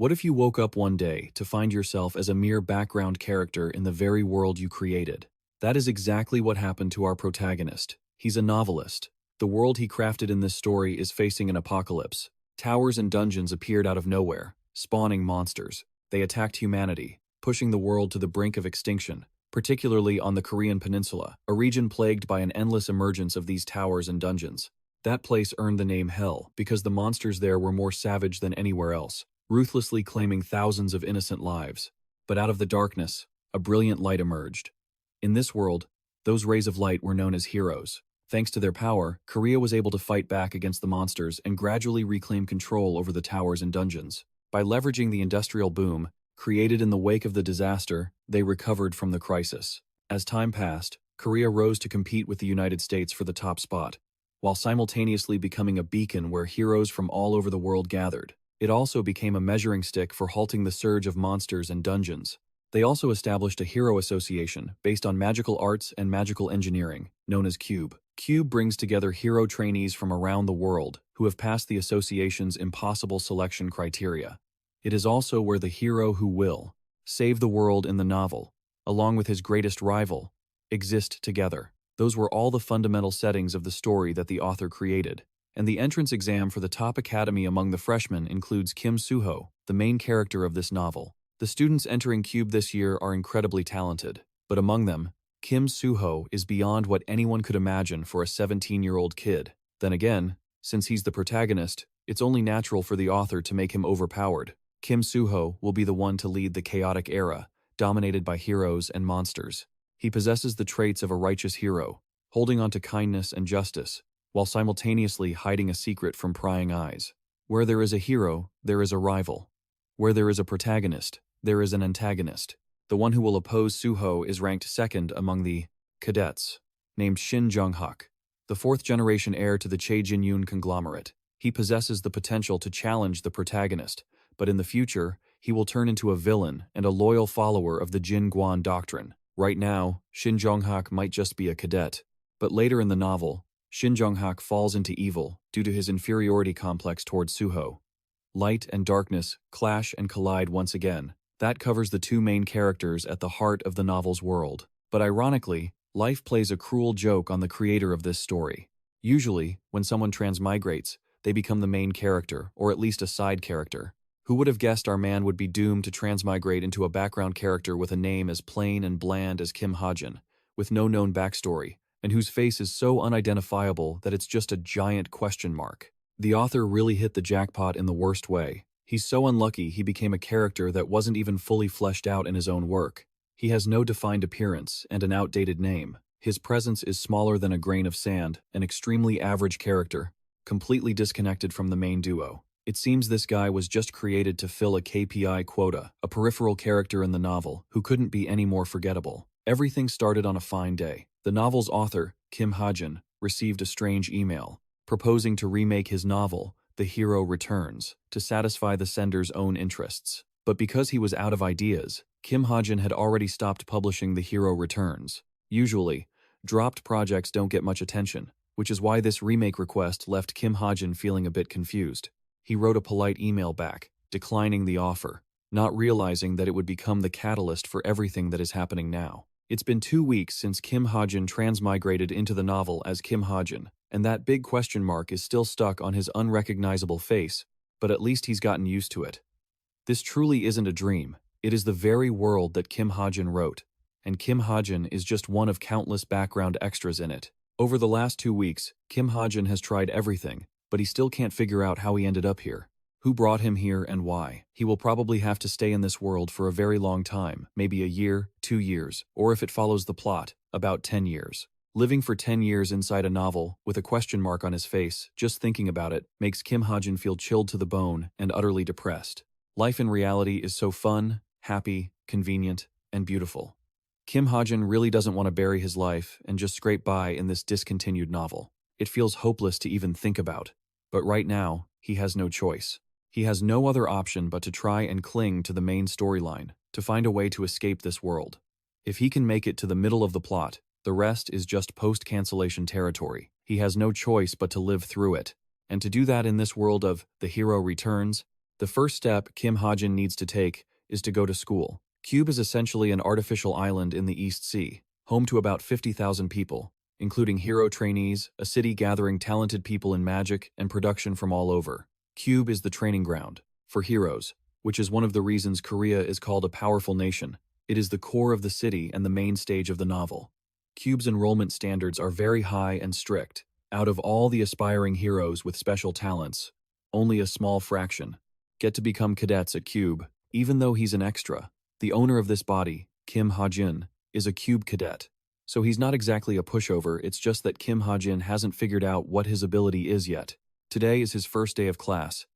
What if you woke up one day to find yourself as a mere background character in the very world you created? That is exactly what happened to our protagonist. He's a novelist. The world he crafted in this story is facing an apocalypse. Towers and dungeons appeared out of nowhere, spawning monsters. They attacked humanity, pushing the world to the brink of extinction, particularly on the Korean peninsula, a region plagued by an endless emergence of these towers and dungeons. That place earned the name Hell because the monsters there were more savage than anywhere else, ruthlessly claiming thousands of innocent lives. But out of the darkness, a brilliant light emerged. In this world, those rays of light were known as heroes. Thanks to their power, Korea was able to fight back against the monsters and gradually reclaim control over the towers and dungeons. By leveraging the industrial boom, created in the wake of the disaster, they recovered from the crisis. As time passed, Korea rose to compete with the United States for the top spot, while simultaneously becoming a beacon where heroes from all over the world gathered. It also became a measuring stick for halting the surge of monsters and dungeons. They also established a hero association based on magical arts and magical engineering, known as CUBE. CUBE brings together hero trainees from around the world who have passed the association's impossible selection criteria. It is also where the hero who will save the world in the novel, along with his greatest rival, exist together. Those were all the fundamental settings of the story that the author created. And the entrance exam for the top academy among the freshmen includes Kim Soo-ho, the main character of this novel. The students entering CUBE this year are incredibly talented, but among them, Kim Soo-ho is beyond what anyone could imagine for a 17-year-old kid. Then again, since he's the protagonist, it's only natural for the author to make him overpowered. Kim Soo-ho will be the one to lead the chaotic era, dominated by heroes and monsters. He possesses the traits of a righteous hero, holding on to kindness and justice, while simultaneously hiding a secret from prying eyes. Where there is a hero, there is a rival. Where there is a protagonist, there is an antagonist. The one who will oppose Soo-ho is ranked second among the cadets, named Shin Jung-hak, the fourth-generation heir to the Chae Jin-yoon conglomerate. He possesses the potential to challenge the protagonist, but in the future, he will turn into a villain and a loyal follower of the Jin Guan doctrine. Right now, Shin Jung-hak might just be a cadet, but later in the novel, Shin Jung-hak falls into evil due to his inferiority complex towards Soo-ho. Light and darkness clash and collide once again. That covers the two main characters at the heart of the novel's world. But ironically, life plays a cruel joke on the creator of this story. Usually, when someone transmigrates, they become the main character, or at least a side character. Who would have guessed our man would be doomed to transmigrate into a background character with a name as plain and bland as Kim Hajin, with no known backstory, and whose face is so unidentifiable that it's just a giant question mark? The author really hit the jackpot in the worst way. He's so unlucky he became a character that wasn't even fully fleshed out in his own work. He has no defined appearance and an outdated name. His presence is smaller than a grain of sand, an extremely average character, completely disconnected from the main duo. It seems this guy was just created to fill a KPI quota, a peripheral character in the novel who couldn't be any more forgettable. Everything started on a fine day. The novel's author, Kim Hajin, received a strange email, proposing to remake his novel, The Hero Returns, to satisfy the sender's own interests. But because he was out of ideas, Kim Hajin had already stopped publishing The Hero Returns. Usually, dropped projects don't get much attention, which is why this remake request left Kim Hajin feeling a bit confused. He wrote a polite email back, declining the offer, not realizing that it would become the catalyst for everything that is happening now. It's been 2 weeks since Kim Hajin transmigrated into the novel as Kim Hajin, and that big question mark is still stuck on his unrecognizable face, but at least he's gotten used to it. This truly isn't a dream. It is the very world that Kim Hajin wrote, and Kim Hajin is just one of countless background extras in it. Over the last 2 weeks, Kim Hajin has tried everything, but he still can't figure out how he ended up here. Who brought him here and why? He will probably have to stay in this world for a very long time, maybe a year, 2 years, or if it follows the plot, about 10 years. Living for 10 years inside a novel, with a question mark on his face, just thinking about it, makes Kim Hajin feel chilled to the bone and utterly depressed. Life in reality is so fun, happy, convenient, and beautiful. Kim Hajin really doesn't want to bury his life and just scrape by in this discontinued novel. It feels hopeless to even think about. But right now, he has no choice. He has no other option but to try and cling to the main storyline, to find a way to escape this world. If he can make it to the middle of the plot, the rest is just post-cancellation territory. He has no choice but to live through it. And to do that in this world of The Hero Returns, The first step Kim Hajin needs to take is to go to school. Cube is essentially an artificial island in the East Sea, home to about 50,000 people, including hero trainees, a city gathering talented people in magic and production from all over. Cube is the training ground for heroes, which is one of the reasons Korea is called a powerful nation. It is the core of the city and the main stage of the novel. Cube's enrollment standards are very high and strict. Out of all the aspiring heroes with special talents, only a small fraction get to become cadets at Cube, even though he's an extra. The owner of this body, Kim Hajin, is a Cube cadet. So he's not exactly a pushover, it's just that Kim Hajin hasn't figured out what his ability is yet. Today is his first day of class,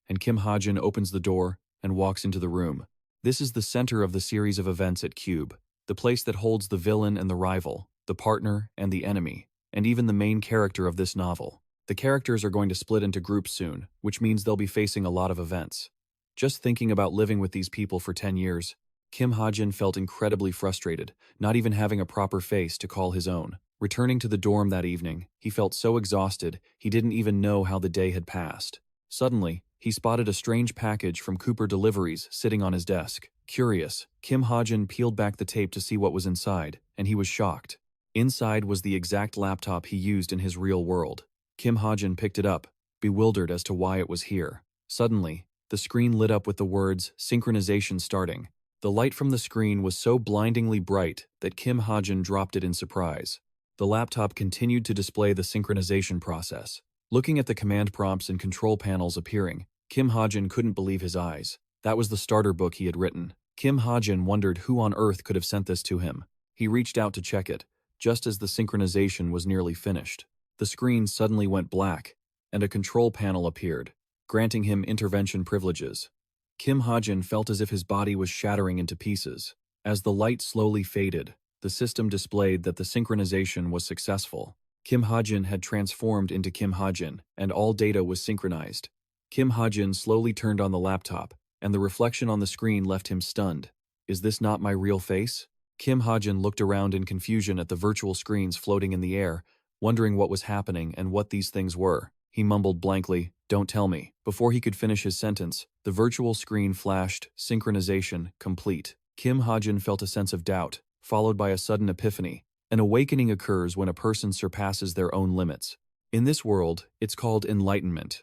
and Kim Hajin opens the door and walks into the room. This is the center of the series of events at Cube, the place that holds the villain and the rival, the partner and the enemy, and even the main character of this novel. The characters are going to split into groups soon, which means they'll be facing a lot of events. Just thinking about living with these people for 10 years, Kim Hajin felt incredibly frustrated, not even having a proper face to call his own. Returning to the dorm that evening, he felt so exhausted he didn't even know how the day had passed. Suddenly, he spotted a strange package from Cooper Deliveries sitting on his desk. Curious, Kim Hajin peeled back the tape to see what was inside, and he was shocked. Inside was the exact laptop he used in his real world. Kim Hajin picked it up, bewildered as to why it was here. Suddenly, the screen lit up with the words, "Synchronization starting." The light from the screen was so blindingly bright that Kim Hajin dropped it in surprise. The laptop continued to display the synchronization process. Looking at the command prompts and control panels appearing, Kim Hajin couldn't believe his eyes. That was the starter book he had written. Kim Hajin wondered who on earth could have sent this to him. He reached out to check it, just as the synchronization was nearly finished. The screen suddenly went black, and a control panel appeared, granting him intervention privileges. Kim Hajin felt as if his body was shattering into pieces. As the light slowly faded, the system displayed that the synchronization was successful. Kim Hajin had transformed into Kim Hajin, and all data was synchronized. Kim Hajin slowly turned on the laptop, and the reflection on the screen left him stunned. Is this not my real face? Kim Hajin looked around in confusion at the virtual screens floating in the air, wondering what was happening and what these things were. He mumbled blankly, "Don't tell me." Before he could finish his sentence, the virtual screen flashed, "Synchronization complete." Kim Hajin felt a sense of doubt, followed by a sudden epiphany. An awakening occurs when a person surpasses their own limits. In this world, it's called enlightenment.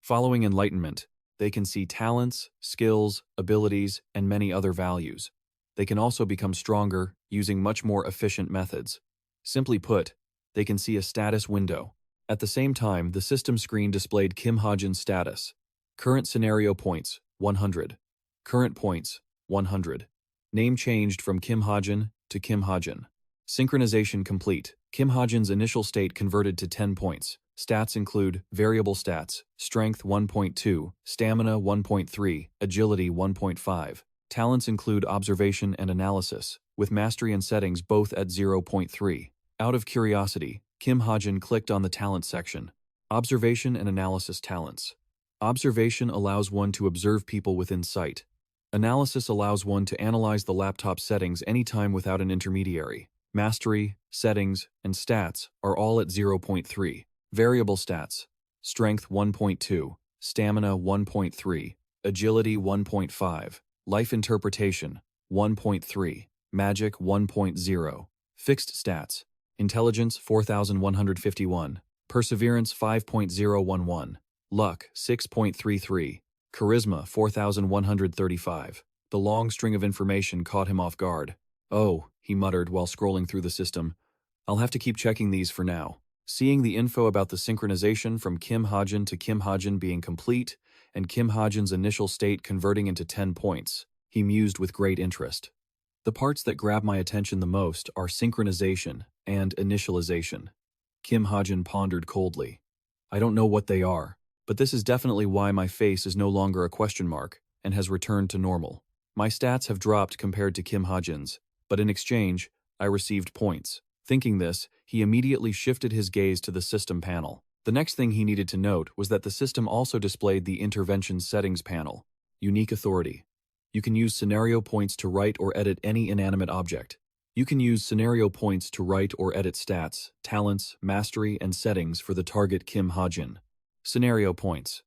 Following enlightenment, they can see talents, skills, abilities, and many other values. They can also become stronger, using much more efficient methods. Simply put, they can see a status window. At the same time, the system screen displayed Kim Hajin's status. Current scenario points, 100. Current points, 100. Name changed from Kim Hajin to Kim Hajin. Synchronization complete. Kim Hajin's initial state converted to 10 points. Stats include variable stats, strength 1.2, stamina 1.3, agility 1.5. Talents include observation and analysis, with mastery and settings both at 0.3. Out of curiosity, Kim Hajin clicked on the talent section. Observation and analysis talents. Observation allows one to observe people within sight. Analysis allows one to analyze the laptop settings anytime without an intermediary. Mastery, settings, and stats are all at 0.3. Variable stats. Strength 1.2, stamina 1.3, agility 1.5, life interpretation 1.3, magic 1.0. Fixed stats. Intelligence 4151, perseverance 5.011, luck 6.33, charisma 4135. The long string of information caught him off guard. "Oh," he muttered while scrolling through the system. "I'll have to keep checking these for now." Seeing the info about the synchronization from Kim Hajin to Kim Hajin being complete, and Kim Hajin's initial state converting into 10 points, he mused with great interest. The parts that grab my attention the most are synchronization and initialization. Kim Hajin pondered coldly. "I don't know what they are, but this is definitely why my face is no longer a question mark and has returned to normal. My stats have dropped compared to Kim Hajin's, but in exchange, I received points." Thinking this, he immediately shifted his gaze to the system panel. The next thing he needed to note was that the system also displayed the intervention settings panel. Unique authority. You can use scenario points to write or edit any inanimate object. You can use scenario points to write or edit stats, talents, mastery, and settings for the target Kim Hajin. Scenario points.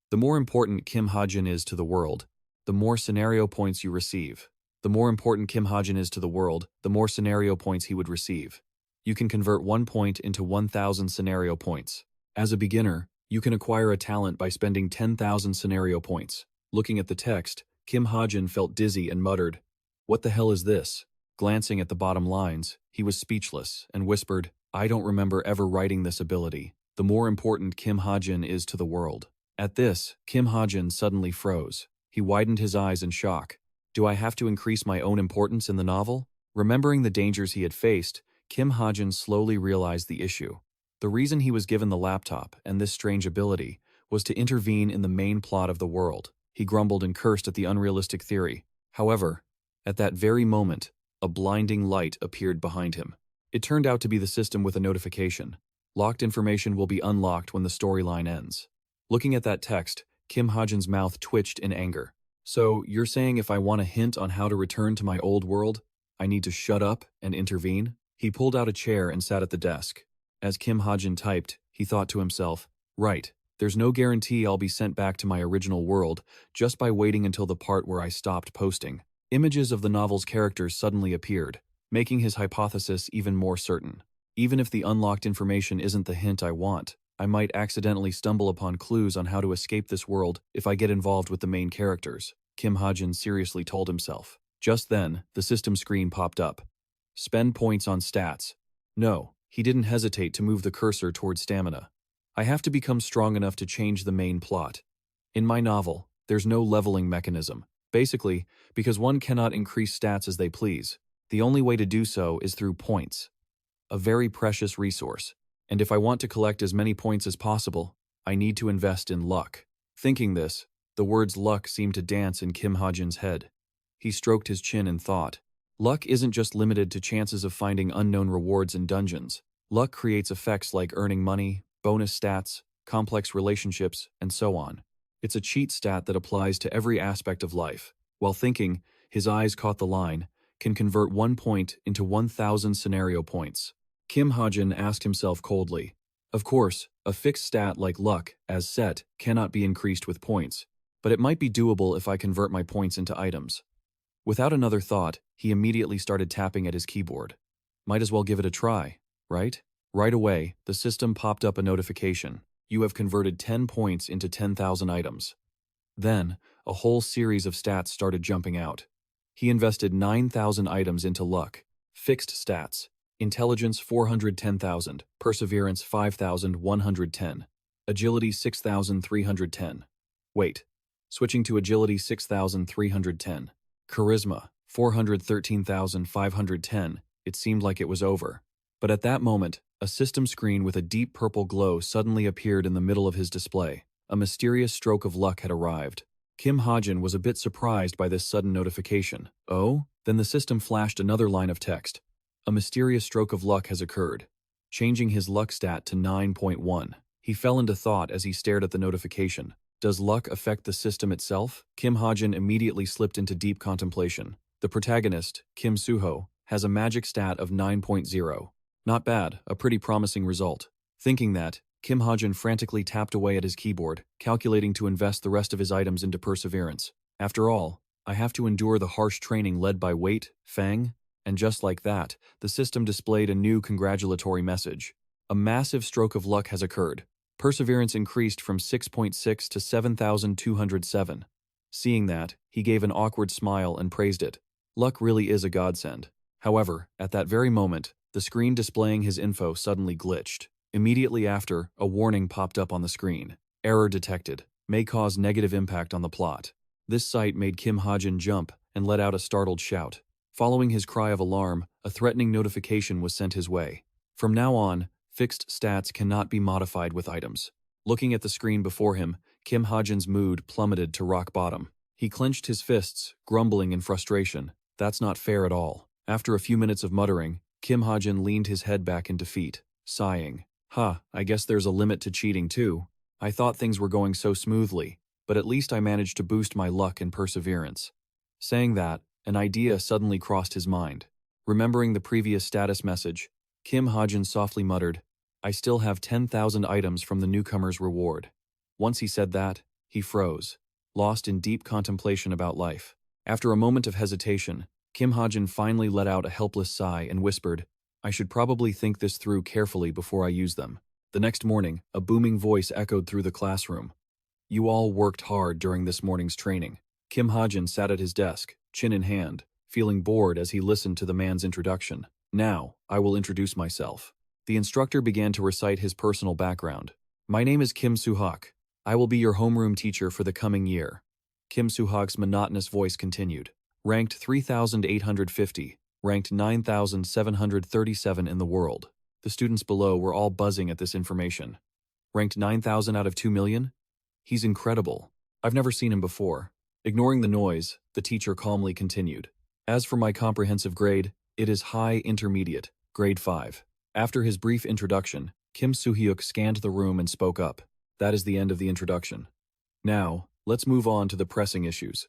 The more important Kim Hajin is to the world, the more scenario points you receive. The more important Kim Hajin is to the world, the more scenario points he would receive. You can convert 1 point into 1,000 scenario points. As a beginner, you can acquire a talent by spending 10,000 scenario points. Looking at the text, Kim Hajin felt dizzy and muttered, "What the hell is this?" Glancing at the bottom lines, he was speechless and whispered, "I don't remember ever writing this ability. The more important Kim Hajin is to the world." At this, Kim Hajin suddenly froze. He widened his eyes in shock. Do I have to increase my own importance in the novel? Remembering the dangers he had faced, Kim Hajin slowly realized the issue. The reason he was given the laptop and this strange ability was to intervene in the main plot of the world. He grumbled and cursed at the unrealistic theory. However, at that very moment, a blinding light appeared behind him. It turned out to be the system with a notification. Locked information will be unlocked when the storyline ends. Looking at that text, Kim Hajin's mouth twitched in anger. So, you're saying if I want a hint on how to return to my old world, I need to shut up and intervene? He pulled out a chair and sat at the desk. As Kim Hajin typed, he thought to himself, right, there's no guarantee I'll be sent back to my original world just by waiting until the part where I stopped posting. Images of the novel's characters suddenly appeared, making his hypothesis even more certain. Even if the unlocked information isn't the hint I want, I might accidentally stumble upon clues on how to escape this world if I get involved with the main characters, Kim Hajin seriously told himself. Just then, the system screen popped up. Spend points on stats. No, he didn't hesitate to move the cursor toward stamina. I have to become strong enough to change the main plot. In my novel, there's no leveling mechanism. Basically, because one cannot increase stats as they please, the only way to do so is through points. A very precious resource. And if I want to collect as many points as possible, I need to invest in luck. Thinking this, the words luck seemed to dance in Kim Hajin's head. He stroked his chin in thought. Luck isn't just limited to chances of finding unknown rewards in dungeons. Luck creates effects like earning money, bonus stats, complex relationships, and so on. It's a cheat stat that applies to every aspect of life. While thinking, his eyes caught the line, can convert 1 point into 1,000 scenario points. Kim Hajin asked himself coldly. Of course, a fixed stat like luck, as set, cannot be increased with points, but it might be doable if I convert my points into items. Without another thought, he immediately started tapping at his keyboard. Might as well give it a try, right? Right away, the system popped up a notification. You have converted 10 points into 10,000 items. Then, a whole series of stats started jumping out. He invested 9,000 items into luck. Fixed stats. Intelligence 410,000, Perseverance 5,110, Agility 6,310. Wait, switching to Agility 6,310. Charisma 413,510, it seemed like it was over. But at that moment, a system screen with a deep purple glow suddenly appeared in the middle of his display. A mysterious stroke of luck had arrived. Kim Hajin was a bit surprised by this sudden notification. Oh? Then the system flashed another line of text. A mysterious stroke of luck has occurred, changing his luck stat to 9.1. He fell into thought as he stared at the notification. Does luck affect the system itself? Kim Hajin immediately slipped into deep contemplation. The protagonist, Kim Suho, has a magic stat of 9.0. Not bad, a pretty promising result. Thinking that, Kim Hajin frantically tapped away at his keyboard, calculating to invest the rest of his items into Perseverance. After all, I have to endure the harsh training led by Wait, Fang, and just like that, the system displayed a new congratulatory message. A massive stroke of luck has occurred. Perseverance increased from 6.6 to 7,207. Seeing that, he gave an awkward smile and praised it. Luck really is a godsend. However, at that very moment, the screen displaying his info suddenly glitched. Immediately after, a warning popped up on the screen. Error detected. May cause negative impact on the plot. This sight made Kim Hajin jump and let out a startled shout. Following his cry of alarm, a threatening notification was sent his way. From now on, fixed stats cannot be modified with items. Looking at the screen before him, Kim Hajin's mood plummeted to rock bottom. He clenched his fists, grumbling in frustration. That's not fair at all. After a few minutes of muttering, Kim Hajin leaned his head back in defeat, sighing. I guess there's a limit to cheating too. I thought things were going so smoothly, but at least I managed to boost my luck and perseverance. Saying that, an idea suddenly crossed his mind. Remembering the previous status message, Kim Hajin softly muttered, I still have 10,000 items from the newcomer's reward. Once he said that, He froze, lost in deep contemplation about life. After a moment of hesitation, Kim Hajin finally let out a helpless sigh and whispered, "I should probably think this through carefully before I use them." The next morning, a booming voice echoed through the classroom. "You all worked hard during this morning's training." Kim Hajin sat at his desk, chin in hand, feeling bored as he listened to the man's introduction. "Now, I will introduce myself." The instructor began to recite his personal background. "My name is Kim Soo-hak. I will be your homeroom teacher for the coming year." Kim Soo-hak's monotonous voice continued. "Ranked 3,850, ranked 9,737 in the world." The students below were all buzzing at this information. "Ranked 9,000 out of 2 million? He's incredible. I've never seen him before." Ignoring the noise, the teacher calmly continued. "As for my comprehensive grade, it is High Intermediate, grade 5. After his brief introduction, Kim Soo-hyuk scanned the room and spoke up. "That is the end of the introduction. Now, let's move on to the pressing issues."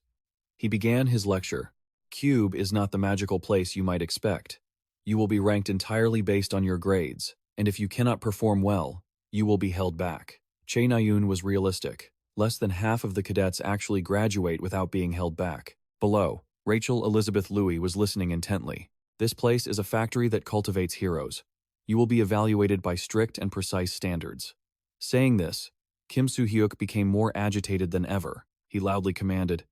He began his lecture. "Cube is not the magical place you might expect. You will be ranked entirely based on your grades, and if you cannot perform well, you will be held back." Chae Na-yoon was realistic. Less than half of the cadets actually graduate without being held back. Below, Rachel Elizabeth Louis was listening intently. "This place is a factory that cultivates heroes. You will be evaluated by strict and precise standards." Saying this, Kim Soo-hyuk became more agitated than ever. He loudly commanded,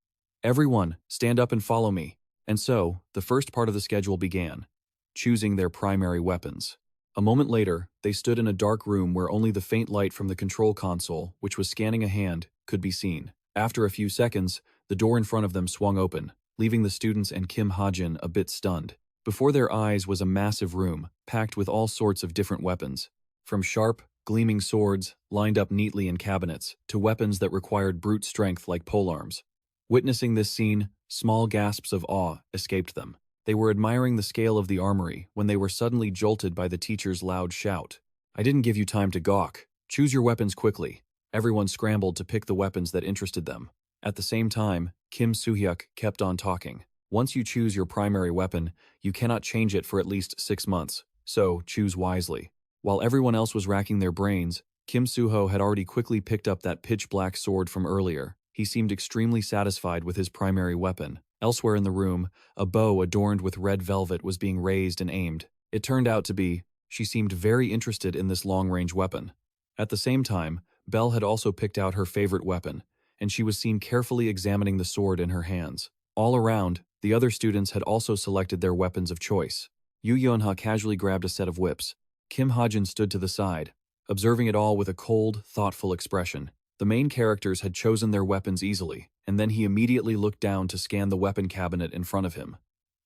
"Everyone, stand up and follow me." And so, the first part of the schedule began, choosing their primary weapons. A moment later, they stood in a dark room where only the faint light from the control console, which was scanning a hand, could be seen. After a few seconds, the door in front of them swung open, leaving the students and Kim Hajin a bit stunned. Before their eyes was a massive room, packed with all sorts of different weapons. From sharp, gleaming swords, lined up neatly in cabinets, to weapons that required brute strength like polearms. Witnessing this scene, small gasps of awe escaped them. They were admiring the scale of the armory when they were suddenly jolted by the teacher's loud shout. "I didn't give you time to gawk. Choose your weapons quickly." Everyone scrambled to pick the weapons that interested them. At the same time, Kim Soo-hyuk kept on talking. "Once you choose your primary weapon, you cannot change it for at least 6 months, so choose wisely." While everyone else was racking their brains, Kim Soo-ho had already quickly picked up that pitch-black sword from earlier. He seemed extremely satisfied with his primary weapon. Elsewhere in the room, a bow adorned with red velvet was being raised and aimed. It turned out to be, she seemed very interested in this long-range weapon. At the same time, Belle had also picked out her favorite weapon, and she was seen carefully examining the sword in her hands. All around, the other students had also selected their weapons of choice. Yoo Yeon-ha casually grabbed a set of whips. Kim Hajin stood to the side, observing it all with a cold, thoughtful expression. The main characters had chosen their weapons easily, and then he immediately looked down to scan the weapon cabinet in front of him.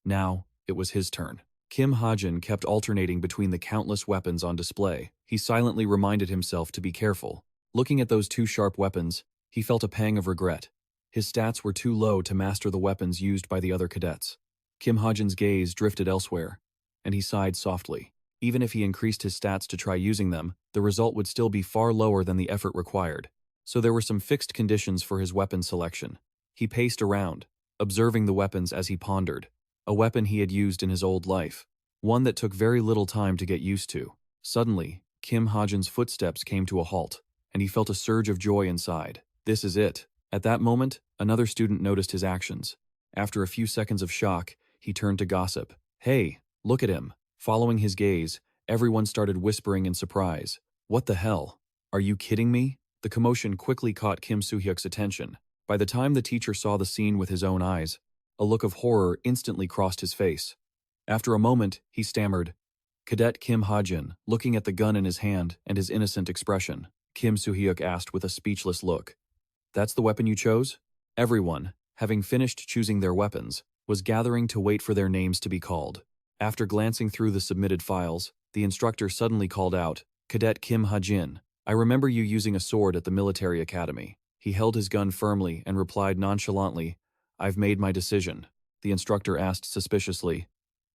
Now, it was his turn. Kim Hajin kept alternating between the countless weapons on display. He silently reminded himself to be careful. Looking at those two sharp weapons, he felt a pang of regret. His stats were too low to master the weapons used by the other cadets. Kim Hajin's gaze drifted elsewhere, and he sighed softly. Even if he increased his stats to try using them, the result would still be far lower than the effort required. So there were some fixed conditions for his weapon selection. He paced around, observing the weapons as he pondered. A weapon he had used in his old life, one that took very little time to get used to. Suddenly, Kim Hajin's footsteps came to a halt, and he felt a surge of joy inside. This is it. At that moment, another student noticed his actions. After a few seconds of shock, he turned to gossip. "Hey, look at him." Following his gaze, everyone started whispering in surprise. "What the hell? Are you kidding me?" The commotion quickly caught Kim Soo-hyuk's attention. By the time the teacher saw the scene with his own eyes, a look of horror instantly crossed his face. After a moment, he stammered, "Cadet Kim Hajin," looking at the gun in his hand and his innocent expression. Kim Soo-hyuk asked with a speechless look, "That's the weapon you chose?" Everyone, having finished choosing their weapons, was gathering to wait for their names to be called. After glancing through the submitted files, the instructor suddenly called out, "Cadet Kim Hajin, I remember you using a sword at the military academy." He held his gun firmly and replied nonchalantly, "I've made my decision." The instructor asked suspiciously,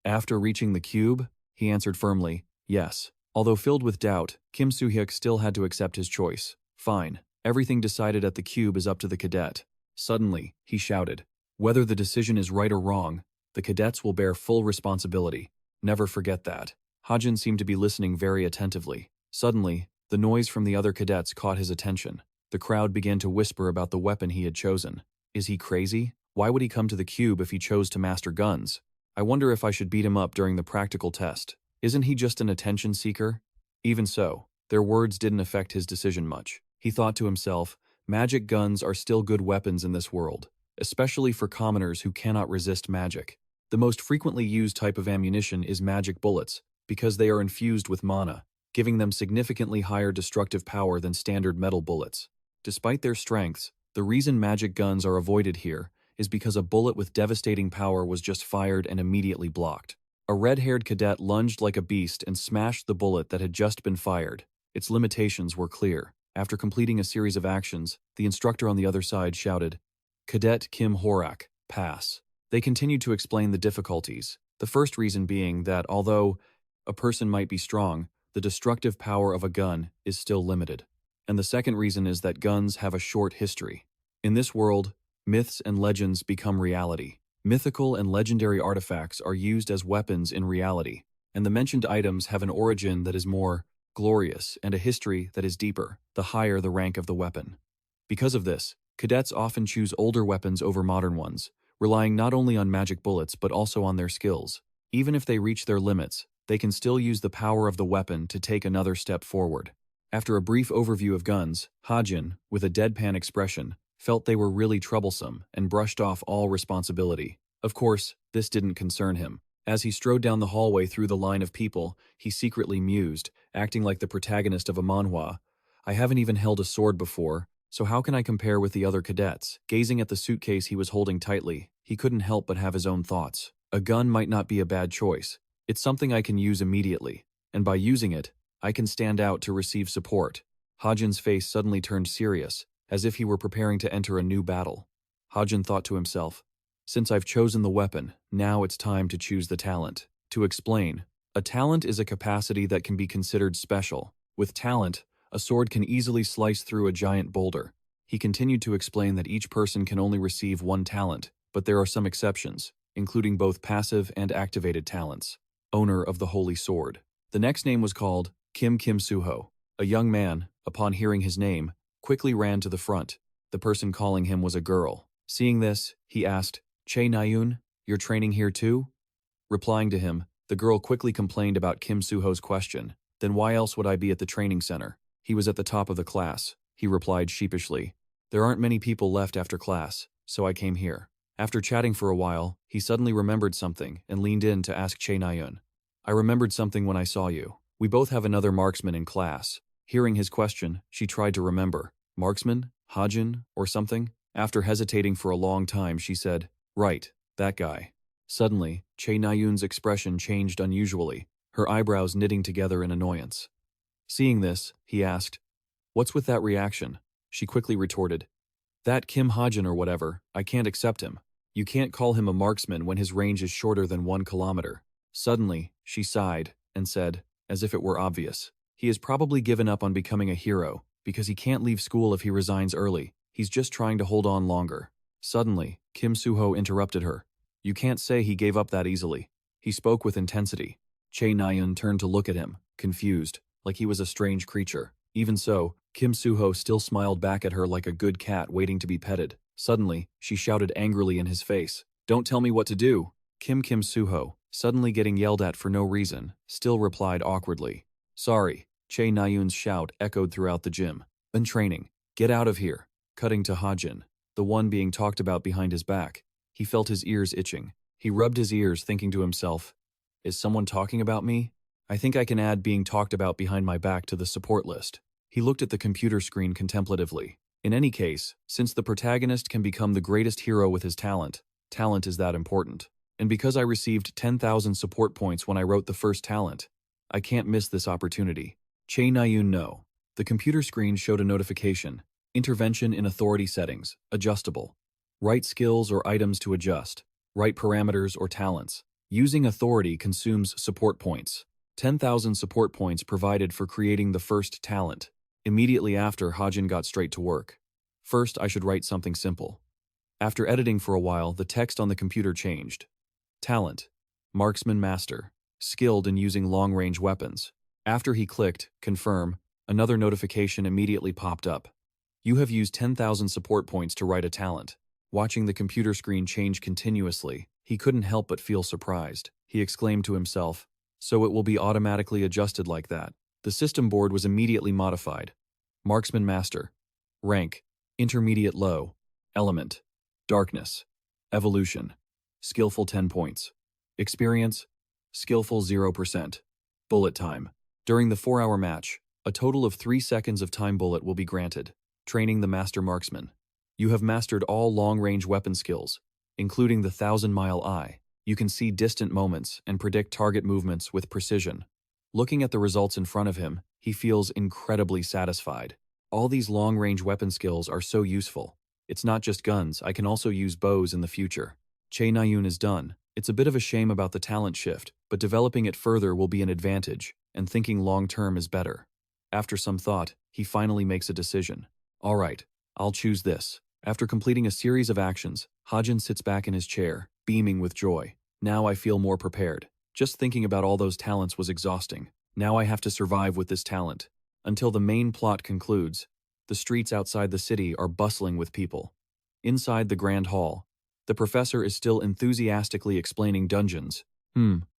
"After reaching the cube?" He answered firmly, "Yes." Although filled with doubt, Kim Soo-hyuk still had to accept his choice. "Fine. Everything decided at the cube is up to the cadet." Suddenly, he shouted, "Whether the decision is right or wrong, the cadets will bear full responsibility. Never forget that." Hajin seemed to be listening very attentively. Suddenly, the noise from the other cadets caught his attention. The crowd began to whisper about the weapon he had chosen. Is he crazy? Why would he come to the cube if he chose to master guns? I wonder if I should beat him up during the practical test. Isn't he just an attention seeker? Even so, their words didn't affect his decision much. He thought to himself, magic guns are still good weapons in this world, especially for commoners who cannot resist magic. The most frequently used type of ammunition is magic bullets, because they are infused with mana, giving them significantly higher destructive power than standard metal bullets. Despite their strengths, the reason magic guns are avoided here is because a bullet with devastating power was just fired and immediately blocked. A red-haired cadet lunged like a beast and smashed the bullet that had just been fired. Its limitations were clear. After completing a series of actions, the instructor on the other side shouted, "Cadet Kim Horak, pass." They continued to explain the difficulties, the first reason being that although a person might be strong, the destructive power of a gun is still limited. And the second reason is that guns have a short history. In this world, myths and legends become reality. Mythical and legendary artifacts are used as weapons in reality, and the mentioned items have an origin that is more glorious and a history that is deeper, the higher the rank of the weapon. Because of this, cadets often choose older weapons over modern ones, relying not only on magic bullets but also on their skills. Even if they reach their limits, they can still use the power of the weapon to take another step forward. After a brief overview of guns, Hajin, with a deadpan expression, felt they were really troublesome and brushed off all responsibility. Of course, this didn't concern him. As he strode down the hallway through the line of people, he secretly mused, acting like the protagonist of a manhwa. I haven't even held a sword before, so how can I compare with the other cadets? Gazing at the suitcase he was holding tightly, he couldn't help but have his own thoughts. A gun might not be a bad choice. It's something I can use immediately, and by using it, I can stand out to receive support. Hajin's face suddenly turned serious, as if he were preparing to enter a new battle. Hajin thought to himself, since I've chosen the weapon, now it's time to choose the talent. To explain, a talent is a capacity that can be considered special. With talent, a sword can easily slice through a giant boulder. He continued to explain that each person can only receive one talent, but there are some exceptions, including both passive and activated talents. Owner of the Holy Sword. The next name was called Kim Suho. A young man, upon hearing his name, quickly ran to the front. The person calling him was a girl. Seeing this, he asked, "Che Nayun, you're training here too?" Replying to him, the girl quickly complained about Kim Suho's question. Then why else would I be at the training center? He was at the top of the class, he replied sheepishly. There aren't many people left after class, so I came here. After chatting for a while, he suddenly remembered something and leaned in to ask Che Nayun. I remembered something when I saw you. We both have another marksman in class. Hearing his question, she tried to remember. Marksman? Hajin? Or something? After hesitating for a long time, she said, "Right, that guy." Suddenly, Che Nayun's expression changed unusually, her eyebrows knitting together in annoyance. Seeing this, he asked, "What's with that reaction?" She quickly retorted, "That Kim Hajin or whatever, I can't accept him. You can't call him a marksman when his range is shorter than 1 kilometer. Suddenly, she sighed and said, as if it were obvious, "He has probably given up on becoming a hero, because he can't leave school if he resigns early. He's just trying to hold on longer." Suddenly, Kim Suho interrupted her. "You can't say he gave up that easily." He spoke with intensity. Che Nayun turned to look at him, confused, like he was a strange creature. Even so, Kim Suho still smiled back at her like a good cat waiting to be petted. Suddenly, she shouted angrily in his face, "Don't tell me what to do." Kim Suho, suddenly getting yelled at for no reason, still replied awkwardly, "Sorry." Che Nayun's shout echoed throughout the gym. "Untraining. Get out of here." Cutting to Hajin, the one being talked about behind his back. He felt his ears itching. He rubbed his ears, thinking to himself, "Is someone talking about me? I think I can add being talked about behind my back to the support list." He looked at the computer screen contemplatively. In any case, since the protagonist can become the greatest hero with his talent, talent is that important. And because I received 10,000 support points when I wrote the first talent, I can't miss this opportunity. Che Nayun no. The computer screen showed a notification. Intervention in authority settings, adjustable. Right skills or items to adjust. Right parameters or talents. Using authority consumes support points. 10,000 support points provided for creating the first talent. Immediately after, Hajin got straight to work. First, I should write something simple. After editing for a while, the text on the computer changed. Talent. Marksman Master. Skilled in using long-range weapons. After he clicked, confirm, another notification immediately popped up. You have used 10,000 support points to write a talent. Watching the computer screen change continuously, he couldn't help but feel surprised. He exclaimed to himself, "So it will be automatically adjusted like that." The system board was immediately modified. Marksman Master. Rank: Intermediate Low. Element: Darkness. Evolution: Skillful 10 points. Experience: Skillful 0%. Bullet time. During the 4-hour match, a total of 3 seconds of time bullet will be granted. Training the Master Marksman. You have mastered all long-range weapon skills, including the 1,000-mile eye. You can see distant moments and predict target movements with precision. Looking at the results in front of him, he feels incredibly satisfied. All these long-range weapon skills are so useful. It's not just guns, I can also use bows in the future. Che Nayun is done. It's a bit of a shame about the talent shift, but developing it further will be an advantage, and thinking long-term is better. After some thought, he finally makes a decision. All right, I'll choose this. After completing a series of actions, Hajin sits back in his chair, beaming with joy. Now I feel more prepared. Just thinking about all those talents was exhausting. Now I have to survive with this talent. Until the main plot concludes, the streets outside the city are bustling with people. Inside the Grand Hall, the professor is still enthusiastically explaining dungeons.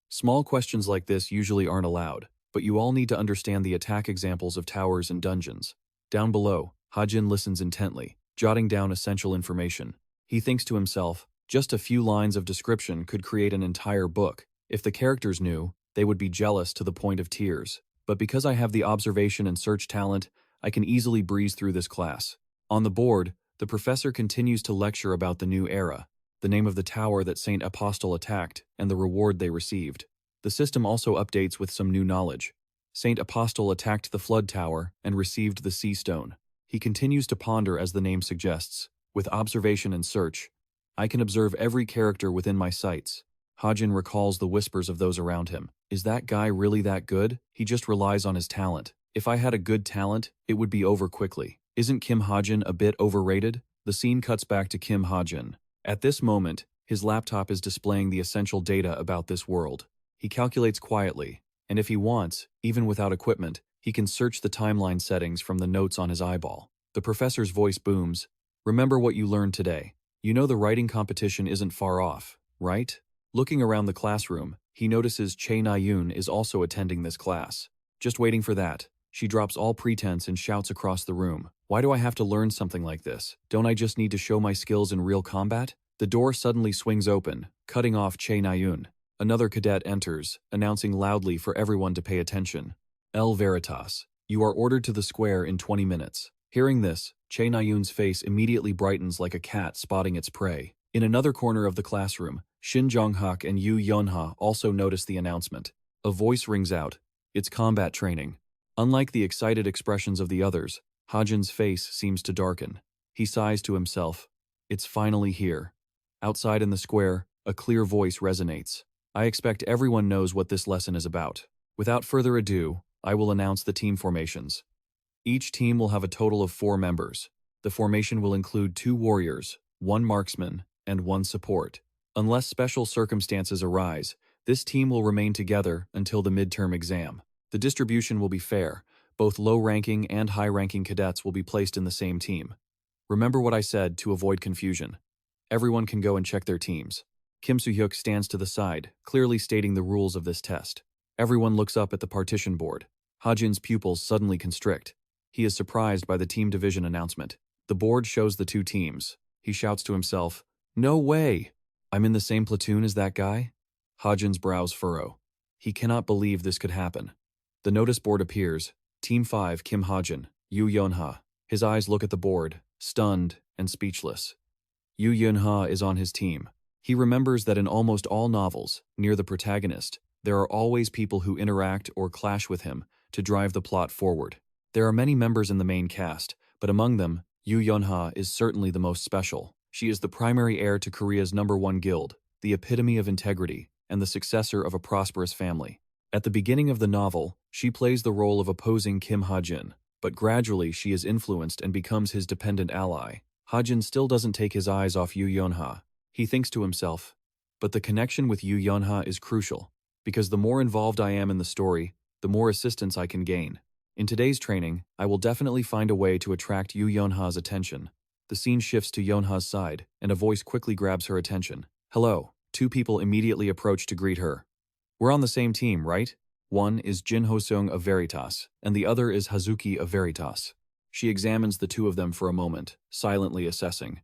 Small questions like this usually aren't allowed, but you all need to understand the attack examples of towers and dungeons. Down below, Hajin listens intently, jotting down essential information. He thinks to himself, just a few lines of description could create an entire book. If the characters knew, they would be jealous to the point of tears. But because I have the observation and search talent, I can easily breeze through this class. On the board, the professor continues to lecture about the new era, the name of the tower that Saint Apostle attacked, and the reward they received. The system also updates with some new knowledge. Saint Apostle attacked the Flood Tower and received the Sea Stone. He continues to ponder as the name suggests. With observation and search, I can observe every character within my sights. Hajin recalls the whispers of those around him. Is that guy really that good? He just relies on his talent. If I had a good talent, it would be over quickly. Isn't Kim Hajin a bit overrated? The scene cuts back to Kim Hajin. At this moment, his laptop is displaying the essential data about this world. He calculates quietly, and if he wants, even without equipment, he can search the timeline settings from the notes on his eyeball. The professor's voice booms. Remember what you learned today. You know the writing competition isn't far off, right? Looking around the classroom, he notices Che Nayun is also attending this class. Just waiting for that, she drops all pretense and shouts across the room. Why do I have to learn something like this? Don't I just need to show my skills in real combat? The door suddenly swings open, cutting off Che Nayun. Another cadet enters, announcing loudly for everyone to pay attention. El Veritas, you are ordered to the square in 20 minutes. Hearing this, Che Nayun's face immediately brightens like a cat spotting its prey. In another corner of the classroom, Shin Jong-hak and Yu Yeonha also notice the announcement. A voice rings out. It's combat training. Unlike the excited expressions of the others, Hajin's face seems to darken. He sighs to himself. It's finally here. Outside in the square, a clear voice resonates. I expect everyone knows what this lesson is about. Without further ado, I will announce the team formations. Each team will have a total of 4 members. The formation will include 2 warriors, 1 marksman, and 1 support. Unless special circumstances arise, this team will remain together until the midterm exam. The distribution will be fair. Both low-ranking and high-ranking cadets will be placed in the same team. Remember what I said to avoid confusion. Everyone can go and check their teams. Kim Soo-hyuk stands to the side, clearly stating the rules of this test. Everyone looks up at the partition board. Hajin's pupils suddenly constrict. He is surprised by the team division announcement. The board shows the 2 teams. He shouts to himself, "No way! I'm in the same platoon as that guy?" Hajin's brows furrow. He cannot believe this could happen. The notice board appears. Team 5, Kim Hajin, Yu Yeonha. His eyes look at the board, stunned and speechless. Yu Yeonha is on his team. He remembers that in almost all novels, near the protagonist, there are always people who interact or clash with him to drive the plot forward. There are many members in the main cast, but among them, Yu Yeonha is certainly the most special. She is the primary heir to Korea's #1 guild, the epitome of integrity, and the successor of a prosperous family. At the beginning of the novel, she plays the role of opposing Kim Hajin, but gradually she is influenced and becomes his dependent ally. Hajin still doesn't take his eyes off Yu Yeonha. He thinks to himself, but the connection with Yu Yeonha is crucial, because the more involved I am in the story, the more assistance I can gain. In today's training, I will definitely find a way to attract Yu Yonha's attention. The scene shifts to Yonha's side, and a voice quickly grabs her attention. Hello. Two people immediately approach to greet her. We're on the same team, right? One is Jin Hoseung of Veritas, and the other is Hazuki of Veritas. She examines the two of them for a moment, silently assessing.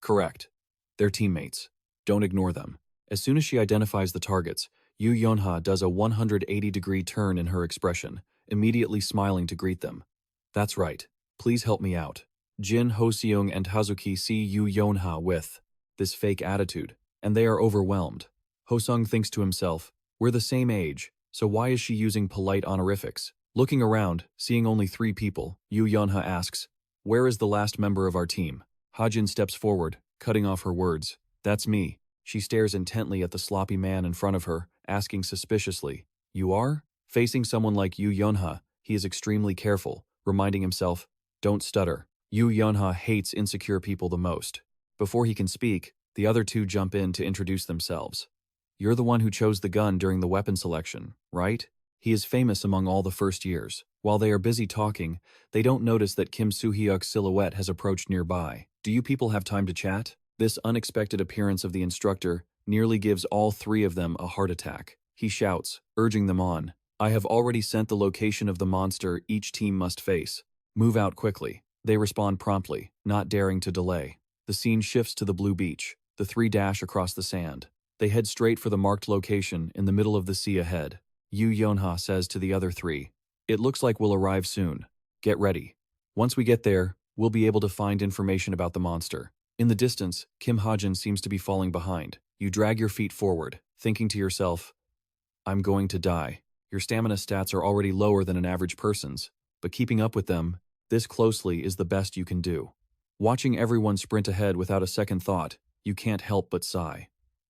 Correct. They're teammates. Don't ignore them. As soon as she identifies the targets, Yu Yonha does a 180-degree turn in her expression, immediately smiling to greet them. That's right. Please help me out. Jin Hoseung and Hazuki see Yu Yonha with this fake attitude, and they are overwhelmed. Hoseung thinks to himself, we're the same age, so why is she using polite honorifics? Looking around, seeing only 3 people, Yu Yonha asks, where is the last member of our team? Hajin steps forward, cutting off her words. That's me. She stares intently at the sloppy man in front of her, asking suspiciously, you are? Facing someone like Yu Yonha, he is extremely careful, reminding himself, don't stutter. Yu Yonha hates insecure people the most. Before he can speak, the other 2 jump in to introduce themselves. You're the one who chose the gun during the weapon selection, right? He is famous among all the first years. While they are busy talking, they don't notice that Kim Soo-hyuk's silhouette has approached nearby. Do you people have time to chat? This unexpected appearance of the instructor nearly gives all 3 of them a heart attack. He shouts, urging them on. I have already sent the location of the monster each team must face. Move out quickly. They respond promptly, not daring to delay. The scene shifts to the blue beach. The 3 dash across the sand. They head straight for the marked location in the middle of the sea ahead. Yu Yonha says to the other 3, it looks like we'll arrive soon. Get ready. Once we get there, we'll be able to find information about the monster. In the distance, Kim Hajin seems to be falling behind. You drag your feet forward, thinking to yourself, I'm going to die. Your stamina stats are already lower than an average person's, but keeping up with them, this closely is the best you can do. Watching everyone sprint ahead without a second thought, you can't help but sigh.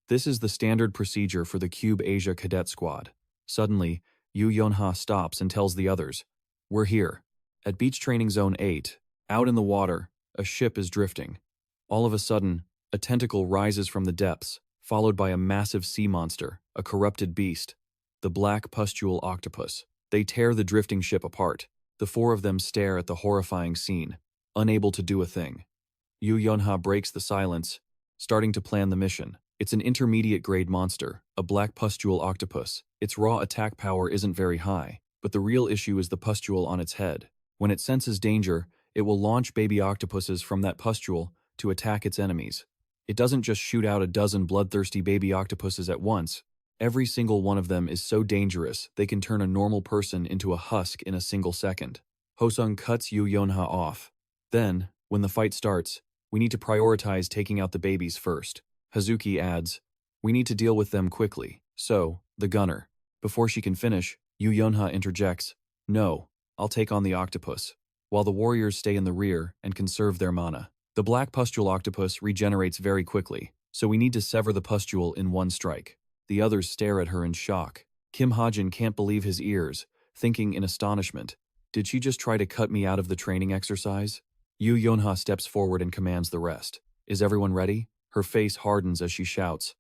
This is the standard procedure for the Cube Asia Cadet Squad. Suddenly, Yu Yonha stops and tells the others, we're here. At Beach Training Zone 8, out in the water, a ship is drifting. All of a sudden, a tentacle rises from the depths, followed by a massive sea monster, a corrupted beast, the black pustule octopus. They tear the drifting ship apart. The 4 of them stare at the horrifying scene, unable to do a thing. Yu Yonha breaks the silence, starting to plan the mission. It's an intermediate-grade monster, a black pustule octopus. Its raw attack power isn't very high, but the real issue is the pustule on its head. When it senses danger, it will launch baby octopuses from that pustule to attack its enemies. It doesn't just shoot out a dozen bloodthirsty baby octopuses at once. Every single one of them is so dangerous they can turn a normal person into a husk in a single second. Hoseung cuts Yu Yonha off. Then, when the fight starts, we need to prioritize taking out the babies first. Hazuki adds, we need to deal with them quickly, so, the gunner. Before she can finish, Yu Yonha interjects, no, I'll take on the octopus, while the warriors stay in the rear and conserve their mana. The black pustule octopus regenerates very quickly, so we need to sever the pustule in one strike. The others stare at her in shock. Kim Hajin can't believe his ears, thinking in astonishment, did she just try to cut me out of the training exercise? Yu Yonha steps forward and commands the rest. Is everyone ready? Her face hardens as she shouts,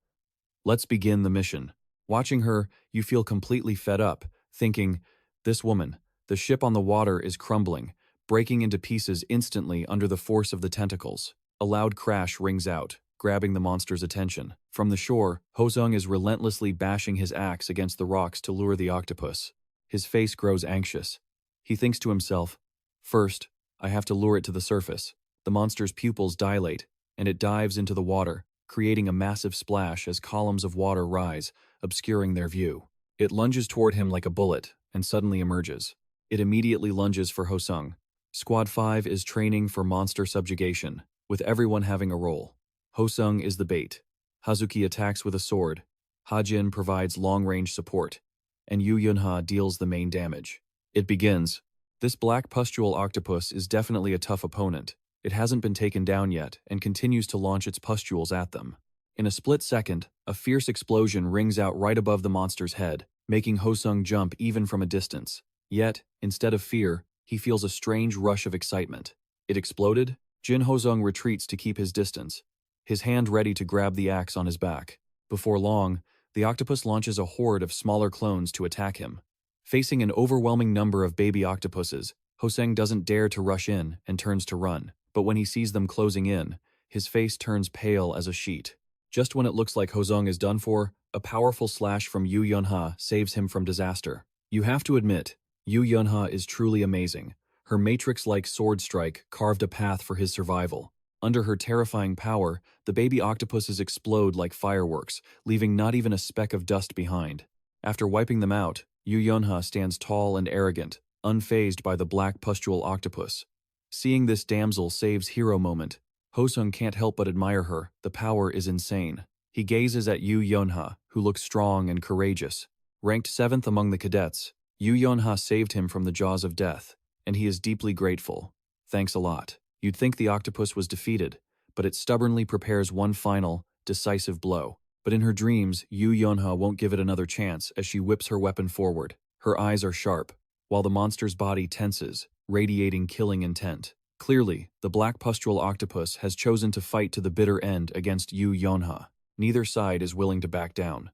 let's begin the mission. Watching her, you feel completely fed up, thinking, this woman, the ship on the water is crumbling, breaking into pieces instantly under the force of the tentacles. A loud crash rings out, grabbing the monster's attention. From the shore, Hoseung is relentlessly bashing his axe against the rocks to lure the octopus. His face grows anxious. He thinks to himself, first, I have to lure it to the surface. The monster's pupils dilate, and it dives into the water, creating a massive splash as columns of water rise, obscuring their view. It lunges toward him like a bullet, and suddenly emerges. It immediately lunges for Hoseung. Squad 5 is training for monster subjugation, with everyone having a role. Hoseung is the bait. Hazuki attacks with a sword. Hajin provides long-range support, and Yu Yonha deals the main damage. It begins. This black pustule octopus is definitely a tough opponent. It hasn't been taken down yet and continues to launch its pustules at them. In a split second, a fierce explosion rings out right above the monster's head, making Hoseung jump even from a distance. Yet, instead of fear, he feels a strange rush of excitement. It exploded? Jin Hoseung retreats to keep his distance, his hand ready to grab the axe on his back. Before long, the octopus launches a horde of smaller clones to attack him. Facing an overwhelming number of baby octopuses, Hoseng doesn't dare to rush in and turns to run, but when he sees them closing in, his face turns pale as a sheet. Just when it looks like Hoseng is done for, a powerful slash from Yu Yunha saves him from disaster. You have to admit, Yu Yunha is truly amazing. Her matrix-like sword strike carved a path for his survival. Under her terrifying power, the baby octopuses explode like fireworks, leaving not even a speck of dust behind. After wiping them out, Yu Yunha stands tall and arrogant, unfazed by the black pustule octopus. Seeing this damsel saves hero moment, Hosung can't help but admire her. The power is insane. He gazes at Yu Yunha, who looks strong and courageous. Ranked 7th among the cadets, Yu Yunha saved him from the jaws of death, and he is deeply grateful. Thanks a lot. You'd think the octopus was defeated, but it stubbornly prepares one final, decisive blow. But in her dreams, Yu Yunha won't give it another chance as she whips her weapon forward. Her eyes are sharp, while the monster's body tenses, radiating killing intent. Clearly, the black pustule octopus has chosen to fight to the bitter end against Yu Yunha. Neither side is willing to back down.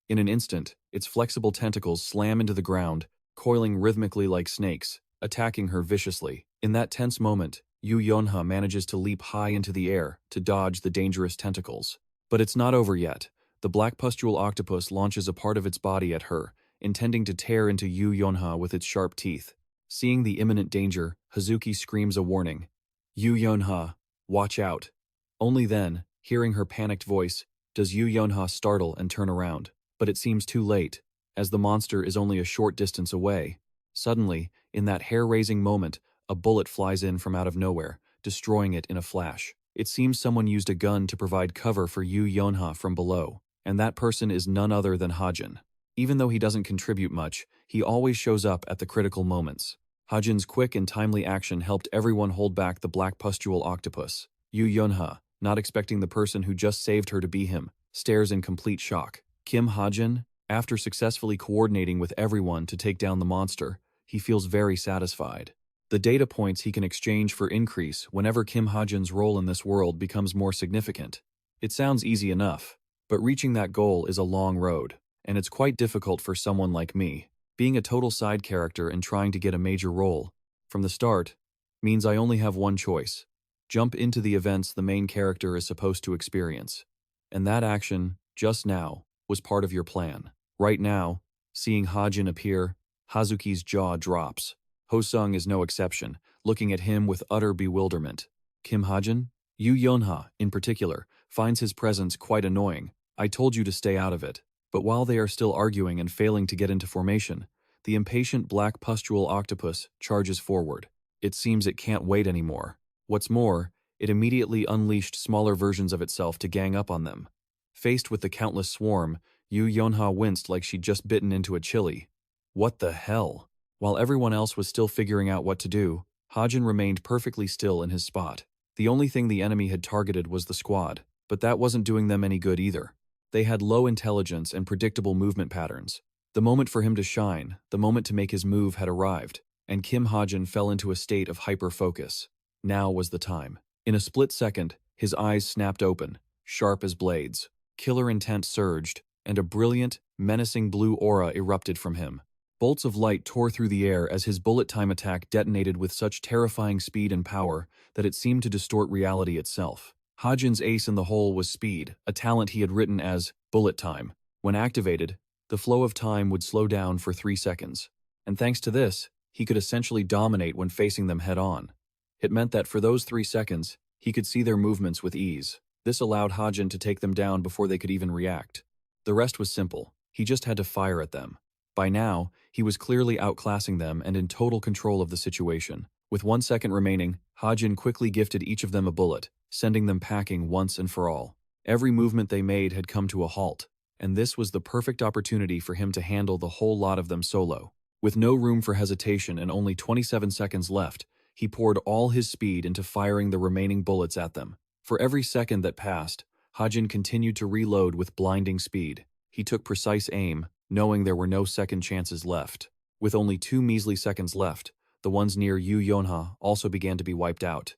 In an instant, its flexible tentacles slam into the ground, coiling rhythmically like snakes, attacking her viciously. In that tense moment, Yu Yunha manages to leap high into the air to dodge the dangerous tentacles. But it's not over yet. The black pustule octopus launches a part of its body at her, intending to tear into Yu Yunha with its sharp teeth. Seeing the imminent danger, Hazuki screams a warning. Yu Yunha, watch out. Only then, hearing her panicked voice, does Yu Yunha startle and turn around. But it seems too late, as the monster is only a short distance away. Suddenly, in that hair-raising moment, a bullet flies in from out of nowhere, destroying it in a flash. It seems someone used a gun to provide cover for Yu Yunha from below, and that person is none other than Hajin. Even though he doesn't contribute much, he always shows up at the critical moments. Hajin's quick and timely action helped everyone hold back the black pustule octopus. Yu Yunha, not expecting the person who just saved her to be him, stares in complete shock. Kim Hajin, after successfully coordinating with everyone to take down the monster, he feels very satisfied. The data points he can exchange for increase whenever Kim Hajin's role in this world becomes more significant. It sounds easy enough, but reaching that goal is a long road, and it's quite difficult for someone like me. Being a total side character and trying to get a major role, from the start, means I only have one choice. Jump into the events the main character is supposed to experience. And that action, just now, was part of your plan. Right now, seeing Hajin appear, Hazuki's jaw drops. Hosung is no exception, looking at him with utter bewilderment. Kim Hajin? Yu Yunha, in particular, finds his presence quite annoying. I told you to stay out of it. But while they are still arguing and failing to get into formation, the impatient black pustule octopus charges forward. It seems it can't wait anymore. What's more, it immediately unleashed smaller versions of itself to gang up on them. Faced with the countless swarm, Yu Yunha winced like she'd just bitten into a chili. What the hell? While everyone else was still figuring out what to do, Hajin remained perfectly still in his spot. The only thing the enemy had targeted was the squad, but that wasn't doing them any good either. They had low intelligence and predictable movement patterns. The moment for him to shine, the moment to make his move had arrived, and Kim Hajin fell into a state of hyper-focus. Now was the time. In a split second, his eyes snapped open, sharp as blades. Killer intent surged, and a brilliant, menacing blue aura erupted from him. Bolts of light tore through the air as his bullet-time attack detonated with such terrifying speed and power that it seemed to distort reality itself. Hajin's ace in the hole was speed, a talent he had written as bullet time. When activated, the flow of time would slow down for 3 seconds. And thanks to this, he could essentially dominate when facing them head-on. It meant that for those 3 seconds, he could see their movements with ease. This allowed Hajin to take them down before they could even react. The rest was simple. He just had to fire at them. By now, he was clearly outclassing them and in total control of the situation. With 1 second remaining, Hajin quickly gifted each of them a bullet, sending them packing once and for all. Every movement they made had come to a halt, and this was the perfect opportunity for him to handle the whole lot of them solo. With no room for hesitation and only 27 seconds left, he poured all his speed into firing the remaining bullets at them. For every second that passed, Hajin continued to reload with blinding speed. He took precise aim, knowing there were no second chances left. With only 2 measly seconds left, the ones near Yu Yunha also began to be wiped out.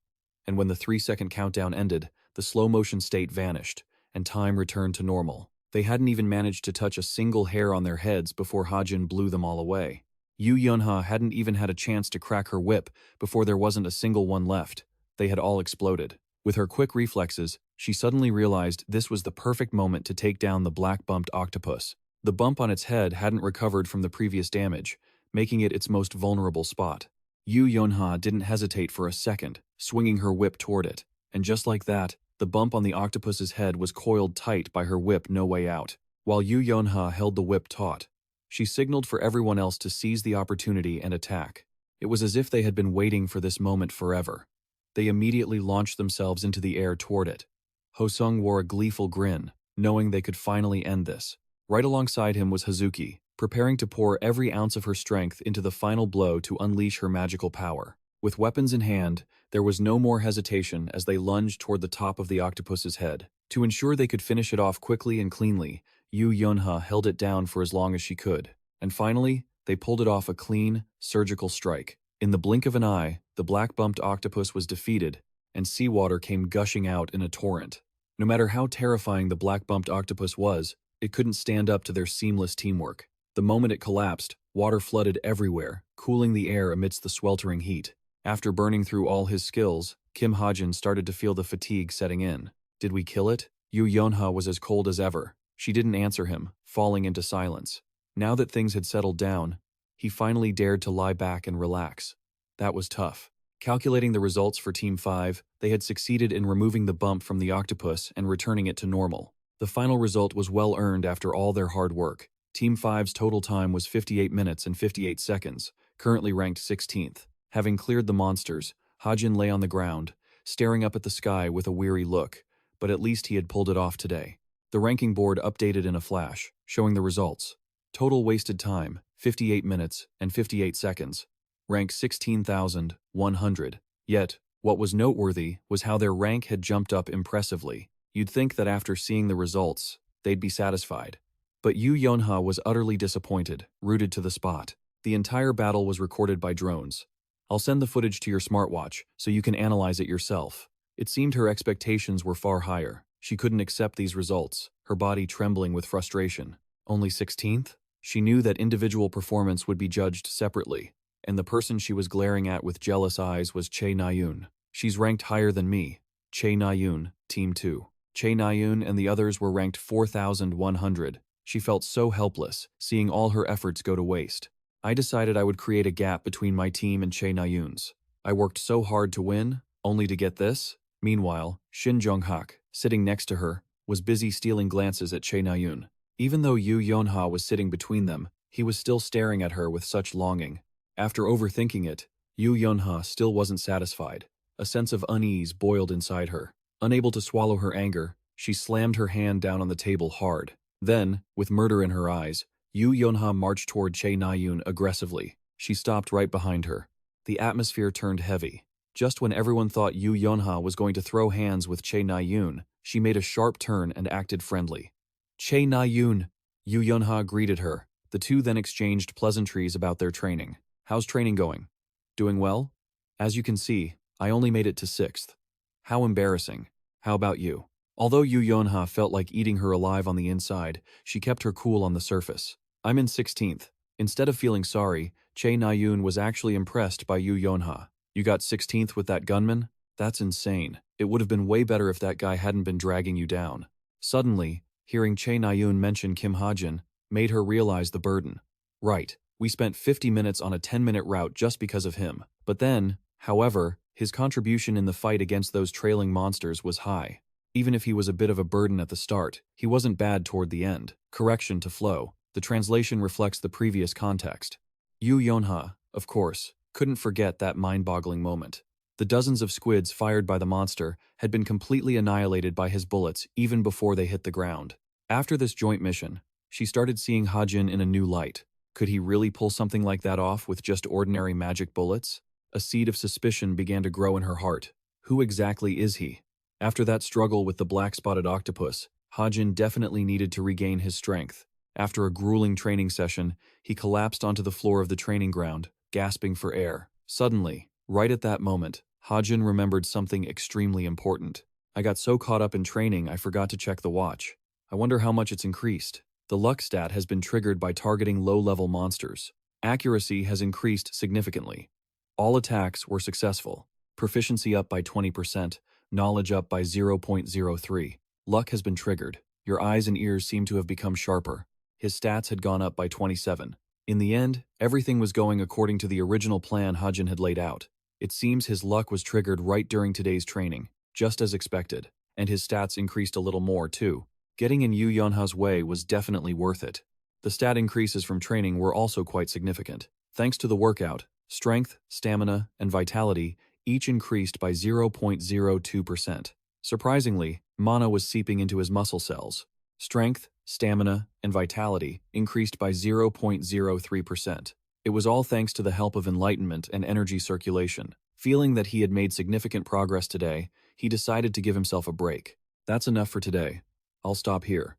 And when the 3-second countdown ended, the slow-motion state vanished, and time returned to normal. They hadn't even managed to touch a single hair on their heads before Hajin blew them all away. Yu Yunha hadn't even had a chance to crack her whip before there wasn't a single one left. They had all exploded. With her quick reflexes, she suddenly realized this was the perfect moment to take down the black-bumped octopus. The bump on its head hadn't recovered from the previous damage, making it its most vulnerable spot. Yu Yunha didn't hesitate for a second, swinging her whip toward it. And just like that, the bump on the octopus's head was coiled tight by her whip no way out. While Yu Yunha held the whip taut, she signaled for everyone else to seize the opportunity and attack. It was as if they had been waiting for this moment forever. They immediately launched themselves into the air toward it. Hosung wore a gleeful grin, knowing they could finally end this. Right alongside him was Hazuki, preparing to pour every ounce of her strength into the final blow to unleash her magical power. With weapons in hand, there was no more hesitation as they lunged toward the top of the octopus's head. To ensure they could finish it off quickly and cleanly, Yu Yunha held it down for as long as she could. And finally, they pulled it off a clean, surgical strike. In the blink of an eye, the black-bumped octopus was defeated, and seawater came gushing out in a torrent. No matter how terrifying the black-bumped octopus was, it couldn't stand up to their seamless teamwork. The moment it collapsed, water flooded everywhere, cooling the air amidst the sweltering heat. After burning through all his skills, Kim Hajin started to feel the fatigue setting in. Did we kill it? Yu Yunha was as cold as ever. She didn't answer him, falling into silence. Now that things had settled down, he finally dared to lie back and relax. That was tough. Calculating the results for Team 5, they had succeeded in removing the bump from the octopus and returning it to normal. The final result was well earned after all their hard work. Team 5's total time was 58 minutes and 58 seconds, currently ranked 16th. Having cleared the monsters, Hajin lay on the ground, staring up at the sky with a weary look, but at least he had pulled it off today. The ranking board updated in a flash, showing the results. Total wasted time, 58 minutes and 58 seconds. Rank 16,100. Yet, what was noteworthy was how their rank had jumped up impressively. You'd think that after seeing the results, they'd be satisfied. But Yu Yunha was utterly disappointed, rooted to the spot. The entire battle was recorded by drones. I'll send the footage to your smartwatch so you can analyze it yourself. It seemed her expectations were far higher. She couldn't accept these results, her body trembling with frustration. Only 16th? She knew that individual performance would be judged separately, and the person she was glaring at with jealous eyes was Che Nayun. She's ranked higher than me. Che Nayun, Team 2. Che Nayun and the others were ranked 4,100. She felt so helpless, seeing all her efforts go to waste. I decided I would create a gap between my team and Che Nayun's. I worked so hard to win, only to get this. Meanwhile, Shin Jong-hak, sitting next to her, was busy stealing glances at Che Nayun. Even though Yu Yunha was sitting between them, he was still staring at her with such longing. After overthinking it, Yu Yunha still wasn't satisfied. A sense of unease boiled inside her. Unable to swallow her anger, she slammed her hand down on the table hard. Then, with murder in her eyes, Yu Yunha marched toward Che Nayun aggressively. She stopped right behind her. The atmosphere turned heavy. Just when everyone thought Yu Yunha was going to throw hands with Che Nayun, she made a sharp turn and acted friendly. Che Nayun! Yu Yunha greeted her. The two then exchanged pleasantries about their training. How's training going? Doing well? As you can see, I only made it to 6th. How embarrassing. How about you? Although Yu Yunha felt like eating her alive on the inside, she kept her cool on the surface. I'm in 16th. Instead of feeling sorry, Che Nayun was actually impressed by Yu Yunha. You got 16th with that gunman? That's insane. It would have been way better if that guy hadn't been dragging you down. Suddenly, hearing Che Nayun mention Kim Hajin made her realize the burden. Right, we spent 50 minutes on a 10-minute route just because of him. But then, however, his contribution in the fight against those trailing monsters was high. Even if he was a bit of a burden at the start, he wasn't bad toward the end. Correction to flow. The translation reflects the previous context. Yu Yunha, of course, couldn't forget that mind-boggling moment. The dozens of squids fired by the monster had been completely annihilated by his bullets even before they hit the ground. After this joint mission, she started seeing Hajin in a new light. Could he really pull something like that off with just ordinary magic bullets? A seed of suspicion began to grow in her heart. Who exactly is he? After that struggle with the black-spotted octopus, Hajin definitely needed to regain his strength. After a grueling training session, he collapsed onto the floor of the training ground, gasping for air. Suddenly, right at that moment, Hajin remembered something extremely important. I got so caught up in training I forgot to check the watch. I wonder how much it's increased. The luck stat has been triggered by targeting low-level monsters. Accuracy has increased significantly. All attacks were successful. Proficiency up by 20%, knowledge up by 0.03. Luck has been triggered. Your eyes and ears seem to have become sharper. His stats had gone up by 27. In the end, everything was going according to the original plan Hajin had laid out. It seems his luck was triggered right during today's training, just as expected, and his stats increased a little more too. Getting in Yu Yonha's way was definitely worth it. The stat increases from training were also quite significant. Thanks to the workout, strength, stamina, and vitality each increased by 0.02%. Surprisingly, mana was seeping into his muscle cells. Strength, stamina, and vitality increased by 0.03%. It was all thanks to the help of enlightenment and energy circulation. Feeling that he had made significant progress today, he decided to give himself a break. That's enough for today. I'll stop here.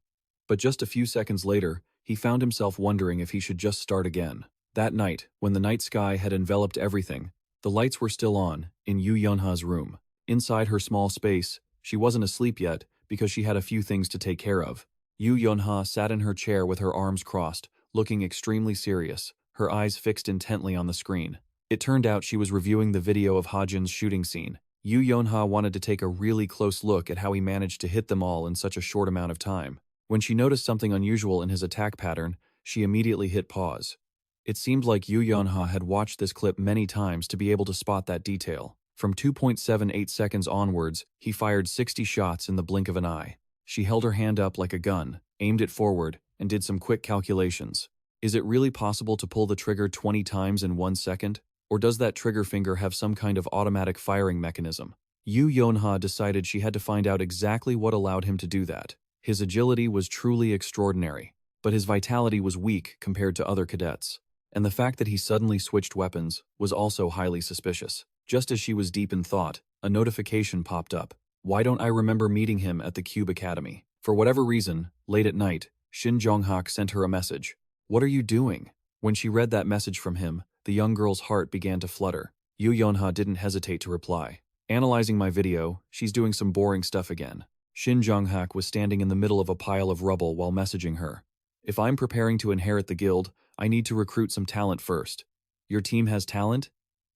But just a few seconds later, he found himself wondering if he should just start again. That night, when the night sky had enveloped everything, the lights were still on in Yu Yonha's room. Inside her small space, she wasn't asleep yet because she had a few things to take care of. Yu Yonha sat in her chair with her arms crossed, looking extremely serious, her eyes fixed intently on the screen. It turned out she was reviewing the video of Hajin's shooting scene. Yu Yonha wanted to take a really close look at how he managed to hit them all in such a short amount of time. When she noticed something unusual in his attack pattern, she immediately hit pause. It seemed like Yu Yonha had watched this clip many times to be able to spot that detail. From 2.78 seconds onwards, he fired 60 shots in the blink of an eye. She held her hand up like a gun, aimed it forward, and did some quick calculations. Is it really possible to pull the trigger 20 times in 1 second? Or does that trigger finger have some kind of automatic firing mechanism? Yu Yonha decided she had to find out exactly what allowed him to do that. His agility was truly extraordinary, but his vitality was weak compared to other cadets. And the fact that he suddenly switched weapons was also highly suspicious. Just as she was deep in thought, a notification popped up. Why don't I remember meeting him at the Cube Academy? For whatever reason, late at night, Shin Jonghak sent her a message. What are you doing? When she read that message from him, the young girl's heart began to flutter. Yu Yonha didn't hesitate to reply. Analyzing my video, she's doing some boring stuff again. Shin Jonghak was standing in the middle of a pile of rubble while messaging her. If I'm preparing to inherit the guild, I need to recruit some talent first. Your team has talent?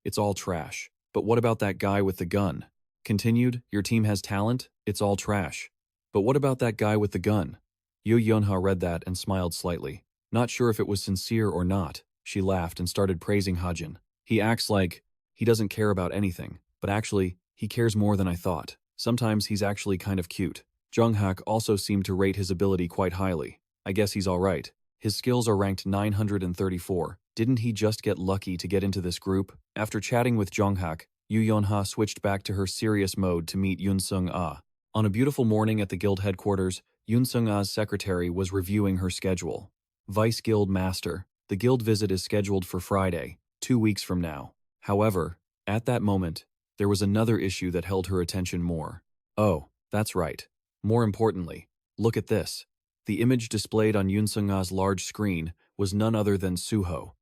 It's all trash. But what about that guy with the gun? Continued, your team has talent? It's all trash. But what about that guy with the gun? Yu Yonha read that and smiled slightly. Not sure if it was sincere or not, she laughed and started praising Hajin. He acts like he doesn't care about anything, but actually, he cares more than I thought. Sometimes he's actually kind of cute. Jonghak also seemed to rate his ability quite highly. I guess he's alright. His skills are ranked 934. Didn't he just get lucky to get into this group? After chatting with Jonghak, Yu Yonha switched back to her serious mode to meet Yun Sung-ah. On a beautiful morning at the guild headquarters, Yun Sung-ah's secretary was reviewing her schedule. Vice Guild Master, the guild visit is scheduled for Friday, 2 weeks from now. However, at that moment, there was another issue that held her attention more. Oh, that's right. More importantly, look at this. The image displayed on Yun Sung-ah's large screen was none other than Suho.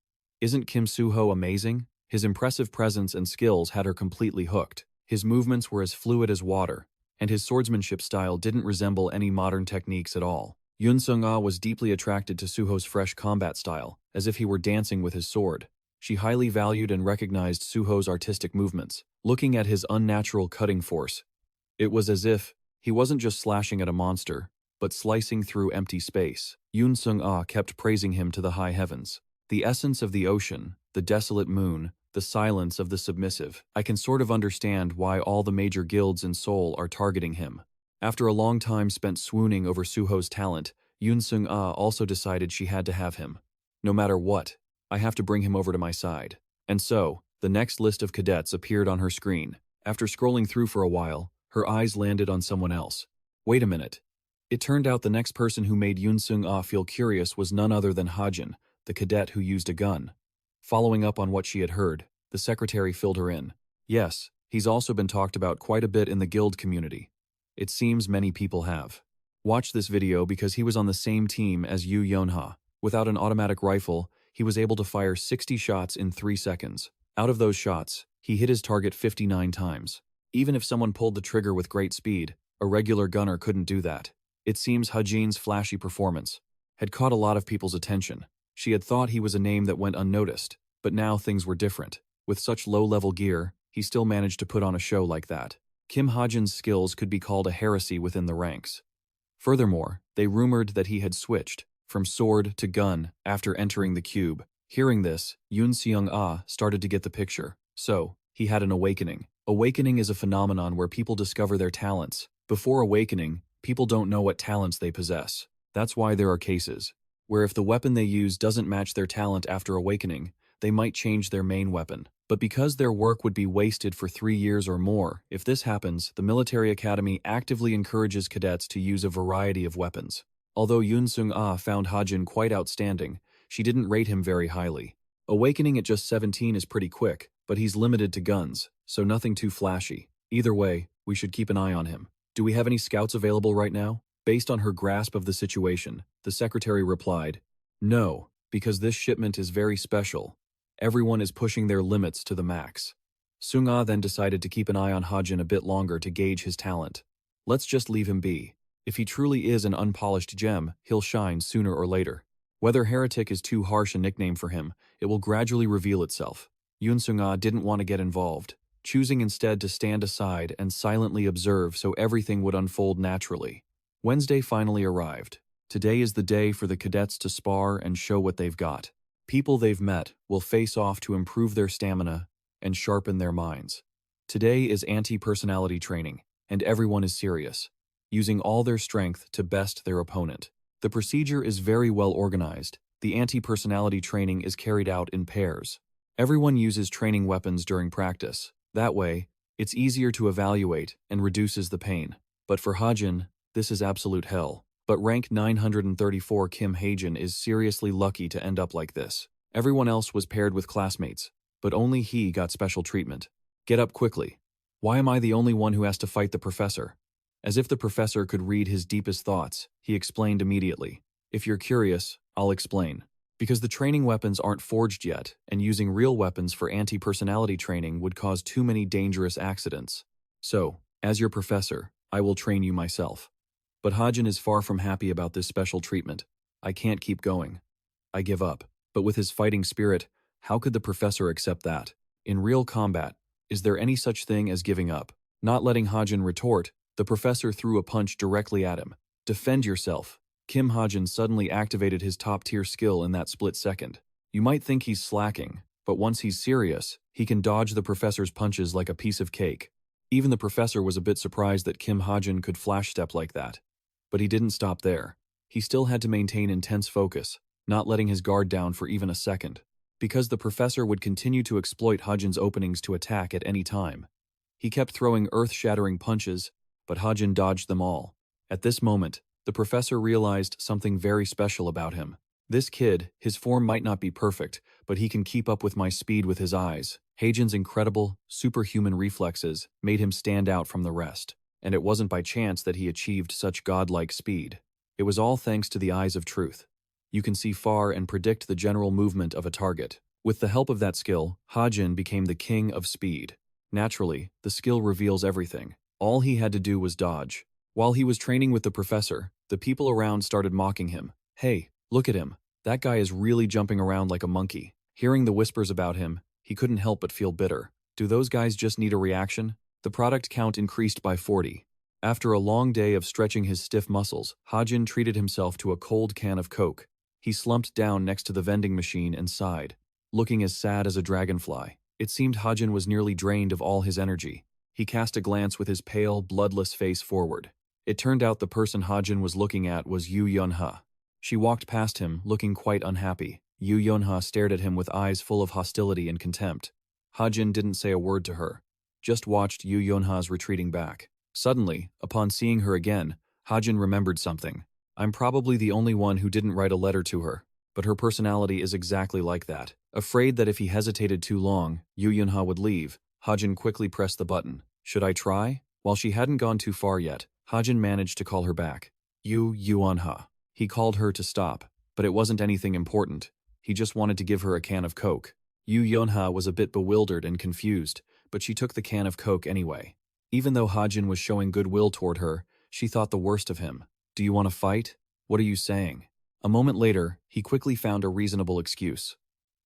Isn't Kim Suho amazing? His impressive presence and skills had her completely hooked. His movements were as fluid as water, and his swordsmanship style didn't resemble any modern techniques at all. Yun Sung-ah was deeply attracted to Suho's fresh combat style, as if he were dancing with his sword. She highly valued and recognized Suho's artistic movements. Looking at his unnatural cutting force, it was as if he wasn't just slashing at a monster, but slicing through empty space. Yun Sung-ah kept praising him to the high heavens. The essence of the ocean, the desolate moon, the silence of the submissive. I can sort of understand why all the major guilds in Seoul are targeting him. After a long time spent swooning over Suho's talent, Yun Sung-ah also decided she had to have him. No matter what, I have to bring him over to my side. And so, the next list of cadets appeared on her screen. After scrolling through for a while, her eyes landed on someone else. Wait a minute. It turned out the next person who made Yun Sung-ah feel curious was none other than Hajin, the cadet who used a gun. Following up on what she had heard, the secretary filled her in. Yes, he's also been talked about quite a bit in the guild community. It seems many people have. Watch this video because he was on the same team as Yu Yonha. Without an automatic rifle, he was able to fire 60 shots in 3 seconds. Out of those shots, he hit his target 59 times. Even if someone pulled the trigger with great speed, a regular gunner couldn't do that. It seems Hajin's flashy performance had caught a lot of people's attention. She had thought he was a name that went unnoticed, but now things were different. With such low-level gear, he still managed to put on a show like that. Kim Hajin's skills could be called a heresy within the ranks. Furthermore, they rumored that he had switched from sword to gun after entering the cube. Hearing this, Yoon Seung-ah started to get the picture. So, he had an awakening. Awakening is a phenomenon where people discover their talents. Before awakening, people don't know what talents they possess. That's why there are cases where if the weapon they use doesn't match their talent after awakening, they might change their main weapon. But because their work would be wasted for 3 years or more, if this happens, the military academy actively encourages cadets to use a variety of weapons. Although Yoon Seung-ah found Hajin quite outstanding, she didn't rate him very highly. Awakening at just 17 is pretty quick, but he's limited to guns, so nothing too flashy. Either way, we should keep an eye on him. Do we have any scouts available right now? Based on her grasp of the situation, the secretary replied, "No, because this shipment is very special. Everyone is pushing their limits to the max." Seung-ah then decided to keep an eye on Hajin a bit longer to gauge his talent. Let's just leave him be. If he truly is an unpolished gem, he'll shine sooner or later. Whether heretic is too harsh a nickname for him, it will gradually reveal itself. Yoon Seung-ah didn't want to get involved, choosing instead to stand aside and silently observe so everything would unfold naturally. Wednesday finally arrived. Today is the day for the cadets to spar and show what they've got. People they've met will face off to improve their stamina and sharpen their minds. Today is anti-personality training, and everyone is serious, using all their strength to best their opponent. The procedure is very well organized. The anti-personality training is carried out in pairs. Everyone uses training weapons during practice. That way, it's easier to evaluate and reduces the pain. But for Hajin, this is absolute hell. But rank 934 Kim Hajin is seriously lucky to end up like this. Everyone else was paired with classmates, but only he got special treatment. Get up quickly. Why am I the only one who has to fight the professor? As if the professor could read his deepest thoughts, he explained immediately. If you're curious, I'll explain. Because the training weapons aren't forged yet, and using real weapons for anti-personality training would cause too many dangerous accidents. So, as your professor, I will train you myself. But Hajin is far from happy about this special treatment. I can't keep going. I give up. But with his fighting spirit, how could the professor accept that? In real combat, is there any such thing as giving up? Not letting Hajin retort, the professor threw a punch directly at him. Defend yourself. Kim Hajin suddenly activated his top-tier skill in that split second. You might think he's slacking, but once he's serious, he can dodge the professor's punches like a piece of cake. Even the professor was a bit surprised that Kim Hajin could flash step like that. But he didn't stop there. He still had to maintain intense focus, not letting his guard down for even a second, because the professor would continue to exploit Hajin's openings to attack at any time. He kept throwing earth-shattering punches, but Hajin dodged them all. At this moment, the professor realized something very special about him. This kid, his form might not be perfect, but he can keep up with my speed with his eyes. Hajin's incredible, superhuman reflexes made him stand out from the rest. And it wasn't by chance that he achieved such godlike speed. It was all thanks to the eyes of truth. You can see far and predict the general movement of a target. With the help of that skill, Hajin became the king of speed. Naturally, the skill reveals everything. All he had to do was dodge. While he was training with the professor, the people around started mocking him. Hey, look at him. That guy is really jumping around like a monkey. Hearing the whispers about him, he couldn't help but feel bitter. Do those guys just need a reaction? The product count increased by 40. After a long day of stretching his stiff muscles, Hajin treated himself to a cold can of Coke. He slumped down next to the vending machine and sighed, looking as sad as a dragonfly. It seemed Hajin was nearly drained of all his energy. He cast a glance with his pale, bloodless face forward. It turned out the person Hajin was looking at was Yoo Yeon-ha. She walked past him, looking quite unhappy. Yoo Yeon-ha stared at him with eyes full of hostility and contempt. Hajin didn't say a word to her, just watched Yoo Yeon-ha's retreating back. Suddenly, upon seeing her again, Hajin remembered something. I'm probably the only one who didn't write a letter to her, but her personality is exactly like that. Afraid that if he hesitated too long, Yoo Yeon-ha would leave, Hajin quickly pressed the button. Should I try? While she hadn't gone too far yet, Hajin managed to call her back. Yoo Yeon-ha. He called her to stop, but it wasn't anything important. He just wanted to give her a can of Coke. Yoo Yeon-ha was a bit bewildered and confused, but she took the can of Coke anyway. Even though Hajin was showing goodwill toward her, she thought the worst of him. Do you want to fight? What are you saying? A moment later, he quickly found a reasonable excuse.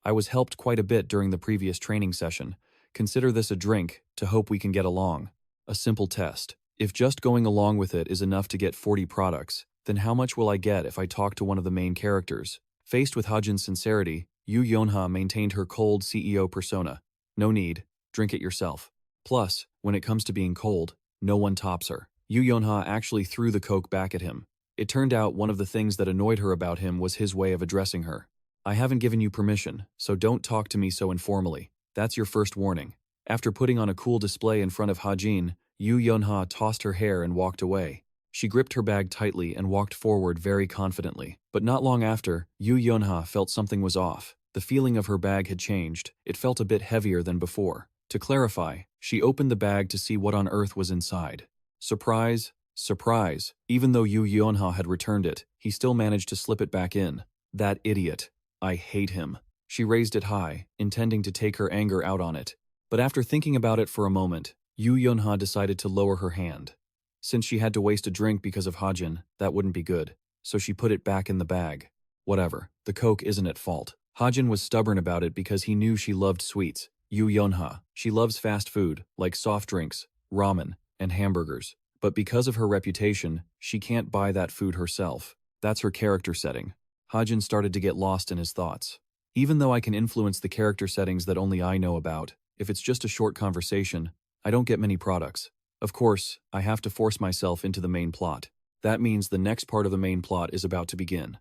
I was helped quite a bit during the previous training session. Consider this a drink, to hope we can get along. A simple test. If just going along with it is enough to get 40 products, then how much will I get if I talk to one of the main characters? Faced with Hajin's sincerity, Yu Yonha maintained her cold CEO persona. No need, drink it yourself. Plus, when it comes to being cold, no one tops her. Yu Yonha actually threw the Coke back at him. It turned out one of the things that annoyed her about him was his way of addressing her. I haven't given you permission, so don't talk to me so informally. That's your first warning. After putting on a cool display in front of Hajin, Yu Yonha tossed her hair and walked away. She gripped her bag tightly and walked forward very confidently. But not long after, Yu Yonha felt something was off. The feeling of her bag had changed. It felt a bit heavier than before. To clarify, she opened the bag to see what on earth was inside. Surprise, surprise. Even though Yu Yonha had returned it, he still managed to slip it back in. That idiot. I hate him. She raised it high, intending to take her anger out on it. But after thinking about it for a moment, Yu Yonha decided to lower her hand. Since she had to waste a drink because of Hajin, that wouldn't be good. So she put it back in the bag. Whatever, the Coke isn't at fault. Hajin was stubborn about it because he knew she loved sweets. Yu Yonha, she loves fast food, like soft drinks, ramen, and hamburgers. But because of her reputation, she can't buy that food herself. That's her character setting. Hajin started to get lost in his thoughts. Even though I can influence the character settings that only I know about, if it's just a short conversation, I don't get many products. Of course, I have to force myself into the main plot. That means the next part of the main plot is about to begin.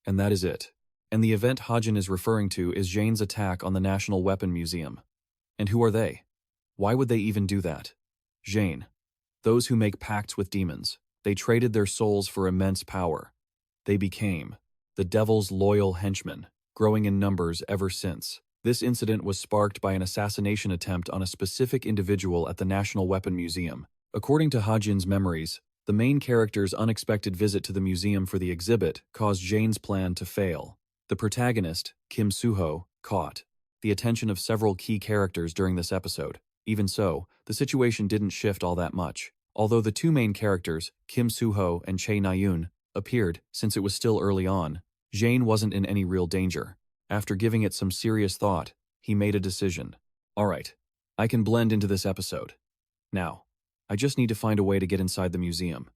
And that is it. And the event Hajin is referring to is Jane's attack on the National Weapon Museum. And who are they? Why would they even do that? Jane. Those who make pacts with demons. They traded their souls for immense power. They became the devil's loyal henchmen, growing in numbers ever since. This incident was sparked by an assassination attempt on a specific individual at the National Weapon Museum. According to Hajin's memories, the main character's unexpected visit to the museum for the exhibit caused Jane's plan to fail. The protagonist, Kim Suho, caught the attention of several key characters during this episode. Even so, the situation didn't shift all that much. Although the two main characters, Kim Suho and Chae Na-yoon, appeared, since it was still early on, Jane wasn't in any real danger. After giving it some serious thought, he made a decision. Alright, I can blend into this episode. Now, I just need to find a way to get inside the museum.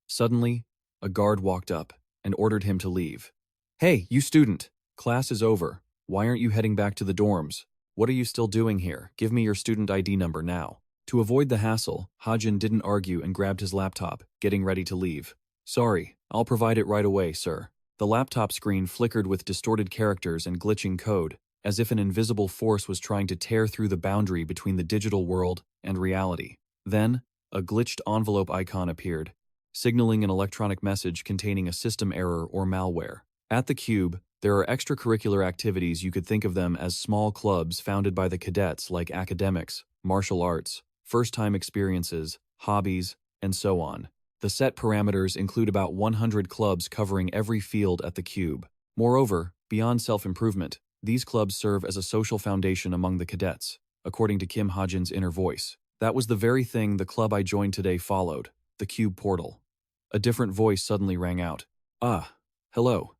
Suddenly, a guard walked up and ordered him to leave. Hey, you student! Class is over. Why aren't you heading back to the dorms? What are you still doing here? Give me your student ID number now. To avoid the hassle, Hajin didn't argue and grabbed his laptop, getting ready to leave. Sorry, I'll provide it right away, sir. The laptop screen flickered with distorted characters and glitching code, as if an invisible force was trying to tear through the boundary between the digital world and reality. Then, a glitched envelope icon appeared, signaling an electronic message containing a system error or malware. At the cube, there are extracurricular activities. You could think of them as small clubs founded by the cadets, like academics, martial arts, first-time experiences, hobbies, and so on. The set parameters include about 100 clubs covering every field at the cube. Moreover, beyond self-improvement, these clubs serve as a social foundation among the cadets, according to Kim Hajin's inner voice. That was the very thing the club I joined today followed, the cube portal. A different voice suddenly rang out. Ah, hello.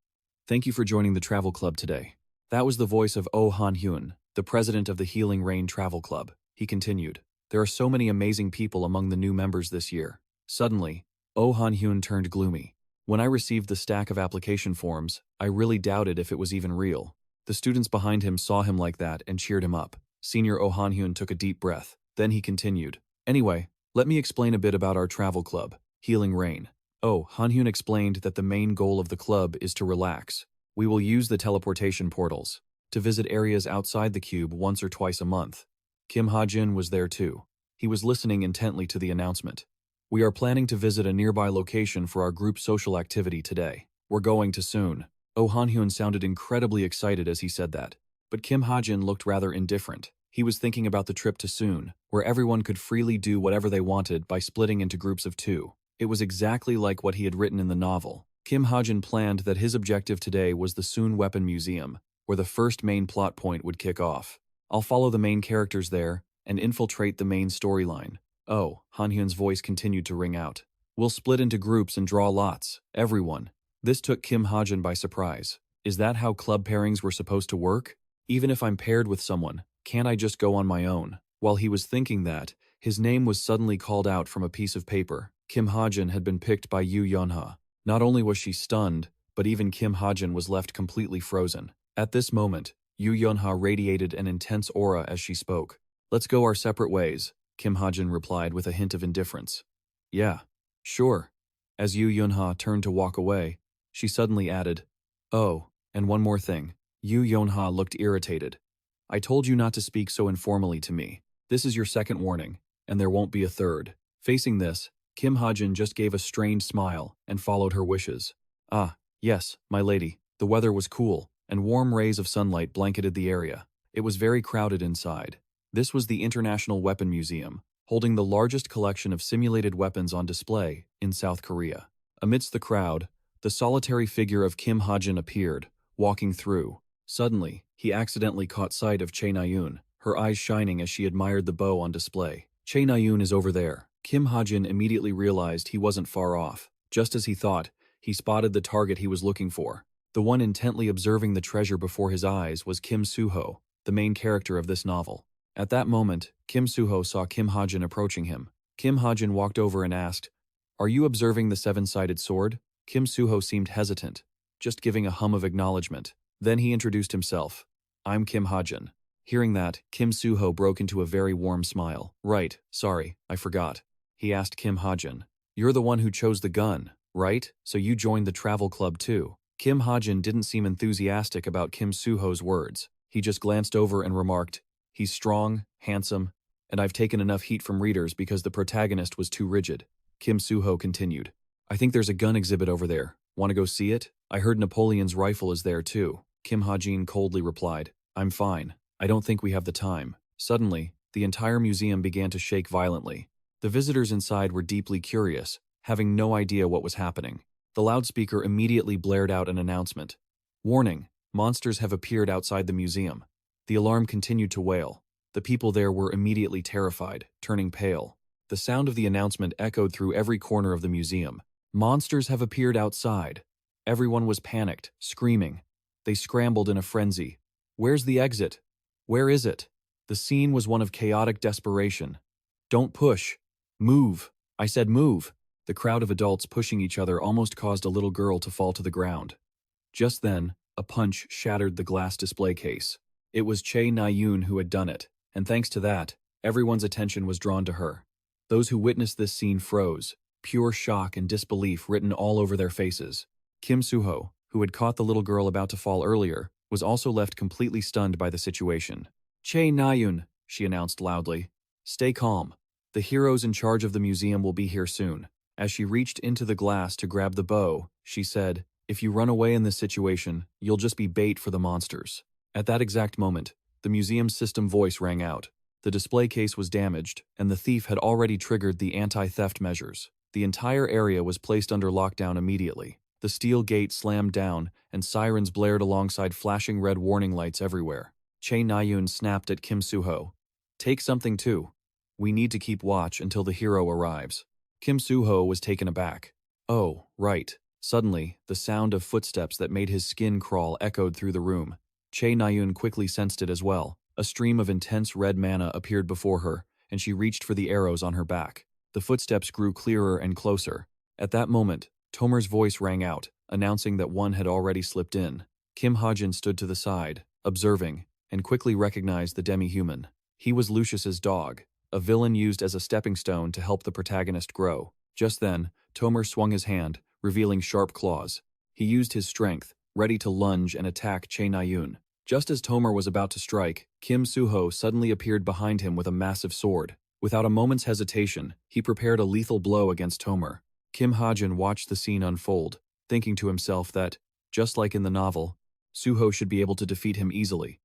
Thank you for joining the travel club today. That was the voice of Oh Han-hyun, the president of the Healing Rain Travel Club. He continued, there are so many amazing people among the new members this year. Suddenly, Oh Han-hyun turned gloomy. When I received the stack of application forms, I really doubted if it was even real. The students behind him saw him like that and cheered him up. Senior Oh Han-hyun took a deep breath. Then he continued, anyway, let me explain a bit about our travel club, Healing Rain. Oh, Han-hyun explained that the main goal of the club is to relax. We will use the teleportation portals to visit areas outside the cube once or twice a month. Kim Hajin was there too. He was listening intently to the announcement. We are planning to visit a nearby location for our group social activity today. We're going to soon. Oh Han-hyun sounded incredibly excited as he said that. But Kim Hajin looked rather indifferent. He was thinking about the trip to Soon, where everyone could freely do whatever they wanted by splitting into groups of 2. It was exactly like what he had written in the novel. Kim Hajin planned that his objective today was the Soon Weapon Museum, where the first main plot point would kick off. I'll follow the main characters there and infiltrate the main storyline. Oh, Han-hyun's voice continued to ring out. We'll split into groups and draw lots. Everyone. This took Kim Hajin by surprise. Is that how club pairings were supposed to work? Even if I'm paired with someone, can't I just go on my own? While he was thinking that, his name was suddenly called out from a piece of paper. Kim Hajin had been picked by Yu Yeonha. Not only was she stunned, but even Kim Hajin was left completely frozen. At this moment, Yu Yeonha radiated an intense aura as she spoke. "Let's go our separate ways," Kim Hajin replied with a hint of indifference. "Yeah, sure." As Yu Yeonha turned to walk away, she suddenly added, "Oh, and one more thing." Yu Yeonha looked irritated. "I told you not to speak so informally to me. This is your second warning, and there won't be a third." Facing this, Kim Hajin just gave a strained smile and followed her wishes. "Ah, yes, my lady." The weather was cool, and warm rays of sunlight blanketed the area. It was very crowded inside. This was the International Weapon Museum, holding the largest collection of simulated weapons on display in South Korea. Amidst the crowd, the solitary figure of Kim Hajin appeared, walking through. Suddenly, he accidentally caught sight of Chae Na-yoon, her eyes shining as she admired the bow on display. "Chae Na-yoon is over there." Kim Hajin immediately realized he wasn't far off. Just as he thought, he spotted the target he was looking for. The one intently observing the treasure before his eyes was Kim Soo-ho, the main character of this novel. At that moment, Kim Soo-ho saw Kim Hajin approaching him. Kim Hajin walked over and asked, "Are you observing the seven-sided sword?" Kim Soo-ho seemed hesitant, just giving a hum of acknowledgement. Then he introduced himself. "I'm Kim Hajin." Hearing that, Kim Soo-ho broke into a very warm smile. "Right, sorry, I forgot." He asked Kim Hajin, "You're the one who chose the gun, right? So you joined the travel club too?" Kim Hajin didn't seem enthusiastic about Kim Soo-ho's words. He just glanced over and remarked, "He's strong, handsome, and I've taken enough heat from readers because the protagonist was too rigid." Kim Soo-ho continued, "I think there's a gun exhibit over there. Want to go see it? I heard Napoleon's rifle is there too." Kim Hajin coldly replied, "I'm fine. I don't think we have the time." Suddenly, the entire museum began to shake violently. The visitors inside were deeply curious, having no idea what was happening. The loudspeaker immediately blared out an announcement. "Warning, monsters have appeared outside the museum." The alarm continued to wail. The people there were immediately terrified, turning pale. The sound of the announcement echoed through every corner of the museum. "Monsters have appeared outside." Everyone was panicked, screaming. They scrambled in a frenzy. "Where's the exit? Where is it?" The scene was one of chaotic desperation. "Don't push. Move. I said move." The crowd of adults pushing each other almost caused a little girl to fall to the ground. Just then, a punch shattered the glass display case. It was Chae Na-yoon who had done it, and thanks to that, everyone's attention was drawn to her. Those who witnessed this scene froze, pure shock and disbelief written all over their faces. Kim Soo-ho, who had caught the little girl about to fall earlier, was also left completely stunned by the situation. "Chae Na-yoon," she announced loudly. "Stay calm. The heroes in charge of the museum will be here soon." As she reached into the glass to grab the bow, she said, "If you run away in this situation, you'll just be bait for the monsters." At that exact moment, the museum's system voice rang out. The display case was damaged, and the thief had already triggered the anti-theft measures. The entire area was placed under lockdown immediately. The steel gate slammed down, and sirens blared alongside flashing red warning lights everywhere. Chae Na-yoon snapped at Kim Soo-ho. "Take something too. We need to keep watch until the hero arrives." Kim Soo-ho was taken aback. "Oh, right." Suddenly, the sound of footsteps that made his skin crawl echoed through the room. Chae Na-yoon quickly sensed it as well. A stream of intense red mana appeared before her, and she reached for the arrows on her back. The footsteps grew clearer and closer. At that moment, Tomer's voice rang out, announcing that one had already slipped in. Kim Hajin stood to the side, observing, and quickly recognized the demi-human. He was Lucius's dog, a villain used as a stepping stone to help the protagonist grow. Just then, Tomer swung his hand, revealing sharp claws. He used his strength, ready to lunge and attack Chae Na-yoon. Just as Tomer was about to strike, Kim Soo-ho suddenly appeared behind him with a massive sword. Without a moment's hesitation, he prepared a lethal blow against Tomer. Kim Hajin watched the scene unfold, thinking to himself that, just like in the novel, Soo-ho should be able to defeat him easily.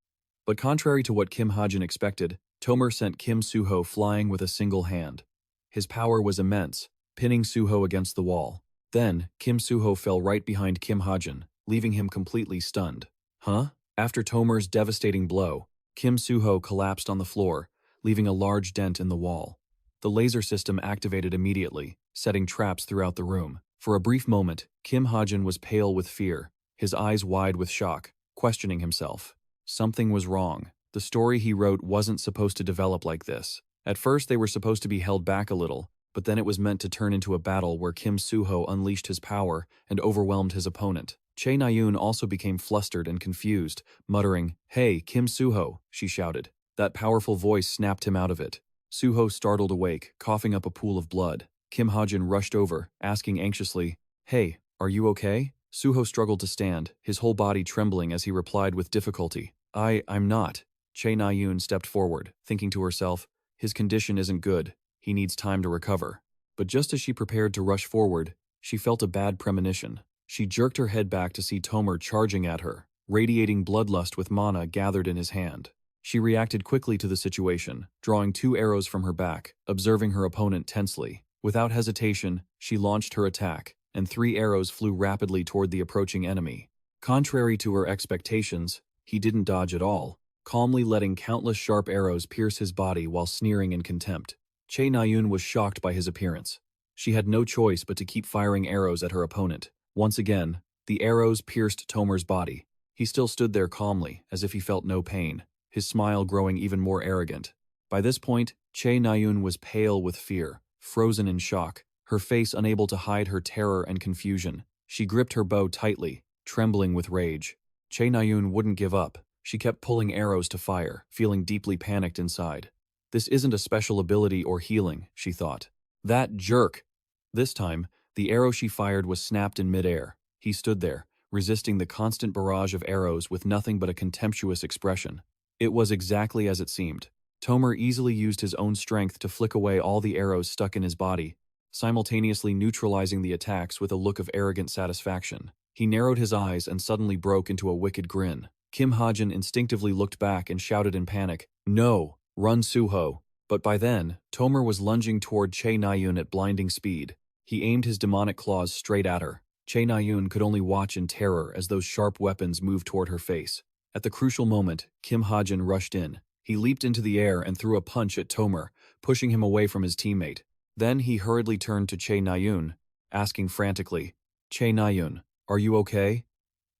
But contrary to what Kim Hajin expected, Tomer sent Kim Soo-ho flying with a single hand. His power was immense, pinning Soo-ho against the wall. Then, Kim Soo-ho fell right behind Kim Hajin, leaving him completely stunned. Huh? After Tomer's devastating blow, Kim Soo-ho collapsed on the floor, leaving a large dent in the wall. The laser system activated immediately, setting traps throughout the room. For a brief moment, Kim Hajin was pale with fear, his eyes wide with shock, questioning himself. Something was wrong. The story he wrote wasn't supposed to develop like this. At first they were supposed to be held back a little, but then it was meant to turn into a battle where Kim Soo-ho unleashed his power and overwhelmed his opponent. Chae Na-yoon also became flustered and confused, muttering, "Hey, Kim Soo-ho," she shouted. That powerful voice snapped him out of it. Soo-ho startled awake, coughing up a pool of blood. Kim Hajin rushed over, asking anxiously, "Hey, are you okay?" Soo-ho struggled to stand, his whole body trembling as he replied with difficulty, I'm not." Chae Na-yoon stepped forward, thinking to herself, his condition isn't good, he needs time to recover. But just as she prepared to rush forward, she felt a bad premonition. She jerked her head back to see Tomer charging at her, radiating bloodlust with mana gathered in his hand. She reacted quickly to the situation, drawing 2 arrows from her back, observing her opponent tensely. Without hesitation, she launched her attack, and 3 arrows flew rapidly toward the approaching enemy. Contrary to her expectations, he didn't dodge at all, calmly letting countless sharp arrows pierce his body while sneering in contempt. Chae Na-yoon was shocked by his appearance. She had no choice but to keep firing arrows at her opponent. Once again, the arrows pierced Tomer's body. He still stood there calmly, as if he felt no pain, his smile growing even more arrogant. By this point, Chae Na-yoon was pale with fear, frozen in shock, her face unable to hide her terror and confusion. She gripped her bow tightly, trembling with rage. Chae Na-yoon wouldn't give up. She kept pulling arrows to fire, feeling deeply panicked inside. This isn't a special ability or healing, she thought. That jerk! This time, the arrow she fired was snapped in midair. He stood there, resisting the constant barrage of arrows with nothing but a contemptuous expression. It was exactly as it seemed. Tomer easily used his own strength to flick away all the arrows stuck in his body, simultaneously neutralizing the attacks with a look of arrogant satisfaction. He narrowed his eyes and suddenly broke into a wicked grin. Kim Hajin instinctively looked back and shouted in panic, "No! Run, Soo-ho!" But by then, Tomer was lunging toward Chae Na-yoon at blinding speed. He aimed his demonic claws straight at her. Chae Na-yoon could only watch in terror as those sharp weapons moved toward her face. At the crucial moment, Kim Hajin rushed in. He leaped into the air and threw a punch at Tomer, pushing him away from his teammate. Then he hurriedly turned to Chae Na-yoon, asking frantically, "Chae Na-yoon, are you okay?"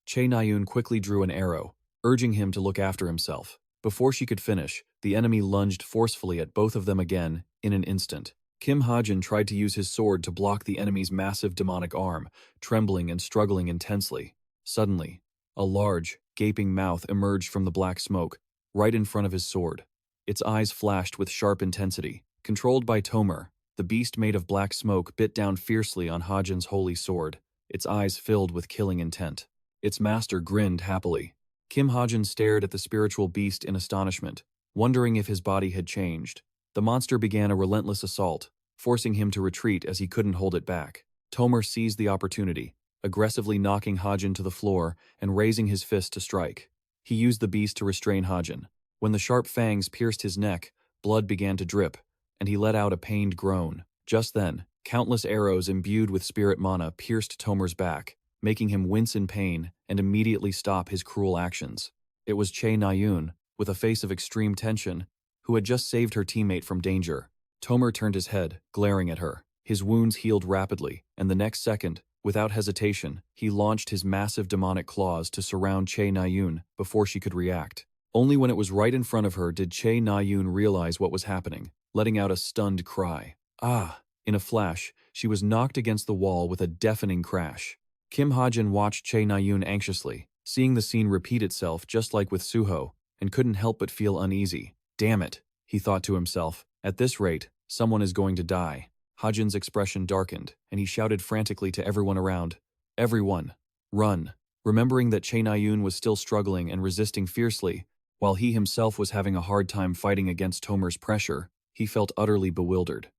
Chae Na-yoon quickly drew an arrow, urging him to look after himself. Before she could finish, the enemy lunged forcefully at both of them again, in an instant. Kim Hajin tried to use his sword to block the enemy's massive demonic arm, trembling and struggling intensely. Suddenly, a large, gaping mouth emerged from the black smoke, right in front of his sword. Its eyes flashed with sharp intensity. Controlled by Tomer, the beast made of black smoke bit down fiercely on Hajin's holy sword, its eyes filled with killing intent. Its master grinned happily. Kim Hajin stared at the spiritual beast in astonishment, wondering if his body had changed. The monster began a relentless assault, forcing him to retreat as he couldn't hold it back. Tomer seized the opportunity, aggressively knocking Hajin to the floor and raising his fist to strike. He used the beast to restrain Hajin. When the sharp fangs pierced his neck, blood began to drip, and he let out a pained groan. Just then, countless arrows imbued with spirit mana pierced Tomer's back, making him wince in pain and immediately stop his cruel actions. It was Chae Na-yoon, with a face of extreme tension, who had just saved her teammate from danger. Tomer turned his head, glaring at her. His wounds healed rapidly, and the next second, without hesitation, he launched his massive demonic claws to surround Chae Na-yoon before she could react. Only when it was right in front of her did Chae Na-yoon realize what was happening, letting out a stunned cry. Ah! In a flash, she was knocked against the wall with a deafening crash. Kim Hajin watched Chae Na-yoon anxiously, seeing the scene repeat itself just like with Soo-ho, and couldn't help but feel uneasy. Damn it, he thought to himself. At this rate, someone is going to die. Hajin's expression darkened, and he shouted frantically to everyone around, "Everyone, run!" Remembering that Chae Na-yoon was still struggling and resisting fiercely, while he himself was having a hard time fighting against Tomer's pressure, he felt utterly bewildered.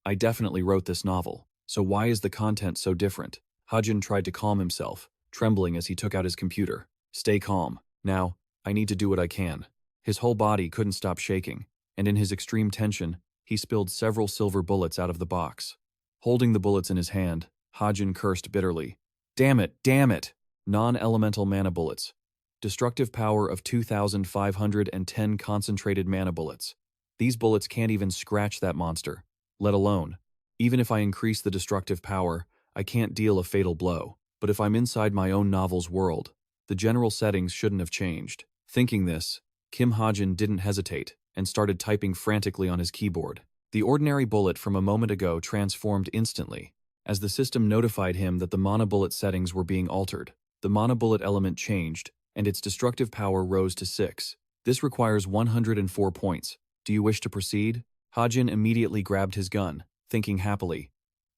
I definitely wrote this novel, so why is the content so different? Hajin tried to calm himself, trembling as he took out his computer. Stay calm. Now, I need to do what I can. His whole body couldn't stop shaking, and in his extreme tension, he spilled several silver bullets out of the box. Holding the bullets in his hand, Hajin cursed bitterly. Damn it, damn it! Non-elemental mana bullets. Destructive power of 2,510 concentrated mana bullets. These bullets can't even scratch that monster, let alone. Even if I increase the destructive power, I can't deal a fatal blow. But if I'm inside my own novel's world, the general settings shouldn't have changed. Thinking this, Kim Hajin didn't hesitate and started typing frantically on his keyboard. The ordinary bullet from a moment ago transformed instantly, as the system notified him that the mana bullet settings were being altered. The mana bullet element changed, and its destructive power rose to 6. This requires 104 points. Do you wish to proceed? Hajin immediately grabbed his gun, thinking happily.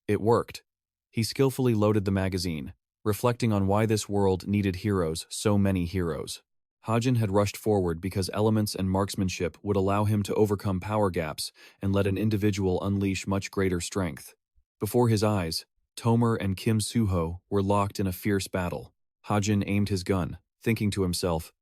It worked. He skillfully loaded the magazine, reflecting on why this world needed heroes, so many heroes. Hajin had rushed forward because elements and marksmanship would allow him to overcome power gaps and let an individual unleash much greater strength. Before his eyes, Tomer and Kim Suho were locked in a fierce battle. Hajin aimed his gun, thinking to himself,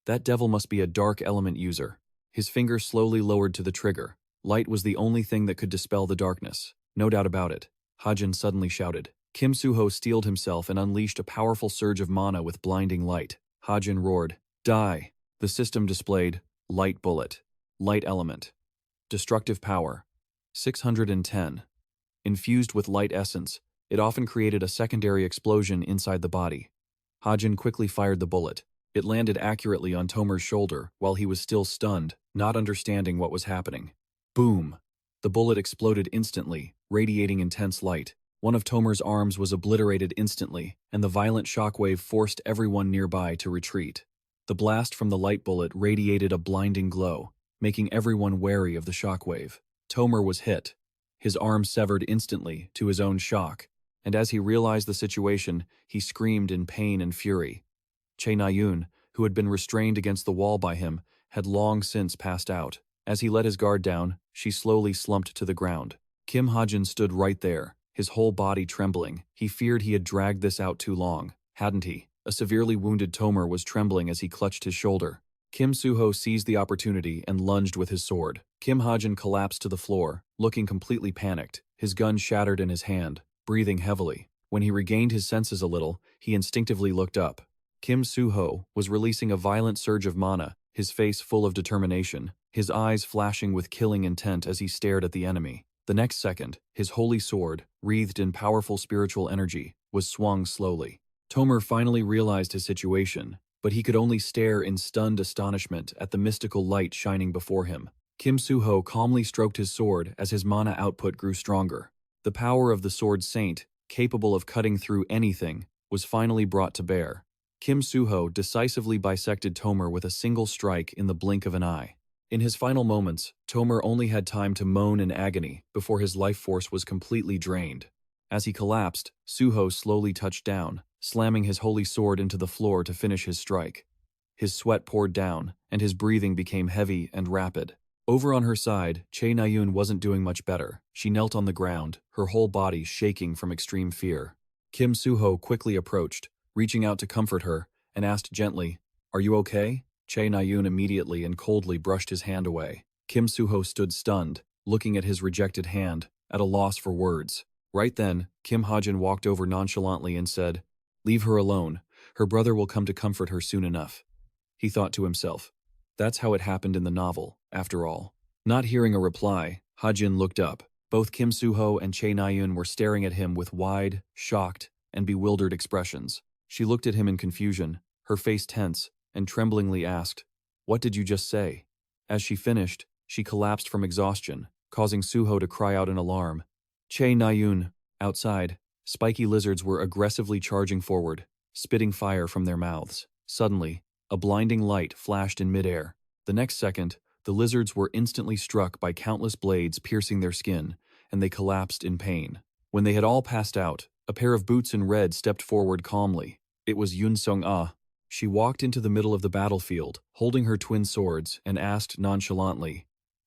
that devil must be a dark element user. His finger slowly lowered to the trigger. Light was the only thing that could dispel the darkness. No doubt about it. Hajin suddenly shouted. Kim Suho steeled himself and unleashed a powerful surge of mana with blinding light. Hajin roared, die! The system displayed, light bullet, light element, destructive power, 610. Infused with light essence, it often created a secondary explosion inside the body. Hajin quickly fired the bullet. It landed accurately on Tomer's shoulder while he was still stunned, not understanding what was happening. Boom! The bullet exploded instantly, radiating intense light. One of Tomer's arms was obliterated instantly, and the violent shockwave forced everyone nearby to retreat. The blast from the light bullet radiated a blinding glow, making everyone wary of the shockwave. Tomer was hit. His arm severed instantly to his own shock, and as he realized the situation, he screamed in pain and fury. Che Na-yun, who had been restrained against the wall by him, had long since passed out. As he let his guard down, she slowly slumped to the ground. Kim Hajin stood right there, his whole body trembling. He feared he had dragged this out too long, hadn't he? A severely wounded Tomer was trembling as he clutched his shoulder. Kim Suho seized the opportunity and lunged with his sword. Kim Hajin collapsed to the floor, looking completely panicked, his gun shattered in his hand, breathing heavily. When he regained his senses a little, he instinctively looked up. Kim Suho was releasing a violent surge of mana, his face full of determination, his eyes flashing with killing intent as he stared at the enemy. The next second, his holy sword, wreathed in powerful spiritual energy, was swung slowly. Tomer finally realized his situation, but he could only stare in stunned astonishment at the mystical light shining before him. Kim Suho calmly stroked his sword as his mana output grew stronger. The power of the sword saint, capable of cutting through anything, was finally brought to bear. Kim Suho decisively bisected Tomer with a single strike in the blink of an eye. In his final moments, Tomer only had time to moan in agony before his life force was completely drained. As he collapsed, Suho slowly touched down, slamming his holy sword into the floor to finish his strike. His sweat poured down, and his breathing became heavy and rapid. Over on her side, Che Na-yun wasn't doing much better. She knelt on the ground, her whole body shaking from extreme fear. Kim Suho quickly approached, reaching out to comfort her, and asked gently, "Are you okay?" Che Na-yun immediately and coldly brushed his hand away. Kim Suho stood stunned, looking at his rejected hand, at a loss for words. Right then, Kim Hajin walked over nonchalantly and said, "Leave her alone. Her brother will come to comfort her soon enough." He thought to himself, that's how it happened in the novel, after all. Not hearing a reply, Hajin looked up. Both Kim Suho and Che Na-yun were staring at him with wide, shocked, and bewildered expressions. She looked at him in confusion, her face tense, and tremblingly asked, "What did you just say?" As she finished, she collapsed from exhaustion, causing Suho to cry out in alarm. Che Na-yun, outside, spiky lizards were aggressively charging forward, spitting fire from their mouths. Suddenly, a blinding light flashed in midair. The next second, the lizards were instantly struck by countless blades piercing their skin, and they collapsed in pain. When they had all passed out, a pair of boots in red stepped forward calmly. It was Yun Sung-ah. She walked into the middle of the battlefield, holding her twin swords, and asked nonchalantly,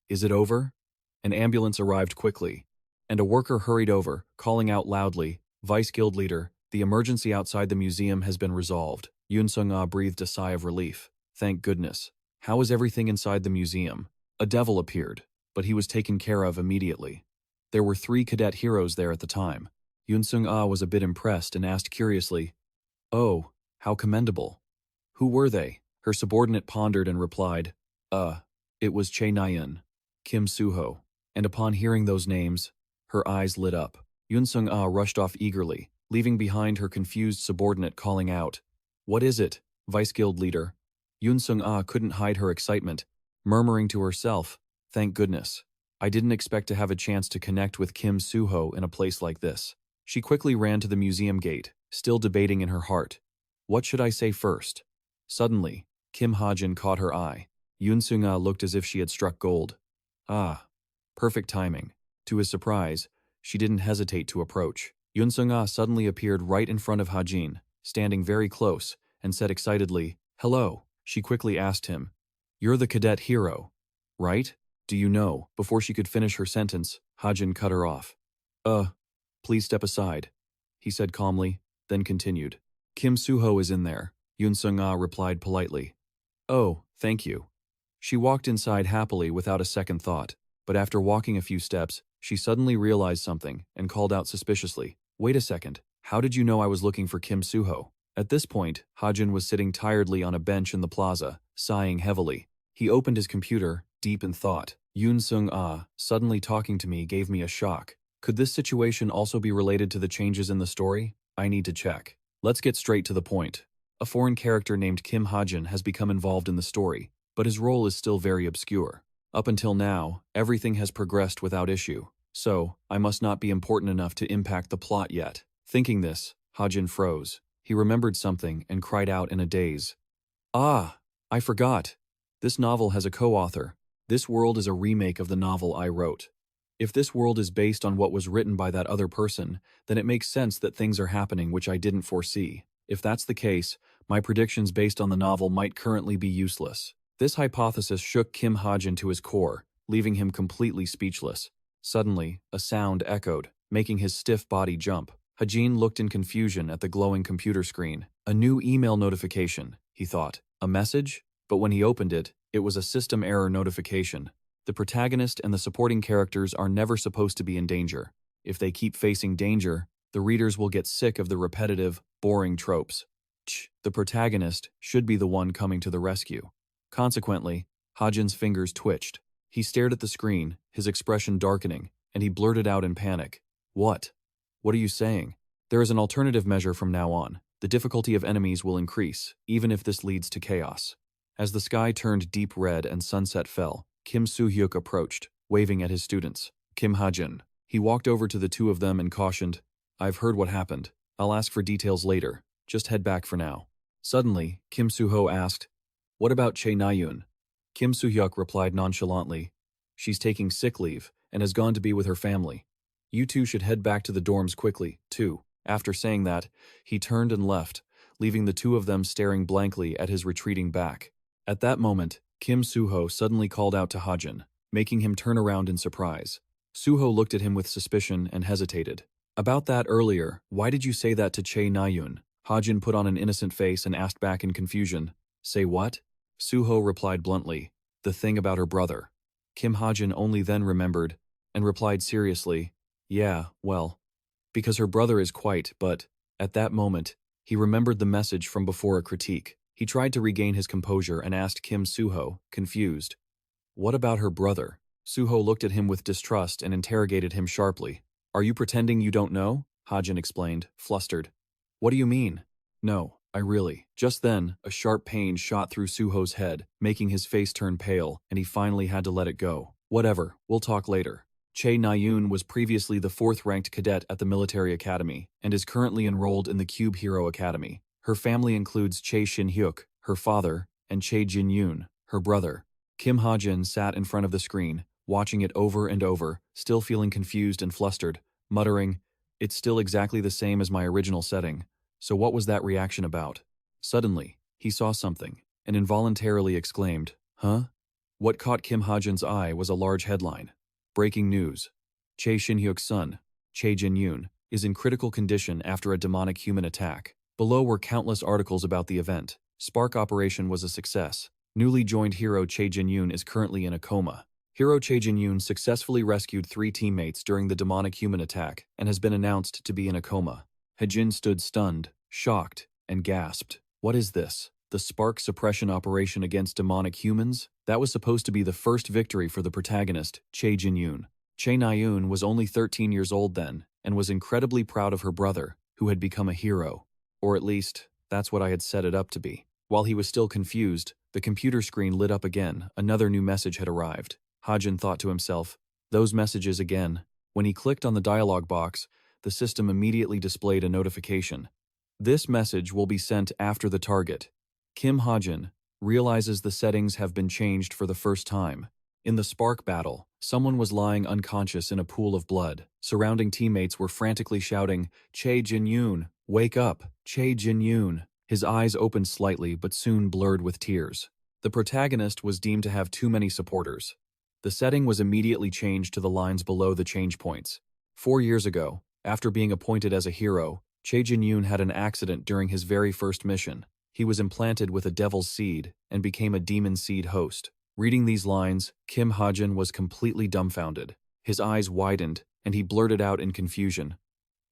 "Is it over?" An ambulance arrived quickly, and a worker hurried over, calling out loudly, "Vice Guild Leader, the emergency outside the museum has been resolved." Yun Sung-ah breathed a sigh of relief. Thank goodness. How is everything inside the museum? A devil appeared, but he was taken care of immediately. There were 3 cadet heroes there at the time. Yun Sung-ah was a bit impressed and asked curiously, "Oh, how commendable. Who were they?" Her subordinate pondered and replied, It was Che Na-yun, Kim Suho." And upon hearing those names, her eyes lit up. Yun Sung-ah rushed off eagerly, leaving behind her confused subordinate calling out, "What is it, Vice Guild Leader?" Yoon Sung-ah couldn't hide her excitement, murmuring to herself, "Thank goodness. I didn't expect to have a chance to connect with Kim Soo-ho in a place like this." She quickly ran to the museum gate, still debating in her heart. What should I say first? Suddenly, Kim Hajin caught her eye. Yoon Sung-ah looked as if she had struck gold. Ah, perfect timing. To his surprise, she didn't hesitate to approach. Yoon Sung-ah suddenly appeared right in front of Hajin, standing very close, and said excitedly, "Hello." She quickly asked him, "You're the cadet hero, right? Do you know?" Before she could finish her sentence, Hajin cut her off. Please step aside," he said calmly, then continued. "Kim Soo-ho is in there," Yoon Sung-ah replied politely. "Oh, thank you." She walked inside happily without a second thought, but after walking a few steps, she suddenly realized something and called out suspiciously, "Wait a second, how did you know I was looking for Kim Soo-ho?" At this point, Hajin was sitting tiredly on a bench in the plaza, sighing heavily. He opened his computer, deep in thought. Yoon Sung-ah suddenly talking to me gave me a shock. Could this situation also be related to the changes in the story? I need to check. Let's get straight to the point. A foreign character named Kim Hajin has become involved in the story, but his role is still very obscure. Up until now, everything has progressed without issue, so I must not be important enough to impact the plot yet. Thinking this, Hajin froze. He remembered something and cried out in a daze. "Ah, I forgot. This novel has a co-author. This world is a remake of the novel I wrote. If this world is based on what was written by that other person, then it makes sense that things are happening which I didn't foresee. If that's the case, my predictions based on the novel might currently be useless." This hypothesis shook Kim Hajin to his core, leaving him completely speechless. Suddenly, a sound echoed, making his stiff body jump. Hajin looked in confusion at the glowing computer screen. A new email notification, he thought. A message? But when he opened it, it was a system error notification. The protagonist and the supporting characters are never supposed to be in danger. If they keep facing danger, the readers will get sick of the repetitive, boring tropes. The protagonist should be the one coming to the rescue. Consequently, Hajin's fingers twitched. He stared at the screen, his expression darkening, and he blurted out in panic, "What? What are you saying?" "There is an alternative measure from now on. The difficulty of enemies will increase, even if this leads to chaos." As the sky turned deep red and sunset fell, Kim Soo-hyuk approached, waving at his students. Kim Hajin. He walked over to the two of them and cautioned, "I've heard what happened. I'll ask for details later. Just head back for now." Suddenly, Kim Soo-ho asked, "What about Chae Na-yoon?" Kim Soo-hyuk replied nonchalantly, "She's taking sick leave and has gone to be with her family. You two should head back to the dorms quickly, too." After saying that, he turned and left, leaving the two of them staring blankly at his retreating back. At that moment, Kim Soo-ho suddenly called out to Hajin, making him turn around in surprise. Soo-ho looked at him with suspicion and hesitated. "About that earlier, why did you say that to Chae Na-yoon?" Hajin put on an innocent face and asked back in confusion, "Say what?" Soo-ho replied bluntly, "The thing about her brother." Kim Hajin only then remembered, and replied seriously, "Yeah, well, because her brother is quite, but..." At that moment, he remembered the message from before a critique. He tried to regain his composure and asked Kim Soo-ho, confused, "What about her brother?" Soo-ho looked at him with distrust and interrogated him sharply. "Are you pretending you don't know?" Hajin explained, flustered. "What do you mean?" "No, I really..." Just then, a sharp pain shot through Soo-ho's head, making his face turn pale, and he finally had to let it go. "Whatever, we'll talk later." Chae Na-yoon was previously the 4th-ranked cadet at the military academy and is currently enrolled in the Cube Hero Academy. Her family includes Chae Shin-hyuk, her father, and Chae Jin-yoon, her brother. Kim Hajin sat in front of the screen, watching it over and over, still feeling confused and flustered, muttering, "It's still exactly the same as my original setting. So what was that reaction about?" Suddenly, he saw something, and involuntarily exclaimed, "Huh?" What caught Kim Hajin's eye was a large headline. Breaking news. Chae Shin-hyuk's son, Chae Jin-yoon, is in critical condition after a demonic human attack. Below were countless articles about the event. Spark operation was a success. Newly joined hero Chae Jin-yoon is currently in a coma. Hero Chae Jin-yoon successfully rescued 3 teammates during the demonic human attack and has been announced to be in a coma. Hajin stood stunned, shocked, and gasped. What is this? The Spark suppression operation against demonic humans? That was supposed to be the first victory for the protagonist, Chae Jin-yoon. Chae Na-yoon was only 13 years old then, and was incredibly proud of her brother, who had become a hero. Or at least, that's what I had set it up to be. While he was still confused, the computer screen lit up again. Another new message had arrived. Hajin thought to himself, those messages again. When he clicked on the dialog box, the system immediately displayed a notification. This message will be sent after the target. Kim Hajin realizes the settings have been changed for the first time. In the Spark battle, someone was lying unconscious in a pool of blood. Surrounding teammates were frantically shouting, "Chae Jin-yoon, wake up! Chae Jin-yoon!" His eyes opened slightly but soon blurred with tears. The protagonist was deemed to have too many supporters. The setting was immediately changed to the lines below the change points. 4 years ago, after being appointed as a hero, Chae Jin-yoon had an accident during his very first mission. He was implanted with a devil's seed and became a demon seed host. Reading these lines, Kim Hajin was completely dumbfounded. His eyes widened, and he blurted out in confusion,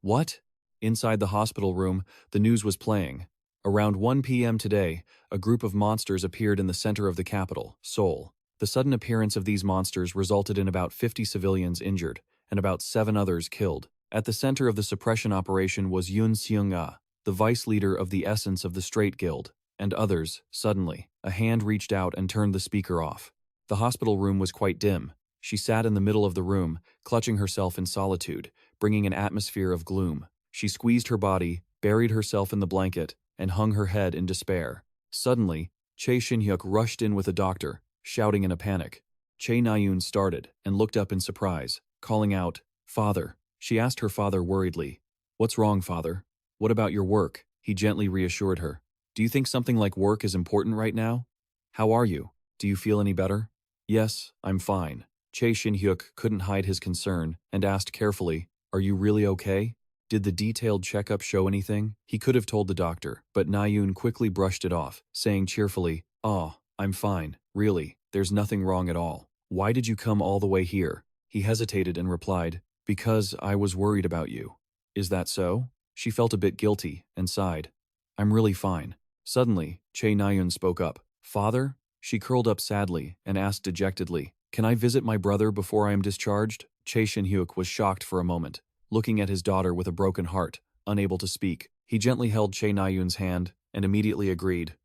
"What?" Inside the hospital room, the news was playing. Around 1 p.m. today, a group of monsters appeared in the center of the capital, Seoul. The sudden appearance of these monsters resulted in about 50 civilians injured, and about 7 others killed. At the center of the suppression operation was Yoon Seung-ah, the vice leader of the Essence of the Straight Guild, and others. Suddenly, a hand reached out and turned the speaker off. The hospital room was quite dim. She sat in the middle of the room, clutching herself in solitude, bringing an atmosphere of gloom. She squeezed her body, buried herself in the blanket, and hung her head in despair. Suddenly, Chae Shin-hyuk rushed in with a doctor, shouting in a panic. Chae Na-yoon started and looked up in surprise, calling out, "Father." She asked her father worriedly, "What's wrong, father? What about your work?" He gently reassured her. "Do you think something like work is important right now? How are you? Do you feel any better?" "Yes, I'm fine." Chae Shin-hyuk couldn't hide his concern and asked carefully, "Are you really okay? Did the detailed checkup show anything?" He could have told the doctor, but Na-yoon quickly brushed it off, saying cheerfully, "Oh, I'm fine, really, there's nothing wrong at all." "Why did you come all the way here?" He hesitated and replied, "Because I was worried about you." "Is that so?" She felt a bit guilty and sighed. "I'm really fine." Suddenly, Chae Na-yoon spoke up. "Father?" She curled up sadly and asked dejectedly, "Can I visit my brother before I am discharged?" Chae Shin-hyuk was shocked for a moment, looking at his daughter with a broken heart, unable to speak. He gently held Chae Na-yoon's hand and immediately agreed.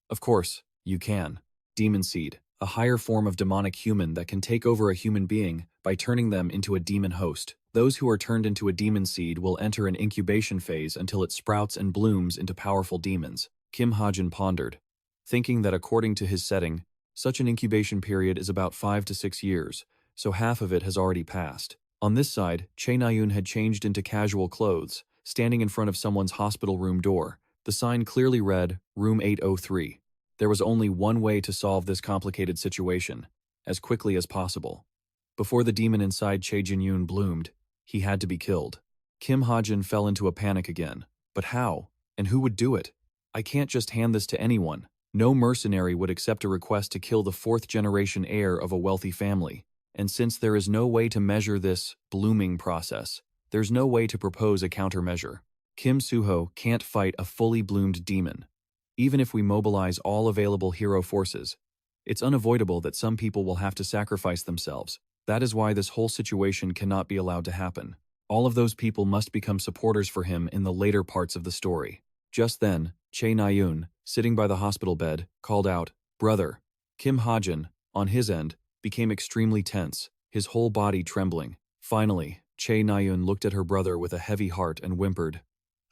"Of course, you can." Demon seed, a higher form of demonic human that can take over a human being by turning them into a demon host. Those who are turned into a demon seed will enter an incubation phase until it sprouts and blooms into powerful demons. Kim Hajin pondered, thinking that according to his setting, such an incubation period is about 5 to 6 years, so half of it has already passed. On this side, Chae Na-yoon had changed into casual clothes, standing in front of someone's hospital room door. The sign clearly read, "Room 803. There was only one way to solve this complicated situation, as quickly as possible. Before the demon inside Chae Jin-yoon bloomed, he had to be killed. Kim Hajin fell into a panic again. But how? And who would do it? I can't just hand this to anyone. No mercenary would accept a request to kill the 4th-generation heir of a wealthy family. And since there is no way to measure this blooming process, there's no way to propose a countermeasure. Kim Soo-ho can't fight a fully bloomed demon. Even if we mobilize all available hero forces, it's unavoidable that some people will have to sacrifice themselves. That is why this whole situation cannot be allowed to happen. All of those people must become supporters for him in the later parts of the story." Just then, Chae Na-yoon, sitting by the hospital bed, called out, "Brother." Kim Hajin, on his end, became extremely tense, his whole body trembling. Finally, Chae Na-yoon looked at her brother with a heavy heart and whimpered,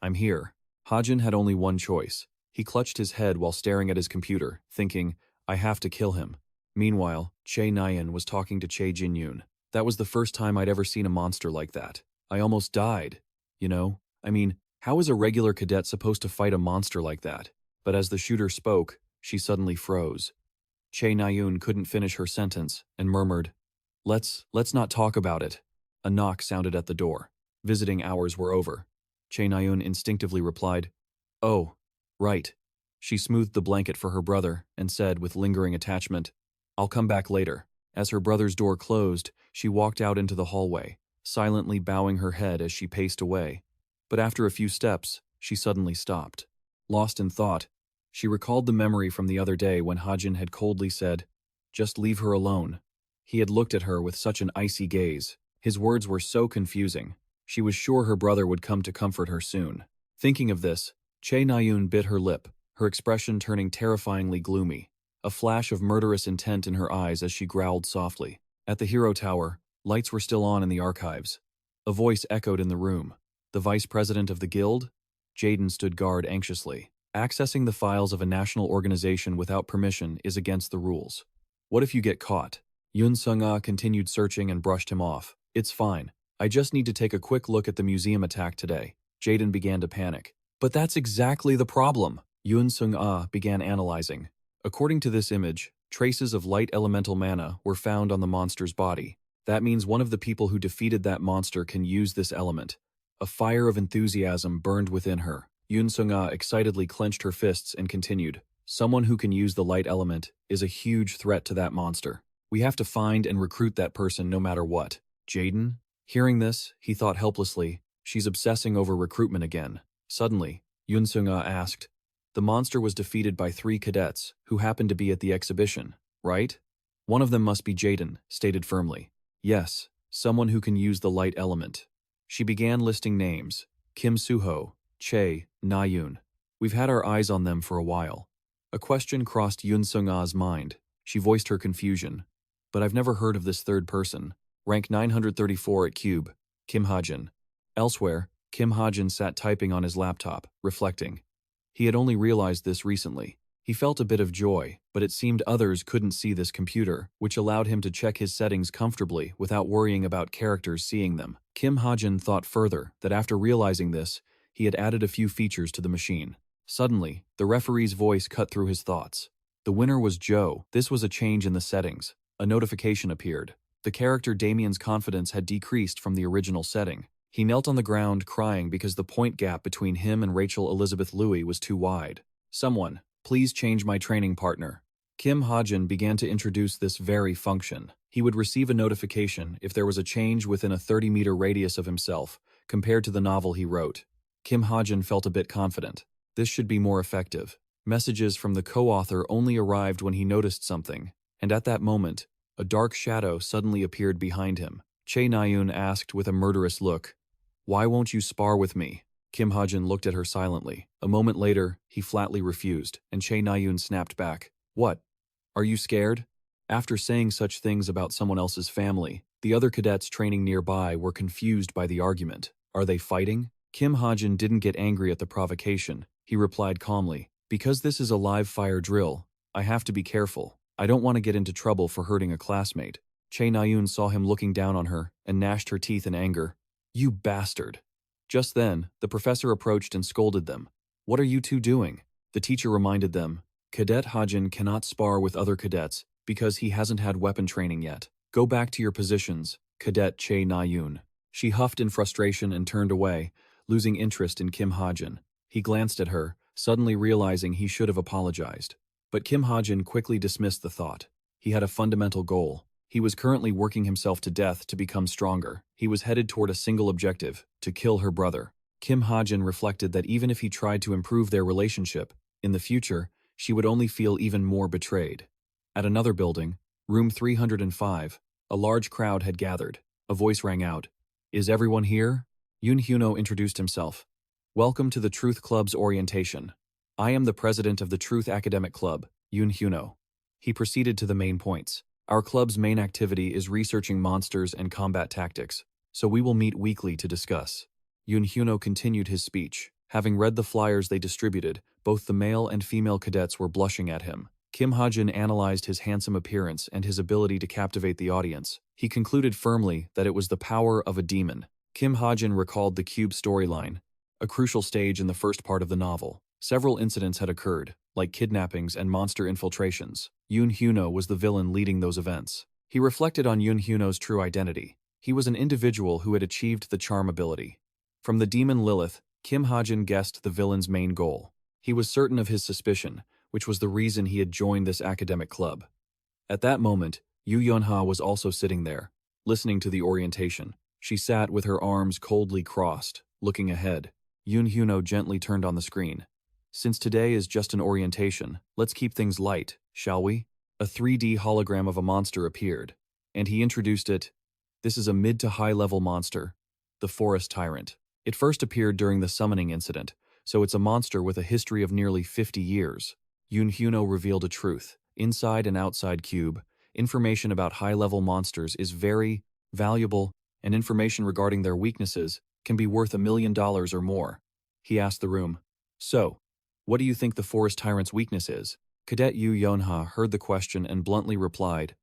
"I'm here." Hajin had only one choice. He clutched his head while staring at his computer, thinking, "I have to kill him." Meanwhile, Chae Na-yoon was talking to Chae Jin-yoon. "That was the first time I'd ever seen a monster like that. I almost died. You know? I mean, how is a regular cadet supposed to fight a monster like that?" But as the shooter spoke, she suddenly froze. Chae Na-yoon couldn't finish her sentence and murmured, Let's not talk about it." A knock sounded at the door. Visiting hours were over. Chae Na-yoon instinctively replied, "Oh, right." She smoothed the blanket for her brother and said with lingering attachment, "I'll come back later." As her brother's door closed, she walked out into the hallway, silently bowing her head as she paced away. But after a few steps, she suddenly stopped. Lost in thought, she recalled the memory from the other day when Hajin had coldly said, "Just leave her alone." He had looked at her with such an icy gaze. His words were so confusing. She was sure her brother would come to comfort her soon. Thinking of this, Che Nayun bit her lip, her expression turning terrifyingly gloomy, a flash of murderous intent in her eyes as she growled softly. At the Hero Tower, lights were still on in the archives. A voice echoed in the room. The vice president of the guild? Jaden stood guard anxiously. Accessing the files of a national organization without permission is against the rules. What if you get caught? Yun Sung-ah continued searching and brushed him off. It's fine. I just need to take a quick look at the museum attack today. Jaden began to panic. But that's exactly the problem. Yun Sung-ah began analyzing. According to this image, traces of light elemental mana were found on the monster's body. That means one of the people who defeated that monster can use this element. A fire of enthusiasm burned within her. Yun Sung-ah excitedly clenched her fists and continued. Someone who can use the light element is a huge threat to that monster. We have to find and recruit that person no matter what. Jaden? Hearing this, he thought helplessly, she's obsessing over recruitment again. Suddenly, Yun Sung-ah asked, the monster was defeated by 3 cadets who happened to be at the exhibition, right? One of them must be Jaden, stated firmly. Yes, someone who can use the light element. She began listing names. Kim Suho, Che, Nayun. We've had our eyes on them for a while. A question crossed Yun Sung-ah's mind. She voiced her confusion. But I've never heard of this third person. Rank 934 at Cube, Kim Hajin. Elsewhere, Kim Hajin sat typing on his laptop, reflecting. He had only realized this recently. He felt a bit of joy, but it seemed others couldn't see this computer, which allowed him to check his settings comfortably without worrying about characters seeing them. Kim Hajin thought further that after realizing this, he had added a few features to the machine. Suddenly, the referee's voice cut through his thoughts. The winner was Joe. This was a change in the settings. A notification appeared. The character Damien's confidence had decreased from the original setting. He knelt on the ground crying because the point gap between him and Rachel Elizabeth Louis was too wide. Someone, please change my training partner. Kim Hajin began to introduce this very function. He would receive a notification if there was a change within a 30-meter radius of himself, compared to the novel he wrote. Kim Hajin felt a bit confident. This should be more effective. Messages from the co-author only arrived when he noticed something, and at that moment, a dark shadow suddenly appeared behind him. Che Nayun asked with a murderous look, "Why won't you spar with me?" Kim Hajin looked at her silently. A moment later, he flatly refused, and Che Nayun snapped back. "What? Are you scared?" After saying such things about someone else's family, the other cadets training nearby were confused by the argument. Are they fighting? Kim Hajin didn't get angry at the provocation. He replied calmly, "Because this is a live fire drill, I have to be careful. I don't want to get into trouble for hurting a classmate." Che Nayun saw him looking down on her and gnashed her teeth in anger. "You bastard." Just then, the professor approached and scolded them. "What are you two doing?" The teacher reminded them, "Cadet Hajin cannot spar with other cadets because he hasn't had weapon training yet. Go back to your positions, Cadet Che Nayun." She huffed in frustration and turned away, losing interest in Kim Hajin. He glanced at her, suddenly realizing he should have apologized. But Kim Hajin quickly dismissed the thought. He had a fundamental goal. He was currently working himself to death to become stronger. He was headed toward a single objective, to kill her brother. Kim Hajin reflected that even if he tried to improve their relationship, in the future, she would only feel even more betrayed. At another building, room 305, a large crowd had gathered. A voice rang out. "Is everyone here?" Yoon Hyuno introduced himself. "Welcome to the Truth Club's orientation. I am the president of the Truth Academic Club, Yoon Hyuno." He proceeded to the main points. "Our club's main activity is researching monsters and combat tactics, so we will meet weekly to discuss." Yoon Hyuno continued his speech. Having read the flyers they distributed, both the male and female cadets were blushing at him. Kim Hajin analyzed his handsome appearance and his ability to captivate the audience. He concluded firmly that it was the power of a demon. Kim Hajin recalled the Cube storyline, a crucial stage in the first part of the novel. Several incidents had occurred, like kidnappings and monster infiltrations. Yoon Hyuno was the villain leading those events. He reflected on Yoon Hyuno's true identity. He was an individual who had achieved the charm ability. From the demon Lilith, Kim Hajin guessed the villain's main goal. He was certain of his suspicion, which was the reason he had joined this academic club. At that moment, Yu Yunha was also sitting there, listening to the orientation. She sat with her arms coldly crossed, looking ahead. Yoon Hyuno gently turned on the screen. "Since today is just an orientation, let's keep things light, shall we?" A 3D hologram of a monster appeared, and he introduced it. "This is a mid to high level monster, the Forest Tyrant. It first appeared during the summoning incident, So it's a monster with a history of nearly 50 years. Yoon Hyuno revealed a truth. Inside and outside Cube, information about high-level monsters is very valuable, and information regarding their weaknesses can be worth $1 million or more. He asked the room, "So, what do you think the forest tyrant's weakness is?" Cadet Yu Yonha heard the question and bluntly replied,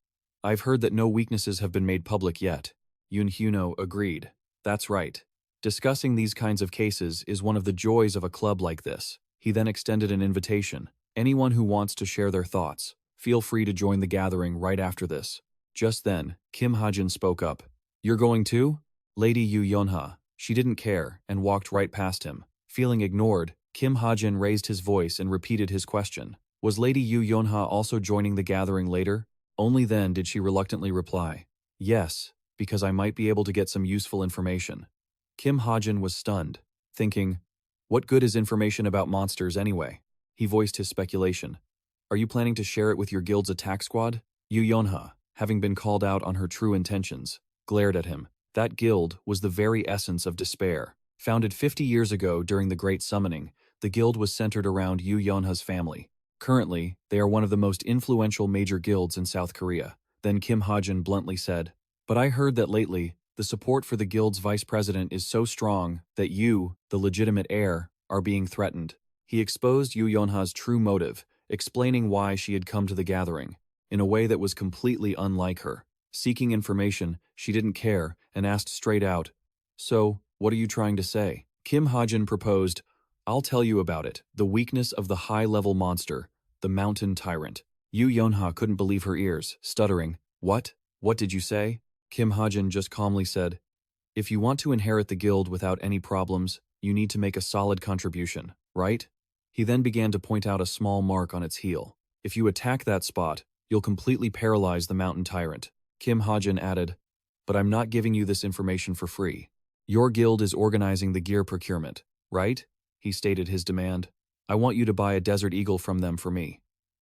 "I've heard that no weaknesses have been made public yet." Yoon Hyuno agreed. "That's right. Discussing these kinds of cases is one of the joys of a club like this." He then extended an invitation. "Anyone who wants to share their thoughts, feel free to join the gathering right after this." Just then, Kim Hajin spoke up. "You're going too?" Lady Yu Yonha. She didn't care and walked right past him. Feeling ignored, Kim Hajin raised his voice and repeated his question. Was Lady Yu Yonha also joining the gathering later? Only then did she reluctantly reply, "Yes, because I might be able to get some useful information." Kim Hajin was stunned, thinking, what good is information about monsters anyway? He voiced his speculation. "Are you planning to share it with your guild's attack squad?" Yu Yonha, having been called out on her true intentions, glared at him. That guild was the very essence of despair. Founded 50 years ago during the Great Summoning, the guild was centered around Yu Yonha's family. Currently, they are one of the most influential major guilds in South Korea. Then Kim Hajin bluntly said, "But I heard that lately, the support for the guild's vice president is so strong that you, the legitimate heir, are being threatened." He exposed Yu Yonha's true motive, explaining why she had come to the gathering, in a way that was completely unlike her. Seeking information, she didn't care and asked straight out, "So, what are you trying to say?" Kim Hajin proposed, "I'll tell you about it, the weakness of the high-level monster, the mountain tyrant." Yu Yonha couldn't believe her ears, stuttering, "What? What did you say?" Kim Hajin just calmly said, "If you want to inherit the guild without any problems, you need to make a solid contribution, right?" He then began to point out a small mark on its heel. "If you attack that spot, you'll completely paralyze the mountain tyrant." Kim Hajin added, "But I'm not giving you this information for free. Your guild is organizing the gear procurement, right?" He stated his demand. "I want you to buy a Desert Eagle from them for me."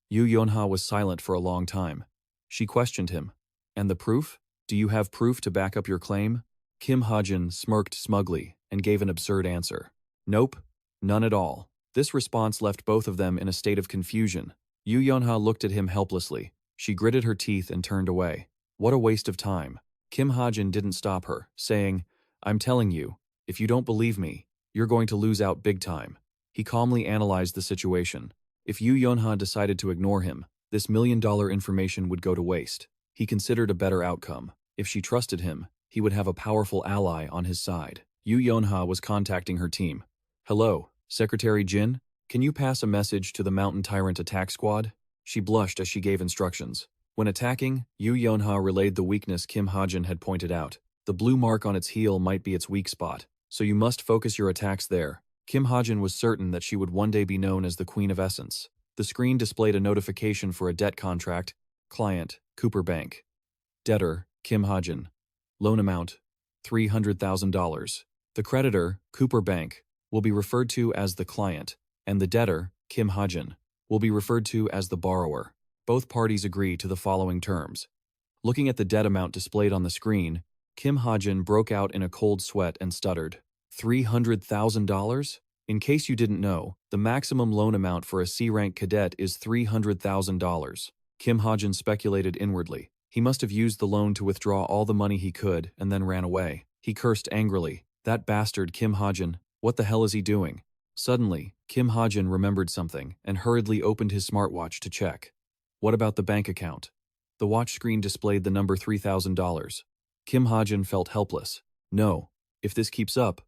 Yu Yonha was silent for a long time. She questioned him. "And the proof? Do you have proof to back up your claim?" Kim Hajin smirked smugly and gave an absurd answer. "Nope, none at all." This response left both of them in a state of confusion. Yu Yonha looked at him helplessly. She gritted her teeth and turned away. What a waste of time. Kim Hajin didn't stop her, saying, "I'm telling you, if you don't believe me, you're going to lose out big time." He calmly analyzed the situation. If Yu Yonha decided to ignore him, this $1 million information would go to waste. He considered a better outcome. If she trusted him, he would have a powerful ally on his side. Yu Yonha was contacting her team. "Hello, Secretary Jin, can you pass a message to the Mountain Tyrant Attack Squad?" She blushed as she gave instructions. When attacking, Yu Yonha relayed the weakness Kim Hajin had pointed out. The blue mark on its heel might be its weak spot, so you must focus your attacks there. Kim Hajin was certain that she would one day be known as the Queen of Essence. The screen displayed a notification for a debt contract. Client, Cooper Bank. Debtor, Kim Hajin. Loan amount, $300,000. The creditor, Cooper Bank, will be referred to as the client, and the debtor, Kim Hajin, will be referred to as the borrower. Both parties agree to the following terms. Looking at the debt amount displayed on the screen, Kim Hajin broke out in a cold sweat and stuttered. $300,000? In case you didn't know, the maximum loan amount for a C-rank cadet is $300,000. Kim Hajin speculated inwardly. He must have used the loan to withdraw all the money he could and then ran away. He cursed angrily. That bastard Kim Hajin, what the hell is he doing? Suddenly, Kim Hajin remembered something and hurriedly opened his smartwatch to check. What about the bank account? The watch screen displayed the number $3,000. Kim Hajin felt helpless. No, if this keeps up,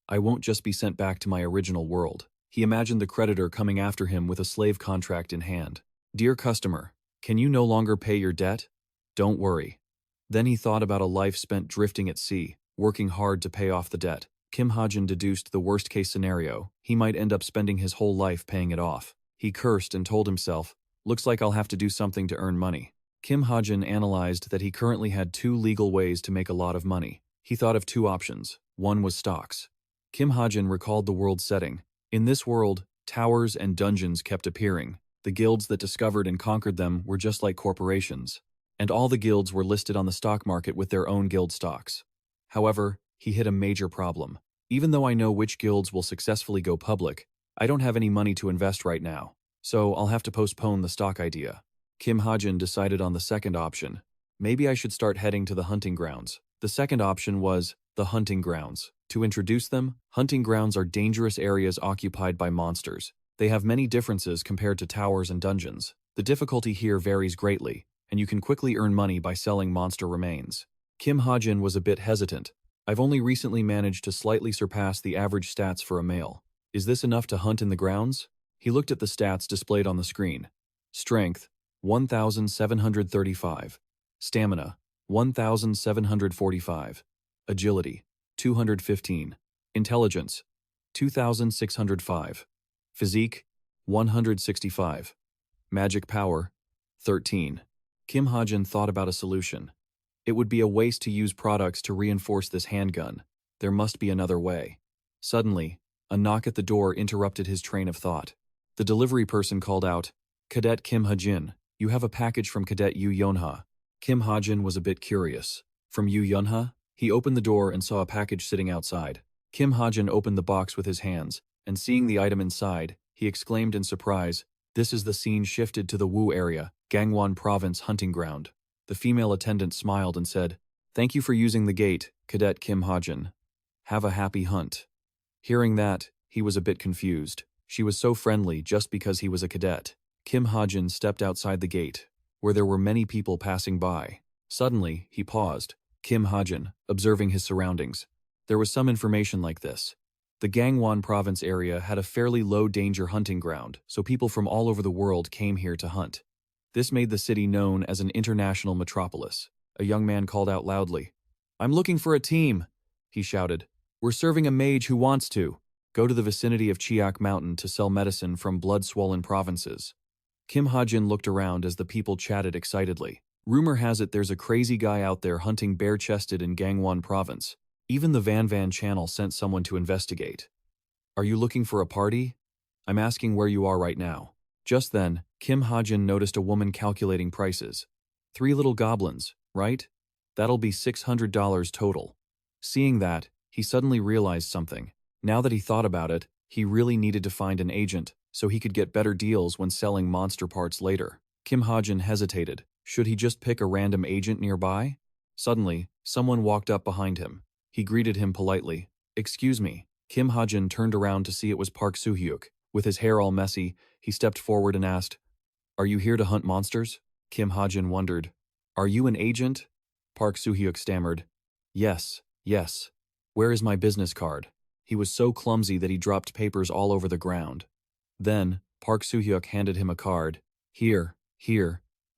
I won't just be sent back to my original world. He imagined the creditor coming after him with a slave contract in hand. "Dear customer, can you no longer pay your debt? Don't worry." Then he thought about a life spent drifting at sea, working hard to pay off the debt. Kim Hajin deduced the worst-case scenario. He might end up spending his whole life paying it off. He cursed and told himself, "Looks like I'll have to do something to earn money." Kim Hajin analyzed that he currently had 2 legal ways to make a lot of money. He thought of 2 options. One was stocks. Kim Hajin recalled the world setting. In this world, towers and dungeons kept appearing. The guilds that discovered and conquered them were just like corporations, and all the guilds were listed on the stock market with their own guild stocks. However, he hit a major problem. Even though I know which guilds will successfully go public, I don't have any money to invest right now, so I'll have to postpone the stock idea. Kim Hajin decided on the second option. Maybe I should start heading to the hunting grounds. The second option was the hunting grounds. To introduce them, hunting grounds are dangerous areas occupied by monsters. They have many differences compared to towers and dungeons. The difficulty here varies greatly, and you can quickly earn money by selling monster remains. Kim Hajin was a bit hesitant. I've only recently managed to slightly surpass the average stats for a male. Is this enough to hunt in the grounds? He looked at the stats displayed on the screen. Strength, 1,735. Stamina, 1,745. Agility, 215. Intelligence, 2,605. Physique, 165. Magic power, 13. Kim Hajin thought about a solution. It would be a waste to use products to reinforce this handgun. There must be another way. Suddenly, a knock at the door interrupted his train of thought. The delivery person called out, "Cadet Kim Hajin, you have a package from Cadet Yu Yonha." Kim Hajin was a bit curious. From Yu Yonha? He opened the door and saw a package sitting outside. Kim Hajin opened the box with his hands, and seeing the item inside, he exclaimed in surprise, "This is the scene shifted to the Wu area, Gangwon Province hunting ground." The female attendant smiled and said, "Thank you for using the gate, Cadet Kim Hajin. Have a happy hunt." Hearing that, he was a bit confused. She was so friendly just because he was a cadet. Kim Hajin stepped outside the gate, where there were many people passing by. Suddenly, he paused. Kim Hajin, observing his surroundings. There was some information like this. The Gangwon Province area had a fairly low-danger hunting ground, so people from all over the world came here to hunt. This made the city known as an international metropolis. A young man called out loudly, "I'm looking for a team," he shouted. "We're serving a mage who wants to. Go to the vicinity of Chiak Mountain to sell medicine from blood-swollen provinces." Kim Hajin looked around as the people chatted excitedly. Rumor has it there's a crazy guy out there hunting bare-chested in Gangwon Province. Even the Van channel sent someone to investigate. "Are you looking for a party? I'm asking where you are right now." Just then, Kim Hajin noticed a woman calculating prices. 3 little goblins, right? That'll be $600 total. Seeing that, he suddenly realized something. Now that he thought about it, he really needed to find an agent so he could get better deals when selling monster parts later. Kim Hajin hesitated. Should he just pick a random agent nearby? Suddenly, someone walked up behind him. He greeted him politely. "Excuse me." Kim Hajin turned around to see it was Park Soo-hyuk. With his hair all messy, he stepped forward and asked, "Are you here to hunt monsters?" Kim Hajin wondered. "Are you an agent?" Park Soo-hyuk stammered. Yes. Where is my business card?" He was so clumsy that he dropped papers all over the ground. Then, Park Soo-hyuk handed him a card. Here,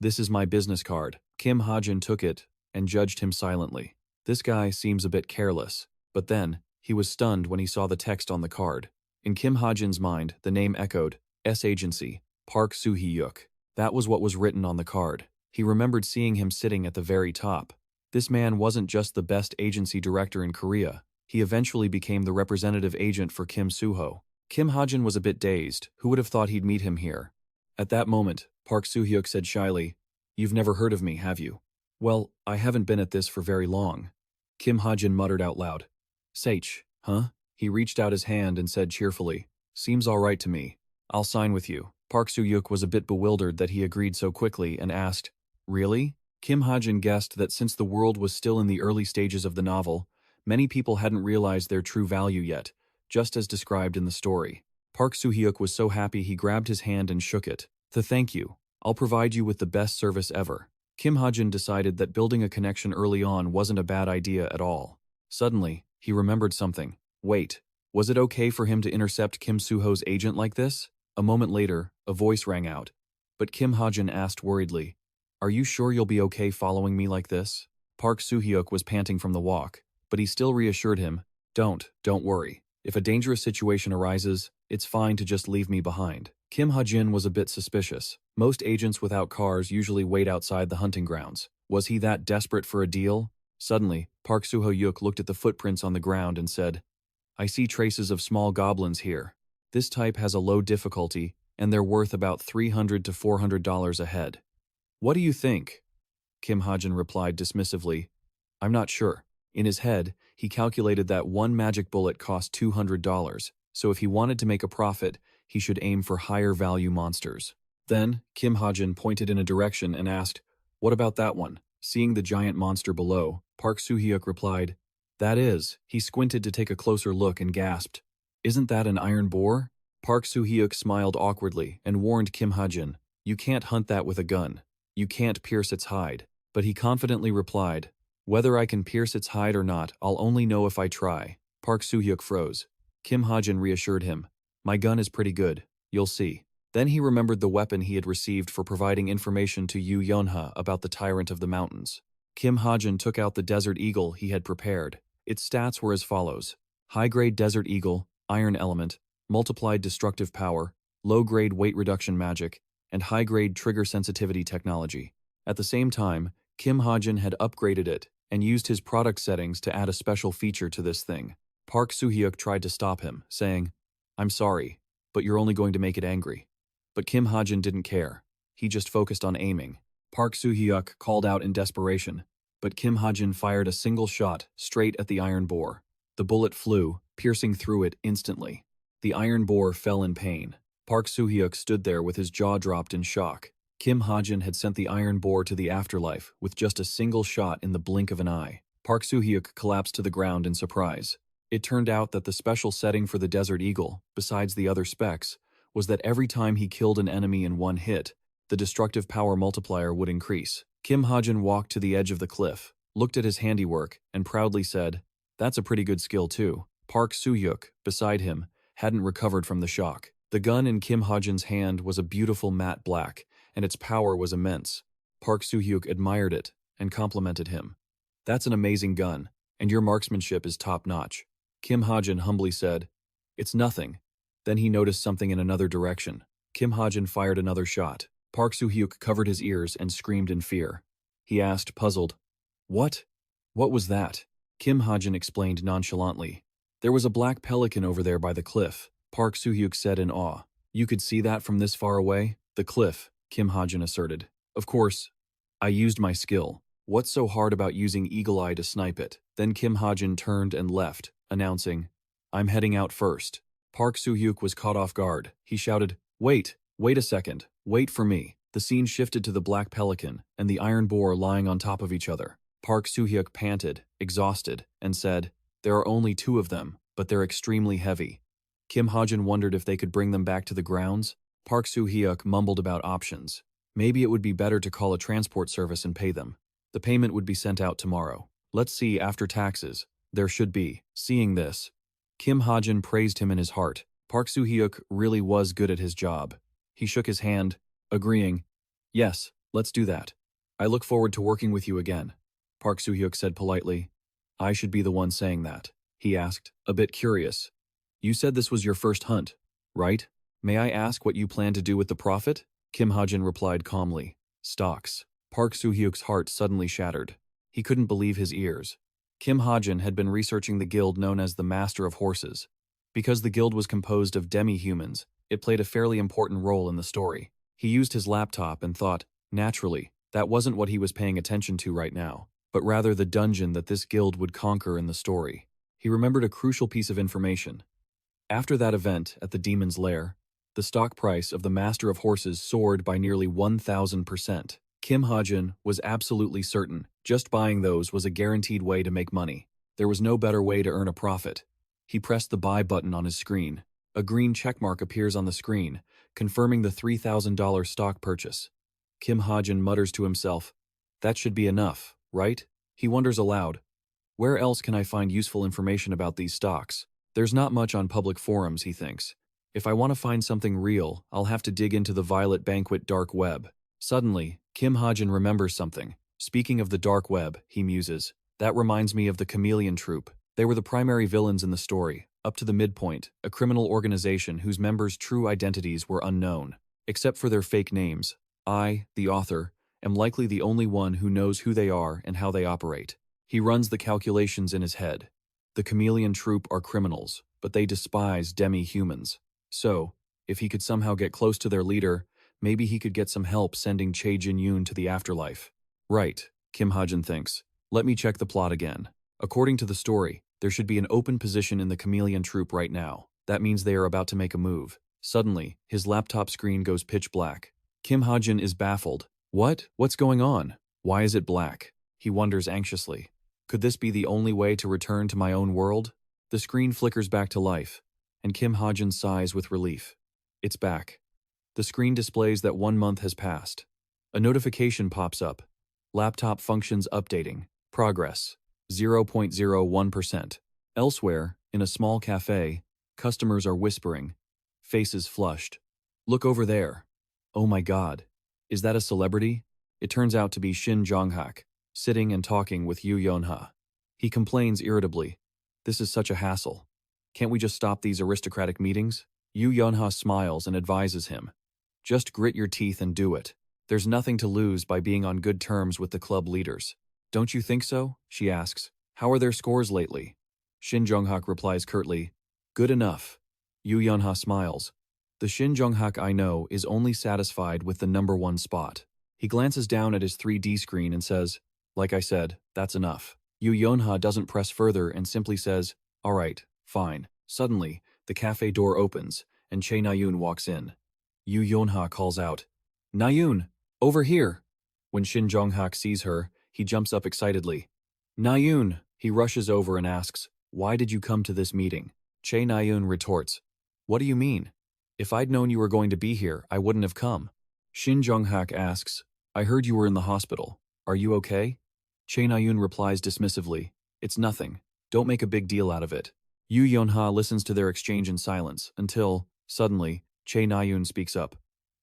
this is my business card." Kim Hajin took it and judged him silently. This guy seems a bit careless. But then, he was stunned when he saw the text on the card. In Kim Hajin's mind, the name echoed, S Agency, Park Soo-hyuk. That was what was written on the card. He remembered seeing him sitting at the very top. This man wasn't just the best agency director in Korea. He eventually became the representative agent for Kim Soo-ho. Kim Hajin was a bit dazed. Who would have thought he'd meet him here? At that moment, Park Soo-hyuk said shyly, "You've never heard of me, have you?" "Well, I haven't been at this for very long." Kim Hajin muttered out loud. "Sach, huh?" He reached out his hand and said cheerfully, "Seems all right to me. I'll sign with you." Park Soo-hyuk was a bit bewildered that he agreed so quickly and asked, "Really?" Kim Hajin guessed that since the world was still in the early stages of the novel, many people hadn't realized their true value yet, just as described in the story. Park Soo-hyuk was so happy he grabbed his hand and shook it. Thank you. I'll provide you with the best service ever." Kim Hajin decided that building a connection early on wasn't a bad idea at all. Suddenly, he remembered something. Wait, was it okay for him to intercept Kim Soo-ho's agent like this? A moment later, a voice rang out. But Kim Hajin asked worriedly, "Are you sure you'll be okay following me like this?" Park Soo-hyuk was panting from the walk, but he still reassured him, Don't worry. If a dangerous situation arises, it's fine to just leave me behind." Kim Hajin was a bit suspicious. Most agents without cars usually wait outside the hunting grounds. Was he that desperate for a deal? Suddenly, Park Soo-hyuk looked at the footprints on the ground and said, "I see traces of small goblins here. This type has a low difficulty, and they're worth about $300 to $400 a head. What do you think?" Kim Hajin replied dismissively, "I'm not sure." In his head, he calculated that one magic bullet cost $200, so if he wanted to make a profit, he should aim for higher value monsters. Then, Kim Hajin pointed in a direction and asked, "What about that one?" Seeing the giant monster below, Park Soo-hyuk replied, "That is." He squinted to take a closer look and gasped, "Isn't that an iron boar?" Park Soo-hyuk smiled awkwardly and warned Kim Hajin, "You can't hunt that with a gun. You can't pierce its hide." But he confidently replied, "Whether I can pierce its hide or not, I'll only know if I try." Park Soo-hyuk froze. Kim Hajin reassured him, "My gun is pretty good. You'll see." Then he remembered the weapon he had received for providing information to Yu Yonha about the Tyrant of the Mountains. Kim Hajin took out the Desert Eagle he had prepared. Its stats were as follows: high-grade Desert Eagle, Iron Element, multiplied destructive power, low-grade weight reduction magic, and high-grade trigger sensitivity technology. At the same time, Kim Hajin had upgraded it and used his product settings to add a special feature to this thing. Park Soo-hyuk tried to stop him, saying, "I'm sorry, but you're only going to make it angry." But Kim Hajin didn't care. He just focused on aiming. Park Soo-hyuk called out in desperation, but Kim Hajin fired a single shot straight at the iron boar. The bullet flew, piercing through it instantly. The iron boar fell in pain. Park Soo-hyuk stood there with his jaw dropped in shock. Kim Hajin had sent the iron boar to the afterlife with just a single shot in the blink of an eye. Park Soo-hyuk collapsed to the ground in surprise. It turned out that the special setting for the Desert Eagle, besides the other specs, was that every time he killed an enemy in one hit, the destructive power multiplier would increase. Kim Hajin walked to the edge of the cliff, looked at his handiwork, and proudly said, "That's a pretty good skill too." Park Soo-hyuk, beside him, hadn't recovered from the shock. The gun in Kim Hajin's hand was a beautiful matte black, and its power was immense. Park Soo-hyuk admired it and complimented him. "That's an amazing gun, and your marksmanship is top-notch." Kim Hajin humbly said, "It's nothing." Then he noticed something in another direction. Kim Hajin fired another shot. Park Soo-hyuk covered his ears and screamed in fear. He asked, puzzled, "What? What was that?" Kim Hajin explained nonchalantly, "There was a black pelican over there by the cliff." Park Soo-hyuk said in awe, "You could see that from this far away?" "The cliff," Kim Hajin asserted. "Of course, I used my skill. What's so hard about using Eagle Eye to snipe it?" Then Kim Hajin turned and left, announcing, "I'm heading out first." Park Soo-hyuk was caught off guard. He shouted, wait a second, wait for me." The scene shifted to the black pelican and the iron boar lying on top of each other. Park Soo-hyuk panted, exhausted, and said, "There are only two of them, but they're extremely heavy." Kim Hajin wondered if they could bring them back to the grounds. Park Soo-hyuk mumbled about options. Maybe it would be better to call a transport service and pay them. The payment would be sent out tomorrow. Let's see, after taxes. There should be. Seeing this, Kim Hajin praised him in his heart. Park Soo-hyuk really was good at his job. He shook his hand, agreeing, "Yes, let's do that. I look forward to working with you again." Park Soo-hyuk said politely, "I should be the one saying that." He asked, a bit curious, "You said this was your first hunt, right? May I ask what you plan to do with the profit?" Kim Hajin replied calmly, "Stocks." Park Soo-hyuk's heart suddenly shattered. He couldn't believe his ears. Kim Hajin had been researching the guild known as the Master of Horses. Because the guild was composed of demi-humans, it played a fairly important role in the story. He used his laptop and thought, naturally, that wasn't what he was paying attention to right now, but rather the dungeon that this guild would conquer in the story. He remembered a crucial piece of information. After that event at the Demon's Lair, the stock price of the Master of Horses soared by nearly 1,000%. Kim Hajin was absolutely certain just buying those was a guaranteed way to make money. There was no better way to earn a profit. He pressed the buy button on his screen. A green checkmark appears on the screen, confirming the $3,000 stock purchase. Kim Hajin mutters to himself, "That should be enough, right?" He wonders aloud, "Where else can I find useful information about these stocks? There's not much on public forums," he thinks. "If I want to find something real, I'll have to dig into the Violet Banquet dark web." Suddenly, Kim Hajin remembers something. Speaking of the dark web, he muses, "That reminds me of the Chameleon Troupe. They were the primary villains in the story, up to the midpoint, a criminal organization whose members' true identities were unknown. Except for their fake names, I, the author, am likely the only one who knows who they are and how they operate." He runs the calculations in his head. The Chameleon Troupe are criminals, but they despise demi-humans. So, if he could somehow get close to their leader, maybe he could get some help sending Chae Jin-yoon to the afterlife. Right, Kim Hajin thinks. Let me check the plot again. According to the story, there should be an open position in the Chameleon Troupe right now. That means they are about to make a move. Suddenly, his laptop screen goes pitch black. Kim Hajin is baffled. What? What's going on? Why is it black? He wonders anxiously. Could this be the only way to return to my own world? The screen flickers back to life, and Kim Hajin sighs with relief. It's back. The screen displays that 1 month has passed. A notification pops up. Laptop functions updating. Progress. 0.01%. Elsewhere, in a small cafe, customers are whispering. Faces flushed. Look over there. Oh my god. Is that a celebrity? It turns out to be Shin Jong-hak, sitting and talking with Yu Yeon-ha. He complains irritably. This is such a hassle. Can't we just stop these aristocratic meetings? Yu Yeon-ha smiles and advises him. Just grit your teeth and do it. There's nothing to lose by being on good terms with the club leaders. Don't you think so? She asks. How are their scores lately? Shin Jong-hak replies curtly. Good enough. Yu Yeon-ha smiles. The Shin Jong-hak I know is only satisfied with the number 1 spot. He glances down at his 3D screen and says, like I said, that's enough. Yu Yeon-ha doesn't press further and simply says, all right, fine. Suddenly, the cafe door opens, and Chae Na-yoon walks in. Yu Yeon-ha calls out, Na-yoon, over here. When Shin Jong-hak sees her, he jumps up excitedly. Na-yoon, he rushes over and asks, why did you come to this meeting? Chae Na-yoon retorts, what do you mean? If I'd known you were going to be here, I wouldn't have come. Shin Jong-hak asks, I heard you were in the hospital. Are you okay? Chae Na-yoon replies dismissively, it's nothing. Don't make a big deal out of it. Yu Yeon-ha listens to their exchange in silence until, suddenly, Chae Na-yoon speaks up.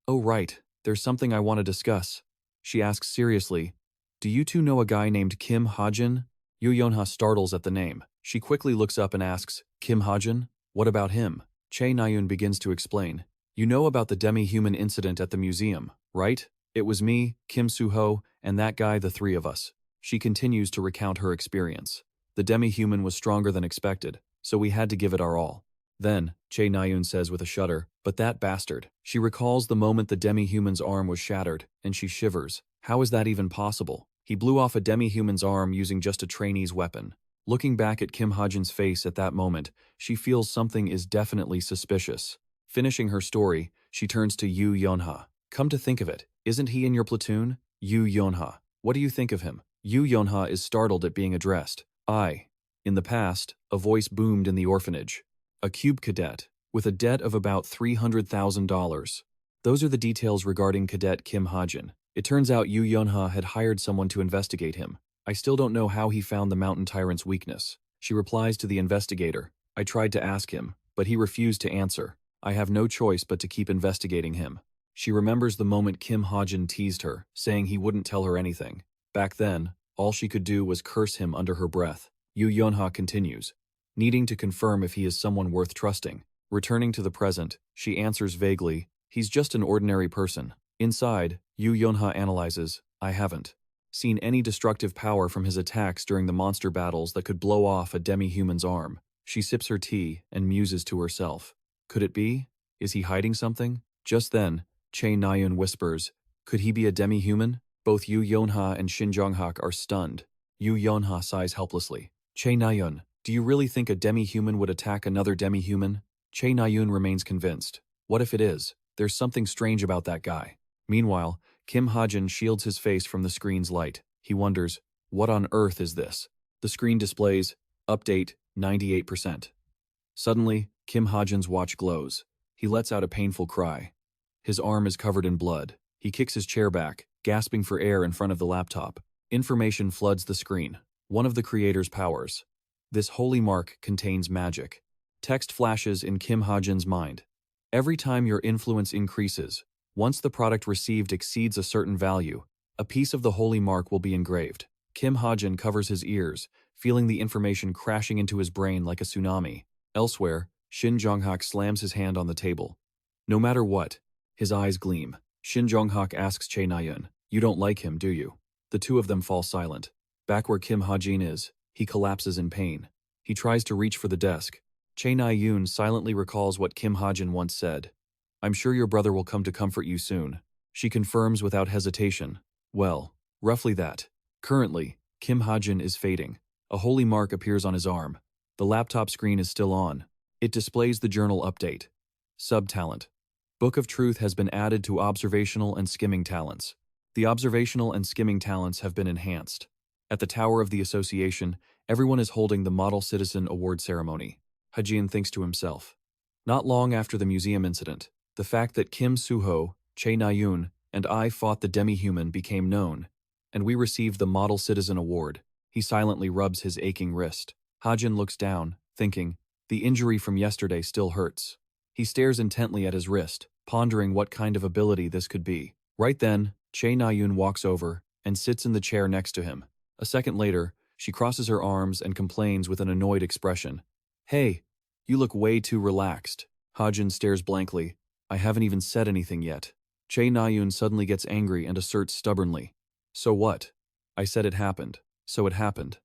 Oh right, there's something I want to discuss. She asks seriously, do you two know a guy named Kim Hajin? Yu Yeon-ha startles at the name. She quickly looks up and asks, Kim Hajin? What about him? Chae Na-yoon begins to explain. You know about the demi-human incident at the museum, right? It was me, Kim Soo-ho, and that guy, the 3 of us. She continues to recount her experience. The demi-human was stronger than expected, so we had to give it our all. Then, Chae Na-yoon says with a shudder, but that bastard. She recalls the moment the demi-human's arm was shattered, and she shivers. How is that even possible? He blew off a demi-human's arm using just a trainee's weapon. Looking back at Kim Hajin's face at that moment, she feels something is definitely suspicious. Finishing her story, she turns to Yu Yeon-ha. Come to think of it, isn't he in your platoon? Yu Yeon-ha. What do you think of him? Yu Yeon-ha is startled at being addressed. In the past, a voice boomed in the orphanage. A cube cadet, with a debt of about $300,000. Those are the details regarding Cadet Kim Hajin. It turns out Yu Yeon-ha had hired someone to investigate him. I still don't know how he found the mountain tyrant's weakness. She replies to the investigator. I tried to ask him, but he refused to answer. I have no choice but to keep investigating him. She remembers the moment Kim Hajin teased her, saying he wouldn't tell her anything. Back then, all she could do was curse him under her breath. Yu Yeon-ha continues, needing to confirm if he is someone worth trusting. Returning to the present, she answers vaguely, he's just an ordinary person. Inside, Yu Yeon-ha analyzes, I haven't seen any destructive power from his attacks during the monster battles that could blow off a demi-human's arm. She sips her tea and muses to herself. Could it be? Is he hiding something? Just then, Chae Na-yoon whispers, could he be a demi-human? Both Yu Yeon-ha and Shin Jong-hak are stunned. Yu Yeon-ha sighs helplessly. Chae Na-yoon, do you really think a demi-human would attack another demi-human? Chae Na-yoon remains convinced. What if it is? There's something strange about that guy. Meanwhile, Kim Hajin shields his face from the screen's light. He wonders, what on earth is this? The screen displays, update, 98%. Suddenly, Kim Hajin's watch glows. He lets out a painful cry. His arm is covered in blood. He kicks his chair back, gasping for air in front of the laptop. Information floods the screen. One of the creator's powers. This holy mark contains magic. Text flashes in Kim Hajin's mind. Every time your influence increases, once the product received exceeds a certain value, a piece of the holy mark will be engraved. Kim Hajin covers his ears, feeling the information crashing into his brain like a tsunami. Elsewhere, Shin Jong-hak slams his hand on the table. No matter what, his eyes gleam. Shin Jong-hak asks Chae Na-yoon, you don't like him, do you? The two of them fall silent. Back where Kim Hajin is, he collapses in pain. He tries to reach for the desk. Chae Na-yoon silently recalls what Kim Hajin once said. I'm sure your brother will come to comfort you soon. She confirms without hesitation. Well, roughly that. Currently, Kim Hajin is fading. A holy mark appears on his arm. The laptop screen is still on. It displays the journal update. Subtalent. Book of Truth has been added to observational and skimming talents. The observational and skimming talents have been enhanced. At the Tower of the Association, everyone is holding the Model Citizen Award ceremony. Hajin thinks to himself. Not long after the museum incident, the fact that Kim Soo-ho, Chae Na-yoon, and I fought the demi-human became known, and we received the Model Citizen Award. He silently rubs his aching wrist. Hajin looks down, thinking, the injury from yesterday still hurts. He stares intently at his wrist, pondering what kind of ability this could be. Right then, Chae Na-yoon walks over and sits in the chair next to him. A second later, she crosses her arms and complains with an annoyed expression. Hey, you look way too relaxed. Hajin stares blankly. I haven't even said anything yet. Chae Na-yoon suddenly gets angry and asserts stubbornly. So what? I said it happened. So it happened.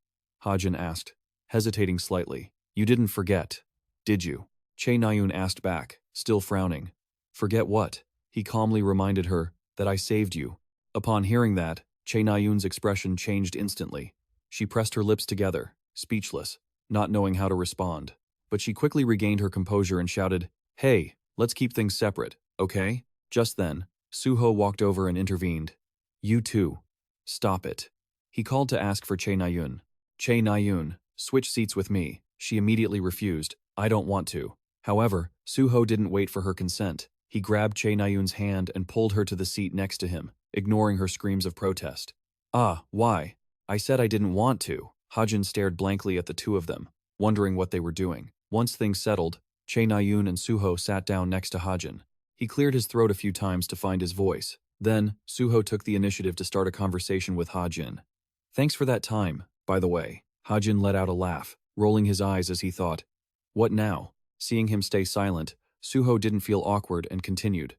Hajin asked, hesitating slightly. You didn't forget, did you? Chae Na-yoon asked back, still frowning. Forget what? He calmly reminded her that I saved you. Upon hearing that, Chae Na-yoon's expression changed instantly. She pressed her lips together, speechless, not knowing how to respond. But she quickly regained her composure and shouted, Hey, let's keep things separate, okay? Just then, Soo-ho walked over and intervened. You too. Stop it. He called to ask for Chae Na-yoon. Chae Na-yoon, switch seats with me. She immediately refused. I don't want to. However, Soo-ho didn't wait for her consent. He grabbed Chae Na-yoon's hand and pulled her to the seat next to him, ignoring her screams of protest. Ah, why? I said I didn't want to. Hajin stared blankly at the two of them, wondering what they were doing. Once things settled, Chae Na-yoon and Soo-ho sat down next to Hajin. He cleared his throat a few times to find his voice. Then, Soo-ho took the initiative to start a conversation with Hajin. Thanks for that time, by the way. Hajin let out a laugh, rolling his eyes as he thought. What now? Seeing him stay silent, Soo-ho didn't feel awkward and continued.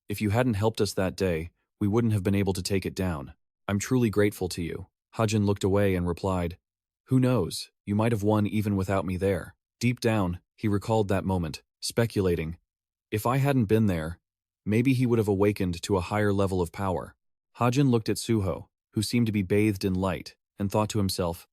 If you hadn't helped us that day, we wouldn't have been able to take it down. I'm truly grateful to you. Hajin looked away and replied, Who knows, you might have won even without me there. Deep down, he recalled that moment, speculating. If I hadn't been there, maybe he would have awakened to a higher level of power. Hajin looked at Soo-ho, who seemed to be bathed in light, and thought to himself,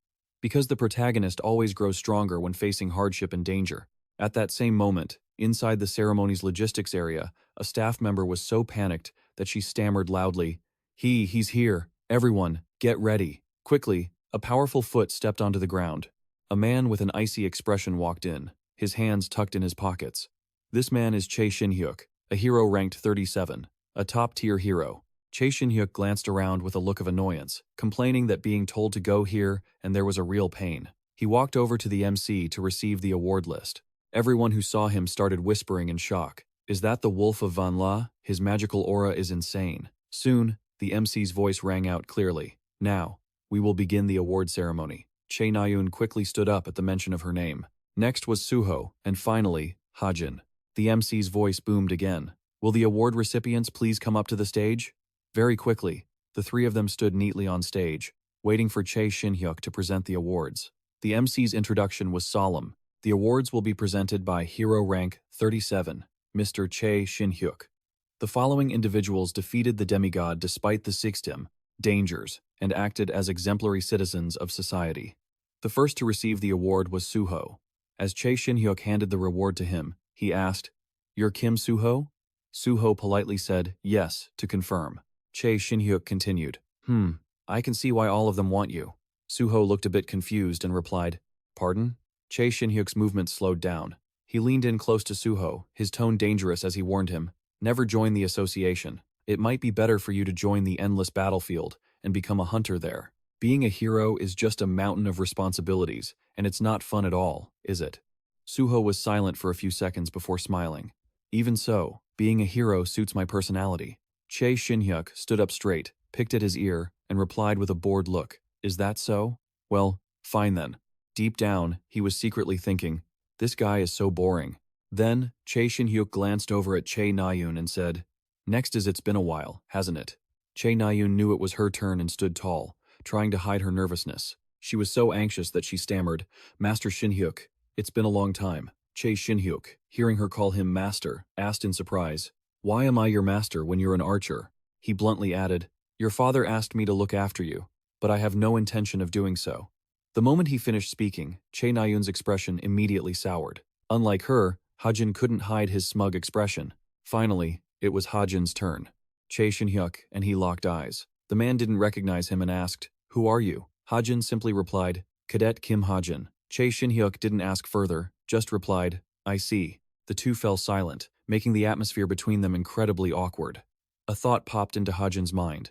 because the protagonist always grows stronger when facing hardship and danger. At that same moment, inside the ceremony's logistics area, a staff member was so panicked that she stammered loudly, He's here. Everyone, get ready. Quickly, a powerful foot stepped onto the ground. A man with an icy expression walked in, his hands tucked in his pockets. This man is Chae Shin-hyuk, a hero ranked 37, a top-tier hero. Chae Shin-hyuk glanced around with a look of annoyance, complaining that being told to go here and there was a real pain. He walked over to the MC to receive the award list. Everyone who saw him started whispering in shock. Is that the Wolf of Vanla? His magical aura is insane. Soon, the MC's voice rang out clearly. Now, we will begin the award ceremony. Chae Na-yoon quickly stood up at the mention of her name. Next was Soo-ho, and finally, Hajin. The MC's voice boomed again. Will the award recipients please come up to the stage? Very quickly, the three of them stood neatly on stage, waiting for Chae Shin-hyuk to present the awards. The MC's introduction was solemn. The awards will be presented by Hero Rank 37, Mr. Chae Shin-hyuk. The following individuals defeated the demigod despite the Stigma, dangers, and acted as exemplary citizens of society. The first to receive the award was Soo-ho. As Chae Shin-hyuk handed the reward to him, he asked, You're Kim Soo-ho? Soo-ho politely said, yes, to confirm. Chae Shin-hyuk continued, I can see why all of them want you. Soo-ho looked a bit confused and replied, Pardon? Chae Shin-hyuk's movement slowed down. He leaned in close to Soo-ho, his tone dangerous as he warned him, Never join the association. It might be better for you to join the endless battlefield and become a hunter there. Being a hero is just a mountain of responsibilities, and it's not fun at all, is it? Soo-ho was silent for a few seconds before smiling. Even so, being a hero suits my personality. Chae Shin-hyuk stood up straight, picked at his ear, and replied with a bored look, Is that so? Well, fine then. Deep down, he was secretly thinking, This guy is so boring. Then, Chae Shin-hyuk glanced over at Chae Na-yoon and said, Next is it's been a while, hasn't it? Chae Na-yoon knew it was her turn and stood tall, trying to hide her nervousness. She was so anxious that she stammered, Master Shin-hyuk, it's been a long time. Chae Shin-hyuk, hearing her call him master, asked in surprise, Why am I your master when you're an archer? He bluntly added, Your father asked me to look after you, but I have no intention of doing so. The moment he finished speaking, Chae Na-yoon's expression immediately soured. Unlike her, Hajin couldn't hide his smug expression. Finally, it was Hajin's turn. Chae Shin-hyuk and he locked eyes. The man didn't recognize him and asked, "Who are you?" Hajin simply replied, "Cadet Kim Hajin." Chae Shin-hyuk didn't ask further, just replied, "I see." The two fell silent, making the atmosphere between them incredibly awkward. A thought popped into Hajin's mind.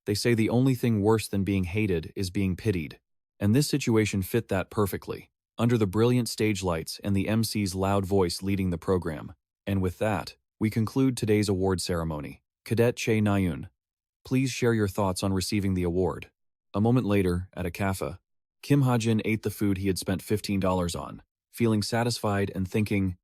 They say the only thing worse than being hated is being pitied. And this situation fit that perfectly, under the brilliant stage lights and the MC's loud voice leading the program. And with that, we conclude today's award ceremony. Cadet Chae Naeun, please share your thoughts on receiving the award. A moment later, at a cafe, Kim Hajin ate the food he had spent $15 on, feeling satisfied and thinking,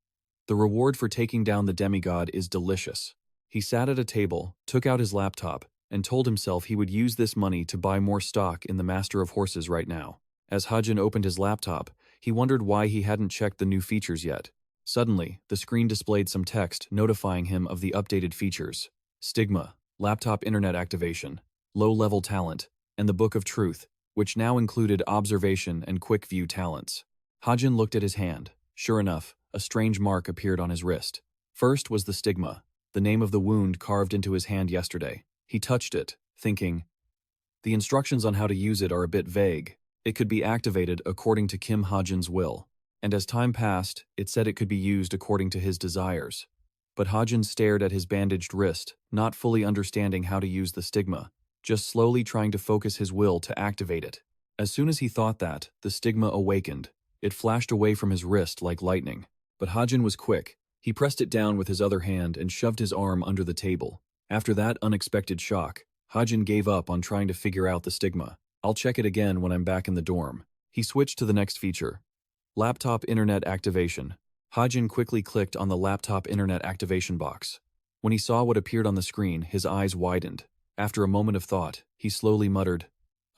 the reward for taking down the demigod is delicious. He sat at a table, took out his laptop, and told himself he would use this money to buy more stock in the Master of Horses right now. As Hajin opened his laptop, he wondered why he hadn't checked the new features yet. Suddenly, the screen displayed some text notifying him of the updated features. Stigma, laptop internet activation, low-level talent, and the Book of Truth, which now included observation and quick view talents. Hajin looked at his hand. Sure enough, a strange mark appeared on his wrist. First was the stigma, the name of the wound carved into his hand yesterday. He touched it, thinking, the instructions on how to use it are a bit vague. It could be activated according to Kim Hajin's will, and as time passed, it said it could be used according to his desires. But Hajin stared at his bandaged wrist, not fully understanding how to use the stigma, just slowly trying to focus his will to activate it. As soon as he thought that, the stigma awakened. It flashed away from his wrist like lightning. But Hajin was quick. He pressed it down with his other hand and shoved his arm under the table. After that unexpected shock, Hajin gave up on trying to figure out the stigma. I'll check it again when I'm back in the dorm. He switched to the next feature. Laptop internet activation. Hajin quickly clicked on the laptop internet activation box. When he saw what appeared on the screen, his eyes widened. After a moment of thought, he slowly muttered,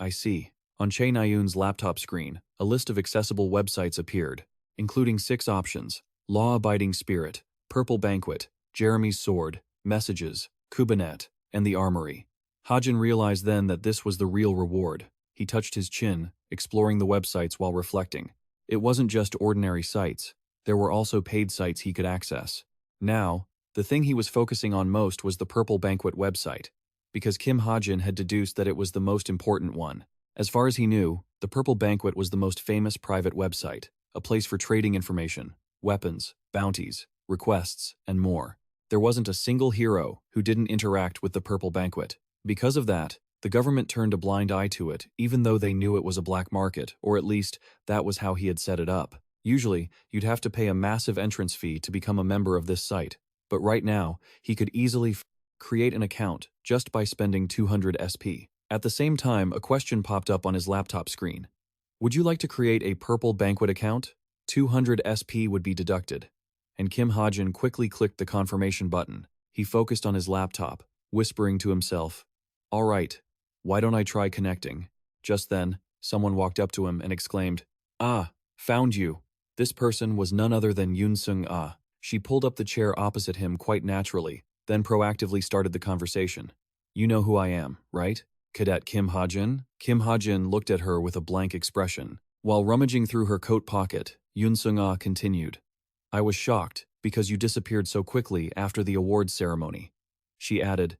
I see. On Chae Naeun's laptop screen, a list of accessible websites appeared, including 6 options: Law-Abiding Spirit, Purple Banquet, Jeremy's Sword, Messages, Kubanet, and the Armory. Hajin realized then that this was the real reward. He touched his chin, exploring the websites while reflecting. It wasn't just ordinary sites. There were also paid sites he could access. Now, the thing he was focusing on most was the Purple Banquet website, because Kim Hajin had deduced that it was the most important one. As far as he knew, the Purple Banquet was the most famous private website, a place for trading information, weapons, bounties, requests, and more. There wasn't a single hero who didn't interact with the Purple Banquet. Because of that, the government turned a blind eye to it, even though they knew it was a black market, or at least, that was how he had set it up. Usually, you'd have to pay a massive entrance fee to become a member of this site, but right now, he could easily create an account just by spending 200 SP. At the same time, a question popped up on his laptop screen. Would you like to create a Purple Banquet account? 200 SP would be deducted. And Kim Hajin quickly clicked the confirmation button. He focused on his laptop, whispering to himself, all right, why don't I try connecting? Just then, someone walked up to him and exclaimed, Ah, found you. This person was none other than Yoon Sung-ah. She pulled up the chair opposite him quite naturally, then proactively started the conversation. You know who I am, right? Cadet Kim Hajin? Kim Hajin looked at her with a blank expression. While rummaging through her coat pocket, Yoon Sung-ah continued. I was shocked because you disappeared so quickly after the awards ceremony. She added,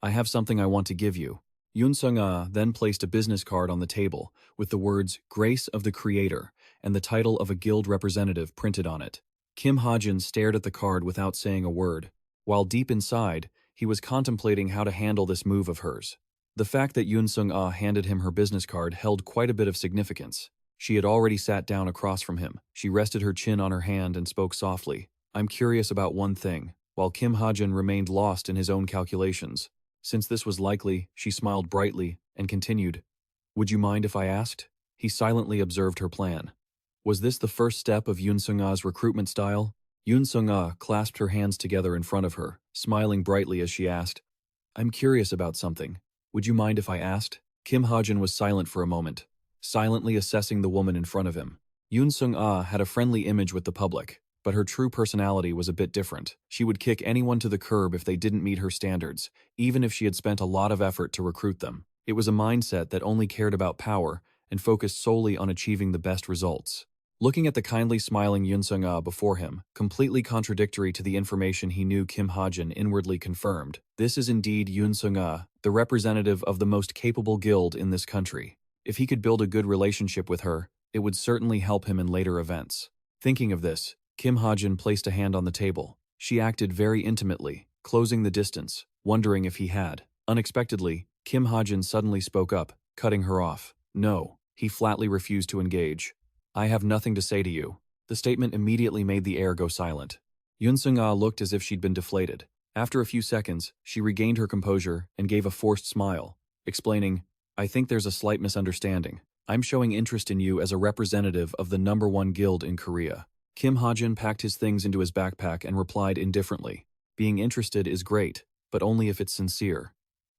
I have something I want to give you. Yoon Sung-ah then placed a business card on the table with the words Grace of the Creator and the title of a guild representative printed on it. Kim Hajin stared at the card without saying a word, while deep inside, he was contemplating how to handle this move of hers. The fact that Yoon Sung-ah handed him her business card held quite a bit of significance. She had already sat down across from him. She rested her chin on her hand and spoke softly. I'm curious about one thing, while Kim Hajin remained lost in his own calculations. Since this was likely, she smiled brightly and continued, Would you mind if I asked? He silently observed her plan. Was this the first step of Yoon Sung-ah's recruitment style? Yoon Sung-ah clasped her hands together in front of her, smiling brightly as she asked, I'm curious about something. Would you mind if I asked? Kim Hajin was silent for a moment, silently assessing the woman in front of him. Yoon Sung-ah had a friendly image with the public, but her true personality was a bit different. She would kick anyone to the curb if they didn't meet her standards, even if she had spent a lot of effort to recruit them. It was a mindset that only cared about power and focused solely on achieving the best results. Looking at the kindly smiling Yoon Sung-ah before him, completely contradictory to the information he knew, Kim Hajin inwardly confirmed, this is indeed Yoon Sung-ah, the representative of the most capable guild in this country. If he could build a good relationship with her, it would certainly help him in later events. Thinking of this, Kim Hajin placed a hand on the table. She acted very intimately, closing the distance, wondering if he had. Unexpectedly, Kim Hajin suddenly spoke up, cutting her off. No, he flatly refused to engage. I have nothing to say to you. The statement immediately made the air go silent. Yoon Sung-ah looked as if she'd been deflated. After a few seconds, she regained her composure and gave a forced smile, explaining, I think there's a slight misunderstanding. I'm showing interest in you as a representative of the #1 guild in Korea. Kim Hajin packed his things into his backpack and replied indifferently. Being interested is great, but only if it's sincere.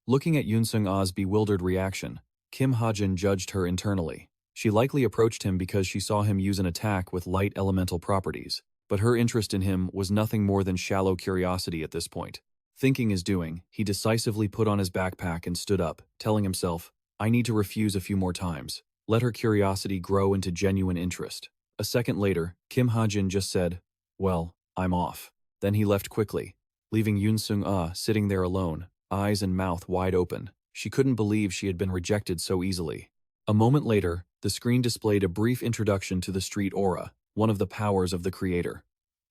Looking at Yoon Sung-ah's bewildered reaction, Kim Hajin judged her internally. She likely approached him because she saw him use an attack with light elemental properties, but her interest in him was nothing more than shallow curiosity at this point. Thinking is doing, he decisively put on his backpack and stood up, telling himself, I need to refuse a few more times. Let her curiosity grow into genuine interest. A second later, Kim Hajin just said, well, I'm off. Then he left quickly, leaving Yoon Sung-ah sitting there alone, eyes and mouth wide open. She couldn't believe she had been rejected so easily. A moment later, the screen displayed a brief introduction to the street aura, one of the powers of the creator.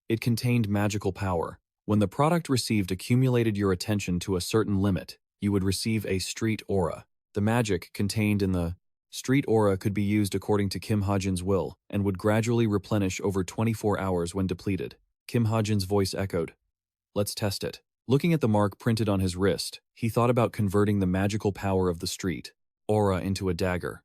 It contained magical power. When the product received accumulated your attention to a certain limit, you would receive a street aura. The magic contained in the street aura could be used according to Kim Hajin's will and would gradually replenish over 24 hours when depleted. Kim Hajin's voice echoed. Let's test it. Looking at the mark printed on his wrist, he thought about converting the magical power of the street aura into a dagger.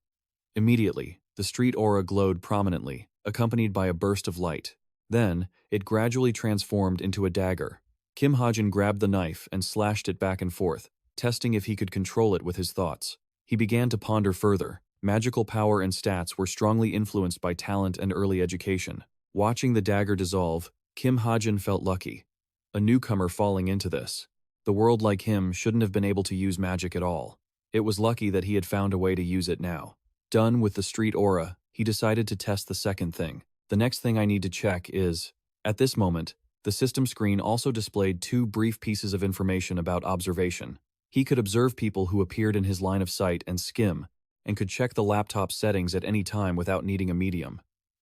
Immediately, the street aura glowed prominently, accompanied by a burst of light. Then, it gradually transformed into a dagger. Kim Hajin grabbed the knife and slashed it back and forth, testing if he could control it with his thoughts. He began to ponder further. Magical power and stats were strongly influenced by talent and early education. Watching the dagger dissolve, Kim Hajin felt lucky. A newcomer falling into this. The world like him shouldn't have been able to use magic at all. It was lucky that he had found a way to use it now. Done with the street aura, he decided to test the second thing. The next thing I need to check is… At this moment, the system screen also displayed 2 brief pieces of information about observation. He could observe people who appeared in his line of sight and skim, and could check the laptop settings at any time without needing a medium.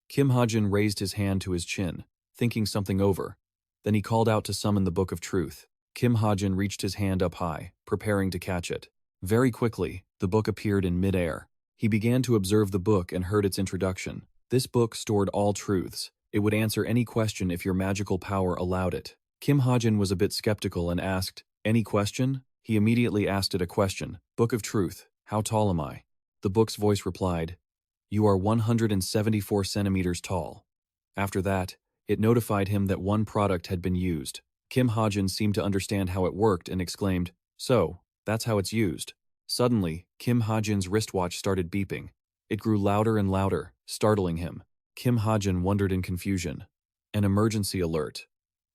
Kim Hajin raised his hand to his chin, thinking something over. Then he called out to summon the Book of Truth. Kim Hajin reached his hand up high, preparing to catch it. Very quickly, the book appeared in mid-air. He began to observe the book and heard its introduction. This book stored all truths. It would answer any question if your magical power allowed it. Kim Hajin was a bit skeptical and asked, any question? He immediately asked it a question. Book of Truth, how tall am I? The book's voice replied, you are 174 centimeters tall. After that, it notified him that one product had been used. Kim Hajin seemed to understand how it worked and exclaimed, so, that's how it's used. Suddenly, Kim Hajin's wristwatch started beeping. It grew louder and louder, startling him. Kim Hajin wondered in confusion. An emergency alert.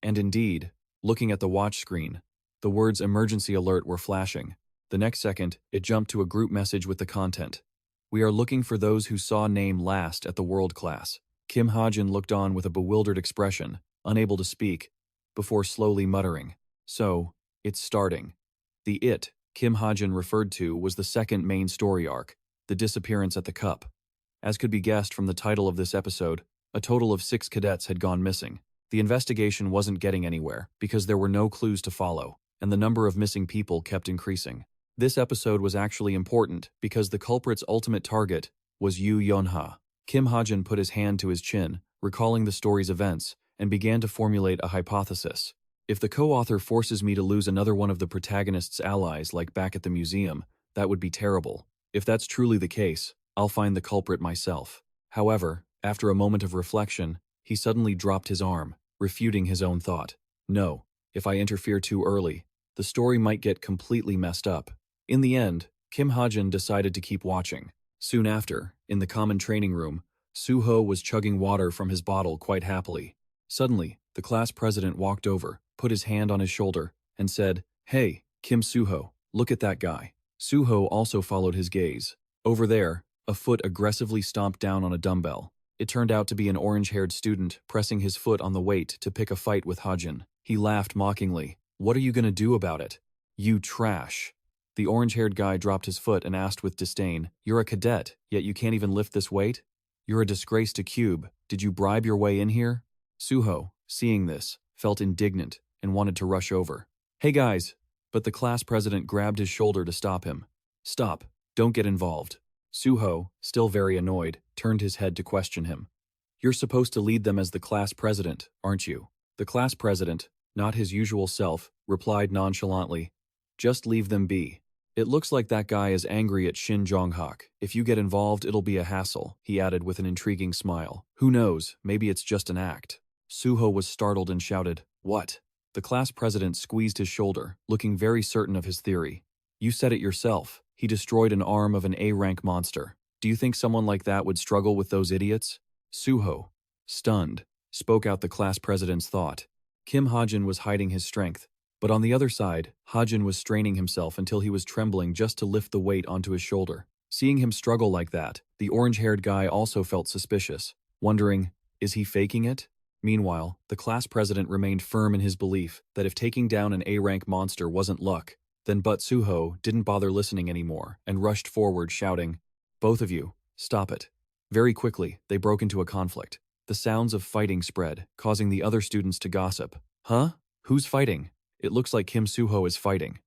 And indeed, looking at the watch screen, the words emergency alert were flashing. The next second, it jumped to a group message with the content. We are looking for those who saw name last at the world class. Kim Hajin looked on with a bewildered expression, unable to speak, before slowly muttering, so, it's starting. The it Kim Hajin referred to was the second main story arc, the disappearance at the cup. As could be guessed from the title of this episode, a total of 6 cadets had gone missing. The investigation wasn't getting anywhere because there were no clues to follow, and the number of missing people kept increasing. This episode was actually important because the culprit's ultimate target was Yoo Yeon-ha. Kim Hajin put his hand to his chin, recalling the story's events, and began to formulate a hypothesis. If the co-author forces me to lose another one of the protagonist's allies like back at the museum, that would be terrible. If that's truly the case, I'll find the culprit myself. However, after a moment of reflection, he suddenly dropped his arm, refuting his own thought. No, if I interfere too early, the story might get completely messed up. In the end, Kim Hajin decided to keep watching. Soon after, in the common training room, Soo-ho was chugging water from his bottle quite happily. Suddenly, the class president walked over, put his hand on his shoulder, and said, Hey, Kim Soo-ho, look at that guy. Soo-ho also followed his gaze. Over there, a foot aggressively stomped down on a dumbbell. It turned out to be an orange-haired student pressing his foot on the weight to pick a fight with Hajin. He laughed mockingly. "What are you gonna do about it? You trash." The orange-haired guy dropped his foot and asked with disdain, "You're a cadet, yet you can't even lift this weight? You're a disgrace to Cube. Did you bribe your way in here?" Suho, seeing this, felt indignant and wanted to rush over. "Hey guys!" But the class president grabbed his shoulder to stop him. "Stop. Don't get involved." Suho, still very annoyed, turned his head to question him. "You're supposed to lead them as the class president, aren't you?" The class president, not his usual self, replied nonchalantly, "Just leave them be. It looks like that guy is angry at Shin Jong-hak. If you get involved, it'll be a hassle," he added with an intriguing smile. "Who knows, maybe it's just an act." Suho was startled and shouted, "What?" The class president squeezed his shoulder, looking very certain of his theory. "You said it yourself. He destroyed an arm of an A-rank monster. Do you think someone like that would struggle with those idiots?" Suho, stunned, spoke out the class president's thought. Kim Hajin was hiding his strength, but on the other side, Hajin was straining himself until he was trembling just to lift the weight onto his shoulder. Seeing him struggle like that, the orange-haired guy also felt suspicious, wondering, is he faking it? Meanwhile, the class president remained firm in his belief that if taking down an A-rank monster wasn't luck, then But Suho didn't bother listening anymore and rushed forward shouting, "Both of you, stop it." Very quickly, they broke into a conflict. The sounds of fighting spread, causing the other students to gossip. "Huh? Who's fighting? It looks like Kim Suho is fighting."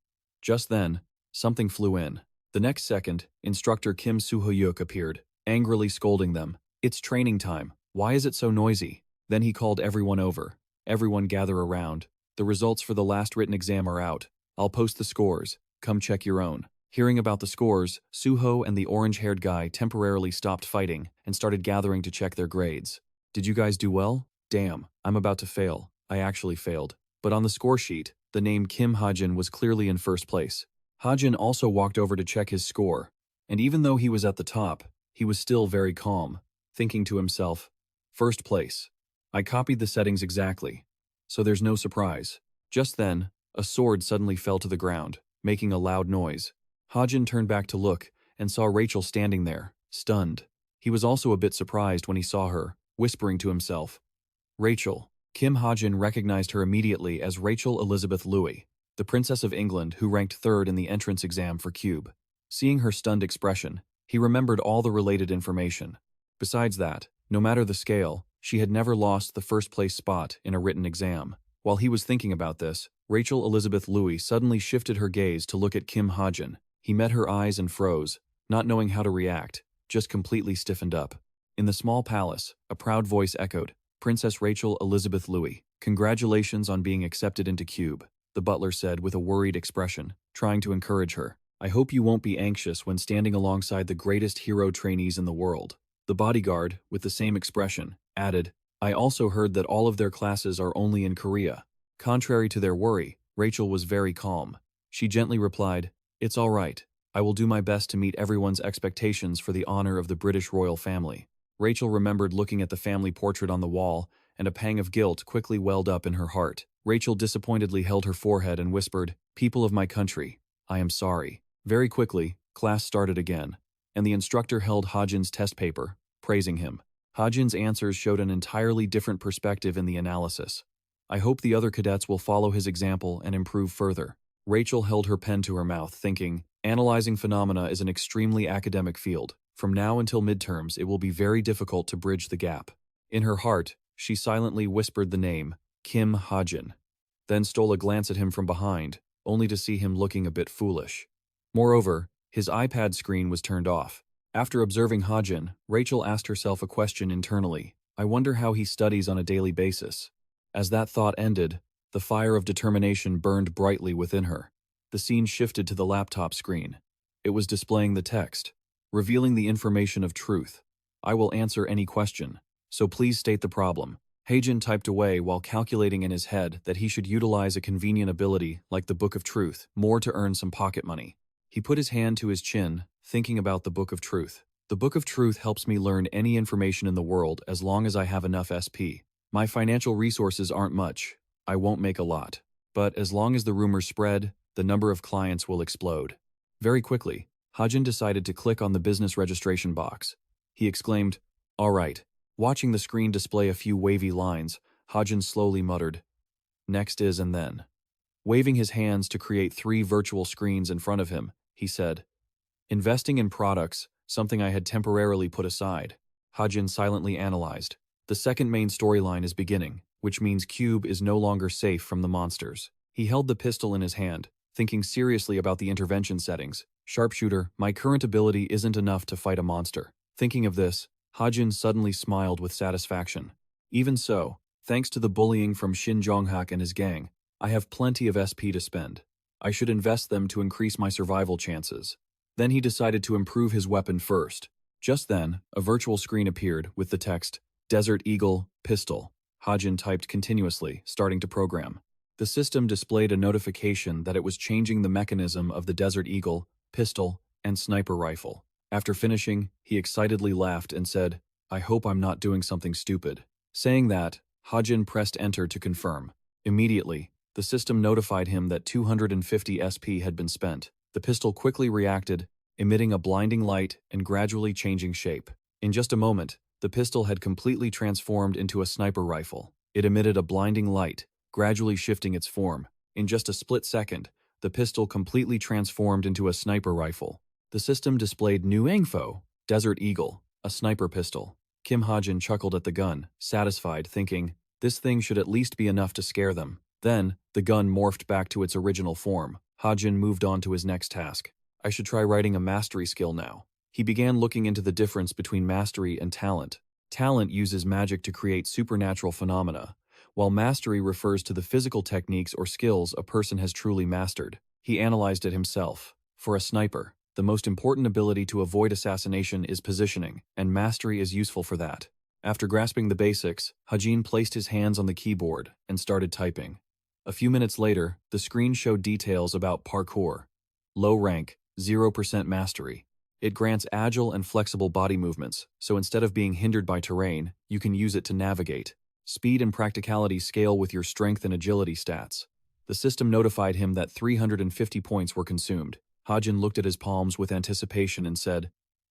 Just then, something flew in. The next second, instructor Kim Suho-yuk appeared, angrily scolding them. "It's training time. Why is it so noisy?" Then he called everyone over. "Everyone gather around. The results for the last written exam are out. I'll post the scores. Come check your own." Hearing about the scores, Suho and the orange-haired guy temporarily stopped fighting and started gathering to check their grades. "Did you guys do well? Damn, I'm about to fail. I actually failed." But on the score sheet, the name Kim Hajin was clearly in first place. Hajin also walked over to check his score, and even though he was at the top, he was still very calm, thinking to himself, "First place. I copied the settings exactly, so there's no surprise." Just then, a sword suddenly fell to the ground, making a loud noise. Hajin turned back to look and saw Rachel standing there, stunned. He was also a bit surprised when he saw her, whispering to himself, "Rachel." Kim Hajin recognized her immediately as Rachel Elizabeth Louis, the Princess of England who ranked third in the entrance exam for Cube. Seeing her stunned expression, he remembered all the related information. Besides that, no matter the scale, she had never lost the first-place spot in a written exam. While he was thinking about this, Rachel Elizabeth Louis suddenly shifted her gaze to look at Kim Hajin. He met her eyes and froze, not knowing how to react, just completely stiffened up. In the small palace, a proud voice echoed, "Princess Rachel Elizabeth Louis, congratulations on being accepted into Cube," the butler said with a worried expression, trying to encourage her. "I hope you won't be anxious when standing alongside the greatest hero trainees in the world." The bodyguard, with the same expression, added, "I also heard that all of their classes are only in Korea." Contrary to their worry, Rachel was very calm. She gently replied, "It's all right. I will do my best to meet everyone's expectations for the honor of the British royal family." Rachel remembered looking at the family portrait on the wall, and a pang of guilt quickly welled up in her heart. Rachel disappointedly held her forehead and whispered, "People of my country, I am sorry." Very quickly, class started again, and the instructor held Hajin's test paper, praising him. Hajin's answers showed an entirely different perspective in the analysis. "I hope the other cadets will follow his example and improve further." Rachel held her pen to her mouth, thinking, analyzing phenomena is an extremely academic field. From now until midterms, it will be very difficult to bridge the gap. In her heart, she silently whispered the name, Kim Hajin, then stole a glance at him from behind, only to see him looking a bit foolish. Moreover, his iPad screen was turned off. After observing Hajin, Rachel asked herself a question internally. I wonder how he studies on a daily basis. As that thought ended, the fire of determination burned brightly within her. The scene shifted to the laptop screen. It was displaying the text, revealing the information of truth. I will answer any question, so please state the problem. Hajin typed away while calculating in his head that he should utilize a convenient ability like the Book of Truth more to earn some pocket money. He put his hand to his chin, thinking about the Book of Truth. The Book of Truth helps me learn any information in the world as long as I have enough SP. My financial resources aren't much. I won't make a lot. But as long as the rumors spread, the number of clients will explode. Very quickly, Hajin decided to click on the business registration box. He exclaimed, "All right, Watching the screen display a few wavy lines, Hajin slowly muttered, "Next is and then." Waving his hands to create 3 virtual screens in front of him, he said, "Investing in products, something I had temporarily put aside." Hajin silently analyzed. The second main storyline is beginning, which means Cube is no longer safe from the monsters. He held the pistol in his hand, thinking seriously about the intervention settings. Sharpshooter, my current ability isn't enough to fight a monster. Thinking of this, Hajin suddenly smiled with satisfaction. Even so, thanks to the bullying from Shin Jonghak and his gang, I have plenty of SP to spend. I should invest them to increase my survival chances. Then he decided to improve his weapon first. Just then, a virtual screen appeared with the text, Desert Eagle, Pistol. Hajin typed continuously, starting to program. The system displayed a notification that it was changing the mechanism of the Desert Eagle, Pistol, and Sniper Rifle. After finishing, he excitedly laughed and said, I hope I'm not doing something stupid. Saying that, Hajin pressed enter to confirm. Immediately, the system notified him that 250 SP had been spent. The pistol quickly reacted, emitting a blinding light and gradually changing shape. In just a moment, the pistol had completely transformed into a sniper rifle. It emitted a blinding light, gradually shifting its form. In just a split second, the pistol completely transformed into a sniper rifle. The system displayed new info, Desert Eagle, a sniper pistol. Kim Hajin chuckled at the gun, satisfied, thinking, this thing should at least be enough to scare them. Then, the gun morphed back to its original form. Hajin moved on to his next task. I should try writing a mastery skill now. He began looking into the difference between mastery and talent. Talent uses magic to create supernatural phenomena, while mastery refers to the physical techniques or skills a person has truly mastered. He analyzed it himself. For a sniper, the most important ability to avoid assassination is positioning, and mastery is useful for that. After grasping the basics, Hajin placed his hands on the keyboard and started typing. A few minutes later, the screen showed details about parkour. Low rank, 0% mastery. It grants agile and flexible body movements, so instead of being hindered by terrain, you can use it to navigate. Speed and practicality scale with your strength and agility stats. The system notified him that 350 points were consumed. Hajin looked at his palms with anticipation and said,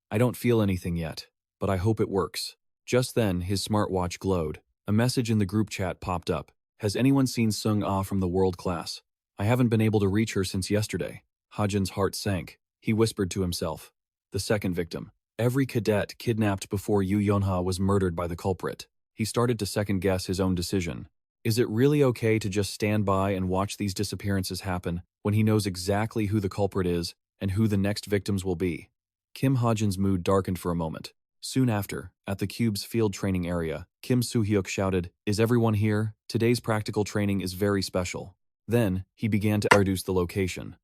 I don't feel anything yet, but I hope it works. Just then, his smartwatch glowed. A message in the group chat popped up. Has anyone seen Sung Ah from the world class? I haven't been able to reach her since yesterday. Hajin's heart sank. He whispered to himself. The second victim. Every cadet kidnapped before Yu Yonha was murdered by the culprit. He started to second-guess his own decision. Is it really okay to just stand by and watch these disappearances happen when he knows exactly who the culprit is and who the next victims will be? Kim Hajin's mood darkened for a moment. Soon after, at the Cube's field training area, Kim Soo-hyuk shouted, Is everyone here? Today's practical training is very special. Then, he began to introduce the location.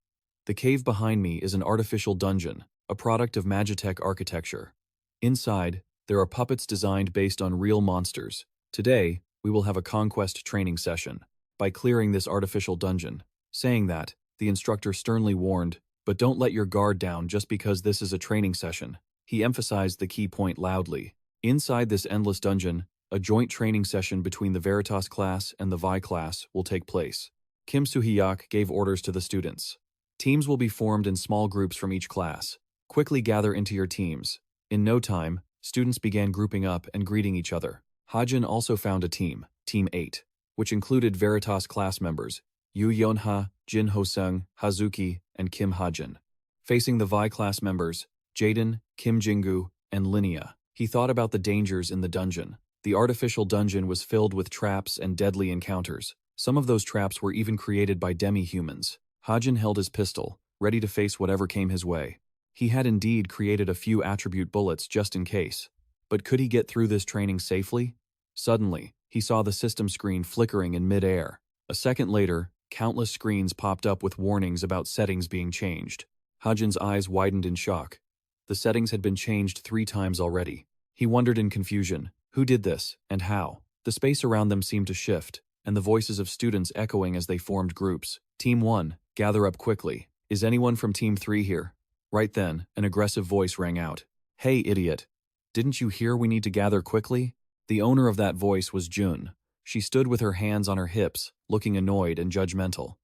The cave behind me is an artificial dungeon, a product of Magitech architecture. Inside, there are puppets designed based on real monsters. Today, we will have a conquest training session. By clearing this artificial dungeon. Saying that, the instructor sternly warned, but don't let your guard down just because this is a training session. He emphasized the key point loudly. Inside this endless dungeon, a joint training session between the Veritas class and the Vi class will take place. Kim Soo-hyuk gave orders to the students. Teams will be formed in small groups from each class. Quickly gather into your teams. In no time, students began grouping up and greeting each other. Hajin also found a team, Team 8, which included Veritas class members, Yu Yonha, Jin Ho-sung, Hazuki, and Kim Hajin. Facing the Vi class members, Jaden, Kim Jingu, and Linnea. He thought about the dangers in the dungeon. The artificial dungeon was filled with traps and deadly encounters. Some of those traps were even created by demi-humans. Hajin held his pistol, ready to face whatever came his way. He had indeed created a few attribute bullets just in case. But could he get through this training safely? Suddenly, he saw the system screen flickering in mid-air. A second later, countless screens popped up with warnings about settings being changed. Hajin's eyes widened in shock. The settings had been changed 3 times already. He wondered in confusion, who did this, and how? The space around them seemed to shift, and the voices of students echoing as they formed groups. Team 1, gather up quickly. Is anyone from Team 3 here? Right then, an aggressive voice rang out. Hey, idiot. Didn't you hear we need to gather quickly? The owner of that voice was Jun. She stood with her hands on her hips, looking annoyed and judgmental.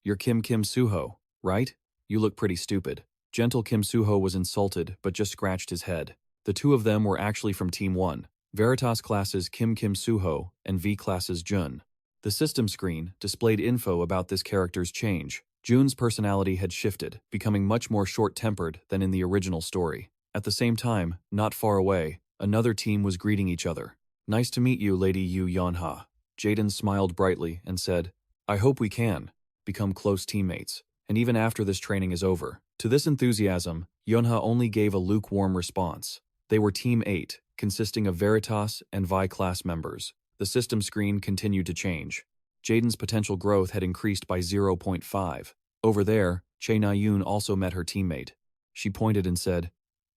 You're Kim Soo-ho, right? You look pretty stupid. Gentle Kim Soo-ho was insulted, but just scratched his head. The two of them were actually from Team 1. Veritas classes Kim Suho and V classes Jun. The system screen displayed info about this character's change. Jun's personality had shifted, becoming much more short-tempered than in the original story. At the same time, not far away, another team was greeting each other. "Nice to meet you, Lady Yu Yonha." Jaden smiled brightly and said, "I hope we can become close teammates, and even after this training is over." To this enthusiasm, Yonha only gave a lukewarm response. They were Team 8, consisting of Veritas and Vi class members. The system screen continued to change. Jaden's potential growth had increased by 0.5. Over there, Che Na-yoon also met her teammate. She pointed and said,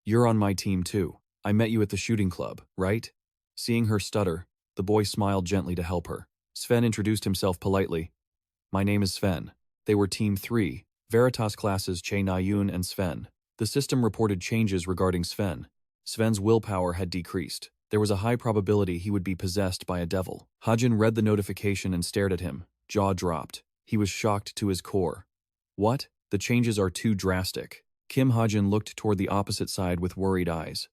"You're on my team too. I met you at the shooting club, right?" Seeing her stutter, the boy smiled gently to help her. Sven introduced himself politely. "My name is Sven." They were Team 3, Veritas classes Che Na-yoon and Sven. The system reported changes regarding Sven. Sven's willpower had decreased. There was a high probability he would be possessed by a devil. Hajin read the notification and stared at him, jaw dropped. He was shocked to his core. "What? The changes are too drastic." Kim Hajin looked toward the opposite side with worried eyes.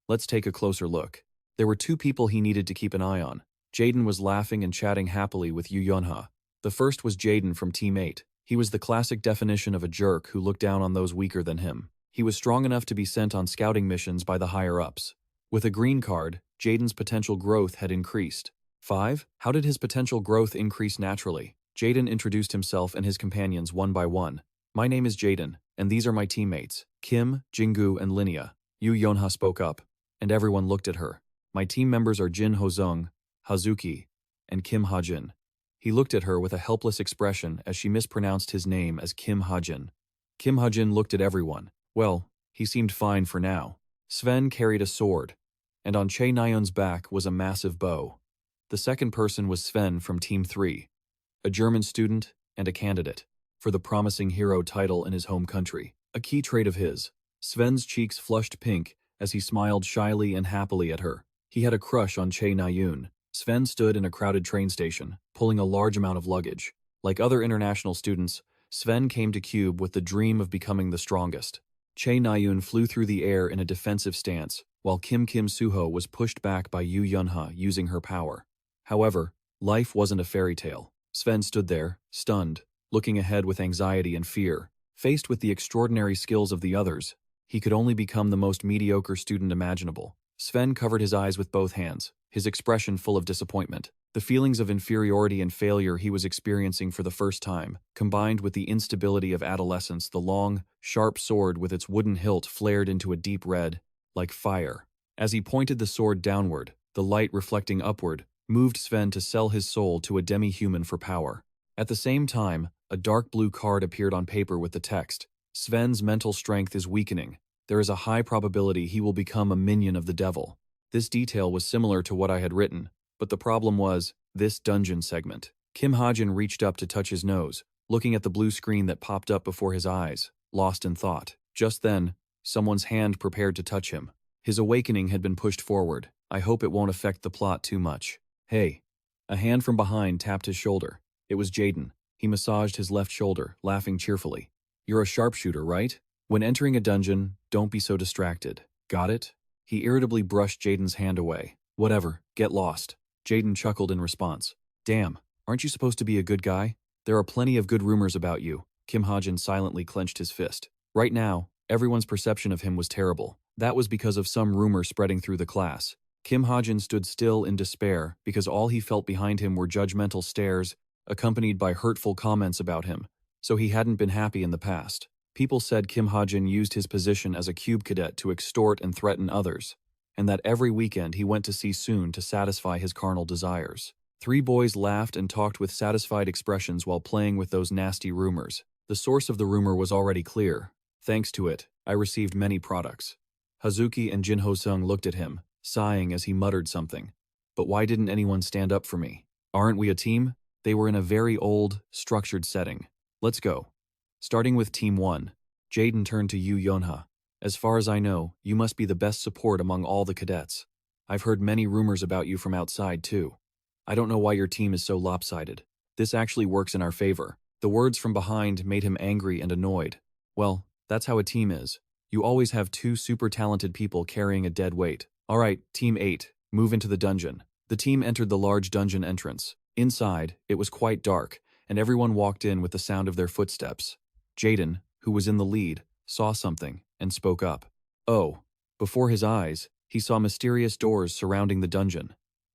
"Let's take a closer look." There were two people he needed to keep an eye on. Jaden was laughing and chatting happily with Yu Yonha. The first was Jaden from Team 8. He was the classic definition of a jerk who looked down on those weaker than him. He was strong enough to be sent on scouting missions by the higher-ups. With a green card, Jaden's potential growth had increased. 5. How did his potential growth increase naturally? Jaden introduced himself and his companions one by one. "My name is Jaden, and these are my teammates, Kim, Jingu, and Linnea." Yu Yonha spoke up, and everyone looked at her. "My team members are Jin Hozung, Hazuki, and Kim Hajin." He looked at her with a helpless expression as she mispronounced his name as Kim Hajin. Kim Hajin looked at everyone. Well, he seemed fine for now. Sven carried a sword, and on Che Na-yoon's back was a massive bow. The second person was Sven from Team 3, a German student and a candidate for the promising hero title in his home country. A key trait of his. Sven's cheeks flushed pink as he smiled shyly and happily at her. He had a crush on Che Na-yoon. Sven stood in a crowded train station, pulling a large amount of luggage. Like other international students, Sven came to Cube with the dream of becoming the strongest. Che Na-yoon flew through the air in a defensive stance, while Kim Suho was pushed back by Yu Yonha using her power. However, life wasn't a fairy tale. Sven stood there, stunned, looking ahead with anxiety and fear. Faced with the extraordinary skills of the others, he could only become the most mediocre student imaginable. Sven covered his eyes with both hands, his expression full of disappointment. The feelings of inferiority and failure he was experiencing for the first time, combined with the instability of adolescence, the long, sharp sword with its wooden hilt flared into a deep red, like fire. As he pointed the sword downward, the light reflecting upward, moved Sven to sell his soul to a demi-human for power. At the same time, a dark blue card appeared on paper with the text, "Sven's mental strength is weakening. There is a high probability he will become a minion of the devil." This detail was similar to what I had written, but the problem was, this dungeon segment. Kim Hajin reached up to touch his nose, looking at the blue screen that popped up before his eyes, lost in thought. Just then, someone's hand prepared to touch him. His awakening had been pushed forward. "I hope it won't affect the plot too much." "Hey." A hand from behind tapped his shoulder. It was Jaden. He massaged his left shoulder, laughing cheerfully. "You're a sharpshooter, right? When entering a dungeon, don't be so distracted. Got it?" He irritably brushed Jaden's hand away. "Whatever, get lost." Jaden chuckled in response. "Damn, aren't you supposed to be a good guy? There are plenty of good rumors about you." Kim Hajin silently clenched his fist. Right now, everyone's perception of him was terrible. That was because of some rumor spreading through the class. Kim Hajin stood still in despair because all he felt behind him were judgmental stares, accompanied by hurtful comments about him, so he hadn't been happy in the past. People said Kim Hajin used his position as a cube cadet to extort and threaten others, and that every weekend he went to see Soon to satisfy his carnal desires. Three boys laughed and talked with satisfied expressions while playing with those nasty rumors. The source of the rumor was already clear. Thanks to it, I received many products. Hazuki and Jin Ho-sung looked at him, sighing as he muttered something. But why didn't anyone stand up for me? Aren't we a team? They were in a very old, structured setting. Let's go. Starting with Team 1, Jaden turned to Yu Yonha. "As far as I know, you must be the best support among all the cadets. I've heard many rumors about you from outside, too. I don't know why your team is so lopsided. This actually works in our favor." The words from behind made him angry and annoyed. "Well, that's how a team is. You always have two super talented people carrying a dead weight. All right, Team 8, Move into the dungeon. The team entered the large dungeon entrance. Inside, it was quite dark, and everyone walked in with the sound of their footsteps. Jaden, who was in the lead, saw something and spoke up. Oh, before his eyes, he saw mysterious doors surrounding the dungeon.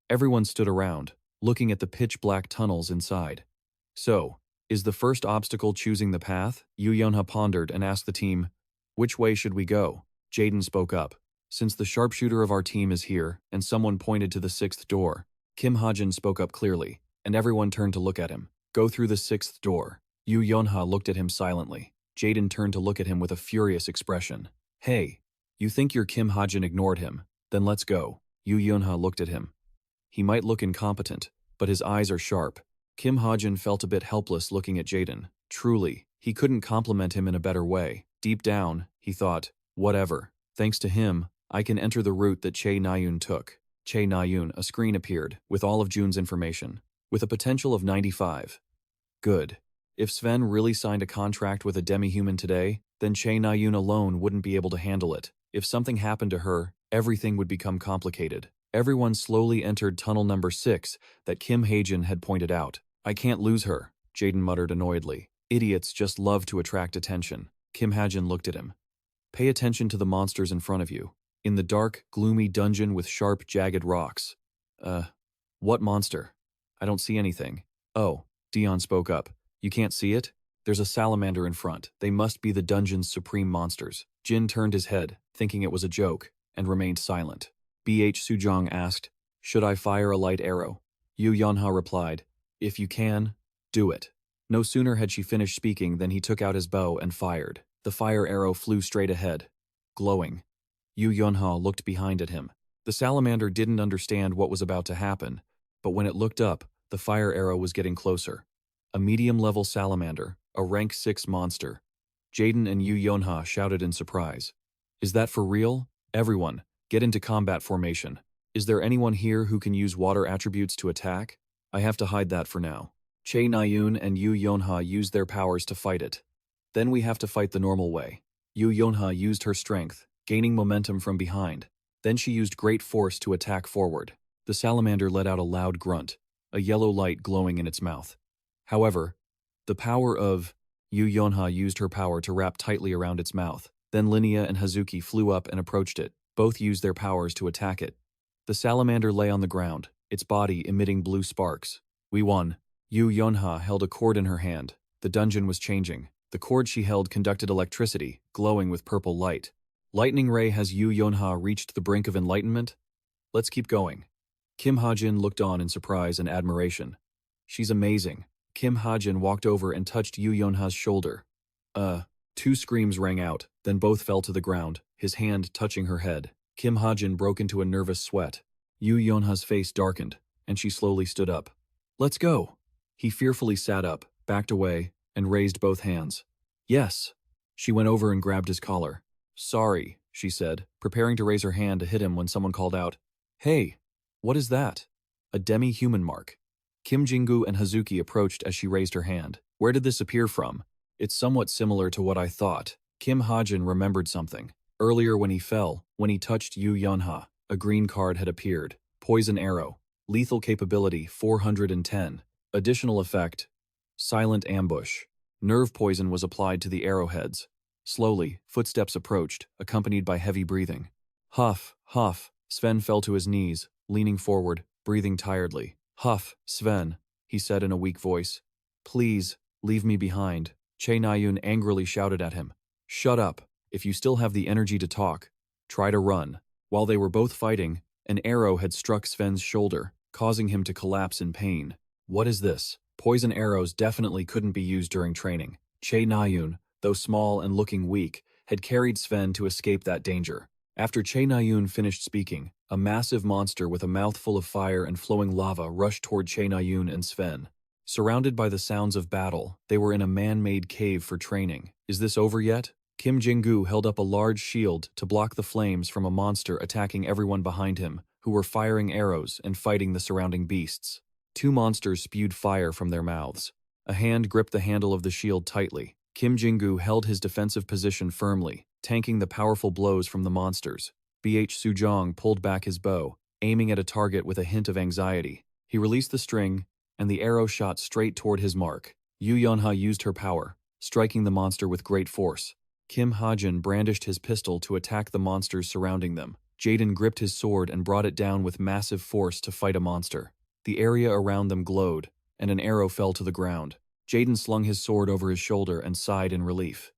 Everyone stood around, looking at the pitch-black tunnels inside. So, is the first obstacle choosing the path? Yu Yonha pondered and asked the team, which way should we go? Jaden spoke up. Since the sharpshooter of our team is here, and someone pointed to the sixth door, Kim Hajin spoke up clearly, and everyone turned to look at him. Go through the sixth door. Yu Yonha looked at him silently. Jaden turned to look at him with a furious expression. Hey, you think your Kim Hajin ignored him? Then let's go. Yu Yonha looked at him. He might look incompetent, but his eyes are sharp. Kim Hajin felt a bit helpless looking at Jaden. Truly, he couldn't compliment him in a better way. Deep down, he thought, whatever. Thanks to him, I can enter the route that Che Nayun took. Che Nayun, a screen appeared, with all of Jun's information, with a potential of 95. Good. If Sven really signed a contract with a demi-human today, then Che Nayun alone wouldn't be able to handle it. If something happened to her, everything would become complicated. Everyone slowly entered tunnel number 6 that Kim Hajin had pointed out. I can't lose her, Jaden muttered annoyedly. Idiots just love to attract attention. Kim Hajin looked at him. Pay attention to the monsters in front of you. In the dark, gloomy dungeon with sharp, jagged rocks. What monster? I don't see anything. Oh, Dion spoke up. You can't see it? There's a salamander in front. They must be the dungeon's supreme monsters. Jin turned his head, thinking it was a joke, and remained silent. BH Sujong asked, should I fire a light arrow? Yu Yonha replied, if you can, do it. No sooner had she finished speaking than he took out his bow and fired. The fire arrow flew straight ahead, glowing. Yu Yonha looked behind at him. The salamander didn't understand what was about to happen, but when it looked up, the fire arrow was getting closer. A medium-level salamander, a rank 6 monster. Jaden and Yu Yonha shouted in surprise. Is that for real? Everyone, get into combat formation. Is there anyone here who can use water attributes to attack? I have to hide that for now. Che Nayun and Yu Yonha used their powers to fight it. Then we have to fight the normal way. Yu Yonha used her strength, gaining momentum from behind. Then she used great force to attack forward. The salamander let out a loud grunt, a yellow light glowing in its mouth. However, the power of Yu Yonha used her power to wrap tightly around its mouth. Then Linnea and Hazuki flew up and approached it. Both used their powers to attack it. The salamander lay on the ground, its body emitting blue sparks. We won. Yu Yonha held a cord in her hand. The dungeon was changing. The cord she held conducted electricity, glowing with purple light. Lightning Ray, has Yu Yonha reached the brink of enlightenment? Let's keep going. Kim Hajin looked on in surprise and admiration. She's amazing. Kim Hajin walked over and touched Yu Yonha's shoulder. Two screams rang out, then both fell to the ground, his hand touching her head. Kim Hajin broke into a nervous sweat. Yu Yonha's face darkened, and she slowly stood up. Let's go. He fearfully sat up, backed away, and raised both hands. Yes. She went over and grabbed his collar. Sorry, she said, preparing to raise her hand to hit him when someone called out, Hey, what is that? A demi-human mark. Kim Jingu and Hazuki approached as she raised her hand. Where did this appear from? It's somewhat similar to what I thought. Kim Hajin remembered something. Earlier when he fell, when he touched Yu Yonha, a green card had appeared. Poison arrow. Lethal capability 410. Additional effect. Silent ambush. Nerve poison was applied to the arrowheads. Slowly, footsteps approached, accompanied by heavy breathing. Huff, huff. Sven fell to his knees, leaning forward, breathing tiredly. Huff, Sven, he said in a weak voice. Please, leave me behind. Che Nayun angrily shouted at him. Shut up. If you still have the energy to talk, try to run. While they were both fighting, an arrow had struck Sven's shoulder, causing him to collapse in pain. What is this? Poison arrows definitely couldn't be used during training. Che Nayun, though small and looking weak, had carried Sven to escape that danger. After Che Nayun finished speaking, a massive monster with a mouth full of fire and flowing lava rushed toward Che Nayun and Sven. Surrounded by the sounds of battle, they were in a man-made cave for training. Is this over yet? Kim Jingu held up a large shield to block the flames from a monster attacking everyone behind him, who were firing arrows and fighting the surrounding beasts. Two monsters spewed fire from their mouths. A hand gripped the handle of the shield tightly. Kim Jingu held his defensive position firmly, tanking the powerful blows from the monsters. BH Sujong pulled back his bow, aiming at a target with a hint of anxiety. He released the string, and the arrow shot straight toward his mark. Yu Yunha used her power, striking the monster with great force. Kim Hajin brandished his pistol to attack the monsters surrounding them. Jaden gripped his sword and brought it down with massive force to fight a monster. The area around them glowed, and an arrow fell to the ground. Jaden slung his sword over his shoulder and sighed in relief.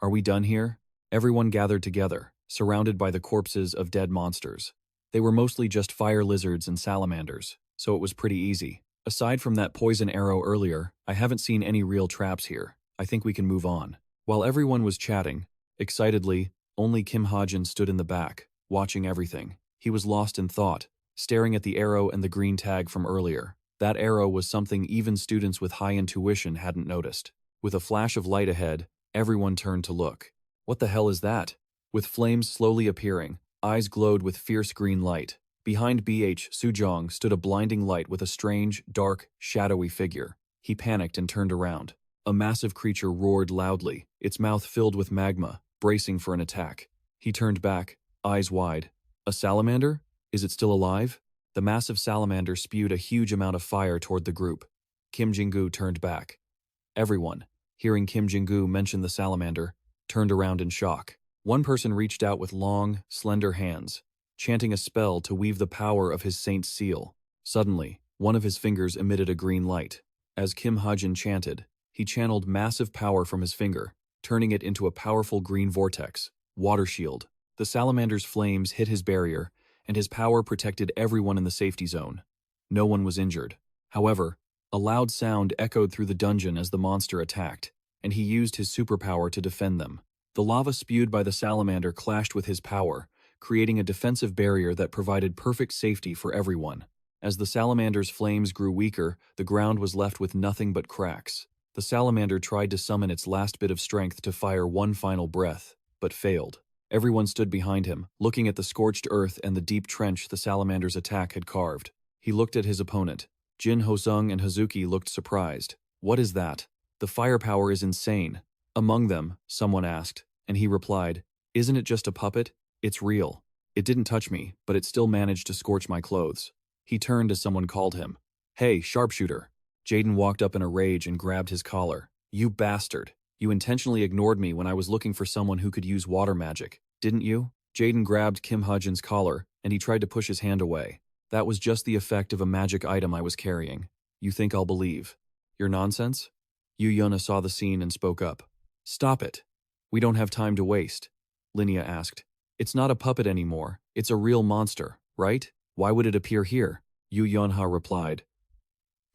Are we done here? Everyone gathered together, surrounded by the corpses of dead monsters. They were mostly just fire lizards and salamanders, so it was pretty easy. Aside from that poison arrow earlier, I haven't seen any real traps here. I think we can move on. While everyone was chatting, excitedly, only Kim Hajin stood in the back, watching everything. He was lost in thought, staring at the arrow and the green tag from earlier. That arrow was something even students with high intuition hadn't noticed. With a flash of light ahead, everyone turned to look. What the hell is that? With flames slowly appearing, eyes glowed with fierce green light. Behind BH Sujong stood a blinding light with a strange, dark, shadowy figure. He panicked and turned around. A massive creature roared loudly, its mouth filled with magma, bracing for an attack. He turned back, eyes wide. A salamander? Is it still alive? The massive salamander spewed a huge amount of fire toward the group. Kim Jin-gu turned back. Everyone, hearing Kim Jin-gu mention the salamander, turned around in shock. One person reached out with long, slender hands, chanting a spell to weave the power of his saint's seal. Suddenly, one of his fingers emitted a green light. As Kim Hajin chanted, he channeled massive power from his finger, turning it into a powerful green vortex, water shield. The salamander's flames hit his barrier, and his power protected everyone in the safety zone. No one was injured. However, a loud sound echoed through the dungeon as the monster attacked, and he used his superpower to defend them. The lava spewed by the salamander clashed with his power, creating a defensive barrier that provided perfect safety for everyone. As the salamander's flames grew weaker, the ground was left with nothing but cracks. The salamander tried to summon its last bit of strength to fire one final breath, but failed. Everyone stood behind him, looking at the scorched earth and the deep trench the salamander's attack had carved. He looked at his opponent. Jin Hosung and Hazuki looked surprised. What is that? The firepower is insane. Among them, someone asked, and he replied, Isn't it just a puppet? It's real. It didn't touch me, but it still managed to scorch my clothes. He turned as someone called him. Hey, sharpshooter. Jaden walked up in a rage and grabbed his collar. You bastard. You intentionally ignored me when I was looking for someone who could use water magic, didn't you? Jaden grabbed Kim Hajin's collar, and he tried to push his hand away. That was just the effect of a magic item I was carrying. You think I'll believe? Your nonsense? Yu Yuna saw the scene and spoke up. Stop it. We don't have time to waste. Linnea asked. It's not a puppet anymore. It's a real monster, right? Why would it appear here? Yu Yunha replied.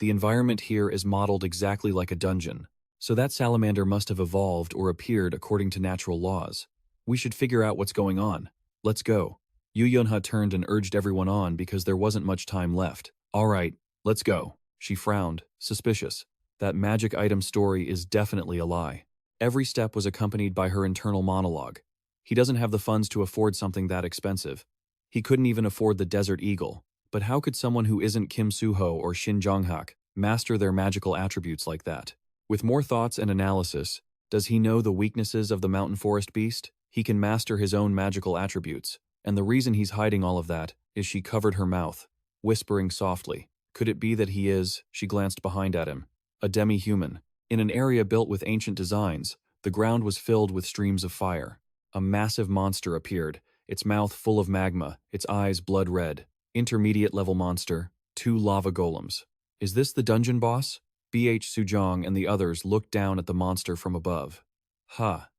The environment here is modeled exactly like a dungeon, so that salamander must have evolved or appeared according to natural laws. We should figure out what's going on. Let's go. Yu Yunha turned and urged everyone on because there wasn't much time left. All right, let's go. She frowned, suspicious. That magic item story is definitely a lie. Every step was accompanied by her internal monologue. He doesn't have the funds to afford something that expensive. He couldn't even afford the Desert Eagle. But how could someone who isn't Kim Suho or Shin Jonghak master their magical attributes like that? With more thoughts and analysis, does he know the weaknesses of the mountain forest beast? He can master his own magical attributes, and the reason he's hiding all of that is she covered her mouth, whispering softly. Could it be that he is, she glanced behind at him, a demi-human? In an area built with ancient designs, the ground was filled with streams of fire. A massive monster appeared, its mouth full of magma, its eyes blood red. Intermediate-level monster, 2 lava golems. Is this the dungeon boss? BH Sujong and the others looked down at the monster from above.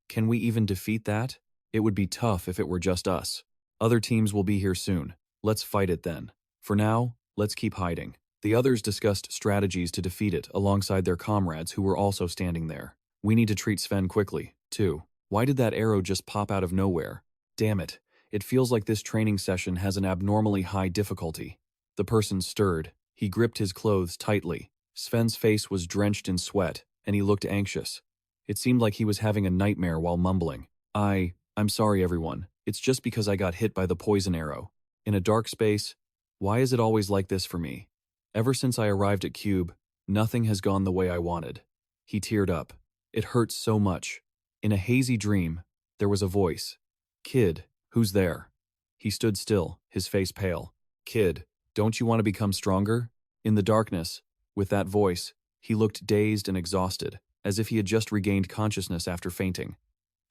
Can we even defeat that? It would be tough if it were just us. Other teams will be here soon. Let's fight it then. For now, let's keep hiding. The others discussed strategies to defeat it alongside their comrades who were also standing there. We need to treat Sven quickly, too. Why did that arrow just pop out of nowhere? Damn it. It feels like this training session has an abnormally high difficulty. The person stirred. He gripped his clothes tightly. Sven's face was drenched in sweat, and he looked anxious. It seemed like he was having a nightmare while mumbling. I'm sorry everyone. It's just because I got hit by the poison arrow. In a dark space. Why is it always like this for me? Ever since I arrived at Cube, nothing has gone the way I wanted. He teared up. It hurts so much. In a hazy dream, there was a voice. Kid. Who's there? He stood still, his face pale. Kid, don't you want to become stronger? In the darkness, with that voice, he looked dazed and exhausted, as if he had just regained consciousness after fainting.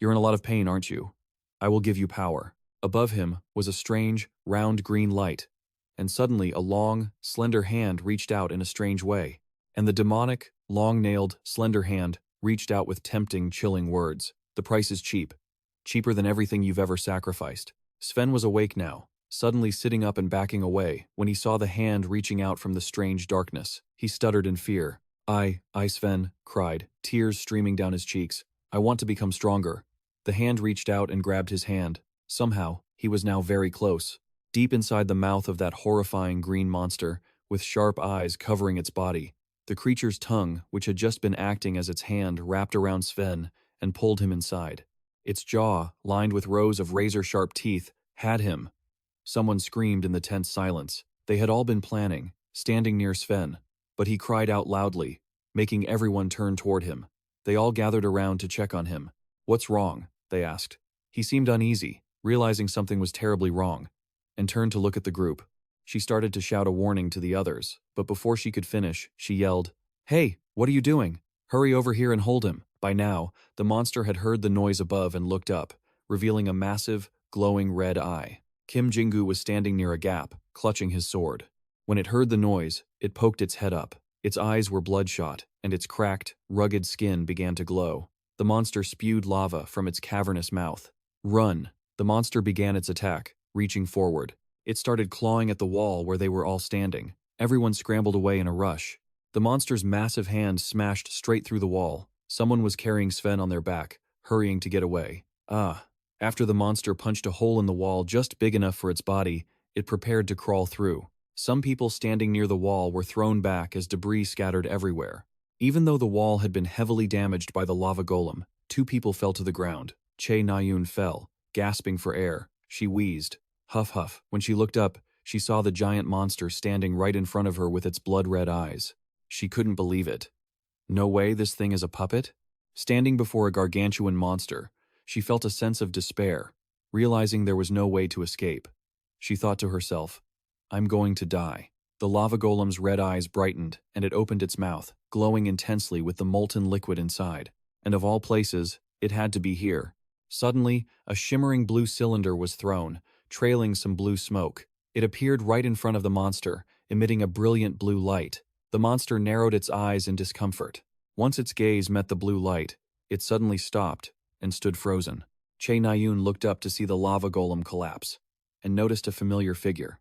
You're in a lot of pain, aren't you? I will give you power. Above him was a strange, round green light, and suddenly a long, slender hand reached out in a strange way. And the demonic, long-nailed, slender hand reached out with tempting, chilling words. The price is cheap. Cheaper than everything you've ever sacrificed. Sven was awake now, suddenly sitting up and backing away when he saw the hand reaching out from the strange darkness. He stuttered in fear. I, Sven, cried, tears streaming down his cheeks. I want to become stronger. The hand reached out and grabbed his hand. Somehow, he was now very close, deep inside the mouth of that horrifying green monster, with sharp eyes covering its body. The creature's tongue, which had just been acting as its hand, wrapped around Sven and pulled him inside. Its jaw, lined with rows of razor-sharp teeth, had him. Someone screamed in the tense silence. They had all been planning, standing near Sven, but he cried out loudly, making everyone turn toward him. They all gathered around to check on him. What's wrong? They asked. He seemed uneasy, realizing something was terribly wrong, and turned to look at the group. She started to shout a warning to the others, but before she could finish, she yelled, "Hey, what are you doing? Hurry over here and hold him." By now, the monster had heard the noise above and looked up, revealing a massive, glowing red eye. Kim Jingu was standing near a gap, clutching his sword. When it heard the noise, it poked its head up. Its eyes were bloodshot, and its cracked, rugged skin began to glow. The monster spewed lava from its cavernous mouth. Run! The monster began its attack, reaching forward. It started clawing at the wall where they were all standing. Everyone scrambled away in a rush. The monster's massive hand smashed straight through the wall. Someone was carrying Sven on their back, hurrying to get away. After the monster punched a hole in the wall just big enough for its body, it prepared to crawl through. Some people standing near the wall were thrown back as debris scattered everywhere. Even though the wall had been heavily damaged by the lava golem, 2 people fell to the ground. Che Nayun fell, gasping for air. She wheezed. Huff huff. When she looked up, she saw the giant monster standing right in front of her with its blood-red eyes. She couldn't believe it. No way this thing is a puppet? Standing before a gargantuan monster, she felt a sense of despair, realizing there was no way to escape. She thought to herself, I'm going to die. The lava golem's red eyes brightened, and it opened its mouth, glowing intensely with the molten liquid inside. And of all places, it had to be here. Suddenly, a shimmering blue cylinder was thrown, trailing some blue smoke. It appeared right in front of the monster, emitting a brilliant blue light. The monster narrowed its eyes in discomfort. Once its gaze met the blue light, it suddenly stopped and stood frozen. Che Nayun looked up to see the lava golem collapse, and noticed a familiar figure.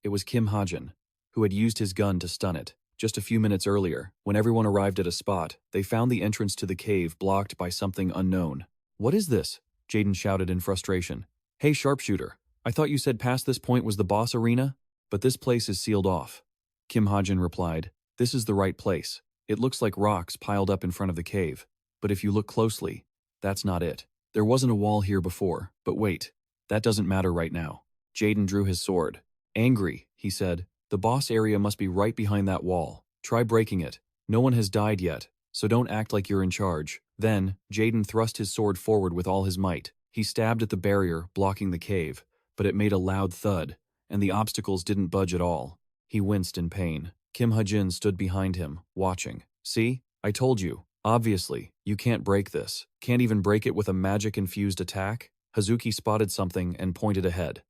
It was Kim Hajin, who had used his gun to stun it. Just a few minutes earlier, when everyone arrived at a spot, they found the entrance to the cave blocked by something unknown. What is this? Jaden shouted in frustration. Hey sharpshooter, I thought you said past this point was the boss arena? But this place is sealed off. Kim Hajin replied, This is the right place. It looks like rocks piled up in front of the cave. But if you look closely, that's not it. There wasn't a wall here before, but wait. That doesn't matter right now. Jaden drew his sword. Angry, he said, the boss area must be right behind that wall. Try breaking it. No one has died yet, so don't act like you're in charge. Then, Jaden thrust his sword forward with all his might. He stabbed at the barrier, blocking the cave, but it made a loud thud, and the obstacles didn't budge at all. He winced in pain. Kim Hajin stood behind him, watching. See? I told you. Obviously, you can't break this. Can't even break it with a magic-infused attack? Hazuki spotted something and pointed ahead.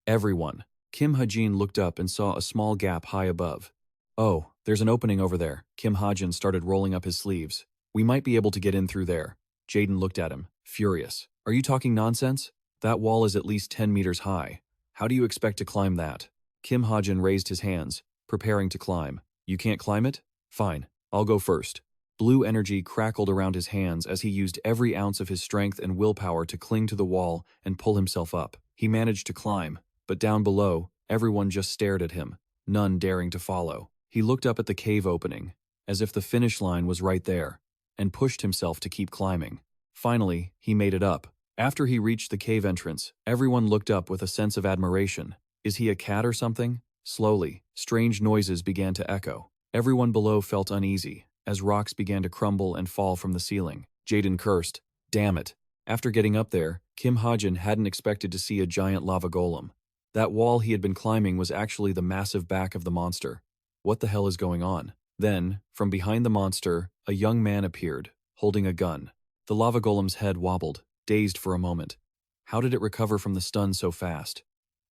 Everyone. Kim Hajin looked up and saw a small gap high above. Oh, there's an opening over there. Kim Hajin started rolling up his sleeves. We might be able to get in through there. Jaden looked at him, furious. Are you talking nonsense? That wall is at least 10 meters high. How do you expect to climb that? Kim Hajin raised his hands, preparing to climb. You can't climb it? Fine, I'll go first. Blue energy crackled around his hands as he used every ounce of his strength and willpower to cling to the wall and pull himself up. He managed to climb, but down below, everyone just stared at him, none daring to follow. He looked up at the cave opening, as if the finish line was right there, and pushed himself to keep climbing. Finally, he made it up. After he reached the cave entrance, everyone looked up with a sense of admiration. Is he a cat or something? Slowly, strange noises began to echo. Everyone below felt uneasy, as rocks began to crumble and fall from the ceiling. Jaden cursed. Damn it. After getting up there, Kim Hajin hadn't expected to see a giant lava golem. That wall he had been climbing was actually the massive back of the monster. What the hell is going on? Then, from behind the monster, a young man appeared, holding a gun. The lava golem's head wobbled, dazed for a moment. How did it recover from the stun so fast?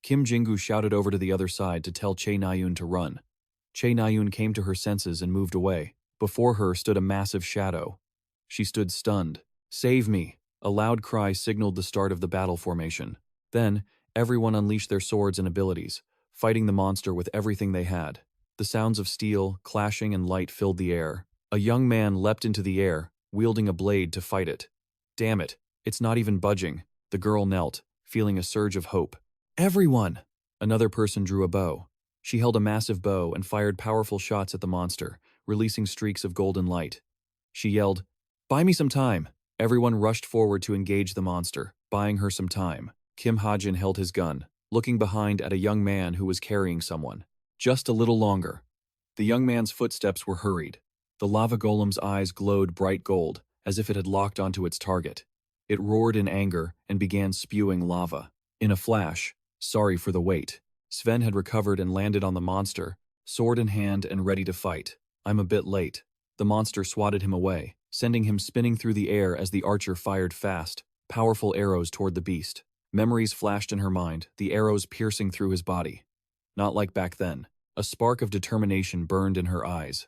Kim Jingu shouted over to the other side to tell Che Nayun to run. Che Nayun came to her senses and moved away. Before her stood a massive shadow. She stood stunned. "Save me!" A loud cry signaled the start of the battle formation. Then, everyone unleashed their swords and abilities, fighting the monster with everything they had. The sounds of steel, clashing, and light filled the air. A young man leapt into the air, wielding a blade to fight it. "Damn it, it's not even budging." The girl knelt, feeling a surge of hope. "Everyone!" Another person drew a bow. She held a massive bow and fired powerful shots at the monster, releasing streaks of golden light. She yelled, "Buy me some time!" Everyone rushed forward to engage the monster, buying her some time. Kim Hajin held his gun, looking behind at a young man who was carrying someone. Just a little longer. The young man's footsteps were hurried. The lava golem's eyes glowed bright gold, as if it had locked onto its target. It roared in anger and began spewing lava. In a flash, sorry for the wait, Sven had recovered and landed on the monster, sword in hand and ready to fight. "I'm a bit late." The monster swatted him away, sending him spinning through the air as the archer fired fast, powerful arrows toward the beast. Memories flashed in her mind, the arrows piercing through his body. Not like back then. A spark of determination burned in her eyes.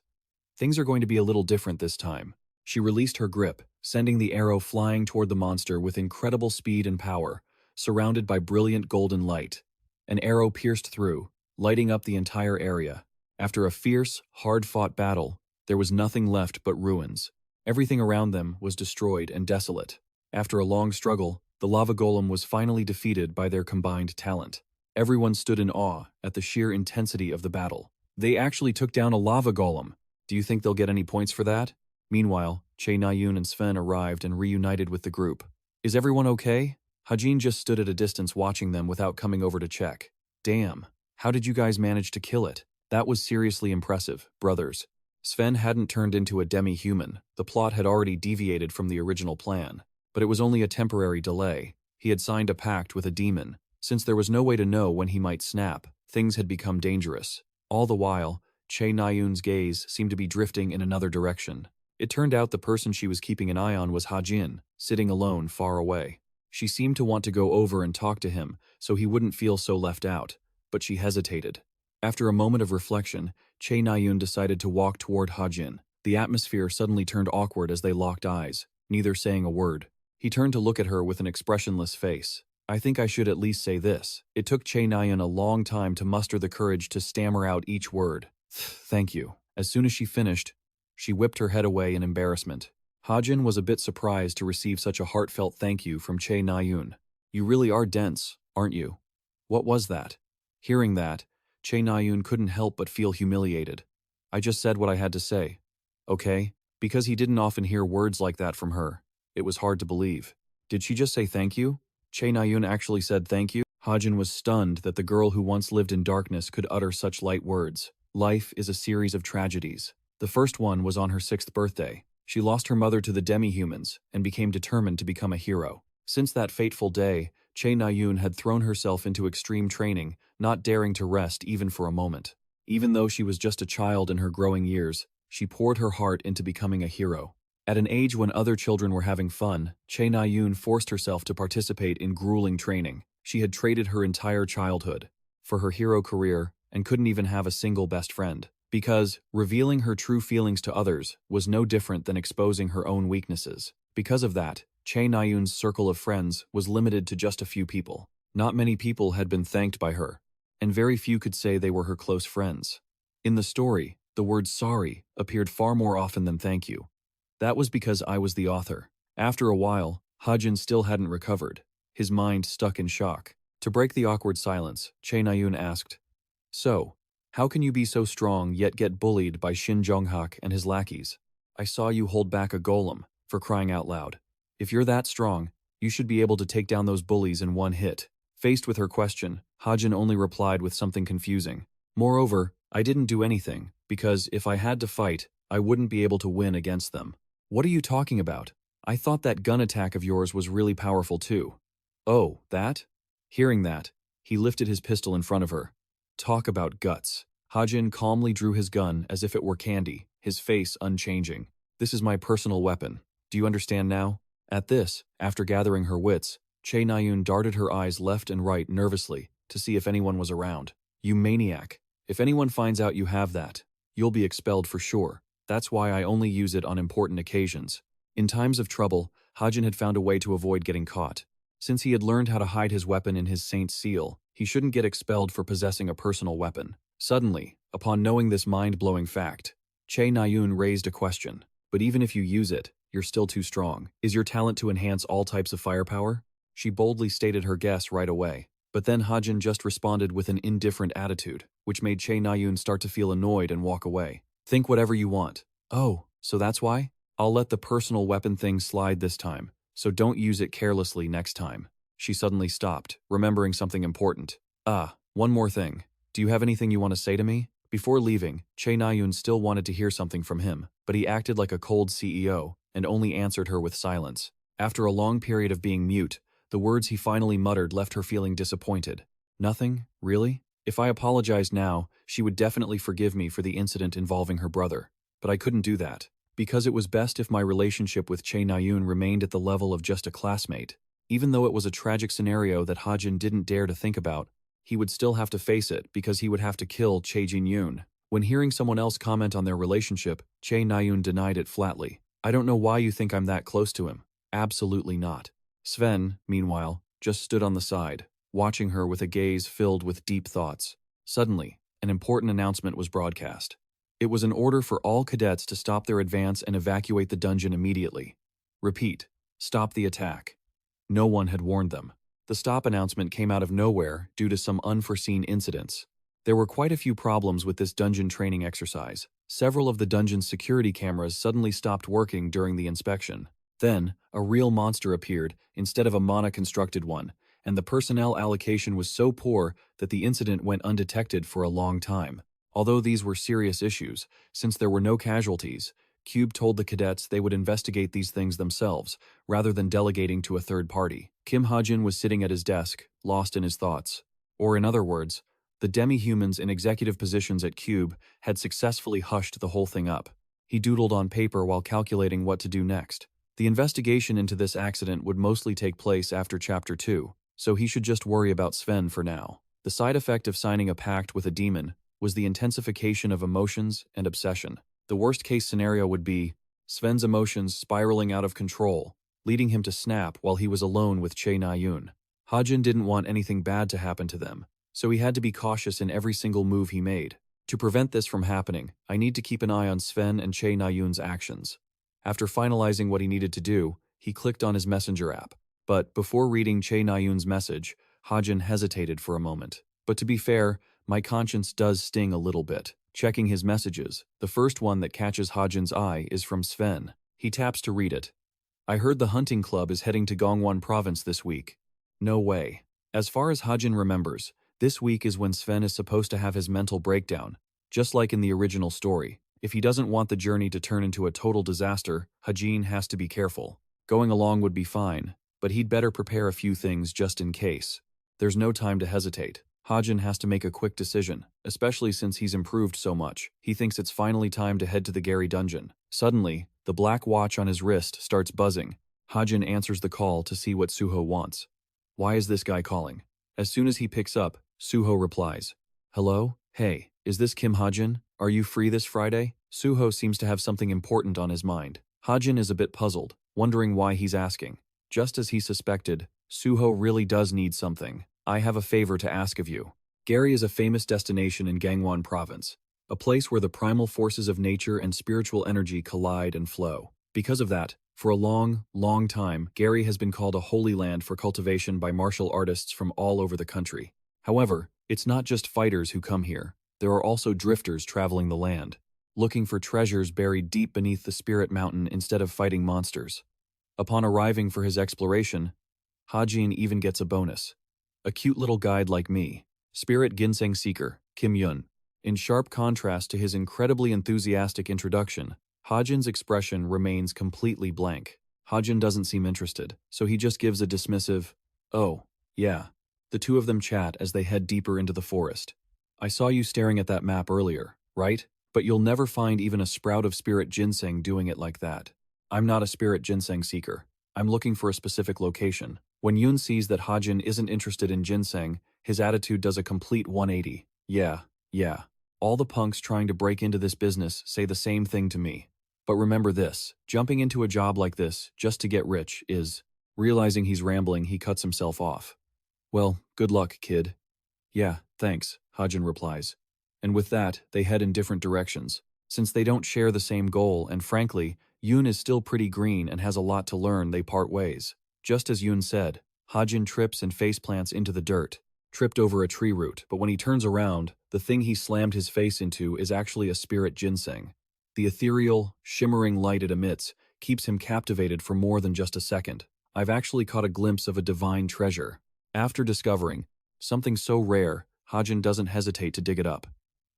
Things are going to be a little different this time. She released her grip, sending the arrow flying toward the monster with incredible speed and power, surrounded by brilliant golden light. An arrow pierced through, lighting up the entire area. After a fierce, hard-fought battle, there was nothing left but ruins. Everything around them was destroyed and desolate. After a long struggle, the lava golem was finally defeated by their combined talent. Everyone stood in awe at the sheer intensity of the battle. They actually took down a lava golem. Do you think they'll get any points for that? Meanwhile, Che Nayun and Sven arrived and reunited with the group. "Is everyone okay?" Hajin just stood at a distance watching them without coming over to check. "Damn, how did you guys manage to kill it? That was seriously impressive, brothers." Sven hadn't turned into a demi-human. The plot had already deviated from the original plan. But it was only a temporary delay. He had signed a pact with a demon. Since there was no way to know when he might snap, things had become dangerous. All the while, Che Nayun's gaze seemed to be drifting in another direction. It turned out the person she was keeping an eye on was Hajin, sitting alone far away. She seemed to want to go over and talk to him so he wouldn't feel so left out, but she hesitated. After a moment of reflection, Che Nayun decided to walk toward Hajin. The atmosphere suddenly turned awkward as they locked eyes, neither saying a word. He turned to look at her with an expressionless face. I think I should at least say this. It took Che Nayun a long time to muster the courage to stammer out each word. "Thank you." As soon as she finished, she whipped her head away in embarrassment. Hajin was a bit surprised to receive such a heartfelt thank you from Che Nayun. "You really are dense, aren't you?" "What was that?" Hearing that, Che Nayun couldn't help but feel humiliated. "I just said what I had to say." Okay? Because he didn't often hear words like that from her. It was hard to believe. Did she just say thank you? Che Nayun actually said thank you? Hajin was stunned that the girl who once lived in darkness could utter such light words. Life is a series of tragedies. The first one was on her 6th birthday. She lost her mother to the demi-humans and became determined to become a hero. Since that fateful day, Che Nayun had thrown herself into extreme training, not daring to rest even for a moment. Even though she was just a child in her growing years, she poured her heart into becoming a hero. At an age when other children were having fun, Che Nayun forced herself to participate in grueling training. She had traded her entire childhood for her hero career and couldn't even have a single best friend. Because revealing her true feelings to others was no different than exposing her own weaknesses. Because of that, Che Nayun's circle of friends was limited to just a few people. Not many people had been thanked by her, and very few could say they were her close friends. In the story, the word sorry appeared far more often than thank you. That was because I was the author. After a while, Hajin still hadn't recovered, his mind stuck in shock. To break the awkward silence, Che Nayun asked, "So, how can you be so strong yet get bullied by Shin Jonghak and his lackeys? I saw you hold back a golem, for crying out loud. If you're that strong, you should be able to take down those bullies in one hit." Faced with her question, Hajin only replied with something confusing. "Moreover, I didn't do anything, because if I had to fight, I wouldn't be able to win against them." "What are you talking about? I thought that gun attack of yours was really powerful too." "Oh, that?" Hearing that, He lifted his pistol in front of her. Talk about guts. Hajin calmly drew his gun as if it were candy, his face unchanging. This is my personal weapon. Do you understand now? At this, after gathering her wits, Che Nayun darted her eyes left and right nervously to see if anyone was around. You maniac. If anyone finds out you have that, you'll be expelled for sure. That's why I only use it on important occasions. In times of trouble, Hajin had found a way to avoid getting caught. Since he had learned how to hide his weapon in his saint's seal, he shouldn't get expelled for possessing a personal weapon. Suddenly, upon knowing this mind-blowing fact, Che Nayun raised a question. But even if you use it, you're still too strong. Is your talent to enhance all types of firepower? She boldly stated her guess right away. But then Hajin just responded with an indifferent attitude, which made Che Nayun start to feel annoyed and walk away. Think whatever you want. Oh, so that's why? I'll let the personal weapon thing slide this time, so don't use it carelessly next time. She suddenly stopped, remembering something important. One more thing. Do you have anything you want to say to me? Before leaving, Che Nayun still wanted to hear something from him, but he acted like a cold CEO and only answered her with silence. After a long period of being mute, the words he finally muttered left her feeling disappointed. Nothing? Really? If I apologized now, she would definitely forgive me for the incident involving her brother. But I couldn't do that, because it was best if my relationship with Che Nayun remained at the level of just a classmate. Even though it was a tragic scenario that Hajin didn't dare to think about, he would still have to face it because he would have to kill Che Jin-yoon. When hearing someone else comment on their relationship, Che Nayun denied it flatly. I don't know why you think I'm that close to him. Absolutely not. Sven, meanwhile, just stood on the side, watching her with a gaze filled with deep thoughts. Suddenly, an important announcement was broadcast. It was an order for all cadets to stop their advance and evacuate the dungeon immediately. Repeat, stop the attack. No one had warned them. The stop announcement came out of nowhere due to some unforeseen incidents. There were quite a few problems with this dungeon training exercise. Several of the dungeon's security cameras suddenly stopped working during the inspection. Then, a real monster appeared instead of a mana-constructed one, and the personnel allocation was so poor that the incident went undetected for a long time. Although these were serious issues, since there were no casualties, Cube told the cadets they would investigate these things themselves, rather than delegating to a third party. Kim Hajin was sitting at his desk, lost in his thoughts. Or in other words, the demi-humans in executive positions at Cube had successfully hushed the whole thing up. He doodled on paper while calculating what to do next. The investigation into this accident would mostly take place after Chapter 2, so he should just worry about Sven for now. The side effect of signing a pact with a demon was the intensification of emotions and obsession. The worst-case scenario would be Sven's emotions spiraling out of control, leading him to snap while he was alone with Che Nayun. Hajin didn't want anything bad to happen to them, so he had to be cautious in every single move he made. To prevent this from happening, I need to keep an eye on Sven and Che Nayun's actions. After finalizing what he needed to do, he clicked on his messenger app. But before reading Che Nayun's message, Hajin hesitated for a moment. But to be fair, my conscience does sting a little bit. Checking his messages, the first one that catches Hajin's eye is from Sven. He taps to read it. I heard the hunting club is heading to Gangwon province this week. No way. As far as Hajin remembers, this week is when Sven is supposed to have his mental breakdown, just like in the original story. If he doesn't want the journey to turn into a total disaster, Hajin has to be careful. Going along would be fine, but he'd better prepare a few things just in case. There's no time to hesitate. Hajin has to make a quick decision, especially since he's improved so much. He thinks it's finally time to head to the Gary dungeon. Suddenly, the black watch on his wrist starts buzzing. Hajin answers the call to see what Suho wants. Why is this guy calling? As soon as he picks up, Suho replies. Hello? Hey, is this Kim Hajin? Are you free this Friday? Suho seems to have something important on his mind. Hajin is a bit puzzled, wondering why he's asking. Just as he suspected, Suho really does need something. I have a favor to ask of you. Gary is a famous destination in Gangwon province, a place where the primal forces of nature and spiritual energy collide and flow. Because of that, for a long, long time, Gary has been called a holy land for cultivation by martial artists from all over the country. However, it's not just fighters who come here. There are also drifters traveling the land, looking for treasures buried deep beneath the spirit mountain instead of fighting monsters. Upon arriving for his exploration, Hajin even gets a bonus. A cute little guide like me, spirit ginseng seeker, Kim Yun. In sharp contrast to his incredibly enthusiastic introduction, Hajin's expression remains completely blank. Hajin doesn't seem interested, so he just gives a dismissive, "Oh, yeah, The two of them chat as they head deeper into the forest. I saw you staring at that map earlier, right? But you'll never find even a sprout of spirit ginseng doing it like that. I'm not a spirit ginseng seeker. I'm looking for a specific location. When Yoon sees that Hajin isn't interested in ginseng, his attitude does a complete 180. Yeah. All the punks trying to break into this business say the same thing to me. But remember this, jumping into a job like this just to get rich is… Realizing he's rambling, he cuts himself off. Well, good luck, kid. Yeah, thanks, Hajin replies. And with that, they head in different directions. Since they don't share the same goal, and frankly, Yoon is still pretty green and has a lot to learn, they part ways. Just as Yoon said, Hajin trips and faceplants into the dirt, tripped over a tree root, but when he turns around, the thing he slammed his face into is actually a spirit ginseng. The ethereal, shimmering light it emits keeps him captivated for more than just a second. I've actually caught a glimpse of a divine treasure. After discovering something so rare, Hajin doesn't hesitate to dig it up.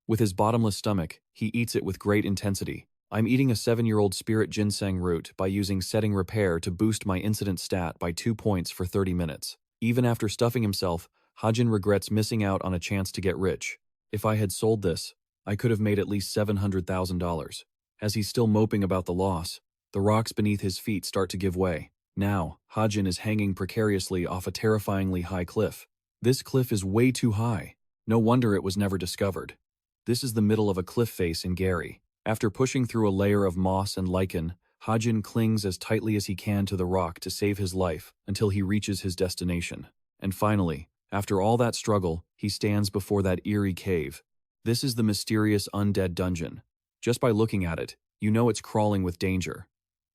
With his bottomless stomach, he eats it with great intensity. I'm eating a 7-year-old spirit ginseng root by using setting repair to boost my incident stat by 2 points for 30 minutes. Even after stuffing himself, Hajin regrets missing out on a chance to get rich. If I had sold this, I could have made at least $700,000. As he's still moping about the loss, the rocks beneath his feet start to give way. Now, Hajin is hanging precariously off a terrifyingly high cliff. This cliff is way too high. No wonder it was never discovered. This is the middle of a cliff face in Gary. After pushing through a layer of moss and lichen, Hajin clings as tightly as he can to the rock to save his life until he reaches his destination. And finally, after all that struggle, he stands before that eerie cave. This is the mysterious undead dungeon. Just by looking at it, you know it's crawling with danger.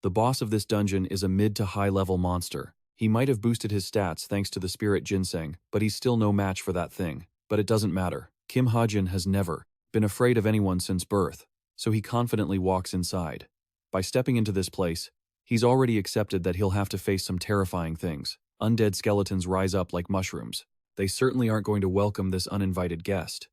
The boss of this dungeon is a mid to high level monster. He might have boosted his stats thanks to the spirit ginseng, but he's still no match for that thing. But it doesn't matter. Kim Hajin has never been afraid of anyone since birth, so he confidently walks inside. By stepping into this place, he's already accepted that he'll have to face some terrifying things. Undead skeletons rise up like mushrooms. They certainly aren't going to welcome this uninvited guest.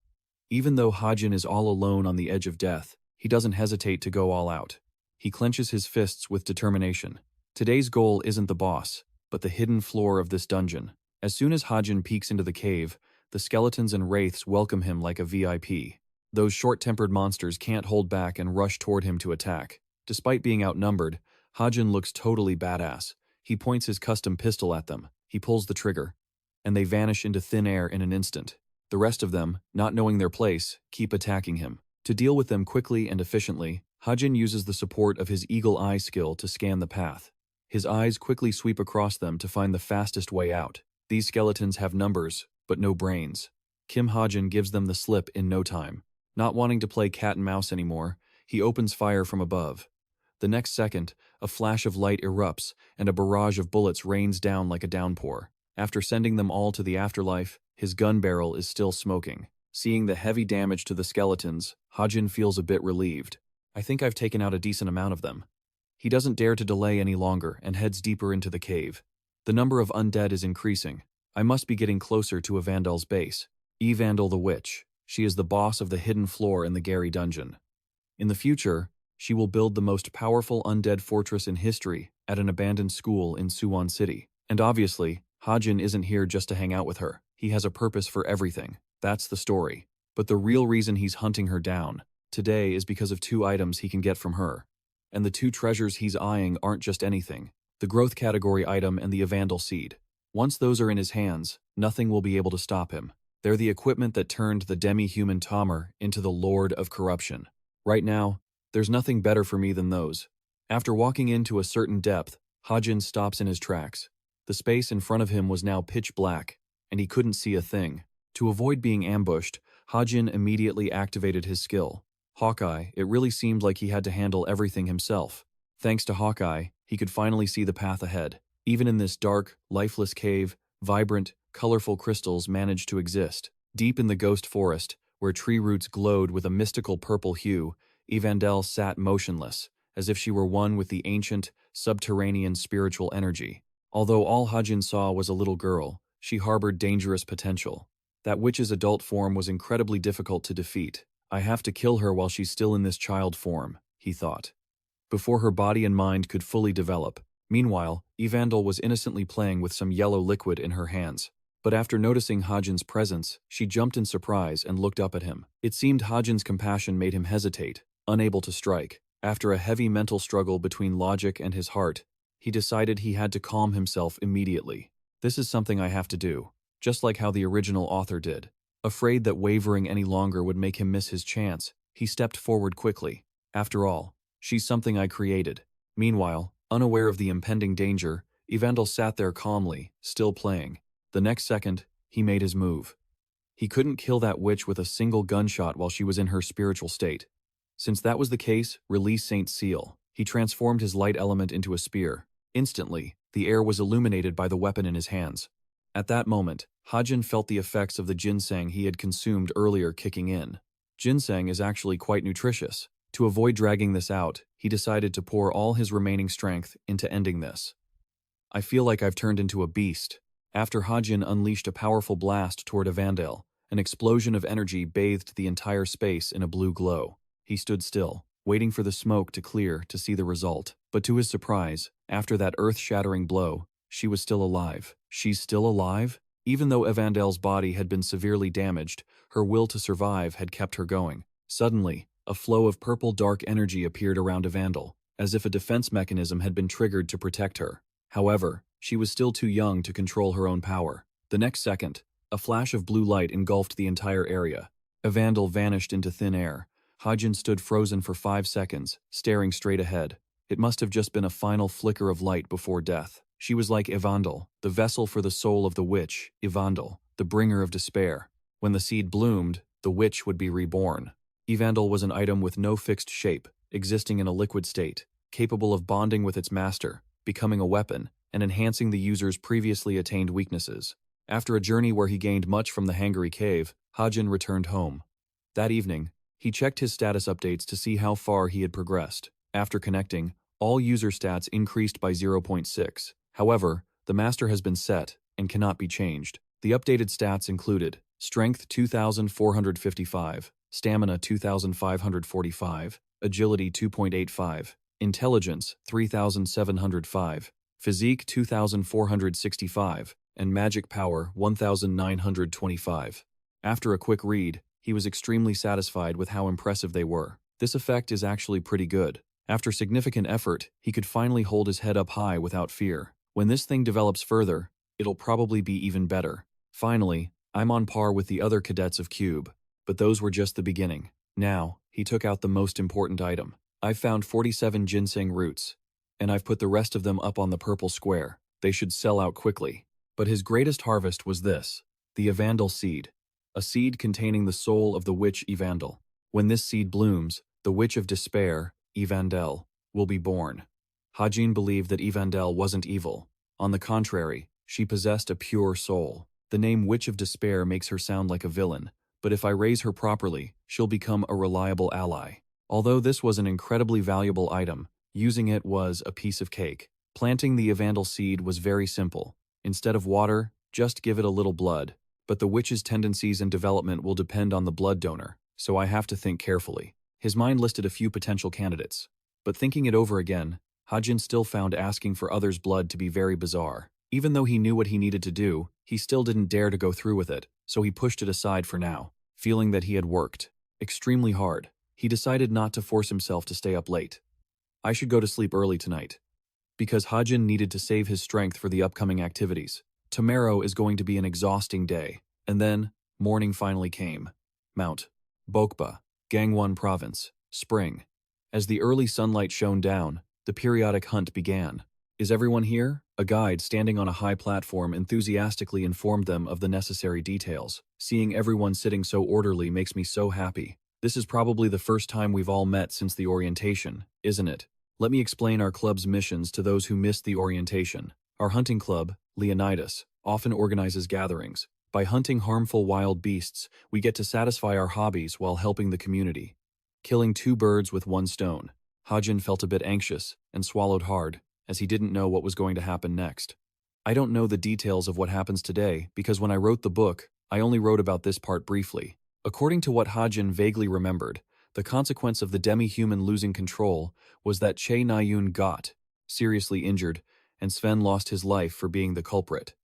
Even though Hajin is all alone on the edge of death, he doesn't hesitate to go all out. He clenches his fists with determination. Today's goal isn't the boss, but the hidden floor of this dungeon. As soon as Hajin peeks into the cave, the skeletons and wraiths welcome him like a VIP. Those short-tempered monsters can't hold back and rush toward him to attack. Despite being outnumbered, Hajin looks totally badass. He points his custom pistol at them, he pulls the trigger, and they vanish into thin air in an instant. The rest of them, not knowing their place, keep attacking him. To deal with them quickly and efficiently, Hajin uses the support of his eagle eye skill to scan the path. His eyes quickly sweep across them to find the fastest way out. These skeletons have numbers, but no brains. Kim Hajin gives them the slip in no time. Not wanting to play cat and mouse anymore, he opens fire from above. The next second, a flash of light erupts and a barrage of bullets rains down like a downpour. After sending them all to the afterlife, his gun barrel is still smoking. Seeing the heavy damage to the skeletons, Hajin feels a bit relieved. I think I've taken out a decent amount of them. He doesn't dare to delay any longer and heads deeper into the cave. The number of undead is increasing. I must be getting closer to Evandal's base. Evandal the Witch. She is the boss of the hidden floor in the Gary dungeon. In the future, she will build the most powerful undead fortress in history at an abandoned school in Suwon City. And obviously, Hajin isn't here just to hang out with her. He has a purpose for everything. That's the story. But the real reason he's hunting her down today is because of 2 items he can get from her. And the 2 treasures he's eyeing aren't just anything. The growth category item and the Evandal seed. Once those are in his hands, nothing will be able to stop him. They're the equipment that turned the demi-human Tomer into the Lord of Corruption. Right now, there's nothing better for me than those. After walking into a certain depth, Hajin stops in his tracks. The space in front of him was now pitch black, and he couldn't see a thing. To avoid being ambushed, Hajin immediately activated his skill. Hawkeye, it really seemed like he had to handle everything himself. Thanks to Hawkeye, he could finally see the path ahead. Even in this dark, lifeless cave, vibrant, colorful crystals managed to exist. Deep in the ghost forest, where tree roots glowed with a mystical purple hue, Evandel sat motionless, as if she were one with the ancient, subterranean spiritual energy. Although all Hajin saw was a little girl, she harbored dangerous potential. That witch's adult form was incredibly difficult to defeat. I have to kill her while she's still in this child form, he thought, before her body and mind could fully develop. Meanwhile, Evandel was innocently playing with some yellow liquid in her hands. But after noticing Hajin's presence, she jumped in surprise and looked up at him. It seemed Hajin's compassion made him hesitate, unable to strike. After a heavy mental struggle between logic and his heart, he decided he had to calm himself immediately. This is something I have to do, just like how the original author did. Afraid that wavering any longer would make him miss his chance, he stepped forward quickly. After all, she's something I created. Meanwhile, unaware of the impending danger, Evandel sat there calmly, still playing. The next second, he made his move. He couldn't kill that witch with a single gunshot while she was in her spiritual state. Since that was the case, release Saint Seal. He transformed his light element into a spear. Instantly, the air was illuminated by the weapon in his hands. At that moment, Hajin felt the effects of the ginseng he had consumed earlier kicking in. Ginseng is actually quite nutritious. To avoid dragging this out, he decided to pour all his remaining strength into ending this. I feel like I've turned into a beast. After Hajin unleashed a powerful blast toward Evandel, an explosion of energy bathed the entire space in a blue glow. He stood still, waiting for the smoke to clear to see the result. But to his surprise, after that earth-shattering blow, she was still alive. She's still alive? Even though Evandel's body had been severely damaged, her will to survive had kept her going. Suddenly, a flow of purple dark energy appeared around Evandel, as if a defense mechanism had been triggered to protect her. However, she was still too young to control her own power. The next second, a flash of blue light engulfed the entire area. Evandel vanished into thin air. Hajin stood frozen for 5 seconds, staring straight ahead. It must have just been a final flicker of light before death. She was like Evandel, the vessel for the soul of the witch, Evandel, the bringer of despair. When the seed bloomed, the witch would be reborn. Evandel was an item with no fixed shape, existing in a liquid state, capable of bonding with its master, becoming a weapon, and enhancing the user's previously attained weaknesses. After a journey where he gained much from the Hangary cave, Hajin returned home. That evening, he checked his status updates to see how far he had progressed. After connecting, all user stats increased by 0.6. However, the master has been set and cannot be changed. The updated stats included Strength 2,455, Stamina 2,545, Agility 2.85, Intelligence 3,705, Physique 2,465, and Magic Power 1,925. After a quick read, he was extremely satisfied with how impressive they were. This effect is actually pretty good. After significant effort, he could finally hold his head up high without fear. When this thing develops further, it'll probably be even better. Finally, I'm on par with the other cadets of Cube, but those were just the beginning. Now, he took out the most important item. I've found 47 ginseng roots, and I've put the rest of them up on the purple square. They should sell out quickly. But his greatest harvest was this, the Evandel seed, a seed containing the soul of the witch Evandel. When this seed blooms, the witch of despair, Evandel, will be born. Hajin believed that Evandel wasn't evil. On the contrary, she possessed a pure soul. The name Witch of Despair makes her sound like a villain, but if I raise her properly, she'll become a reliable ally. Although this was an incredibly valuable item, using it was a piece of cake. Planting the Evandel seed was very simple. Instead of water, just give it a little blood. But the witch's tendencies and development will depend on the blood donor, so I have to think carefully. His mind listed a few potential candidates, but thinking it over again, Hajin still found asking for others' blood to be very bizarre. Even though he knew what he needed to do, he still didn't dare to go through with it, so he pushed it aside for now, feeling that he had worked extremely hard. He decided not to force himself to stay up late. I should go to sleep early tonight, because Hajin needed to save his strength for the upcoming activities. Tomorrow is going to be an exhausting day, and then, morning finally came. Mount Bokba, Gangwon Province, spring. As the early sunlight shone down, the periodic hunt began. Is everyone here? A guide standing on a high platform enthusiastically informed them of the necessary details. Seeing everyone sitting so orderly makes me so happy. This is probably the first time we've all met since the orientation, isn't it? Let me explain our club's missions to those who missed the orientation. Our hunting club, Leonidas, often organizes gatherings. By hunting harmful wild beasts, we get to satisfy our hobbies while helping the community. Killing 2 birds with 1 stone. Hajin felt a bit anxious and swallowed hard, as he didn't know what was going to happen next. I don't know the details of what happens today because when I wrote the book, I only wrote about this part briefly. According to what Hajin vaguely remembered, the consequence of the demi-human losing control was that Che Nayun got seriously injured, and Sven lost his life for being the culprit.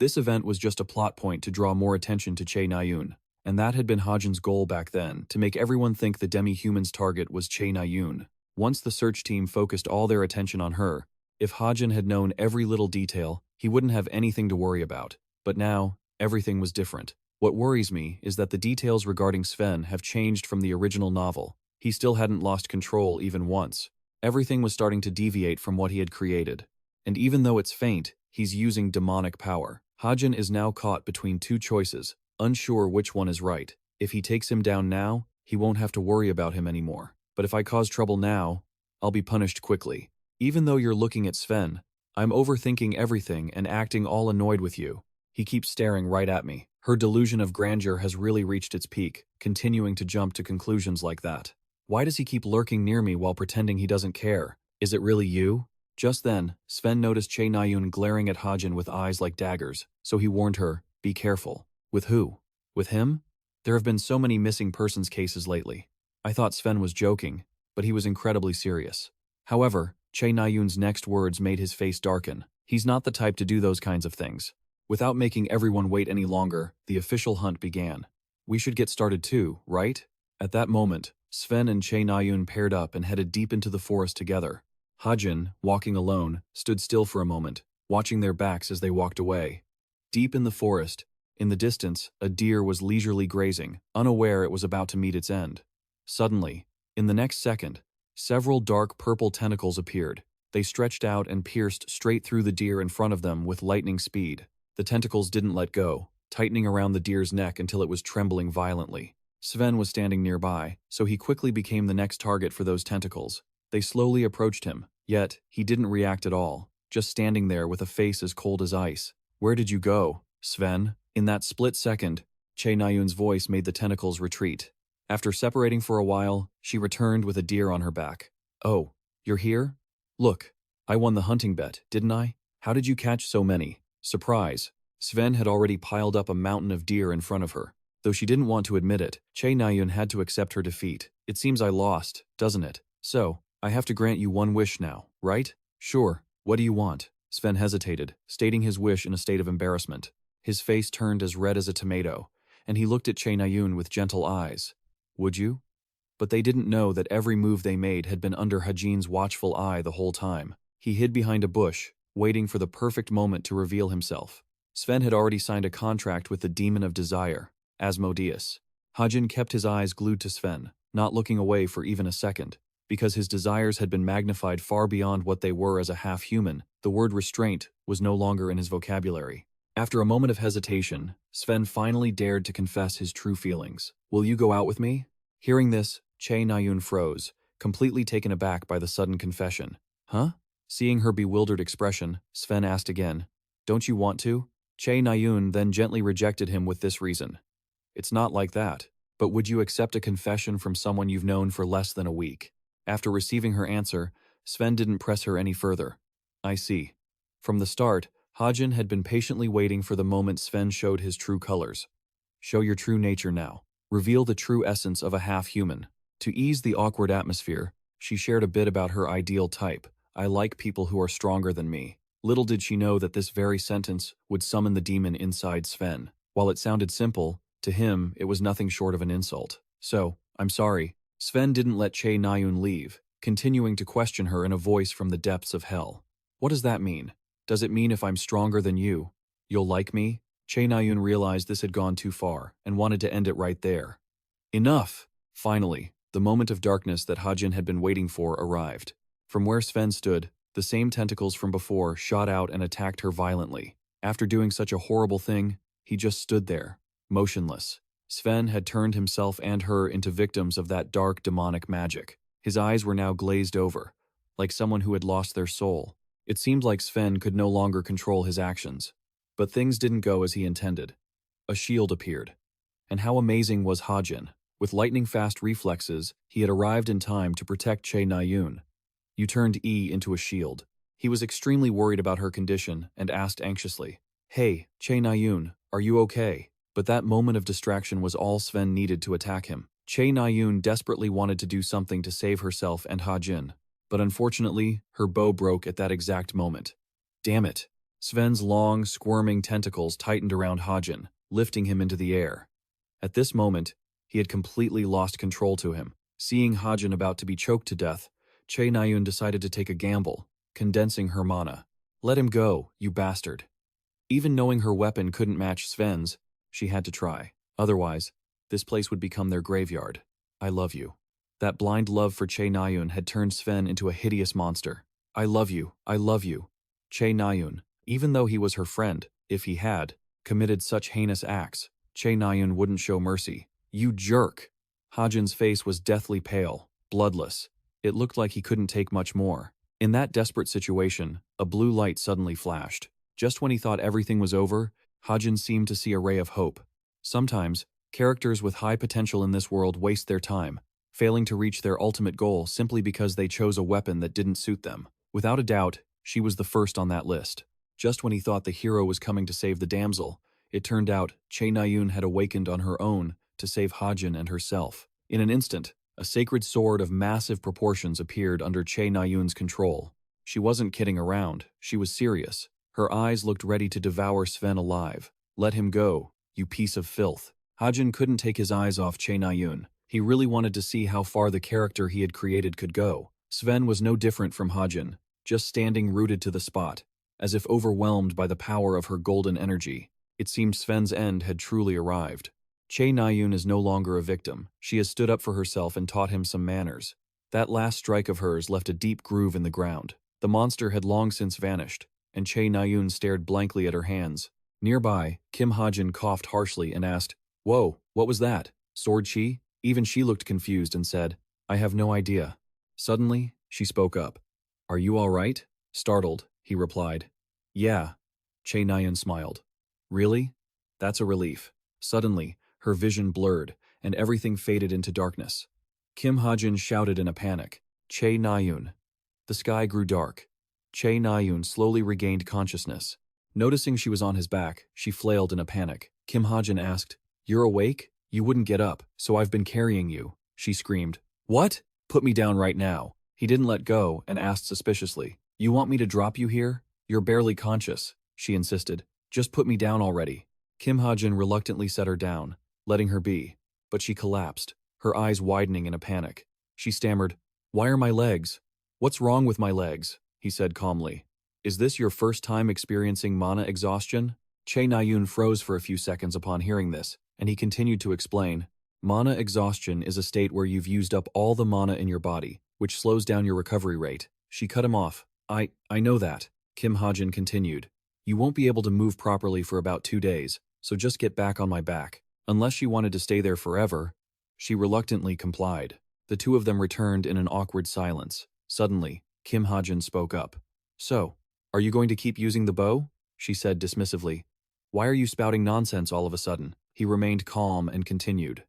This event was just a plot point to draw more attention to Che Nayun, and that had been Hajin's goal back then, to make everyone think the demi-human's target was Che Nayun. Once the search team focused all their attention on her, if Hajin had known every little detail, he wouldn't have anything to worry about. But now, everything was different. What worries me is that the details regarding Sven have changed from the original novel. He still hadn't lost control even once. Everything was starting to deviate from what he had created. And even though it's faint, he's using demonic power. Hajin is now caught between two choices, unsure which one is right. If he takes him down now, he won't have to worry about him anymore. But if I cause trouble now, I'll be punished quickly. Even though you're looking at Sven, I'm overthinking everything and acting all annoyed with you. He keeps staring right at me. Her delusion of grandeur has really reached its peak, continuing to jump to conclusions like that. Why does he keep lurking near me while pretending he doesn't care? Is it really you? Just then, Sven noticed Che Nayun glaring at Hajin with eyes like daggers, so he warned her, be careful. With who? With him? There have been so many missing persons cases lately. I thought Sven was joking, but he was incredibly serious. However, Che Nayun's next words made his face darken. He's not the type to do those kinds of things. Without making everyone wait any longer, the official hunt began. We should get started too, right? At that moment, Sven and Che Nayun paired up and headed deep into the forest together. Hajin, walking alone, stood still for a moment, watching their backs as they walked away. Deep in the forest, in the distance, a deer was leisurely grazing, unaware it was about to meet its end. Suddenly, in the next second, several dark purple tentacles appeared. They stretched out and pierced straight through the deer in front of them with lightning speed. The tentacles didn't let go, tightening around the deer's neck until it was trembling violently. Sven was standing nearby, so he quickly became the next target for those tentacles. They slowly approached him, yet he didn't react at all, just standing there with a face as cold as ice. Where did you go, Sven? In that split second, Che Nayun's voice made the tentacles retreat. After separating for a while, she returned with a deer on her back. Oh, you're here? Look, I won the hunting bet, didn't I? How did you catch so many? Surprise. Sven had already piled up a mountain of deer in front of her. Though she didn't want to admit it, Che Nayun had to accept her defeat. It seems I lost, doesn't it? So, I have to grant you one wish now, right? Sure, what do you want? Sven hesitated, stating his wish in a state of embarrassment. His face turned as red as a tomato, and he looked at Che Nayun with gentle eyes. Would you? But they didn't know that every move they made had been under Hajin's watchful eye the whole time. He hid behind a bush, waiting for the perfect moment to reveal himself. Sven had already signed a contract with the demon of desire, Asmodeus. Hajin kept his eyes glued to Sven, not looking away for even a second. Because his desires had been magnified far beyond what they were as a half-human, the word restraint was no longer in his vocabulary. After a moment of hesitation, Sven finally dared to confess his true feelings. Will you go out with me? Hearing this, Che Nayun froze, completely taken aback by the sudden confession. Huh? Seeing her bewildered expression, Sven asked again, Don't you want to? Che Nayun then gently rejected him with this reason. It's not like that, but would you accept a confession from someone you've known for less than a week? After receiving her answer, Sven didn't press her any further. I see. From the start, Hajin had been patiently waiting for the moment Sven showed his true colors. Show your true nature now. Reveal the true essence of a half-human. To ease the awkward atmosphere, she shared a bit about her ideal type. I like people who are stronger than me. Little did she know that this very sentence would summon the demon inside Sven. While it sounded simple, to him it was nothing short of an insult. So, I'm sorry. Sven didn't let Che Nayun leave, continuing to question her in a voice from the depths of hell. What does that mean? Does it mean if I'm stronger than you, you'll like me? Che Nayun realized this had gone too far and wanted to end it right there. Enough! Finally, the moment of darkness that Hajin had been waiting for arrived. From where Sven stood, the same tentacles from before shot out and attacked her violently. After doing such a horrible thing, he just stood there, motionless. Sven had turned himself and her into victims of that dark demonic magic. His eyes were now glazed over, like someone who had lost their soul. It seemed like Sven could no longer control his actions. But things didn't go as he intended. A shield appeared. And how amazing was Hajin. With lightning-fast reflexes, he had arrived in time to protect Che Nayun. You turned E into a shield. He was extremely worried about her condition and asked anxiously, Hey, Che Nayun, are you okay? But that moment of distraction was all Sven needed to attack him. Che Nayun desperately wanted to do something to save herself and Hajin, but unfortunately, her bow broke at that exact moment. Damn it. Sven's long, squirming tentacles tightened around Hajin, lifting him into the air. At this moment, he had completely lost control to him. Seeing Hajin about to be choked to death, Che Nayun decided to take a gamble, condensing her mana. Let him go, you bastard. Even knowing her weapon couldn't match Sven's, she had to try. Otherwise, this place would become their graveyard. I love you. That blind love for Che Nayun had turned Sven into a hideous monster. I love you, I love you. Che Nayun, even though he was her friend, if he had committed such heinous acts, Che Nayun wouldn't show mercy. You jerk! Hajin's face was deathly pale, bloodless. It looked like he couldn't take much more. In that desperate situation, a blue light suddenly flashed. Just when he thought everything was over, Hajin seemed to see a ray of hope. Sometimes, characters with high potential in this world waste their time, failing to reach their ultimate goal simply because they chose a weapon that didn't suit them. Without a doubt, she was the first on that list. Just when he thought the hero was coming to save the damsel, it turned out Che Nayun had awakened on her own to save Hajin and herself. In an instant, a sacred sword of massive proportions appeared under Che Nayun's control. She wasn't kidding around, she was serious. Her eyes looked ready to devour Sven alive. Let him go, you piece of filth. Hajin couldn't take his eyes off Che Nayun. He really wanted to see how far the character he had created could go. Sven was no different from Hajin, just standing rooted to the spot, as if overwhelmed by the power of her golden energy. It seemed Sven's end had truly arrived. Che Nayun is no longer a victim. She has stood up for herself and taught him some manners. That last strike of hers left a deep groove in the ground. The monster had long since vanished, and Che Nayun stared blankly at her hands. Nearby, Kim Hajin coughed harshly and asked, "Whoa, what was that? Sword chi?" Even she looked confused and said, "I have no idea." Suddenly, she spoke up. "Are you all right?" Startled, he replied. "Yeah." Che Nayun smiled. "Really? That's a relief." Suddenly, her vision blurred, and everything faded into darkness. Kim Hajin shouted in a panic, "Che Nayun." The sky grew dark. Che Nayun slowly regained consciousness. Noticing she was on his back, she flailed in a panic. Kim Hajin asked, "You're awake? You wouldn't get up, so I've been carrying you." She screamed, "What? Put me down right now." He didn't let go and asked suspiciously, "You want me to drop you here? You're barely conscious," she insisted. "Just put me down already." Kim Hajin reluctantly set her down, letting her be, but she collapsed, her eyes widening in a panic. She stammered, "Why are my legs? What's wrong with my legs?" He said calmly. "Is this your first time experiencing mana exhaustion?" Che Nayun froze for a few seconds upon hearing this, and he continued to explain, "Mana exhaustion is a state where you've used up all the mana in your body, which slows down your recovery rate." She cut him off. I know that," Kim Hajin continued. "You won't be able to move properly for about 2 days, so just get back on my back." Unless she wanted to stay there forever, she reluctantly complied. The two of them returned in an awkward silence. Suddenly, Kim Hajin spoke up. "So, are you going to keep using the bow?" she said dismissively. "Why are you spouting nonsense all of a sudden?" He remained calm and continued.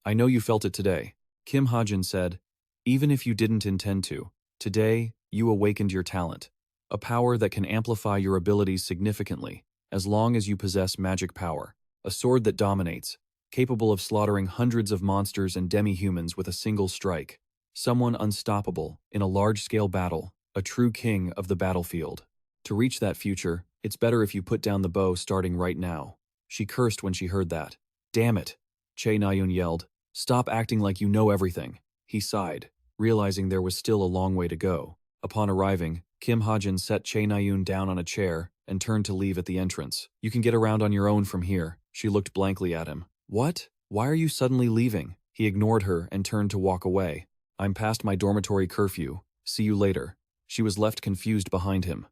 "I know you felt it today." Kim Hajin said, "Even if you didn't intend to, today you awakened your talent, a power that can amplify your abilities significantly, as long as you possess magic power. A sword that dominates, capable of slaughtering hundreds of monsters and demi-humans with a single strike. Someone unstoppable in a large-scale battle, a true king of the battlefield. To reach that future, it's better if you put down the bow starting right now." She cursed when she heard that. "Damn it," Che Nayun yelled. "Stop acting like you know everything." He sighed, realizing there was still a long way to go. Upon arriving, Kim Hajin set Che Nayun down on a chair and turned to leave at the entrance. "You can get around on your own from here." She looked blankly at him. "What? Why are you suddenly leaving?" He ignored her and turned to walk away. "I'm past my dormitory curfew. See you later." She was left confused behind him.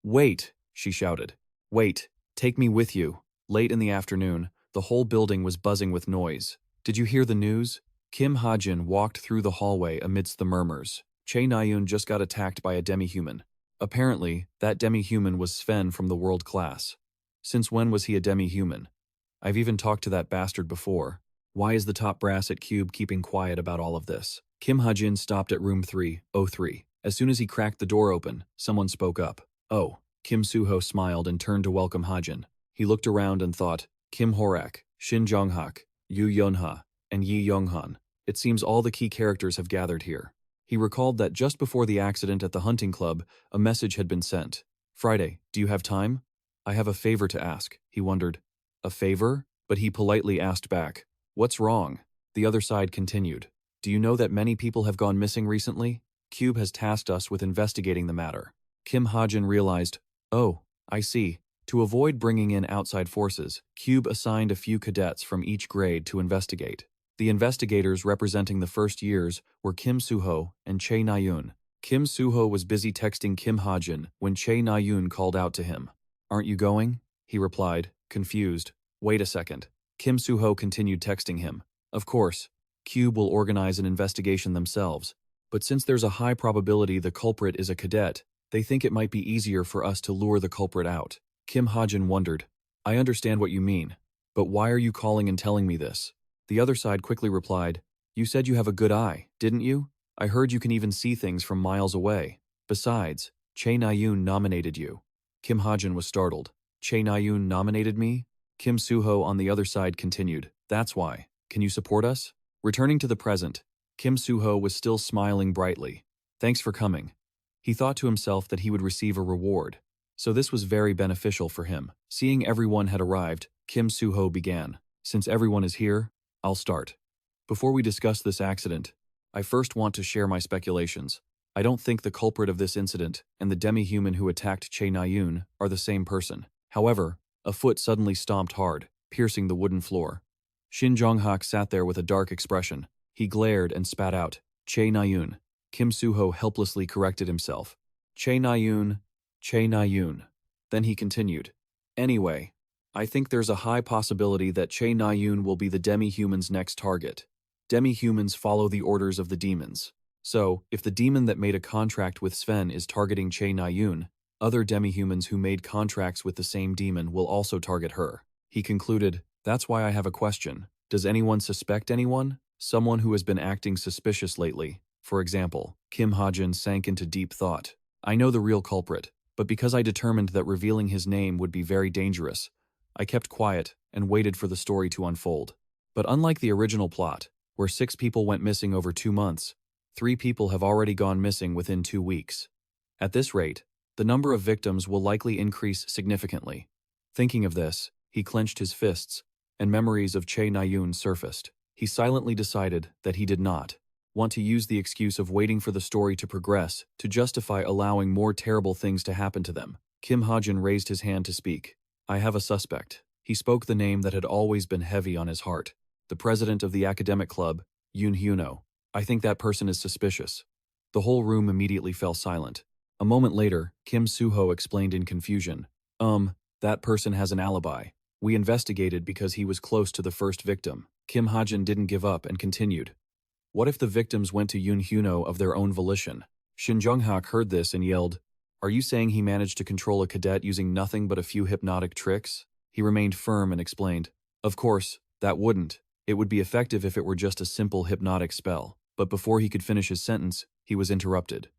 "Wait," she shouted. "Wait, take me with you." Late in the afternoon, the whole building was buzzing with noise. "Did you hear the news?" Kim Hajin walked through the hallway amidst the murmurs. Che Nayun just got attacked by a demi-human. Apparently, that demi-human was Sven from the world class. Since when was he a demi-human? I've even talked to that bastard before. Why is the top brass at Cube keeping quiet about all of this? Kim Hajin stopped at room 303. As soon as he cracked the door open, someone spoke up. "Oh." Kim Suho smiled and turned to welcome Hajin. He looked around and thought, Kim Horak, Shin Jonghak, Yu Yonha, and Yi Yonghan. It seems all the key characters have gathered here. He recalled that just before the accident at the hunting club, a message had been sent. "Friday, do you have time?" I have a favor to ask, he wondered. A favor? But he politely asked back. What's wrong? The other side continued. Do you know that many people have gone missing recently? Cube has tasked us with investigating the matter. Kim Hajin realized, oh, I see. To avoid bringing in outside forces, Cube assigned a few cadets from each grade to investigate. The investigators representing the first years were Kim Suho and Chae Na-yoon. Kim Suho was busy texting Kim Hajin when Chae Na-yoon called out to him. Aren't you going? He replied, confused. Wait a second. Kim Suho continued texting him. Of course, Cube will organize an investigation themselves. But since there's a high probability the culprit is a cadet, they think it might be easier for us to lure the culprit out. Kim Hajin wondered. I understand what you mean, but why are you calling and telling me this? The other side quickly replied, you said you have a good eye, didn't you? I heard you can even see things from miles away. Besides, Chae Na-yoon nominated you. Kim Hajin was startled. Chae Na-yoon nominated me? Kim Suho on the other side continued. That's why. Can you support us? Returning to the present, Kim Suho was still smiling brightly. Thanks for coming. He thought to himself that he would receive a reward. So this was very beneficial for him. Seeing everyone had arrived, Kim Suho began. Since everyone is here, I'll start. Before we discuss this accident, I first want to share my speculations. I don't think the culprit of this incident and the demi-human who attacked Chae Na-yoon are the same person. However, a foot suddenly stomped hard, piercing the wooden floor. Shin Jong-hak sat there with a dark expression. He glared and spat out, Chae Na-yoon. Kim Suho helplessly corrected himself. Chae Na-yoon, Chae Na-yoon. Then he continued. Anyway, I think there's a high possibility that Chae Na-yoon will be the demi-human's next target. Demi-humans follow the orders of the demons. So, if the demon that made a contract with Sven is targeting Chae Na-yoon, other demi-humans who made contracts with the same demon will also target her. He concluded, that's why I have a question. Does anyone suspect anyone? Someone who has been acting suspicious lately. For example, Kim Hajin sank into deep thought. I know the real culprit, but because I determined that revealing his name would be very dangerous, I kept quiet and waited for the story to unfold. But unlike the original plot, where 6 people went missing over 2 months, 3 people have already gone missing within 2 weeks. At this rate, the number of victims will likely increase significantly. Thinking of this, he clenched his fists, and memories of Chae Na-yoon surfaced. He silently decided that he did not want to use the excuse of waiting for the story to progress to justify allowing more terrible things to happen to them. Kim Hajin raised his hand to speak. I have a suspect. He spoke the name that had always been heavy on his heart. The president of the academic club, Yoon Hyuno. I think that person is suspicious. The whole room immediately fell silent. A moment later, Kim Suho explained in confusion. That person has an alibi. We investigated because he was close to the first victim. Kim Hajin didn't give up and continued. What if the victims went to Yoon Hyuno of their own volition? Shin Jong-hak heard this and yelled, Are you saying he managed to control a cadet using nothing but a few hypnotic tricks? He remained firm and explained, Of course, that wouldn't. It would be effective if it were just a simple hypnotic spell. But before he could finish his sentence, he was interrupted.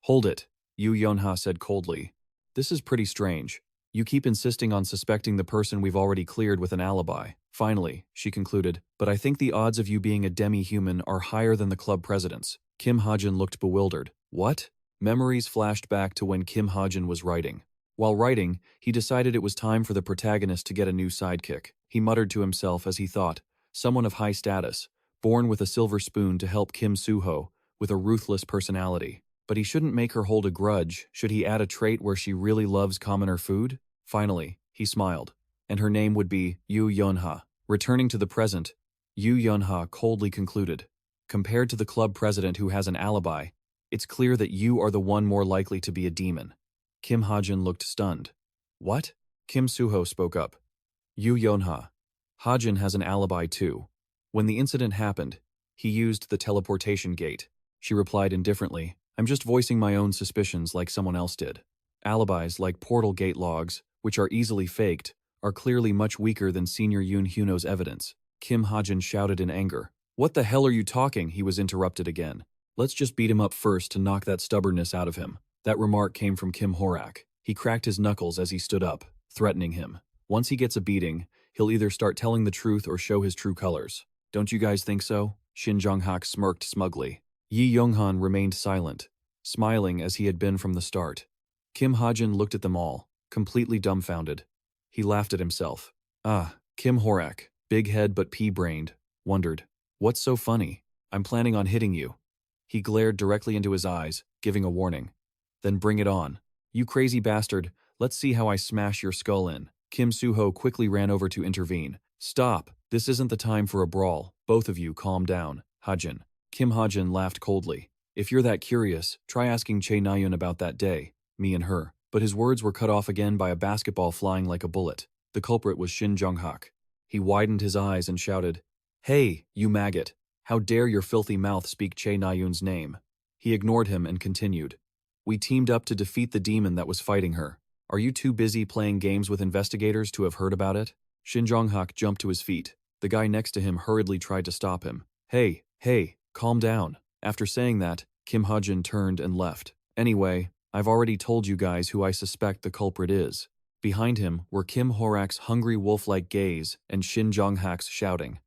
Hold it, Yu Yeonha said coldly. This is pretty strange. You keep insisting on suspecting the person we've already cleared with an alibi. Finally, she concluded, but I think the odds of you being a demi-human are higher than the club president's. Kim Hajin looked bewildered. What? Memories flashed back to when Kim Hajin was writing. While writing, he decided it was time for the protagonist to get a new sidekick. He muttered to himself as he thought, someone of high status, born with a silver spoon to help Kim Suho, with a ruthless personality. But he shouldn't make her hold a grudge. Should he add a trait where she really loves commoner food? Finally, he smiled. And her name would be Yu Yeonha. Returning to the present, Yu Yeonha coldly concluded. Compared to the club president who has an alibi, it's clear that you are the one more likely to be a demon. Kim Hajin looked stunned. What? Kim Suho spoke up. Yu Yeonha. Hajin has an alibi too. When the incident happened, he used the teleportation gate. She replied indifferently, I'm just voicing my own suspicions like someone else did. Alibis like portal gate logs, which are easily faked, are clearly much weaker than Senior Yoon Hyuno's evidence. Kim Hajin shouted in anger. What the hell are you talking? He was interrupted again. Let's just beat him up first to knock that stubbornness out of him. That remark came from Kim Horak. He cracked his knuckles as he stood up, threatening him. Once he gets a beating, he'll either start telling the truth or show his true colors. Don't you guys think so? Shin Jong-hak smirked smugly. Yi Yonghan remained silent, smiling as he had been from the start. Kim Hajin looked at them all, completely dumbfounded. He laughed at himself. Ah, Kim Horak, big head but pea-brained, wondered. What's so funny? I'm planning on hitting you. He glared directly into his eyes, giving a warning. Then bring it on. You crazy bastard, let's see how I smash your skull in. Kim Soo-ho quickly ran over to intervene. Stop, this isn't the time for a brawl. Both of you calm down. Hajin. Kim Hajin laughed coldly. If you're that curious, try asking Chae Na-yoon about that day, me and her. But his words were cut off again by a basketball flying like a bullet. The culprit was Shin Jong-hak. He widened his eyes and shouted, Hey, you maggot! How dare your filthy mouth speak Chae Na-yoon's name? He ignored him and continued. We teamed up to defeat the demon that was fighting her. Are you too busy playing games with investigators to have heard about it? Shin Jong-hak jumped to his feet. The guy next to him hurriedly tried to stop him. Hey, calm down. After saying that, Kim Hajin turned and left. Anyway, I've already told you guys who I suspect the culprit is. Behind him were Kim Horak's hungry wolf-like gaze and Shin Jong-hak's shouting.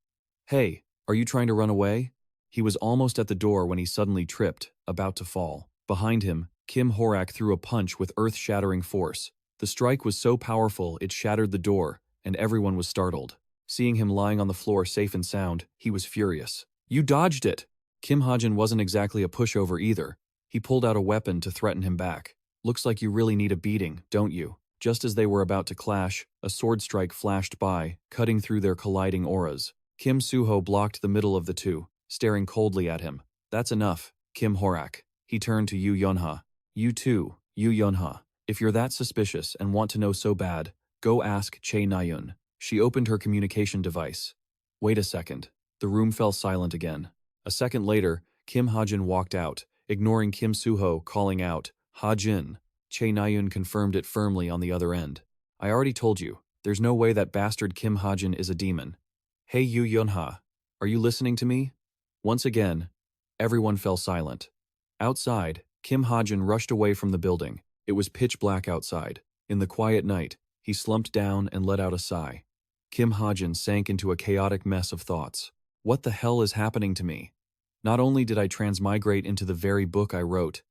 Hey, are you trying to run away? He was almost at the door when he suddenly tripped, about to fall. Behind him, Kim Horak threw a punch with earth-shattering force. The strike was so powerful it shattered the door, and everyone was startled. Seeing him lying on the floor safe and sound, he was furious. You dodged it! Kim Hajin wasn't exactly a pushover either. He pulled out a weapon to threaten him back. Looks like you really need a beating, don't you? Just as they were about to clash, a sword strike flashed by, cutting through their colliding auras. Kim Soo-ho blocked the middle of the two, staring coldly at him. That's enough, Kim Horak. He turned to Yoo Yeon-ha. You too, Yoo Yeon-ha. If you're that suspicious and want to know so bad, go ask Chae Na-yoon. She opened her communication device. Wait a second. The room fell silent again. A second later, Kim Hajin walked out, ignoring Kim Soo-ho calling out, Hajin. Chae Na-yoon confirmed it firmly on the other end. I already told you, there's no way that bastard Kim Hajin is a demon. Hey Yoo Yeon-ha, are you listening to me? Once again, everyone fell silent. Outside, Kim Hajin rushed away from the building. It was pitch black outside. In the quiet night, he slumped down and let out a sigh. Kim Hajin sank into a chaotic mess of thoughts. What the hell is happening to me? Not only did I transmigrate into the very book I wrote,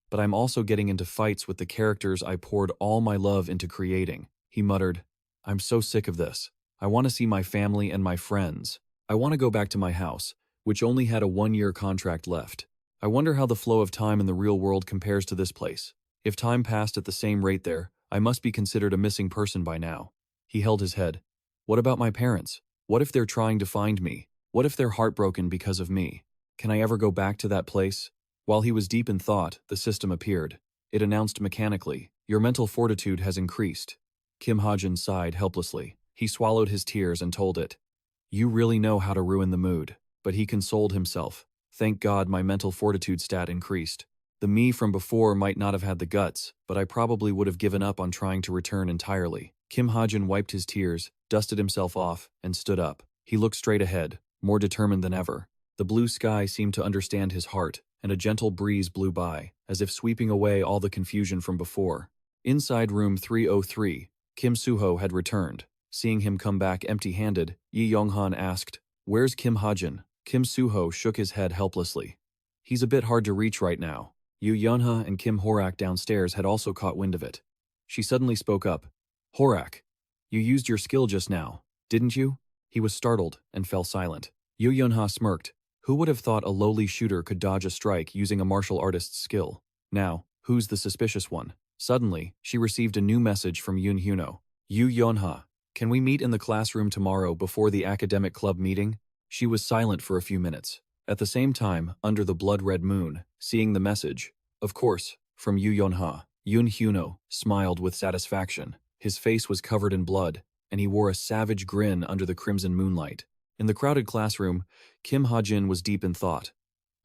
but I'm also getting into fights with the characters I poured all my love into creating. He muttered, I'm so sick of this. I want to see my family and my friends. I want to go back to my house, which only had a 1-year contract left. I wonder how the flow of time in the real world compares to this place. If time passed at the same rate there, I must be considered a missing person by now. He held his head. What about my parents? What if they're trying to find me? What if they're heartbroken because of me? Can I ever go back to that place? While he was deep in thought, the system appeared. It announced mechanically, your mental fortitude has increased. Kim Hajin sighed helplessly. He swallowed his tears and told it. You really know how to ruin the mood. But he consoled himself. Thank God my mental fortitude stat increased. The me from before might not have had the guts, but I probably would have given up on trying to return entirely. Kim Hajin wiped his tears, dusted himself off, and stood up. He looked straight ahead, more determined than ever. The blue sky seemed to understand his heart, and a gentle breeze blew by, as if sweeping away all the confusion from before. Inside room 303, Kim Soo-ho had returned. Seeing him come back empty-handed, Yi Yong-han asked, Where's Kim Hajin? Kim Soo-ho shook his head helplessly. He's a bit hard to reach right now. Yoo Yeon-ha and Kim Horak downstairs had also caught wind of it. She suddenly spoke up. Horak, you used your skill just now, didn't you? He was startled and fell silent. Yoo Yeon-ha smirked. Who would have thought a lowly shooter could dodge a strike using a martial artist's skill? Now, who's the suspicious one? Suddenly, she received a new message from Yoon Hyuno. Yoo Yeon-ha, can we meet in the classroom tomorrow before the academic club meeting? She was silent for a few minutes. At the same time, under the blood-red moon, seeing the message, of course, from Yoo Yeon-ha, Yoon Hyuno smiled with satisfaction. His face was covered in blood, and he wore a savage grin under the crimson moonlight. In the crowded classroom, Kim Hajin was deep in thought.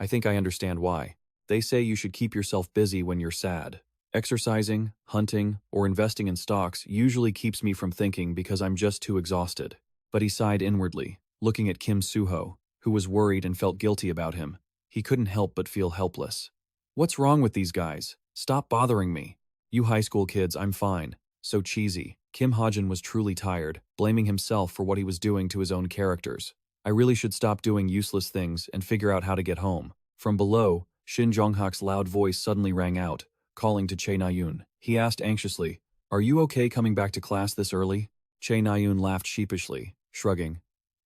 I think I understand why. They say you should keep yourself busy when you're sad. Exercising, hunting, or investing in stocks usually keeps me from thinking because I'm just too exhausted. But he sighed inwardly, looking at Kim Soo-ho, who was worried and felt guilty about him. He couldn't help but feel helpless. What's wrong with these guys? Stop bothering me. You high school kids, I'm fine. So cheesy. Kim Hajin was truly tired, blaming himself for what he was doing to his own characters. I really should stop doing useless things and figure out how to get home. From below, Shin Jong-hak's loud voice suddenly rang out, calling to Chae Na-yoon. He asked anxiously, Are you okay coming back to class this early? Che Nayun laughed sheepishly, shrugging.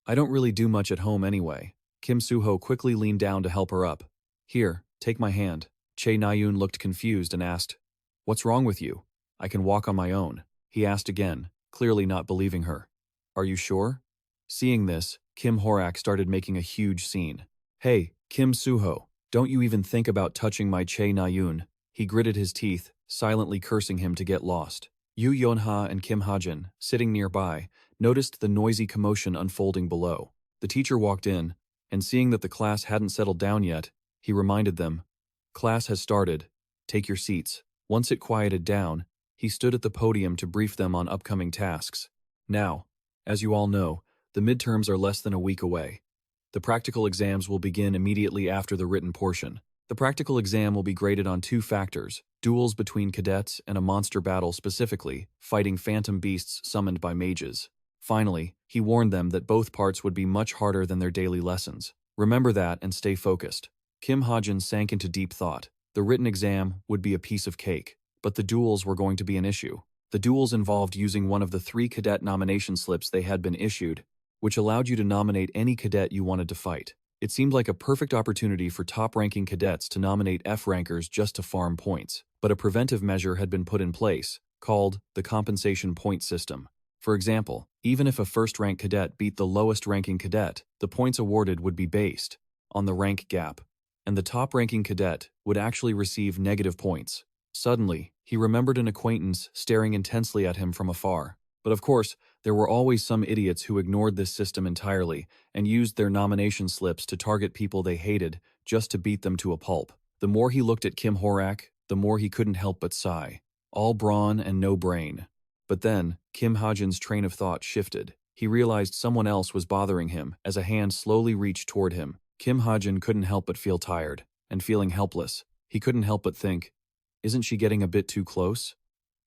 I don't really do much at home anyway. Kim Suho quickly leaned down to help her up. Here, take my hand. Che Nayun looked confused and asked, What's wrong with you? I can walk on my own. He asked again, clearly not believing her. Are you sure? Seeing this, Kim Horak started making a huge scene. Hey, Kim Suho, don't you even think about touching my Che Nayun. He gritted his teeth, silently cursing him to get lost. Yu Yonha and Kim Hajin, sitting nearby, noticed the noisy commotion unfolding below. The teacher walked in, and seeing that the class hadn't settled down yet, he reminded them, Class has started. Take your seats. Once it quieted down, he stood at the podium to brief them on upcoming tasks. Now, as you all know, the midterms are less than a week away. The practical exams will begin immediately after the written portion. The practical exam will be graded on 2 factors, duels between cadets and a monster battle specifically, fighting phantom beasts summoned by mages. Finally, he warned them that both parts would be much harder than their daily lessons. Remember that and stay focused. Kim Hajin sank into deep thought. The written exam would be a piece of cake, but the duels were going to be an issue. The duels involved using one of the 3 cadet nomination slips they had been issued, which allowed you to nominate any cadet you wanted to fight. It seemed like a perfect opportunity for top-ranking cadets to nominate F-rankers just to farm points, but a preventive measure had been put in place, called the compensation point system. For example, even if a first-rank cadet beat the lowest-ranking cadet, the points awarded would be based on the rank gap, and the top-ranking cadet would actually receive negative points. Suddenly, he remembered an acquaintance staring intensely at him from afar. But of course, there were always some idiots who ignored this system entirely and used their nomination slips to target people they hated just to beat them to a pulp. The more he looked at Kim Horak, the more he couldn't help but sigh. All brawn and no brain. But then, Kim Hajin's train of thought shifted. He realized someone else was bothering him as a hand slowly reached toward him. Kim Hajin couldn't help but feel tired, and feeling helpless. He couldn't help but think, isn't she getting a bit too close?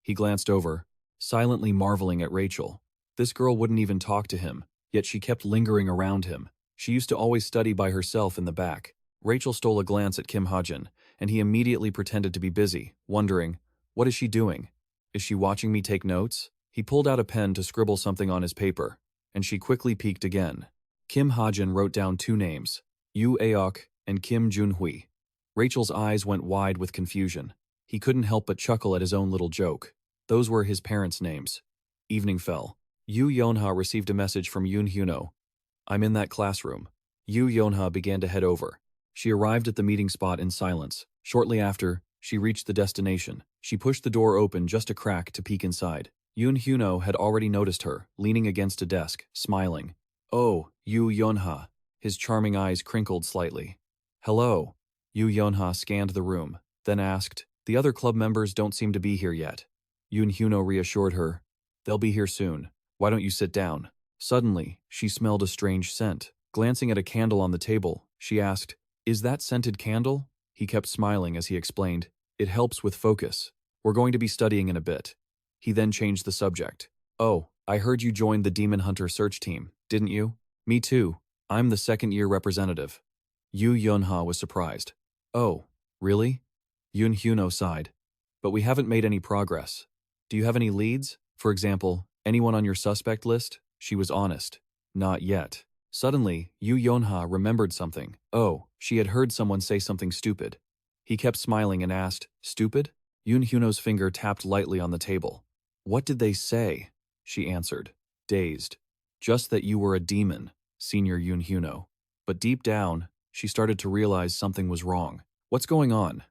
He glanced over, silently marveling at Rachel. This girl wouldn't even talk to him, yet she kept lingering around him. She used to always study by herself in the back. Rachel stole a glance at Kim Hajin, and he immediately pretended to be busy, wondering, what is she doing? Is she watching me take notes? He pulled out a pen to scribble something on his paper, and she quickly peeked again. Kim Hajin wrote down 2 names, Yu Aok and Kim Junhui. Rachel's eyes went wide with confusion. He couldn't help but chuckle at his own little joke. Those were his parents' names. Evening fell. Yu Yonha received a message from Yoon Hyuno. I'm in that classroom. Yu Yonha began to head over. She arrived at the meeting spot in silence. Shortly after, she reached the destination. She pushed the door open just a crack to peek inside. Yoon Hyuno had already noticed her, leaning against a desk, smiling. Oh, Yu Yonha. His charming eyes crinkled slightly. Hello. Yu Yonha scanned the room, then asked, The other club members don't seem to be here yet. Yoon Hyuno reassured her. They'll be here soon. Why don't you sit down? Suddenly, she smelled a strange scent. Glancing at a candle on the table, she asked, Is that scented candle? He kept smiling as he explained, It helps with focus. We're going to be studying in a bit. He then changed the subject. Oh, I heard you joined the Demon Hunter search team, didn't you? Me too. I'm the second-year representative. Yu Yonha was surprised. Oh, really? Yoon Hyuno sighed. But we haven't made any progress. Do you have any leads? For example, anyone on your suspect list? She was honest. Not yet. Suddenly, Yu Yonha remembered something. Oh, she had heard someone say something stupid. He kept smiling and asked, Stupid? Yoon Hyuno's finger tapped lightly on the table. What did they say? She answered, dazed. Just that you were a demon, Senior Yoon Hyuno. But deep down, she started to realize something was wrong. What's going on?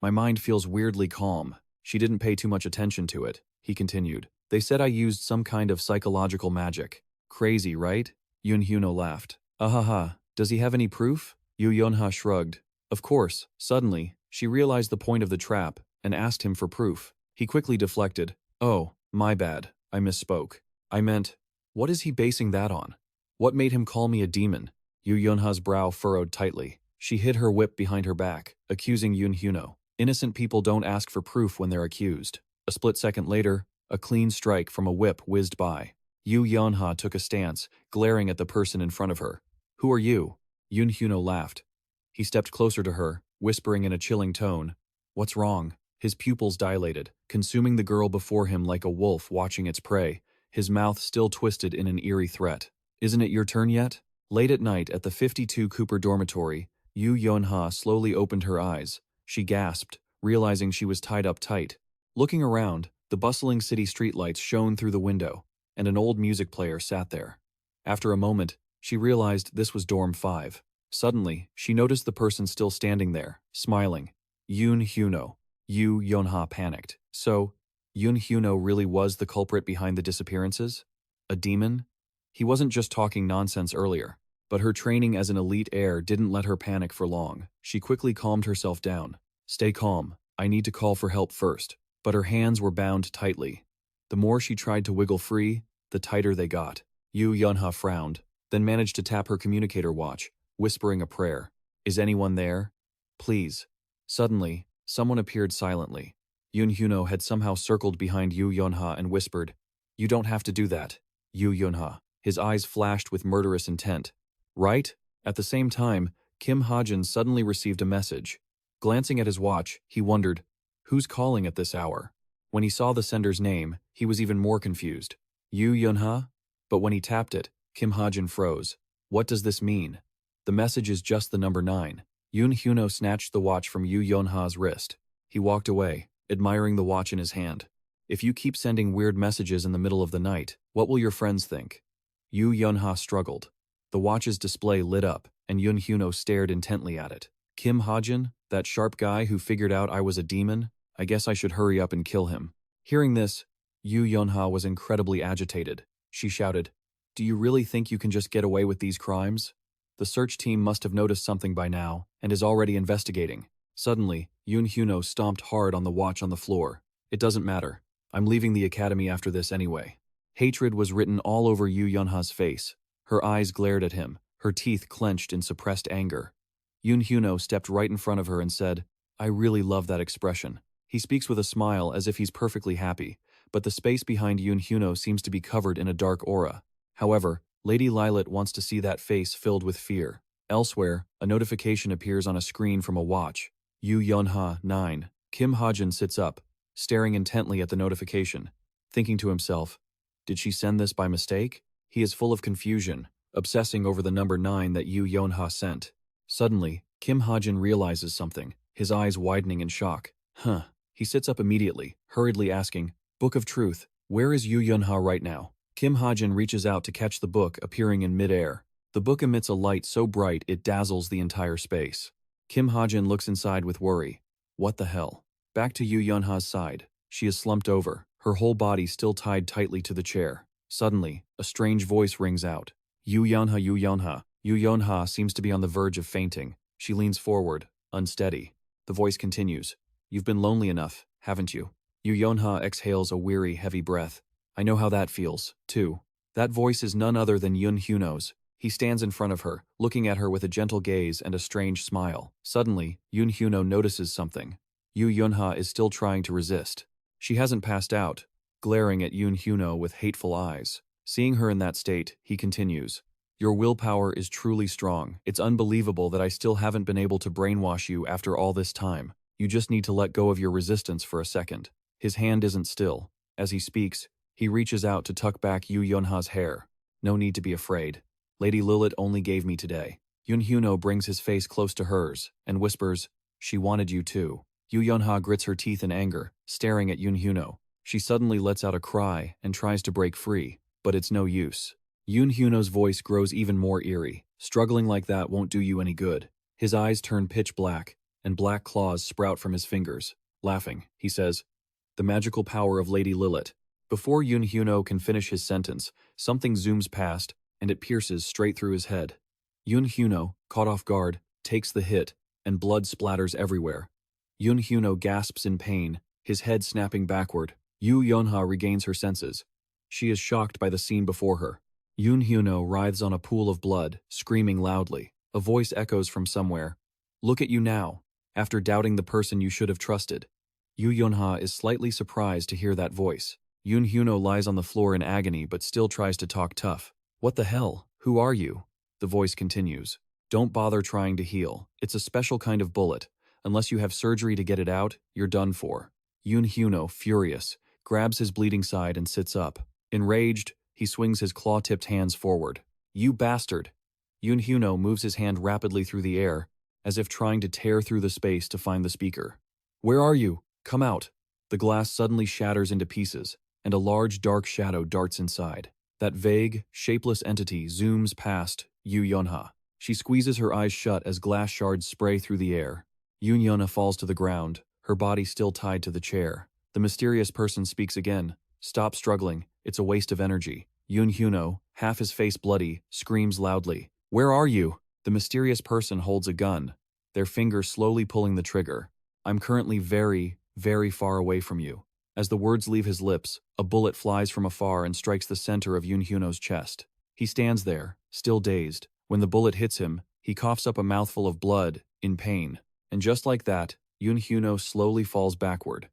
My mind feels weirdly calm. She didn't pay too much attention to it. He continued. They said I used some kind of psychological magic. Crazy, right? Yoon Hyuno laughed. Ahaha, does he have any proof? Yu Yonha shrugged. Of course. Suddenly, she realized the point of the trap and asked him for proof. He quickly deflected. Oh, my bad. I misspoke. I meant, what is he basing that on? What made him call me a demon? Yu Yonha's brow furrowed tightly. She hid her whip behind her back, accusing Yoon Hyuno. Innocent people don't ask for proof when they're accused. A split second later, a clean strike from a whip whizzed by. Yu Yonha took a stance, glaring at the person in front of her. Who are you? Yoon Hyuno laughed. He stepped closer to her, whispering in a chilling tone. What's wrong? His pupils dilated, consuming the girl before him like a wolf watching its prey. his mouth still twisted in an eerie threat. Isn't it your turn yet? Late at night at the 52 Cooper dormitory, Yu Yonha slowly opened her eyes. She gasped, realizing she was tied up tight. Looking around, the bustling city streetlights shone through the window, and an old music player sat there. After a moment, she realized this was Dorm 5. Suddenly, she noticed the person still standing there, smiling. Yoon Hyuno. Yu Yonha panicked. So, Yoon Hyuno really was the culprit behind the disappearances? A demon? He wasn't just talking nonsense earlier, but her training as an elite heir didn't let her panic for long. She quickly calmed herself down. Stay calm, I need to call for help first. But her hands were bound tightly. The more she tried to wiggle free, the tighter they got. Yu Yonha frowned, then managed to tap her communicator watch, whispering a prayer. Is anyone there? Please. Suddenly, someone appeared silently. Yoon Hyuno had somehow circled behind Yu Yonha and whispered, You don't have to do that, Yu Yonha. His eyes flashed with murderous intent. Right? At the same time, Kim Hajin suddenly received a message. Glancing at his watch, he wondered, who's calling at this hour? When he saw the sender's name, he was even more confused. Yu Yonha? But when he tapped it, Kim Hajin froze. What does this mean? The message is just the number 9. Yoon Hyuno snatched the watch from Yu Yonha's wrist. He walked away, admiring the watch in his hand. If you keep sending weird messages in the middle of the night, what will your friends think? Yu Yonha struggled. The watch's display lit up, and Yoon Hyuno stared intently at it. Kim Hajin, that sharp guy who figured out I was a demon? I guess I should hurry up and kill him. Hearing this, Yu Yonha was incredibly agitated. She shouted, Do you really think you can just get away with these crimes? The search team must have noticed something by now, and is already investigating. Suddenly, Yoon Hyuno stomped hard on the watch on the floor. It doesn't matter. I'm leaving the academy after this anyway. Hatred was written all over Yu Yonha's face. Her eyes glared at him, her teeth clenched in suppressed anger. Yoon Hyuno stepped right in front of her and said, I really love that expression. He speaks with a smile as if he's perfectly happy, but the space behind Yoon Hyuno seems to be covered in a dark aura. However, Lady Lilat wants to see that face filled with fear. Elsewhere, a notification appears on a screen from a watch. Yu Yonha, 9. Kim Hajin sits up, staring intently at the notification, thinking to himself, Did she send this by mistake? He is full of confusion, obsessing over the number 9 that Yu Yonha sent. Suddenly, Kim Hajin realizes something, his eyes widening in shock. He sits up immediately, hurriedly asking, Book of Truth, where is Yu Yonha right now? Kim Hajin reaches out to catch the book appearing in midair. The book emits a light so bright it dazzles the entire space. Kim Hajin looks inside with worry. What the hell? Back to Yu Yonha's side. She is slumped over, her whole body still tied tightly to the chair. Suddenly, a strange voice rings out. Yu Yonha, Yu Yonha. Yu Yonha seems to be on the verge of fainting. She leans forward, unsteady. The voice continues. You've been lonely enough, haven't you? Yu Yonha exhales a weary, heavy breath. I know how that feels, too. That voice is none other than Yoon Hyuno's. He stands in front of her, looking at her with a gentle gaze and a strange smile. Suddenly, Yoon Hyuno notices something. Yu Yonha is still trying to resist. She hasn't passed out, glaring at Yoon Hyuno with hateful eyes. Seeing her in that state, he continues. Your willpower is truly strong. It's unbelievable that I still haven't been able to brainwash you after all this time. You just need to let go of your resistance for a second. His hand isn't still. As he speaks, he reaches out to tuck back Yu Yonha's hair. No need to be afraid. Lady Lilat only gave me today. Yoon Hyuno brings his face close to hers and whispers, She wanted you too. Yu Yonha grits her teeth in anger, staring at Yoon Hyuno. She suddenly lets out a cry and tries to break free, but it's no use. Yoon Hyuno's voice grows even more eerie. Struggling like that won't do you any good. His eyes turn pitch black, and black claws sprout from his fingers. Laughing, he says, The magical power of Lady Lilat. Before Yoon Hyuno can finish his sentence, something zooms past, and it pierces straight through his head. Yoon Hyuno, caught off guard, takes the hit, and blood splatters everywhere. Yoon Hyuno gasps in pain, his head snapping backward. Yu Yonha regains her senses. She is shocked by the scene before her. Yoon Hyuno writhes on a pool of blood, screaming loudly. A voice echoes from somewhere. Look at you now, after doubting the person you should have trusted. Yu Yonha is slightly surprised to hear that voice. Yoon Hyuno lies on the floor in agony but still tries to talk tough. What the hell? Who are you? The voice continues. Don't bother trying to heal. It's a special kind of bullet. Unless you have surgery to get it out, you're done for. Yoon Hyuno, furious, grabs his bleeding side and sits up. Enraged, he swings his claw-tipped hands forward. You bastard! Yoon Hyuno moves his hand rapidly through the air, as if trying to tear through the space to find the speaker. Where are you? Come out! The glass suddenly shatters into pieces, and a large dark shadow darts inside. That vague, shapeless entity zooms past Yu Yonha. She squeezes her eyes shut as glass shards spray through the air. Yoon Yonha falls to the ground, her body still tied to the chair. The mysterious person speaks again. Stop struggling, it's a waste of energy. Yoon Hyuno, half his face bloody, screams loudly. Where are you? The mysterious person holds a gun, their finger slowly pulling the trigger. I'm currently very, very far away from you. As the words leave his lips, a bullet flies from afar and strikes the center of Yoon Hyuno's chest. He stands there, still dazed. When the bullet hits him, he coughs up a mouthful of blood, in pain. And just like that, Yoon Hyuno slowly falls backward.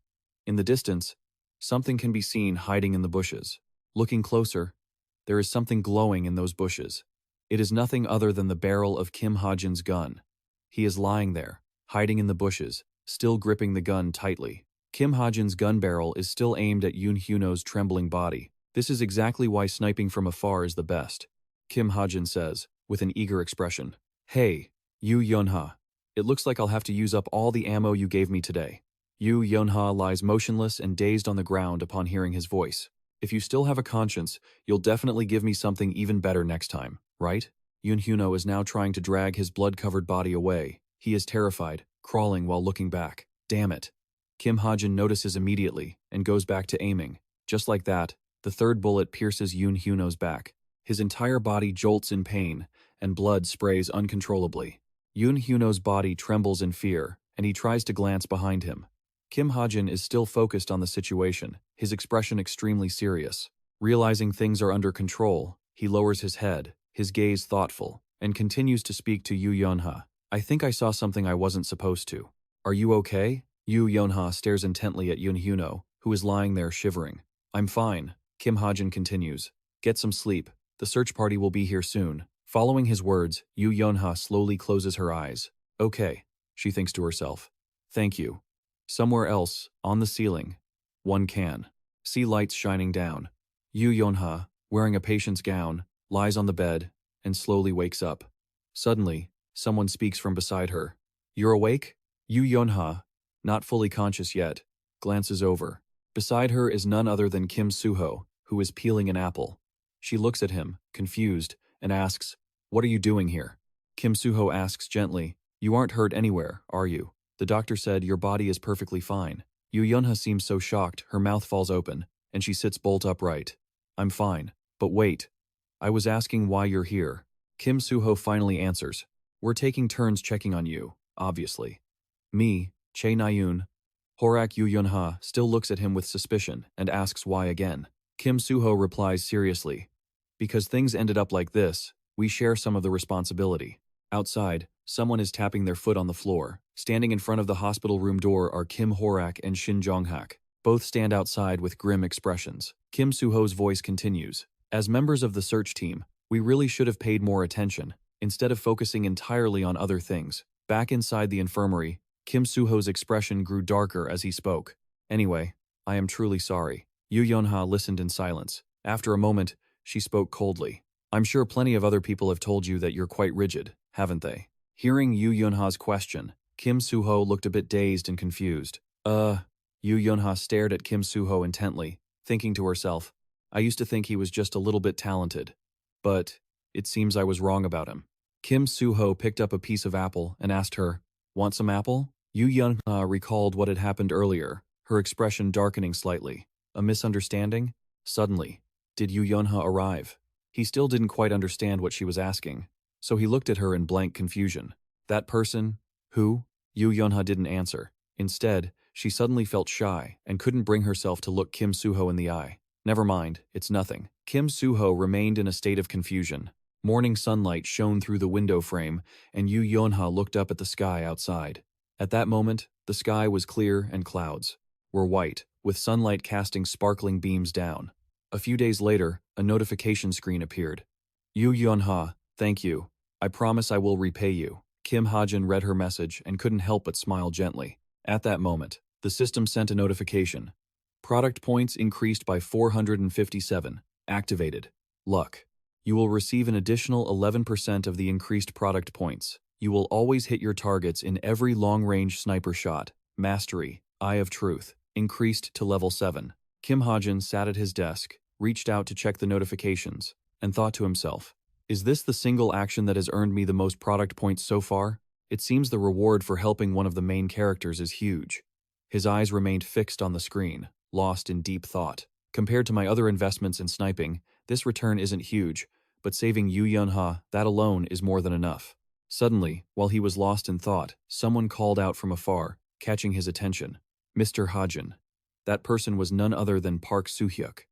In the distance, something can be seen hiding in the bushes. Looking closer, there is something glowing in those bushes. It is nothing other than the barrel of Kim Hajin's gun. He is lying there, hiding in the bushes, still gripping the gun tightly. Kim Hajin's gun barrel is still aimed at Yoon Hyuno's trembling body. This is exactly why sniping from afar is the best. Kim Hajin says, with an eager expression. Hey, Yu Yonha. It looks like I'll have to use up all the ammo you gave me today. Yu Yonha lies motionless and dazed on the ground upon hearing his voice. If you still have a conscience, you'll definitely give me something even better next time, right? Yoon Hyuno is now trying to drag his blood-covered body away. He is terrified, crawling while looking back. Damn it. Kim Hajin notices immediately and goes back to aiming. Just like that, the third bullet pierces Yoon Hyuno's back. His entire body jolts in pain, and blood sprays uncontrollably. Yoon Hyuno's body trembles in fear, and he tries to glance behind him. Kim Hajin is still focused on the situation, his expression extremely serious. Realizing things are under control, he lowers his head, his gaze thoughtful, and continues to speak to Yu Yonha. I think I saw something I wasn't supposed to. Are you okay? Yu Yonha stares intently at Yoon Hyuno, who is lying there shivering. I'm fine, Kim Hajin continues. Get some sleep. The search party will be here soon. Following his words, Yu Yonha slowly closes her eyes. Okay, she thinks to herself. Thank you. Somewhere else, on the ceiling, one can see lights shining down. Yu Yonha, wearing a patient's gown, lies on the bed and slowly wakes up. Suddenly, someone speaks from beside her. You're awake? Yu Yonha, not fully conscious yet, glances over. Beside her is none other than Kim Suho, who is peeling an apple. She looks at him, confused, and asks, What are you doing here? Kim Suho asks gently, You aren't hurt anywhere, are you? The doctor said your body is perfectly fine. Yu Yonha seems so shocked, her mouth falls open, and she sits bolt upright. I'm fine. But wait. I was asking why you're here. Kim Suho finally answers. We're taking turns checking on you, obviously. Me, Che Nayun. Horak Yu Yonha still looks at him with suspicion and asks why again. Kim Suho replies seriously. Because things ended up like this, we share some of the responsibility. Outside, someone is tapping their foot on the floor. Standing in front of the hospital room door are Kim Horak and Shin Jonghak. Both stand outside with grim expressions. Kim Suho's voice continues. As members of the search team, we really should have paid more attention, instead of focusing entirely on other things. Back inside the infirmary, Kim Suho's expression grew darker as he spoke. Anyway, I am truly sorry. Yu Yonha listened in silence. After a moment, she spoke coldly. I'm sure plenty of other people have told you that you're quite rigid, haven't they? Hearing Yu Yonha's question, Kim Suho looked a bit dazed and confused. Yu Yonha stared at Kim Suho intently, thinking to herself, I used to think he was just a little bit talented. But it seems I was wrong about him. Kim Suho picked up a piece of apple and asked her, Want some apple? Yu Yonha recalled what had happened earlier, her expression darkening slightly. A misunderstanding? Suddenly, did Yu Yonha arrive? He still didn't quite understand what she was asking, so he looked at her in blank confusion. That person? Who? Yu Yonha didn't answer. Instead, she suddenly felt shy and couldn't bring herself to look Kim Suho in the eye. Never mind, it's nothing. Kim Suho remained in a state of confusion. Morning sunlight shone through the window frame, and Yu Yonha looked up at the sky outside. At that moment, the sky was clear and clouds were white, with sunlight casting sparkling beams down. A few days later, a notification screen appeared. Yu Yonha, thank you. I promise I will repay you. Kim Hajin read her message and couldn't help but smile gently. At that moment, the system sent a notification. Product points increased by 457. Activated. Luck. You will receive an additional 11% of the increased product points. You will always hit your targets in every long-range sniper shot. Mastery. Eye of Truth. Increased to level 7. Kim Hajin sat at his desk, reached out to check the notifications, and thought to himself, is this the single action that has earned me the most product points so far? It seems the reward for helping one of the main characters is huge. His eyes remained fixed on the screen, lost in deep thought. Compared to my other investments in sniping, this return isn't huge, but saving Yu Yunha, that alone is more than enough. Suddenly, while he was lost in thought, someone called out from afar, catching his attention. Mr. Hajin. That person was none other than Park Soo-hyuk.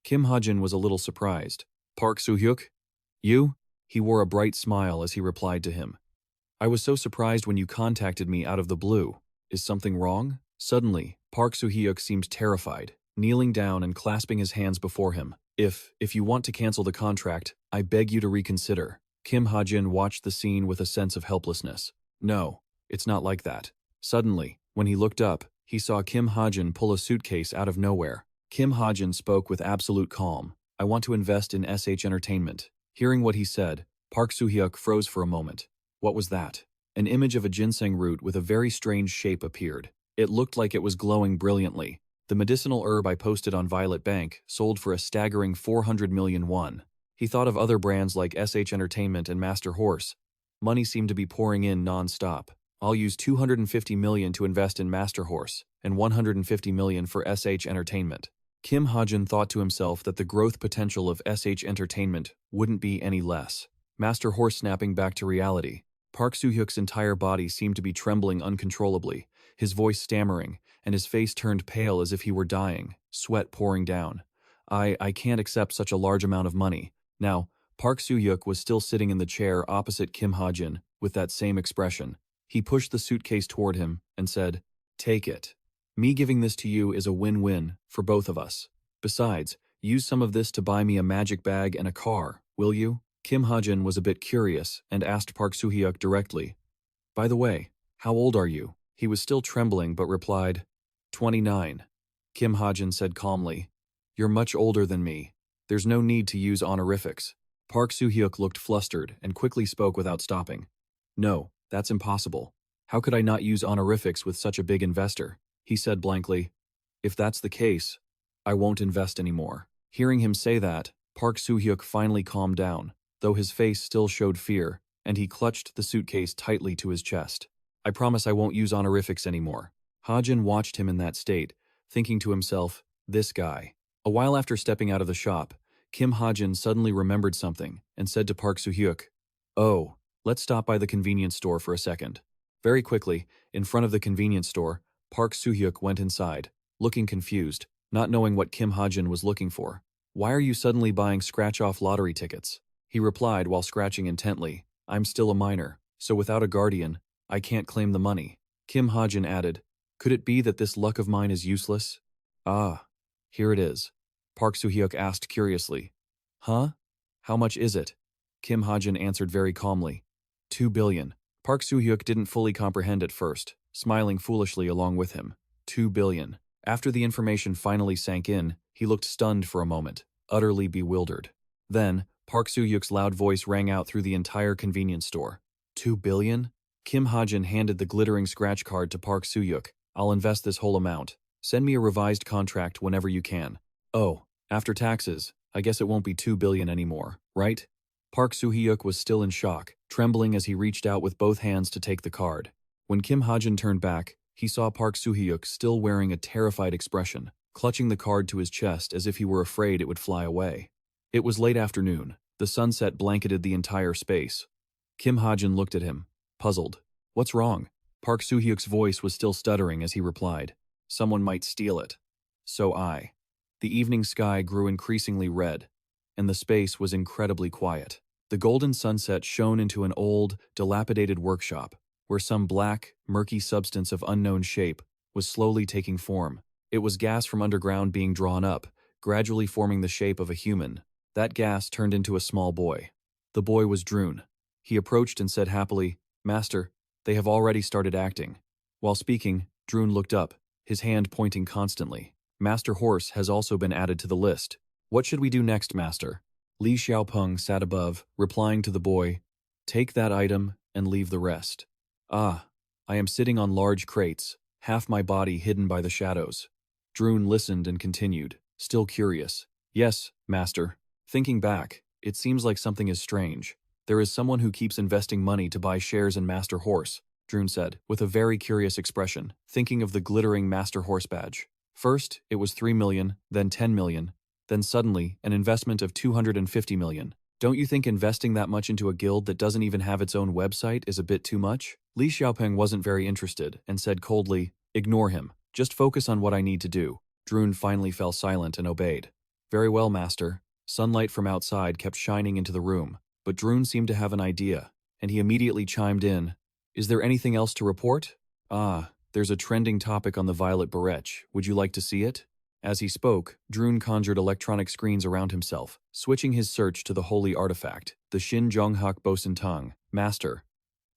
Kim Hajin was a little surprised. Park Soo-hyuk? You? He wore a bright smile as he replied to him. I was so surprised when you contacted me out of the blue. Is something wrong? Suddenly, Park Soo-hyuk seemed terrified, kneeling down and clasping his hands before him. If you want to cancel the contract, I beg you to reconsider. Kim Hajin watched the scene with a sense of helplessness. No, it's not like that. Suddenly, when he looked up, he saw Kim Hajin pull a suitcase out of nowhere. Kim Hajin spoke with absolute calm. I want to invest in SH Entertainment. Hearing what he said, Park Soo-hyuk froze for a moment. What was that? An image of a ginseng root with a very strange shape appeared. It looked like it was glowing brilliantly. The medicinal herb I posted on Violet Bank sold for a staggering 400 million won. He thought of other brands like SH Entertainment and Master Horse. Money seemed to be pouring in non-stop. I'll use 250 million to invest in Master Horse and 150 million for SH Entertainment. Kim Hajin thought to himself that the growth potential of SH Entertainment wouldn't be any less. Master Horse snapping back to reality. Park Soo-hyuk's entire body seemed to be trembling uncontrollably, his voice stammering, and his face turned pale as if he were dying, sweat pouring down. I can't accept such a large amount of money. Now, Park Soo-hyuk was still sitting in the chair opposite Kim Hajin with that same expression. He pushed the suitcase toward him and said, "Take it. Me giving this to you is a win-win for both of us. Besides, use some of this to buy me a magic bag and a car, will you?" Kim Hajin was a bit curious and asked Park Soo-hyuk directly, "By the way, how old are you?" He was still trembling but replied, 29. Kim Hajin said calmly, "You're much older than me. There's no need to use honorifics." Park Soo-hyuk looked flustered and quickly spoke without stopping. "No, that's impossible. How could I not use honorifics with such a big investor?" He said blankly, "If that's the case, I won't invest anymore." Hearing him say that, Park Soo-hyuk finally calmed down, though his face still showed fear, and he clutched the suitcase tightly to his chest. "I promise I won't use honorifics anymore." Hajin watched him in that state, thinking to himself, this guy. A while after stepping out of the shop, Kim Hajin suddenly remembered something and said to Park Soo-hyuk, "Oh, let's stop by the convenience store for a second." Very quickly, in front of the convenience store, Park Soo-hyuk went inside, looking confused, not knowing what Kim Hajin was looking for. "Why are you suddenly buying scratch-off lottery tickets?" He replied while scratching intently, "I'm still a minor, so without a guardian, I can't claim the money." Kim Hajin added, "Could it be that this luck of mine is useless?" "Ah, here it is." Park Soo-hyuk asked curiously. "Huh? How much is it?" Kim Hajin answered very calmly, 2 billion. Park Soo-hyuk didn't fully comprehend at first, smiling foolishly along with him. 2 billion. After the information finally sank in, he looked stunned for a moment, utterly bewildered. Then, Park Soo-hyuk's loud voice rang out through the entire convenience store. 2 billion? Kim Hajin handed the glittering scratch card to Park Soo-hyuk. "I'll invest this whole amount. Send me a revised contract whenever you can." "Oh, after taxes, I guess it won't be 2 billion anymore, right?" Park Soo-hyuk was still in shock, trembling as he reached out with both hands to take the card. When Kim Hajin turned back, he saw Park Soo-hyuk still wearing a terrified expression, clutching the card to his chest as if he were afraid it would fly away. It was late afternoon. The sunset blanketed the entire space. Kim Hajin looked at him, puzzled. "What's wrong?" Park Soo-hyuk's voice was still stuttering as he replied, "Someone might steal it." So The evening sky grew increasingly red, and the space was incredibly quiet. The golden sunset shone into an old, dilapidated workshop, where some black, murky substance of unknown shape was slowly taking form. It was gas from underground being drawn up, gradually forming the shape of a human. That gas turned into a small boy. The boy was Drune. He approached and said happily, "Master, they have already started acting." While speaking, Drune looked up, his hand pointing constantly. Master Horse has also been added to the list. What should we do next, Master? Li Xiaopeng sat above, replying to the boy, take that item and leave the rest. Ah, I am sitting on large crates, half my body hidden by the shadows. Drun listened and continued, still curious. Yes, Master. Thinking back, it seems like something is strange. There is someone who keeps investing money to buy shares in Master Horse, Drun said, with a very curious expression, thinking of the glittering Master Horse badge. First, it was 3 million, then 10 million, then suddenly, an investment of 250 million. Don't you think investing that much into a guild that doesn't even have its own website is a bit too much? Li Xiaopeng wasn't very interested and said coldly, ignore him. Just focus on what I need to do. Drun finally fell silent and obeyed. Very well, Master. Sunlight from outside kept shining into the room, but Drun seemed to have an idea, and he immediately chimed in. Is there anything else to report? Ah, there's a trending topic on the Violet Barrage. Would you like to see it? As he spoke, Drun conjured electronic screens around himself, switching his search to the holy artifact, the Shin Zhonghak Bosun Tang. Master,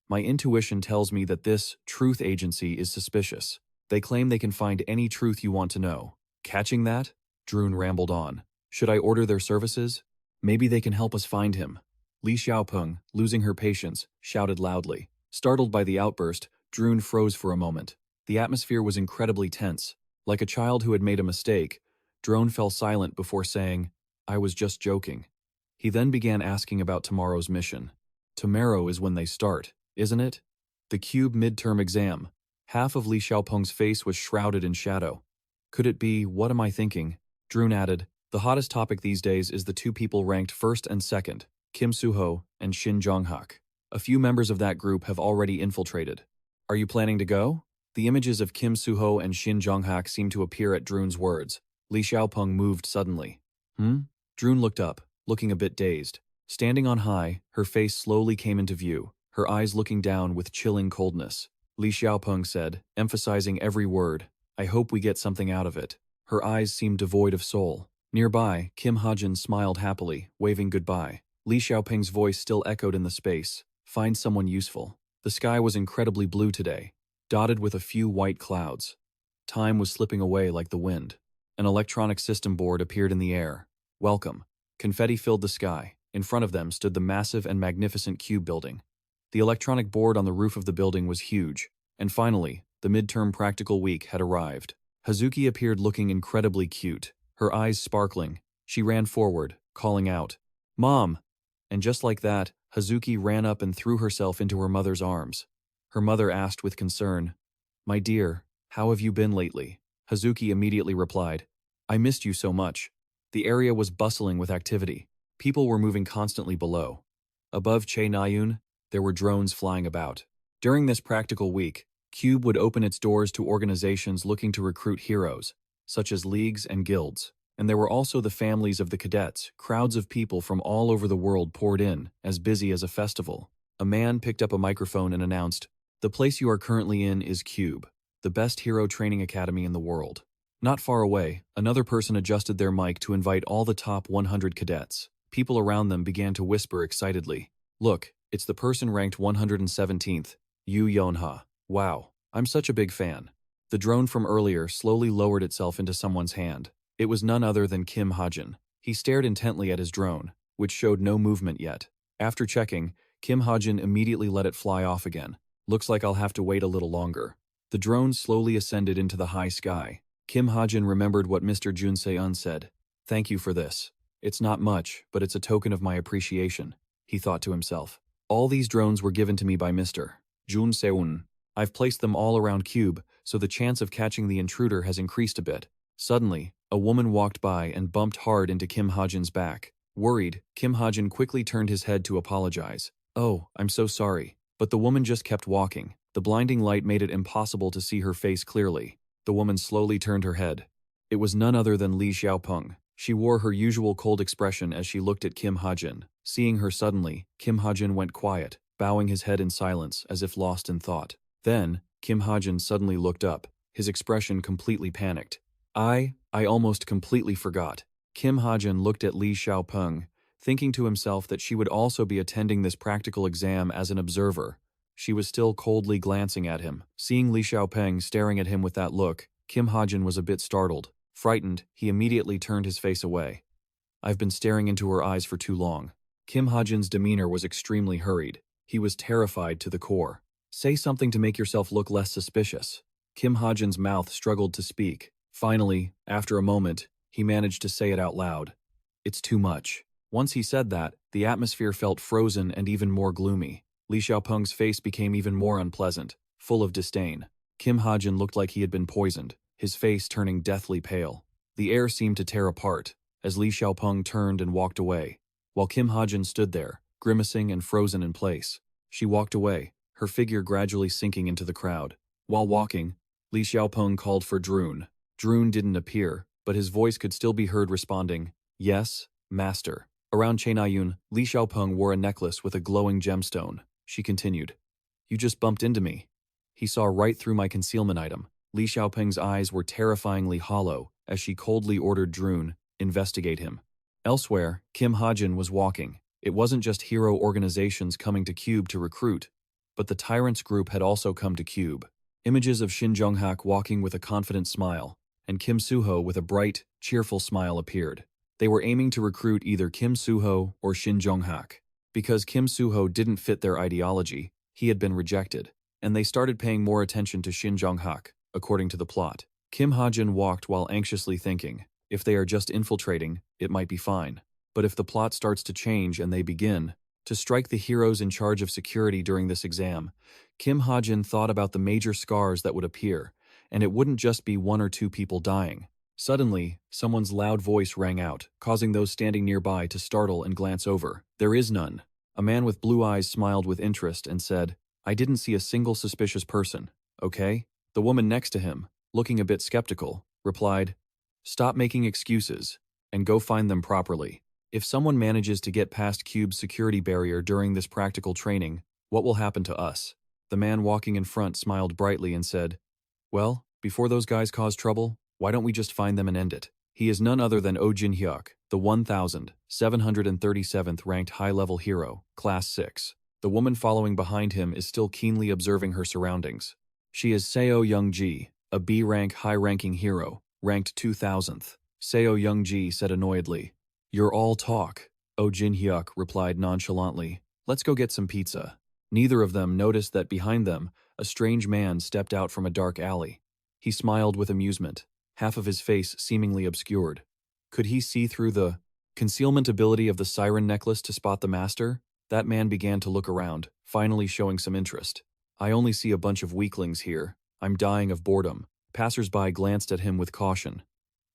my intuition tells me that this truth agency is suspicious. They claim they can find any truth you want to know. Catching that? Drun rambled on. Should I order their services? Maybe they can help us find him. Li Xiaopeng, losing her patience, shouted loudly. Startled by the outburst, Drun froze for a moment. The atmosphere was incredibly tense. Like a child who had made a mistake, Drone fell silent before saying, I was just joking. He then began asking about tomorrow's mission. Tomorrow is when they start, isn't it? The cube midterm exam. Half of Li Xiaopeng's face was shrouded in shadow. Could it be, what am I thinking? Drun added, the hottest topic these days is the two people ranked first and second, Kim Suho and Shin Zhonghak. A few members of that group have already infiltrated. Are you planning to go? The images of Kim Suho and Shin Zhonghak seemed to appear at Drun's words. Li Xiaopeng moved suddenly. Drun looked up, looking a bit dazed. Standing on high, her face slowly came into view, her eyes looking down with chilling coldness. Li Xiaopeng said, emphasizing every word, I hope we get something out of it. Her eyes seemed devoid of soul. Nearby, Kim Hajin smiled happily, waving goodbye. Li Xiaopeng's voice still echoed in the space. Find someone useful. The sky was incredibly blue today, dotted with a few white clouds. Time was slipping away like the wind. An electronic system board appeared in the air. Welcome. Confetti filled the sky. In front of them stood the massive and magnificent cube building. The electronic board on the roof of the building was huge. And finally, the midterm practical week had arrived. Hazuki appeared looking incredibly cute, her eyes sparkling. She ran forward, calling out, Mom! And just like that, Hazuki ran up and threw herself into her mother's arms. Her mother asked with concern, My dear, how have you been lately? Hazuki immediately replied, I missed you so much. The area was bustling with activity. People were moving constantly below. Above Che Nayun, there were drones flying about. During this practical week, Cube would open its doors to organizations looking to recruit heroes, such as leagues and guilds. And there were also the families of the cadets. Crowds of people from all over the world poured in, as busy as a festival. A man picked up a microphone and announced, The place you are currently in is Cube, the best hero training academy in the world. Not far away, another person adjusted their mic to invite all the top 100 cadets. People around them began to whisper excitedly, Look, it's the person ranked 117th, Yu Yonha. Wow, I'm such a big fan. The drone from earlier slowly lowered itself into someone's hand. It was none other than Kim Hajin. He stared intently at his drone, which showed no movement yet. After checking, Kim Hajin immediately let it fly off again. Looks like I'll have to wait a little longer. The drone slowly ascended into the high sky. Kim Hajin remembered what Mr. Jun Se-un said. Thank you for this. It's not much, but it's a token of my appreciation, he thought to himself. All these drones were given to me by Mr. Jun Se-un. I've placed them all around Cube, so the chance of catching the intruder has increased a bit. Suddenly, a woman walked by and bumped hard into Kim Hajin's back. Worried, Kim Hajin quickly turned his head to apologize. Oh, I'm so sorry. But the woman just kept walking. The blinding light made it impossible to see her face clearly. The woman slowly turned her head. It was none other than Li Xiaopeng. She wore her usual cold expression as she looked at Kim Hajin. Seeing her suddenly, Kim Hajin went quiet, bowing his head in silence as if lost in thought. Then, Kim Hajin suddenly looked up, his expression completely panicked. I almost completely forgot. Kim Hajin looked at Li Xiaopeng, thinking to himself that she would also be attending this practical exam as an observer. She was still coldly glancing at him. Seeing Li Xiaopeng staring at him with that look, Kim Hajin was a bit startled. Frightened, he immediately turned his face away. I've been staring into her eyes for too long. Kim Hajin's demeanor was extremely hurried. He was terrified to the core. Say something to make yourself look less suspicious. Kim Hajin's mouth struggled to speak. Finally, after a moment, he managed to say it out loud. It's too much. Once he said that, the atmosphere felt frozen and even more gloomy. Li Xiaopeng's face became even more unpleasant, full of disdain. Kim Hajin looked like he had been poisoned, his face turning deathly pale. The air seemed to tear apart, as Li Xiaopeng turned and walked away, while Kim Hajin stood there, grimacing and frozen in place. She walked away, her figure gradually sinking into the crowd. While walking, Li Xiaopeng called for Drun. Drun didn't appear, but his voice could still be heard responding, "Yes, master." Around Chainayun, Li Xiaopeng wore a necklace with a glowing gemstone. She continued, "You just bumped into me." He saw right through my concealment item. Li Xiaopeng's eyes were terrifyingly hollow as she coldly ordered Drun, "Investigate him." Elsewhere, Kim Hajin was walking. It wasn't just hero organizations coming to Cube to recruit, but the Tyrants group had also come to Cube. Images of Shin Jonghak walking with a confident smile, and Kim Suho with a bright, cheerful smile appeared. They were aiming to recruit either Kim Suho or Shin Jonghak. Because Kim Suho didn't fit their ideology, he had been rejected, and they started paying more attention to Shin Jonghak, according to the plot. Kim Hajin walked while anxiously thinking, if they are just infiltrating, it might be fine. But if the plot starts to change and they begin to strike the heroes in charge of security during this exam, Kim Hajin thought about the major scars that would appear, and it wouldn't just be one or two people dying. Suddenly, someone's loud voice rang out, causing those standing nearby to startle and glance over. "There is none." A man with blue eyes smiled with interest and said, "I didn't see a single suspicious person, okay?" The woman next to him, looking a bit skeptical, replied, "Stop making excuses, and go find them properly. If someone manages to get past Cube's security barrier during this practical training, what will happen to us?" The man walking in front smiled brightly and said, "Well, before those guys cause trouble, why don't we just find them and end it?" He is none other than Oh Jin Hyuk, the 1,737th ranked high-level hero, Class 6. The woman following behind him is still keenly observing her surroundings. She is Seo Young-ji, a B-rank high-ranking hero, ranked 2,000th. Seo Young-ji said annoyedly, "You're all talk." Oh Jin Hyuk replied nonchalantly, "Let's go get some pizza." Neither of them noticed that behind them, a strange man stepped out from a dark alley. He smiled with amusement, half of his face seemingly obscured. Could he see through the concealment ability of the siren necklace to spot the master? That man began to look around, finally showing some interest. "I only see a bunch of weaklings here. I'm dying of boredom." Passers-by glanced at him with caution.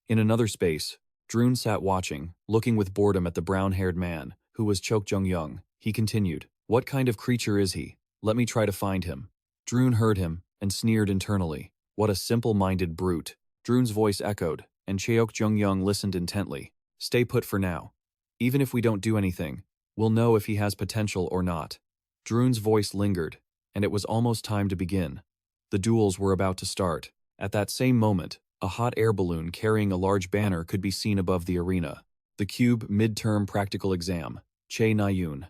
In another space, Drun sat watching, looking with boredom at the brown-haired man, who was Chok Jung-young. He continued, "What kind of creature is he? Let me try to find him." Drun heard him, and sneered internally. What a simple-minded brute. Drun's voice echoed, and Cheok Jung-young listened intently. "Stay put for now. Even if we don't do anything, we'll know if he has potential or not." Drun's voice lingered, and it was almost time to begin. The duels were about to start. At that same moment, a hot air balloon carrying a large banner could be seen above the arena. The Cube Midterm Practical Exam, Che Nayun.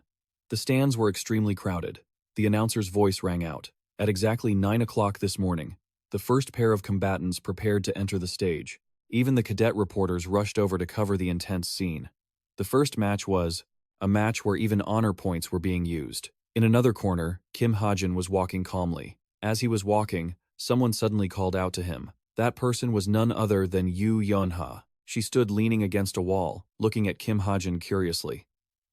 The stands were extremely crowded. The announcer's voice rang out. At exactly 9 o'clock this morning, the first pair of combatants prepared to enter the stage. Even the cadet reporters rushed over to cover the intense scene. The first match was a match where even honor points were being used. In another corner, Kim Hajin was walking calmly. As he was walking, someone suddenly called out to him. That person was none other than Yu Yunha. She stood leaning against a wall, looking at Kim Hajin curiously.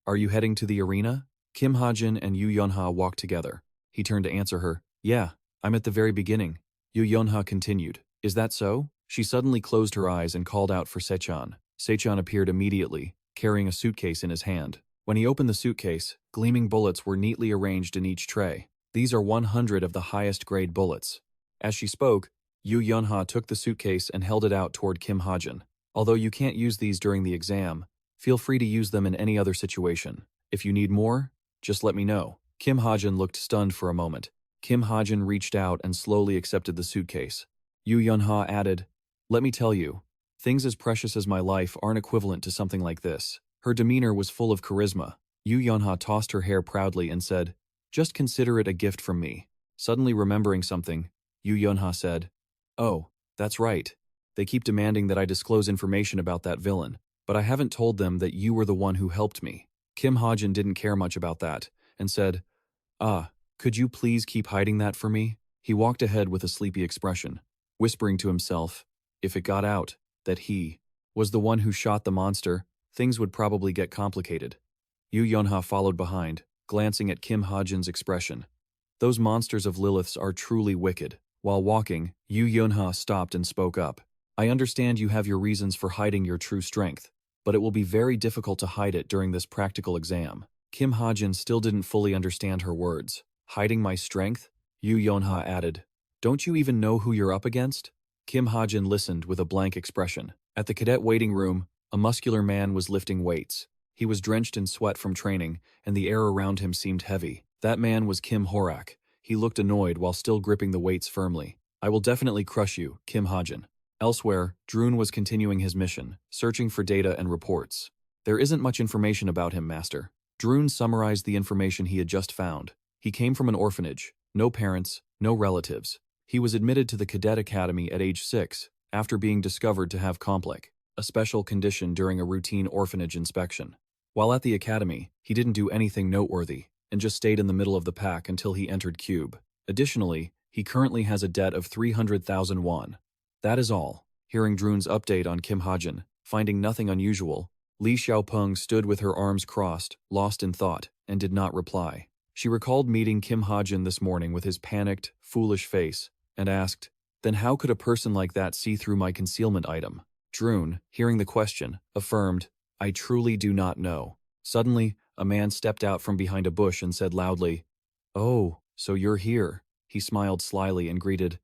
"Are you heading to the arena?" Kim Hajin and Yu Yunha walked together. He turned to answer her. "Yeah, I'm at the very beginning." Yu Yunha continued. "Is that so?" She suddenly closed her eyes and called out for Sechan. Sechan appeared immediately, carrying a suitcase in his hand. When he opened the suitcase, gleaming bullets were neatly arranged in each tray. "These are 100 of the highest grade bullets." As she spoke, Yu Yunha took the suitcase and held it out toward Kim Hajin. "Although you can't use these during the exam, feel free to use them in any other situation. If you need more, just let me know." Kim Hajin looked stunned for a moment. Kim Hajin reached out and slowly accepted the suitcase. Yu Yunha added, "Let me tell you, things as precious as my life aren't equivalent to something like this." Her demeanor was full of charisma. Yu Yunha tossed her hair proudly and said, "Just consider it a gift from me." Suddenly remembering something, Yu Yunha said, "Oh, that's right. They keep demanding that I disclose information about that villain, but I haven't told them that you were the one who helped me." Kim Hajin didn't care much about that, and said, "Could you please keep hiding that for me?" He walked ahead with a sleepy expression, whispering to himself, if it got out that he was the one who shot the monster, things would probably get complicated. Yu Yunha followed behind, glancing at Kim Hajin's expression. Those monsters of Lilith's are truly wicked. While walking, Yu Yunha stopped and spoke up. "I understand you have your reasons for hiding your true strength, but it will be very difficult to hide it during this practical exam." Kim Hajin still didn't fully understand her words. "Hiding my strength?" Yu Yunha added. "Don't you even know who you're up against?" Kim Hajin listened with a blank expression. At the cadet waiting room, a muscular man was lifting weights. He was drenched in sweat from training, and the air around him seemed heavy. That man was Kim Horak. He looked annoyed while still gripping the weights firmly. "I will definitely crush you, Kim Hajin." Elsewhere, Drun was continuing his mission, searching for data and reports. "There isn't much information about him, Master." Drun summarized the information he had just found. He came from an orphanage, no parents, no relatives. He was admitted to the cadet academy at age 6, after being discovered to have complex, a special condition during a routine orphanage inspection. While at the academy, he didn't do anything noteworthy, and just stayed in the middle of the pack until he entered Cube. Additionally, he currently has a debt of 300,000 won. That is all. Hearing Drun's update on Kim Hajin, finding nothing unusual, Li Xiaopeng stood with her arms crossed, lost in thought, and did not reply. She recalled meeting Kim Hajin this morning with his panicked, foolish face, and asked, "Then how could a person like that see through my concealment item?" Drun, hearing the question, affirmed, "I truly do not know." Suddenly, a man stepped out from behind a bush and said loudly, "Oh, so you're here." He smiled slyly and greeted,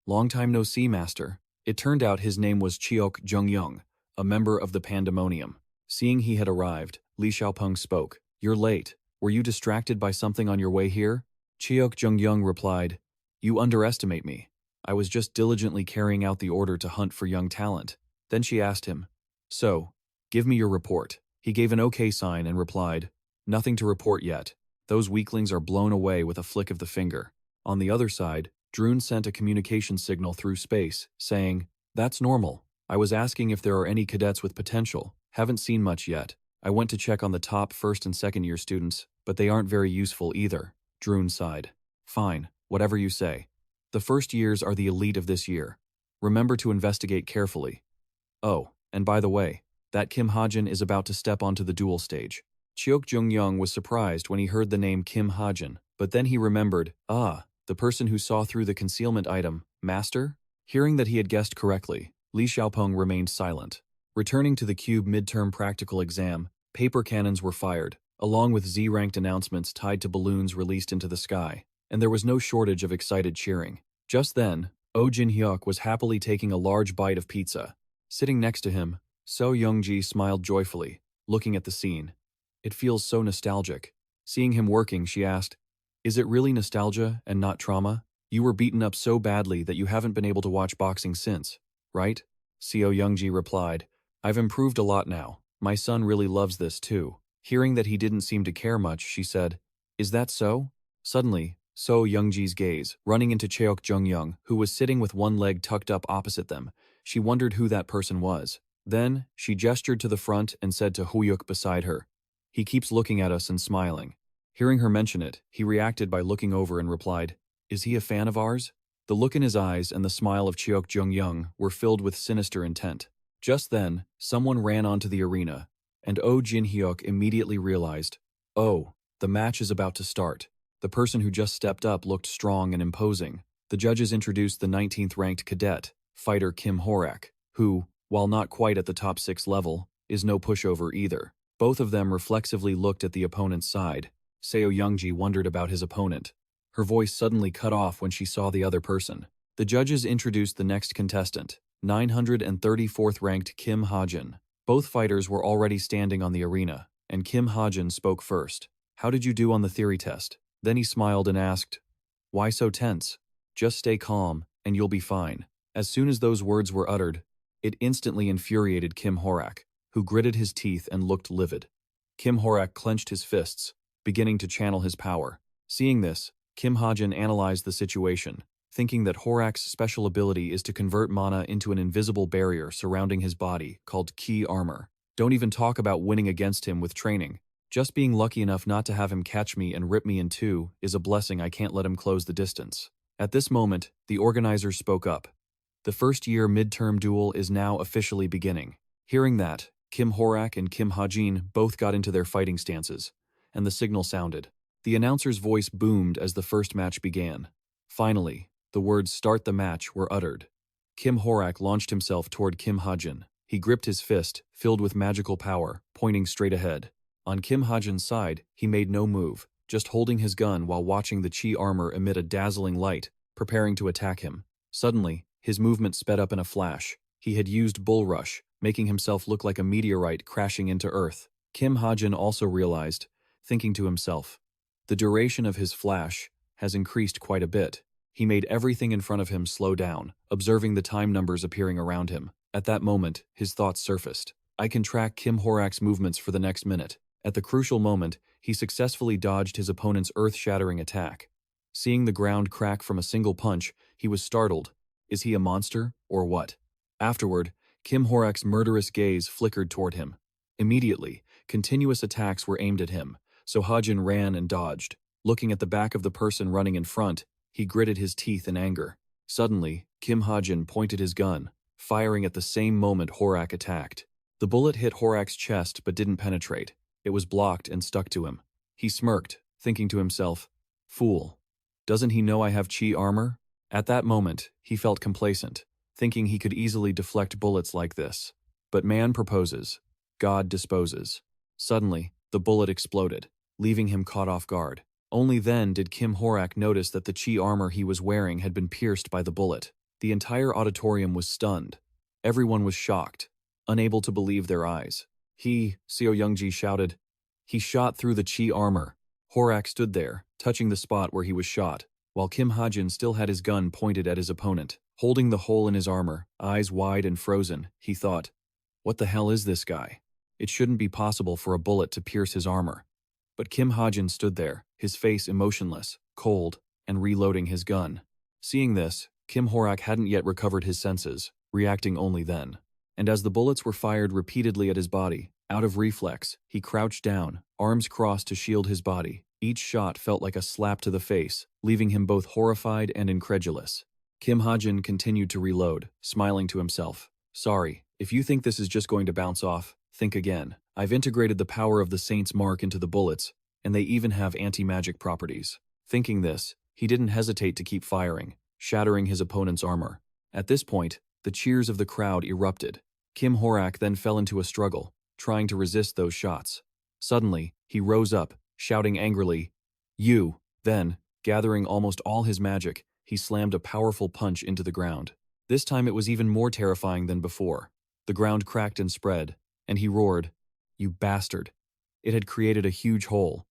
"Long time no see, Master." It turned out his name was Chiok Jung-young, a member of the Pandemonium. Seeing he had arrived, Li Xiaopeng spoke. "You're late. Were you distracted by something on your way here?" Chiok Jung-young replied, "You underestimate me. I was just diligently carrying out the order to hunt for young talent." Then she asked him, "So, give me your report." He gave an OK sign and replied, "Nothing to report yet. Those weaklings are blown away with a flick of the finger." On the other side, Drun sent a communication signal through space, saying, "That's normal. I was asking if there are any cadets with potential. Haven't seen much yet. I went to check on the top first and second year students, but they aren't very useful either." Drun sighed. "Fine, whatever you say. The first years are the elite of this year. Remember to investigate carefully. Oh, and by the way, that Kim Hajin is about to step onto the duel stage." Chiok Jung-young was surprised when he heard the name Kim Hajin, but then he remembered, the person who saw through the concealment item, Master? Hearing that he had guessed correctly, Li Xiaopeng remained silent. Returning to the Cube midterm practical exam, paper cannons were fired, along with Z-ranked announcements tied to balloons released into the sky, and there was no shortage of excited cheering. Just then, Oh Jin-hyuk was happily taking a large bite of pizza. Sitting next to him, So Young-ji smiled joyfully, looking at the scene. "It feels so nostalgic." Seeing him working, she asked, "Is it really nostalgia and not trauma? You were beaten up so badly that you haven't been able to watch boxing since, right?" Seo Young-ji replied, "I've improved a lot now. My son really loves this too." Hearing that he didn't seem to care much, she said, "Is that so?" Suddenly, So Young-ji's gaze, running into Cheok Jung-young, who was sitting with one leg tucked up opposite them. She wondered who that person was. Then, she gestured to the front and said to Huyuk beside her, "He keeps looking at us and smiling." Hearing her mention it, he reacted by looking over and replied, "Is he a fan of ours?" The look in his eyes and the smile of Cheok Jung-young were filled with sinister intent. Just then, someone ran onto the arena, and Oh Jin-hyuk immediately realized, "Oh, the match is about to start." The person who just stepped up looked strong and imposing. The judges introduced the 19th ranked cadet, fighter Kim Horak, who, while not quite at the top 6 level, is no pushover either. Both of them reflexively looked at the opponent's side. Seo Young-ji wondered about his opponent. Her voice suddenly cut off when she saw the other person. The judges introduced the next contestant, 934th ranked Kim Hajin. Both fighters were already standing on the arena, and Kim Hajin spoke first. "How did you do on the theory test?" Then he smiled and asked, "Why so tense? Just stay calm, and you'll be fine." As soon as those words were uttered, it instantly infuriated Kim Horak, who gritted his teeth and looked livid. Kim Horak clenched his fists, beginning to channel his power. Seeing this, Kim Hajin analyzed the situation. thinking that Horak's special ability is to convert mana into an invisible barrier surrounding his body called Ki Armor. Don't even talk about winning against him with training. Just being lucky enough not to have him catch me and rip me in two is a blessing. I can't let him close the distance. At this moment, the organizers spoke up. The first-year midterm duel is now officially beginning. Hearing that, Kim Horak and Kim Hajin both got into their fighting stances, and the signal sounded. The announcer's voice boomed as the first match began. Finally, the words "start the match" were uttered. Kim Horak launched himself toward Kim Hajin. He gripped his fist, filled with magical power, pointing straight ahead. On Kim Hajin's side, he made no move, just holding his gun while watching the Chi armor emit a dazzling light, preparing to attack him. Suddenly, his movement sped up in a flash. He had used Bull Rush, making himself look like a meteorite crashing into Earth. Kim Hajin also realized, thinking to himself, the duration of his flash has increased quite a bit. He made everything in front of him slow down, observing the time numbers appearing around him. At that moment, his thoughts surfaced. I can track Kim Horak's movements for the next minute. At the crucial moment, he successfully dodged his opponent's earth-shattering attack. Seeing the ground crack from a single punch, he was startled. Is he a monster, or what? Afterward, Kim Horak's murderous gaze flickered toward him. Immediately, continuous attacks were aimed at him, so Hajin ran and dodged. Looking at the back of the person running in front, he gritted his teeth in anger. Suddenly, Kim Hajin pointed his gun, firing at the same moment Horak attacked. The bullet hit Horak's chest but didn't penetrate. It was blocked and stuck to him. He smirked, thinking to himself, "Fool. Doesn't he know I have Chi armor?" At that moment, he felt complacent, thinking he could easily deflect bullets like this. But man proposes, God disposes. Suddenly, the bullet exploded, leaving him caught off guard. Only then did Kim Horak notice that the Chi armor he was wearing had been pierced by the bullet. The entire auditorium was stunned. Everyone was shocked, unable to believe their eyes. Seo Youngji shouted. He shot through the Chi armor. Horak stood there, touching the spot where he was shot, while Kim Hajin still had his gun pointed at his opponent. Holding the hole in his armor, eyes wide and frozen, he thought, what the hell is this guy? It shouldn't be possible for a bullet to pierce his armor. But Kim Hajin stood there, his face emotionless, cold, and reloading his gun. Seeing this, Kim Horak hadn't yet recovered his senses, reacting only then. And as the bullets were fired repeatedly at his body, out of reflex, he crouched down, arms crossed to shield his body. Each shot felt like a slap to the face, leaving him both horrified and incredulous. Kim Hajin continued to reload, smiling to himself. Sorry, if you think this is just going to bounce off, think again. I've integrated the power of the Saint's Mark into the bullets, and they even have anti-magic properties. Thinking this, he didn't hesitate to keep firing, shattering his opponent's armor. At this point, the cheers of the crowd erupted. Kim Horak then fell into a struggle, trying to resist those shots. Suddenly, he rose up, shouting angrily, "You!" Then, gathering almost all his magic, he slammed a powerful punch into the ground. This time it was even more terrifying than before. The ground cracked and spread, and he roared, "You bastard!" It had created a huge hole.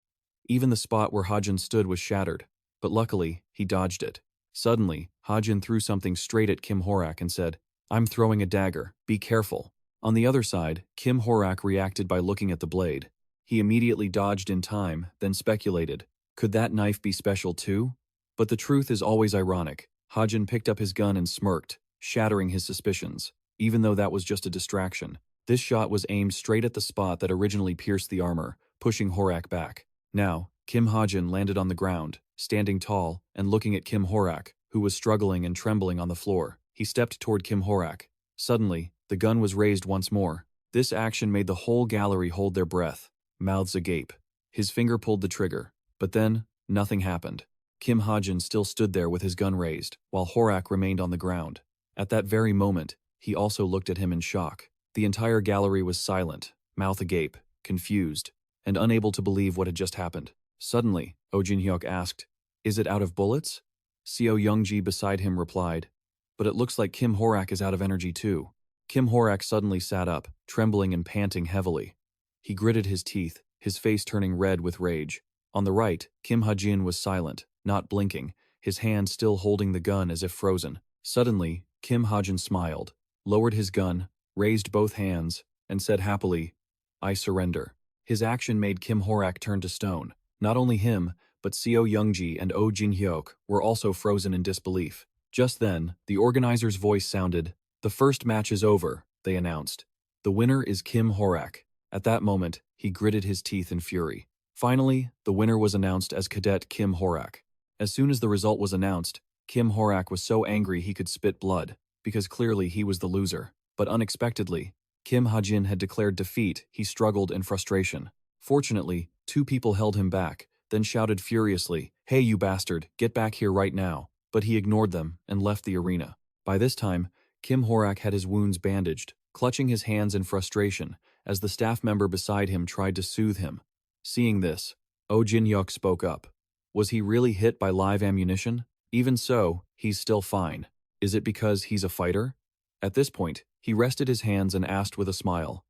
Even the spot where Hajin stood was shattered, but luckily, he dodged it. Suddenly, Hajin threw something straight at Kim Horak and said, "I'm throwing a dagger, be careful." On the other side, Kim Horak reacted by looking at the blade. He immediately dodged in time, then speculated, could that knife be special too? But the truth is always ironic. Hajin picked up his gun and smirked, shattering his suspicions. Even though that was just a distraction, this shot was aimed straight at the spot that originally pierced the armor, pushing Horak back. Now, Kim Hajin landed on the ground, standing tall and looking at Kim Horak, who was struggling and trembling on the floor. He stepped toward Kim Horak. Suddenly, the gun was raised once more. This action made the whole gallery hold their breath, mouths agape. His finger pulled the trigger, but then, nothing happened. Kim Hajin still stood there with his gun raised, while Horak remained on the ground. At that very moment, he also looked at him in shock. The entire gallery was silent, mouth agape, confused, and unable to believe what had just happened. Suddenly, Oh Jin-hyuk asked, "Is it out of bullets?" Seo Youngji beside him replied, "But it looks like Kim Horak is out of energy too." Kim Horak suddenly sat up, trembling and panting heavily. He gritted his teeth, his face turning red with rage. On the right, Kim Hajin was silent, not blinking, his hand still holding the gun as if frozen. Suddenly, Kim Hajin smiled, lowered his gun, raised both hands, and said happily, "I surrender." His action made Kim Horak turn to stone. Not only him, but Seo Youngji and Oh Jin-hyuk were also frozen in disbelief. Just then, the organizer's voice sounded. "The first match is over," they announced. "The winner is Kim Horak." At that moment, he gritted his teeth in fury. Finally, the winner was announced as Cadet Kim Horak. As soon as the result was announced, Kim Horak was so angry he could spit blood, because clearly he was the loser. But unexpectedly, Kim Hajin had declared defeat. He struggled in frustration. Fortunately, two people held him back, then shouted furiously, "Hey you bastard, get back here right now." But he ignored them and left the arena. By this time, Kim Horak had his wounds bandaged, clutching his hands in frustration, as the staff member beside him tried to soothe him. Seeing this, Oh Jin-hyuk spoke up. Was he really hit by live ammunition? Even so, he's still fine. Is it because he's a fighter? At this point, he rested his hands and asked with a smile,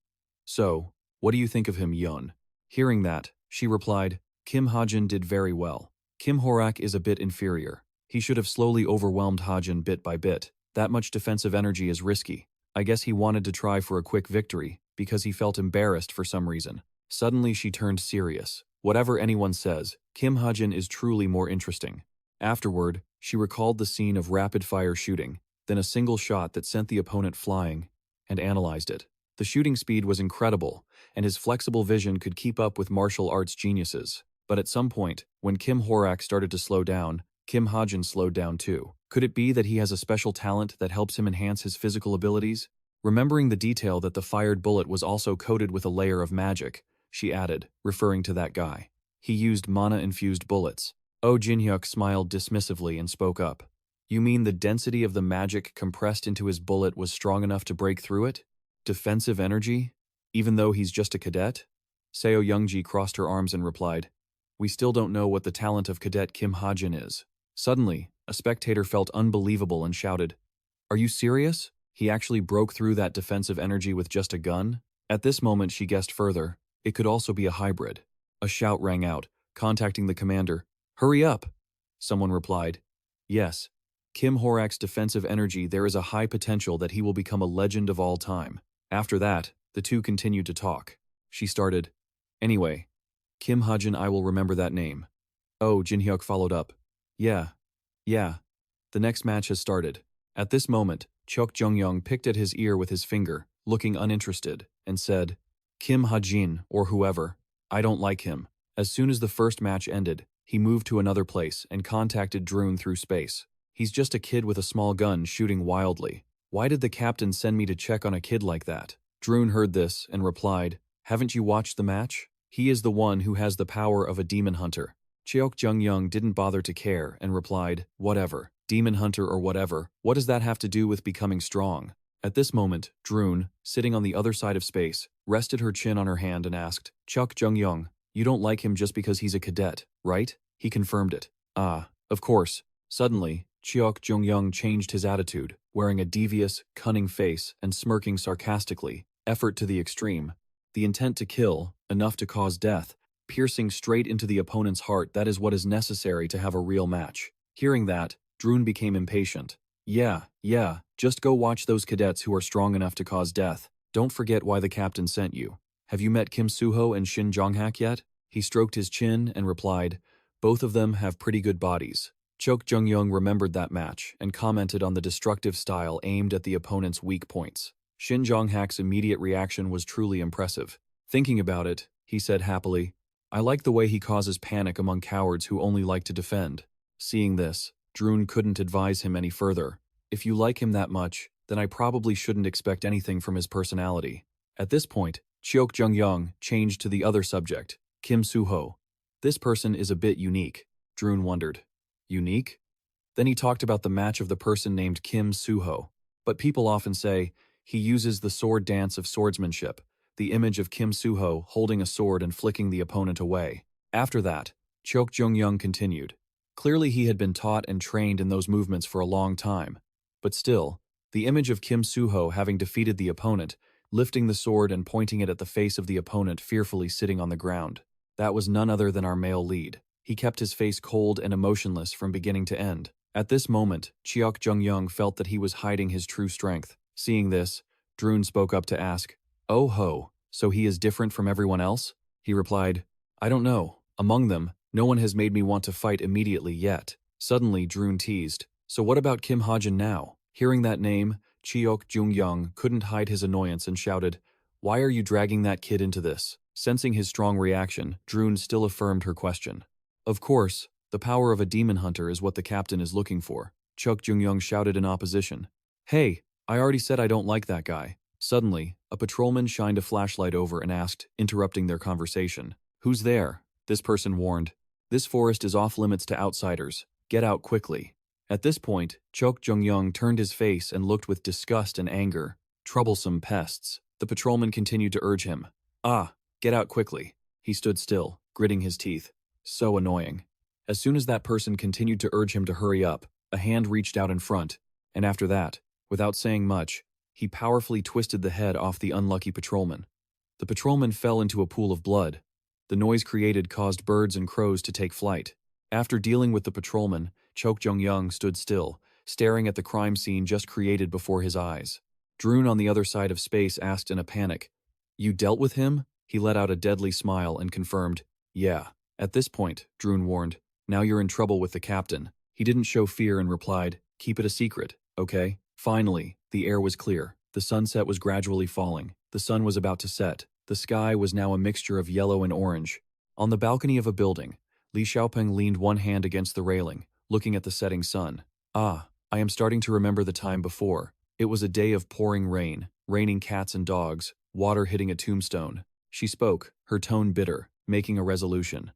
"So, what do you think of him, Yeon?" Hearing that, she replied, "Kim Hajin did very well. Kim Horak is a bit inferior. He should have slowly overwhelmed Hajin bit by bit. That much defensive energy is risky. I guess he wanted to try for a quick victory, because he felt embarrassed for some reason." Suddenly she turned serious. Whatever anyone says, Kim Hajin is truly more interesting. Afterward, she recalled the scene of rapid-fire shooting, then a single shot that sent the opponent flying, and analyzed it. The shooting speed was incredible, and his flexible vision could keep up with martial arts geniuses. But at some point, when Kim Horak started to slow down, Kim Hajin slowed down too. Could it be that he has a special talent that helps him enhance his physical abilities? Remembering the detail that the fired bullet was also coated with a layer of magic, she added, referring to that guy. He used mana-infused bullets. Oh Jin-hyuk smiled dismissively and spoke up. "You mean the density of the magic compressed into his bullet was strong enough to break through it? Defensive energy? Even though he's just a cadet?" Seo Youngji crossed her arms and replied, "We still don't know what the talent of Cadet Kim Hajin is." Suddenly, a spectator felt unbelievable and shouted, "Are you serious? He actually broke through that defensive energy with just a gun?" At this moment she guessed further. It could also be a hybrid. A shout rang out, contacting the commander. "Hurry up!" Someone replied, "Yes. Kim Horak's defensive energy, there is a high potential that he will become a legend of all time." After that, the two continued to talk. She started, "Anyway, Kim Hajin, I will remember that name." Oh Jin-hyuk followed up, Yeah. The next match has started." At this moment, Chok Jung-young picked at his ear with his finger, looking uninterested, and said, "Kim Hajin, or whoever, I don't like him." As soon as the first match ended, he moved to another place and contacted Droon through space. "He's just a kid with a small gun shooting wildly. Why did the captain send me to check on a kid like that?" Droon heard this and replied, "Haven't you watched the match? He is the one who has the power of a demon hunter." Cheok Jung-young didn't bother to care and replied, "Whatever, demon hunter or whatever, what does that have to do with becoming strong?" At this moment, Droon, sitting on the other side of space, rested her chin on her hand and asked, "Chok Jung-young, you don't like him just because he's a cadet, right?" He confirmed it. "Ah, of course." Suddenly, Cheok Jung-young changed his attitude, wearing a devious, cunning face and smirking sarcastically, effort to the extreme. The intent to kill, enough to cause death, piercing straight into the opponent's heart, that is what is necessary to have a real match. Hearing that, Droon became impatient. Yeah, just go watch those cadets who are strong enough to cause death. Don't forget why the captain sent you. Have you met Kim Suho and Shin Jonghak yet?" He stroked his chin and replied, "Both of them have pretty good bodies." Chok Jung-young remembered that match and commented on the destructive style aimed at the opponent's weak points. Shin Jonghak's immediate reaction was truly impressive. Thinking about it, he said happily, "I like the way he causes panic among cowards who only like to defend." Seeing this, Droon couldn't advise him any further. "If you like him that much, then I probably shouldn't expect anything from his personality." At this point, Cheok Jung-young changed to the other subject, Kim Suho. "This person is a bit unique," Droon wondered. Unique? Then he talked about the match of the person named Kim Suho. But people often say, he uses the sword dance of swordsmanship, the image of Kim Suho holding a sword and flicking the opponent away. After that, Chok Jung-young continued. Clearly he had been taught and trained in those movements for a long time. But still, the image of Kim Suho having defeated the opponent, lifting the sword and pointing it at the face of the opponent fearfully sitting on the ground. That was none other than our male lead. He kept his face cold and emotionless from beginning to end. At this moment, Cheok Jung-young felt that he was hiding his true strength. Seeing this, Droon spoke up to ask, "Oh ho, so he is different from everyone else?" He replied, "I don't know. Among them, no one has made me want to fight immediately yet." Suddenly, Droon teased, So what about Kim Hajin now? Hearing that name, Cheok Jung-young couldn't hide his annoyance and shouted, "Why are you dragging that kid into this?" Sensing his strong reaction, Droon still affirmed her question. Of course, the power of a demon hunter is what the captain is looking for. Cheok Jung-young shouted in opposition. Hey, I already said I don't like that guy. Suddenly, a patrolman shined a flashlight over and asked, interrupting their conversation. Who's there? This person warned. This forest is off limits to outsiders. Get out quickly. At this point, Cheok Jung-young turned his face and looked with disgust and anger. Troublesome pests. The patrolman continued to urge him. Get out quickly. He stood still, gritting his teeth. So annoying. As soon as that person continued to urge him to hurry up, a hand reached out in front, and after that, without saying much, he powerfully twisted the head off the unlucky patrolman. The patrolman fell into a pool of blood. The noise created caused birds and crows to take flight. After dealing with the patrolman, Cheok Jung-young stood still, staring at the crime scene just created before his eyes. Droon on the other side of space asked in a panic, "You dealt with him?" He let out a deadly smile and confirmed, "Yeah." At this point, Droon warned, "Now you're in trouble with the captain." He didn't show fear and replied, "Keep it a secret, okay?" Finally, the air was clear. The sunset was gradually falling. The sun was about to set. The sky was now a mixture of yellow and orange. On the balcony of a building, Li Xiaopeng leaned one hand against the railing, looking at the setting sun. I am starting to remember the time before. It was a day of pouring rain, raining cats and dogs, water hitting a tombstone. She spoke, her tone bitter, making a resolution.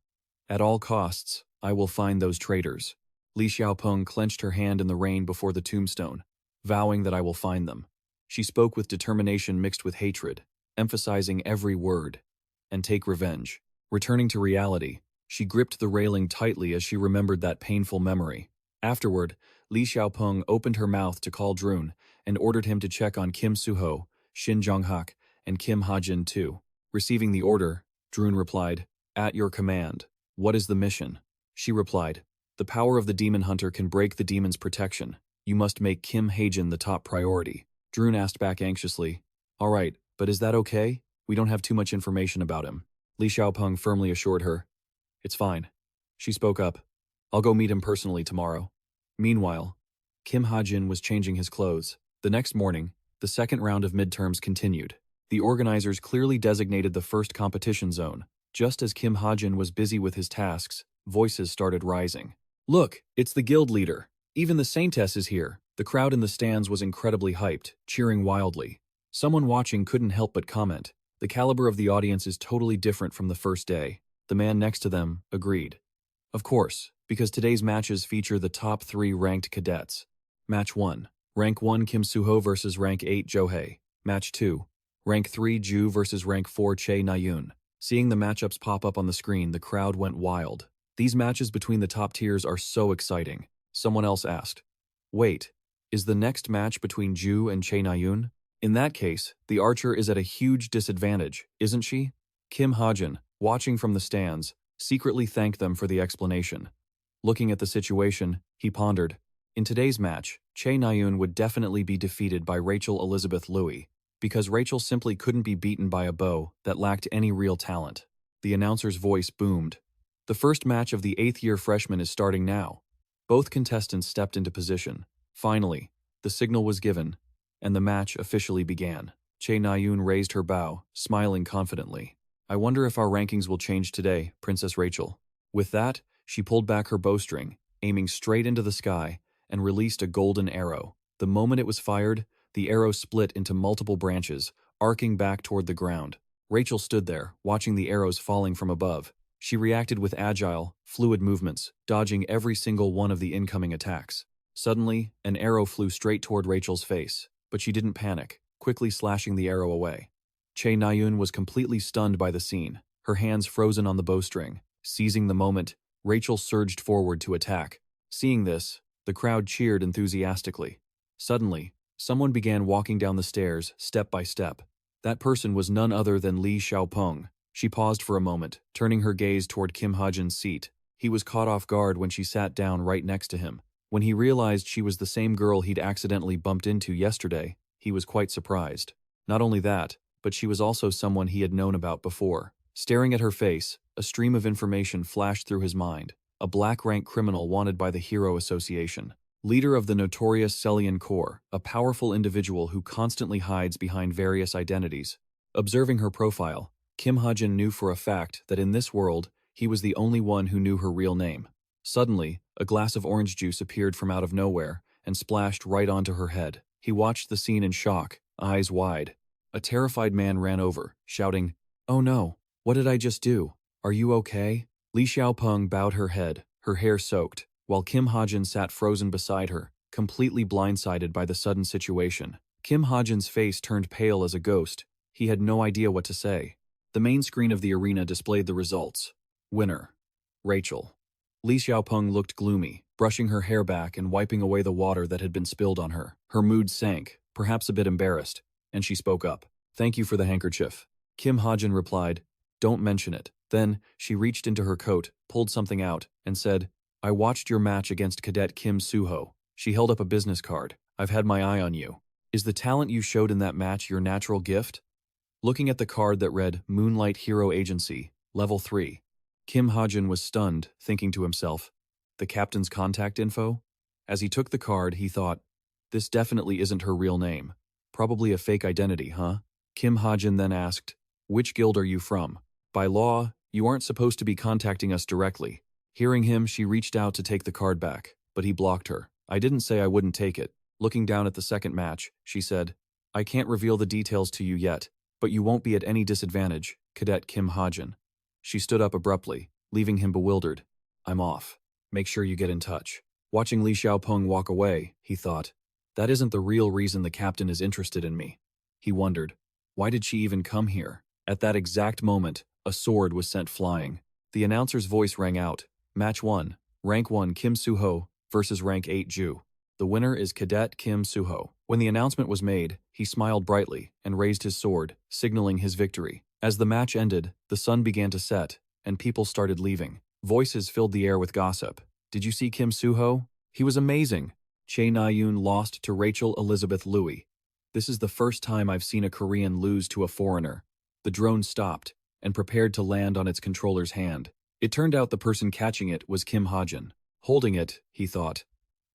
At all costs, I will find those traitors. Li Xiaopeng clenched her hand in the rain before the tombstone, vowing that I will find them. She spoke with determination mixed with hatred, emphasizing every word. And take revenge. Returning to reality, she gripped the railing tightly as she remembered that painful memory. Afterward, Li Xiaopeng opened her mouth to call Droon and ordered him to check on Kim Suho, Shin Jonghak, and Kim Hajin too. Receiving the order, Droon replied, "At your command. What is the mission?" She replied, "The power of the demon hunter can break the demon's protection. You must make Kim Hajin the top priority." Droon asked back anxiously, "All right, but is that okay? We don't have too much information about him." Li Xiaopeng firmly assured her, "It's fine." She spoke up, "I'll go meet him personally tomorrow." Meanwhile, Kim Hajin was changing his clothes. The next morning, the second round of midterms continued. The organizers clearly designated the first competition zone. Just as Kim Hajin was busy with his tasks, voices started rising. "Look, it's the guild leader. Even the Saintess is here." The crowd in the stands was incredibly hyped, cheering wildly. Someone watching couldn't help but comment, "The caliber of the audience is totally different from the first day." The man next to them agreed. Of course, because today's matches feature the top 3 ranked cadets. Match 1. Rank 1 Kim Suho versus Rank 8 Johei. Match 2. Rank 3 Ju versus Rank 4 Che Nayun. Seeing the matchups pop up on the screen, the crowd went wild. These matches between the top tiers are so exciting. Someone else asked, "Wait, is the next match between Ju and Che Nayun? In that case, the archer is at a huge disadvantage, isn't she?" Kim Hajin, watching from the stands, secretly thanked them for the explanation. Looking at the situation, he pondered, in today's match, Che Nayun would definitely be defeated by Rachel Elizabeth Louis, because Rachel simply couldn't be beaten by a bow that lacked any real talent. The announcer's voice boomed. "The first match of the 8th-year freshman is starting now." Both contestants stepped into position. Finally, the signal was given, and the match officially began. Che Nayun raised her bow, smiling confidently. "I wonder if our rankings will change today, Princess Rachel." With that, she pulled back her bowstring, aiming straight into the sky, and released a golden arrow. The moment it was fired, the arrow split into multiple branches, arcing back toward the ground. Rachel stood there, watching the arrows falling from above. She reacted with agile, fluid movements, dodging every single one of the incoming attacks. Suddenly, an arrow flew straight toward Rachel's face, but she didn't panic, quickly slashing the arrow away. Che Nayun was completely stunned by the scene, her hands frozen on the bowstring. Seizing the moment, Rachel surged forward to attack. Seeing this, the crowd cheered enthusiastically. Suddenly, someone began walking down the stairs, step by step. That person was none other than Li Xiaopeng. She paused for a moment, turning her gaze toward Kim Hajin's seat. He was caught off guard when she sat down right next to him. When he realized she was the same girl he'd accidentally bumped into yesterday, he was quite surprised. Not only that, but she was also someone he had known about before. Staring at her face, a stream of information flashed through his mind. A black-rank criminal wanted by the Hero Association. leader of the notorious Celian Corps, a powerful individual who constantly hides behind various identities. Observing her profile, Kim Hajin knew for a fact that in this world, he was the only one who knew her real name. Suddenly, a glass of orange juice appeared from out of nowhere and splashed right onto her head. He watched the scene in shock, eyes wide. A terrified man ran over, shouting, "Oh no, what did I just do? Are you okay?" Li Xiaopeng bowed her head, her hair soaked, while Kim Hajin sat frozen beside her, completely blindsided by the sudden situation. Kim Hajin's face turned pale as a ghost. He had no idea what to say. The main screen of the arena displayed the results. Winner: Rachel. Li Xiaopeng looked gloomy, brushing her hair back and wiping away the water that had been spilled on her. Her mood sank, perhaps a bit embarrassed, and she spoke up. "Thank you for the handkerchief." Kim Hajin replied, "Don't mention it." Then, she reached into her coat, pulled something out, and said, "I watched your match against Cadet Kim Suho." She held up a business card. "I've had my eye on you. Is the talent you showed in that match your natural gift?" Looking at the card that read Moonlight Hero Agency, Level 3, Kim Hajin was stunned, thinking to himself, the captain's contact info? As he took the card, he thought, this definitely isn't her real name. Probably a fake identity, huh? Kim Hajin then asked, "Which guild are you from? By law, you aren't supposed to be contacting us directly." Hearing him, she reached out to take the card back, but he blocked her. "I didn't say I wouldn't take it." Looking down at the second match, she said, "I can't reveal the details to you yet, but you won't be at any disadvantage, Cadet Kim Hajin." She stood up abruptly, leaving him bewildered. "I'm off. Make sure you get in touch." Watching Li Xiaopeng walk away, he thought, that isn't the real reason the captain is interested in me. He wondered, why did she even come here? At that exact moment, a sword was sent flying. The announcer's voice rang out, "Match 1, Rank 1 Kim Suho versus Rank 8 Ju. The winner is Cadet Kim Suho." When the announcement was made, he smiled brightly and raised his sword, signaling his victory. As the match ended, the sun began to set, and people started leaving. Voices filled the air with gossip. "Did you see Kim Suho? He was amazing." Chae Na-yoon lost to Rachel Elizabeth Louis. "This is the first time I've seen a Korean lose to a foreigner." The drone stopped and prepared to land on its controller's hand. It turned out the person catching it was Kim Hajin. Holding it, he thought,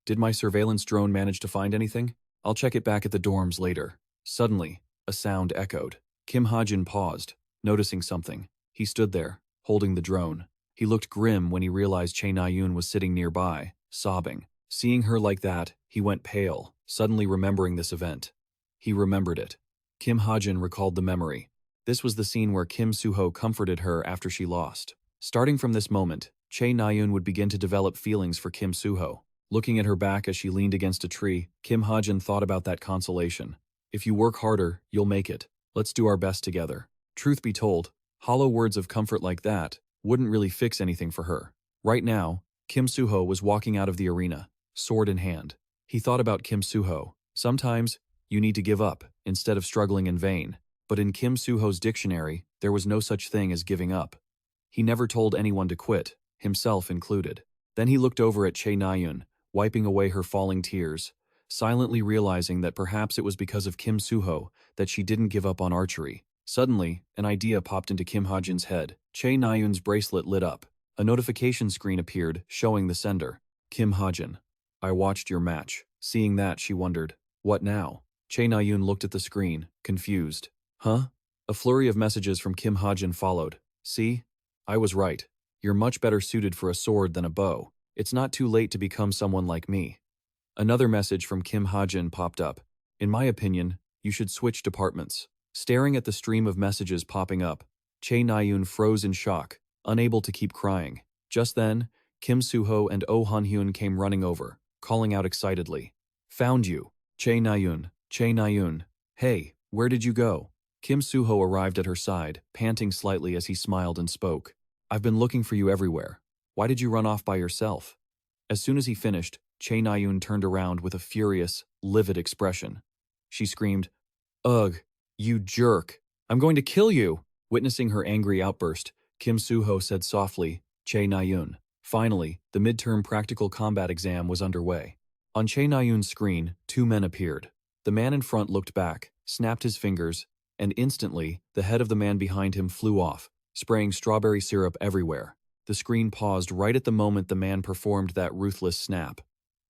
"Did my surveillance drone manage to find anything? I'll check it back at the dorms later." Suddenly, a sound echoed. Kim Hajin paused, noticing something. He stood there, holding the drone. He looked grim when he realized Chae Na-yoon was sitting nearby, sobbing. Seeing her like that, he went pale, suddenly remembering this event. He remembered it. Kim Hajin recalled the memory. This was the scene where Kim Suho comforted her after she lost. Starting from this moment, Chae Na-yoon would begin to develop feelings for Kim Suho. Looking at her back as she leaned against a tree, Kim Hajin thought about that consolation. "If you work harder, you'll make it. Let's do our best together." Truth be told, hollow words of comfort like that wouldn't really fix anything for her. Right now, Kim Suho was walking out of the arena, sword in hand. He thought about Kim Suho. Sometimes, you need to give up, instead of struggling in vain. But in Kim Suho's dictionary, there was no such thing as giving up. He never told anyone to quit, himself included. Then he looked over at Chae Na-yoon, wiping away her falling tears, silently realizing that perhaps it was because of Kim Suho that she didn't give up on archery. Suddenly, an idea popped into Kim Hajin's head. Chae Na-yoon's bracelet lit up. A notification screen appeared, showing the sender. "Kim Hajin, I watched your match." Seeing that, she wondered, what now? Chae Na-yoon looked at the screen, confused. "Huh?" A flurry of messages from Kim Hajin followed. "See? I was right. You're much better suited for a sword than a bow. It's not too late to become someone like me." Another message from Kim Hajin popped up. "In my opinion, you should switch departments." Staring at the stream of messages popping up, Chae Na-yoon froze in shock, unable to keep crying. Just then, Kim Suho and Oh Han-hyun came running over, calling out excitedly. "Found you! Chae Na-yoon! Chae Na-yoon! Hey, where did you go?" Kim Suho arrived at her side, panting slightly as he smiled and spoke. "I've been looking for you everywhere. Why did you run off by yourself?" As soon as he finished, Chae Na-yoon turned around with a furious, livid expression. She screamed, "Ugh, you jerk! I'm going to kill you!" Witnessing her angry outburst, Kim Suho said softly, "Chae Na-yoon." Finally, the midterm practical combat exam was underway. On Chae Na-yoon's screen, two men appeared. The man in front looked back, snapped his fingers, and instantly, the head of the man behind him flew off, spraying strawberry syrup everywhere. The screen paused right at the moment the man performed that ruthless snap.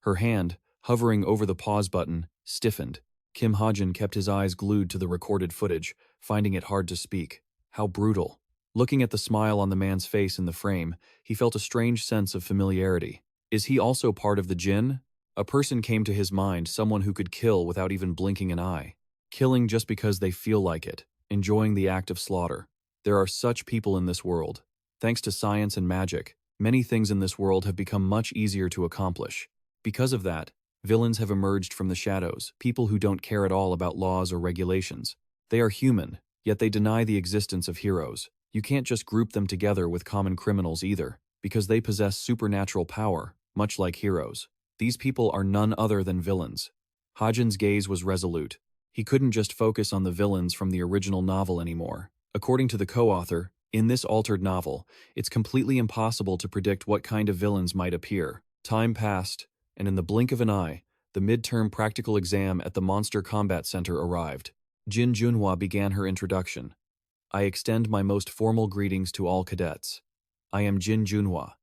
Her hand, hovering over the pause button, stiffened. Kim Hajin kept his eyes glued to the recorded footage, finding it hard to speak. How brutal. Looking at the smile on the man's face in the frame, he felt a strange sense of familiarity. Is he also part of the jinn? A person came to his mind, someone who could kill without even blinking an eye. Killing just because they feel like it, enjoying the act of slaughter. There are such people in this world. Thanks to science and magic, many things in this world have become much easier to accomplish. Because of that, villains have emerged from the shadows, people who don't care at all about laws or regulations. They are human, yet they deny the existence of heroes. You can't just group them together with common criminals either, because they possess supernatural power, much like heroes. These people are none other than villains. Hajin's gaze was resolute. He couldn't just focus on the villains from the original novel anymore. According to the co-author, in this altered novel, it's completely impossible to predict what kind of villains might appear. Time passed, and in the blink of an eye, the midterm practical exam at the Monster Combat Center arrived. Jin Junhua began her introduction. I extend my most formal greetings to all cadets. I am Jin Junhua,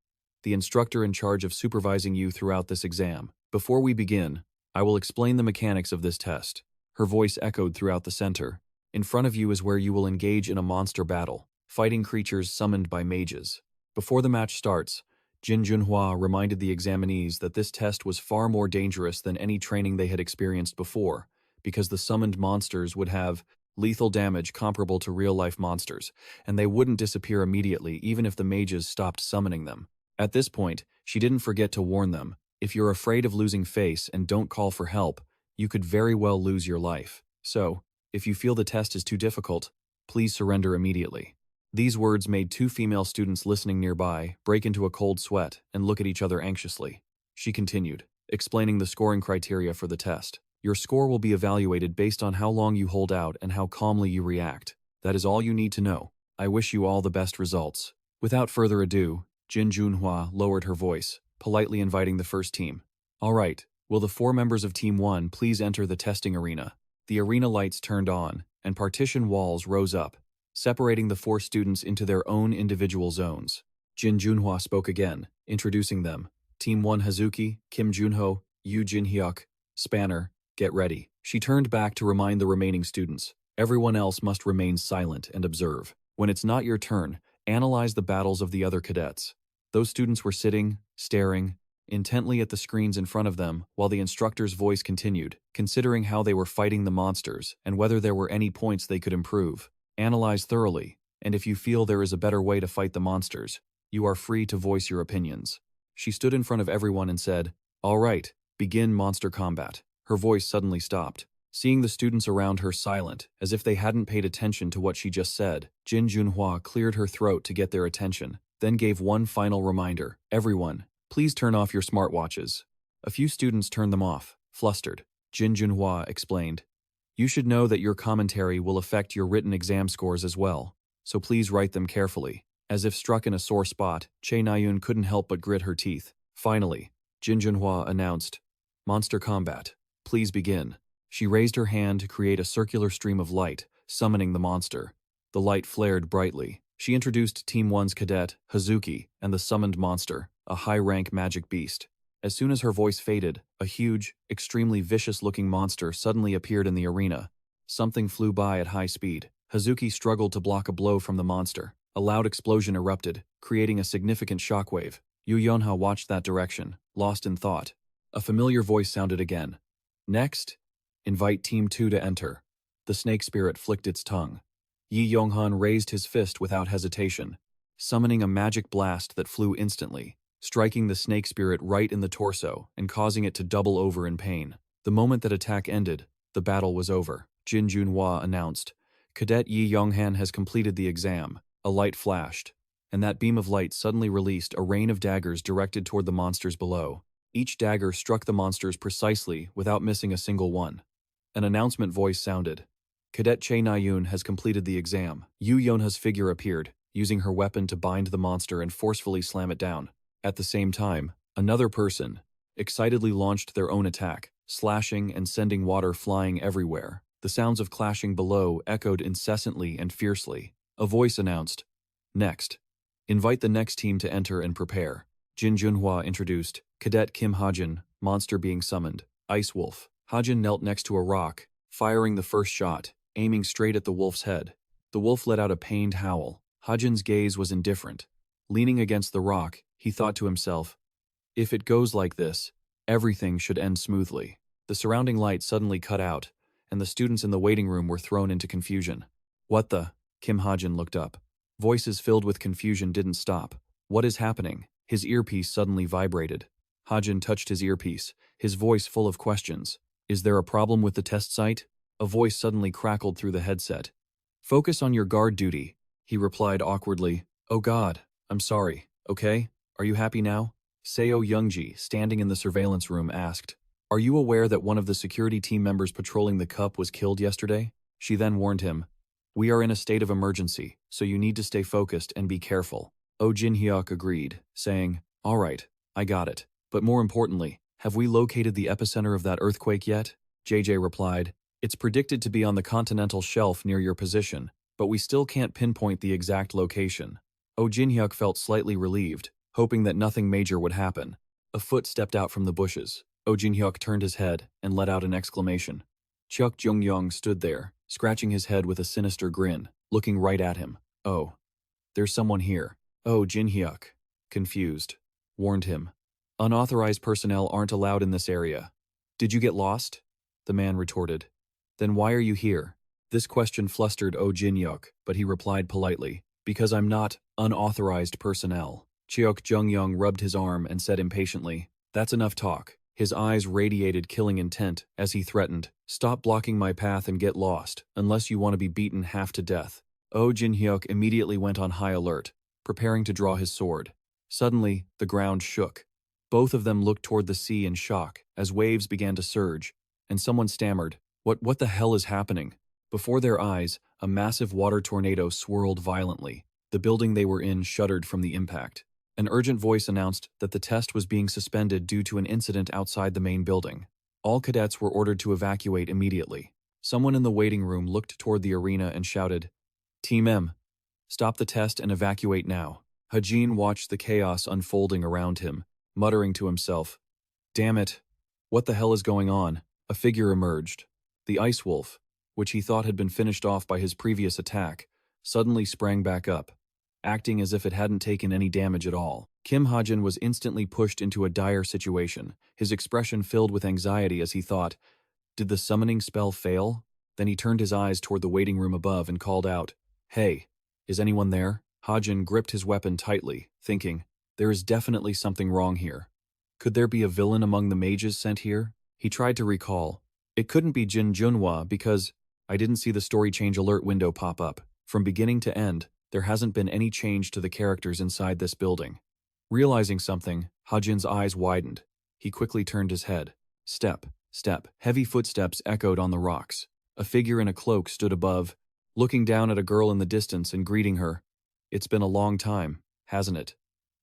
the instructor in charge of supervising you throughout this exam. Before we begin, I will explain the mechanics of this test. Her voice echoed throughout the center. In front of you is where you will engage in a monster battle, fighting creatures summoned by mages. Before the match starts, Jin Junhua reminded the examinees that this test was far more dangerous than any training they had experienced before, because the summoned monsters would have lethal damage comparable to real-life monsters, and they wouldn't disappear immediately even if the mages stopped summoning them. At this point, she didn't forget to warn them, if you're afraid of losing face and don't call for help, you could very well lose your life. So, if you feel the test is too difficult, please surrender immediately. These words made two female students listening nearby break into a cold sweat and look at each other anxiously. She continued, explaining the scoring criteria for the test. Your score will be evaluated based on how long you hold out and how calmly you react. That is all you need to know. I wish you all the best results. Without further ado, Jin Junhua lowered her voice, politely inviting the first team. All right, will the 4 members of Team 1 please enter the testing arena? The arena lights turned on, and partition walls rose up, separating the 4 students into their own individual zones. Jin Junhua spoke again, introducing them. Team 1 Hazuki, Kim Junho, Yu Jinhyuk, Spanner, get ready. She turned back to remind the remaining students. Everyone else must remain silent and observe. When it's not your turn, analyze the battles of the other cadets. Those students were sitting, staring, intently at the screens in front of them while the instructor's voice continued, considering how they were fighting the monsters and whether there were any points they could improve. Analyze thoroughly, and if you feel there is a better way to fight the monsters, you are free to voice your opinions. She stood in front of everyone and said, all right, begin monster combat. Her voice suddenly stopped. Seeing the students around her silent, as if they hadn't paid attention to what she just said, Jin Junhua cleared her throat to get their attention, then gave one final reminder. Everyone, please turn off your smartwatches. A few students turned them off, flustered. Jin Junhua explained, you should know that your commentary will affect your written exam scores as well, so please write them carefully. As if struck in a sore spot, Che Nayun couldn't help but grit her teeth. Finally, Jin Junhua announced, Monster Combat, please begin. She raised her hand to create a circular stream of light, summoning the monster. The light flared brightly. She introduced Team 1's cadet, Hazuki, and the summoned monster, a high-rank magic beast. As soon as her voice faded, a huge, extremely vicious-looking monster suddenly appeared in the arena. Something flew by at high speed. Hazuki struggled to block a blow from the monster. A loud explosion erupted, creating a significant shockwave. Yu Yonha watched that direction, lost in thought. A familiar voice sounded again. Next, invite Team 2 to enter. The snake spirit flicked its tongue. Yi Yonghan raised his fist without hesitation, summoning a magic blast that flew instantly, striking the snake spirit right in the torso and causing it to double over in pain. The moment that attack ended, the battle was over. Jin Junhua announced, Cadet Yi Yonghan has completed the exam. A light flashed, and that beam of light suddenly released a rain of daggers directed toward the monsters below. Each dagger struck the monsters precisely without missing a single one. An announcement voice sounded. Cadet Che Nayun has completed the exam. Yu Yonha's figure appeared, using her weapon to bind the monster and forcefully slam it down. At the same time, another person excitedly launched their own attack, slashing and sending water flying everywhere. The sounds of clashing below echoed incessantly and fiercely. A voice announced, Next, invite the next team to enter and prepare. Jin Junhua introduced, Cadet Kim Hajin, Monster being summoned. Ice Wolf. Hajin knelt next to a rock, firing the first shot, aiming straight at the wolf's head. The wolf let out a pained howl. Hajin's gaze was indifferent. Leaning against the rock, he thought to himself, if it goes like this, everything should end smoothly. The surrounding light suddenly cut out, and the students in the waiting room were thrown into confusion. What the? Kim Hajin looked up. Voices filled with confusion didn't stop. What is happening? His earpiece suddenly vibrated. Hajin touched his earpiece, his voice full of questions. Is there a problem with the test site? A voice suddenly crackled through the headset. Focus on your guard duty, he replied awkwardly. Oh God, I'm sorry, okay? Are you happy now? Seo Youngji, standing in the surveillance room, asked. Are you aware that one of the security team members patrolling the cup was killed yesterday? She then warned him. We are in a state of emergency, so you need to stay focused and be careful. Oh Jin-hyuk agreed, saying, all right, I got it. But more importantly, have we located the epicenter of that earthquake yet? JJ replied, it's predicted to be on the continental shelf near your position, but we still can't pinpoint the exact location. Oh Jin-hyuk felt slightly relieved, hoping that nothing major would happen. A foot stepped out from the bushes. Oh Jin-hyuk turned his head and let out an exclamation. Cheok Jung-young stood there, scratching his head with a sinister grin, looking right at him. Oh, there's someone here. Oh Jin-hyuk, confused, warned him. Unauthorized personnel aren't allowed in this area. Did you get lost? The man retorted. Then why are you here? This question flustered Oh Jin-hyuk, but he replied politely, because I'm not unauthorized personnel. Cheok Jung-young rubbed his arm and said impatiently, that's enough talk. His eyes radiated killing intent as he threatened, stop blocking my path and get lost, unless you want to be beaten half to death. Oh Jin-hyuk immediately went on high alert, preparing to draw his sword. Suddenly, the ground shook. Both of them looked toward the sea in shock as waves began to surge, and someone stammered, What the hell is happening? Before their eyes, a massive water tornado swirled violently. The building they were in shuddered from the impact. An urgent voice announced that the test was being suspended due to an incident outside the main building. All cadets were ordered to evacuate immediately. Someone in the waiting room looked toward the arena and shouted, Team M, stop the test and evacuate now. Hajin watched the chaos unfolding around him, muttering to himself, damn it, what the hell is going on? A figure emerged. The Ice Wolf, which he thought had been finished off by his previous attack, suddenly sprang back up, acting as if it hadn't taken any damage at all. Kim Hajin was instantly pushed into a dire situation, his expression filled with anxiety as he thought, did the summoning spell fail? Then he turned his eyes toward the waiting room above and called out, Hey, is anyone there? Hajin gripped his weapon tightly, thinking, there is definitely something wrong here. Could there be a villain among the mages sent here? He tried to recall. It couldn't be Jin Junhua because I didn't see the story change alert window pop up. From beginning to end, there hasn't been any change to the characters inside this building. Realizing something, Hajin's eyes widened. He quickly turned his head. Step, step. Heavy footsteps echoed on the rocks. A figure in a cloak stood above, looking down at a girl in the distance and greeting her. It's been a long time, hasn't it?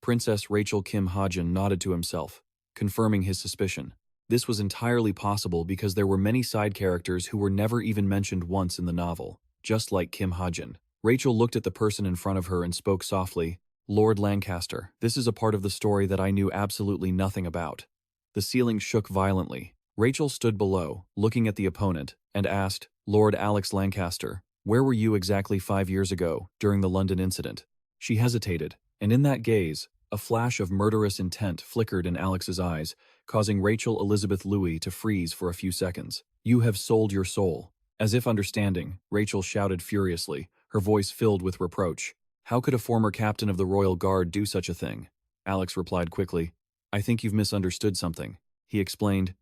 Princess Rachel Kim Hajin nodded to himself, confirming his suspicion. This was entirely possible because there were many side characters who were never even mentioned once in the novel, just like Kim Hajin. Rachel looked at the person in front of her and spoke softly, Lord Lancaster, this is a part of the story that I knew absolutely nothing about. The ceiling shook violently. Rachel stood below, looking at the opponent, and asked, Lord Alex Lancaster, where were you exactly 5 years ago, during the London incident? She hesitated, and in that gaze, a flash of murderous intent flickered in Alex's eyes, causing Rachel Elizabeth Louis to freeze for a few seconds. You have sold your soul. As if understanding, Rachel shouted furiously, her voice filled with reproach. How could a former captain of the Royal Guard do such a thing? Alex replied quickly. I think you've misunderstood something. He explained.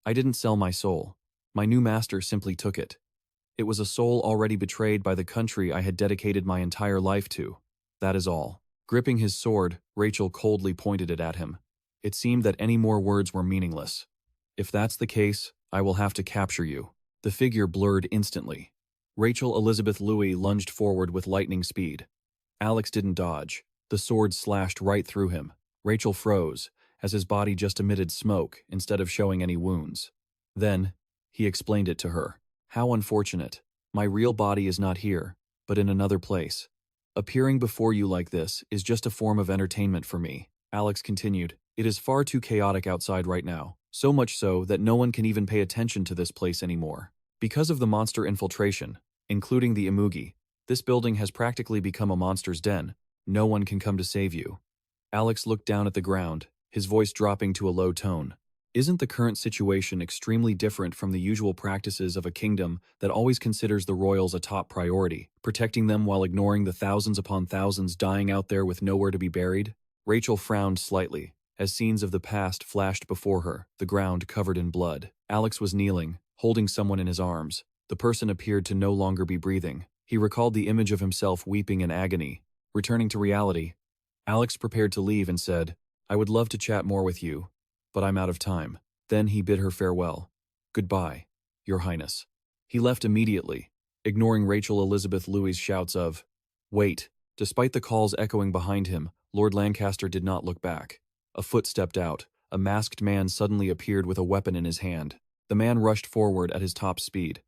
I didn't sell my soul. My new master simply took it. It was a soul already betrayed by the country I had dedicated my entire life to. That is all. Gripping his sword, Rachel coldly pointed it at him. It seemed that any more words were meaningless. If that's the case, I will have to capture you. The figure blurred instantly. Rachel Elizabeth Louis lunged forward with lightning speed. Alex didn't dodge. The sword slashed right through him. Rachel froze, as his body just emitted smoke instead of showing any wounds. Then, he explained it to her. How unfortunate. My real body is not here, but in another place. Appearing before you like this is just a form of entertainment for me. Alex continued. It is far too chaotic outside right now, So much so that no one can even pay attention to this place anymore. Because of the monster infiltration, including the Imugi, this building has practically become a monster's den. No one can come to save you. Alex looked down at the ground, his voice dropping to a low tone. Isn't the current situation extremely different from the usual practices of a kingdom that always considers the royals a top priority, protecting them while ignoring the thousands upon thousands dying out there with nowhere to be buried? Rachel frowned slightly, as scenes of the past flashed before her, the ground covered in blood. Alex was kneeling, holding someone in his arms. The person appeared to no longer be breathing. He recalled the image of himself weeping in agony. Returning to reality, Alex prepared to leave and said, "I would love to chat more with you, but I'm out of time." Then he bid her farewell. "Goodbye, Your Highness." He left immediately, ignoring Rachel Elizabeth Louis's shouts of, "Wait." Despite the calls echoing behind him, Lord Lancaster did not look back. A foot stepped out. A masked man suddenly appeared with a weapon in his hand. The man rushed forward at his top speed.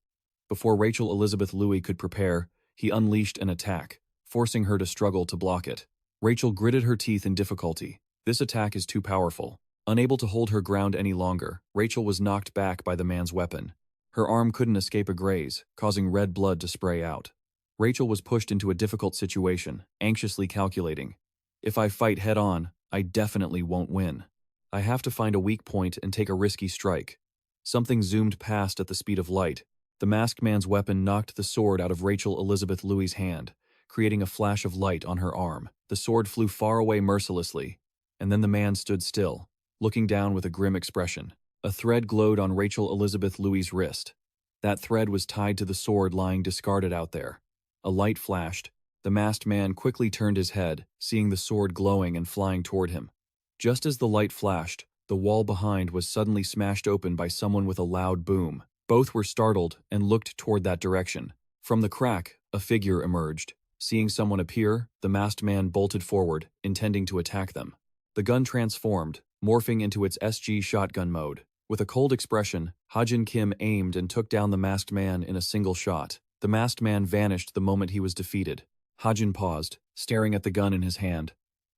Before Rachel Elizabeth Louis could prepare, he unleashed an attack, forcing her to struggle to block it. Rachel gritted her teeth in difficulty. This attack is too powerful. Unable to hold her ground any longer, Rachel was knocked back by the man's weapon. Her arm couldn't escape a graze, causing red blood to spray out. Rachel was pushed into a difficult situation, anxiously calculating. If I fight head-on, I definitely won't win. I have to find a weak point and take a risky strike. Something zoomed past at the speed of light. The masked man's weapon knocked the sword out of Rachel Elizabeth Louis's hand, creating a flash of light on her arm. The sword flew far away mercilessly, and then the man stood still, looking down with a grim expression. A thread glowed on Rachel Elizabeth Louis's wrist. That thread was tied to the sword lying discarded out there. A light flashed. The masked man quickly turned his head, seeing the sword glowing and flying toward him. Just as the light flashed, the wall behind was suddenly smashed open by someone with a loud boom. Both were startled and looked toward that direction. From the crack, a figure emerged. Seeing someone appear, the masked man bolted forward, intending to attack them. The gun transformed, morphing into its SG shotgun mode. With a cold expression, Hajin Kim aimed and took down the masked man in a single shot. The masked man vanished the moment he was defeated. Hajin paused, staring at the gun in his hand.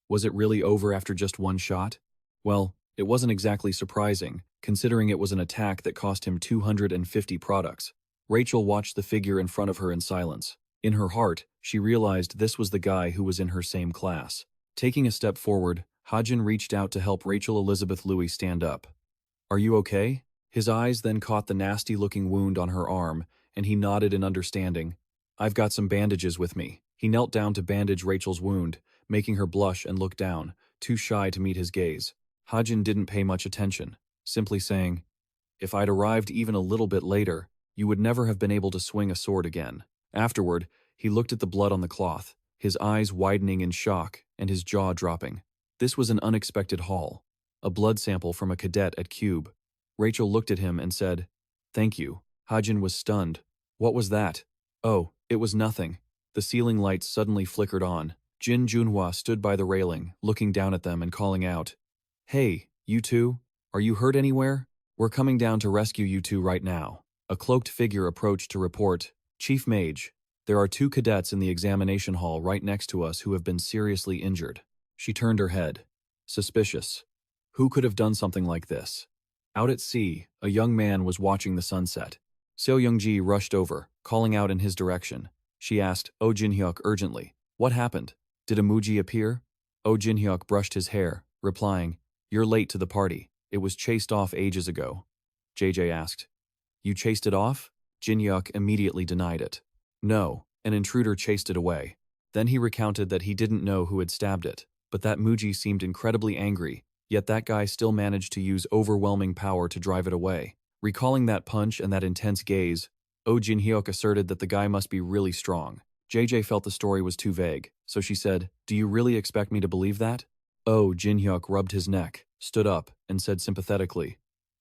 Was it really over after just one shot? Well, it wasn't exactly surprising, considering it was an attack that cost him 250 products. Rachel watched the figure in front of her in silence. In her heart, she realized this was the guy who was in her same class. Taking a step forward, Hajin reached out to help Rachel Elizabeth Louis stand up. "Are you okay?" His eyes then caught the nasty-looking wound on her arm, and he nodded in understanding. "I've got some bandages with me." He knelt down to bandage Rachel's wound, making her blush and look down, too shy to meet his gaze. Hajin didn't pay much attention, simply saying, "If I'd arrived even a little bit later, you would never have been able to swing a sword again." Afterward, he looked at the blood on the cloth, his eyes widening in shock and his jaw dropping. This was an unexpected haul. A blood sample from a cadet at Cube. Rachel looked at him and said, "Thank you." Hajin was stunned. "What was that?" "Oh, it was nothing." The ceiling lights suddenly flickered on. Jin Junhua stood by the railing, looking down at them and calling out, "Hey, you two, are you hurt anywhere? We're coming down to rescue you two right now." A cloaked figure approached to report, "Chief Mage, there are 2 cadets in the examination hall right next to us who have been seriously injured." She turned her head. Suspicious. Who could have done something like this? Out at sea, a young man was watching the sunset. Seo Youngji rushed over, calling out in his direction. She asked Oh Jin-hyuk urgently, "What happened? Did a Muji appear?" Oh Jin-hyuk brushed his hair, replying, "You're late to the party. It was chased off ages ago." JJ asked, "You chased it off?" Jin-hyuk immediately denied it. "No, an intruder chased it away." Then he recounted that he didn't know who had stabbed it, but that Muji seemed incredibly angry, yet that guy still managed to use overwhelming power to drive it away. Recalling that punch and that intense gaze, Oh Jin-hyuk asserted that the guy must be really strong. JJ felt the story was too vague, so she said, "Do you really expect me to believe that?" Oh Jin-hyuk rubbed his neck, stood up, and said sympathetically,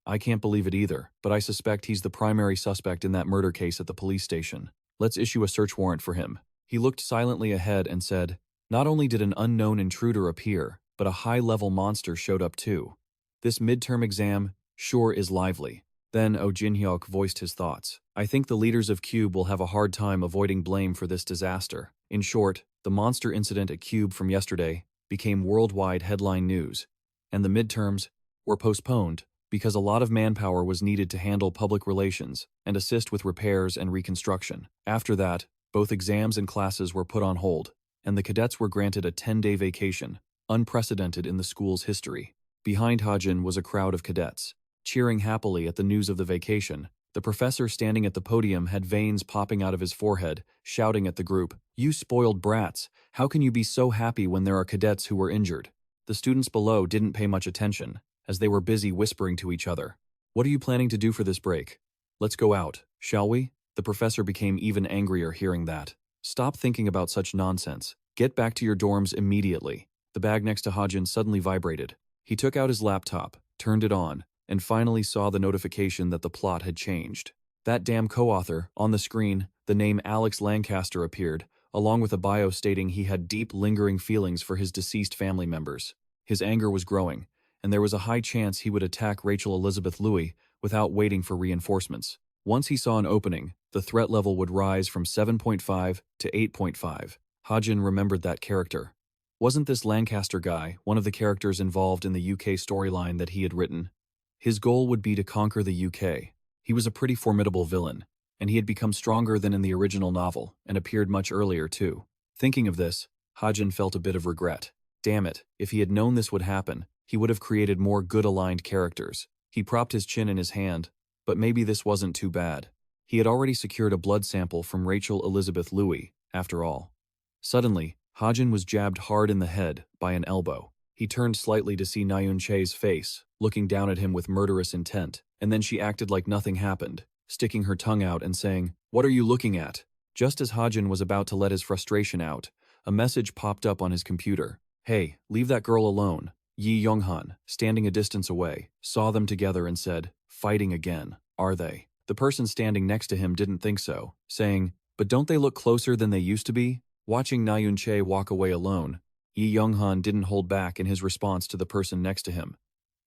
"I can't believe it either, but I suspect he's the primary suspect in that murder case at the police station. Let's issue a search warrant for him." He looked silently ahead and said, "Not only did an unknown intruder appear, but a high-level monster showed up too. This midterm exam sure is lively." Then Oh Jin-hyuk voiced his thoughts. "I think the leaders of Cube will have a hard time avoiding blame for this disaster." In short, the monster incident at Cube from yesterday became worldwide headline news, and the midterms were postponed because a lot of manpower was needed to handle public relations and assist with repairs and reconstruction. After that, both exams and classes were put on hold, and the cadets were granted a 10-day vacation, unprecedented in the school's history. Behind Hajin was a crowd of cadets, cheering happily at the news of the vacation. The professor standing at the podium had veins popping out of his forehead, shouting at the group, "You spoiled brats! How can you be so happy when there are cadets who were injured?" The students below didn't pay much attention, as they were busy whispering to each other. "What are you planning to do for this break? Let's go out, shall we?" The professor became even angrier hearing that. "Stop thinking about such nonsense. Get back to your dorms immediately." The bag next to Hajin suddenly vibrated. He took out his laptop, turned it on, and finally saw the notification that the plot had changed. That damn co-author, on the screen, the name Alex Lancaster appeared, along with a bio stating he had deep lingering feelings for his deceased family members. His anger was growing, and there was a high chance he would attack Rachel Elizabeth Louis without waiting for reinforcements. Once he saw an opening, the threat level would rise from 7.5 to 8.5. Hajin remembered that character. Wasn't this Lancaster guy one of the characters involved in the UK storyline that he had written? His goal would be to conquer the UK. He was a pretty formidable villain, and he had become stronger than in the original novel, and appeared much earlier too. Thinking of this, Hajin felt a bit of regret. Damn it, if he had known this would happen, he would have created more good-aligned characters. He propped his chin in his hand, but maybe this wasn't too bad. He had already secured a blood sample from Rachel Elizabeth Louis, after all. Suddenly, Hajin was jabbed hard in the head by an elbow. He turned slightly to see Nayun Che's face, looking down at him with murderous intent, and then she acted like nothing happened, sticking her tongue out and saying, "What are you looking at?" Just as Hajin was about to let his frustration out, a message popped up on his computer. "Hey, leave that girl alone." Yi Younghan, standing a distance away, saw them together and said, "Fighting again, are they?" The person standing next to him didn't think so, saying, "But don't they look closer than they used to be?" Watching Nayun Che walk away alone, Yi Younghan didn't hold back in his response to the person next to him.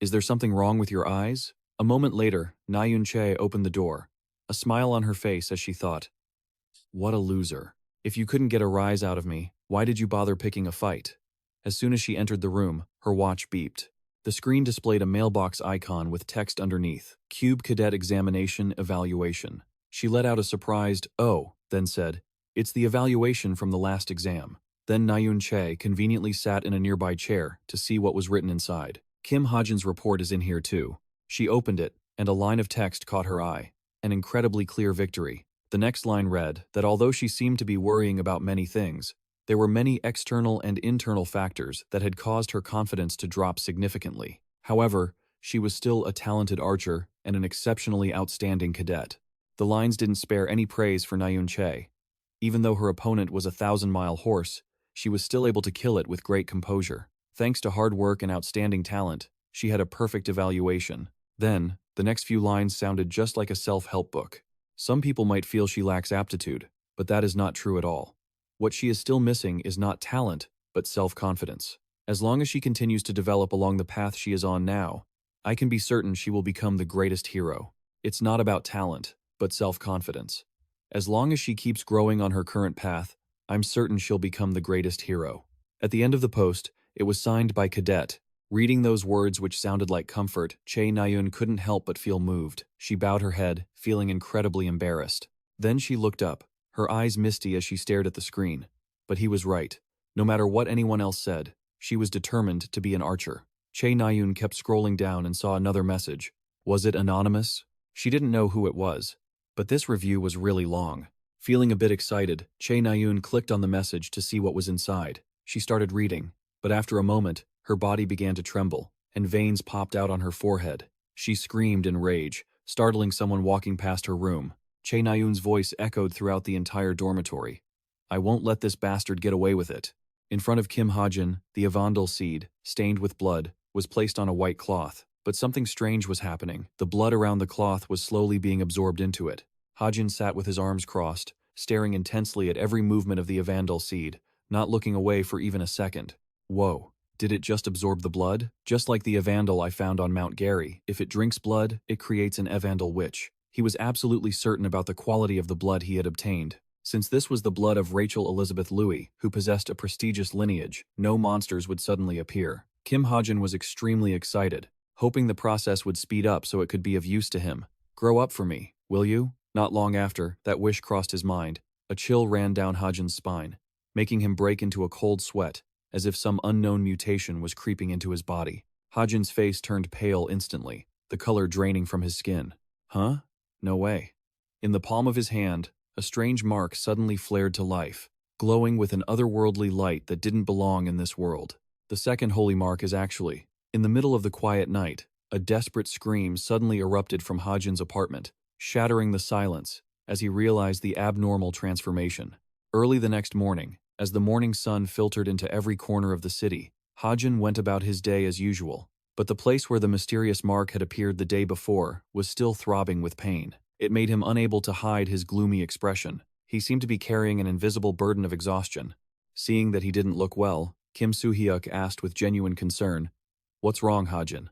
"Is there something wrong with your eyes?" A moment later, Nayun Che opened the door, a smile on her face as she thought, "What a loser. If you couldn't get a rise out of me, why did you bother picking a fight?" As soon as she entered the room, her watch beeped. The screen displayed a mailbox icon with text underneath, "Cube Cadet Examination Evaluation." She let out a surprised, "Oh," then said, "It's the evaluation from the last exam." Then Nayun Che conveniently sat in a nearby chair to see what was written inside. "Kim Hajin's report is in here too." She opened it, and a line of text caught her eye. An incredibly clear victory. The next line read that although she seemed to be worrying about many things, there were many external and internal factors that had caused her confidence to drop significantly. However, she was still a talented archer and an exceptionally outstanding cadet. The lines didn't spare any praise for Nayun Che. Even though her opponent was a 1,000-mile horse, she was still able to kill it with great composure. Thanks to hard work and outstanding talent, she had a perfect evaluation. Then, the next few lines sounded just like a self-help book. Some people might feel she lacks aptitude, but that is not true at all. What she is still missing is not talent, but self-confidence. As long as she continues to develop along the path she is on now, I can be certain she will become the greatest hero. It's not about talent, but self-confidence. As long as she keeps growing on her current path, I'm certain she'll become the greatest hero. At the end of the post, it was signed by Cadet. Reading those words which sounded like comfort, Che Nayun couldn't help but feel moved. She bowed her head, feeling incredibly embarrassed. Then she looked up, her eyes misty as she stared at the screen. But he was right. No matter what anyone else said, she was determined to be an archer. Che Nayun kept scrolling down and saw another message. Was it anonymous? She didn't know who it was. But this review was really long. Feeling a bit excited, Che Nayun clicked on the message to see what was inside. She started reading, but after a moment, her body began to tremble, and veins popped out on her forehead. She screamed in rage, startling someone walking past her room. Che Nayun's voice echoed throughout the entire dormitory. "I won't let this bastard get away with it." In front of Kim Hajin, the Avondel seed, stained with blood, was placed on a white cloth. But something strange was happening. The blood around the cloth was slowly being absorbed into it. Hajin sat with his arms crossed, staring intensely at every movement of the Avondel seed, not looking away for even a second. Whoa. Did it just absorb the blood? Just like the Avondel I found on Mount Gary, if it drinks blood, it creates an Avondel witch. He was absolutely certain about the quality of the blood he had obtained. Since this was the blood of Rachel Elizabeth Louis, who possessed a prestigious lineage, no monsters would suddenly appear. Kim Hajin was extremely excited. hoping the process would speed up so it could be of use to him. Grow up for me, will you? Not long after, that wish crossed his mind. A chill ran down Hajin's spine, making him break into a cold sweat, as if some unknown mutation was creeping into his body. Hajin's face turned pale instantly, the color draining from his skin. Huh? No way. In the palm of his hand, a strange mark suddenly flared to life, glowing with an otherworldly light that didn't belong in this world. The second holy mark is actually, in the middle of the quiet night, a desperate scream suddenly erupted from Hajin's apartment, shattering the silence as he realized the abnormal transformation. Early the next morning, as the morning sun filtered into every corner of the city, Hajin went about his day as usual, but the place where the mysterious mark had appeared the day before was still throbbing with pain. It made him unable to hide his gloomy expression. He seemed to be carrying an invisible burden of exhaustion. Seeing that he didn't look well, Kim Soo-hyuk asked with genuine concern, "What's wrong, Hajin?"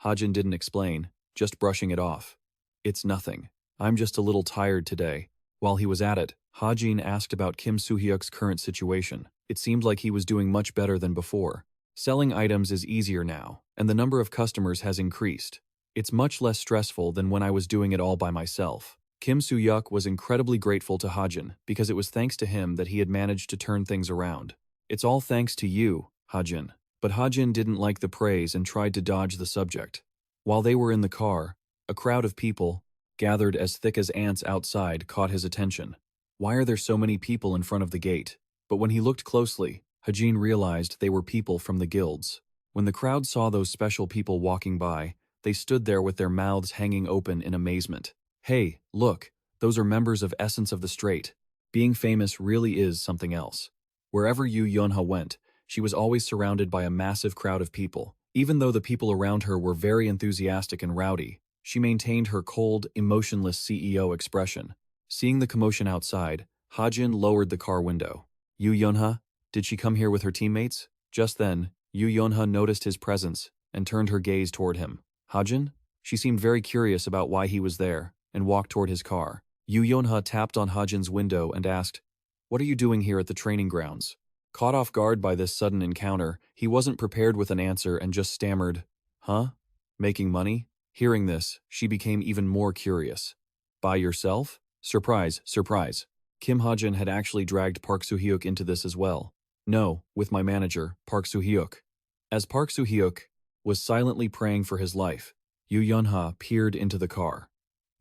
Hajin didn't explain, just brushing it off. "It's nothing. I'm just a little tired today." While he was at it, Hajin asked about Kim Soo-hyuk's current situation. It seemed like he was doing much better than before. Selling items is easier now, and the number of customers has increased. It's much less stressful than when I was doing it all by myself. Kim Soo-hyuk was incredibly grateful to Hajin because it was thanks to him that he had managed to turn things around. "It's all thanks to you, Hajin." But Hajin didn't like the praise and tried to dodge the subject. While they were in the car, a crowd of people, gathered as thick as ants outside, caught his attention. Why are there so many people in front of the gate? But when he looked closely, Hajin realized they were people from the guilds. When the crowd saw those special people walking by, they stood there with their mouths hanging open in amazement. "Hey, look, those are members of Essence of the Strait." Being famous really is something else. Wherever Yu Yonha went, she was always surrounded by a massive crowd of people. Even though the people around her were very enthusiastic and rowdy, she maintained her cold, emotionless CEO expression. Seeing the commotion outside, Hajin lowered the car window. "Yu Yonha, did she come here with her teammates?" Just then, Yu Yonha noticed his presence and turned her gaze toward him. "Hajin?" She seemed very curious about why he was there and walked toward his car. Yu Yonha tapped on Hajin's window and asked, "What are you doing here at the training grounds?" Caught off guard by this sudden encounter, he wasn't prepared with an answer and just stammered, "Huh? Making money?" Hearing this, she became even more curious. "By yourself?" Surprise, surprise. Kim Hajin had actually dragged Park Soo-hyuk into this as well. "No, with my manager, Park Soo-hyuk." As Park Soo-hyuk was silently praying for his life, Yu Yonha peered into the car.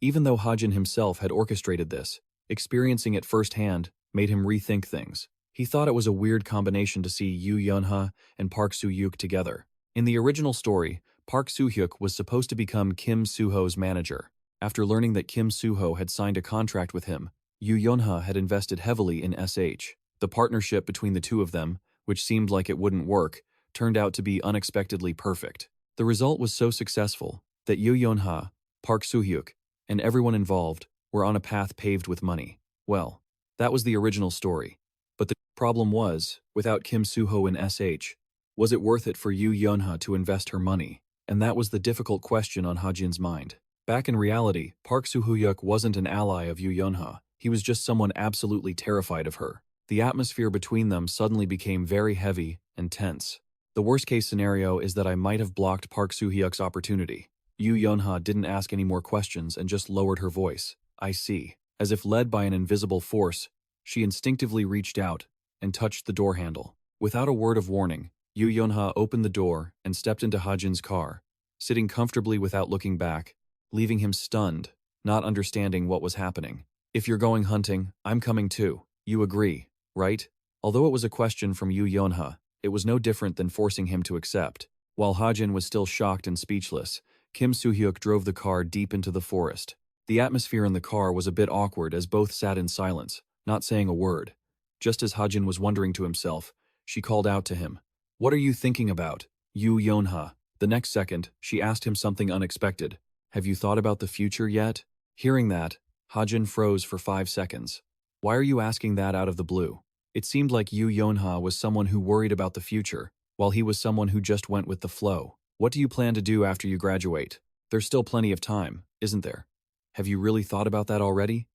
Even though Hajin himself had orchestrated this, experiencing it firsthand made him rethink things. He thought it was a weird combination to see Yu Yonha and Park Soo-hyuk together. In the original story, Park Soo-hyuk was supposed to become Kim Soo-ho's manager. After learning that Kim Soo-ho had signed a contract with him, Yu Yonha had invested heavily in SH. The partnership between the two of them, which seemed like it wouldn't work, turned out to be unexpectedly perfect. The result was so successful that Yu Yonha, Park Soo-hyuk, and everyone involved were on a path paved with money. Well, that was the original story. But the problem was, without Kim Soo-ho in SH, was it worth it for Yu Yonha to invest her money? And that was the difficult question on Hajin's mind. Back in reality, Park Soo-hyuk wasn't an ally of Yu Yonha. He was just someone absolutely terrified of her. The atmosphere between them suddenly became very heavy and tense. The worst-case scenario is that I might have blocked Park Soo-hyuk's opportunity. Yu Yonha didn't ask any more questions and just lowered her voice. "I see." As if led by an invisible force, she instinctively reached out and touched the door handle. Without a word of warning, Yu Yonha opened the door and stepped into Hajin's car, sitting comfortably without looking back, leaving him stunned, not understanding what was happening. "If you're going hunting, I'm coming too. You agree, right?" Although it was a question from Yu Yonha, it was no different than forcing him to accept. While Hajin was still shocked and speechless, Kim Soo-hyuk drove the car deep into the forest. The atmosphere in the car was a bit awkward as both sat in silence, not saying a word. Just as Hajin was wondering to himself, she called out to him, "What are you thinking about, Yu Yonha?" The next second, she asked him something unexpected. "Have you thought about the future yet?" Hearing that, Hajin froze for 5 seconds. "Why are you asking that out of the blue?" It seemed like Yu Yonha was someone who worried about the future, while he was someone who just went with the flow. "What do you plan to do after you graduate? There's still plenty of time, isn't there? Have you really thought about that already?"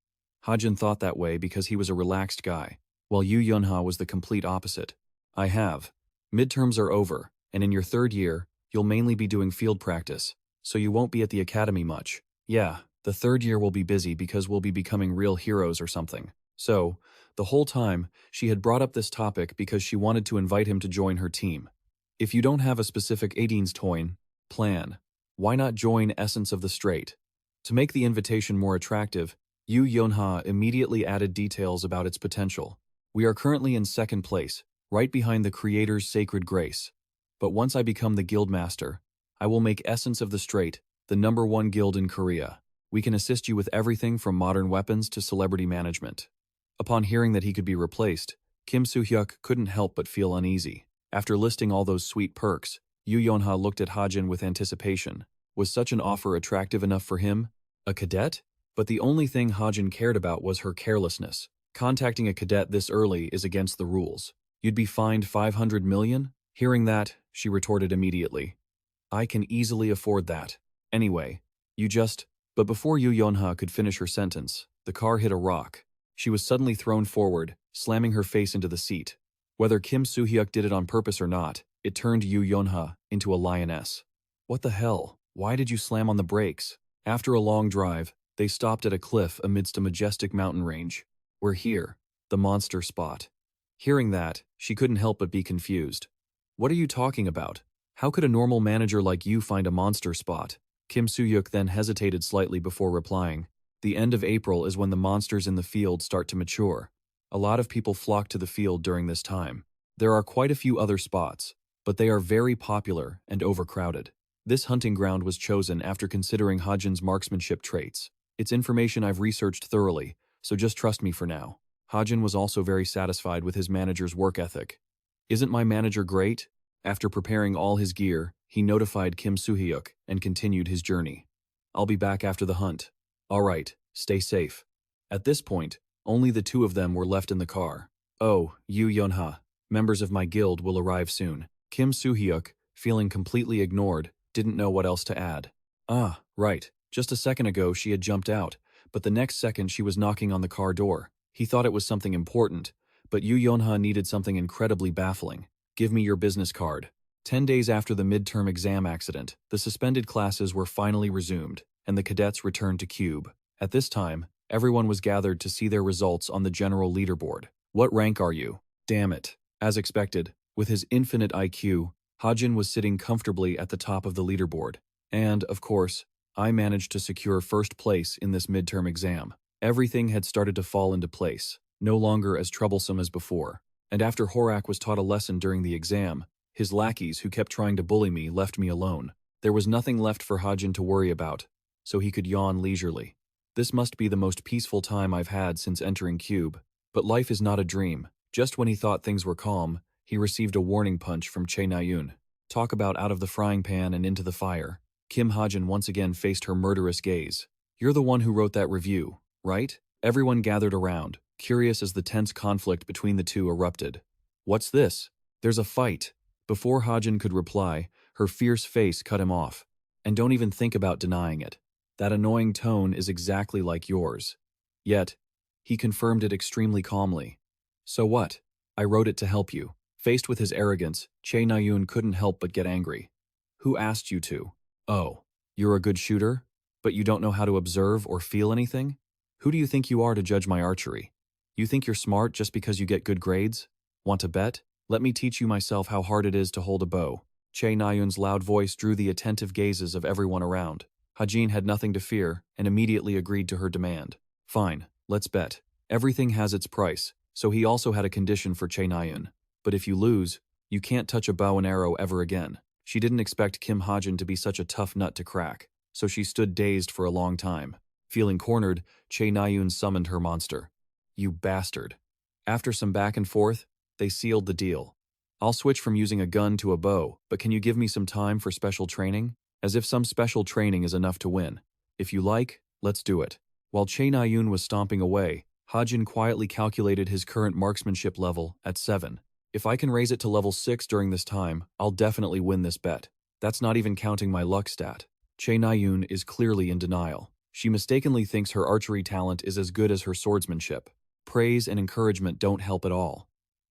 Hajin thought that way because he was a relaxed guy, while Yu Yonha was the complete opposite. "I have. Midterms are over, and in your third year, you'll mainly be doing field practice, so you won't be at the academy much. Yeah, the third year will be busy because we'll be becoming real heroes or something. So, the whole time, she had brought up this topic because she wanted to invite him to join her team. If you don't have a specific 18's toin plan, why not join Essence of the Strait? To make the invitation more attractive, Yu Yonha immediately added details about its potential. We are currently in second place, right behind the Creator's Sacred Grace. But once I become the guild master, I will make Essence of the Strait the #1 guild in Korea. We can assist you with everything from modern weapons to celebrity management. Upon hearing that he could be replaced, Kim Soo-hyuk couldn't help but feel uneasy. After listing all those sweet perks, Yu Yonha looked at Hajin with anticipation. Was such an offer attractive enough for him? A cadet? But the only thing Hajin cared about was her carelessness. Contacting a cadet this early is against the rules. You'd be fined 500 million? Hearing that, she retorted immediately. I can easily afford that. Anyway, But before Yu Yonha could finish her sentence, the car hit a rock. She was suddenly thrown forward, slamming her face into the seat. Whether Kim Soo-hyuk did it on purpose or not, it turned Yu Yonha into a lioness. What the hell? Why did you slam on the brakes? After a long drive, they stopped at a cliff amidst a majestic mountain range. We're here, the monster spot. Hearing that, she couldn't help but be confused. What are you talking about? How could a normal manager like you find a monster spot? Kim Soo-hyuk then hesitated slightly before replying. The end of April is when the monsters in the field start to mature. A lot of people flock to the field during this time. There are quite a few other spots, but they are very popular and overcrowded. This hunting ground was chosen after considering Hajin's marksmanship traits. It's information I've researched thoroughly, so just trust me for now. Hajin was also very satisfied with his manager's work ethic. Isn't my manager great? After preparing all his gear, he notified Kim Soo-hyuk and continued his journey. I'll be back after the hunt. All right, stay safe. At this point, only the two of them were left in the car. Oh, Yu Yonha, members of my guild will arrive soon. Kim Soo-hyuk, feeling completely ignored, didn't know what else to add. Ah, right, just a second ago she had jumped out, but the next second she was knocking on the car door. He thought it was something important, but Yu Yonha needed something incredibly baffling. Give me your business card. 10 days after the midterm exam accident, the suspended classes were finally resumed, and the cadets returned to Cube. At this time, everyone was gathered to see their results on the general leaderboard. What rank are you? Damn it. As expected, with his infinite IQ, Hajin was sitting comfortably at the top of the leaderboard. And, of course, I managed to secure first place in this midterm exam. Everything had started to fall into place, no longer as troublesome as before. And after Horak was taught a lesson during the exam, his lackeys who kept trying to bully me left me alone. There was nothing left for Hajin to worry about, so he could yawn leisurely. This must be the most peaceful time I've had since entering Cube. But life is not a dream. Just when he thought things were calm, he received a warning punch from Che Na-yoon. Talk about out of the frying pan and into the fire. Kim Hajin once again faced her murderous gaze. You're the one who wrote that review, right? Everyone gathered around, curious as the tense conflict between the two erupted. What's this? There's a fight. Before Hajin could reply, her fierce face cut him off. And don't even think about denying it. That annoying tone is exactly like yours. Yet, he confirmed it extremely calmly. So what? I wrote it to help you. Faced with his arrogance, Che Na-yoon couldn't help but get angry. Who asked you to? Oh, you're a good shooter? But you don't know how to observe or feel anything? Who do you think you are to judge my archery? You think you're smart just because you get good grades? Want to bet? Let me teach you myself how hard it is to hold a bow. Che Na-yoon's loud voice drew the attentive gazes of everyone around. Hajin had nothing to fear and immediately agreed to her demand. Fine, let's bet. Everything has its price, so he also had a condition for Che Na-yoon. But if you lose, you can't touch a bow and arrow ever again. She didn't expect Kim Hajin to be such a tough nut to crack, so she stood dazed for a long time. Feeling cornered, Che Na-yoon summoned her monster. You bastard. After some back and forth, they sealed the deal. I'll switch from using a gun to a bow, but can you give me some time for special training? As if some special training is enough to win. If you like, let's do it. While Che Na-yoon was stomping away, Hajin quietly calculated his current marksmanship level at 7. If I can raise it to level 6 during this time, I'll definitely win this bet. That's not even counting my luck stat. Che Na-yoon is clearly in denial. She mistakenly thinks her archery talent is as good as her swordsmanship. Praise and encouragement don't help at all.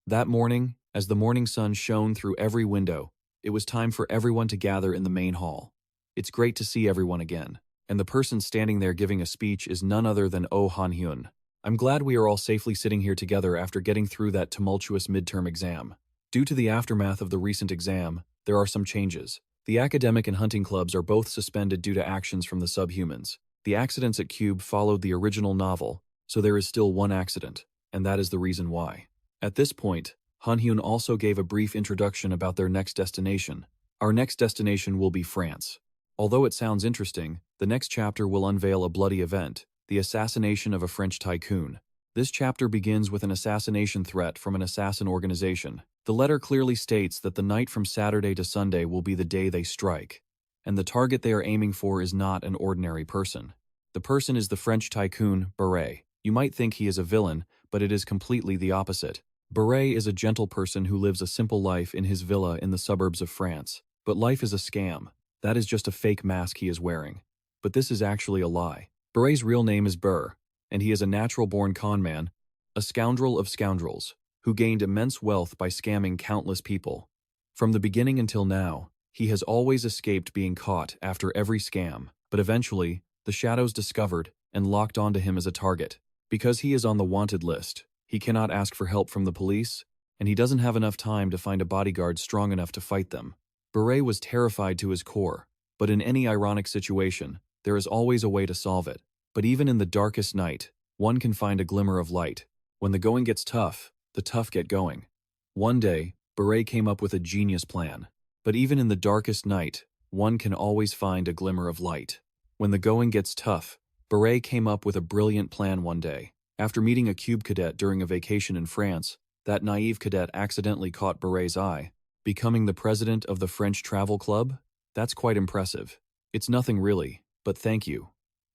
That morning, as the morning sun shone through every window, it was time for everyone to gather in the main hall. It's great to see everyone again, and the person standing there giving a speech is none other than Oh Han-hyun. I'm glad we are all safely sitting here together after getting through that tumultuous midterm exam. Due to the aftermath of the recent exam, there are some changes. The academic and hunting clubs are both suspended due to actions from the subhumans. The accidents at Cube followed the original novel, so there is still one accident, and that is the reason why. At this point, Han-hyun also gave a brief introduction about their next destination. Our next destination will be France. Although it sounds interesting, the next chapter will unveil a bloody event, the assassination of a French tycoon. This chapter begins with an assassination threat from an assassin organization. The letter clearly states that the night from Saturday to Sunday will be the day they strike, and the target they are aiming for is not an ordinary person. The person is the French tycoon, Beret. You might think he is a villain, but it is completely the opposite. Beret is a gentle person who lives a simple life in his villa in the suburbs of France. But life is a scam. That is just a fake mask he is wearing. But this is actually a lie. Beret's real name is Burr, and he is a natural-born conman, a scoundrel of scoundrels, who gained immense wealth by scamming countless people. From the beginning until now, he has always escaped being caught after every scam, but eventually, the Shadows discovered and locked onto him as a target. Because he is on the wanted list, he cannot ask for help from the police, and he doesn't have enough time to find a bodyguard strong enough to fight them. Beret was terrified to his core, but in any ironic situation, there is always a way to solve it. But even in the darkest night, one can find a glimmer of light. When the going gets tough, the tough get going. One day, Beret came up with a genius plan. But even in the darkest night, one can always find a glimmer of light. When the going gets tough, Beret came up with a brilliant plan one day. After meeting a Cube cadet during a vacation in France, that naive cadet accidentally caught Beret's eye. Becoming the president of the French Travel Club? That's quite impressive. It's nothing really, but thank you.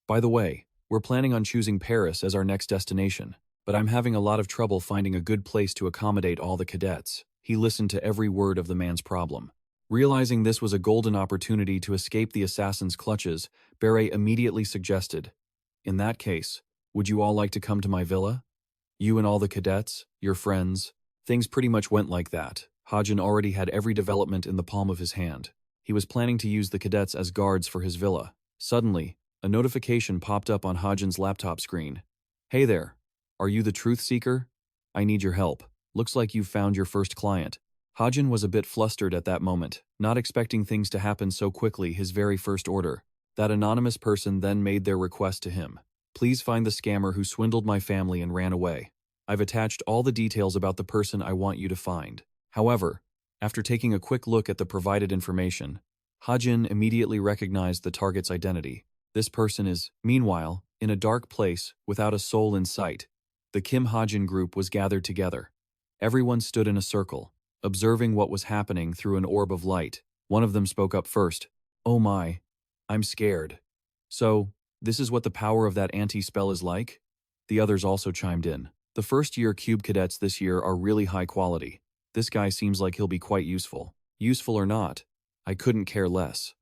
By the way, we're planning on choosing Paris as our next destination, but I'm having a lot of trouble finding a good place to accommodate all the cadets. He listened to every word of the man's problem. Realizing this was a golden opportunity to escape the assassin's clutches, Beret immediately suggested, "In that case, would you all like to come to my villa? You and all the cadets, your friends." Things pretty much went like that. Hajin already had every development in the palm of his hand. He was planning to use the cadets as guards for his villa. Suddenly, a notification popped up on Hajin's laptop screen. "Hey there. Are you the truth seeker? I need your help. Looks like you've found your first client." Hajin was a bit flustered at that moment, not expecting things to happen so quickly. His very first order. That anonymous person then made their request to him. "Please find the scammer who swindled my family and ran away. I've attached all the details about the person I want you to find." However, after taking a quick look at the provided information, Hajin immediately recognized the target's identity. This person is, meanwhile, in a dark place without a soul in sight. The Kim Hajin group was gathered together. Everyone stood in a circle, observing what was happening through an orb of light. One of them spoke up first. "Oh my, I'm scared." "So, this is what the power of that anti-spell is like?" The others also chimed in. "The first-year Cube cadets this year are really high quality. This guy seems like he'll be quite useful." Useful or not, I couldn't care less.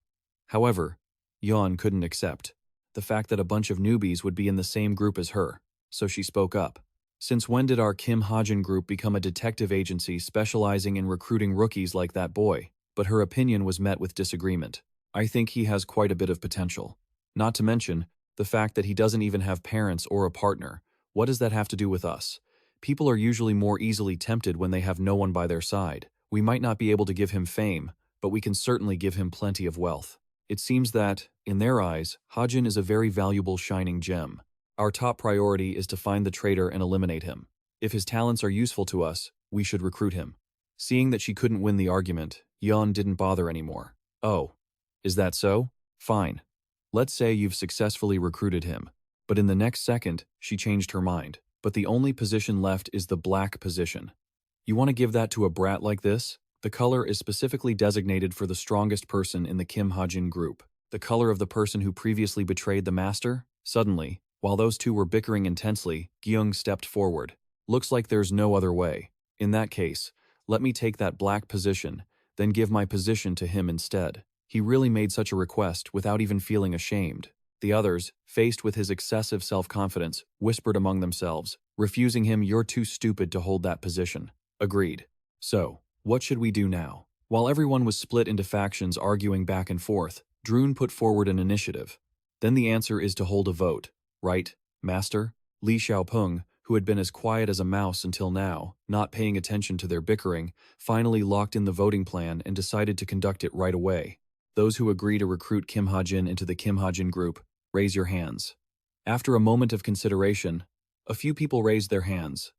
However, Yeon couldn't accept the fact that a bunch of newbies would be in the same group as her, so she spoke up. "Since when did our Kim Hajin group become a detective agency specializing in recruiting rookies like that boy?" But her opinion was met with disagreement. "I think he has quite a bit of potential. Not to mention, the fact that he doesn't even have parents or a partner. What does that have to do with us? People are usually more easily tempted when they have no one by their side. We might not be able to give him fame, but we can certainly give him plenty of wealth." It seems that, in their eyes, Hajin is a very valuable shining gem. Our top priority is to find the traitor and eliminate him. If his talents are useful to us, we should recruit him. Seeing that she couldn't win the argument, Yeon didn't bother anymore. "Oh, is that so? Fine. Let's say you've successfully recruited him." But in the next second, she changed her mind. "But the only position left is the black position. You want to give that to a brat like this? The color is specifically designated for the strongest person in the Kim Hajin group. The color of the person who previously betrayed the master?" Suddenly, while those two were bickering intensely, Gyeong stepped forward. "Looks like there's no other way. In that case, let me take that black position, then give my position to him instead." He really made such a request without even feeling ashamed. The others, faced with his excessive self-confidence, whispered among themselves, refusing him. "You're too stupid to hold that position." Agreed. "So, what should we do now?" While everyone was split into factions arguing back and forth, Droon put forward an initiative. Then the answer is to hold a vote, right, Master? Li Xiaopeng, who had been as quiet as a mouse until now, not paying attention to their bickering, finally locked in the voting plan and decided to conduct it right away. Those who agree to recruit Kim Hajin into the Kim Hajin group, raise your hands. After a moment of consideration, a few people raised their hands,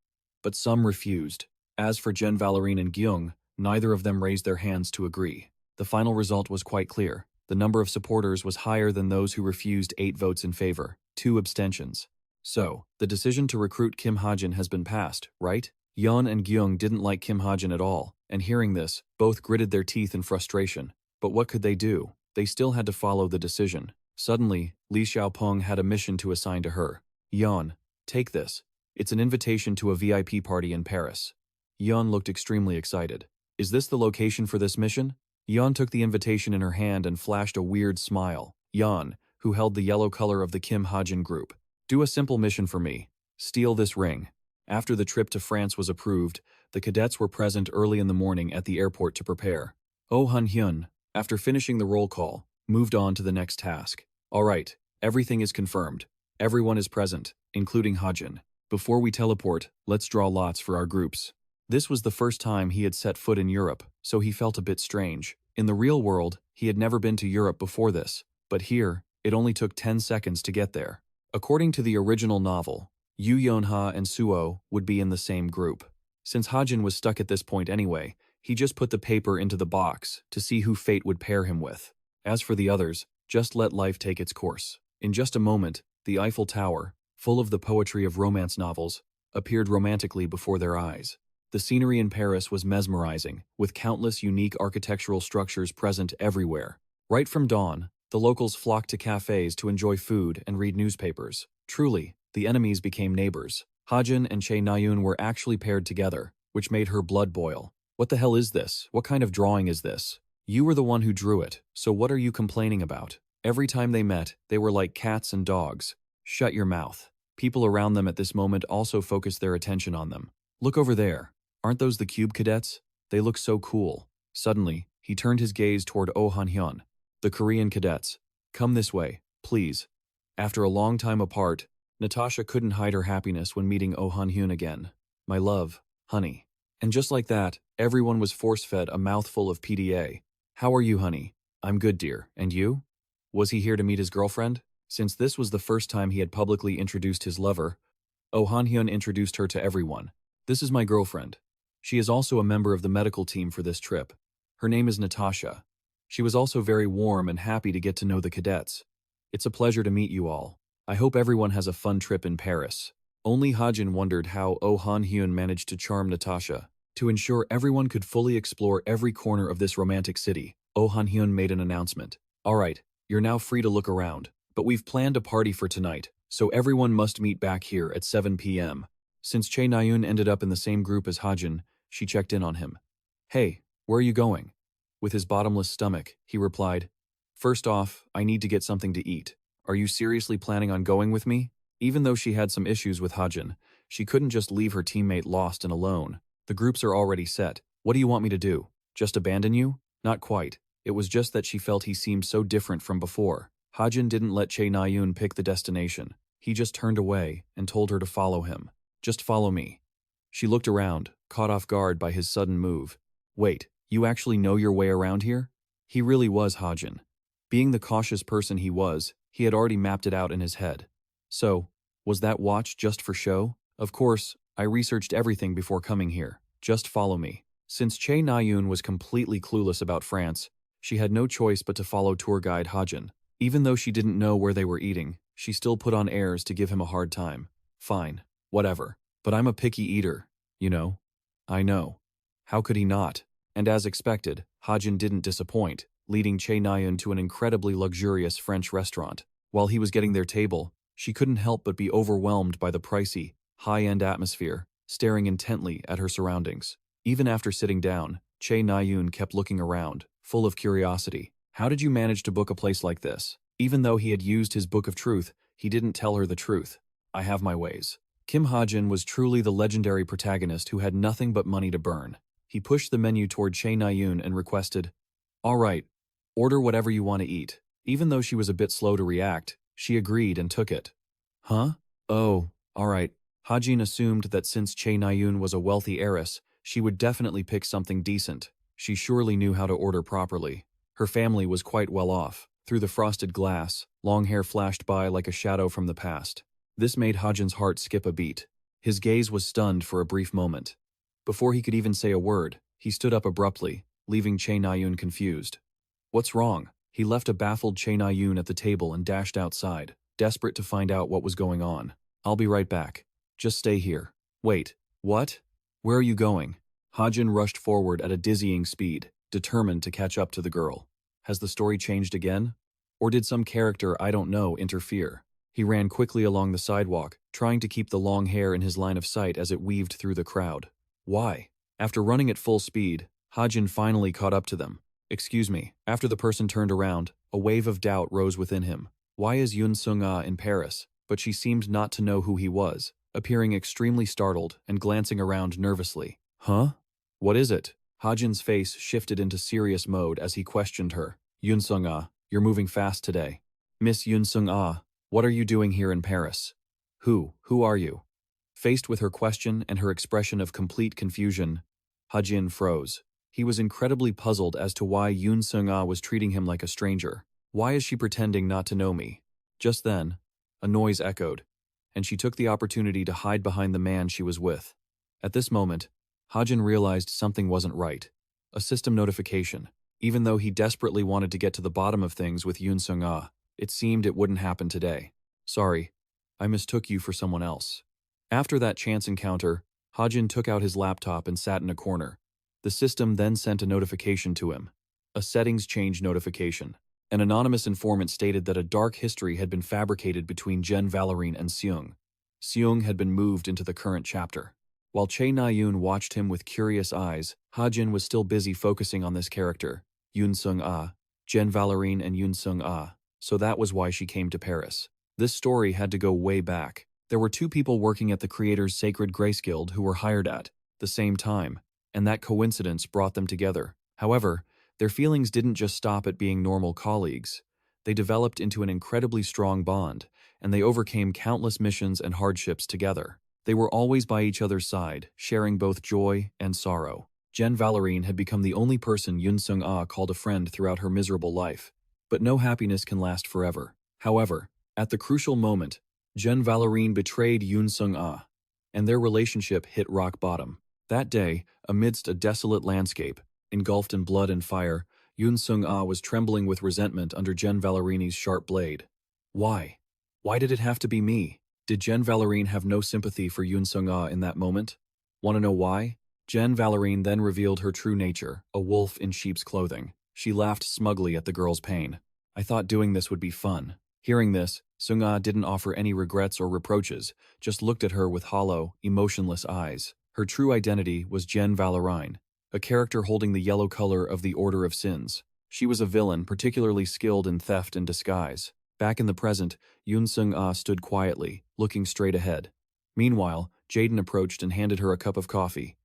but some refused. As for Jen Valérine and Gyung, neither of them raised their hands to agree. The final result was quite clear. The number of supporters was higher than those who refused, 8 votes in favor, 2 abstentions. So, the decision to recruit Kim Hajin has been passed, right? Yeon and Gyung didn't like Kim Hajin at all, and hearing this, both gritted their teeth in frustration. But what could they do? They still had to follow the decision. Suddenly, Li Xiaopeng had a mission to assign to her. Yeon, take this. It's an invitation to a VIP party in Paris. Yeon looked extremely excited. Is this the location for this mission? Yeon took the invitation in her hand and flashed a weird smile. Yeon, who held the yellow color of the Kim Hajin group. Do a simple mission for me. Steal this ring. After the trip to France was approved, the cadets were present early in the morning at the airport to prepare. Oh Han-hyun, after finishing the roll call, moved on to the next task. All right, everything is confirmed. Everyone is present, including Hajin. Before we teleport, let's draw lots for our groups. This was the first time he had set foot in Europe, so he felt a bit strange. In the real world, he had never been to Europe before this, but here, it only took 10 seconds to get there. According to the original novel, Yu Yeonha and Suo would be in the same group. Since Hajin was stuck at this point anyway, he just put the paper into the box to see who fate would pair him with. As for the others, just let life take its course. In just a moment, the Eiffel Tower, full of the poetry of romance novels, appeared romantically before their eyes. The scenery in Paris was mesmerizing, with countless unique architectural structures present everywhere. Right from dawn, the locals flocked to cafes to enjoy food and read newspapers. Truly, the enemies became neighbors. Hajin and Chae Na-yoon were actually paired together, which made her blood boil. What the hell is this? What kind of drawing is this? You were the one who drew it, so what are you complaining about? Every time they met, they were like cats and dogs. Shut your mouth. People around them at this moment also focused their attention on them. Look over there. Aren't those the Cube cadets? They look so cool. Suddenly, he turned his gaze toward Oh Han-hyun. The Korean cadets. Come this way, please. After a long time apart, Natasha couldn't hide her happiness when meeting Oh Han-hyun again. My love, honey. And just like that, everyone was force-fed a mouthful of PDA. How are you, honey? I'm good, dear. And you? Was he here to meet his girlfriend? Since this was the first time he had publicly introduced his lover, Oh Han-hyun introduced her to everyone. This is my girlfriend. She is also a member of the medical team for this trip. Her name is Natasha. She was also very warm and happy to get to know the cadets. It's a pleasure to meet you all. I hope everyone has a fun trip in Paris. Only Hajin wondered how Oh Han-hyun managed to charm Natasha. To ensure everyone could fully explore every corner of this romantic city, Oh Han-hyun made an announcement. All right, you're now free to look around, but we've planned a party for tonight, so everyone must meet back here at 7 p.m. Since Chae Na-yoon ended up in the same group as Hajin, she checked in on him. Hey, where are you going? With his bottomless stomach, he replied, First off, I need to get something to eat. Are you seriously planning on going with me? Even though she had some issues with Hajin, she couldn't just leave her teammate lost and alone. The groups are already set. What do you want me to do? Just abandon you? Not quite. It was just that she felt he seemed so different from before. Hajin didn't let Chae Na-yoon pick the destination. He just turned away and told her to follow him. Just follow me. She looked around, caught off guard by his sudden move. Wait, you actually know your way around here? He really was Hajin. Being the cautious person he was, he had already mapped it out in his head. So, was that watch just for show? Of course, I researched everything before coming here. Just follow me. Since Chae Na-yoon was completely clueless about France, she had no choice but to follow tour guide Hajin. Even though she didn't know where they were eating, she still put on airs to give him a hard time. Fine, whatever. But I'm a picky eater, you know. I know. How could he not? And as expected, Hajin didn't disappoint, leading Chae Na-yoon to an incredibly luxurious French restaurant. While he was getting their table, she couldn't help but be overwhelmed by the pricey, high-end atmosphere, staring intently at her surroundings. Even after sitting down, Chae Na-yoon kept looking around, full of curiosity. How did you manage to book a place like this? Even though he had used his book of truth, he didn't tell her the truth. I have my ways. Kim Hajin was truly the legendary protagonist who had nothing but money to burn. He pushed the menu toward Che Nayun and requested, "All right, order whatever you want to eat." Even though she was a bit slow to react, she agreed and took it. Huh? Oh, all right. Hajin assumed that since Che Nayun was a wealthy heiress, she would definitely pick something decent. She surely knew how to order properly. Her family was quite well off. Through the frosted glass, long hair flashed by like a shadow from the past. This made Hajin's heart skip a beat. His gaze was stunned for a brief moment. Before he could even say a word, he stood up abruptly, leaving Che Nayun confused. What's wrong? He left a baffled Che Nayun at the table and dashed outside, desperate to find out what was going on. I'll be right back. Just stay here. Wait, what? Where are you going? Hajin rushed forward at a dizzying speed, determined to catch up to the girl. Has the story changed again? Or did some character I don't know interfere? He ran quickly along the sidewalk, trying to keep the long hair in his line of sight as it weaved through the crowd. Why? After running at full speed, Hajin finally caught up to them. Excuse me. After the person turned around, a wave of doubt rose within him. Why is Yun Sung-ah in Paris? But she seemed not to know who he was, appearing extremely startled and glancing around nervously. Huh? What is it? Hajin's face shifted into serious mode as he questioned her. Yun Sung-ah, you're moving fast today. Miss Yun Sung-ah, what are you doing here in Paris? Who are you? Faced with her question and her expression of complete confusion, Hajin froze. He was incredibly puzzled as to why Yun Sung-ah was treating him like a stranger. Why is she pretending not to know me? Just then, a noise echoed, and she took the opportunity to hide behind the man she was with. At this moment, Hajin realized something wasn't right. A system notification. Even though he desperately wanted to get to the bottom of things with Yun Sung-ah, it seemed it wouldn't happen today. Sorry, I mistook you for someone else. After that chance encounter, Hajin took out his laptop and sat in a corner. The system then sent a notification to him. A settings change notification. An anonymous informant stated that a dark history had been fabricated between Jen Valérine and Seung. Seung had been moved into the current chapter. While Che Na-yoon watched him with curious eyes, Ha-jin was still busy focusing on this character, Yun Sung-ah, Jen Valérine and Yun Sung-ah, so that was why she came to Paris. This story had to go way back. There were two people working at the creator's Sacred Grace Guild who were hired at the same time, and that coincidence brought them together. However, their feelings didn't just stop at being normal colleagues. They developed into an incredibly strong bond, and they overcame countless missions and hardships together. They were always by each other's side, sharing both joy and sorrow. Jen Valérine had become the only person Yun Sung-ah called a friend throughout her miserable life. But no happiness can last forever. However, at the crucial moment, Jen Valérine betrayed Yun Sung-ah, and their relationship hit rock bottom. That day, amidst a desolate landscape, engulfed in blood and fire, Yun Sung-ah was trembling with resentment under Jen Valérine's sharp blade. Why? Why did it have to be me? Did Jen Valérine have no sympathy for Yun Sung-ah in that moment? Want to know why? Jen Valérine then revealed her true nature, a wolf in sheep's clothing. She laughed smugly at the girl's pain. I thought doing this would be fun. Hearing this, Sung-ah didn't offer any regrets or reproaches, just looked at her with hollow, emotionless eyes. Her true identity was Jen Valérine, a character holding the yellow color of the Order of Sins. She was a villain particularly skilled in theft and disguise. Back in the present, Yun Sung-ah stood quietly, looking straight ahead. Meanwhile, Jaden approached and handed her a cup of coffee.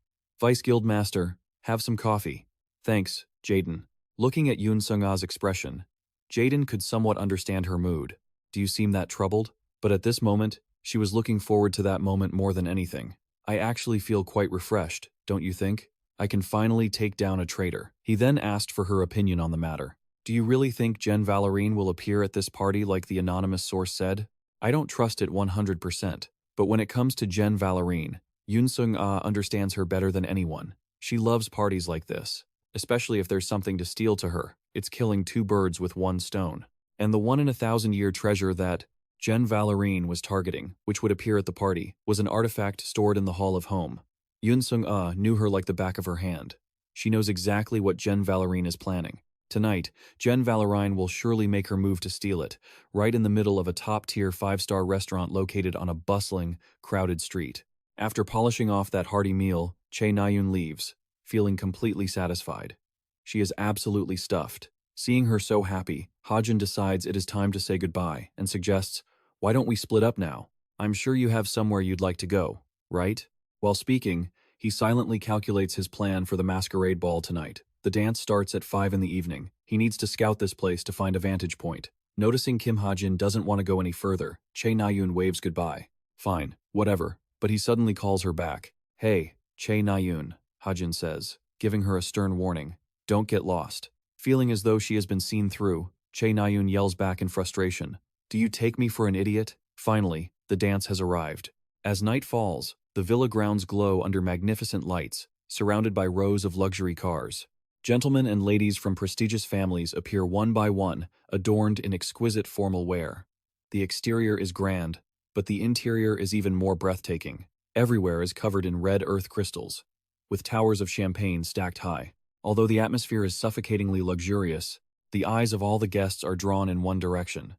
Vice Guild Master, have some coffee. Thanks, Jaden. Looking at Yun Sung-ah's expression, Jaden could somewhat understand her mood. Do you seem that troubled? But at this moment, she was looking forward to that moment more than anything. I actually feel quite refreshed, don't you think? I can finally take down a traitor. He then asked for her opinion on the matter. Do you really think Jen Valérine will appear at this party like the anonymous source said? I don't trust it 100%, but when it comes to Jen Valérine, Yun Sung-ah understands her better than anyone. She loves parties like this, especially if there's something to steal to her. It's killing two birds with one stone. And the 1-in-a-thousand-year treasure that Jen Valérine was targeting, which would appear at the party, was an artifact stored in the Hall of Home. Yun Sung-ah knew her like the back of her hand. She knows exactly what Jen Valérine is planning. Tonight, Jen Valérine will surely make her move to steal it, right in the middle of a top-tier 5-star restaurant located on a bustling, crowded street. After polishing off that hearty meal, Che Na-yoon leaves, feeling completely satisfied. She is absolutely stuffed. Seeing her so happy, Ha-jin decides it is time to say goodbye and suggests, why don't we split up now? I'm sure you have somewhere you'd like to go, right? While speaking, He silently calculates his plan for the masquerade ball tonight. The dance starts at 5 in the evening. He needs to scout this place to find a vantage point. Noticing Kim Hajin doesn't want to go any further, Che Nayun waves goodbye. Fine, whatever, but he suddenly calls her back. Hey, Che Nayun, Hajin says, giving her a stern warning. Don't get lost. Feeling as though she has been seen through, Che Nayun yells back in frustration. Do you take me for an idiot? Finally, the dance has arrived. As night falls, the villa grounds glow under magnificent lights, surrounded by rows of luxury cars. Gentlemen and ladies from prestigious families appear one by one, adorned in exquisite formal wear. The exterior is grand, but the interior is even more breathtaking. Everywhere is covered in red earth crystals, with towers of champagne stacked high. Although the atmosphere is suffocatingly luxurious, the eyes of all the guests are drawn in one direction.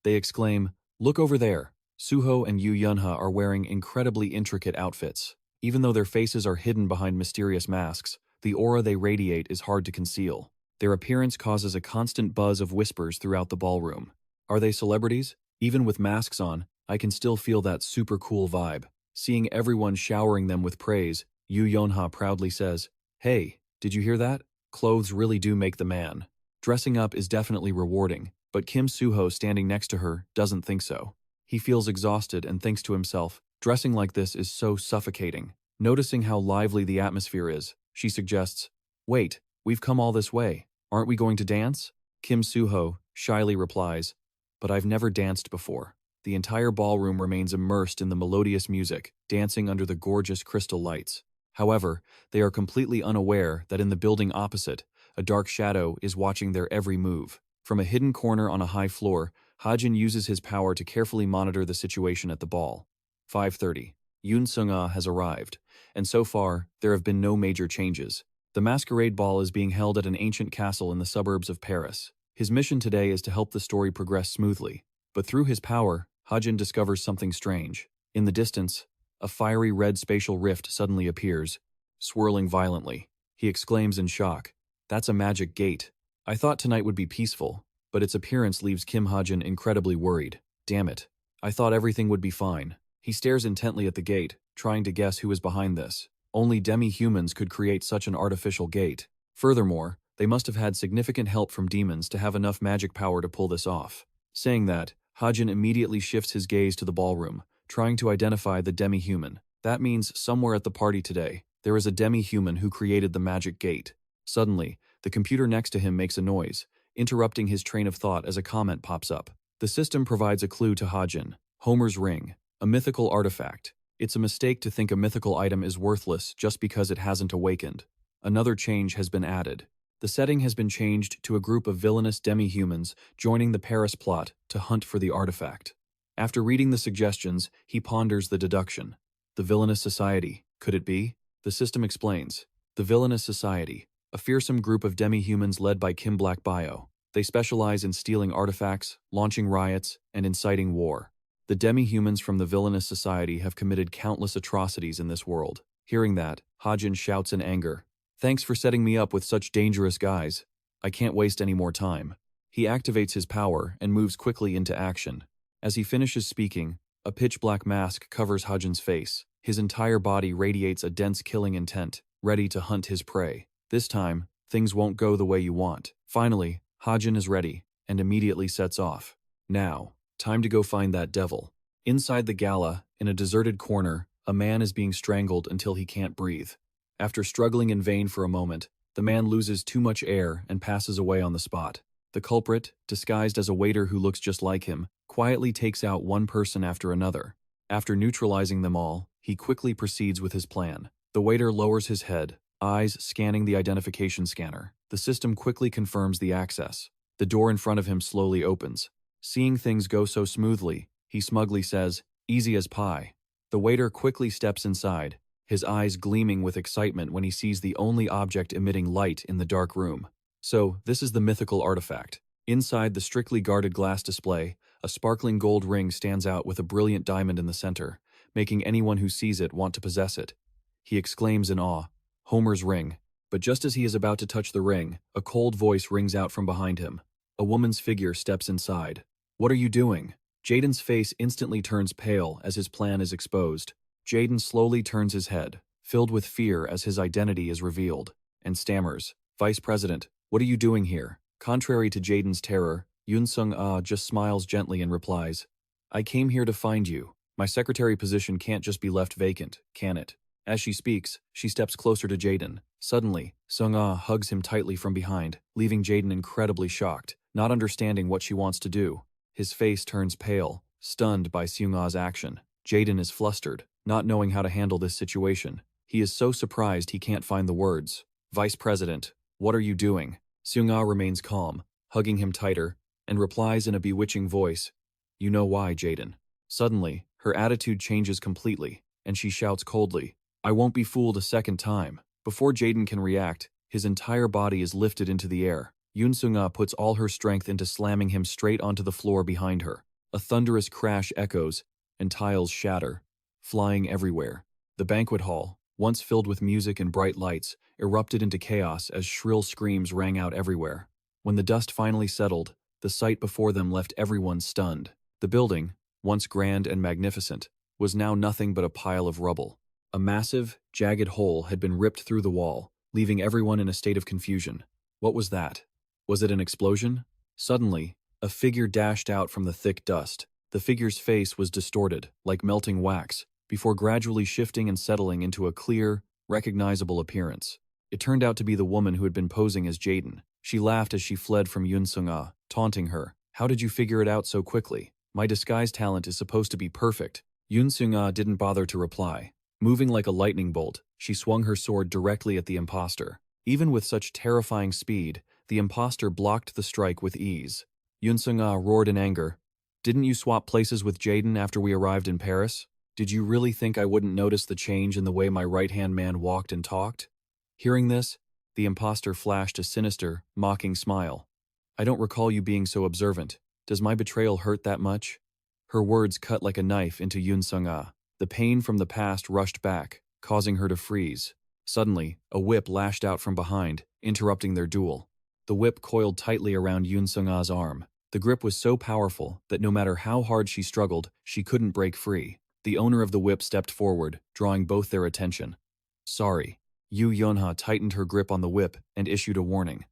They exclaim, "Look over there!" Suho and Yu Yunha are wearing incredibly intricate outfits. Even though their faces are hidden behind mysterious masks, the aura they radiate is hard to conceal. Their appearance causes a constant buzz of whispers throughout the ballroom. Are they celebrities? Even with masks on, I can still feel that super cool vibe. Seeing everyone showering them with praise, Yu Yunha proudly says, "Hey, did you hear that? Clothes really do make the man." Dressing up is definitely rewarding, but Kim Suho standing next to her doesn't think so. He feels exhausted and thinks to himself, dressing like this is so suffocating. Noticing how lively the atmosphere is, she suggests, "Wait, we've come all this way. Aren't we going to dance?" Kim Suho shyly replies, "But I've never danced before." The entire ballroom remains immersed in the melodious music, dancing under the gorgeous crystal lights. However, they are completely unaware that in the building opposite, a dark shadow is watching their every move. From a hidden corner on a high floor, Hajin uses his power to carefully monitor the situation at the ball. 5:30. Yoon Sung-ah has arrived, and so far, there have been no major changes. The masquerade ball is being held at an ancient castle in the suburbs of Paris. His mission today is to help the story progress smoothly, but through his power, Hajin discovers something strange. In the distance, a fiery red spatial rift suddenly appears, swirling violently. He exclaims in shock, "That's a magic gate. I thought tonight would be peaceful," but its appearance leaves Kim Hajin incredibly worried. Damn it. I thought everything would be fine. He stares intently at the gate, trying to guess who is behind this. Only demi-humans could create such an artificial gate. Furthermore, they must have had significant help from demons to have enough magic power to pull this off. Saying that, Hajin immediately shifts his gaze to the ballroom, trying to identify the demi-human. That means somewhere at the party today, there is a demi-human who created the magic gate. Suddenly, the computer next to him makes a noise, interrupting his train of thought as a comment pops up. The system provides a clue to Hajin: Homer's ring, a mythical artifact. It's a mistake to think a mythical item is worthless just because it hasn't awakened. Another change has been added. The setting has been changed to a group of villainous demi-humans joining the Paris plot to hunt for the artifact. After reading the suggestions, he ponders the deduction. The Villainous Society, could it be? The system explains. The Villainous Society, a fearsome group of demi-humans led by Kim Black Bio. They specialize in stealing artifacts, launching riots, and inciting war. The demi-humans from the Villainous Society have committed countless atrocities in this world. Hearing that, Hajin shouts in anger, "Thanks for setting me up with such dangerous guys. I can't waste any more time." He activates his power and moves quickly into action. As he finishes speaking, a pitch-black mask covers Hajin's face. His entire body radiates a dense killing intent, ready to hunt his prey. This time, things won't go the way you want. Finally, Hajin is ready, and immediately sets off. Now, time to go find that devil. Inside the gala, in a deserted corner, a man is being strangled until he can't breathe. After struggling in vain for a moment, the man loses too much air and passes away on the spot. The culprit, disguised as a waiter who looks just like him, quietly takes out one person after another. After neutralizing them all, he quickly proceeds with his plan. The waiter lowers his head, eyes scanning the identification scanner. The system quickly confirms the access. The door in front of him slowly opens. Seeing things go so smoothly, he smugly says, "Easy as pie." The waiter quickly steps inside, his eyes gleaming with excitement when he sees the only object emitting light in the dark room. So, this is the mythical artifact. Inside the strictly guarded glass display, a sparkling gold ring stands out with a brilliant diamond in the center, making anyone who sees it want to possess it. He exclaims in awe, "Homer's ring." But just as he is about to touch the ring, a cold voice rings out from behind him. A woman's figure steps inside. "What are you doing?" Jaden's face instantly turns pale as his plan is exposed. Jaden slowly turns his head, filled with fear as his identity is revealed, and stammers, "Vice President, what are you doing here?" Contrary to Jaden's terror, Yoon Sung-ah just smiles gently and replies, "I came here to find you. My secretary position can't just be left vacant, can it?" As she speaks, she steps closer to Jaden. Suddenly, Sung-ah hugs him tightly from behind, leaving Jaden incredibly shocked, not understanding what she wants to do. His face turns pale, stunned by Seung-ah's action. Jaden is flustered, not knowing how to handle this situation. He is so surprised he can't find the words. "Vice President, what are you doing?" Seung-ah remains calm, hugging him tighter, and replies in a bewitching voice, "You know why, Jaden." Suddenly, her attitude changes completely, and she shouts coldly, "I won't be fooled a second time." Before Jaden can react, his entire body is lifted into the air. Yoon Sung-ah puts all her strength into slamming him straight onto the floor behind her. A thunderous crash echoes, and tiles shatter, flying everywhere. The banquet hall, once filled with music and bright lights, erupted into chaos as shrill screams rang out everywhere. When the dust finally settled, the sight before them left everyone stunned. The building, once grand and magnificent, was now nothing but a pile of rubble. A massive, jagged hole had been ripped through the wall, leaving everyone in a state of confusion. What was that? Was it an explosion? Suddenly, a figure dashed out from the thick dust. The figure's face was distorted, like melting wax, before gradually shifting and settling into a clear, recognizable appearance. It turned out to be the woman who had been posing as Jaden. She laughed as she fled from Yoon Sung-ah, taunting her. "How did you figure it out so quickly? My disguise talent is supposed to be perfect." Yoon Sung-ah didn't bother to reply. Moving like a lightning bolt, she swung her sword directly at the imposter. Even with such terrifying speed, the imposter blocked the strike with ease. Yoon Sung-ah roared in anger. "Didn't you swap places with Jaden after we arrived in Paris? Did you really think I wouldn't notice the change in the way my right-hand man walked and talked?" Hearing this, the imposter flashed a sinister, mocking smile. "I don't recall you being so observant. Does my betrayal hurt that much?" Her words cut like a knife into Yoon Sung-ah. The pain from the past rushed back, causing her to freeze. Suddenly, a whip lashed out from behind, interrupting their duel. The whip coiled tightly around Yoon Sung-ah's arm. The grip was so powerful that no matter how hard she struggled, she couldn't break free. The owner of the whip stepped forward, drawing both their attention. "Sorry." Yoo Yeonha tightened her grip on the whip and issued a warning.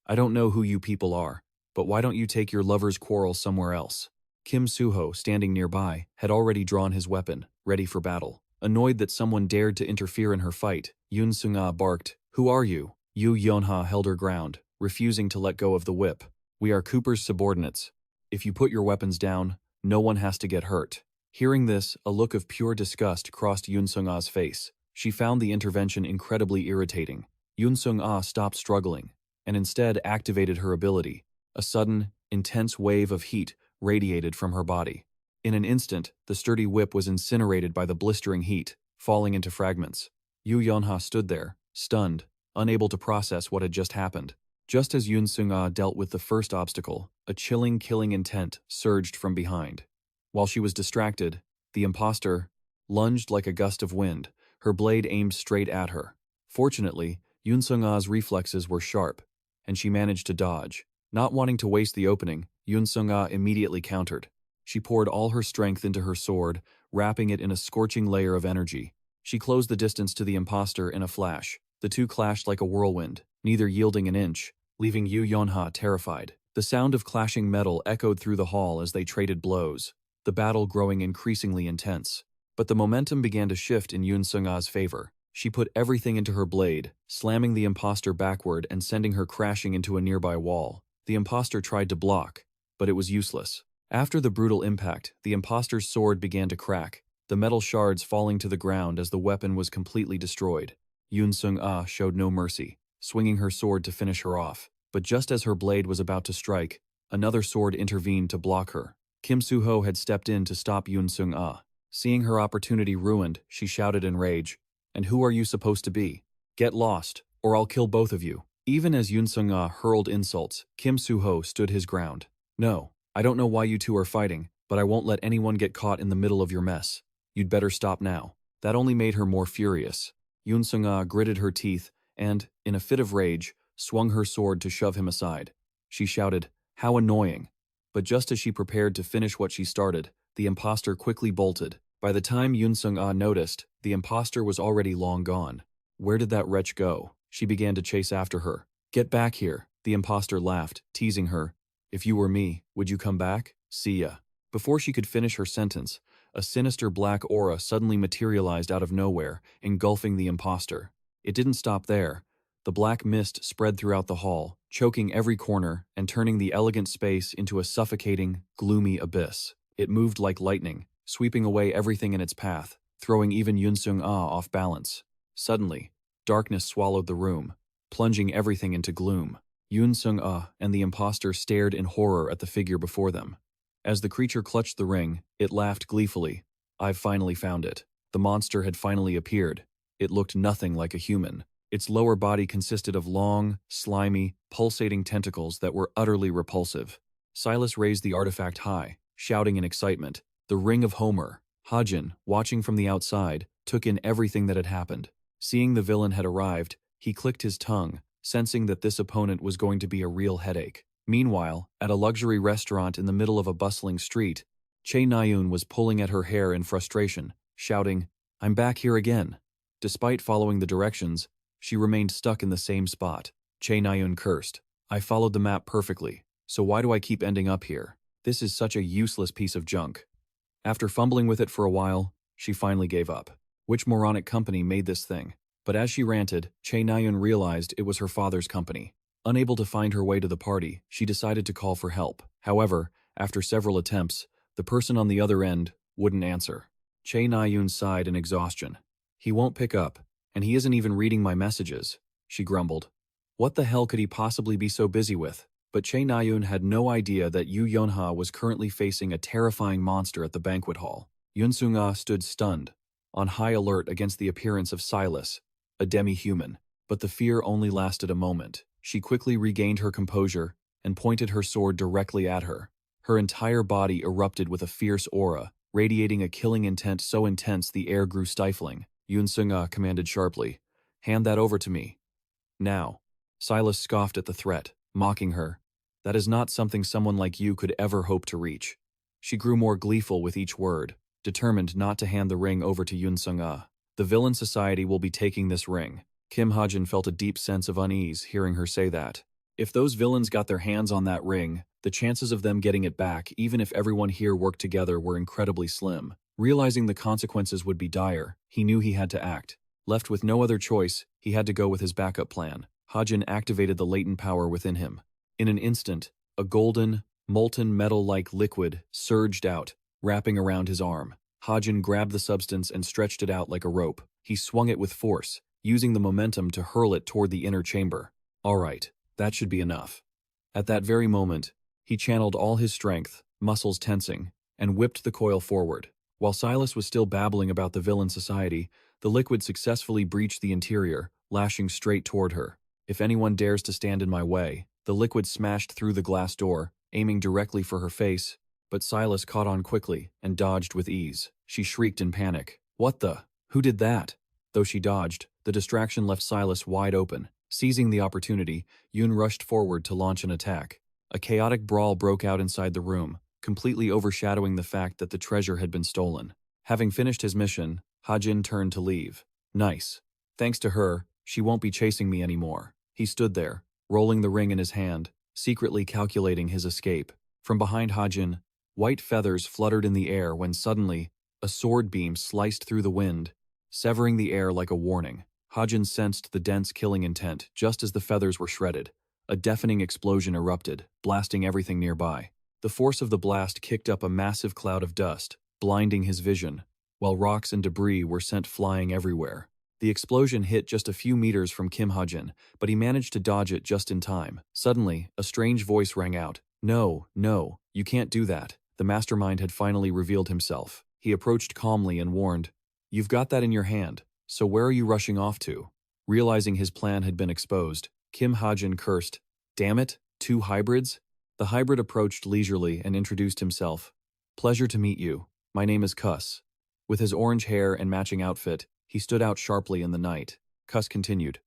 "I don't know who you people are, but why don't you take your lover's quarrel somewhere else?" Kim Soo-ho, standing nearby, had already drawn his weapon, ready for battle. Annoyed that someone dared to interfere in her fight, Yoon Sung-ah barked, "Who are you?" Yoo Yeonha held her ground, refusing to let go of the whip. "We are Cooper's subordinates. If you put your weapons down, no one has to get hurt." Hearing this, a look of pure disgust crossed Yoon Sung-ah's face. She found the intervention incredibly irritating. Yoon Sung-ah stopped struggling, and instead activated her ability. A sudden, intense wave of heat radiated from her body. In an instant, the sturdy whip was incinerated by the blistering heat, falling into fragments. Yoo Yeonha stood there, stunned, unable to process what had just happened. Just as Yoon Sung-ah dealt with the first obstacle, a chilling, killing intent surged from behind. While she was distracted, the imposter lunged like a gust of wind, her blade aimed straight at her. Fortunately, Yoon Sung-ah's reflexes were sharp, and she managed to dodge. Not wanting to waste the opening, Yoon Sung-ah immediately countered. She poured all her strength into her sword, wrapping it in a scorching layer of energy. She closed the distance to the imposter in a flash. The two clashed like a whirlwind, neither yielding an inch, leaving Yoo Yeonha terrified. The sound of clashing metal echoed through the hall as they traded blows, the battle growing increasingly intense. But the momentum began to shift in Yoon Sung-ah's favor. She put everything into her blade, slamming the imposter backward and sending her crashing into a nearby wall. The imposter tried to block, but it was useless. After the brutal impact, the imposter's sword began to crack, the metal shards falling to the ground as the weapon was completely destroyed. Yoon Sung-ah showed no mercy, swinging her sword to finish her off. But just as her blade was about to strike, another sword intervened to block her. Kim Soo-ho had stepped in to stop Yoon Sung-ah. Seeing her opportunity ruined, she shouted in rage, "And who are you supposed to be? Get lost, or I'll kill both of you." Even as Yoon Sung-ah hurled insults, Kim Soo-ho stood his ground. "No, I don't know why you two are fighting, but I won't let anyone get caught in the middle of your mess. You'd better stop now." That only made her more furious. Yoon Sung-ah gritted her teeth and, in a fit of rage, swung her sword to shove him aside. She shouted, "How annoying." But just as she prepared to finish what she started, the imposter quickly bolted, By the time Yoon Sung-ah noticed, the imposter was already long gone. Where did that wretch go? She began to chase after her. Get back here, the imposter laughed, teasing her. If you were me, would you come back? See ya. Before she could finish her sentence, a sinister black aura suddenly materialized out of nowhere, engulfing the imposter. It didn't stop there. The black mist spread throughout the hall, choking every corner and turning the elegant space into a suffocating, gloomy abyss. It moved like lightning, sweeping away everything in its path, throwing even Yoon Sung-ah off balance. Suddenly, darkness swallowed the room, plunging everything into gloom. Yoon Sung-ah and the imposter stared in horror at the figure before them. As the creature clutched the ring, it laughed gleefully. I've finally found it. The monster had finally appeared. It looked nothing like a human. Its lower body consisted of long, slimy, pulsating tentacles that were utterly repulsive. Silas raised the artifact high, shouting in excitement. The Ring of Homer. Hajin, watching from the outside, took in everything that had happened. Seeing the villain had arrived, he clicked his tongue, sensing that this opponent was going to be a real headache. Meanwhile, at a luxury restaurant in the middle of a bustling street, Chae Na-yoon was pulling at her hair in frustration, shouting, I'm back here again. Despite following the directions, she remained stuck in the same spot. Chae Na-yoon cursed. I followed the map perfectly, so why do I keep ending up here? This is such a useless piece of junk. After fumbling with it for a while, she finally gave up. Which moronic company made this thing? But as she ranted, Chae Na-yoon realized it was her father's company. Unable to find her way to the party, she decided to call for help. However, after several attempts, the person on the other end wouldn't answer. Chae Na-yoon sighed in exhaustion. He won't pick up, and he isn't even reading my messages, she grumbled. What the hell could he possibly be so busy with? But Chae Na-yoon had no idea that Yoo Yeon-ha was currently facing a terrifying monster at the banquet hall. Yoon Sung-ah stood stunned, on high alert against the appearance of Silas, a demi-human. But the fear only lasted a moment. She quickly regained her composure and pointed her sword directly at her. Her entire body erupted with a fierce aura, radiating a killing intent so intense the air grew stifling. Yoon Sung-ah commanded sharply, hand that over to me. Now. Silas scoffed at the threat, mocking her. That is not something someone like you could ever hope to reach. She grew more gleeful with each word, determined not to hand the ring over to Yoon Sung-ah. The villain society will be taking this ring. Kim Hajin felt a deep sense of unease hearing her say that. If those villains got their hands on that ring, the chances of them getting it back, even if everyone here worked together, were incredibly slim. Realizing the consequences would be dire, he knew he had to act. Left with no other choice, he had to go with his backup plan. Hajin activated the latent power within him. In an instant, a golden, molten metal-like liquid surged out, wrapping around his arm. Hajin grabbed the substance and stretched it out like a rope. He swung it with force, using the momentum to hurl it toward the inner chamber. All right, that should be enough. At that very moment, he channeled all his strength, muscles tensing, and whipped the coil forward. While Silas was still babbling about the villain society, the liquid successfully breached the interior, lashing straight toward her. If anyone dares to stand in my way, the liquid smashed through the glass door, aiming directly for her face, but Silas caught on quickly and dodged with ease. She shrieked in panic. What the? Who did that? Though she dodged, the distraction left Silas wide open. Seizing the opportunity, Yoon rushed forward to launch an attack. A chaotic brawl broke out inside the room, completely overshadowing the fact that the treasure had been stolen. Having finished his mission, Hajin turned to leave. Nice. Thanks to her, she won't be chasing me anymore. He stood there, rolling the ring in his hand, secretly calculating his escape. From behind Hajin, white feathers fluttered in the air when suddenly, a sword beam sliced through the wind, severing the air like a warning. Hajin sensed the dense killing intent just as the feathers were shredded. A deafening explosion erupted, blasting everything nearby. The force of the blast kicked up a massive cloud of dust, blinding his vision, while rocks and debris were sent flying everywhere. The explosion hit just a few meters from Kim Hajin, but he managed to dodge it just in time. Suddenly, a strange voice rang out. No, you can't do that. The mastermind had finally revealed himself. He approached calmly and warned, You've got that in your hand, so where are you rushing off to? Realizing his plan had been exposed, Kim Hajin cursed, Damn it, 2 hybrids? The hybrid approached leisurely and introduced himself. Pleasure to meet you. My name is Cuss. With his orange hair and matching outfit, he stood out sharply in the night. Cuss continued,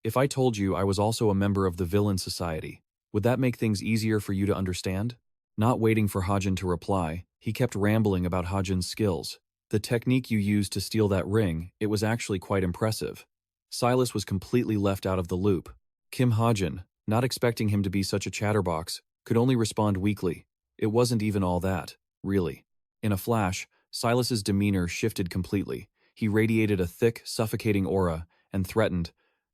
If I told you I was also a member of the Villain Society, would that make things easier for you to understand? Not waiting for Hajin to reply, he kept rambling about Hajin's skills. The technique you used to steal that ring, it was actually quite impressive. Silas was completely left out of the loop. Kim Hajin, not expecting him to be such a chatterbox, could only respond weakly. It wasn't even all that, really. In a flash, Silas's demeanor shifted completely. He radiated a thick, suffocating aura and threatened,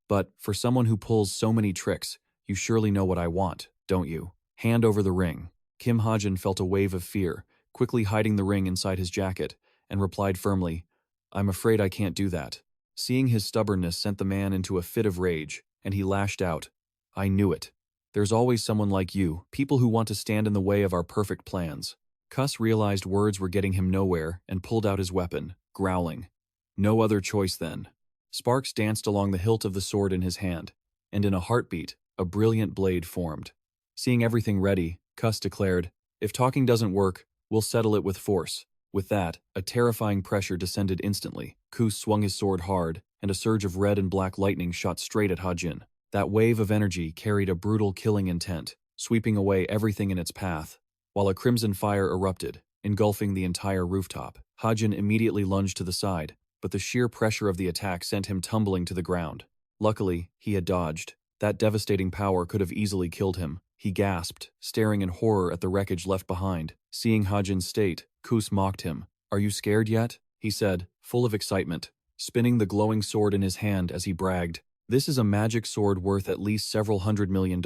"But for someone who pulls so many tricks, you surely know what I want, don't you? Hand over the ring." Kim Hajin felt a wave of fear, quickly hiding the ring inside his jacket, and replied firmly, "I'm afraid I can't do that." Seeing his stubbornness sent the man into a fit of rage, and he lashed out, "I knew it. There's always someone like you, people who want to stand in the way of our perfect plans." Cuss realized words were getting him nowhere and pulled out his weapon, growling. No other choice then. Sparks danced along the hilt of the sword in his hand, and in a heartbeat, a brilliant blade formed. Seeing everything ready, Cuss declared, "If talking doesn't work, we'll settle it with force." With that, a terrifying pressure descended instantly. Kus swung his sword hard, and a surge of red and black lightning shot straight at Hajin. That wave of energy carried a brutal killing intent, sweeping away everything in its path, while a crimson fire erupted, engulfing the entire rooftop. Hajin immediately lunged to the side, but the sheer pressure of the attack sent him tumbling to the ground. Luckily, he had dodged. That devastating power could have easily killed him. He gasped, staring in horror at the wreckage left behind. Seeing Hajin's state, Kus mocked him. "Are you scared yet?" he said, full of excitement, spinning the glowing sword in his hand as he bragged. "This is a magic sword worth at least several $100 million.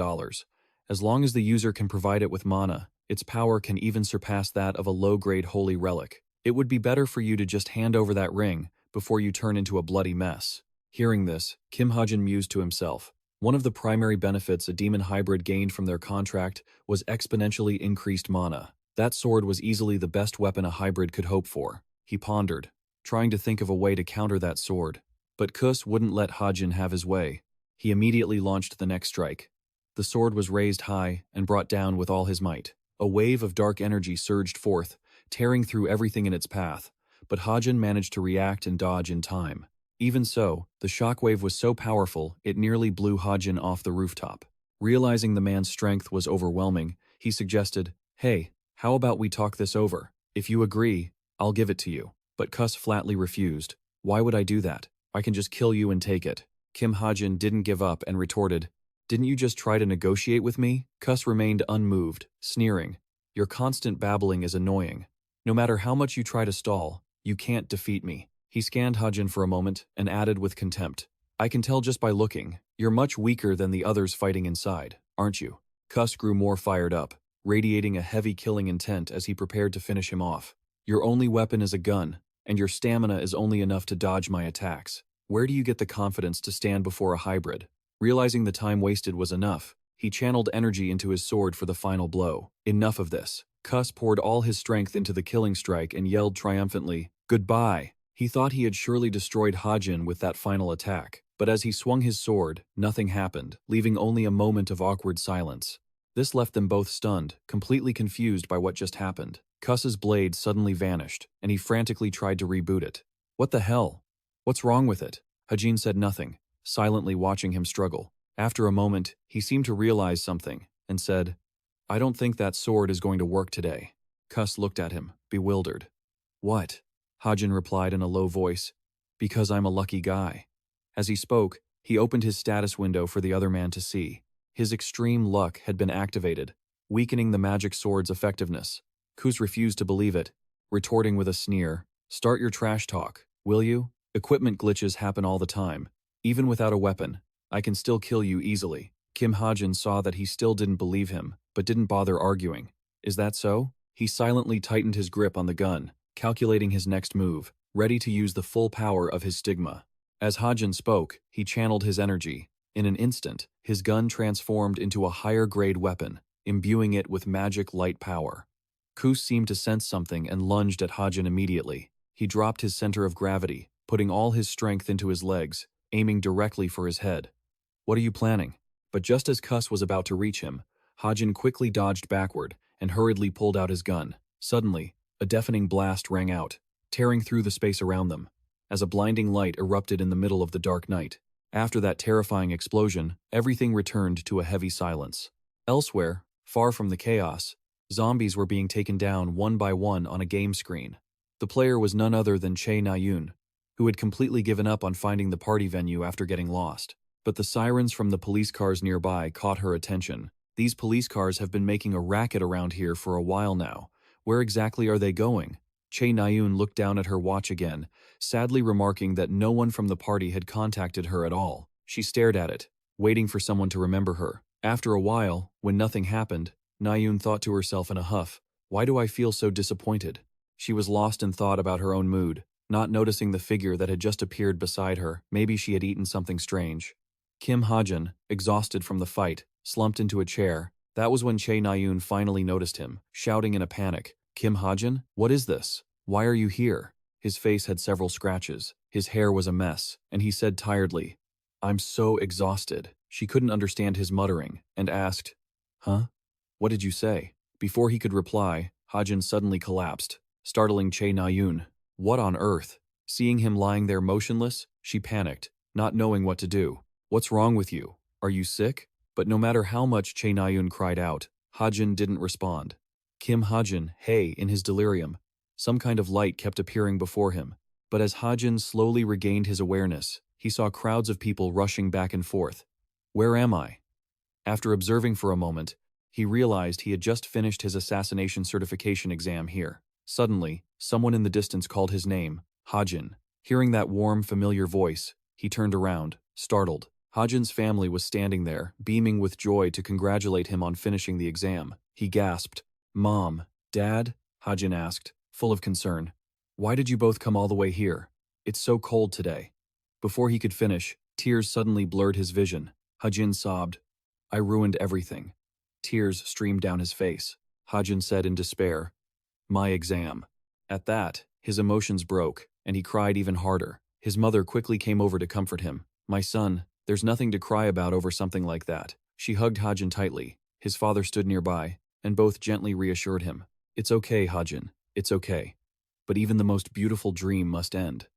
As long as the user can provide it with mana, its power can even surpass that of a low-grade holy relic. It would be better for you to just hand over that ring before you turn into a bloody mess." Hearing this, Kim Hajin mused to himself. One of the primary benefits a demon hybrid gained from their contract was exponentially increased mana. That sword was easily the best weapon a hybrid could hope for. He pondered, trying to think of a way to counter that sword. But Kus wouldn't let Hajin have his way. He immediately launched the next strike. The sword was raised high and brought down with all his might. A wave of dark energy surged forth, tearing through everything in its path, but Hajin managed to react and dodge in time. Even so, the shockwave was so powerful it nearly blew Hajin off the rooftop. Realizing the man's strength was overwhelming, he suggested, "Hey, how about we talk this over? If you agree, I'll give it to you." But Kus flatly refused. "Why would I do that? I can just kill you and take it." Kim Hajin didn't give up and retorted, "Didn't you just try to negotiate with me?" Kus remained unmoved, sneering, "Your constant babbling is annoying. No matter how much you try to stall, you can't defeat me." He scanned Hajin for a moment and added with contempt, "I can tell just by looking, you're much weaker than the others fighting inside, aren't you?" Kus grew more fired up, radiating a heavy killing intent as he prepared to finish him off. "Your only weapon is a gun, and your stamina is only enough to dodge my attacks. Where do you get the confidence to stand before a hybrid?" Realizing the time wasted was enough, he channeled energy into his sword for the final blow. Enough of this. Kus poured all his strength into the killing strike and yelled triumphantly, "Goodbye!" He thought he had surely destroyed Hajin with that final attack, but as he swung his sword, nothing happened, leaving only a moment of awkward silence. This left them both stunned, completely confused by what just happened. Kuss's blade suddenly vanished, and he frantically tried to reboot it. "What the hell? What's wrong with it?" Hajin said nothing, silently watching him struggle. After a moment, he seemed to realize something, and said, "I don't think that sword is going to work today." Kuss looked at him, bewildered. "What?" Hajin replied in a low voice, "Because I'm a lucky guy." As he spoke, he opened his status window for the other man to see. His extreme luck had been activated, weakening the magic sword's effectiveness. Kus refused to believe it, retorting with a sneer, "Start your trash talk, will you? Equipment glitches happen all the time. Even without a weapon, I can still kill you easily." Kim Hajin saw that he still didn't believe him, but didn't bother arguing. "Is that so?" He silently tightened his grip on the gun, calculating his next move, ready to use the full power of his Stigma. As Hajin spoke, he channeled his energy. In an instant, his gun transformed into a higher-grade weapon, imbuing it with magic light power. Kus seemed to sense something and lunged at Hajin immediately. He dropped his center of gravity, putting all his strength into his legs, aiming directly for his head. "What are you planning?" But just as Kus was about to reach him, Hajin quickly dodged backward and hurriedly pulled out his gun. Suddenly, a deafening blast rang out, tearing through the space around them, as a blinding light erupted in the middle of the dark night. After that terrifying explosion, everything returned to a heavy silence. Elsewhere, far from the chaos, zombies were being taken down one by one on a game screen. The player was none other than Chae Na-yoon, who had completely given up on finding the party venue after getting lost. But the sirens from the police cars nearby caught her attention. These police cars have been making a racket around here for a while now. Where exactly are they going? Chae Na-yoon looked down at her watch again, sadly remarking that no one from the party had contacted her at all. She stared at it, waiting for someone to remember her. After a while, when nothing happened, Na-yoon thought to herself in a huff, "Why do I feel so disappointed?" She was lost in thought about her own mood, not noticing the figure that had just appeared beside her. Maybe she had eaten something strange. Kim Hajin, exhausted from the fight, slumped into a chair. That was when Chae Na-yoon finally noticed him, shouting in a panic, "Kim Hajin, what is this? Why are you here?" His face had several scratches, his hair was a mess, and he said tiredly, "I'm so exhausted." She couldn't understand his muttering, and asked, "Huh? What did you say?" Before he could reply, Hajin suddenly collapsed, startling Chae Na-yoon. What on earth? Seeing him lying there motionless, she panicked, not knowing what to do. "What's wrong with you? Are you sick?" But no matter how much Chae Na-yoon cried out, Hajin didn't respond. Kim Hajin, hey, in his delirium. Some kind of light kept appearing before him. But as Hajin slowly regained his awareness, he saw crowds of people rushing back and forth. "Where am I?" After observing for a moment, he realized he had just finished his assassination certification exam here. Suddenly, someone in the distance called his name, Hajin. Hearing that warm, familiar voice, he turned around, startled. Hajin's family was standing there, beaming with joy to congratulate him on finishing the exam. He gasped, "Mom, Dad?" Hajin asked, full of concern. "Why did you both come all the way here? It's so cold today." Before he could finish, tears suddenly blurred his vision. Hajin sobbed, "I ruined everything." Tears streamed down his face. Hajin said in despair, "My exam." At that, his emotions broke, and he cried even harder. His mother quickly came over to comfort him. "My son, there's nothing to cry about over something like that." She hugged Hajin tightly. His father stood nearby, and both gently reassured him. "It's okay, Hajin. It's okay. But even the most beautiful dream must end."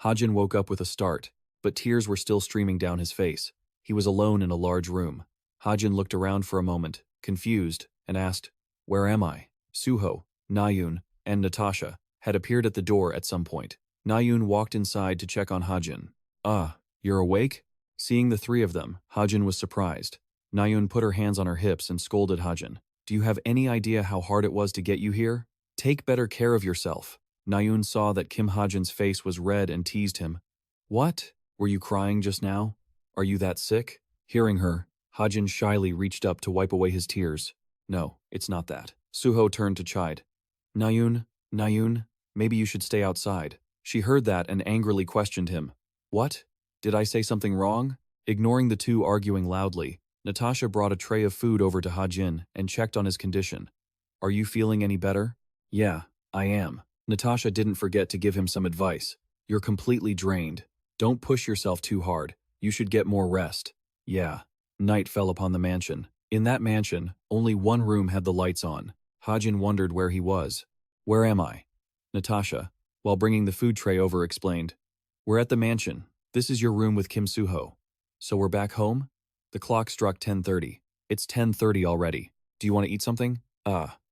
Hajin woke up with a start, but tears were still streaming down his face. He was alone in a large room. Hajin looked around for a moment, confused, and asked, "Where am I?" Suho, Na-yoon, and Natasha had appeared at the door at some point. Na-yoon walked inside to check on Hajin. "Ah, you're awake?" Seeing the three of them, Hajin was surprised. Na-yoon put her hands on her hips and scolded Hajin. "Do you have any idea how hard it was to get you here? Take better care of yourself." Na-yoon saw that Kim Hajin's face was red and teased him. "What? Were you crying just now? Are you that sick?" Hearing her, Hajin shyly reached up to wipe away his tears. "No, it's not that." Suho turned to chide. Na-yoon, maybe you should stay outside." She heard that and angrily questioned him. "What? Did I say something wrong?" Ignoring the two arguing loudly, Natasha brought a tray of food over to Hajin and checked on his condition. "Are you feeling any better?" "Yeah, I am." Natasha didn't forget to give him some advice. "You're completely drained. Don't push yourself too hard. You should get more rest." "Yeah." Night fell upon the mansion. In that mansion, only one room had the lights on. Hajin wondered where he was. "Where am I?" Natasha, while bringing the food tray over, explained. "We're at the mansion. This is your room with Kim Suho." "So we're back home?" The clock struck 10:30. "It's 10:30 already. Do you want to eat something?"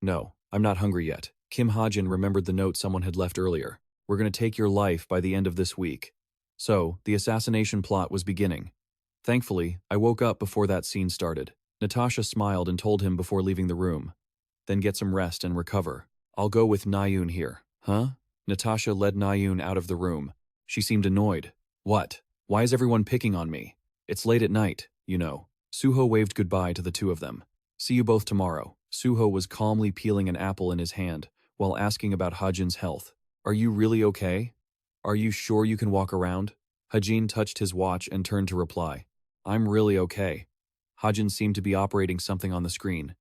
No, I'm not hungry yet." Kim Hajin remembered the note someone had left earlier. "We're going to take your life by the end of this week." So, the assassination plot was beginning. Thankfully, I woke up before that scene started. Natasha smiled and told him before leaving the room. "Then get some rest and recover. I'll go with Na-yoon here." "Huh?" Natasha led Na-yoon out of the room. She seemed annoyed. "What? Why is everyone picking on me? It's late at night, you know." Suho waved goodbye to the two of them. "See you both tomorrow." Suho was calmly peeling an apple in his hand while asking about Hajin's health. "Are you really okay? Are you sure you can walk around?" Hajin touched his watch and turned to reply. "I'm really okay." Hajin seemed to be operating something on the screen.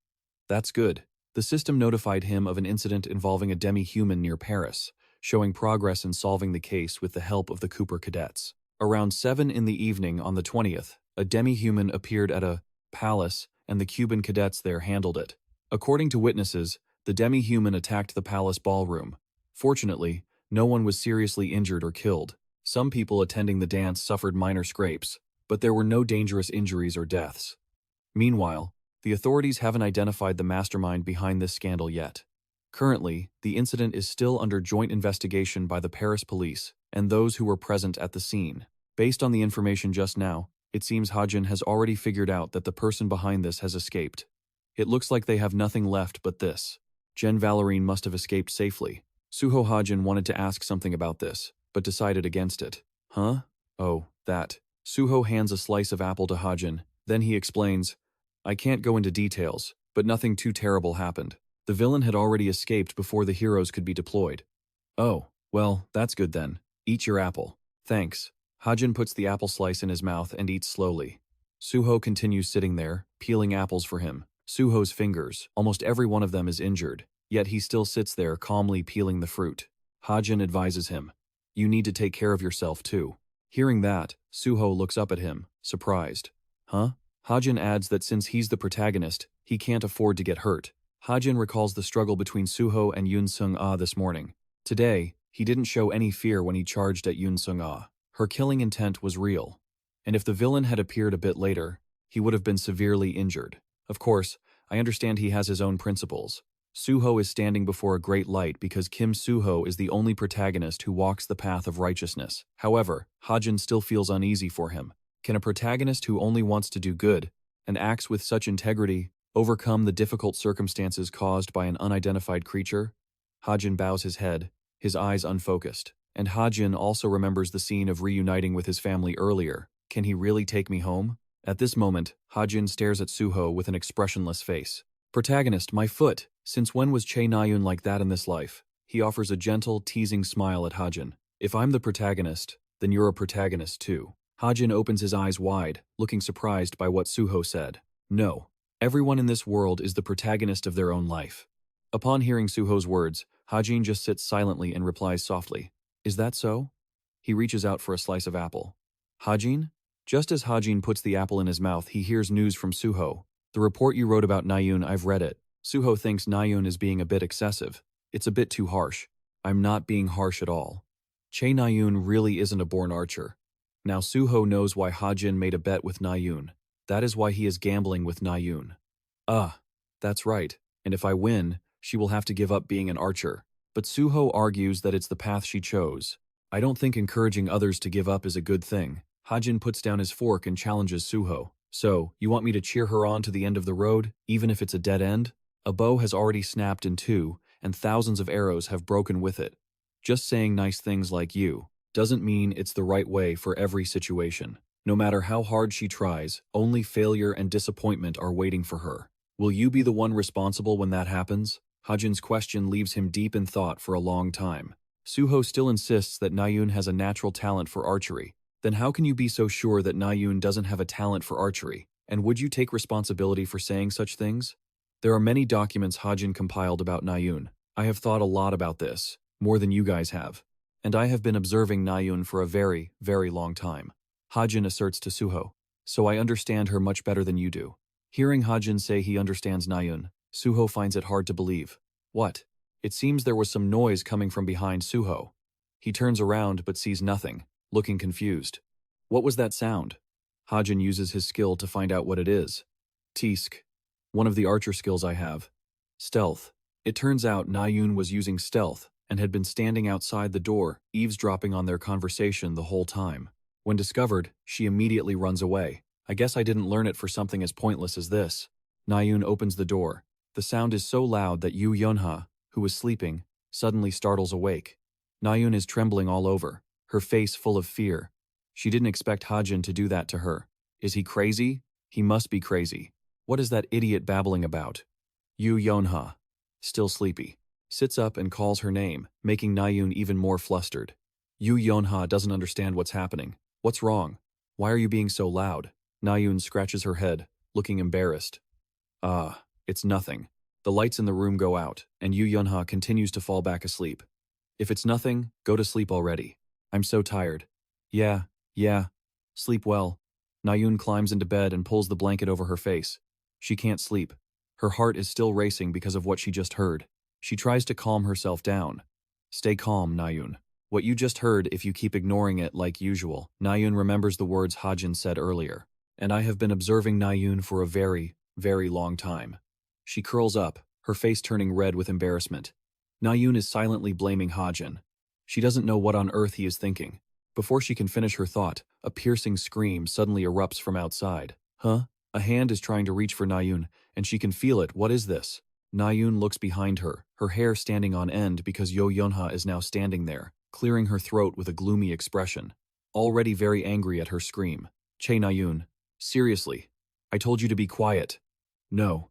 "That's good." The system notified him of an incident involving a demi-human near Paris, showing progress in solving the case with the help of the Cooper cadets. Around 7 in the evening on the 20th, a demi-human appeared at a palace and the Cuban cadets there handled it. According to witnesses, the demi-human attacked the palace ballroom. Fortunately, no one was seriously injured or killed. Some people attending the dance suffered minor scrapes, but there were no dangerous injuries or deaths. Meanwhile, the authorities haven't identified the mastermind behind this scandal yet. Currently, the incident is still under joint investigation by the Paris police and those who were present at the scene. Based on the information just now, it seems Hajin has already figured out that the person behind this has escaped. It looks like they have nothing left but this. Jen Valérine must have escaped safely. Suho Hajin wanted to ask something about this, but decided against it. Huh? Oh, that. Suho hands a slice of apple to Hajin, then he explains, I can't go into details, but nothing too terrible happened. The villain had already escaped before the heroes could be deployed. Oh, well, that's good then. Eat your apple. Thanks. Hajin puts the apple slice in his mouth and eats slowly. Suho continues sitting there, peeling apples for him. Suho's fingers, almost every one of them is injured, yet he still sits there calmly peeling the fruit. Hajin advises him, you need to take care of yourself too. Hearing that, Suho looks up at him, surprised. Huh? Hajin adds that since he's the protagonist, he can't afford to get hurt. Hajin recalls the struggle between Suho and Yoon Sung-ah this morning. Today, he didn't show any fear when he charged at Yoon Sung-ah. Her killing intent was real. And if the villain had appeared a bit later, he would have been severely injured. Of course, I understand he has his own principles. Suho is standing before a great light because Kim Suho is the only protagonist who walks the path of righteousness. However, Hajin still feels uneasy for him. Can a protagonist who only wants to do good and acts with such integrity overcome the difficult circumstances caused by an unidentified creature? Hajin bows his head, his eyes unfocused. And Hajin also remembers the scene of reuniting with his family earlier. Can he really take me home? At this moment, Hajin stares at Suho with an expressionless face. Protagonist, my foot! Since when was Chae Na-yoon like that in this life? He offers a gentle, teasing smile at Hajin. If I'm the protagonist, then you're a protagonist too. Hajin opens his eyes wide, looking surprised by what Suho said. No. Everyone in this world is the protagonist of their own life. Upon hearing Suho's words, Hajin just sits silently and replies softly, is that so? He reaches out for a slice of apple. Hajin? Just as Hajin puts the apple in his mouth, he hears news from Suho. The report you wrote about Na-yoon, I've read it. Suho thinks Na-yoon is being a bit excessive. It's a bit too harsh. I'm not being harsh at all. Chae Na-yoon really isn't a born archer. Now Suho knows why Hajin made a bet with Na-yoon. That is why he is gambling with Na-yoon. That's right. And if I win, she will have to give up being an archer. But Suho argues that it's the path she chose. I don't think encouraging others to give up is a good thing. Hajin puts down his fork and challenges Suho. So, you want me to cheer her on to the end of the road, even if it's a dead end? A bow has already snapped in two, and thousands of arrows have broken with it. Just saying nice things like you doesn't mean it's the right way for every situation. No matter how hard she tries, only failure and disappointment are waiting for her. Will you be the one responsible when that happens? Hajin's question leaves him deep in thought for a long time. Suho still insists that Na-yoon has a natural talent for archery. Then how can you be so sure that Na-yoon doesn't have a talent for archery? And would you take responsibility for saying such things? There are many documents Hajin compiled about Na-yoon. I have thought a lot about this, more than you guys have. And I have been observing Na-yoon for a very, very long time. Hajin asserts to Suho. So I understand her much better than you do. Hearing Hajin say he understands Na-yoon, Suho finds it hard to believe. What? It seems there was some noise coming from behind Suho. He turns around but sees nothing, looking confused. What was that sound? Hajin uses his skill to find out what it is. Tisk. One of the archer skills I have. Stealth. It turns out Na-yoon was using stealth and had been standing outside the door, eavesdropping on their conversation the whole time. When discovered, she immediately runs away. I guess I didn't learn it for something as pointless as this. Na-yoon opens the door. The sound is so loud that Yoo Yeon-ha, who was sleeping, suddenly startles awake. Na-yoon is trembling all over, her face full of fear. She didn't expect Hajin to do that to her. Is he crazy? He must be crazy. What is that idiot babbling about? Yoo Yeon-ha, still sleepy, sits up and calls her name, making Na-yoon even more flustered. Yoo Yeon-ha doesn't understand what's happening. What's wrong? Why are you being so loud? Na-yoon scratches her head, looking embarrassed. It's nothing. The lights in the room go out, and Yoo Yeon-ha continues to fall back asleep. If it's nothing, go to sleep already. I'm so tired. Yeah. Sleep well. Na-yoon climbs into bed and pulls the blanket over her face. She can't sleep. Her heart is still racing because of what she just heard. She tries to calm herself down. Stay calm, Na-yoon. What you just heard, if you keep ignoring it like usual. Na-yoon remembers the words Hajin said earlier. And I have been observing Na-yoon for a very, very long time. She curls up, her face turning red with embarrassment. Nayun is silently blaming Hajin. She doesn't know what on earth he is thinking. Before she can finish her thought, a piercing scream suddenly erupts from outside. Huh? A hand is trying to reach for Nayun, and she can feel it. What is this? Nayun looks behind her, her hair standing on end because Yo Yunha is now standing there, clearing her throat with a gloomy expression. Already very angry at her scream. Che Nayun, seriously, I told you to be quiet. No,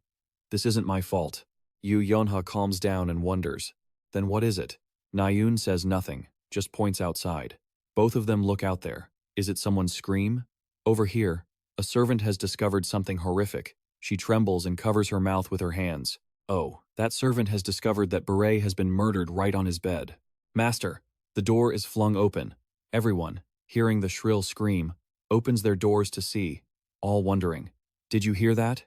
this isn't my fault. Yu Yonha calms down and wonders. Then what is it? Nayun says nothing, just points outside. Both of them look out there. Is it someone's scream? Over here, a servant has discovered something horrific. She trembles and covers her mouth with her hands. Oh, that servant has discovered that Beret has been murdered right on his bed. Master, the door is flung open. Everyone, hearing the shrill scream, opens their doors to see, all wondering. Did you hear that?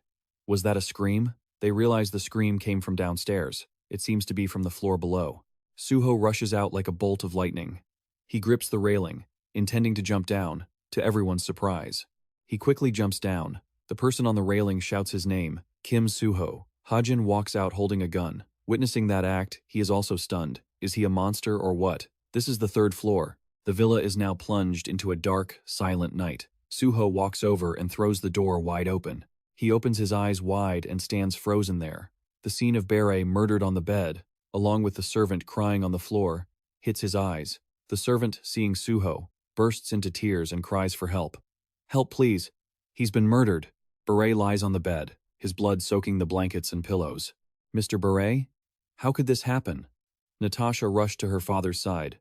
Was that a scream? They realize the scream came from downstairs. It seems to be from the floor below. Suho rushes out like a bolt of lightning. He grips the railing, intending to jump down, to everyone's surprise. He quickly jumps down. The person on the railing shouts his name, Kim Suho. Hajin walks out holding a gun. Witnessing that act, he is also stunned. Is he a monster or what? This is the third floor. The villa is now plunged into a dark, silent night. Suho walks over and throws the door wide open. He opens his eyes wide and stands frozen there. The scene of Beret murdered on the bed, along with the servant crying on the floor, hits his eyes. The servant, seeing Suho, bursts into tears and cries for help. Help, please. He's been murdered. Beret lies on the bed, his blood soaking the blankets and pillows. Mr. Beret? How could this happen? Natasha rushed to her father's side.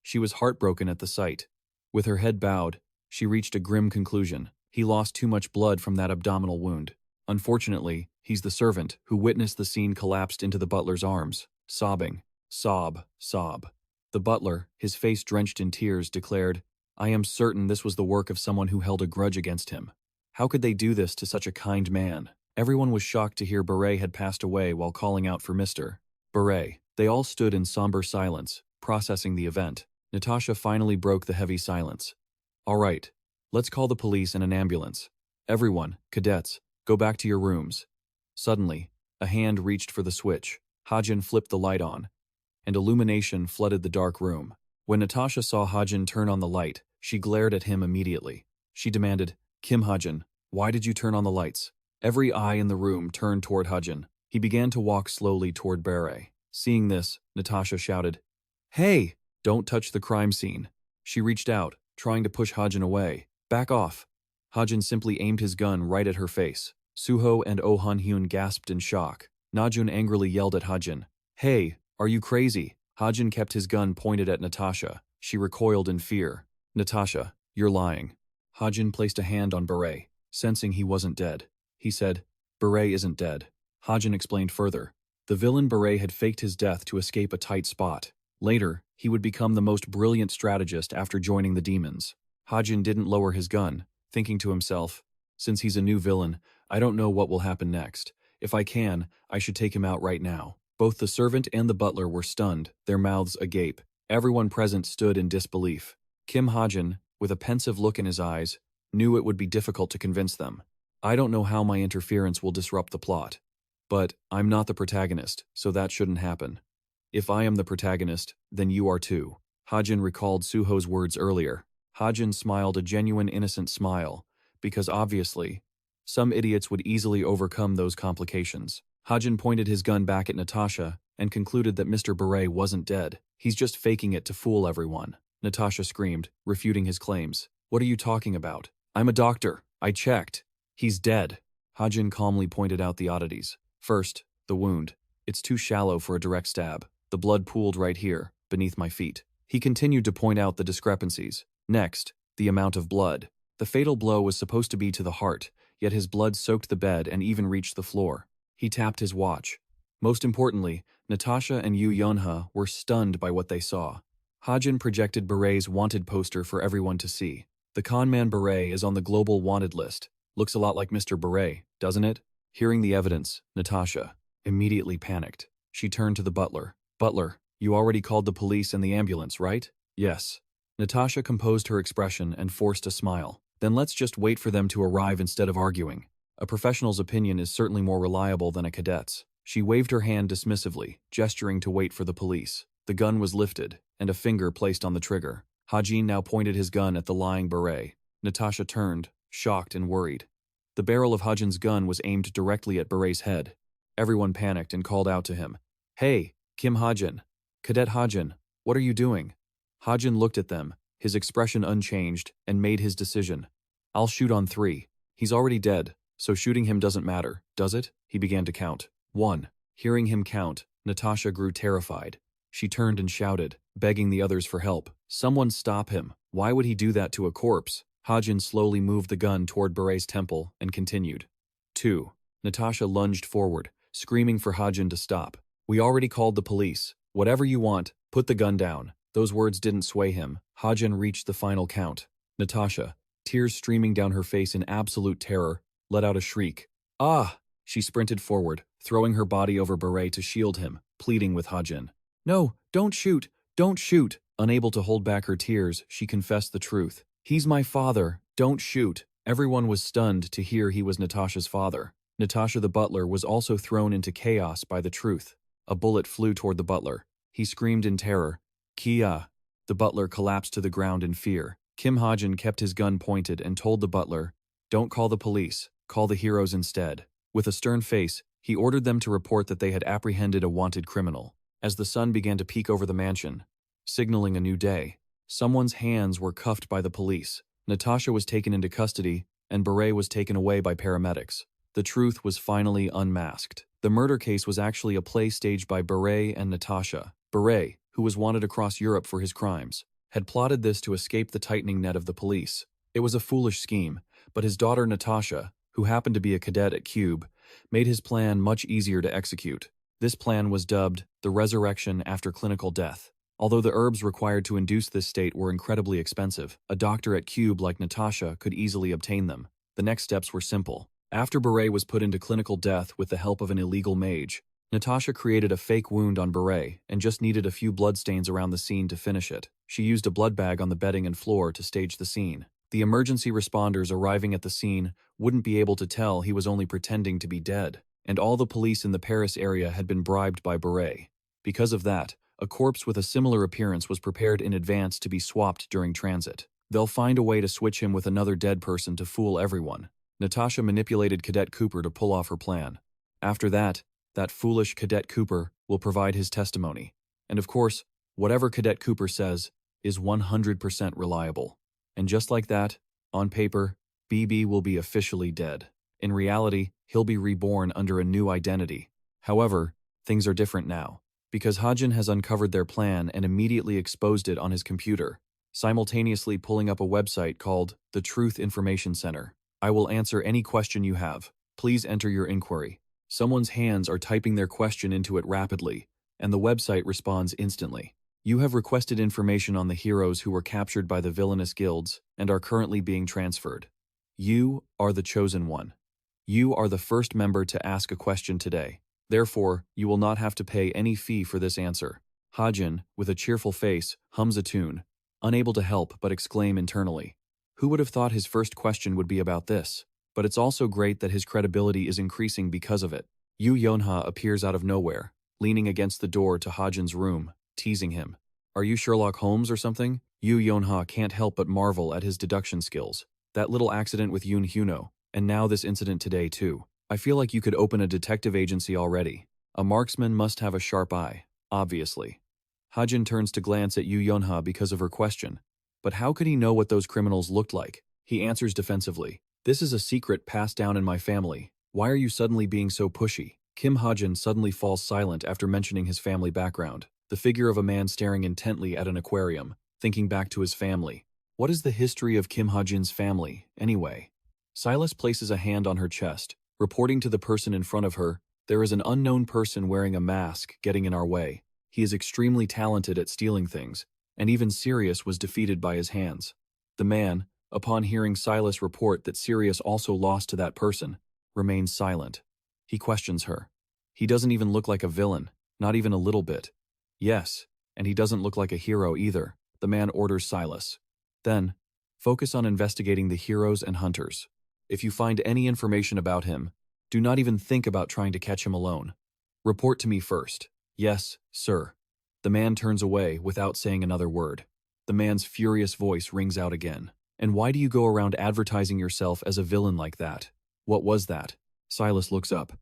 She was heartbroken at the sight. With her head bowed, she reached a grim conclusion. He lost too much blood from that abdominal wound. Unfortunately, he's the servant who witnessed the scene collapsed into the butler's arms, sobbing. Sob, sob. The butler, his face drenched in tears, declared, I am certain this was the work of someone who held a grudge against him. How could they do this to such a kind man? Everyone was shocked to hear Beret had passed away while calling out for Mr. Beret. They all stood in somber silence, processing the event. Natasha finally broke the heavy silence. All right, let's call the police and an ambulance. Everyone, cadets, go back to your rooms. Suddenly, a hand reached for the switch. Hajin flipped the light on, and illumination flooded the dark room. When Natasha saw Hajin turn on the light, she glared at him immediately. She demanded, Kim Hajin, why did you turn on the lights? Every eye in the room turned toward Hajin. He began to walk slowly toward Beret. Seeing this, Natasha shouted, Hey, don't touch the crime scene. She reached out, trying to push Hajin away. Back off. Hajin simply aimed his gun right at her face. Suho and Oh Han-hyun gasped in shock. Najun angrily yelled at Hajin, Hey, are you crazy? Hajin kept his gun pointed at Natasha. She recoiled in fear. Natasha, you're lying. Hajin placed a hand on Beret, sensing he wasn't dead. He said, Beret isn't dead. Hajin explained further. The villain Beret had faked his death to escape a tight spot. Later, he would become the most brilliant strategist after joining the demons. Hajin didn't lower his gun, thinking to himself, since he's a new villain, I don't know what will happen next. If I can, I should take him out right now. Both the servant and the butler were stunned, their mouths agape. Everyone present stood in disbelief. Kim Hajin, with a pensive look in his eyes, knew it would be difficult to convince them. I don't know how my interference will disrupt the plot. But I'm not the protagonist, so that shouldn't happen. If I am the protagonist, then you are too. Hajin recalled Suho's words earlier. Hajin smiled a genuine innocent smile, because obviously, some idiots would easily overcome those complications. Hajin pointed his gun back at Natasha and concluded that Mr. Beret wasn't dead. He's just faking it to fool everyone. Natasha screamed, refuting his claims. What are you talking about? I'm a doctor. I checked. He's dead. Hajin calmly pointed out the oddities. First, the wound. It's too shallow for a direct stab. The blood pooled right here, beneath my feet. He continued to point out the discrepancies. Next, the amount of blood. The fatal blow was supposed to be to the heart, yet his blood soaked the bed and even reached the floor. He tapped his watch. Most importantly, Natasha and Yu Yunha were stunned by what they saw. Hajin projected Beret's wanted poster for everyone to see. The conman Beret is on the global wanted list. Looks a lot like Mr. Beret, doesn't it? Hearing the evidence, Natasha immediately panicked. She turned to the butler. Butler, you already called the police and the ambulance, right? Yes. Natasha composed her expression and forced a smile. Then let's just wait for them to arrive instead of arguing. A professional's opinion is certainly more reliable than a cadet's. She waved her hand dismissively, gesturing to wait for the police. The gun was lifted, and a finger placed on the trigger. Hajin now pointed his gun at the lying beret. Natasha turned, shocked and worried. The barrel of Hajin's gun was aimed directly at Beret's head. Everyone panicked and called out to him. "Hey, Kim Hajin! Cadet Hajin, what are you doing?" Hajin looked at them, his expression unchanged, and made his decision. "I'll shoot on 3. He's already dead, so shooting him doesn't matter, does it?" He began to count. 1. Hearing him count, Natasha grew terrified. She turned and shouted, begging the others for help. "Someone stop him. Why would he do that to a corpse?" Hajin slowly moved the gun toward Beret's temple and continued. 2. Natasha lunged forward, screaming for Hajin to stop. "We already called the police. Whatever you want, put the gun down." Those words didn't sway him. Hajin reached the final count. Natasha, tears streaming down her face in absolute terror, let out a shriek. "Ah!" She sprinted forward, throwing her body over Beret to shield him, pleading with Hajin. "No, don't shoot! Don't shoot!" Unable to hold back her tears, she confessed the truth. "He's my father. Don't shoot." Everyone was stunned to hear he was Natasha's father. Natasha the butler was also thrown into chaos by the truth. A bullet flew toward the butler. He screamed in terror. "Kia!" The butler collapsed to the ground in fear. Kim Hajin kept his gun pointed and told the butler, "Don't call the police. Call the heroes instead." With a stern face, he ordered them to report that they had apprehended a wanted criminal. As the sun began to peek over the mansion, signaling a new day, someone's hands were cuffed by the police. Natasha was taken into custody, and Beret was taken away by paramedics. The truth was finally unmasked. The murder case was actually a play staged by Beret and Natasha. Beret, who was wanted across Europe for his crimes, had plotted this to escape the tightening net of the police. It was a foolish scheme, but his daughter Natasha, who happened to be a cadet at Cube, made his plan much easier to execute. This plan was dubbed the resurrection after clinical death. Although the herbs required to induce this state were incredibly expensive, a doctor at Cube like Natasha could easily obtain them. The next steps were simple. After Beret was put into clinical death with the help of an illegal mage, Natasha created a fake wound on Beret and just needed a few bloodstains around the scene to finish it. She used a blood bag on the bedding and floor to stage the scene. The emergency responders arriving at the scene wouldn't be able to tell he was only pretending to be dead, and all the police in the Paris area had been bribed by Beret. Because of that, a corpse with a similar appearance was prepared in advance to be swapped during transit. They'll find a way to switch him with another dead person to fool everyone. Natasha manipulated Cadet Cooper to pull off her plan. After that foolish Cadet Cooper will provide his testimony. And of course, whatever Cadet Cooper says is 100% reliable. And just like that, on paper, BB will be officially dead. In reality, he'll be reborn under a new identity. However, things are different now, because Hajin has uncovered their plan and immediately exposed it on his computer, simultaneously pulling up a website called the Truth Information Center. "I will answer any question you have. Please enter your inquiry." Someone's hands are typing their question into it rapidly, and the website responds instantly. "You have requested information on the heroes who were captured by the villainous guilds and are currently being transferred. You are the chosen one. You are the first member to ask a question today. Therefore, you will not have to pay any fee for this answer." Hajin, with a cheerful face, hums a tune, unable to help but exclaim internally. Who would have thought his first question would be about this? But it's also great that his credibility is increasing because of it. Yu Yonha appears out of nowhere, leaning against the door to Hajin's room, teasing him. "Are you Sherlock Holmes or something?" Yu Yonha can't help but marvel at his deduction skills. That little accident with Yoon Huno, and now this incident today too. "I feel like you could open a detective agency already. A marksman must have a sharp eye, obviously." Hajin turns to glance at Yu Yonha because of her question. But how could he know what those criminals looked like? He answers defensively. "This is a secret passed down in my family. Why are you suddenly being so pushy?" Kim Hajin suddenly falls silent after mentioning his family background. The figure of a man staring intently at an aquarium, thinking back to his family. What is the history of Kim Hajin's family, anyway? Silas places a hand on her chest, reporting to the person in front of her, "There is an unknown person wearing a mask getting in our way. He is extremely talented at stealing things, and even Sirius was defeated by his hands." The man, upon hearing Silas report that Sirius also lost to that person, remains silent. He questions her. He doesn't even look like a villain, not even a little bit. Yes, and he doesn't look like a hero either, the man orders Silas. Then, focus on investigating the heroes and hunters. If you find any information about him, do not even think about trying to catch him alone. Report to me first. Yes, sir. The man turns away without saying another word. The man's furious voice rings out again. And why do you go around advertising yourself as a villain like that? What was that? Silas looks up.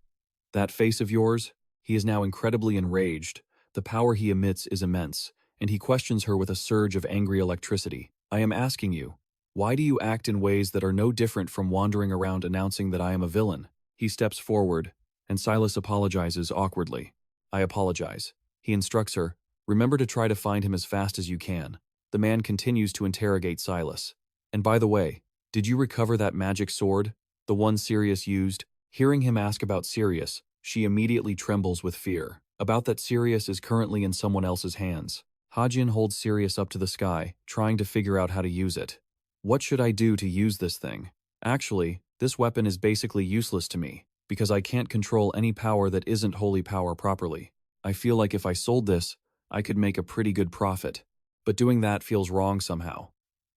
That face of yours? He is now incredibly enraged. The power he emits is immense, and he questions her with a surge of angry electricity. I am asking you, why do you act in ways that are no different from wandering around announcing that I am a villain? He steps forward, and Silas apologizes awkwardly. I apologize. He instructs her, remember to try to find him as fast as you can. The man continues to interrogate Silas. And by the way, did you recover that magic sword? The one Sirius used? Hearing him ask about Sirius, she immediately trembles with fear. About that Sirius is currently in someone else's hands. Hajin holds Sirius up to the sky, trying to figure out how to use it. What should I do to use this thing? Actually, this weapon is basically useless to me, because I can't control any power that isn't holy power properly. I feel like if I sold this, I could make a pretty good profit. But doing that feels wrong somehow.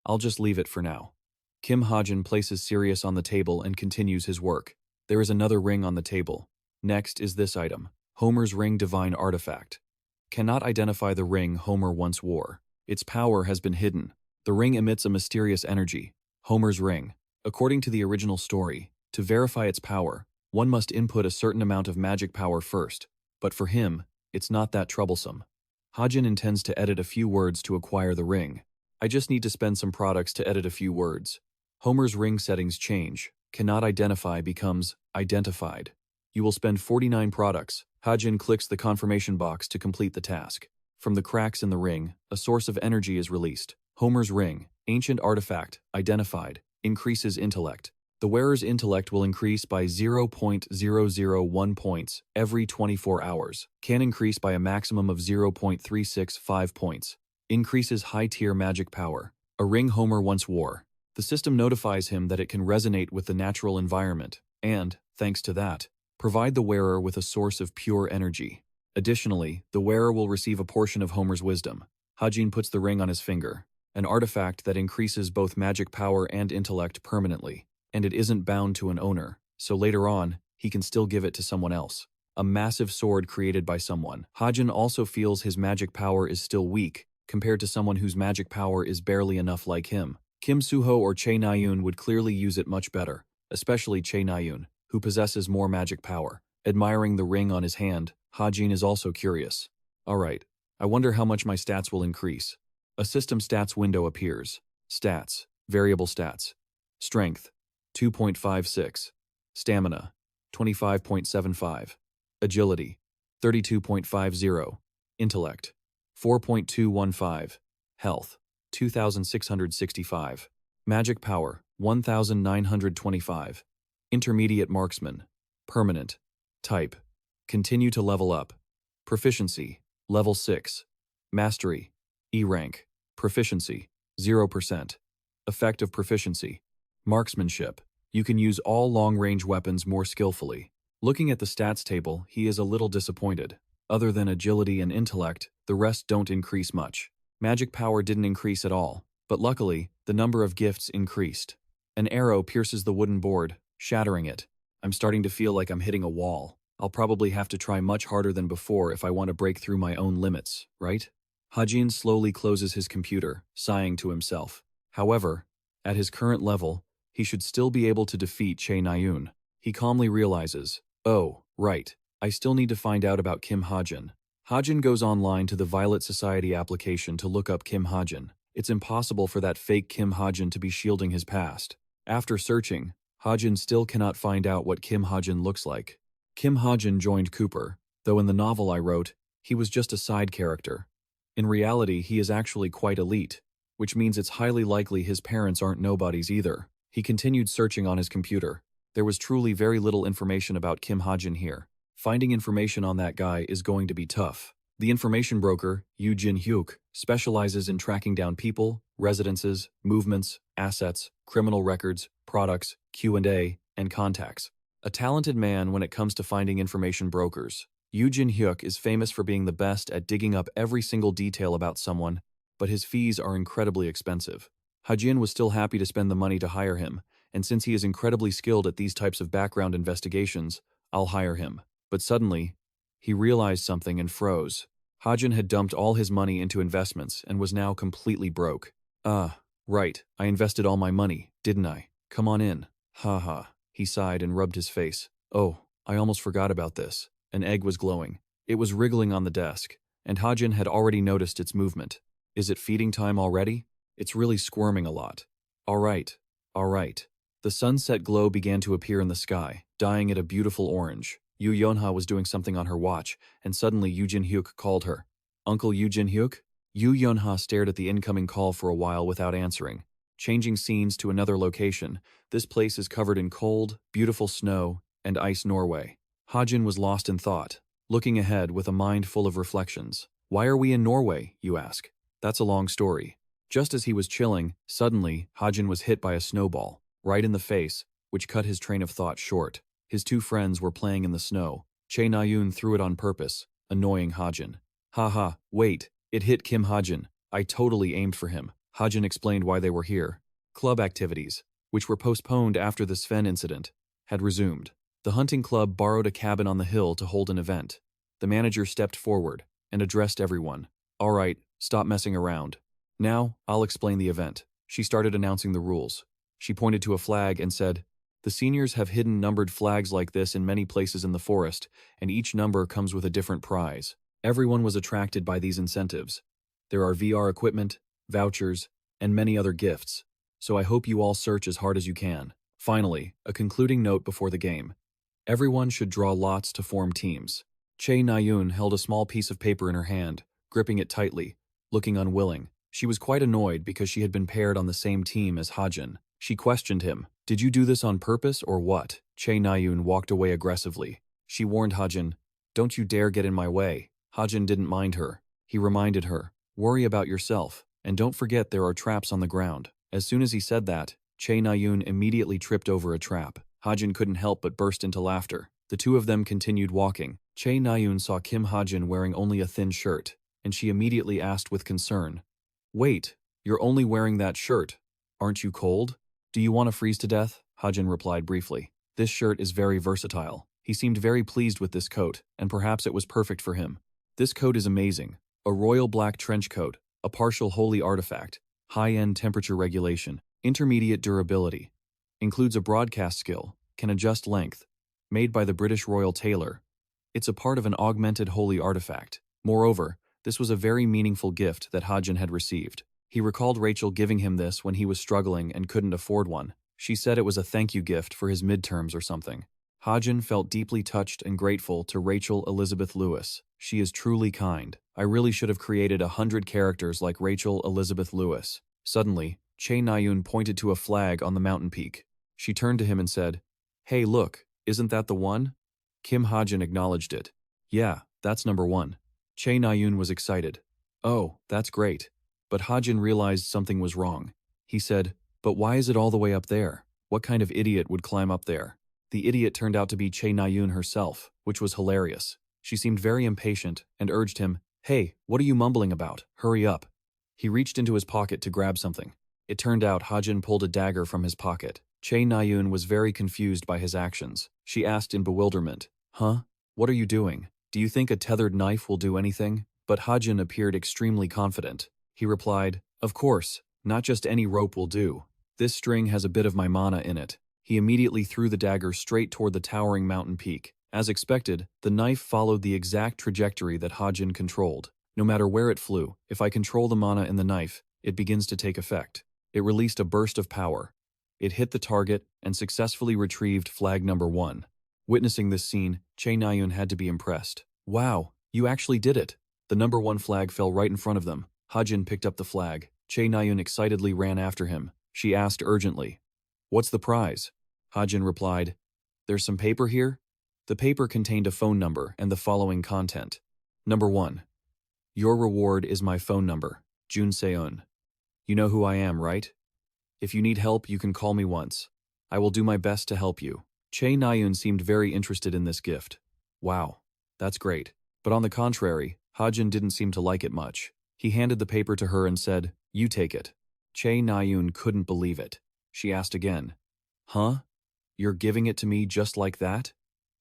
I'll just leave it for now. Kim Hajin places Sirius on the table and continues his work. There is another ring on the table. Next is this item, Homer's Ring Divine Artifact. Cannot identify the ring Homer once wore. Its power has been hidden. The ring emits a mysterious energy. Homer's ring. According to the original story, to verify its power, one must input a certain amount of magic power first. But for him, it's not that troublesome. Hajin intends to edit a few words to acquire the ring. I just need to spend some products to edit a few words. Homer's ring settings change. Cannot identify becomes identified. You will spend 49 products. Hajin clicks the confirmation box to complete the task. From the cracks in the ring, a source of energy is released. Homer's ring, ancient artifact, identified, increases intellect. The wearer's intellect will increase by 0.001 points every 24 hours. Can increase by a maximum of 0.365 points. Increases high-tier magic power. A ring Homer once wore. The system notifies him that it can resonate with the natural environment and, thanks to that, provide the wearer with a source of pure energy. Additionally, the wearer will receive a portion of Homer's wisdom. Hajin puts the ring on his finger, an artifact that increases both magic power and intellect permanently, and it isn't bound to an owner, so later on, he can still give it to someone else. A massive sword created by someone. Hajin also feels his magic power is still weak, compared to someone whose magic power is barely enough like him. Kim Suho or Chae Nayun would clearly use it much better, especially Chae Nayun, who possesses more magic power. Admiring the ring on his hand, Hajin is also curious. Alright, I wonder how much my stats will increase. A system stats window appears. Stats, variable stats. Strength, 2.56. Stamina, 25.75. Agility, 32.50. Intellect, 4.215. Health, 2,665. Magic power, 1,925. Intermediate marksman. Permanent. Type. Continue to level up. Proficiency. Level 6. Mastery. E rank. Proficiency. 0%. Effect of proficiency. Marksmanship. You can use all long-range weapons more skillfully. Looking at the stats table, he is a little disappointed. Other than agility and intellect, the rest don't increase much. Magic power didn't increase at all, but luckily, the number of gifts increased. An arrow pierces the wooden board, shattering it. I'm starting to feel like I'm hitting a wall. I'll probably have to try much harder than before if I want to break through my own limits, right? Hajin slowly closes his computer, sighing to himself. However, at his current level, he should still be able to defeat Chae Nayun. He calmly realizes, oh, right, I still need to find out about Kim Hajin. Hajin goes online to the Violet Society application to look up Kim Hajin. It's impossible for that fake Kim Hajin to be shielding his past. After searching, Hajin still cannot find out what Kim Hajin looks like. Kim Hajin joined Cooper, though in the novel I wrote, he was just a side character. In reality, he is actually quite elite, which means it's highly likely his parents aren't nobodies either. He continued searching on his computer. There was truly very little information about Kim Hajin here. Finding information on that guy is going to be tough. The information broker, Yoo Jin-hyuk, specializes in tracking down people, residences, movements, assets, criminal records, products, Q&A, and contacts. A talented man when it comes to finding information brokers. Yoo Jin-hyuk is famous for being the best at digging up every single detail about someone, but his fees are incredibly expensive. Hajin was still happy to spend the money to hire him, and since he is incredibly skilled at these types of background investigations, I'll hire him. But suddenly, He realized something and froze. Hajin had dumped all his money into investments and was now completely broke. Right, I invested all my money, didn't I? Come on in. Ha ha. He sighed and rubbed his face. Oh, I almost forgot about this. An egg was glowing. It was wriggling on the desk, and Hajin had already noticed its movement. Is it feeding time already? It's really squirming a lot. All right. The sunset glow began to appear in the sky, dyeing it a beautiful orange. Yu Yonha was doing something on her watch, and suddenly Yu Jin-hyuk called her. Uncle Yu Jin-hyuk? Yu Yonha stared at the incoming call for a while without answering. Changing scenes to another location, this place is covered in cold, beautiful snow, and ice Norway. Hajin was lost in thought, looking ahead with a mind full of reflections. Why are we in Norway, you ask? That's a long story. Just as he was chilling, suddenly, Hajin was hit by a snowball, right in the face, which cut his train of thought short. His two friends were playing in the snow. Che Na-yoon threw it on purpose, annoying Hajin. Haha, wait, it hit Kim Hajin. I totally aimed for him. Hajin explained why they were here. Club activities, which were postponed after the Sven incident, had resumed. The hunting club borrowed a cabin on the hill to hold an event. The manager stepped forward and addressed everyone. All right, stop messing around. Now, I'll explain the event. She started announcing the rules. She pointed to a flag and said, the seniors have hidden numbered flags like this in many places in the forest, and each number comes with a different prize. Everyone was attracted by these incentives. There are VR equipment, vouchers, and many other gifts, so I hope you all search as hard as you can. Finally, a concluding note before the game. Everyone should draw lots to form teams. Che Na-yoon held a small piece of paper in her hand, gripping it tightly, looking unwilling. She was quite annoyed because she had been paired on the same team as Hajin. She questioned him. Did you do this on purpose or what? Che Na-yoon walked away aggressively. She warned Hajin, don't you dare get in my way. Hajin didn't mind her. He reminded her, worry about yourself, and don't forget there are traps on the ground. As soon as he said that, Che Na-yoon immediately tripped over a trap. Hajin couldn't help but burst into laughter. The two of them continued walking. Che Na-yoon saw Kim Hajin wearing only a thin shirt, and she immediately asked with concern, wait, you're only wearing that shirt. Aren't you cold? Do you want to freeze to death? Hajin replied briefly. This shirt is very versatile. He seemed very pleased with this coat, and perhaps it was perfect for him. This coat is amazing. A royal black trench coat, a partial holy artifact, high-end temperature regulation, intermediate durability. Includes a broadcast skill, can adjust length. Made by the British royal tailor. It's a part of an augmented holy artifact. Moreover, this was a very meaningful gift that Hajin had received. He recalled Rachel giving him this when he was struggling and couldn't afford one. She said it was a thank you gift for his midterms or something. Hajin felt deeply touched and grateful to Rachel Elizabeth Lewis. She is truly kind. I really should have created 100 characters like Rachel Elizabeth Lewis. Suddenly, Che Na-yoon pointed to a flag on the mountain peak. She turned to him and said, hey look, isn't that the one? Kim Hajin acknowledged it. Yeah, that's number 1. Che Na-yoon was excited. Oh, that's great. But Hajin realized something was wrong. He said, but why is it all the way up there? What kind of idiot would climb up there? The idiot turned out to be Che Na-yoon herself, which was hilarious. She seemed very impatient and urged him, hey, what are you mumbling about? Hurry up. He reached into his pocket to grab something. It turned out Hajin pulled a dagger from his pocket. Che Na-yoon was very confused by his actions. She asked in bewilderment, huh? What are you doing? Do you think a tethered knife will do anything? But Hajin appeared extremely confident. He replied, of course, not just any rope will do. This string has a bit of my mana in it. He immediately threw the dagger straight toward the towering mountain peak. As expected, the knife followed the exact trajectory that Hajin controlled. No matter where it flew, if I control the mana in the knife, it begins to take effect. It released a burst of power. It hit the target and successfully retrieved flag number 1. Witnessing this scene, Che Na-yoon had to be impressed. Wow, you actually did it. The number 1 flag fell right in front of them. Hajin picked up the flag. Che Na-yoon excitedly ran after him. She asked urgently, what's the prize? Hajin replied, there's some paper here? The paper contained a phone number and the following content. Number 1. Your reward is my phone number, Jun Seon. You know who I am, right? If you need help, you can call me once. I will do my best to help you. Che Na-yoon seemed very interested in this gift. Wow, that's great. But on the contrary, Hajin didn't seem to like it much. He handed the paper to her and said, you take it. Che Na-yoon couldn't believe it. She asked again, huh? You're giving it to me just like that?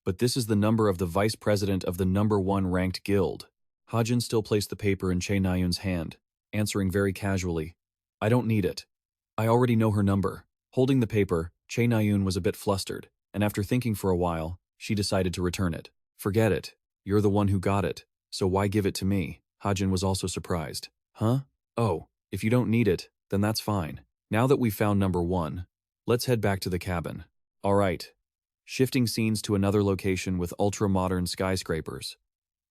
But this is the number of the vice president of the #1 ranked guild. Hajin still placed the paper in Che Nayun's hand, answering very casually, I don't need it. I already know her number. Holding the paper, Che Nayun was a bit flustered, and after thinking for a while, she decided to return it. Forget it. You're the one who got it, so why give it to me? Hajin was also surprised. Huh? Oh, if you don't need it, then that's fine. Now that we've found #1, let's head back to the cabin. All right. Shifting scenes to another location with ultra-modern skyscrapers.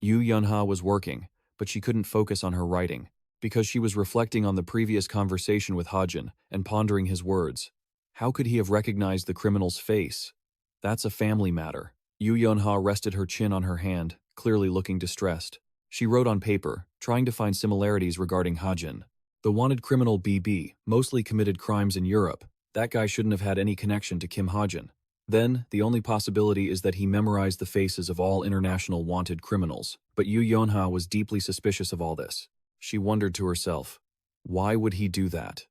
Yu Yunha was working, but she couldn't focus on her writing, because she was reflecting on the previous conversation with Hajin and pondering his words. How could he have recognized the criminal's face? That's a family matter. Yu Yunha rested her chin on her hand, clearly looking distressed. She wrote on paper, trying to find similarities regarding Hajin. The wanted criminal BB mostly committed crimes in Europe. That guy shouldn't have had any connection to Kim Hajin. Then, the only possibility is that he memorized the faces of all international wanted criminals. But Yu Yunha was deeply suspicious of all this. She wondered to herself, why would he do that?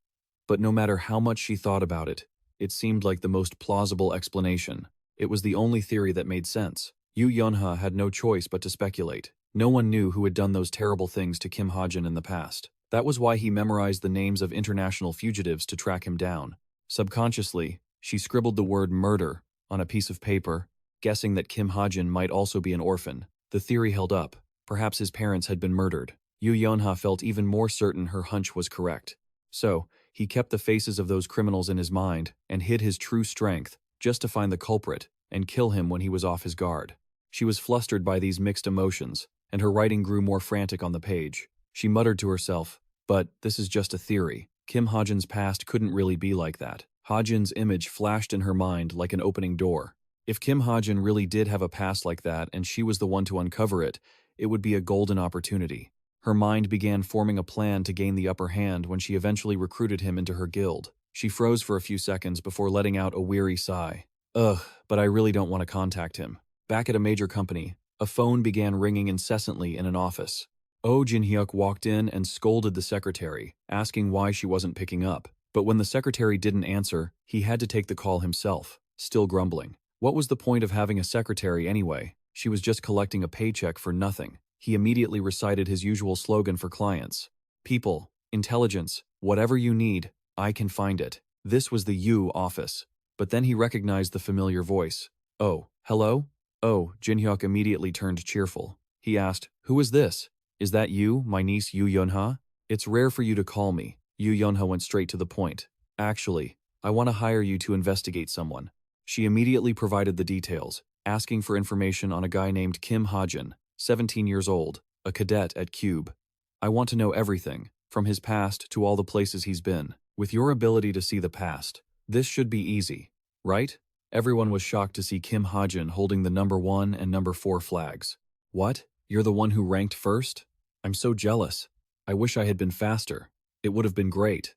But no matter how much she thought about it, it seemed like the most plausible explanation. It was the only theory that made sense. Yu Yunha had no choice but to speculate. No one knew who had done those terrible things to Kim Hajin in the past. That was why he memorized the names of international fugitives to track him down. Subconsciously, she scribbled the word murder on a piece of paper, guessing that Kim Hajin might also be an orphan. The theory held up. Perhaps his parents had been murdered. Yu Yunha felt even more certain her hunch was correct. So, he kept the faces of those criminals in his mind and hid his true strength just to find the culprit and kill him when he was off his guard. She was flustered by these mixed emotions, and her writing grew more frantic on the page. She muttered to herself, but this is just a theory. Kim Hajin's past couldn't really be like that. Hajin's image flashed in her mind like an opening door. If Kim Hajin really did have a past like that and she was the one to uncover it, it would be a golden opportunity. Her mind began forming a plan to gain the upper hand when she eventually recruited him into her guild. She froze for a few seconds before letting out a weary sigh. Ugh, but I really don't want to contact him. Back at a major company, a phone began ringing incessantly in an office. Oh Jin-hyuk walked in and scolded the secretary, asking why she wasn't picking up. But when the secretary didn't answer, he had to take the call himself, still grumbling. What was the point of having a secretary anyway? She was just collecting a paycheck for nothing. He immediately recited his usual slogan for clients. People, intelligence, whatever you need, I can find it. This was the U office. But then he recognized the familiar voice. Oh, hello? Oh, Jin-hyuk immediately turned cheerful. He asked, who is this? Is that you, my niece Yu Yunha? It's rare for you to call me. Yu Yunha went straight to the point. Actually, I want to hire you to investigate someone. She immediately provided the details, asking for information on a guy named Kim Hajin, 17 years old, a cadet at Cube. I want to know everything, from his past to all the places he's been. With your ability to see the past, this should be easy, right? Everyone was shocked to see Kim Hajin holding the #1 and #4 flags. What? You're the one who ranked first? I'm so jealous. I wish I had been faster. It would have been great.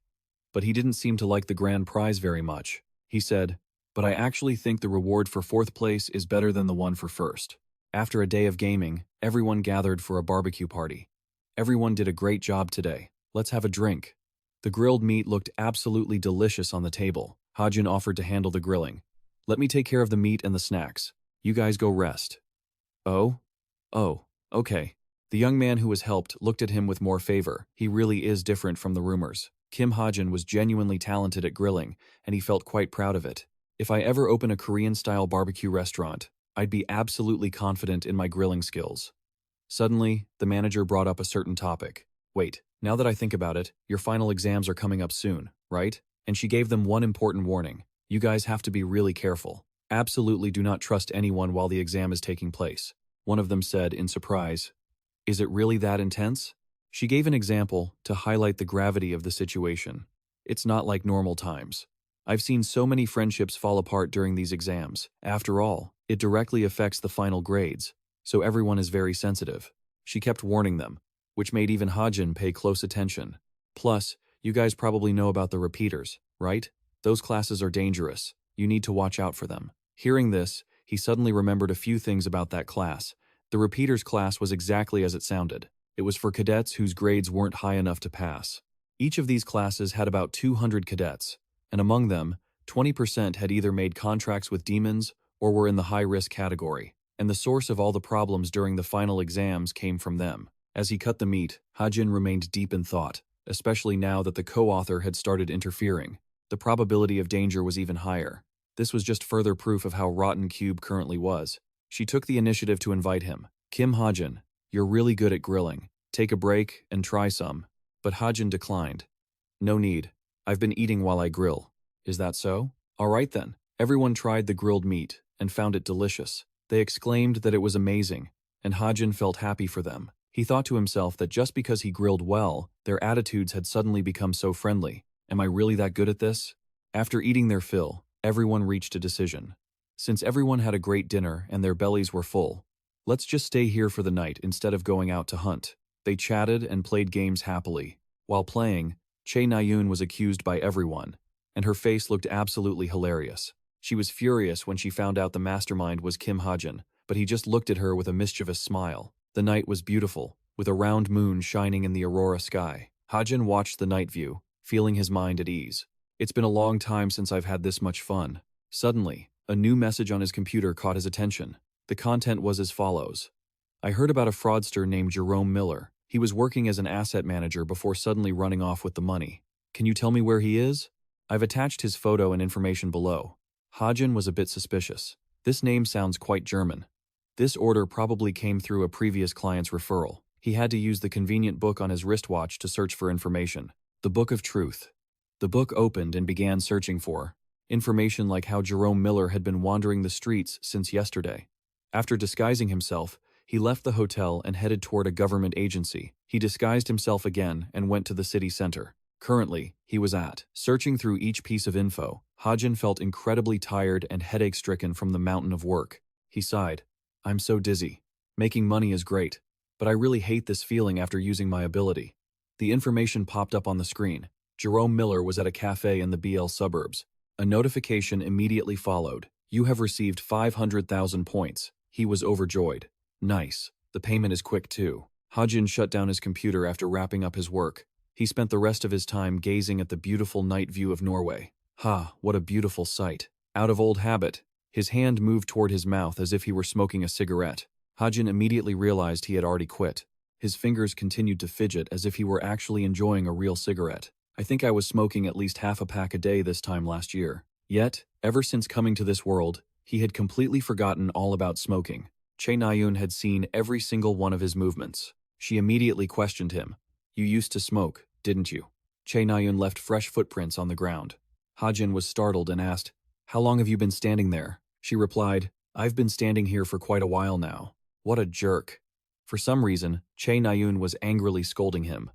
But he didn't seem to like the grand prize very much. He said, but I actually think the reward for 4th place is better than the one for 1st. After a day of gaming, everyone gathered for a barbecue party. Everyone did a great job today. Let's have a drink. The grilled meat looked absolutely delicious on the table. Hajin offered to handle the grilling. Let me take care of the meat and the snacks. You guys go rest. Oh? Oh, okay. The young man who was helped looked at him with more favor. He really is different from the rumors. Kim Hajin was genuinely talented at grilling, and he felt quite proud of it. If I ever open a Korean-style barbecue restaurant, I'd be absolutely confident in my grilling skills. Suddenly, the manager brought up a certain topic. Wait, now that I think about it, your final exams are coming up soon, right? And she gave them one important warning. You guys have to be really careful. Absolutely do not trust anyone while the exam is taking place. One of them said in surprise, is it really that intense? She gave an example to highlight the gravity of the situation. It's not like normal times. I've seen so many friendships fall apart during these exams. After all, it directly affects the final grades, so everyone is very sensitive. She kept warning them, which made even Hajin pay close attention. Plus, you guys probably know about the repeaters, right? Those classes are dangerous. You need to watch out for them. Hearing this, he suddenly remembered a few things about that class. The repeaters class was exactly as it sounded. It was for cadets whose grades weren't high enough to pass. Each of these classes had about 200 cadets, and among them, 20% had either made contracts with demons or were in the high-risk category. and the source of all the problems during the final exams came from them. As he cut the meat, Hajin remained deep in thought, especially now that the co-author had started interfering. The probability of danger was even higher. This was just further proof of how rotten Cube currently was. She took the initiative to invite him. Kim Hajin, you're really good at grilling. Take a break and try some. But Hajin declined. No need. I've been eating while I grill. Is that so? All right then. Everyone tried the grilled meat and found it delicious. They exclaimed that it was amazing, and Hajin felt happy for them. He thought to himself that just because he grilled well, their attitudes had suddenly become so friendly. Am I really that good at this? After eating their fill, everyone reached a decision. Since everyone had a great dinner and their bellies were full, let's just stay here for the night instead of going out to hunt. They chatted and played games happily. While playing, Che Nayun was accused by everyone, and her face looked absolutely hilarious. She was furious when she found out the mastermind was Kim Hajin, but he just looked at her with a mischievous smile. The night was beautiful, with a round moon shining in the aurora sky. Hajin watched the night view, feeling his mind at ease. It's been a long time since I've had this much fun. Suddenly, a new message on his computer caught his attention. The content was as follows. I heard about a fraudster named Jerome Miller. He was working as an asset manager before suddenly running off with the money. Can you tell me where he is? I've attached his photo and information below. Hajin was a bit suspicious. This name sounds quite German. This order probably came through a previous client's referral. He had to use the convenient book on his wristwatch to search for information. The Book of Truth. The book opened and began searching for information like how Jerome Miller had been wandering the streets since yesterday. After disguising himself, he left the hotel and headed toward a government agency. He disguised himself again and went to the city center. Currently, he was searching through each piece of info. Hajin felt incredibly tired and headache-stricken from the mountain of work. He sighed. I'm so dizzy. Making money is great, but I really hate this feeling after using my ability. The information popped up on the screen. Jerome Miller was at a cafe in the BL suburbs. A notification immediately followed. You have received 500,000 points. He was overjoyed. Nice. The payment is quick too. Hajin shut down his computer after wrapping up his work. He spent the rest of his time gazing at the beautiful night view of Norway. What a beautiful sight. Out of old habit, his hand moved toward his mouth as if he were smoking a cigarette. Hajin immediately realized he had already quit. His fingers continued to fidget as if he were actually enjoying a real cigarette. I think I was smoking at least half a pack a day this time last year. Yet, ever since coming to this world, he had completely forgotten all about smoking. Che Nayun had seen every single one of his movements. She immediately questioned him. You used to smoke, didn't you? Che Nayun left fresh footprints on the ground. Hajin was startled and asked, How long have you been standing there? She replied, I've been standing here for quite a while now. What a jerk. For some reason, Che Nayun was angrily scolding him.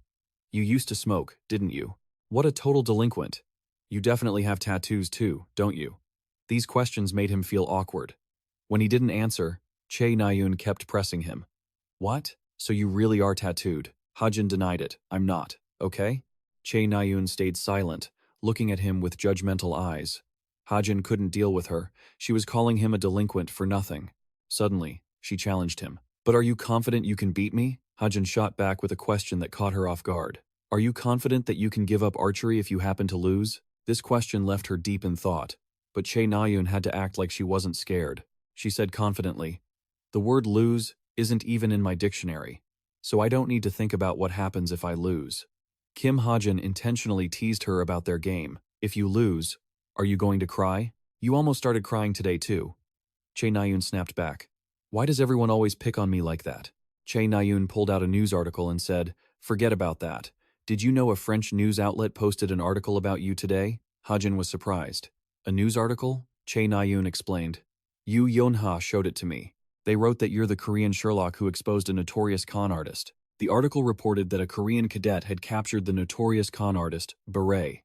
You used to smoke, didn't you? What a total delinquent. You definitely have tattoos too, don't you? These questions made him feel awkward. When he didn't answer, Che Nayun kept pressing him. What? So you really are tattooed? Hajin denied it. I'm not, okay? Che Nayun stayed silent, looking at him with judgmental eyes. Hajin couldn't deal with her. She was calling him a delinquent for nothing. Suddenly, she challenged him. But are you confident you can beat me? Hajin shot back with a question that caught her off guard. Are you confident that you can give up archery if you happen to lose? This question left her deep in thought, but Che Nayun had to act like she wasn't scared. She said confidently, The word lose isn't even in my dictionary, so I don't need to think about what happens if I lose. Kim Hajin intentionally teased her about their game. If you lose, are you going to cry? You almost started crying today too. Che Nayun snapped back. Why does everyone always pick on me like that? Che Nayun pulled out a news article and said, Forget about that. Did you know a French news outlet posted an article about you today? Hajin was surprised. A news article? Che Nayun explained. Yu Yonha showed it to me. They wrote that you're the Korean Sherlock who exposed a notorious con artist. The article reported that a Korean cadet had captured the notorious con artist, Beret.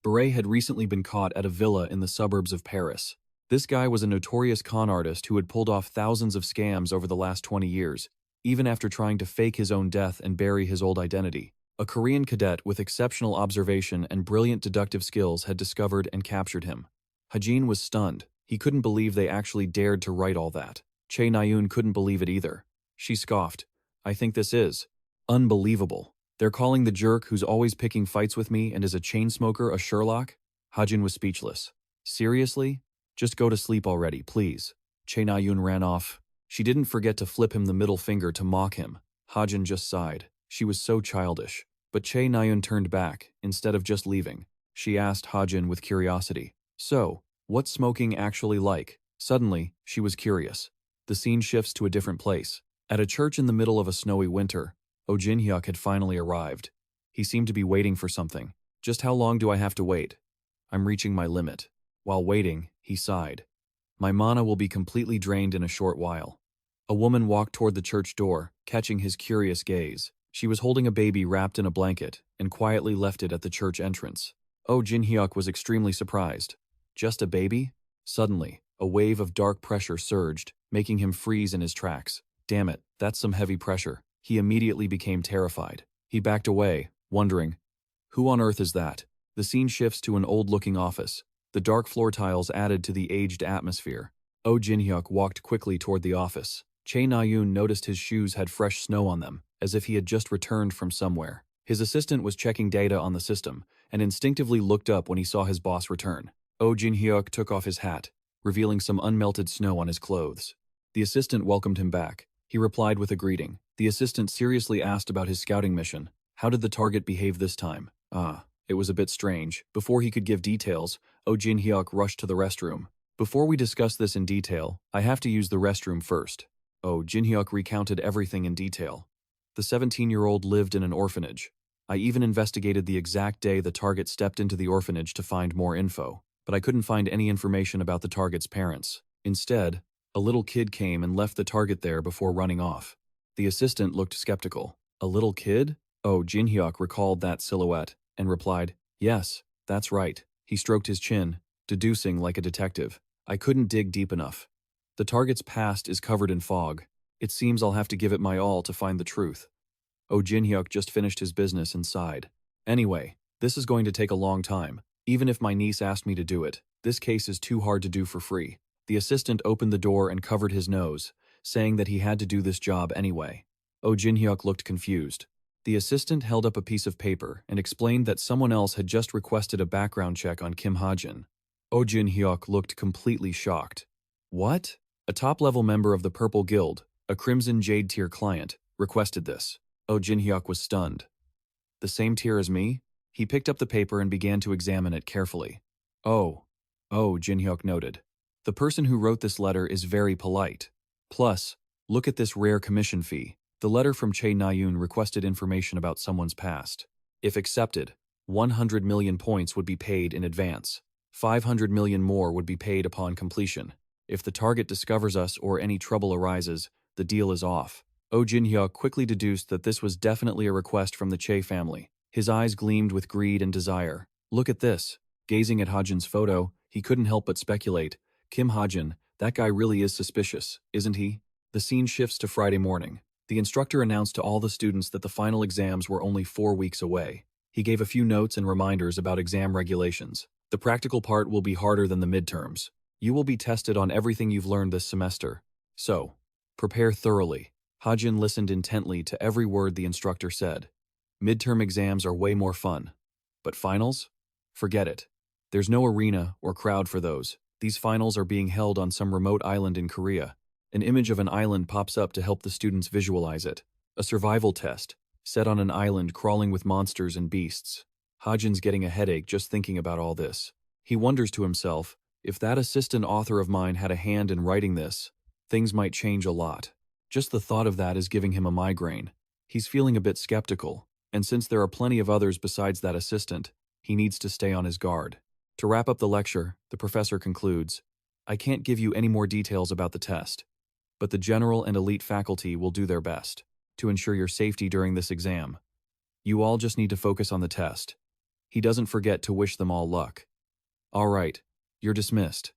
Beret had recently been caught at a villa in the suburbs of Paris. This guy was a notorious con artist who had pulled off thousands of scams over the last 20 years, even after trying to fake his own death and bury his old identity. A Korean cadet with exceptional observation and brilliant deductive skills had discovered and captured him. Hajin was stunned. He couldn't believe they actually dared to write all that. Che Nayun couldn't believe it either. She scoffed. I think this is unbelievable. They're calling the jerk who's always picking fights with me and is a chain smoker a Sherlock? Hajin was speechless. Seriously? Just go to sleep already, please. Che Nayun ran off. She didn't forget to flip him the middle finger to mock him. Hajin just sighed. She was so childish. But Che Nayun turned back, instead of just leaving. She asked Hajin with curiosity, "So, what's smoking actually like?" Suddenly, she was curious. The scene shifts to a different place. At a church in the middle of a snowy winter, Oh Jin-hyuk had finally arrived. He seemed to be waiting for something. "Just how long do I have to wait?" "I'm reaching my limit." While waiting, he sighed. "My mana will be completely drained in a short while." A woman walked toward the church door, catching his curious gaze. She was holding a baby wrapped in a blanket and quietly left it at the church entrance. Oh Jin-hyuk was extremely surprised. Just a baby? Suddenly, a wave of dark pressure surged, making him freeze in his tracks. Damn it, that's some heavy pressure. He immediately became terrified. He backed away, wondering, who on earth is that? The scene shifts to an old-looking office. The dark floor tiles added to the aged atmosphere. Oh Jin-hyuk walked quickly toward the office. Che Na-yoon noticed his shoes had fresh snow on them, as if he had just returned from somewhere. His assistant was checking data on the system, and instinctively looked up when he saw his boss return. Oh Jin-hyuk took off his hat, revealing some unmelted snow on his clothes. The assistant welcomed him back. He replied with a greeting. The assistant seriously asked about his scouting mission. How did the target behave this time? It was a bit strange. Before he could give details, Oh Jin-hyuk rushed to the restroom. Before we discuss this in detail, I have to use the restroom first. Oh Jin-hyuk recounted everything in detail. The 17-year-old lived in an orphanage. I even investigated the exact day the target stepped into the orphanage to find more info, but I couldn't find any information about the target's parents. Instead, a little kid came and left the target there before running off. The assistant looked skeptical. A little kid? Oh Jin-hyuk recalled that silhouette and replied, "Yes, that's right." He stroked his chin, deducing like a detective. "I couldn't dig deep enough. The target's past is covered in fog. It seems I'll have to give it my all to find the truth." Oh Jin-hyuk just finished his business and sighed. "Anyway, this is going to take a long time. Even if my niece asked me to do it, this case is too hard to do for free." The assistant opened the door and covered his nose, saying that he had to do this job anyway. Oh Jin-hyuk looked confused. The assistant held up a piece of paper and explained that someone else had just requested a background check on Kim Hajin. Oh Jin-hyuk looked completely shocked. "What? A top-level member of the Purple Guild, a Crimson Jade tier client, requested this." Oh Jin-hyuk was stunned. "The same tier as me?" He picked up the paper and began to examine it carefully. Oh, Jin-hyuk noted. "The person who wrote this letter is very polite. Plus, look at this rare commission fee." The letter from Che Na-yoon requested information about someone's past. If accepted, 100 million points would be paid in advance. 500 million more would be paid upon completion. If the target discovers us or any trouble arises, the deal is off. Oh Jin-hyuk quickly deduced that this was definitely a request from the Che family. His eyes gleamed with greed and desire. "Look at this." Gazing at Hajin's photo, he couldn't help but speculate. Kim Hajin, that guy really is suspicious, isn't he? The scene shifts to Friday morning. The instructor announced to all the students that the final exams were only 4 weeks away. He gave a few notes and reminders about exam regulations. "The practical part will be harder than the midterms. You will be tested on everything you've learned this semester. So, prepare thoroughly." Hajin listened intently to every word the instructor said. "Midterm exams are way more fun. But finals? Forget it. There's no arena or crowd for those. These finals are being held on some remote island in Korea. An image of an island pops up to help the students visualize it. A survival test, set on an island crawling with monsters and beasts." Hajin's getting a headache just thinking about all this. He wonders to himself, if that assistant author of mine had a hand in writing this, things might change a lot. Just the thought of that is giving him a migraine. He's feeling a bit skeptical, and since there are plenty of others besides that assistant, he needs to stay on his guard. To wrap up the lecture, the professor concludes, "I can't give you any more details about the test, but the general and elite faculty will do their best to ensure your safety during this exam. You all just need to focus on the test." He doesn't forget to wish them all luck. "All right, you're dismissed.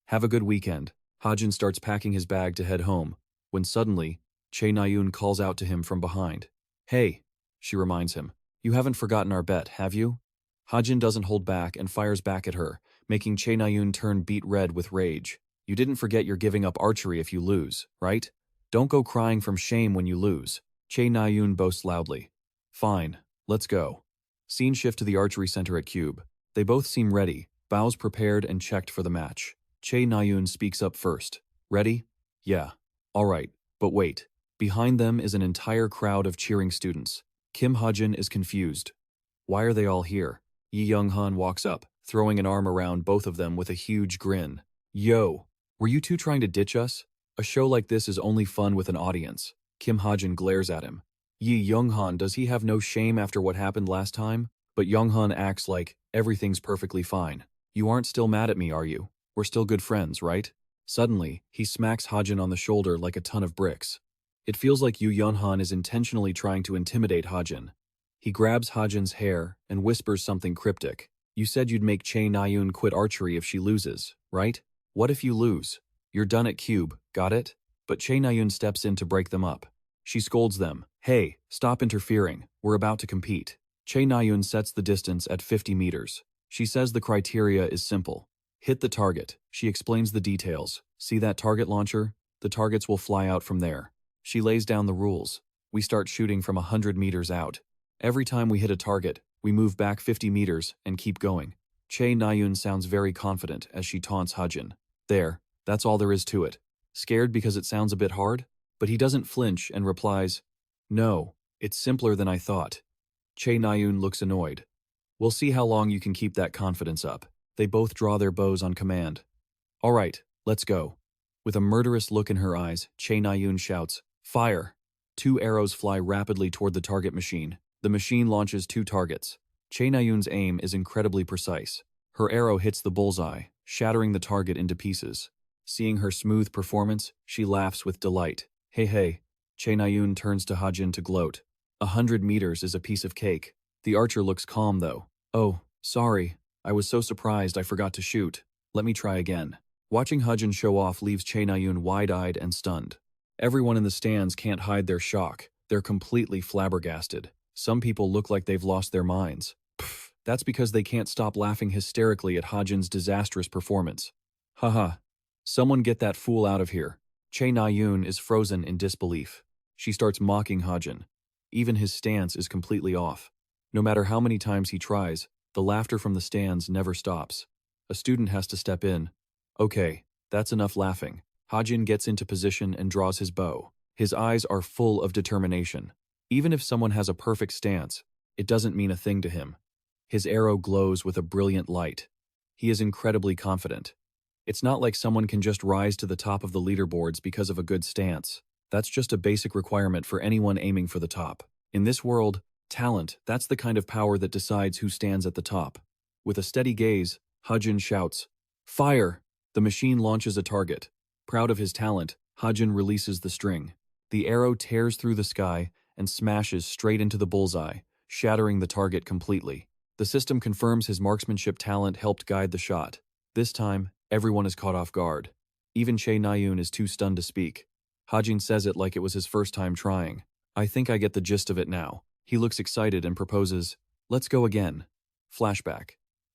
Have a good weekend." Hajin starts packing his bag to head home, when suddenly, Che Na-yoon calls out to him from behind. "Hey," she reminds him, "you haven't forgotten our bet, have you?" Hajin doesn't hold back and fires back at her, making Che Na-yoon turn beet red with rage. "You didn't forget you're giving up archery if you lose, right? Don't go crying from shame when you lose." Che Na-yoon boasts loudly. "Fine, let's go." Scene shift to the archery center at Cube. They both seem ready, bows prepared and checked for the match. Che Na-yoon speaks up first. "Ready?" "Yeah." Alright, but wait. Behind them is an entire crowd of cheering students. Kim Hajin is confused. Why are they all here? Yi Young-han walks up, throwing an arm around both of them with a huge grin. Yo, were you two trying to ditch us? A show like this is only fun with an audience. Kim Hajin glares at him. Yi Young-han, does he have no shame after what happened last time? But Young-han acts like everything's perfectly fine. You aren't still mad at me, are you? We're still good friends, right? Suddenly, he smacks Hajin on the shoulder like a ton of bricks. It feels like Yu Yunhan is intentionally trying to intimidate Hajin. He grabs Hajin's hair and whispers something cryptic. You said you'd make Chae Na-yoon quit archery if she loses, right? What if you lose? You're done at Cube, got it? But Chae Na-yoon steps in to break them up. She scolds them. Hey, stop interfering. We're about to compete. Chae Na-yoon sets the distance at 50 meters. She says the criteria is simple. Hit the target. She explains the details. See that target launcher? The targets will fly out from there. She lays down the rules. We start shooting from 100 meters out. Every time we hit a target, we move back 50 meters and keep going. Chae Na-yoon sounds very confident as she taunts Hajin. There, that's all there is to it. Scared because it sounds a bit hard? But he doesn't flinch and replies, No, it's simpler than I thought. Chae Na-yoon looks annoyed. We'll see how long you can keep that confidence up. They both draw their bows on command. All right, let's go. With a murderous look in her eyes, Chae Na-yoon shouts, Fire! 2 arrows fly rapidly toward the target machine. The machine launches 2 targets. Chae Na-yoon's aim is incredibly precise. Her arrow hits the bullseye, shattering the target into pieces. Seeing her smooth performance, she laughs with delight. Hey. Chae Na-yoon turns to Hajin to gloat. 100 meters is a piece of cake. The archer looks calm though. Oh, sorry. I was so surprised I forgot to shoot. Let me try again. Watching Hajin show off leaves Chae Na-yoon wide-eyed and stunned. Everyone in the stands can't hide their shock. They're completely flabbergasted. Some people look like they've lost their minds. Pfft, that's because they can't stop laughing hysterically at Hajin's disastrous performance. Haha. Someone get that fool out of here. Chae Na-yoon is frozen in disbelief. She starts mocking Hajin. Even his stance is completely off. No matter how many times he tries, the laughter from the stands never stops. A student has to step in. Okay, that's enough laughing. Hajin gets into position and draws his bow. His eyes are full of determination. Even if someone has a perfect stance, it doesn't mean a thing to him. His arrow glows with a brilliant light. He is incredibly confident. It's not like someone can just rise to the top of the leaderboards because of a good stance. That's just a basic requirement for anyone aiming for the top. In this world, talent, that's the kind of power that decides who stands at the top. With a steady gaze, Hajin shouts, Fire! The machine launches a target. Proud of his talent, Hajin releases the string. The arrow tears through the sky and smashes straight into the bullseye, shattering the target completely. The system confirms his marksmanship talent helped guide the shot. This time, everyone is caught off guard. Even Chae Na-yoon is too stunned to speak. Hajin says it like it was his first time trying. I think I get the gist of it now. He looks excited and proposes, Let's go again. Flashback.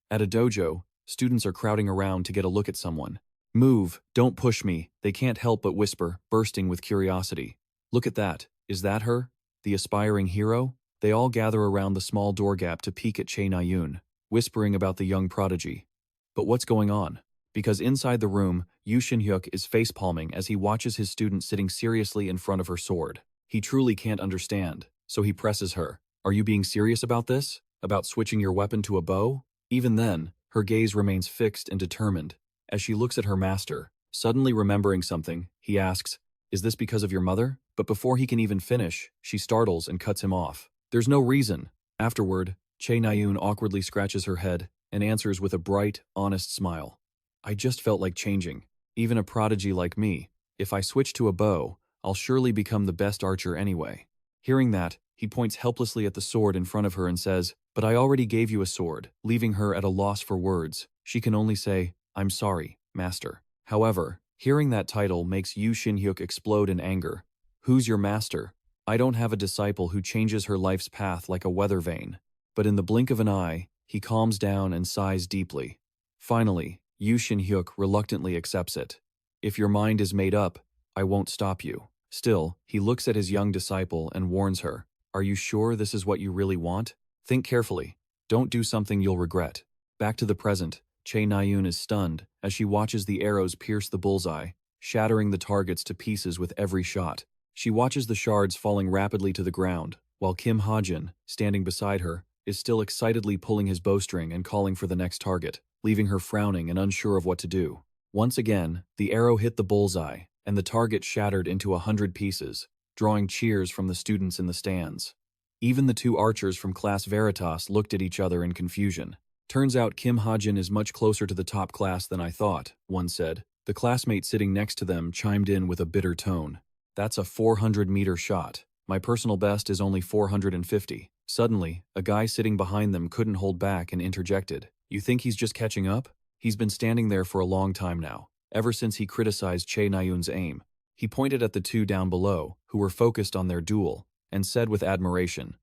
At a dojo, students are crowding around to get a look at someone. Move, don't push me, they can't help but whisper, bursting with curiosity. Look at that, is that her? The aspiring hero? They all gather around the small door gap to peek at Chae Na-yoon, whispering about the young prodigy. But what's going on? Because inside the room, Yoo Shin-hyuk is facepalming as he watches his student sitting seriously in front of her sword. He truly can't understand, so he presses her. Are you being serious about this? About switching your weapon to a bow? Even then, her gaze remains fixed and determined. As she looks at her master, suddenly remembering something, he asks, Is this because of your mother? But before he can even finish, she startles and cuts him off. There's no reason. Afterward, Chae Na-yoon awkwardly scratches her head and answers with a bright, honest smile. I just felt like changing. Even a prodigy like me, if I switch to a bow, I'll surely become the best archer anyway. Hearing that, he points helplessly at the sword in front of her and says, But I already gave you a sword, leaving her at a loss for words. She can only say, I'm sorry, master. However, hearing that title makes Yoo Shin-hyuk explode in anger. Who's your master? I don't have a disciple who changes her life's path like a weather vane. But in the blink of an eye, he calms down and sighs deeply. Finally, Yoo Shin-hyuk reluctantly accepts it. If your mind is made up, I won't stop you. Still, he looks at his young disciple and warns her, Are you sure this is what you really want? Think carefully. Don't do something you'll regret. Back to the present, Chae Na-yoon is stunned as she watches the arrows pierce the bullseye, shattering the targets to pieces with every shot. She watches the shards falling rapidly to the ground, while Kim Hajin, standing beside her, is still excitedly pulling his bowstring and calling for the next target, leaving her frowning and unsure of what to do. Once again, the arrow hit the bullseye, and the target shattered into 100 pieces, drawing cheers from the students in the stands. Even the two archers from Class Veritas looked at each other in confusion. Turns out Kim Hajin is much closer to the top class than I thought, one said. The classmate sitting next to them chimed in with a bitter tone. That's a 400-meter shot. My personal best is only 450. Suddenly, a guy sitting behind them couldn't hold back and interjected. You think he's just catching up? He's been standing there for a long time now, ever since he criticized Che Nayun's aim. He pointed at the two down below, who were focused on their duel, and said with admiration,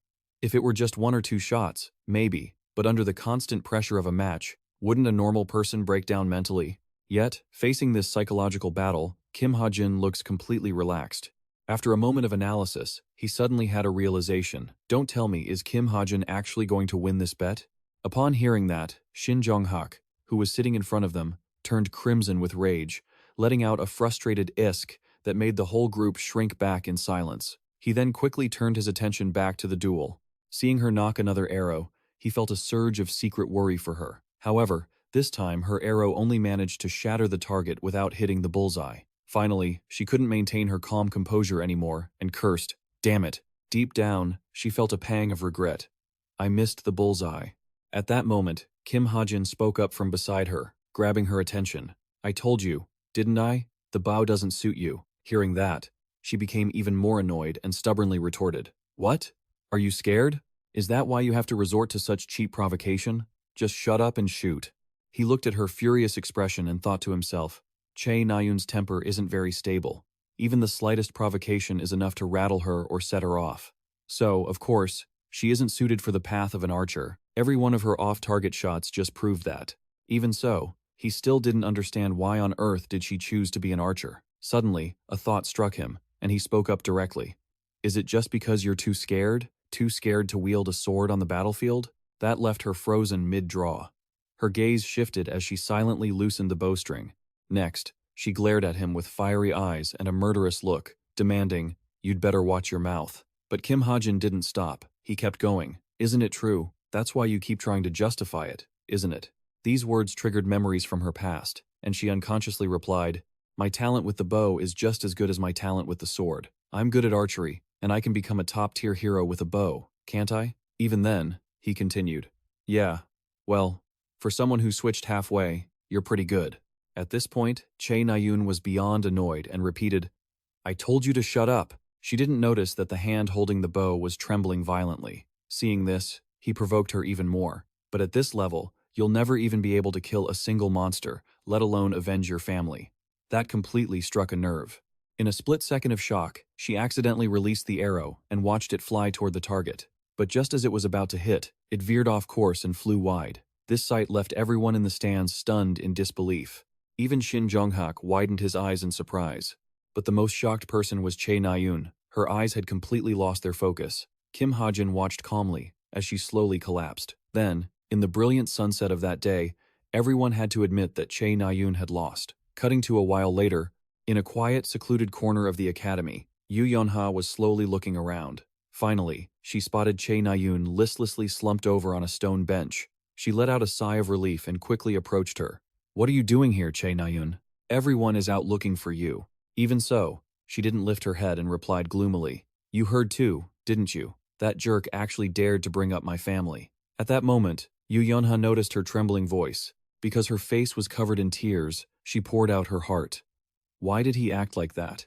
if it were just 1 or 2 shots, maybe, but under the constant pressure of a match, wouldn't a normal person break down mentally? Yet, facing this psychological battle, Kim Hajin looks completely relaxed. After a moment of analysis, he suddenly had a realization. Don't tell me, is Kim Hajin actually going to win this bet? Upon hearing that, Shin Jong-hak, who was sitting in front of them, turned crimson with rage, letting out a frustrated isk that made the whole group shrink back in silence. He then quickly turned his attention back to the duel. Seeing her knock another arrow, he felt a surge of secret worry for her. However, this time her arrow only managed to shatter the target without hitting the bullseye. Finally, she couldn't maintain her calm composure anymore and cursed, damn it. Deep down, she felt a pang of regret. I missed the bullseye. At that moment, Kim Hajin spoke up from beside her, grabbing her attention. I told you, didn't I? The bow doesn't suit you. Hearing that, she became even more annoyed and stubbornly retorted. What? Are you scared? Is that why you have to resort to such cheap provocation? Just shut up and shoot. He looked at her furious expression and thought to himself, Che Nayun's temper isn't very stable. Even the slightest provocation is enough to rattle her or set her off. So, of course, she isn't suited for the path of an archer. Every one of her off-target shots just proved that. Even so, he still didn't understand why on earth did she choose to be an archer. Suddenly, a thought struck him, and he spoke up directly. Is it just because you're too scared? Too scared to wield a sword on the battlefield? That left her frozen mid-draw. Her gaze shifted as she silently loosened the bowstring. Next, she glared at him with fiery eyes and a murderous look, demanding, you'd better watch your mouth. But Kim Hajin didn't stop. He kept going. Isn't it true? That's why you keep trying to justify it, isn't it? These words triggered memories from her past, and she unconsciously replied, my talent with the bow is just as good as my talent with the sword. I'm good at archery, and I can become a top-tier hero with a bow, can't I? Even then, he continued. Yeah, well, for someone who switched halfway, you're pretty good. At this point, Che Nayun was beyond annoyed and repeated, I told you to shut up. She didn't notice that the hand holding the bow was trembling violently. Seeing this, he provoked her even more. But at this level, you'll never even be able to kill a single monster, let alone avenge your family. That completely struck a nerve. In a split second of shock, she accidentally released the arrow and watched it fly toward the target. But just as it was about to hit, it veered off course and flew wide. This sight left everyone in the stands stunned in disbelief. Even Shin Jong-hak widened his eyes in surprise. But the most shocked person was Che Nayun. Her eyes had completely lost their focus. Kim Hajin watched calmly as she slowly collapsed. Then, in the brilliant sunset of that day, everyone had to admit that Che Nayun had lost. Cutting to a while later, in a quiet, secluded corner of the academy, Yu Yonha was slowly looking around. Finally, she spotted Che Nayun listlessly slumped over on a stone bench. She let out a sigh of relief and quickly approached her. What are you doing here, Che Nayun? Everyone is out looking for you. Even so, she didn't lift her head and replied gloomily. You heard too, didn't you? That jerk actually dared to bring up my family. At that moment, Yu Yonha noticed her trembling voice. Because her face was covered in tears, she poured out her heart. Why did he act like that?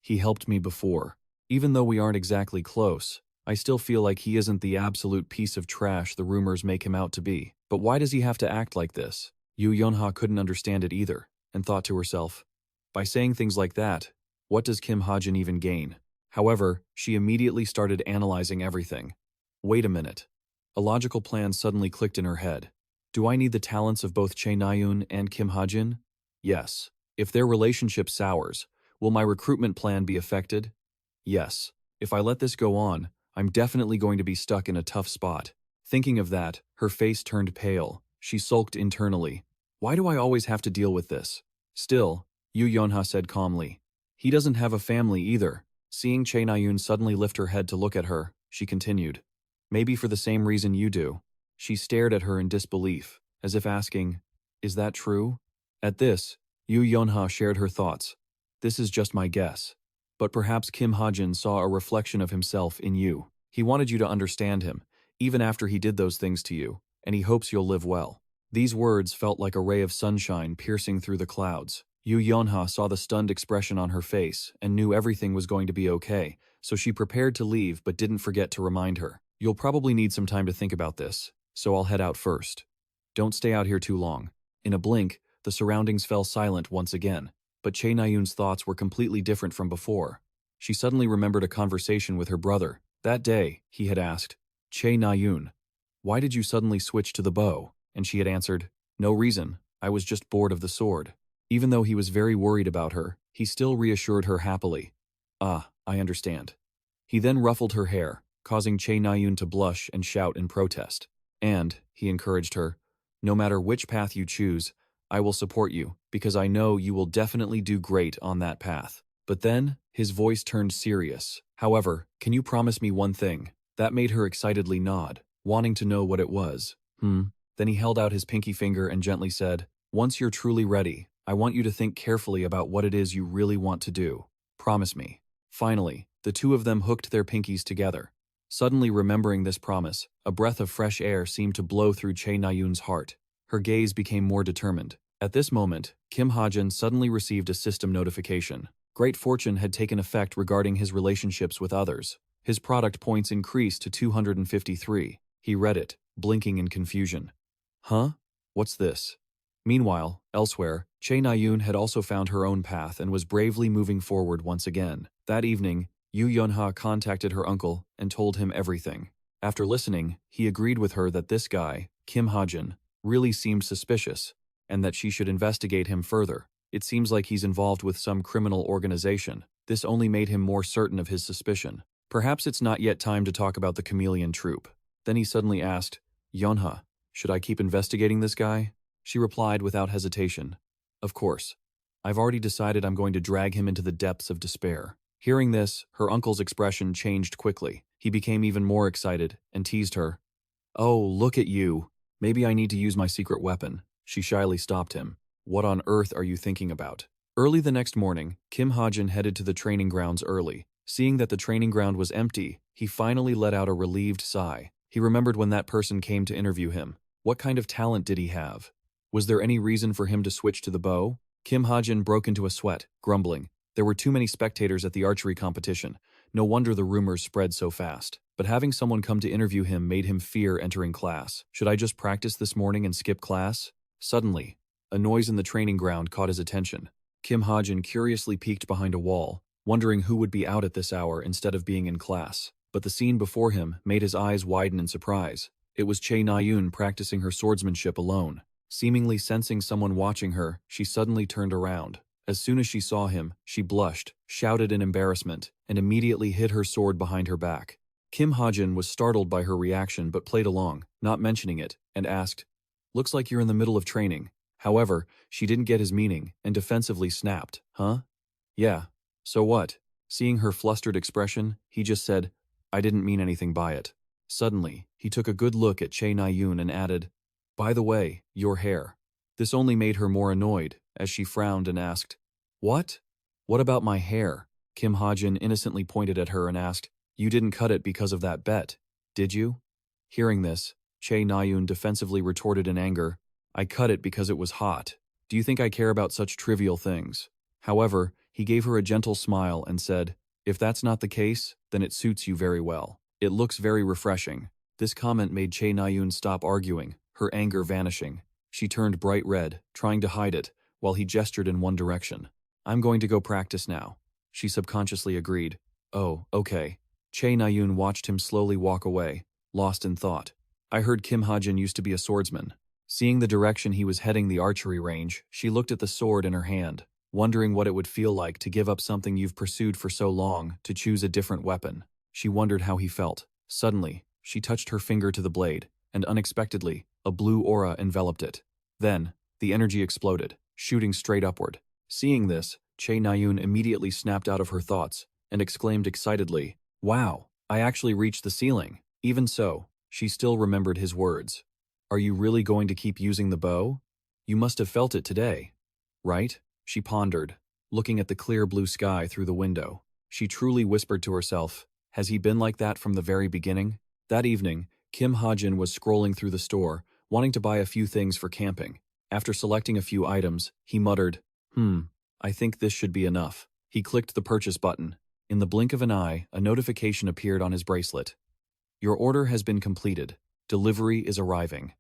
He helped me before. Even though we aren't exactly close, I still feel like he isn't the absolute piece of trash the rumors make him out to be. But why does he have to act like this? Yu Yonha couldn't understand it either, and thought to herself, by saying things like that, what does Kim Hajin even gain? However, she immediately started analyzing everything. Wait a minute. A logical plan suddenly clicked in her head. Do I need the talents of both Che Nayun and Kim Hajin? Yes. If their relationship sours, will my recruitment plan be affected? Yes. If I let this go on, I'm definitely going to be stuck in a tough spot. Thinking of that, her face turned pale. She sulked internally. Why do I always have to deal with this? Still, Yu Yonha said calmly. He doesn't have a family either. Seeing Che Nayun suddenly lift her head to look at her, she continued. Maybe for the same reason you do. She stared at her in disbelief, as if asking, is that true? At this, Yu Yonha shared her thoughts. This is just my guess. But perhaps Kim Hajin saw a reflection of himself in you. He wanted you to understand him, even after he did those things to you, and he hopes you'll live well. These words felt like a ray of sunshine piercing through the clouds. Yu Yonha saw the stunned expression on her face and knew everything was going to be okay, so she prepared to leave but didn't forget to remind her. You'll probably need some time to think about this, so I'll head out first. Don't stay out here too long. In a blink, the surroundings fell silent once again, but Che Nayun's thoughts were completely different from before. She suddenly remembered a conversation with her brother. That day, he had asked, Che Nayun, why did you suddenly switch to the bow? And she had answered, no reason, I was just bored of the sword. Even though he was very worried about her, he still reassured her happily. Ah, I understand. He then ruffled her hair, causing Che Nayun to blush and shout in protest. And, he encouraged her, no matter which path you choose, I will support you, because I know you will definitely do great on that path. But then, his voice turned serious. However, can you promise me one thing? That made her excitedly nod, wanting to know what it was. Then he held out his pinky finger and gently said, once you're truly ready, I want you to think carefully about what it is you really want to do. Promise me. Finally, the two of them hooked their pinkies together. Suddenly remembering this promise, a breath of fresh air seemed to blow through Che Nayun's heart. Her gaze became more determined. At this moment, Kim Hajin suddenly received a system notification. Great fortune had taken effect regarding his relationships with others. His product points increased to 253. He read it, blinking in confusion. Huh? What's this? Meanwhile, elsewhere, Che Nayun had also found her own path and was bravely moving forward once again. That evening, Yu Yonha contacted her uncle and told him everything. After listening, he agreed with her that this guy, Kim Hajin, really seemed suspicious, and that she should investigate him further. It seems like he's involved with some criminal organization. This only made him more certain of his suspicion. Perhaps it's not yet time to talk about the chameleon troupe. Then he suddenly asked, Yonha, should I keep investigating this guy? She replied without hesitation, of course. I've already decided I'm going to drag him into the depths of despair. Hearing this, her uncle's expression changed quickly. He became even more excited and teased her. Oh, look at you. Maybe I need to use my secret weapon. She shyly stopped him. What on earth are you thinking about? Early the next morning, Kim Hajin headed to the training grounds early. Seeing that the training ground was empty, he finally let out a relieved sigh. He remembered when that person came to interview him. What kind of talent did he have? Was there any reason for him to switch to the bow? Kim Hajin broke into a sweat, grumbling. There were too many spectators at the archery competition. No wonder the rumors spread so fast. But having someone come to interview him made him fear entering class. Should I just practice this morning and skip class? Suddenly, a noise in the training ground caught his attention. Kim Hajin curiously peeked behind a wall, wondering who would be out at this hour instead of being in class. But the scene before him made his eyes widen in surprise. It was Che Nayun practicing her swordsmanship alone. Seemingly sensing someone watching her, she suddenly turned around. As soon as she saw him, she blushed, shouted in embarrassment, and immediately hid her sword behind her back. Kim Hajin was startled by her reaction but played along, not mentioning it, and asked, looks like you're in the middle of training. However, she didn't get his meaning and defensively snapped, huh? Yeah, so what? Seeing her flustered expression, he just said, I didn't mean anything by it. Suddenly, he took a good look at Che Nayun and added, by the way, your hair. This only made her more annoyed, as she frowned and asked, what? What about my hair? Kim Hajin innocently pointed at her and asked, you didn't cut it because of that bet, did you? Hearing this, Che Nayun defensively retorted in anger, I cut it because it was hot. Do you think I care about such trivial things? However, he gave her a gentle smile and said, if that's not the case, then it suits you very well. It looks very refreshing. This comment made Che Nayun stop arguing, her anger vanishing. She turned bright red, trying to hide it, while he gestured in one direction. I'm going to go practice now. She subconsciously agreed. Oh, okay. Che Nayun watched him slowly walk away, lost in thought. I heard Kim Hajin used to be a swordsman. Seeing the direction he was heading the archery range, she looked at the sword in her hand, wondering what it would feel like to give up something you've pursued for so long to choose a different weapon. She wondered how he felt. Suddenly, she touched her finger to the blade, and unexpectedly, a blue aura enveloped it. Then, the energy exploded, shooting straight upward. Seeing this, Che Nayun immediately snapped out of her thoughts and exclaimed excitedly, "Wow, I actually reached the ceiling." Even so, she still remembered his words. "Are you really going to keep using the bow? You must have felt it today, right?" She pondered, looking at the clear blue sky through the window. She truly whispered to herself, "Has he been like that from the very beginning?" That evening, Kim Hajin was scrolling through the store, wanting to buy a few things for camping. After selecting a few items, he muttered, I think this should be enough." He clicked the purchase button. In the blink of an eye, a notification appeared on his bracelet. "Your order has been completed. Delivery is arriving."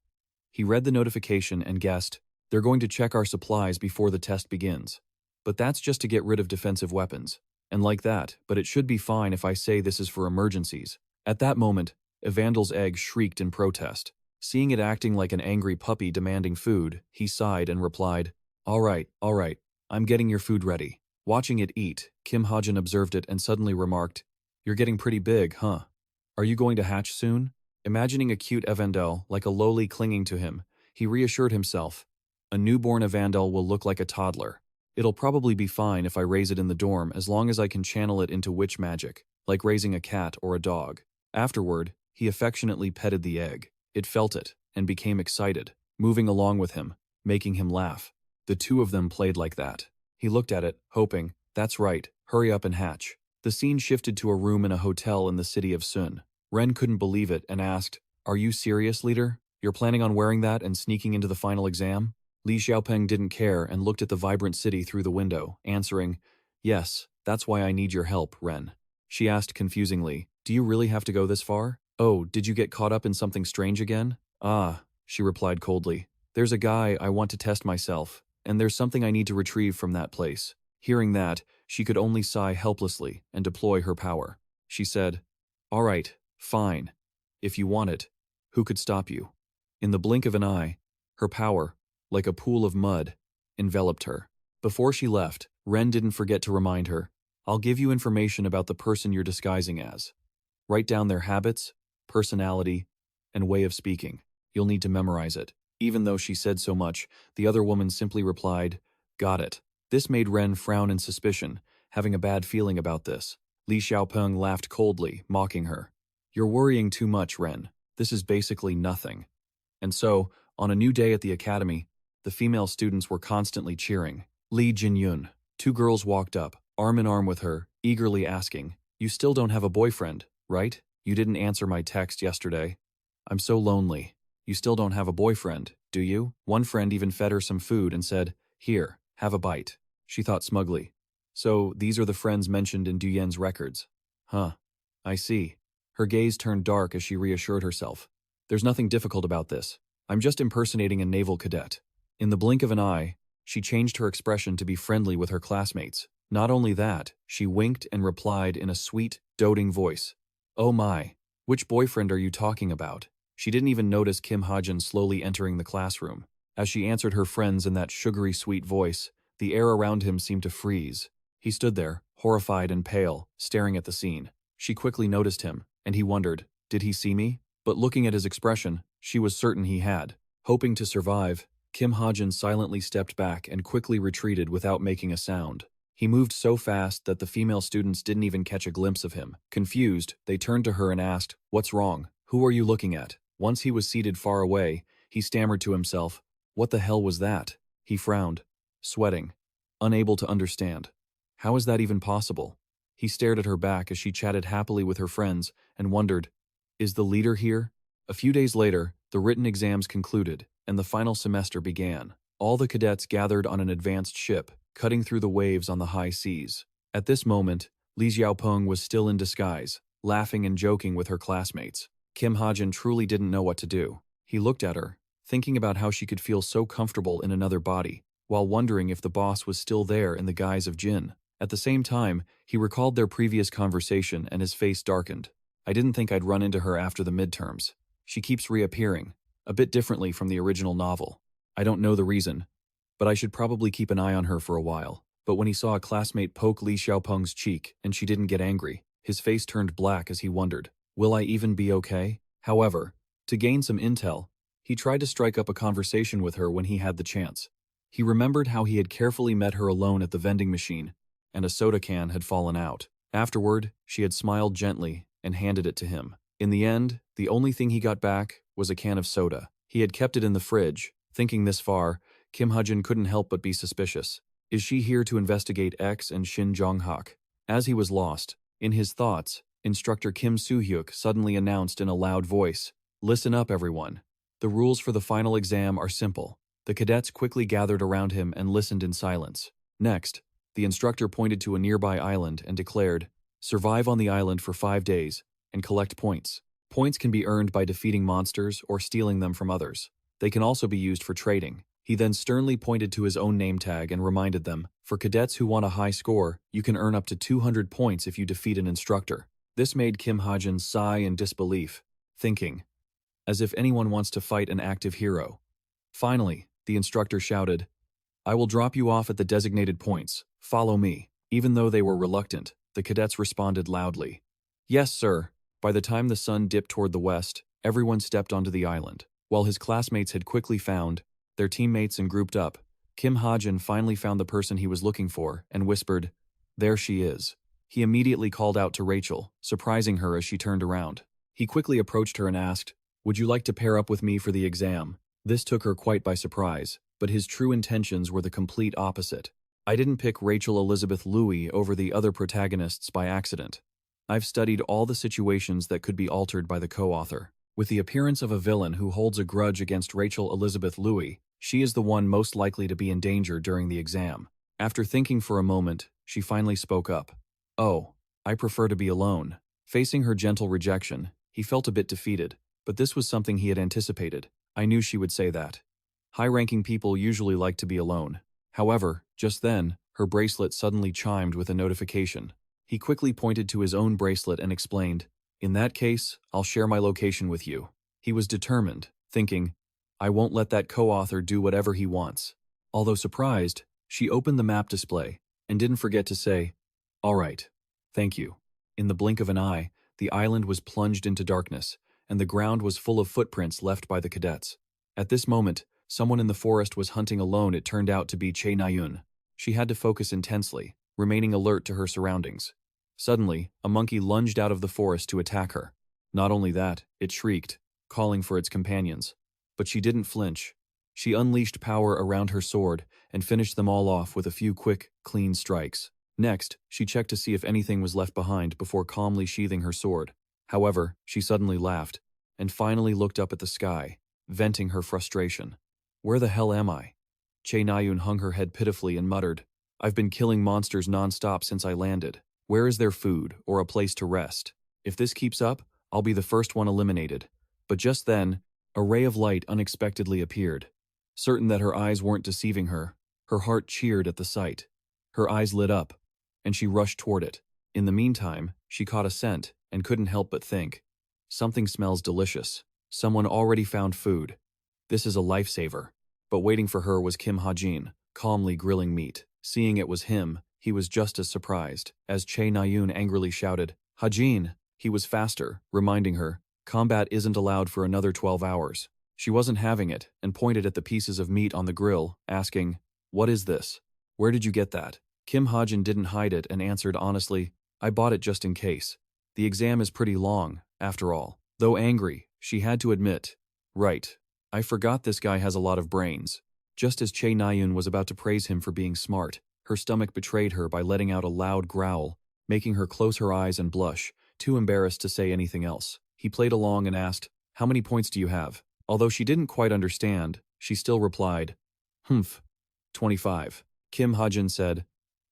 He read the notification and guessed, "They're going to check our supplies before the test begins. But that's just to get rid of defensive weapons. And like that, but it should be fine if I say this is for emergencies." At that moment, Evandal's egg shrieked in protest. Seeing it acting like an angry puppy demanding food, he sighed and replied, all right, I'm getting your food ready." Watching it eat, Kim Hajin observed it and suddenly remarked, "You're getting pretty big, huh? Are you going to hatch soon?" Imagining a cute Evandel like a lowly clinging to him, he reassured himself, "A newborn Evandel will look like a toddler. It'll probably be fine if I raise it in the dorm as long as I can channel it into witch magic, like raising a cat or a dog." Afterward, he affectionately petted the egg. It felt it and became excited, moving along with him, making him laugh. The two of them played like that. He looked at it, hoping, "That's right, hurry up and hatch." The scene shifted to a room in a hotel in the city of Sun. Ren couldn't believe it and asked, "Are you serious, leader? You're planning on wearing that and sneaking into the final exam?" Li Xiaopeng didn't care and looked at the vibrant city through the window, answering, "Yes, that's why I need your help, Ren." She asked confusingly, "Do you really have to go this far? Oh, did you get caught up in something strange again?" "Ah," she replied coldly. "There's a guy I want to test myself, and there's something I need to retrieve from that place." Hearing that, she could only sigh helplessly and deploy her power. She said, "All right, fine. If you want it, who could stop you?" In the blink of an eye, her power, like a pool of mud, enveloped her. Before she left, Ren didn't forget to remind her, "I'll give you information about the person you're disguising as. Write down their habits, personality, and way of speaking. You'll need to memorize it." Even though she said so much, the other woman simply replied, "Got it." This made Ren frown in suspicion, having a bad feeling about this. Li Xiaopeng laughed coldly, mocking her. "You're worrying too much, Ren. This is basically nothing." And so, on a new day at the academy, the female students were constantly cheering. Li Jinyun. Two girls walked up, arm in arm with her, eagerly asking, "You still don't have a boyfriend, right? You didn't answer my text yesterday. I'm so lonely." "You still don't have a boyfriend, do you?" One friend even fed her some food and said, "Here, have a bite." She thought smugly, "So these are the friends mentioned in Duyen's records. Huh, I see." Her gaze turned dark as she reassured herself. "There's nothing difficult about this. I'm just impersonating a naval cadet." In the blink of an eye, she changed her expression to be friendly with her classmates. Not only that, she winked and replied in a sweet, doting voice, "Oh my, which boyfriend are you talking about?" She didn't even notice Kim Hajin slowly entering the classroom. As she answered her friends in that sugary sweet voice, the air around him seemed to freeze. He stood there, horrified and pale, staring at the scene. She quickly noticed him, and he wondered, did he see me? But looking at his expression, she was certain he had. Hoping to survive, Kim Hajin silently stepped back and quickly retreated without making a sound. He moved so fast that the female students didn't even catch a glimpse of him. Confused, they turned to her and asked, "What's wrong? Who are you looking at?" Once he was seated far away, he stammered to himself, "What the hell was that?" He frowned, sweating, unable to understand. How is that even possible? He stared at her back as she chatted happily with her friends and wondered, is the leader here? A few days later, the written exams concluded, and the final semester began. All the cadets gathered on an advanced ship, cutting through the waves on the high seas. At this moment, Li Xiaopeng was still in disguise, laughing and joking with her classmates. Kim Hajin truly didn't know what to do. He looked at her, thinking about how she could feel so comfortable in another body, while wondering if the boss was still there in the guise of Jin. At the same time, he recalled their previous conversation and his face darkened. "I didn't think I'd run into her after the midterms. She keeps reappearing, a bit differently from the original novel. I don't know the reason, but I should probably keep an eye on her for a while." But when he saw a classmate poke Li Xiaopeng's cheek and she didn't get angry, his face turned black as he wondered, will I even be okay? However, to gain some intel, he tried to strike up a conversation with her when he had the chance. He remembered how he had carefully met her alone at the vending machine, and a soda can had fallen out. Afterward, she had smiled gently and handed it to him. In the end, the only thing he got back was a can of soda. He had kept it in the fridge. Thinking this far, Kim Hajin couldn't help but be suspicious. Is she here to investigate X and Shin Jong-hak? As he was lost, in his thoughts, Instructor Kim Soo-hyuk suddenly announced in a loud voice, "Listen up, everyone. The rules for the final exam are simple." The cadets quickly gathered around him and listened in silence. Next, the instructor pointed to a nearby island and declared, "Survive on the island for 5 days and collect points. Points can be earned by defeating monsters or stealing them from others. They can also be used for trading." He then sternly pointed to his own name tag and reminded them, "For cadets who want a high score, you can earn up to 200 points if you defeat an instructor." This made Kim Hajin sigh in disbelief, thinking, as if anyone wants to fight an active hero. Finally, the instructor shouted, "I will drop you off at the designated points. Follow me." Even though they were reluctant, the cadets responded loudly, "Yes, sir." By the time the sun dipped toward the west, everyone stepped onto the island. While his classmates had quickly found their teammates and grouped up, Kim Hajin finally found the person he was looking for and whispered, "There she is." He immediately called out to Rachel, surprising her as she turned around. He quickly approached her and asked, "Would you like to pair up with me for the exam?" This took her quite by surprise, but his true intentions were the complete opposite. "I didn't pick Rachel Elizabeth Louis over the other protagonists by accident. I've studied all the situations that could be altered by the co-author. With the appearance of a villain who holds a grudge against Rachel Elizabeth Louis, she is the one most likely to be in danger during the exam." After thinking for a moment, she finally spoke up. "Oh, I prefer to be alone." Facing her gentle rejection, he felt a bit defeated, but this was something he had anticipated. I knew she would say that. High-ranking people usually like to be alone. However, just then, her bracelet suddenly chimed with a notification. He quickly pointed to his own bracelet and explained, "In that case, I'll share my location with you." He was determined, thinking, "I won't let that co-author do whatever he wants." Although surprised, she opened the map display and didn't forget to say, "All right, thank you." In the blink of an eye, the island was plunged into darkness, and the ground was full of footprints left by the cadets. At this moment, someone in the forest was hunting alone. It turned out to be Chae Na-yoon. She had to focus intensely, remaining alert to her surroundings. Suddenly, a monkey lunged out of the forest to attack her. Not only that, it shrieked, calling for its companions. But she didn't flinch. She unleashed power around her sword and finished them all off with a few quick, clean strikes. Next, she checked to see if anything was left behind before calmly sheathing her sword. However, she suddenly laughed, and finally looked up at the sky, venting her frustration. "Where the hell am I?" Chae Na-yoon hung her head pitifully and muttered, "I've been killing monsters non-stop since I landed. Where is there food or a place to rest? If this keeps up, I'll be the first one eliminated." But just then, a ray of light unexpectedly appeared. Certain that her eyes weren't deceiving her, her heart cheered at the sight. Her eyes lit up, and she rushed toward it. In the meantime, she caught a scent and couldn't help but think, "Something smells delicious. Someone already found food. This is a lifesaver." But waiting for her was Kim Hajin, calmly grilling meat. Seeing it was him, he was just as surprised, as Chae Na-yoon angrily shouted, "Hajin!" He was faster, reminding her, "Combat isn't allowed for another 12 hours. She wasn't having it, and pointed at the pieces of meat on the grill, asking, "What is this? Where did you get that?" Kim Hajin didn't hide it and answered honestly, "I bought it just in case. The exam is pretty long, after all." Though angry, she had to admit, "Right, I forgot this guy has a lot of brains." Just as Chae Na-yoon was about to praise him for being smart, her stomach betrayed her by letting out a loud growl, making her close her eyes and blush, too embarrassed to say anything else. He played along and asked, "How many points do you have?" Although she didn't quite understand, she still replied, 25. Kim Hajin said,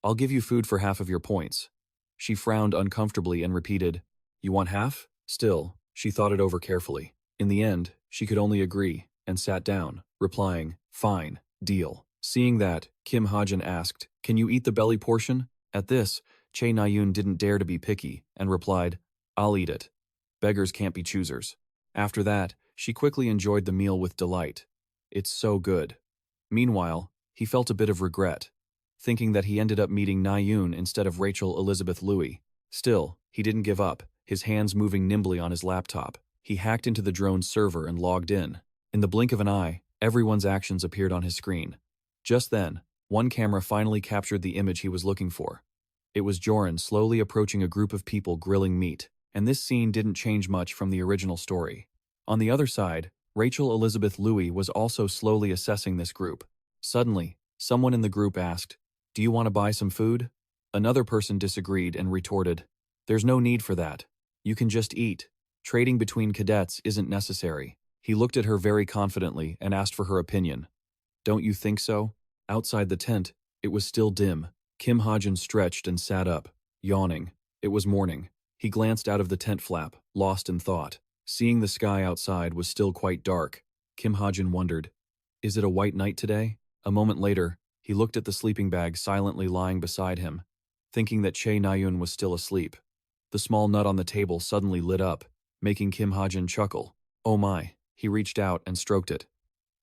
"I'll give you food for half of your points." She frowned uncomfortably and repeated, "You want half?" Still, she thought it over carefully. In the end, she could only agree, and sat down, replying, "Fine, deal." Seeing that, Kim Hajin asked, "Can you eat the belly portion?" At this, Chae Na-yoon didn't dare to be picky, and replied, "I'll eat it. Beggars can't be choosers." After that, she quickly enjoyed the meal with delight. "It's so good." Meanwhile, he felt a bit of regret, thinking that he ended up meeting Na-yoon instead of Rachel Elizabeth Louis. Still, he didn't give up, his hands moving nimbly on his laptop. He hacked into the drone's server and logged in. In the blink of an eye, everyone's actions appeared on his screen. Just then, one camera finally captured the image he was looking for. It was Joran slowly approaching a group of people grilling meat, and this scene didn't change much from the original story. On the other side, Rachel Elizabeth Louis was also slowly assessing this group. Suddenly, someone in the group asked, "Do you want to buy some food?" Another person disagreed and retorted, "There's no need for that. You can just eat. Trading between cadets isn't necessary." He looked at her very confidently and asked for her opinion. "Don't you think so?" Outside the tent, it was still dim. Kim Hajin stretched and sat up, yawning. It was morning. He glanced out of the tent flap, lost in thought. Seeing the sky outside was still quite dark, Kim Hajin wondered, "Is it a white night today?" A moment later, he looked at the sleeping bag silently lying beside him, thinking that Che Nayun was still asleep. The small nut on the table suddenly lit up, making Kim Hajin chuckle. "Oh my," he reached out and stroked it.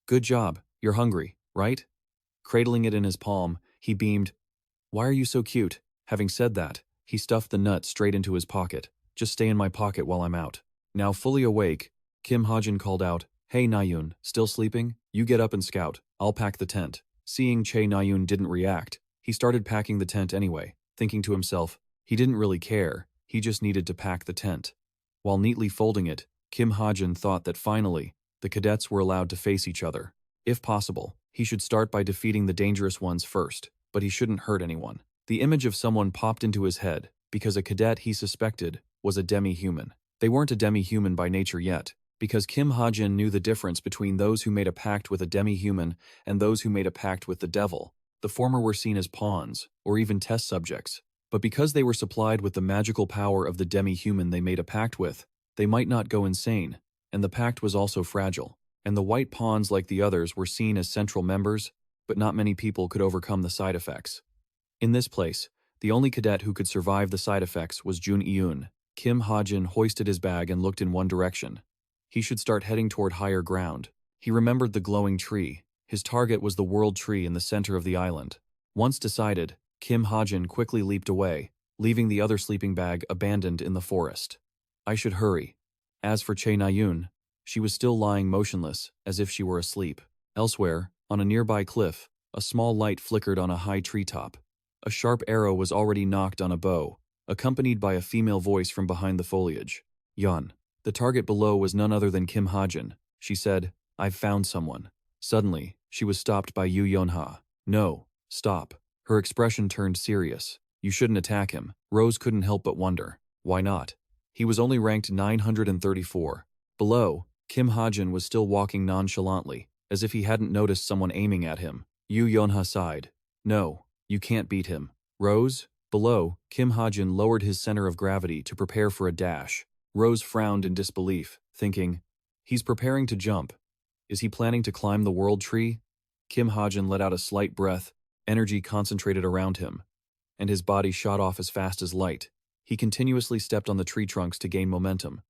"Good job, you're hungry, right?" Cradling it in his palm, he beamed. "Why are you so cute?" Having said that, he stuffed the nut straight into his pocket. "Just stay in my pocket while I'm out." Now fully awake, Kim Hajin called out, "Hey Nayun, still sleeping? You get up and scout, I'll pack the tent." Seeing Che Nayun didn't react, he started packing the tent anyway, thinking to himself, he didn't really care, he just needed to pack the tent. While neatly folding it, Kim Hajin thought that finally, the cadets were allowed to face each other. If possible, he should start by defeating the dangerous ones first, but he shouldn't hurt anyone. The image of someone popped into his head, because a cadet he suspected was a demi-human. They weren't a demi-human by nature yet, because Kim Hajin knew the difference between those who made a pact with a demi-human and those who made a pact with the devil. The former were seen as pawns, or even test subjects, but because they were supplied with the magical power of the demi-human they made a pact with, they might not go insane, and the pact was also fragile. And the white pawns like the others were seen as central members, but not many people could overcome the side effects. In this place, the only cadet who could survive the side effects was Jun Iyun. Kim Hajin hoisted his bag and looked in one direction. He should start heading toward higher ground. He remembered the glowing tree. His target was the world tree in the center of the island. Once decided, Kim Hajin quickly leaped away, leaving the other sleeping bag abandoned in the forest. I should hurry. As for Che Nayun, she was still lying motionless, as if she were asleep. Elsewhere, on a nearby cliff, a small light flickered on a high treetop. A sharp arrow was already nocked on a bow, accompanied by a female voice from behind the foliage. "Yun." The target below was none other than Kim Hajin. She said, "I've found someone." Suddenly, she was stopped by Yu Yonha. "No, stop." Her expression turned serious. "You shouldn't attack him." Rose couldn't help but wonder. Why not? He was only ranked 934. Below, Kim Hajin was still walking nonchalantly, as if he hadn't noticed someone aiming at him. Yu Yonha sighed. "No, you can't beat him." Rose? Below, Kim Hajin lowered his center of gravity to prepare for a dash. Rose frowned in disbelief, thinking, he's preparing to jump. Is he planning to climb the world tree? Kim Hajin let out a slight breath, energy concentrated around him, and his body shot off as fast as light. He continuously stepped on the tree trunks to gain momentum,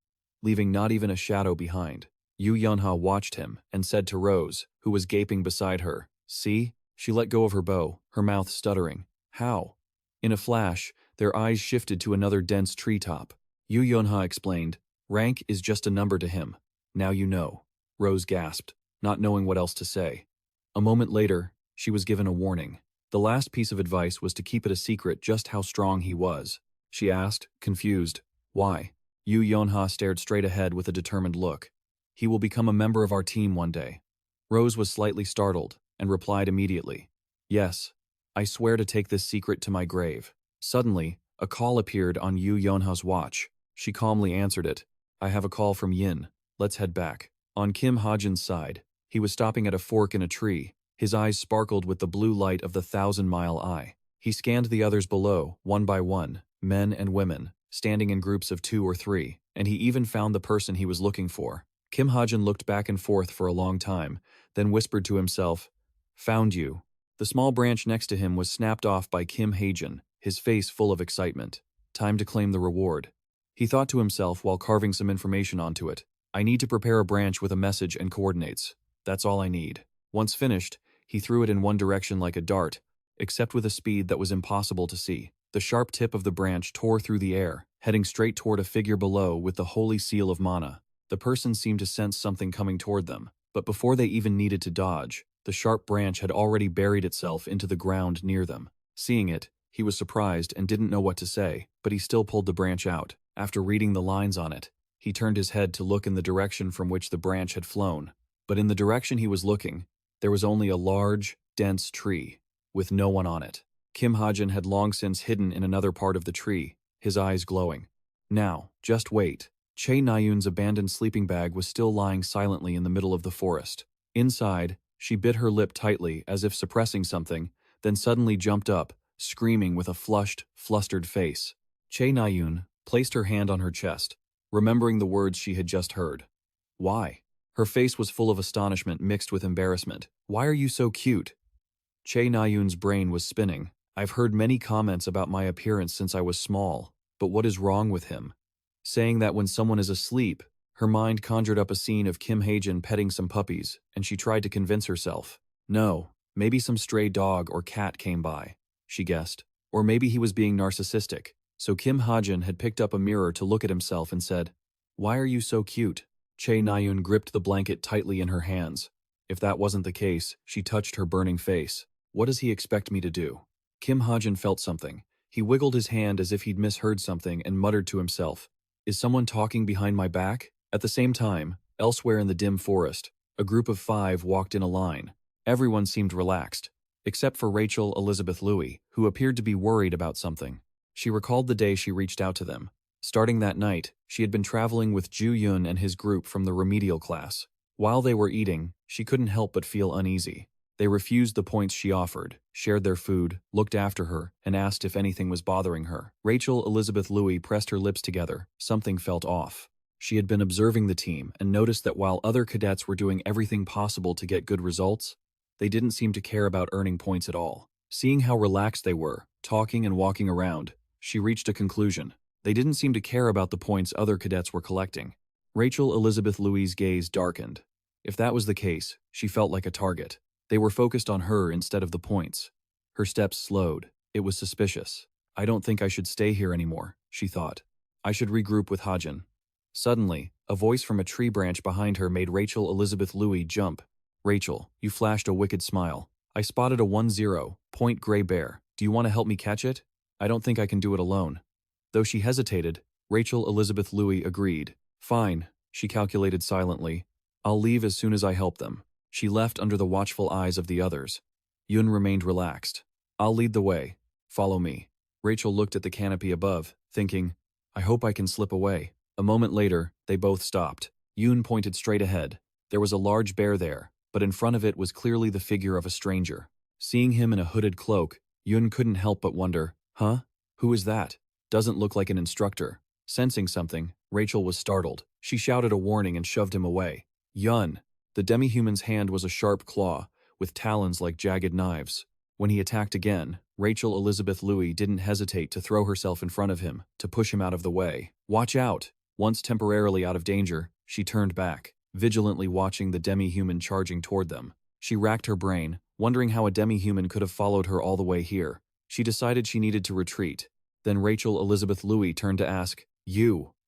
leaving not even a shadow behind. Yu Yunha watched him and said to Rose, who was gaping beside her, "See?" She let go of her bow, her mouth stuttering. "How?" In a flash, their eyes shifted to another dense treetop. Yu Yunha explained, "Rank is just a number to him. Now you know." Rose gasped, not knowing what else to say. A moment later, she was given a warning. The last piece of advice was to keep it a secret just how strong he was. She asked, confused, "Why?" Yu Yunha stared straight ahead with a determined look. "He will become a member of our team one day." Rose was slightly startled and replied immediately, "Yes, I swear to take this secret to my grave." Suddenly, a call appeared on Yu Yunha's watch. She calmly answered it. "I have a call from Yin. Let's head back." On Kim Hajin's side, he was stopping at a fork in a tree. His eyes sparkled with the blue light of the 1,000-mile eye. He scanned the others below, one by one, men and women, standing in groups of 2 or 3, and he even found the person he was looking for. Kim Hajin looked back and forth for a long time, then whispered to himself, "Found you." The small branch next to him was snapped off by Kim Hajin, his face full of excitement. Time to claim the reward. He thought to himself while carving some information onto it, "I need to prepare a branch with a message and coordinates. That's all I need." Once finished, he threw it in one direction like a dart, except with a speed that was impossible to see. The sharp tip of the branch tore through the air, heading straight toward a figure below with the holy seal of mana. The person seemed to sense something coming toward them, but before they even needed to dodge, The sharp branch had already buried itself into the ground near them. Seeing it, he was surprised and didn't know what to say, but he still pulled the branch out. After reading the lines on it, he turned his head to look in the direction from which the branch had flown. But in the direction he was looking, there was only a large, dense tree, with no one on it. Kim Hajin had long since hidden in another part of the tree, his eyes glowing. Now, just wait. Che Nayun's abandoned sleeping bag was still lying silently in the middle of the forest. Inside, she bit her lip tightly as if suppressing something, then suddenly jumped up, screaming with a flushed, flustered face. Che Nayun placed her hand on her chest, remembering the words she had just heard. Why? Her face was full of astonishment mixed with embarrassment. Why are you so cute? Che Nayun's brain was spinning. I've heard many comments about my appearance since I was small, but what is wrong with him? Saying that when someone is asleep, her mind conjured up a scene of Kim Hajin petting some puppies, and she tried to convince herself. No, maybe some stray dog or cat came by, she guessed. Or maybe he was being narcissistic. So Kim Hajin had picked up a mirror to look at himself and said, Why are you so cute? Che Nayun gripped the blanket tightly in her hands. If that wasn't the case, she touched her burning face. What does he expect me to do? Kim Hajin felt something. He wiggled his hand as if he'd misheard something and muttered to himself, Is someone talking behind my back? At the same time, elsewhere in the dim forest, a group of 5 walked in a line. Everyone seemed relaxed, except for Rachel Elizabeth Louis, who appeared to be worried about something. She recalled the day she reached out to them. Starting that night, she had been traveling with Ju Yun and his group from the remedial class. While they were eating, she couldn't help but feel uneasy. They refused the points she offered, shared their food, looked after her, and asked if anything was bothering her. Rachel Elizabeth Louis pressed her lips together. Something felt off. She had been observing the team and noticed that while other cadets were doing everything possible to get good results, they didn't seem to care about earning points at all. Seeing how relaxed they were, talking and walking around, she reached a conclusion. They didn't seem to care about the points other cadets were collecting. Rachel Elizabeth Louis' gaze darkened. If that was the case, she felt like a target. They were focused on her instead of the points. Her steps slowed. It was suspicious. I don't think I should stay here anymore, she thought. I should regroup with Hajin. Suddenly, a voice from a tree branch behind her made Rachel Elizabeth Louis jump. Rachel, you flashed a wicked smile. I spotted a 10 point gray bear. Do you want to help me catch it? I don't think I can do it alone. Though she hesitated, Rachel Elizabeth Louis agreed. Fine, she calculated silently. I'll leave as soon as I help them. She left under the watchful eyes of the others. Yun remained relaxed. I'll lead the way. Follow me. Rachel looked at the canopy above, thinking, I hope I can slip away. A moment later, they both stopped. Yun pointed straight ahead. There was a large bear there, but in front of it was clearly the figure of a stranger. Seeing him in a hooded cloak, Yun couldn't help but wonder, huh? Who is that? Doesn't look like an instructor. Sensing something, Rachel was startled. She shouted a warning and shoved him away. Yun! The demi-human's hand was a sharp claw, with talons like jagged knives. When he attacked again, Rachel Elizabeth Louis didn't hesitate to throw herself in front of him, to push him out of the way. Watch out! Once temporarily out of danger, she turned back, vigilantly watching the demi-human charging toward them. She racked her brain, wondering how a demi-human could have followed her all the way here. She decided she needed to retreat. Then Rachel Elizabeth Louis turned to ask,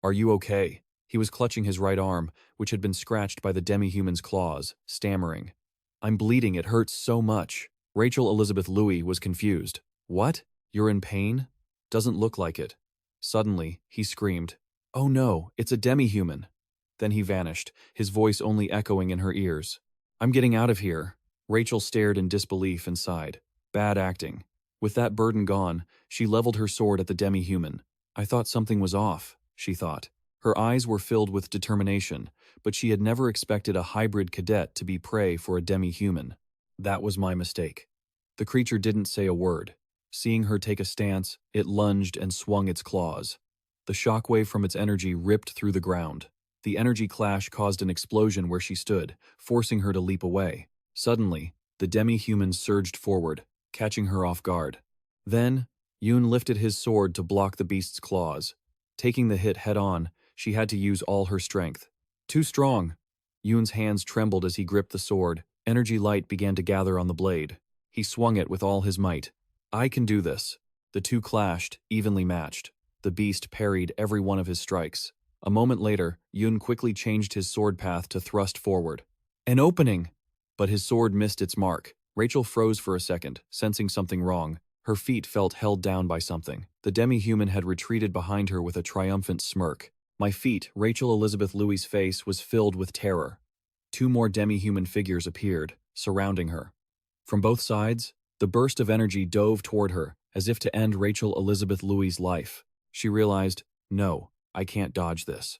are you okay? He was clutching his right arm, which had been scratched by the demi-human's claws, stammering. I'm bleeding, it hurts so much. Rachel Elizabeth Louis was confused. What? You're in pain? Doesn't look like it. Suddenly, he screamed, Oh no, it's a demi-human. Then he vanished, his voice only echoing in her ears. I'm getting out of here. Rachel stared in disbelief and sighed. Bad acting. With that burden gone, she leveled her sword at the demi-human. I thought something was off, she thought. Her eyes were filled with determination, but she had never expected a hybrid cadet to be prey for a demi-human. That was my mistake. The creature didn't say a word. Seeing her take a stance, it lunged and swung its claws. The shockwave from its energy ripped through the ground. The energy clash caused an explosion where she stood, forcing her to leap away. Suddenly, the demi-human surged forward, catching her off guard. Then, Yoon lifted his sword to block the beast's claws. Taking the hit head-on, she had to use all her strength. Too strong! Yoon's hands trembled as he gripped the sword. Energy light began to gather on the blade. He swung it with all his might. I can do this. The two clashed, evenly matched. The beast parried every one of his strikes. A moment later, Yoon quickly changed his sword path to thrust forward. An opening! but his sword missed its mark. Rachel froze for a second, sensing something wrong. Her feet felt held down by something. The demi-human had retreated behind her with a triumphant smirk. My feet, Rachel Elizabeth Louis's face was filled with terror. Two more demi-human figures appeared, surrounding her. From both sides, the burst of energy dove toward her, as if to end Rachel Elizabeth Louis's life. She realized, no, I can't dodge this.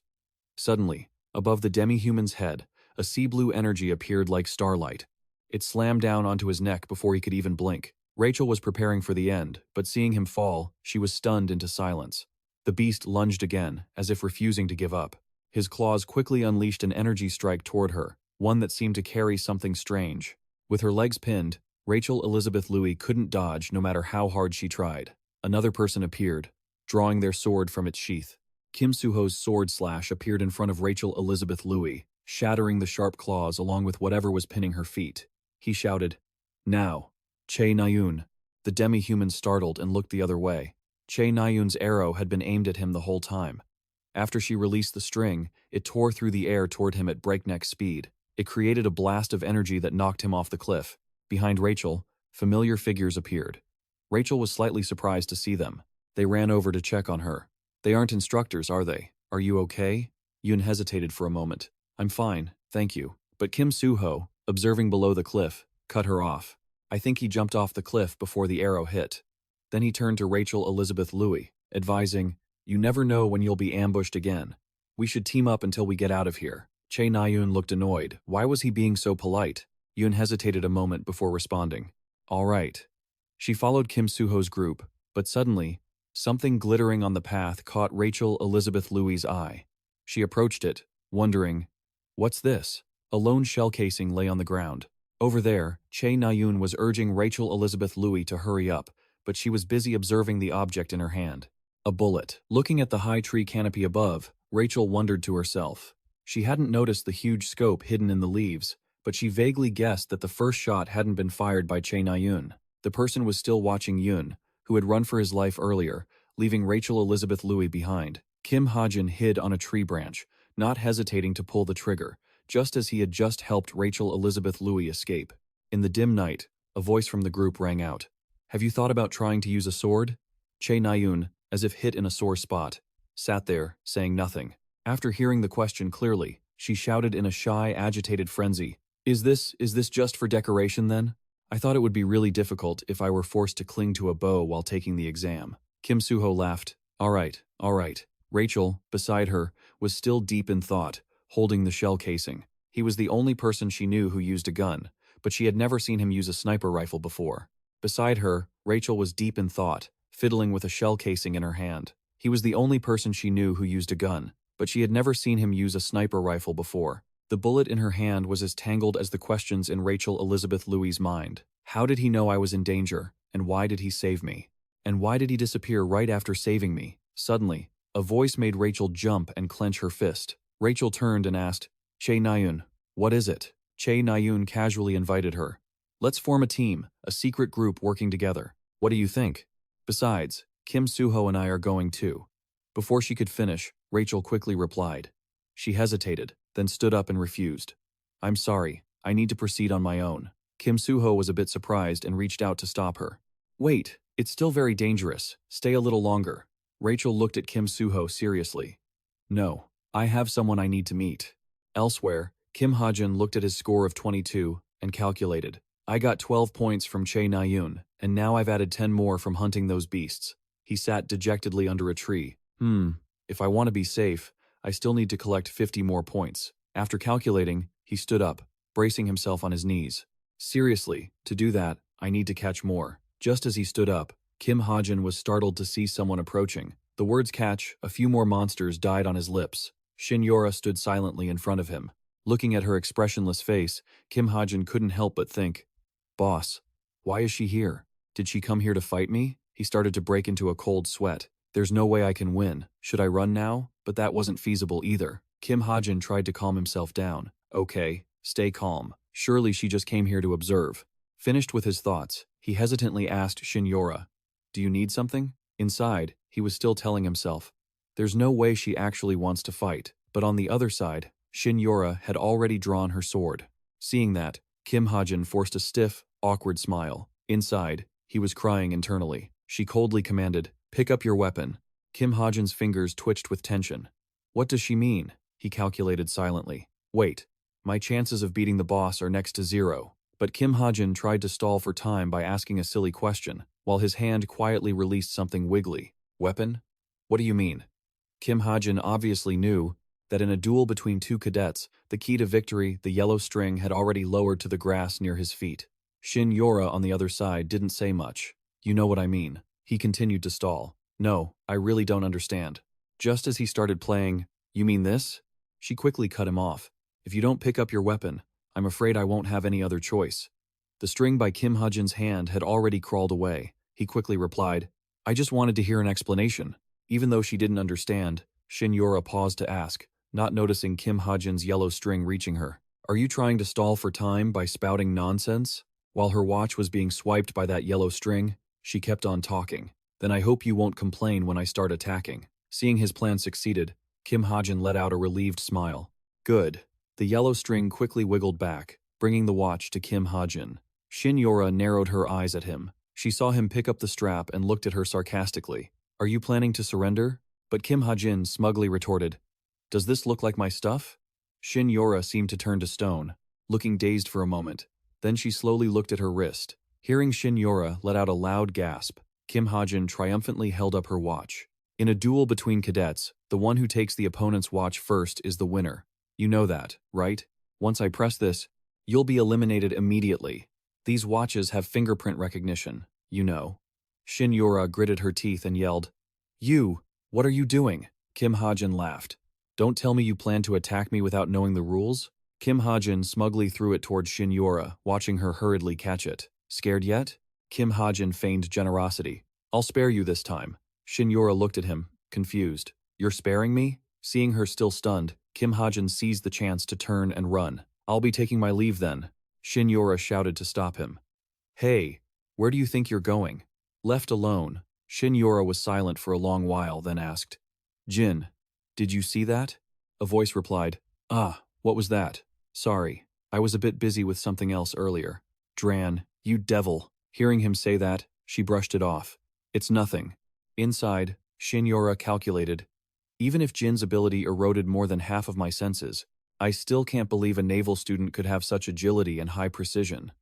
Suddenly, above the demi-human's head, a sea-blue energy appeared like starlight. It slammed down onto his neck before he could even blink. Rachel was preparing for the end, but seeing him fall, she was stunned into silence. The beast lunged again, as if refusing to give up. His claws quickly unleashed an energy strike toward her, one that seemed to carry something strange. With her legs pinned, Rachel Elizabeth Louis couldn't dodge no matter how hard she tried. Another person appeared, drawing their sword from its sheath. Kim Soo-ho's sword slash appeared in front of Rachel Elizabeth Louis, shattering the sharp claws along with whatever was pinning her feet. He shouted, "Now, Che Nayun." The demi-human startled and looked the other way. Che Nayun's arrow had been aimed at him the whole time. After she released the string, it tore through the air toward him at breakneck speed. It created a blast of energy that knocked him off the cliff. Behind Rachel, familiar figures appeared. Rachel was slightly surprised to see them. They ran over to check on her. "They aren't instructors, are they? Are you okay?" Yun hesitated for a moment. "I'm fine, thank you." But Kim Soo-ho, observing below the cliff, cut her off. "I think he jumped off the cliff before the arrow hit." Then he turned to Rachel Elizabeth Louis, advising, "You never know when you'll be ambushed again. We should team up until we get out of here." Che Na-yoon looked annoyed. Why was he being so polite? Yoon hesitated a moment before responding. "All right." She followed Kim Soo-ho's group, but suddenly, something glittering on the path caught Rachel Elizabeth Louis's eye. She approached it, wondering, "What's this?" A lone shell casing lay on the ground. Over there, Che Na-yoon was urging Rachel Elizabeth Louis to hurry up, but she was busy observing the object in her hand. A bullet. Looking at the high tree canopy above, Rachel wondered to herself. She hadn't noticed the huge scope hidden in the leaves, but she vaguely guessed that the first shot hadn't been fired by Che Na-yoon. The person was still watching Yoon, who had run for his life earlier, leaving Rachel Elizabeth Louis behind. Kim Hajin hid on a tree branch, not hesitating to pull the trigger, just as he had just helped Rachel Elizabeth Louis escape. In the dim night, a voice from the group rang out. "Have you thought about trying to use a sword?" Che Na-yoon, as if hit in a sore spot, sat there, saying nothing. After hearing the question clearly, she shouted in a shy, agitated frenzy, Is this just for decoration then? I thought it would be really difficult if I were forced to cling to a bow while taking the exam." Kim Soo-ho laughed. All right. Rachel, beside her, was still deep in thought, holding the shell casing. He was the only person she knew who used a gun, but she had never seen him use a sniper rifle before. Beside her, Rachel was deep in thought, fiddling with a shell casing in her hand. He was the only person she knew who used a gun, but she had never seen him use a sniper rifle before. The bullet in her hand was as tangled as the questions in Rachel Elizabeth Louis's mind. How did he know I was in danger, and why did he save me? And why did he disappear right after saving me? Suddenly, a voice made Rachel jump and clench her fist. Rachel turned and asked, Che Na-yoon, what is it? Che Na-yoon casually invited her. Let's form a team, a secret group working together. What do you think? Besides, Kim Soo-ho and I are going too. Before she could finish, Rachel quickly replied. She hesitated, then stood up and refused. I'm sorry, I need to proceed on my own. Kim Soo-ho was a bit surprised and reached out to stop her. Wait, it's still very dangerous. Stay a little longer. Rachel looked at Kim Soo-ho seriously. No, I have someone I need to meet. Elsewhere, Kim Hajin looked at his score of 22 and calculated. I got 12 points from Che Na-yoon, and now I've added 10 more from hunting those beasts. He sat dejectedly under a tree. If I want to be safe, I still need to collect 50 more points. After calculating, he stood up, bracing himself on his knees. Seriously, to do that, I need to catch more. Just as he stood up, Kim Hajin was startled to see someone approaching. The words catch, a few more monsters died on his lips. Shin Yora stood silently in front of him. Looking at her expressionless face, Kim Hajin couldn't help but think, Boss, why is she here? Did she come here to fight me? He started to break into a cold sweat. There's no way I can win. Should I run now? But that wasn't feasible either. Kim Hajin tried to calm himself down. Okay, stay calm. Surely she just came here to observe. Finished with his thoughts, he hesitantly asked Shin Yora, Do you need something? Inside, he was still telling himself, There's no way she actually wants to fight. But on the other side, Shin Yora had already drawn her sword. Seeing that, Kim Hajin forced a stiff, awkward smile. Inside, he was crying internally. She coldly commanded, "Pick up your weapon." Kim Hajin's fingers twitched with tension. What does she mean? He calculated silently. Wait, my chances of beating the boss are next to zero. But Kim Hajin tried to stall for time by asking a silly question, while his hand quietly released something wiggly. Weapon? What do you mean? Kim Hajin obviously knew that in a duel between two cadets, the key to victory, the yellow string, had already lowered to the grass near his feet. Shin Yora on the other side didn't say much. You know what I mean. He continued to stall. No, I really don't understand. Just as he started playing, you mean this? She quickly cut him off. If you don't pick up your weapon, I'm afraid I won't have any other choice. The string by Kim Hajin's hand had already crawled away. He quickly replied, I just wanted to hear an explanation. Even though she didn't understand, Shin Yora paused to ask, not noticing Kim Hajin's yellow string reaching her. Are you trying to stall for time by spouting nonsense? While her watch was being swiped by that yellow string, she kept on talking. Then I hope you won't complain when I start attacking. Seeing his plan succeeded, Kim Hajin let out a relieved smile. Good. The yellow string quickly wiggled back, bringing the watch to Kim Hajin. Shin Yora narrowed her eyes at him. She saw him pick up the strap and looked at her sarcastically. Are you planning to surrender? But Kim Hajin smugly retorted, Does this look like my stuff? Shin Yora seemed to turn to stone, looking dazed for a moment. Then she slowly looked at her wrist. Hearing Shin Yora let out a loud gasp, Kim Hajin triumphantly held up her watch. In a duel between cadets, the one who takes the opponent's watch first is the winner. You know that, right? Once I press this, you'll be eliminated immediately. These watches have fingerprint recognition, you know. Shin Yora gritted her teeth and yelled, You! What are you doing? Kim Hajin laughed. Don't tell me you plan to attack me without knowing the rules? Kim Hajin smugly threw it toward Shin Yora, watching her hurriedly catch it. Scared yet? Kim Hajin feigned generosity. I'll spare you this time. Shin Yora looked at him, confused. You're sparing me? Seeing her still stunned, Kim Hajin seized the chance to turn and run. I'll be taking my leave then. Shin Yora shouted to stop him. Hey, where do you think you're going? Left alone, Shin Yora was silent for a long while, then asked, Jin, did you see that? A voice replied, Ah, what was that? Sorry, I was a bit busy with something else earlier. Dran, you devil. Hearing him say that, she brushed it off. It's nothing. Inside, Shin Yora calculated, even if Jin's ability eroded more than half of my senses, I still can't believe a naval student could have such agility and high precision.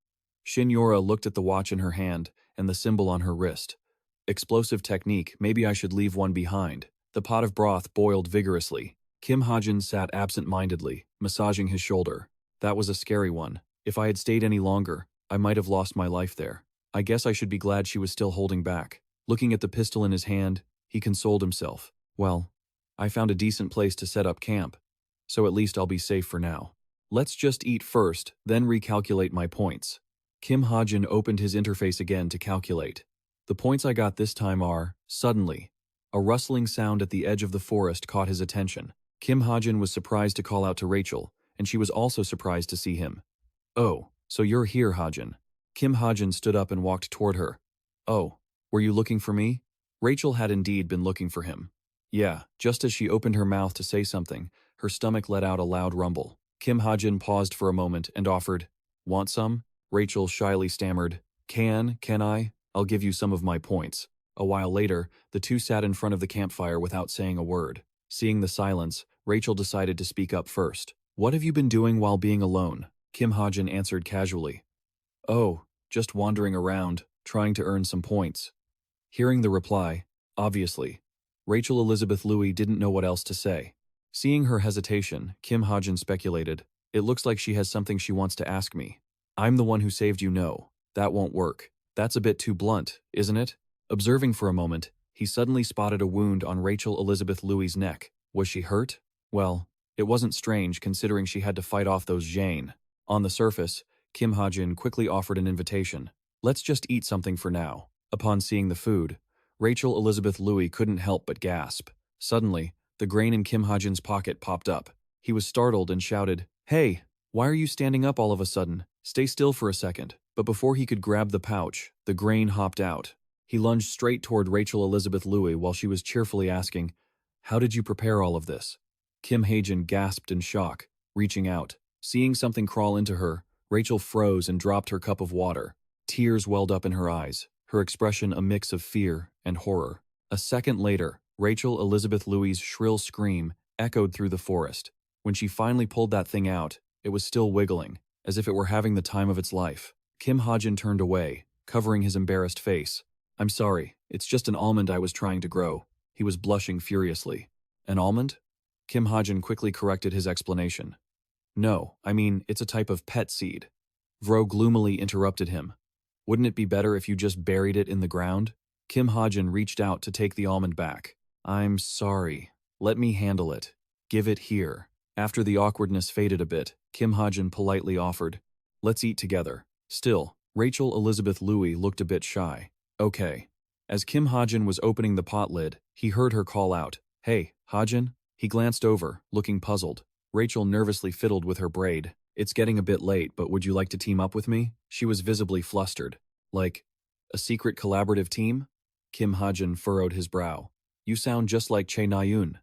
Shin Yora looked at the watch in her hand and the symbol on her wrist. Explosive technique, maybe I should leave one behind. The pot of broth boiled vigorously. Kim Hajin sat absent-mindedly, massaging his shoulder. That was a scary one. If I had stayed any longer, I might have lost my life there. I guess I should be glad she was still holding back. Looking at the pistol in his hand, he consoled himself. Well, I found a decent place to set up camp, so at least I'll be safe for now. Let's just eat first, then recalculate my points. Kim Hajin opened his interface again to calculate. The points I got this time are, suddenly, a rustling sound at the edge of the forest caught his attention. Kim Hajin was surprised to call out to Rachel, and she was also surprised to see him. Oh, so you're here, Hajin. Kim Hajin stood up and walked toward her. Oh, were you looking for me? Rachel had indeed been looking for him. Yeah, just as she opened her mouth to say something, her stomach let out a loud rumble. Kim Hajin paused for a moment and offered, Want some? Rachel shyly stammered, Can I? I'll give you some of my points. A while later, the two sat in front of the campfire without saying a word. Seeing the silence, Rachel decided to speak up first. What have you been doing while being alone? Kim Hajin answered casually. Oh, just wandering around, trying to earn some points. Hearing the reply, obviously, Rachel Elizabeth Louis didn't know what else to say. Seeing her hesitation, Kim Hajin speculated, It looks like she has something she wants to ask me. I'm the one who saved you. No, that won't work. That's a bit too blunt, isn't it? Observing for a moment, he suddenly spotted a wound on Rachel Elizabeth Louis' neck. Was she hurt? Well, it wasn't strange considering she had to fight off those Jane. On the surface, Kim Hajin quickly offered an invitation. Let's just eat something for now. Upon seeing the food, Rachel Elizabeth Louis couldn't help but gasp. Suddenly, the grain in Kim Hajin's pocket popped up. He was startled and shouted, Hey, why are you standing up all of a sudden? Stay still for a second. But before he could grab the pouch, the grain hopped out. He lunged straight toward Rachel Elizabeth Louis while she was cheerfully asking, How did you prepare all of this? Kim Hajin gasped in shock, reaching out. Seeing something crawl into her, Rachel froze and dropped her cup of water. Tears welled up in her eyes, her expression a mix of fear and horror. A second later, Rachel Elizabeth Louis's shrill scream echoed through the forest. When she finally pulled that thing out, it was still wiggling, as if it were having the time of its life. Kim Hajin turned away, covering his embarrassed face. "I'm sorry, it's just an almond I was trying to grow." He was blushing furiously. "An almond?" Kim Hajin quickly corrected his explanation. "No, I mean, it's a type of pet seed." Vro gloomily interrupted him. "Wouldn't it be better if you just buried it in the ground?" Kim Hajin reached out to take the almond back. "I'm sorry. Let me handle it. Give it here." After the awkwardness faded a bit, Kim Hajin politely offered, "Let's eat together." Still, Rachel Elizabeth Louis looked a bit shy. "Okay." As Kim Hajin was opening the pot lid, he heard her call out, "Hey, Hajin?" He glanced over, looking puzzled. Rachel nervously fiddled with her braid. "It's getting a bit late, but would you like to team up with me?" She was visibly flustered. "Like, a secret collaborative team?" Kim Hajin furrowed his brow. "You sound just like Che Na-yoon."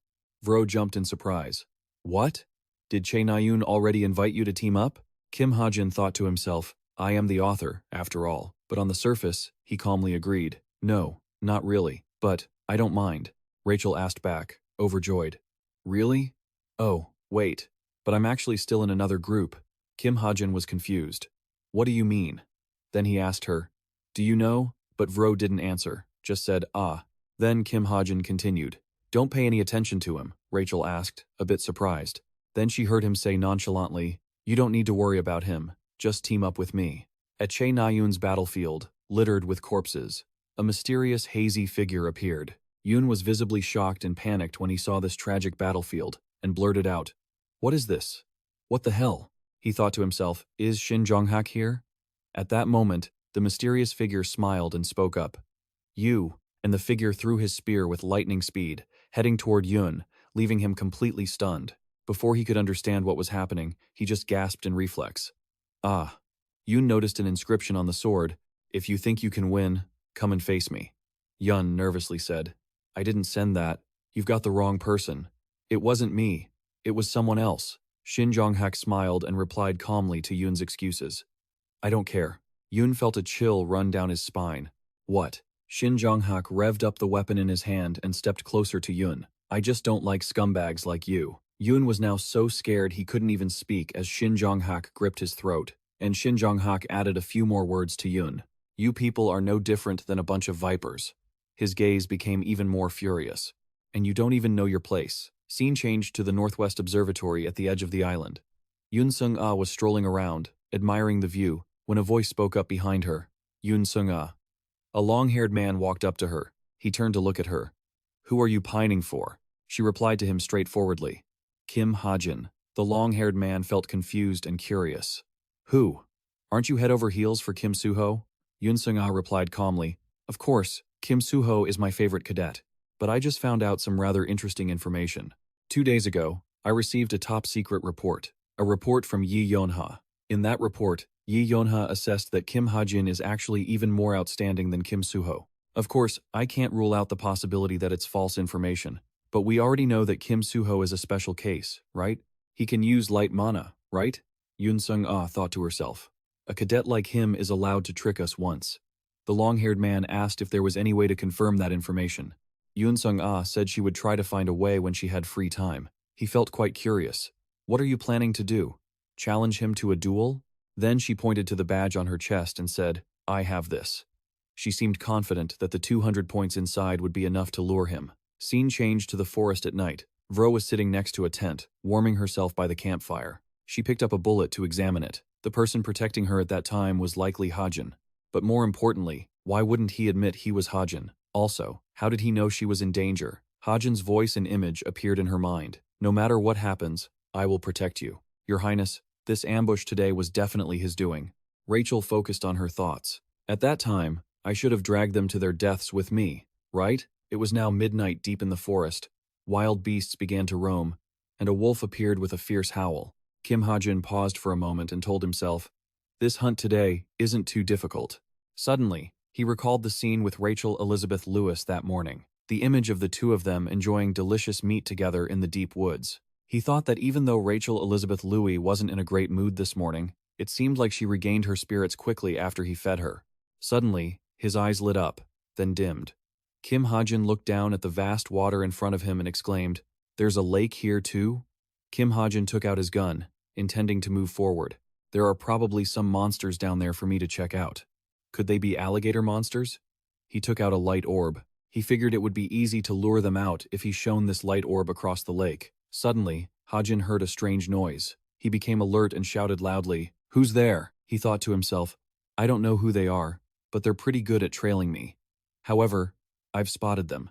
Vro jumped in surprise. "What? Did Che Na-yoon already invite you to team up?" Kim Hajin thought to himself, I am the author, after all. But on the surface, he calmly agreed. "No, not really, but I don't mind." Rachel asked back, overjoyed. "Really? Oh, wait, but I'm actually still in another group." Kim Hajin was confused. "What do you mean?" Then he asked her, "Do you know?" But Vro didn't answer, just said, "Ah." Then Kim Hajin continued. "Don't pay any attention to him," Rachel asked, a bit surprised. Then she heard him say nonchalantly, "You don't need to worry about him, just team up with me." At Che Na-yoon's battlefield, littered with corpses, a mysterious hazy figure appeared. Yoon was visibly shocked and panicked when he saw this tragic battlefield, and blurted out, "What is this? What the hell?" He thought to himself, "Is Shin Jong-hak here?" At that moment, the mysterious figure smiled and spoke up. "You," and the figure threw his spear with lightning speed, heading toward Yoon, leaving him completely stunned. Before he could understand what was happening, he just gasped in reflex. "Ah." Yoon noticed an inscription on the sword, "If you think you can win, come and face me." Yun nervously said, "I didn't send that. You've got the wrong person." "It wasn't me. It was someone else." Shin Jong-hak smiled and replied calmly to Yoon's excuses. "I don't care." Yoon felt a chill run down his spine. "What?" Shin Jong-hak revved up the weapon in his hand and stepped closer to Yoon. "I just don't like scumbags like you." Yoon was now so scared he couldn't even speak as Shin Jong-hak gripped his throat, and Shin Jong-hak added a few more words to Yoon. "You people are no different than a bunch of vipers." His gaze became even more furious. "And you don't even know your place." Scene changed to the Northwest Observatory at the edge of the island. Yoon Sung-ah was strolling around, admiring the view, when a voice spoke up behind her. "Yoon Sung-ah." A long-haired man walked up to her. He turned to look at her. "Who are you pining for?" She replied to him straightforwardly. "Kim Hajin." The long-haired man felt confused and curious. "Who? Aren't you head over heels for Kim Soo-ho?" Yoon Sung-ah replied calmly, "Of course, Kim Soo-ho is my favorite cadet, but I just found out some rather interesting information. 2 days ago, I received a top-secret report, a report from Yi Yeonha. In that report, Yi Yeonha assessed that Kim Hajin is actually even more outstanding than Kim Soo-ho. Of course, I can't rule out the possibility that it's false information, but we already know that Kim Soo-ho is a special case, right? He can use light mana, right?" Yoon Sung-ah thought to herself. "A cadet like him is allowed to trick us once." The long-haired man asked if there was any way to confirm that information. Yoon Sung-ah said she would try to find a way when she had free time. He felt quite curious. "What are you planning to do? Challenge him to a duel?" Then she pointed to the badge on her chest and said, "I have this." She seemed confident that the 200 points inside would be enough to lure him. Scene changed to the forest at night. Vro was sitting next to a tent, warming herself by the campfire. She picked up a bullet to examine it. The person protecting her at that time was likely Hajin. But more importantly, why wouldn't he admit he was Hajin? Also, how did he know she was in danger? Hajin's voice and image appeared in her mind. "No matter what happens, I will protect you. Your Highness, this ambush today was definitely his doing." Rachel focused on her thoughts. "At that time, I should have dragged them to their deaths with me, right?" It was now midnight deep in the forest. Wild beasts began to roam, and a wolf appeared with a fierce howl. Kim Hajin paused for a moment and told himself, "This hunt today isn't too difficult." Suddenly, he recalled the scene with Rachel Elizabeth Lewis that morning, the image of the two of them enjoying delicious meat together in the deep woods. He thought that even though Rachel Elizabeth Louis wasn't in a great mood this morning, It seemed like she regained her spirits quickly after he fed her. Suddenly, his eyes lit up, then dimmed. Kim Hajin looked down at the vast water in front of him and exclaimed, "There's a lake here too?" Kim Hajin took out his gun, intending to move forward. "There are probably some monsters down there for me to check out. Could they be alligator monsters?" He took out a light orb. He figured it would be easy to lure them out if he shone this light orb across the lake. Suddenly, Hajin heard a strange noise. He became alert and shouted loudly, "Who's there?" He thought to himself, "I don't know who they are, but they're pretty good at trailing me. However, I've spotted them.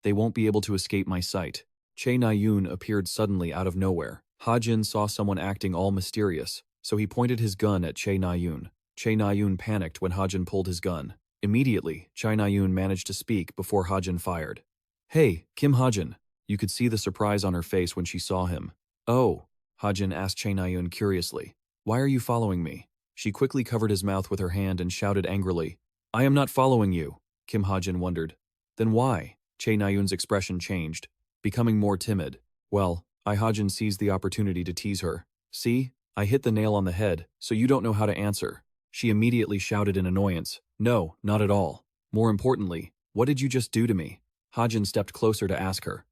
They won't be able to escape my sight." Che Na-yoon appeared suddenly out of nowhere. Hajin saw someone acting all mysterious, so he pointed his gun at Che Na-yoon. Che Na-yoon panicked when Hajin pulled his gun. Immediately, Che Na-yoon managed to speak before Hajin fired. "Hey, Kim Hajin." You could see the surprise on her face when she saw him. "Oh," Hajin asked Che Na-yoon curiously. "Why are you following me?" She quickly covered his mouth with her hand and shouted angrily, "I am not following you." Kim Hajin wondered. "Then why?" Che Na-yoon's expression changed, becoming more timid. "Well, Hajin seized the opportunity to tease her. See, I hit the nail on the head, so you don't know how to answer." She immediately shouted in annoyance, "No, not at all. More importantly, what did you just do to me?" Hajin stepped closer to ask her.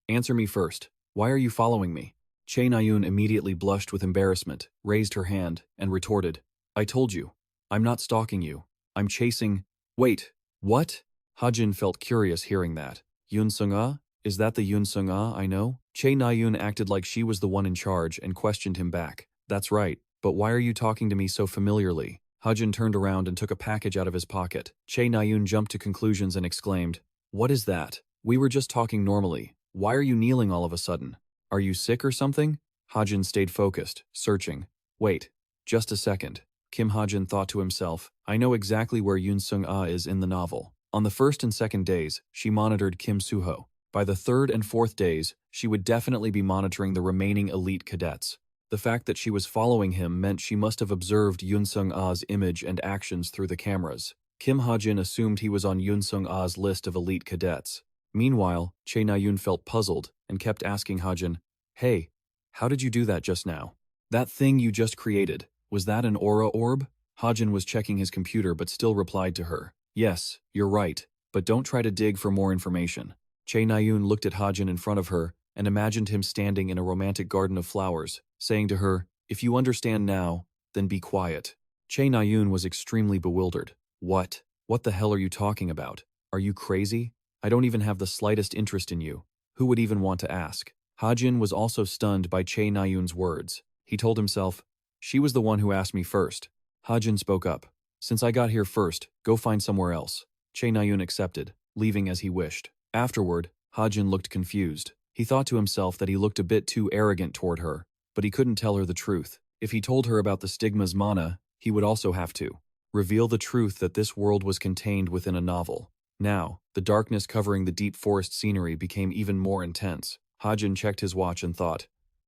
Answer me first. Why are you following me?" Che Na-yoon immediately blushed with embarrassment, raised her hand, and retorted, "I told you. I'm not stalking you. I'm chasing—" "Wait, what?" Hajin felt curious hearing that. "Yoon Sung-ah? Is that the Yoon Sung-ah I know?" Che Na-yoon acted like she was the one in charge and questioned him back. "That's right, but why are you talking to me so familiarly?" Hajin turned around and took a package out of his pocket. Che Na-yoon jumped to conclusions and exclaimed, "What is that? We were just talking normally. Why are you kneeling all of a sudden? Are you sick or something?" Hajin stayed focused, searching. "Wait, just a second." Kim Hajin thought to himself, "I know exactly where Yoon Sung-ah is in the novel." On the first and second days, she monitored Kim Soo-ho. By the third and fourth days, she would definitely be monitoring the remaining elite cadets. The fact that she was following him meant she must have observed Yoon Sung-ah's image and actions through the cameras. Kim Hajin assumed he was on Yoon Sung-ah's list of elite cadets. Meanwhile, Che Na-yoon felt puzzled and kept asking Hajin, "Hey, how did you do that just now? That thing you just created, was that an aura orb?" Hajin was checking his computer but still replied to her, "Yes, you're right, but don't try to dig for more information." Che Na-yoon looked at Hajin in front of her and imagined him standing in a romantic garden of flowers, saying to her, "If you understand now, then be quiet." Che Na-yoon was extremely bewildered. What the hell are you talking about? Are you crazy? I don't even have the slightest interest in you. Who would even want to ask?" Hajin was also stunned by Che Na-yoon's words. He told himself, "She was the one who asked me first." Hajin spoke up, "Since I got here first, go find somewhere else." Che Na-yoon accepted, leaving as he wished. Afterward, Hajin looked confused. He thought to himself that he looked a bit too arrogant toward her, but he couldn't tell her the truth. If he told her about the Stigma's mana, he would also have to reveal the truth that this world was contained within a novel. Now, the darkness covering the deep forest scenery became even more intense. Hajin checked his watch and thought,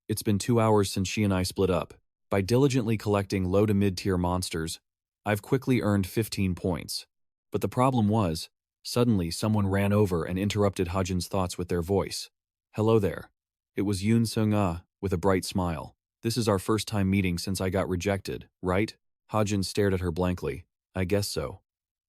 "It's been 2 hours since she and I split up. By diligently collecting low to mid-tier monsters, I've quickly earned 15 points. But the problem was, suddenly someone ran over and interrupted Hajin's thoughts with their voice. "Hello there." It was Yoon Sung-ah, with a bright smile. "This is our first time meeting since I got rejected, right?" Hajin stared at her blankly. "I guess so."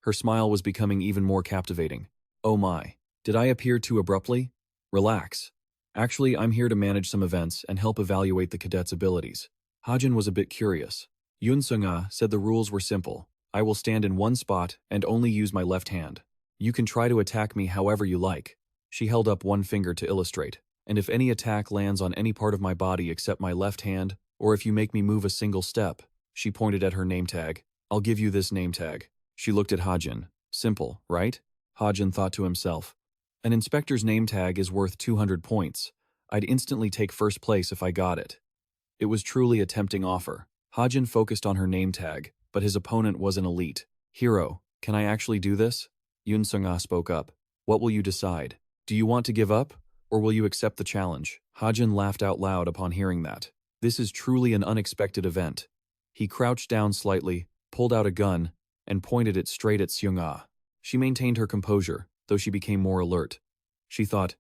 Her smile was becoming even more captivating. "Oh my. Did I appear too abruptly? Relax. Actually, I'm here to manage some events and help evaluate the cadets' abilities." Hajin was a bit curious. Yoon Sung-ah said the rules were simple. "I will stand in one spot and only use my left hand. You can try to attack me however you like." She held up one finger to illustrate. "And if any attack lands on any part of my body except my left hand, or if you make me move a single step," she pointed at her name tag, "I'll give you this name tag." She looked at Hajin. Simple, right? Hajin thought to himself. An inspector's name tag is worth 200 points. I'd instantly take first place if I got it. It was truly a tempting offer. Hajin focused on her name tag, but his opponent was an elite. "Hero, can I actually do this?" Yoon Sung-ah spoke up. "What will you decide? Do you want to give up, or will you accept the challenge?" Hajin laughed out loud upon hearing that. This is truly an unexpected event. He crouched down slightly, pulled out a gun, and pointed it straight at Seung-ah. She maintained her composure, though she became more alert. She thought,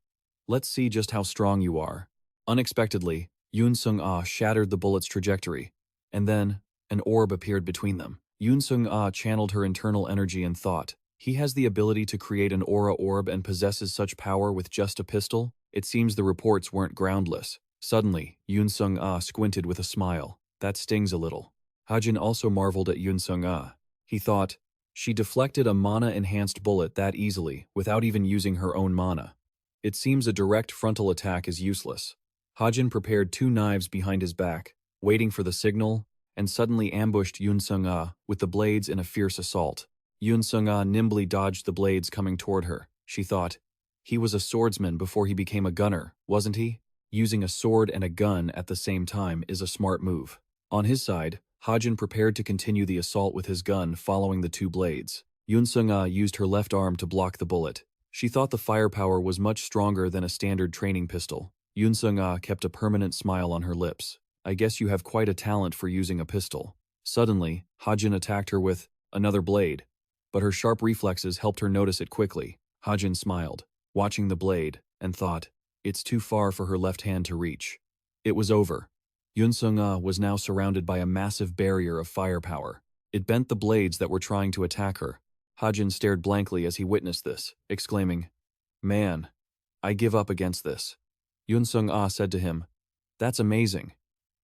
"Let's see just how strong you are." Unexpectedly, Yoon Sung-ah shattered the bullet's trajectory, and then, An orb appeared between them. Yoon Sung-ah channeled her internal energy and thought, he has the ability to create an aura orb and possesses such power with just a pistol? It seems the reports weren't groundless. Suddenly, Yoon Sung-ah squinted with a smile. That stings a little. Hajin also marveled at Yoon Sung-ah. He thought, she deflected a mana-enhanced bullet that easily, without even using her own mana. It seems a direct frontal attack is useless. Hajin prepared 2 knives behind his back, waiting for the signal, and suddenly ambushed Yoon Sung-ah with the blades in a fierce assault. Yoon Sung-ah nimbly dodged the blades coming toward her. She thought, he was a swordsman before he became a gunner, wasn't he? Using a sword and a gun at the same time is a smart move. On his side, Hajin prepared to continue the assault with his gun following the 2 blades. Yoon Sung-ah used her left arm to block the bullet. She thought the firepower was much stronger than a standard training pistol. Yoon Sung-ah kept a permanent smile on her lips. I guess you have quite a talent for using a pistol. Suddenly, Hajin attacked her with another blade, but her sharp reflexes helped her notice it quickly. Hajin smiled, watching the blade, and thought, it's too far for her left hand to reach. It was over. Yoon Sung-ah was now surrounded by a massive barrier of firepower. It bent the blades that were trying to attack her. Hajin stared blankly as he witnessed this, exclaiming, man, I give up against this. Yoon Sung-ah said to him, that's amazing.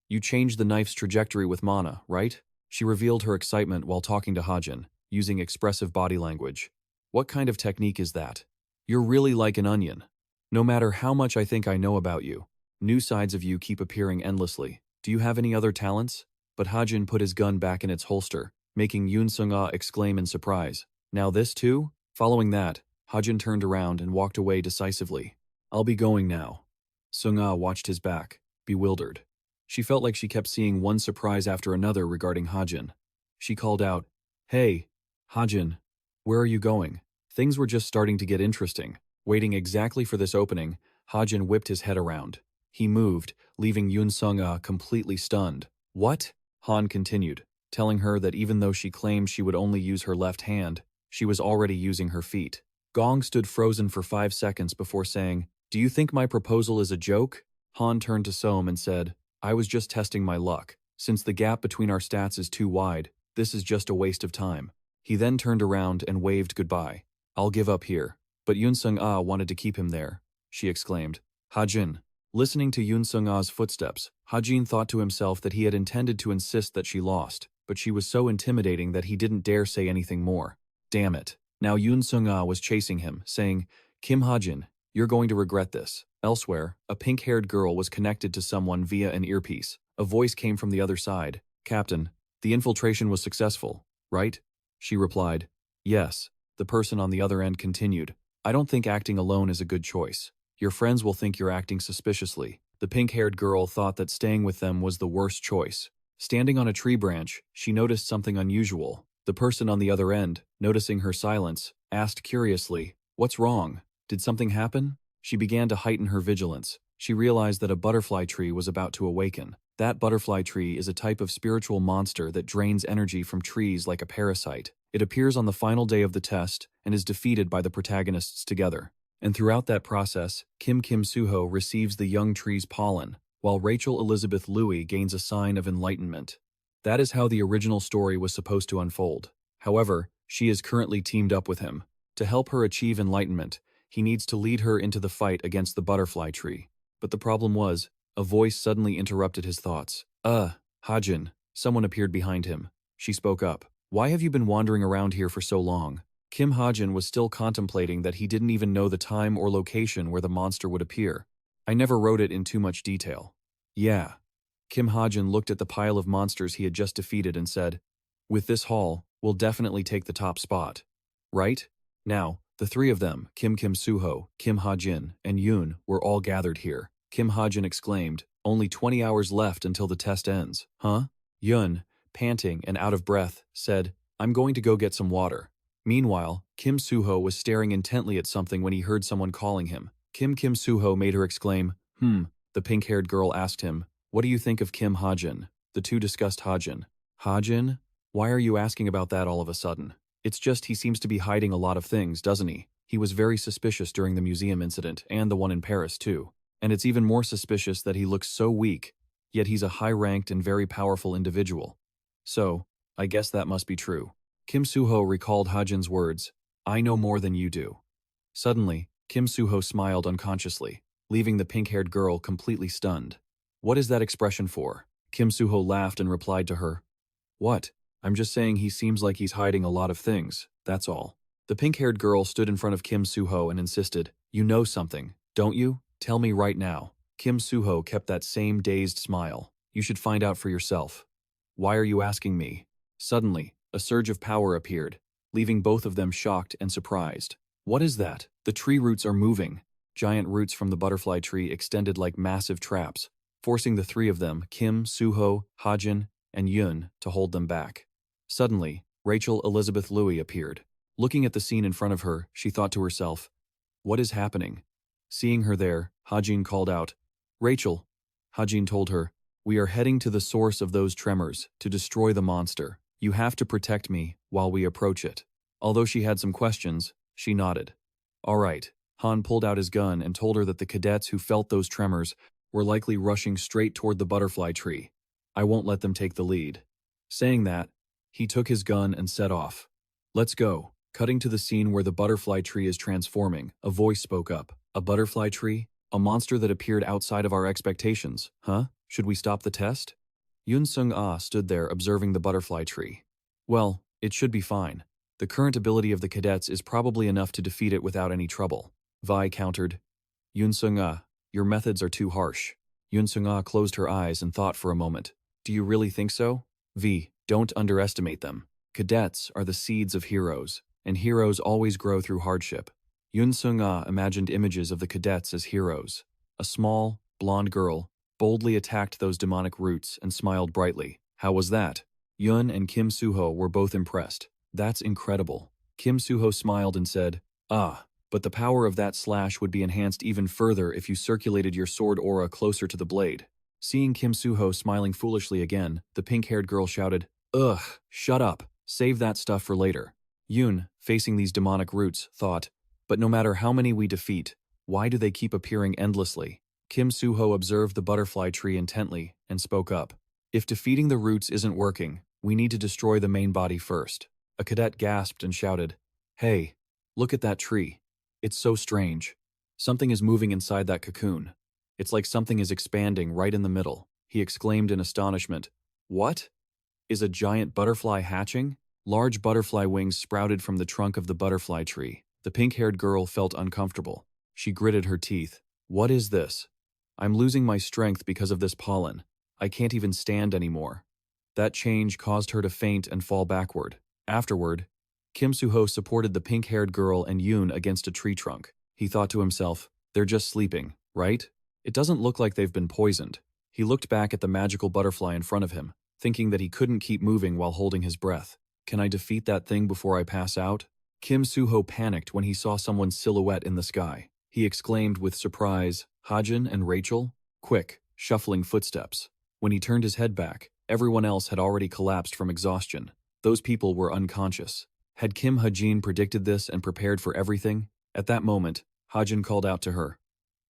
You changed the knife's trajectory with mana, right? She revealed her excitement while talking to Hajin, using expressive body language. What kind of technique is that? You're really like an onion. No matter how much I think I know about you, new sides of you keep appearing endlessly. Do you have any other talents? But Hajin put his gun back in its holster, making Yoon Sung-ah exclaim in surprise. Now this too? Following that, Hajin turned around and walked away decisively. I'll be going now. Sung-ah watched his back, bewildered. She felt like she kept seeing one surprise after another regarding Hajin. She called out, hey, Hajin, where are you going? Things were just starting to get interesting. Waiting exactly for this opening, Hajin whipped his head around. He moved, leaving Yoon Sung-ah completely stunned. What? Han continued, telling her that even though she claimed she would only use her left hand, she was already using her feet. Gong stood frozen for 5 seconds before saying, do you think my proposal is a joke? Han turned to Sohm and said, I was just testing my luck. Since the gap between our stats is too wide, this is just a waste of time. He then turned around and waved goodbye. I'll give up here. But Yoon Sung-ah wanted to keep him there. She exclaimed, Hajin. Listening to Yoon Sung-ah's footsteps, Hajin thought to himself that he had intended to insist that she lost, but she was so intimidating that he didn't dare say anything more. Damn it. Now Yoon Sung-ah was chasing him, saying, Kim Hajin, you're going to regret this. Elsewhere, a pink-haired girl was connected to someone via an earpiece. A voice came from the other side. Captain, the infiltration was successful, right? She replied, yes. The person on the other end continued, I don't think acting alone is a good choice. Your friends will think you're acting suspiciously. The pink-haired girl thought that staying with them was the worst choice. Standing on a tree branch, she noticed something unusual. The person on the other end, noticing her silence, asked curiously, what's wrong? Did something happen? She began to heighten her vigilance. She realized that a butterfly tree was about to awaken. That butterfly tree is a type of spiritual monster that drains energy from trees like a parasite. It appears on the final day of the test and is defeated by the protagonists together. And throughout that process, Kim Soo-ho receives the young tree's pollen, while Rachel Elizabeth Louis gains a sign of enlightenment. That is how the original story was supposed to unfold. However, she is currently teamed up with him. To help her achieve enlightenment, he needs to lead her into the fight against the butterfly tree. But the problem was, a voice suddenly interrupted his thoughts. Hajin. Someone appeared behind him. She spoke up. Why have you been wandering around here for so long? Kim Hajin was still contemplating that he didn't even know the time or location where the monster would appear. I never wrote it in too much detail. Yeah. Kim Hajin looked at the pile of monsters he had just defeated and said, with this haul, we'll definitely take the top spot. Right? Now, the 3 of them, Kim Soo-ho, Kim Hajin, and Yoon, were all gathered here. Kim Hajin exclaimed, only 20 hours left until the test ends. Huh? Yoon, panting and out of breath, said, I'm going to go get some water. Meanwhile, Kim Soo-ho was staring intently at something when he heard someone calling him. Kim Soo-ho made her exclaim, The pink-haired girl asked him, what do you think of Kim Hajin? The 2 discussed Hajin. Hajin? Why are you asking about that all of a sudden? It's just he seems to be hiding a lot of things, doesn't he? He was very suspicious during the museum incident, and the one in Paris too. And it's even more suspicious that he looks so weak, yet he's a high-ranked and very powerful individual. So, I guess that must be true. Kim Suho recalled Hajin's words, I know more than you do. Suddenly, Kim Suho smiled unconsciously, leaving the pink-haired girl completely stunned. What is that expression for? Kim Suho laughed and replied to her. What? I'm just saying he seems like he's hiding a lot of things, that's all. The pink-haired girl stood in front of Kim Suho and insisted, You know something, don't you? Tell me right now. Kim Suho kept that same dazed smile. You should find out for yourself. Why are you asking me? Suddenly, a surge of power appeared, leaving both of them shocked and surprised. What is that? The tree roots are moving. Giant roots from the butterfly tree extended like massive traps, forcing the three of them, Kim, Suho, Hajin, and Yun, to hold them back. Suddenly, Rachel Elizabeth Louis appeared. Looking at the scene in front of her, she thought to herself, What is happening? Seeing her there, Hajin called out, Rachel. Hajin told her, We are heading to the source of those tremors, to destroy the monster. You have to protect me while we approach it. Although she had some questions, she nodded. All right. Han pulled out his gun and told her that the cadets who felt those tremors were likely rushing straight toward the butterfly tree. I won't let them take the lead. Saying that, he took his gun and set off. Let's go. Cutting to the scene where the butterfly tree is transforming, a voice spoke up. A butterfly tree? A monster that appeared outside of our expectations, huh? Should we stop the test? Yun Sung-ah stood there observing the butterfly tree. Well, it should be fine. The current ability of the cadets is probably enough to defeat it without any trouble. Vi countered. Yun Sung-ah, your methods are too harsh. Yun Sung-ah closed her eyes and thought for a moment. Do you really think so? Vi, don't underestimate them. Cadets are the seeds of heroes, and heroes always grow through hardship. Yun Sung-ah imagined images of the cadets as heroes. A small, blonde girl boldly attacked those demonic roots and smiled brightly. How was that? Yun and Kim Suho were both impressed. That's incredible. Kim Suho smiled and said, but the power of that slash would be enhanced even further if you circulated your sword aura closer to the blade. Seeing Kim Suho smiling foolishly again, the pink-haired girl shouted, Ugh, shut up. Save that stuff for later. Yun, facing these demonic roots, thought, but no matter how many we defeat, why do they keep appearing endlessly? Kim Suho observed the butterfly tree intently and spoke up. If defeating the roots isn't working, we need to destroy the main body first. A cadet gasped and shouted, Hey, look at that tree. It's so strange. Something is moving inside that cocoon. It's like something is expanding right in the middle. He exclaimed in astonishment. What? Is a giant butterfly hatching? Large butterfly wings sprouted from the trunk of the butterfly tree. The pink-haired girl felt uncomfortable. She gritted her teeth. What is this? I'm losing my strength because of this pollen. I can't even stand anymore. That change caused her to faint and fall backward. Afterward, Kim Suho supported the pink-haired girl and Yoon against a tree trunk. He thought to himself, they're just sleeping, right? It doesn't look like they've been poisoned. He looked back at the magical butterfly in front of him, thinking that he couldn't keep moving while holding his breath. Can I defeat that thing before I pass out? Kim Suho panicked when he saw someone's silhouette in the sky. He exclaimed with surprise, Hajin and Rachel? Quick, shuffling footsteps. When he turned his head back, everyone else had already collapsed from exhaustion. Those people were unconscious. Had Kim Hajin predicted this and prepared for everything? At that moment, Hajin called out to her.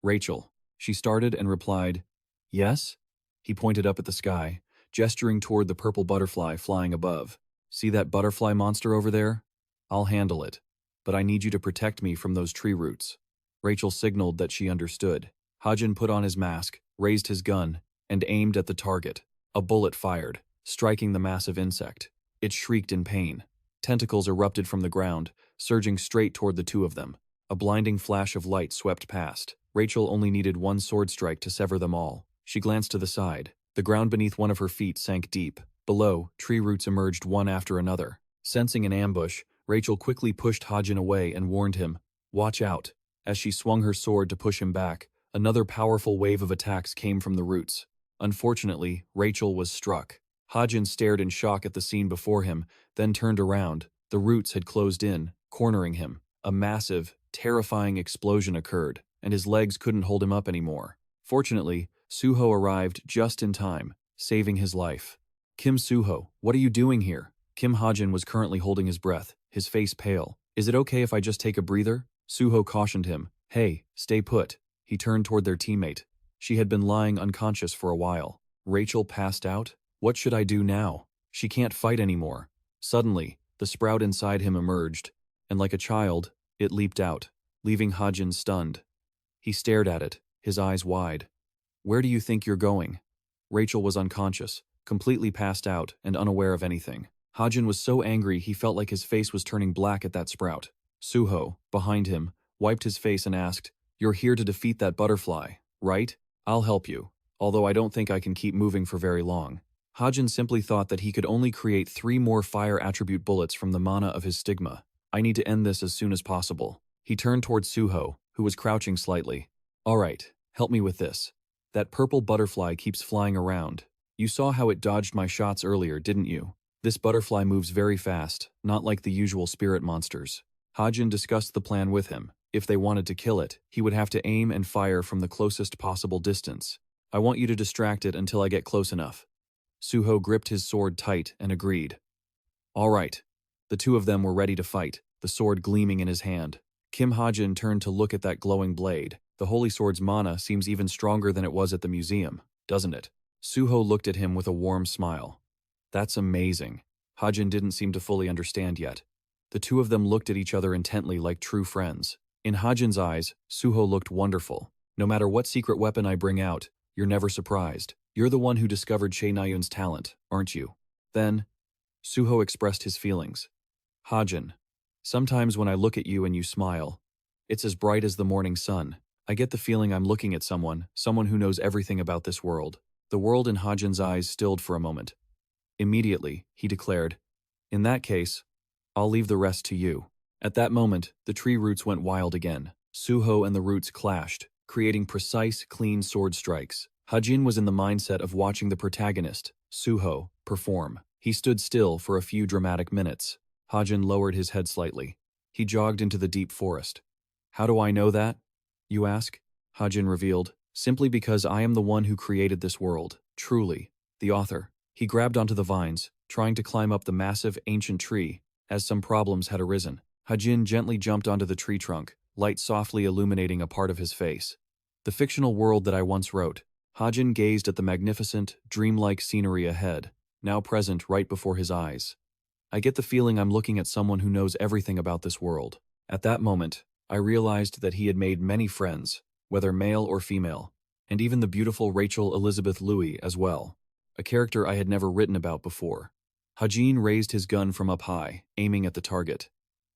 Rachel. She started and replied, Yes? He pointed up at the sky, gesturing toward the purple butterfly flying above. See that butterfly monster over there? I'll handle it, but I need you to protect me from those tree roots. Rachel signaled that she understood. Hajin put on his mask, raised his gun, and aimed at the target. A bullet fired, striking the massive insect. It shrieked in pain. Tentacles erupted from the ground, surging straight toward the two of them. A blinding flash of light swept past. Rachel only needed one sword strike to sever them all. She glanced to the side. The ground beneath one of her feet sank deep. Below, tree roots emerged one after another. Sensing an ambush, Rachel quickly pushed Hajin away and warned him, Watch out. As she swung her sword to push him back, another powerful wave of attacks came from the roots. Unfortunately, Rachel was struck. Hajin stared in shock at the scene before him, then turned around. The roots had closed in, cornering him. A massive, terrifying explosion occurred, and his legs couldn't hold him up anymore. Fortunately, Suho arrived just in time, saving his life. Kim Suho, what are you doing here? Kim Hajin was currently holding his breath, his face pale. Is it okay if I just take a breather? Suho cautioned him. Hey, stay put. He turned toward their teammate. She had been lying unconscious for a while. Rachel passed out? What should I do now? She can't fight anymore. Suddenly, the sprout inside him emerged, and like a child, it leaped out, leaving Hajin stunned. He stared at it, his eyes wide. Where do you think you're going? Rachel was unconscious, completely passed out and unaware of anything. Hajin was so angry he felt like his face was turning black at that sprout. Suho, behind him, wiped his face and asked, "You're here to defeat that butterfly, right? I'll help you, although I don't think I can keep moving for very long." Hajin simply thought that he could only create 3 more fire attribute bullets from the mana of his Stigma. I need to end this as soon as possible. He turned towards Suho, who was crouching slightly. All right, help me with this. That purple butterfly keeps flying around. You saw how it dodged my shots earlier, didn't you? This butterfly moves very fast, not like the usual spirit monsters. Hajin discussed the plan with him. If they wanted to kill it, he would have to aim and fire from the closest possible distance. I want you to distract it until I get close enough. Suho gripped his sword tight and agreed. All right. The two of them were ready to fight, the sword gleaming in his hand. Kim Hajin turned to look at that glowing blade. The holy sword's mana seems even stronger than it was at the museum, doesn't it? Suho looked at him with a warm smile. That's amazing. Hajin didn't seem to fully understand yet. The two of them looked at each other intently like true friends. In Hajin's eyes, Suho looked wonderful. No matter what secret weapon I bring out, you're never surprised. You're the one who discovered Shea Nayun's talent, aren't you? Then, Suho expressed his feelings. Hajin, sometimes when I look at you and you smile, it's as bright as the morning sun. I get the feeling I'm looking at someone who knows everything about this world. The world in Hajin's eyes stilled for a moment. Immediately, he declared, in that case, I'll leave the rest to you. At that moment, the tree roots went wild again. Suho and the roots clashed, creating precise, clean sword strikes. Hajin was in the mindset of watching the protagonist, Suho, perform. He stood still for a few dramatic minutes. Hajin lowered his head slightly. He jogged into the deep forest. How do I know that? You ask? Hajin revealed, simply because I am the one who created this world, truly, the author. He grabbed onto the vines, trying to climb up the massive, ancient tree, as some problems had arisen. Hajin gently jumped onto the tree trunk, light softly illuminating a part of his face. The fictional world that I once wrote. Hajin gazed at the magnificent, dreamlike scenery ahead, now present right before his eyes. I get the feeling I'm looking at someone who knows everything about this world. At that moment, I realized that he had made many friends, whether male or female, and even the beautiful Rachel Elizabeth Louis as well, a character I had never written about before. Hajin raised his gun from up high, aiming at the target.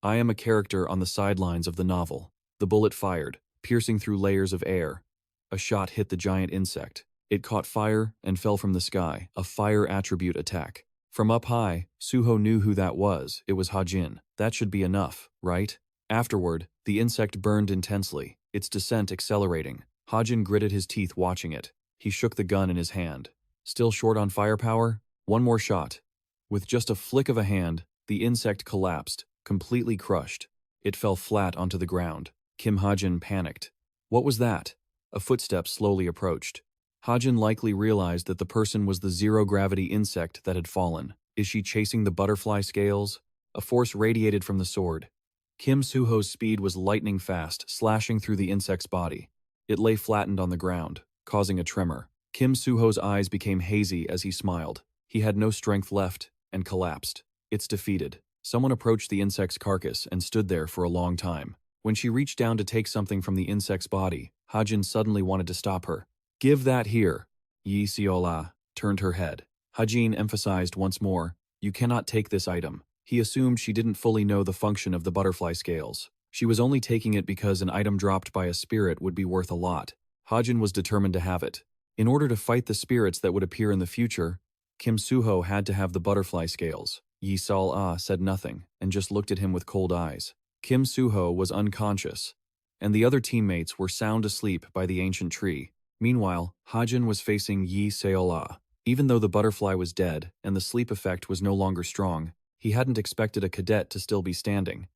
I am a character on the sidelines of the novel. The bullet fired, piercing through layers of air. A shot hit the giant insect. It caught fire and fell from the sky, a fire attribute attack. From up high, Suho knew who that was. It was Hajin. That should be enough, right? Afterward, the insect burned intensely, its descent accelerating. Hajin gritted his teeth watching it. He shook the gun in his hand. Still short on firepower? One more shot. With just a flick of a hand, the insect collapsed, completely crushed. It fell flat onto the ground. Kim Hajin panicked. What was that? A footstep slowly approached. Hajin likely realized that the person was the zero-gravity insect that had fallen. Is she chasing the butterfly scales? A force radiated from the sword. Kim Suho's speed was lightning fast, slashing through the insect's body. It lay flattened on the ground, causing a tremor. Kim Suho's eyes became hazy as he smiled. He had no strength left and collapsed. It's defeated. Someone approached the insect's carcass and stood there for a long time. When she reached down to take something from the insect's body, Hajin suddenly wanted to stop her. Give that here. Yi Siola turned her head. Hajin emphasized once more, you cannot take this item. He assumed she didn't fully know the function of the butterfly scales. She was only taking it because an item dropped by a spirit would be worth a lot. Hajin was determined to have it. In order to fight the spirits that would appear in the future, Kim Suho had to have the butterfly scales. Yi Sol-ah said nothing and just looked at him with cold eyes. Kim Suho was unconscious, and the other teammates were sound asleep by the ancient tree. Meanwhile, Hajin was facing Yi Seola. Even though the butterfly was dead and the sleep effect was no longer strong, he hadn't expected a cadet to still be standing.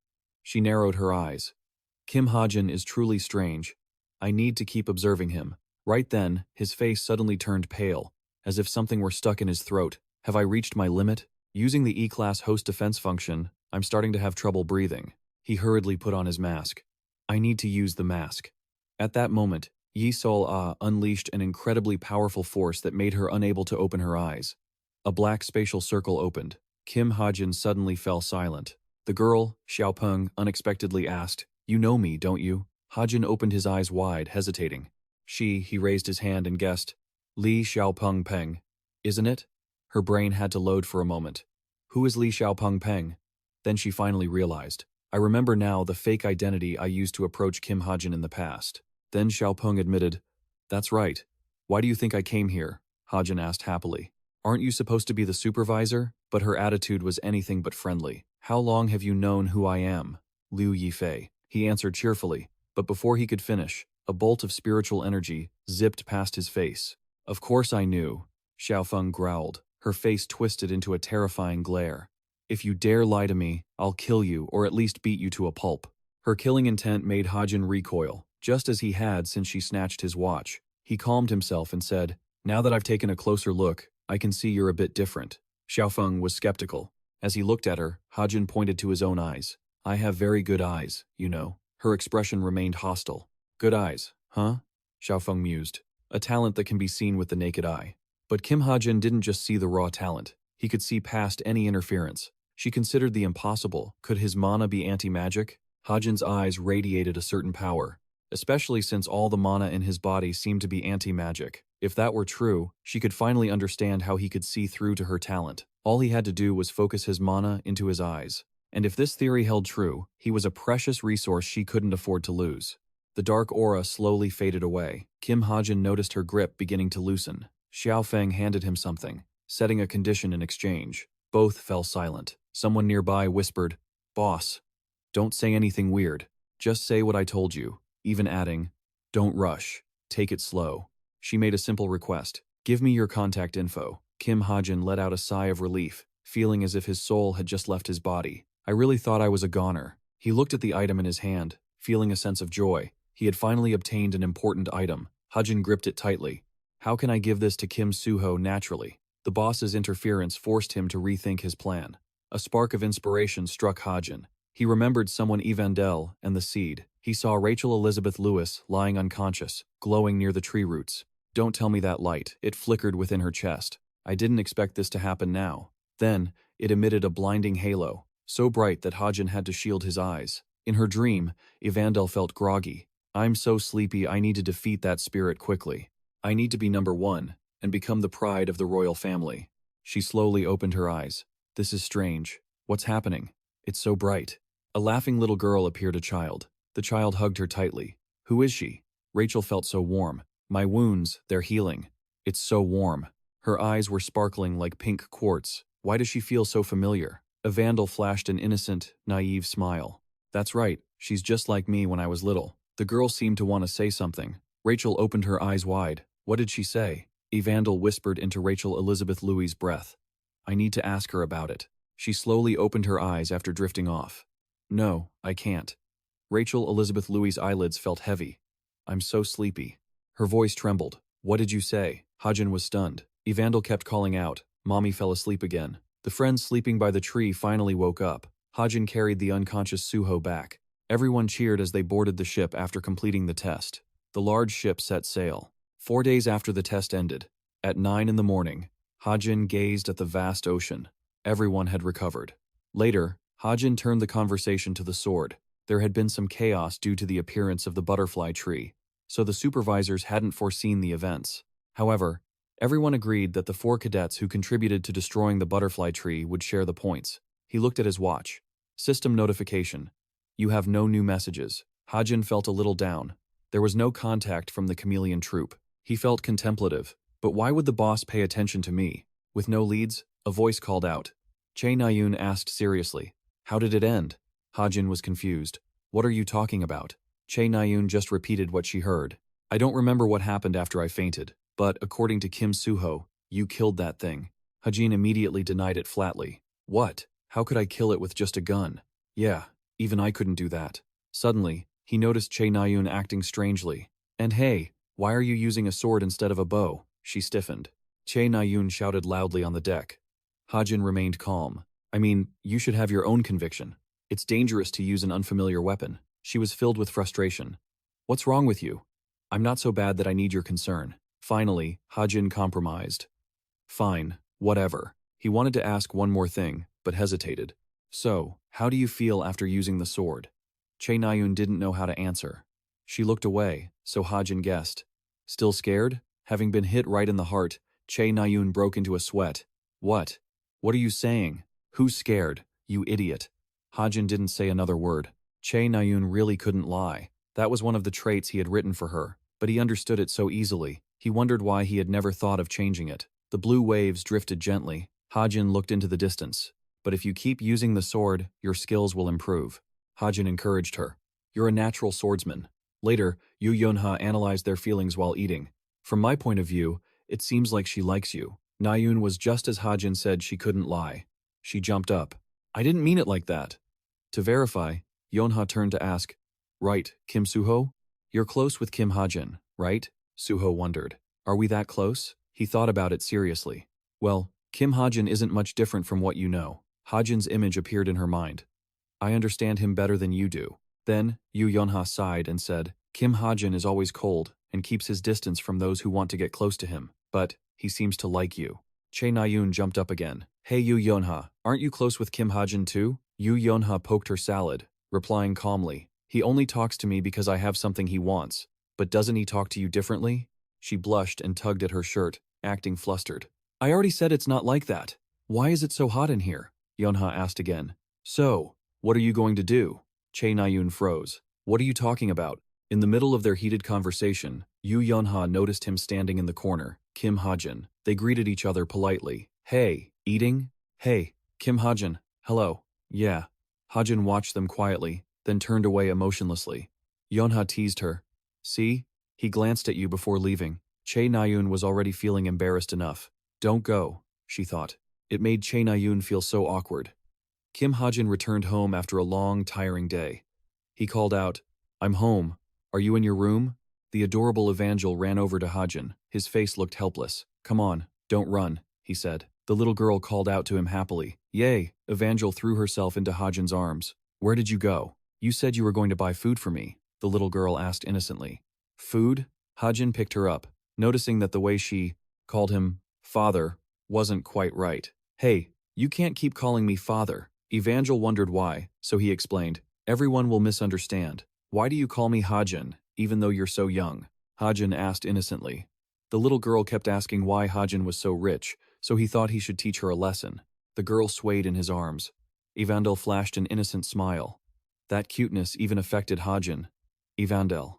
She narrowed her eyes. Kim Hajin is truly strange. I need to keep observing him. Right then, his face suddenly turned pale, as if something were stuck in his throat. Have I reached my limit? Using the E-class host defense function, I'm starting to have trouble breathing. He hurriedly put on his mask. I need to use the mask. At that moment, Yi Sol-ah unleashed an incredibly powerful force that made her unable to open her eyes. A black spatial circle opened. Kim Hajin suddenly fell silent. The girl, Xiaopeng, unexpectedly asked, "You know me, don't you?" Hajin opened his eyes wide, hesitating. He raised his hand and guessed, "Li Xiaopeng Peng, isn't it?" Her brain had to load for a moment. Who is Li Xiaopeng Peng? Then she finally realized. I remember now the fake identity I used to approach Kim Hajin in the past. Then Xiaopeng admitted, "That's right. Why do you think I came here?" Hajin asked happily. "Aren't you supposed to be the supervisor?" But her attitude was anything but friendly. "How long have you known who I am?" Liu Yifei. He answered cheerfully, but before he could finish, a bolt of spiritual energy zipped past his face. "Of course I knew," Xiaofeng growled, her face twisted into a terrifying glare. "If you dare lie to me, I'll kill you or at least beat you to a pulp." Her killing intent made Hajin recoil, just as he had since she snatched his watch. He calmed himself and said, "Now that I've taken a closer look, I can see you're a bit different." Xiaofeng was skeptical. As he looked at her, Hajin pointed to his own eyes. "I have very good eyes, you know." Her expression remained hostile. "Good eyes, huh?" Xiaofeng mused. "A talent that can be seen with the naked eye." But Kim Hajin didn't just see the raw talent. He could see past any interference. She considered the impossible. Could his mana be anti-magic? Hajin's eyes radiated a certain power, especially since all the mana in his body seemed to be anti-magic. If that were true, she could finally understand how he could see through to her talent. All he had to do was focus his mana into his eyes. And if this theory held true, he was a precious resource she couldn't afford to lose. The dark aura slowly faded away. Kim Hajin noticed her grip beginning to loosen. Xiaofeng handed him something, setting a condition in exchange. Both fell silent. Someone nearby whispered, "Boss, don't say anything weird. Just say what I told you," even adding, "Don't rush. Take it slow." She made a simple request. "Give me your contact info." Kim Hajin let out a sigh of relief, feeling as if his soul had just left his body. "I really thought I was a goner." He looked at the item in his hand, feeling a sense of joy. He had finally obtained an important item. Hajin gripped it tightly. How can I give this to Kim Suho naturally? The boss's interference forced him to rethink his plan. A spark of inspiration struck Hajin. He remembered someone Evandel and the seed. He saw Rachel Elizabeth Lewis lying unconscious, glowing near the tree roots. "Don't tell me that light." It flickered within her chest. "I didn't expect this to happen now." Then, it emitted a blinding halo, so bright that Hajin had to shield his eyes. In her dream, Evandel felt groggy. "I'm so sleepy I need to defeat that spirit quickly. I need to be number one, and become the pride of the royal family." She slowly opened her eyes. "This is strange. What's happening? It's so bright." A laughing little girl appeared a child. The child hugged her tightly. "Who is she?" Rachel felt so warm. "My wounds, they're healing." "It's so warm." Her eyes were sparkling like pink quartz. Why does she feel so familiar? Evandel flashed an innocent, naive smile. "That's right, she's just like me when I was little." The girl seemed to want to say something. Rachel opened her eyes wide. What did she say? Evandel whispered into Rachel Elizabeth Louis' breath. "I need to ask her about it." She slowly opened her eyes after drifting off. "No, I can't." Rachel Elizabeth Louis' eyelids felt heavy. "I'm so sleepy." Her voice trembled. "What did you say?" Hajin was stunned. Evandel kept calling out. Mommy fell asleep again. The friends sleeping by the tree finally woke up. Hajin carried the unconscious Suho back. Everyone cheered as they boarded the ship after completing the test. The large ship set sail. 4 days after the test ended, at 9 in the morning, Hajin gazed at the vast ocean. Everyone had recovered. Later, Hajin turned the conversation to the sword. There had been some chaos due to the appearance of the butterfly tree, so the supervisors hadn't foreseen the events. However, everyone agreed that the 4 cadets who contributed to destroying the butterfly tree would share the points. He looked at his watch. System notification. "You have no new messages." Hajin felt a little down. There was no contact from the chameleon troop. He felt contemplative. But why would the boss pay attention to me? With no leads, a voice called out. Che Nayun asked seriously. "How did it end?" Hajin was confused. "What are you talking about?" Che Nayun just repeated what she heard. "I don't remember what happened after I fainted, but according to Kim Suho, you killed that thing." Hajin immediately denied it flatly. "What? How could I kill it with just a gun?" "Yeah, even I couldn't do that." Suddenly, he noticed Che Nayun acting strangely. "And hey, why are you using a sword instead of a bow?" She stiffened. Che Nayun shouted loudly on the deck. Hajin remained calm. "I mean, you should have your own conviction. It's dangerous to use an unfamiliar weapon." She was filled with frustration. "What's wrong with you?" "I'm not so bad that I need your concern." Finally, Hajin compromised. "Fine, Whatever. He wanted to ask one more thing, but hesitated. So, how do you feel after using the sword? Che Nayun didn't know how to answer. She looked away, so Hajin guessed. Still scared? Having been hit right in the heart, Che Nayun broke into a sweat. What? What are you saying? Who's scared? You idiot. Hajin didn't say another word. Che Nayun really couldn't lie. That was one of the traits he had written for her, but he understood it so easily. He wondered why he had never thought of changing it. The blue waves drifted gently. Hajin looked into the distance. But if you keep using the sword, your skills will improve. Hajin encouraged her. You're a natural swordsman. Later, Yu Yonha analyzed their feelings while eating. From my point of view, it seems like she likes you. Nayun was just as Hajin said she couldn't lie. She jumped up. I didn't mean it like that. To verify, Yonha turned to ask, Right, Kim Suho? You're close with Kim Hajin, right? Suho wondered. Are we that close? He thought about it seriously. Well, Kim Hajin isn't much different from what you know. Hajin's image appeared in her mind. I understand him better than you do. Then, Yu Yonha sighed and said, Kim Hajin is always cold and keeps his distance from those who want to get close to him. But, he seems to like you. Che Nayun jumped up again. Hey Yu Yonha, aren't you close with Kim Hajin too? Yu Yonha poked her salad, replying calmly. He only talks to me because I have something he wants. But doesn't he talk to you differently? She blushed and tugged at her shirt, acting flustered. I already said it's not like that. Why is it so hot in here? Yonha asked again. So, what are you going to do? Che Nayun froze. What are you talking about? In the middle of their heated conversation, Yu Yonha noticed him standing in the corner, Kim Hajin. They greeted each other politely. Hey, eating? Hey, Kim Hajin. Hello. Yeah. Hajin watched them quietly, then turned away emotionlessly. Yonha teased her. See? He glanced at you before leaving. Che Nayun was already feeling embarrassed enough. Don't go, she thought. It made Che Nayun feel so awkward. Kim Hajin returned home after a long, tiring day. He called out, I'm home. Are you in your room? The adorable Evangel ran over to Hajin. His face looked helpless. Come on, don't run, he said. The little girl called out to him happily. Yay! Evangel threw herself into Hajin's arms. Where did you go? You said you were going to buy food for me, the little girl asked innocently. Food? Hajin picked her up, noticing that the way she called him father wasn't quite right. Hey, you can't keep calling me father. Evangel wondered why, so he explained. Everyone will misunderstand. Why do you call me Hajin, even though you're so young? Hajin asked innocently. The little girl kept asking why Hajin was so rich, so he thought he should teach her a lesson. The girl swayed in his arms. Evandel flashed an innocent smile. That cuteness even affected Hajin. Evandel.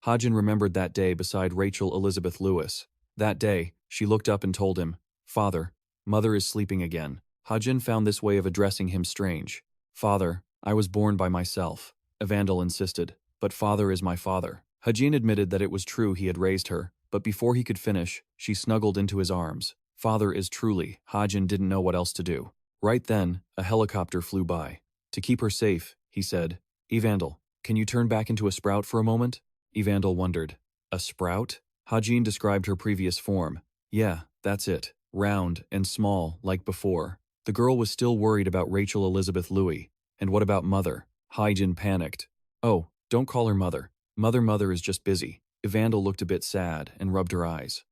Hajin remembered that day beside Rachel Elizabeth Lewis. That day, she looked up and told him, Father, Mother is sleeping again. Hajin found this way of addressing him strange. Father, I was born by myself. Evandel insisted, but father is my father. Hajin admitted that it was true he had raised her, but before he could finish, she snuggled into his arms. Father is truly. Hajin didn't know what else to do. Right then, a helicopter flew by. To keep her safe, he said, Evandel, can you turn back into a sprout for a moment? Evandel wondered. A sprout? Hajin described her previous form. Yeah, that's it. Round and small, like before. The girl was still worried about Rachel Elizabeth Louis. And what about Mother? Hajin panicked. Oh, don't call her Mother. Mother is just busy. Evandel looked a bit sad and rubbed her eyes.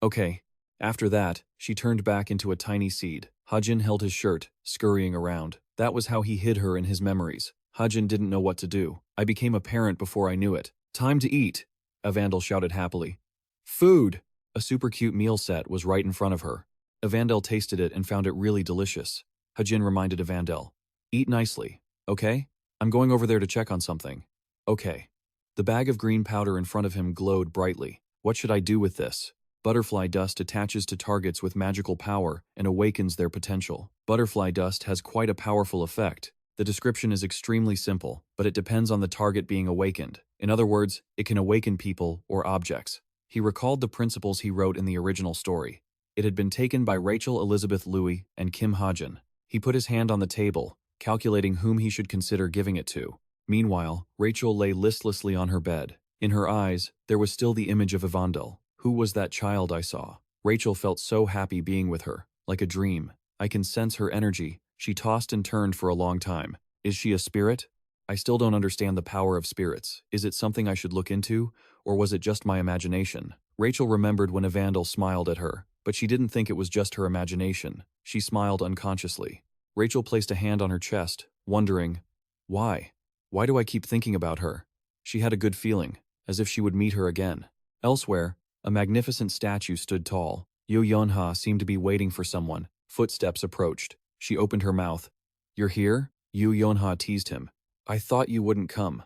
Okay. After that, she turned back into a tiny seed. Hajin held his shirt, scurrying around. That was how he hid her in his memories. Hajin didn't know what to do. I became a parent before I knew it. Time to eat, Evandel shouted happily. Food! A super cute meal set was right in front of her. Evandel tasted it and found it really delicious. Hajin reminded Evandel. Eat nicely, okay? I'm going over there to check on something. Okay. The bag of green powder in front of him glowed brightly. What should I do with this? Butterfly dust attaches to targets with magical power and awakens their potential. Butterfly dust has quite a powerful effect. The description is extremely simple, but it depends on the target being awakened. In other words, it can awaken people or objects. He recalled the principles he wrote in the original story. It had been taken by Rachel Elizabeth Louis and Kim Hajin. He put his hand on the table, calculating whom he should consider giving it to. Meanwhile, Rachel lay listlessly on her bed. In her eyes, there was still the image of Evandel. Who was that child I saw? Rachel felt so happy being with her, like a dream. I can sense her energy. She tossed and turned for a long time. Is she a spirit? I still don't understand the power of spirits. Is it something I should look into, or was it just my imagination? Rachel remembered when Evandel smiled at her. but she didn't think it was just her imagination. She smiled unconsciously. Rachel placed a hand on her chest, wondering, why? Why do I keep thinking about her? She had a good feeling, as if she would meet her again. Elsewhere, a magnificent statue stood tall. Yu Yonha seemed to be waiting for someone. Footsteps approached. She opened her mouth. "You're here?" Yu Yonha teased him. "I thought you wouldn't come."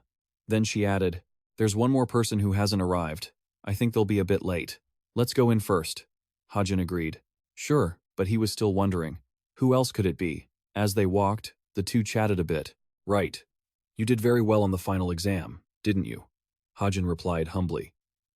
Then she added, "There's one more person who hasn't arrived. I think they'll be a bit late. Let's go in first." Hajin agreed. Sure, but he was still wondering. Who else could it be? As they walked, the two chatted a bit. "Right. You did very well on the final exam, didn't you?" Hajin replied humbly.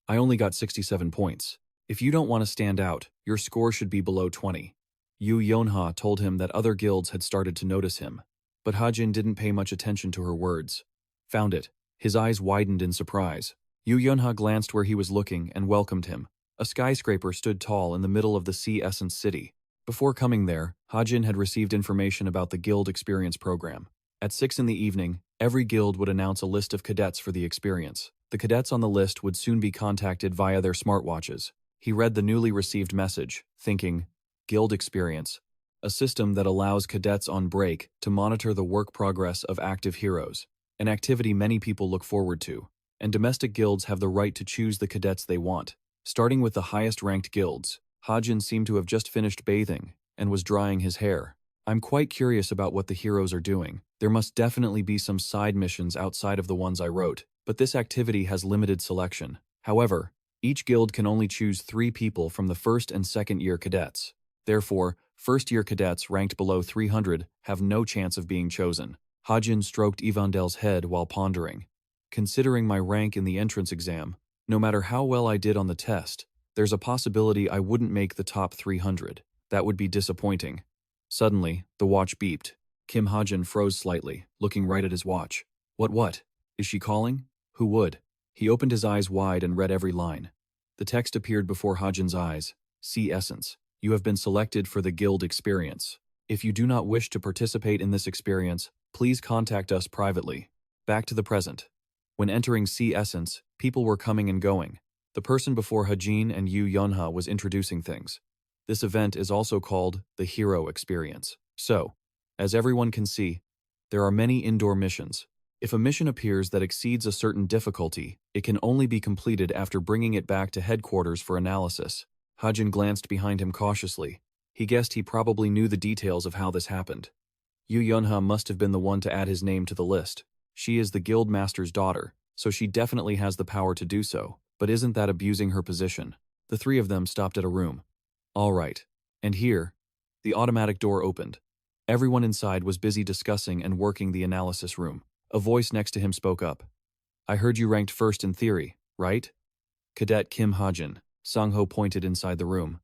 "I only got 67 points. If you don't want to stand out, your score should be below 20. Yu Yonha told him that other guilds had started to notice him. But Hajin didn't pay much attention to her words. Found it. His eyes widened in surprise. Yu Yonha glanced where he was looking and welcomed him. A skyscraper stood tall in the middle of the Sea Essence City. Before coming there, Hajin had received information about the Guild Experience program. At 6 in the evening, every guild would announce a list of cadets for the experience. The cadets on the list would soon be contacted via their smartwatches. He read the newly received message, thinking, Guild Experience, a system that allows cadets on break to monitor the work progress of active heroes, an activity many people look forward to, and domestic guilds have the right to choose the cadets they want. Starting with the highest-ranked guilds, Hajin seemed to have just finished bathing and was drying his hair. "I'm quite curious about what the heroes are doing. There must definitely be some side missions outside of the ones I wrote, but this activity has limited selection. However, each guild can only choose 3 people from the first and second-year cadets. Therefore, first-year cadets ranked below 300 have no chance of being chosen." Hajin stroked Evandel's head while pondering. "Considering my rank in the entrance exam, no matter how well I did on the test, there's a possibility I wouldn't make the top 300. That would be disappointing." Suddenly, the watch beeped. Kim Hajin froze slightly, looking right at his watch. What? Is she calling? Who would? He opened his eyes wide and read every line. The text appeared before Hajin's eyes. "Sea Essence. You have been selected for the Guild Experience. If you do not wish to participate in this experience, please contact us privately." Back to the present. When entering Sea Essence, people were coming and going. The person before Hajin and Yu Yonha was introducing things. This event is also called the Hero Experience. So, as everyone can see, there are many indoor missions. If a mission appears that exceeds a certain difficulty, it can only be completed after bringing it back to headquarters for analysis. Hajin glanced behind him cautiously. He guessed he probably knew the details of how this happened. Yu Yonha must have been the one to add his name to the list. She is the guild master's daughter, so she definitely has the power to do so, but isn't that abusing her position? The 3 of them stopped at a room. All right. And here, the automatic door opened. Everyone inside was busy discussing and working the analysis room. A voice next to him spoke up. "I heard you ranked first in theory, right?" Cadet Kim Hajin. Sang-ho pointed inside the room.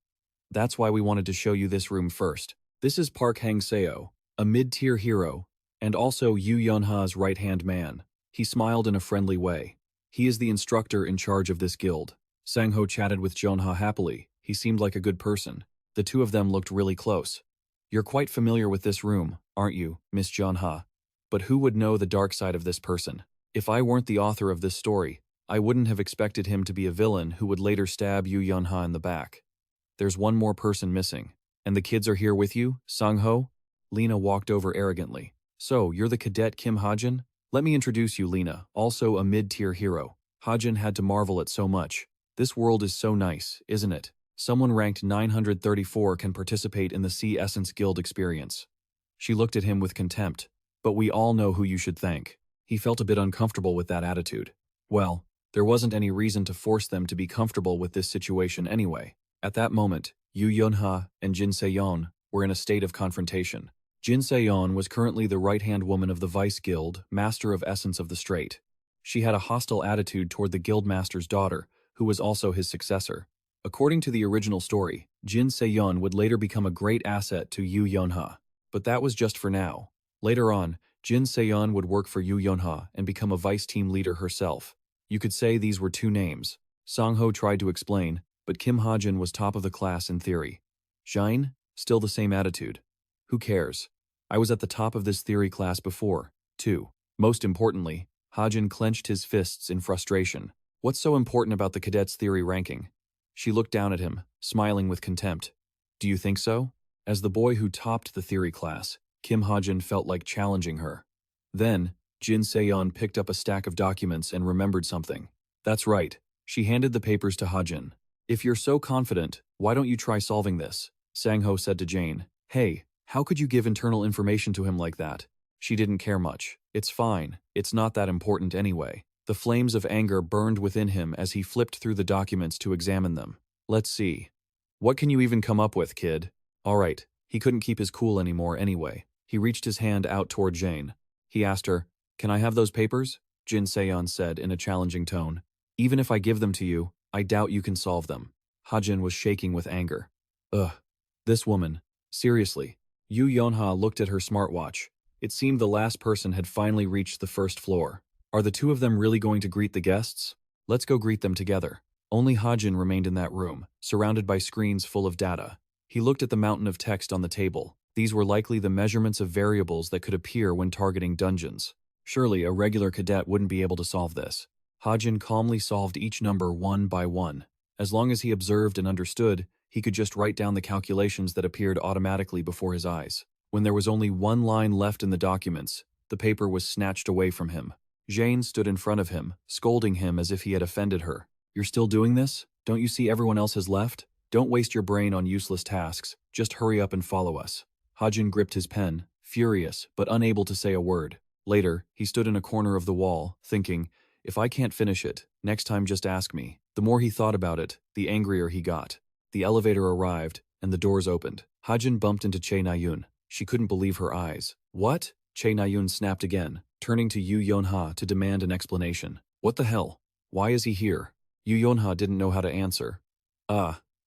"That's why we wanted to show you this room first. This is Park Hang-seo, a mid-tier hero, and also Yu Yonha's right-hand man." He smiled in a friendly way. "He is the instructor in charge of this guild." Sang-ho chatted with Jonha happily. He seemed like a good person. The 2 of them looked really close. "You're quite familiar with this room, aren't you, Miss Jonha? But who would know the dark side of this person? If I weren't the author of this story, I wouldn't have expected him to be a villain who would later stab Yu Yonha in the back. There's one more person missing. And the kids are here with you, Sang-ho?" Lena walked over arrogantly. "So, you're the cadet Kim Hajin? Let me introduce you, Lena, also a mid-tier hero." Hajin had to marvel at so much. This world is so nice, isn't it? Someone ranked 934 can participate in the Sea Essence Guild experience. She looked at him with contempt. "But we all know who you should thank." He felt a bit uncomfortable with that attitude. Well, there wasn't any reason to force them to be comfortable with this situation anyway. At that moment, Yu Yonha and Jin Se-yeon were in a state of confrontation. Jin Se-yeon was currently the right-hand woman of the Vice Guild, Master of Essence of the Strait. She had a hostile attitude toward the Guildmaster's daughter, who was also his successor. According to the original story, Jin Se-yeon would later become a great asset to Yu Yonha. But that was just for now. Later on, Jin Se-yeon would work for Yu Yonha and become a vice team leader herself. You could say these were 2 names. Sang-ho tried to explain, but Kim Hajin was top of the class in theory. Jin? Still the same attitude. Who cares? I was at the top of this theory class before, too. Most importantly, Hajin clenched his fists in frustration. What's so important about the cadet's theory ranking? She looked down at him. smiling with contempt. Do you think so? As the boy who topped the theory class, Kim Hajin felt like challenging her. Then, Jin Seon picked up a stack of documents and remembered something. That's right. She handed the papers to Hajin. If you're so confident, why don't you try solving this? Sang-ho said to Jane. Hey, how could you give internal information to him like that? She didn't care much. It's fine. It's not that important anyway. The flames of anger burned within him as he flipped through the documents to examine them. Let's see. What can you even come up with, kid? All right. He couldn't keep his cool anymore anyway. He reached his hand out toward Jane. He asked her, Can I have those papers? Jin Seon said in a challenging tone. Even if I give them to you, I doubt you can solve them. Hajin was shaking with anger. Ugh. This woman. Seriously. Yu Yonha looked at her smartwatch. It seemed the last person had finally reached the first floor. Are the two of them really going to greet the guests? Let's go greet them together. Only Hajin remained in that room, surrounded by screens full of data. He looked at the mountain of text on the table. These were likely the measurements of variables that could appear when targeting dungeons. Surely a regular cadet wouldn't be able to solve this. Hajin calmly solved each number one by one. As long as he observed and understood, he could just write down the calculations that appeared automatically before his eyes. When there was only one line left in the documents, the paper was snatched away from him. Jane stood in front of him, scolding him as if he had offended her. You're still doing this? Don't you see everyone else has left? Don't waste your brain on useless tasks. Just hurry up and follow us. Hajin gripped his pen, furious, but unable to say a word. Later, he stood in a corner of the wall, thinking, if I can't finish it, next time just ask me. The more he thought about it, the angrier he got. The elevator arrived, and the doors opened. Hajin bumped into Che Nayun. She couldn't believe her eyes. What? Che Nayun snapped again, turning to Yu Yonha to demand an explanation. What the hell? Why is he here? Yu Yonha didn't know how to answer.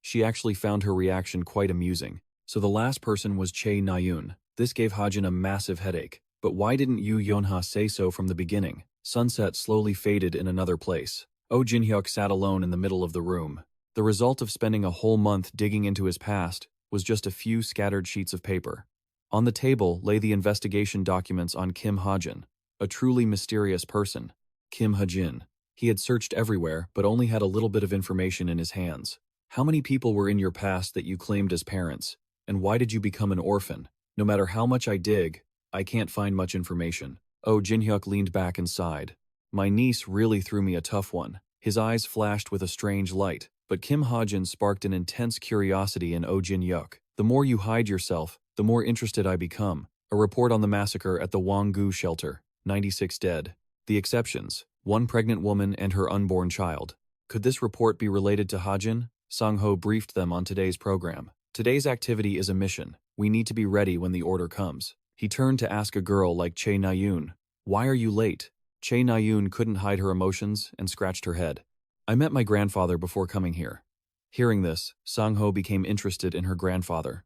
She actually found her reaction quite amusing. So the last person was Che Nayun. This gave Hajin a massive headache. But why didn't Yu Yonha say so from the beginning? Sunset slowly faded in another place. Oh Jin-hyuk sat alone in the middle of the room. The result of spending a whole month digging into his past was just a few scattered sheets of paper. On the table lay the investigation documents on Kim Hajin, a truly mysterious person. Kim Hajin. He had searched everywhere, but only had a little bit of information in his hands. How many people were in your past that you claimed as parents? And why did you become an orphan? No matter how much I dig, I can't find much information. Oh, Jin-hyuk leaned back and sighed. My niece really threw me a tough one. His eyes flashed with a strange light, but Kim Hajin sparked an intense curiosity in Oh Jin-hyuk. The more you hide yourself, the more interested I become. A report on the massacre at the Wanggu shelter. 96 dead. The exceptions. 1 pregnant woman and her unborn child. Could this report be related to Hajin? Sang-ho briefed them on today's program. Today's activity is a mission. We need to be ready when the order comes. He turned to ask a girl like Che Nayun. Why are you late? Che Nayun couldn't hide her emotions and scratched her head. I met my grandfather before coming here. Hearing this, Sang-ho became interested in her grandfather.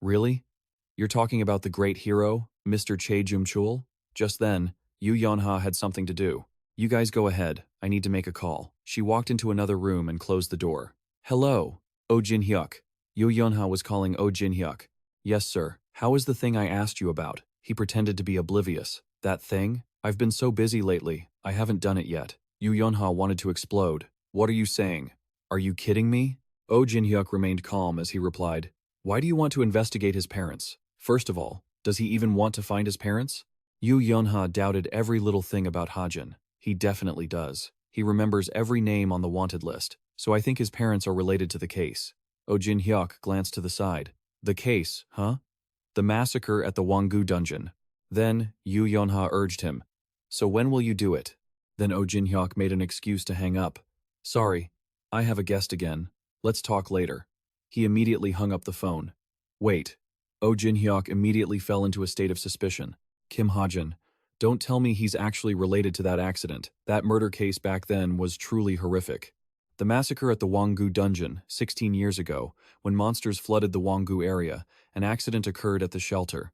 Really? You're talking about the great hero, Mr. Che Jum-chul? Just then, Yu Yonha had something to do. You guys go ahead, I need to make a call. She walked into another room and closed the door. Hello, Oh Jin-hyuk. Yu Yonha was calling Oh Jin-hyuk. Yes, sir. How is the thing I asked you about? He pretended to be oblivious. That thing? I've been so busy lately, I haven't done it yet. Yu Yonha wanted to explode. What are you saying? Are you kidding me? Oh Jin-hyuk remained calm as he replied. Why do you want to investigate his parents? First of all, does he even want to find his parents? Yu Yonha doubted every little thing about Hajin. He definitely does. He remembers every name on the wanted list, so I think his parents are related to the case. Oh Jin-hyuk glanced to the side. The case, huh? The massacre at the Wanggu dungeon. Then, Yu Yonha urged him. So when will you do it? Then Oh Jin-hyuk made an excuse to hang up. Sorry, I have a guest again. Let's talk later. He immediately hung up the phone. Wait. Oh Jin-hyuk immediately fell into a state of suspicion. Kim Hajin. Don't tell me he's actually related to that accident. That murder case back then was truly horrific. The massacre at the Wanggu dungeon, 16 years ago, when monsters flooded the Wanggu area, an accident occurred at the shelter.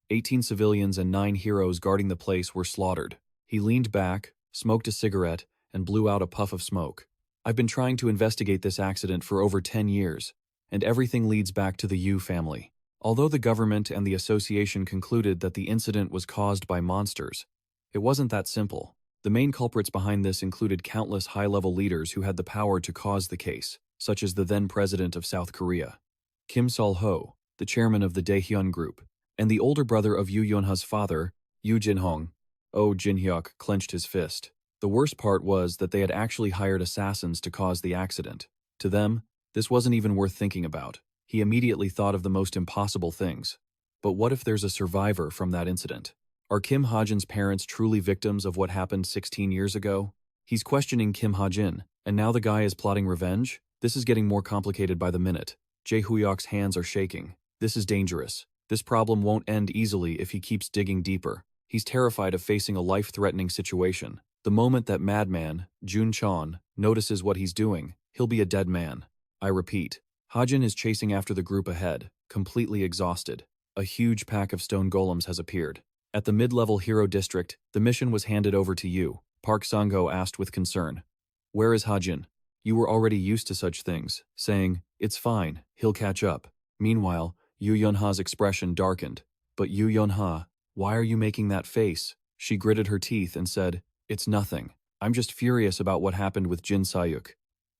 18 civilians and 9 heroes guarding the place were slaughtered. He leaned back, smoked a cigarette, and blew out a puff of smoke. I've been trying to investigate this accident for over 10 years, and everything leads back to the Yu family. Although the government and the association concluded that the incident was caused by monsters, it wasn't that simple. The main culprits behind this included countless high-level leaders who had the power to cause the case. such as the then president of South Korea, Kim Sol-ho, the chairman of the Daehyun Group, and the older brother of Yoo Yeon-ha's father, Yoo Jin-hong. Oh, Jin-hyuk clenched his fist. The worst part was that they had actually hired assassins to cause the accident. To them, this wasn't even worth thinking about. He immediately thought of the most impossible things. But what if there's a survivor from that incident? Are Kim Hajin's parents truly victims of what happened 16 years ago? He's questioning Kim Hajin, and now the guy is plotting revenge? This is getting more complicated by the minute. Jae Huyok's hands are shaking. This is dangerous. This problem won't end easily if he keeps digging deeper. He's terrified of facing a life-threatening situation. The moment that madman, Jun Chon, notices what he's doing, he'll be a dead man. I repeat, Hajin is chasing after the group ahead, completely exhausted. A huge pack of stone golems has appeared. At the mid-level hero district, the mission was handed over to you, Park Sang-ho asked with concern. Where is Hajin? You were already used to such things, saying, it's fine, he'll catch up. Meanwhile, Yoo Yeon-ha's expression darkened. But Yoo Yeon-ha, why are you making that face? She gritted her teeth and said, it's nothing. I'm just furious about what happened with Jin Sayuk.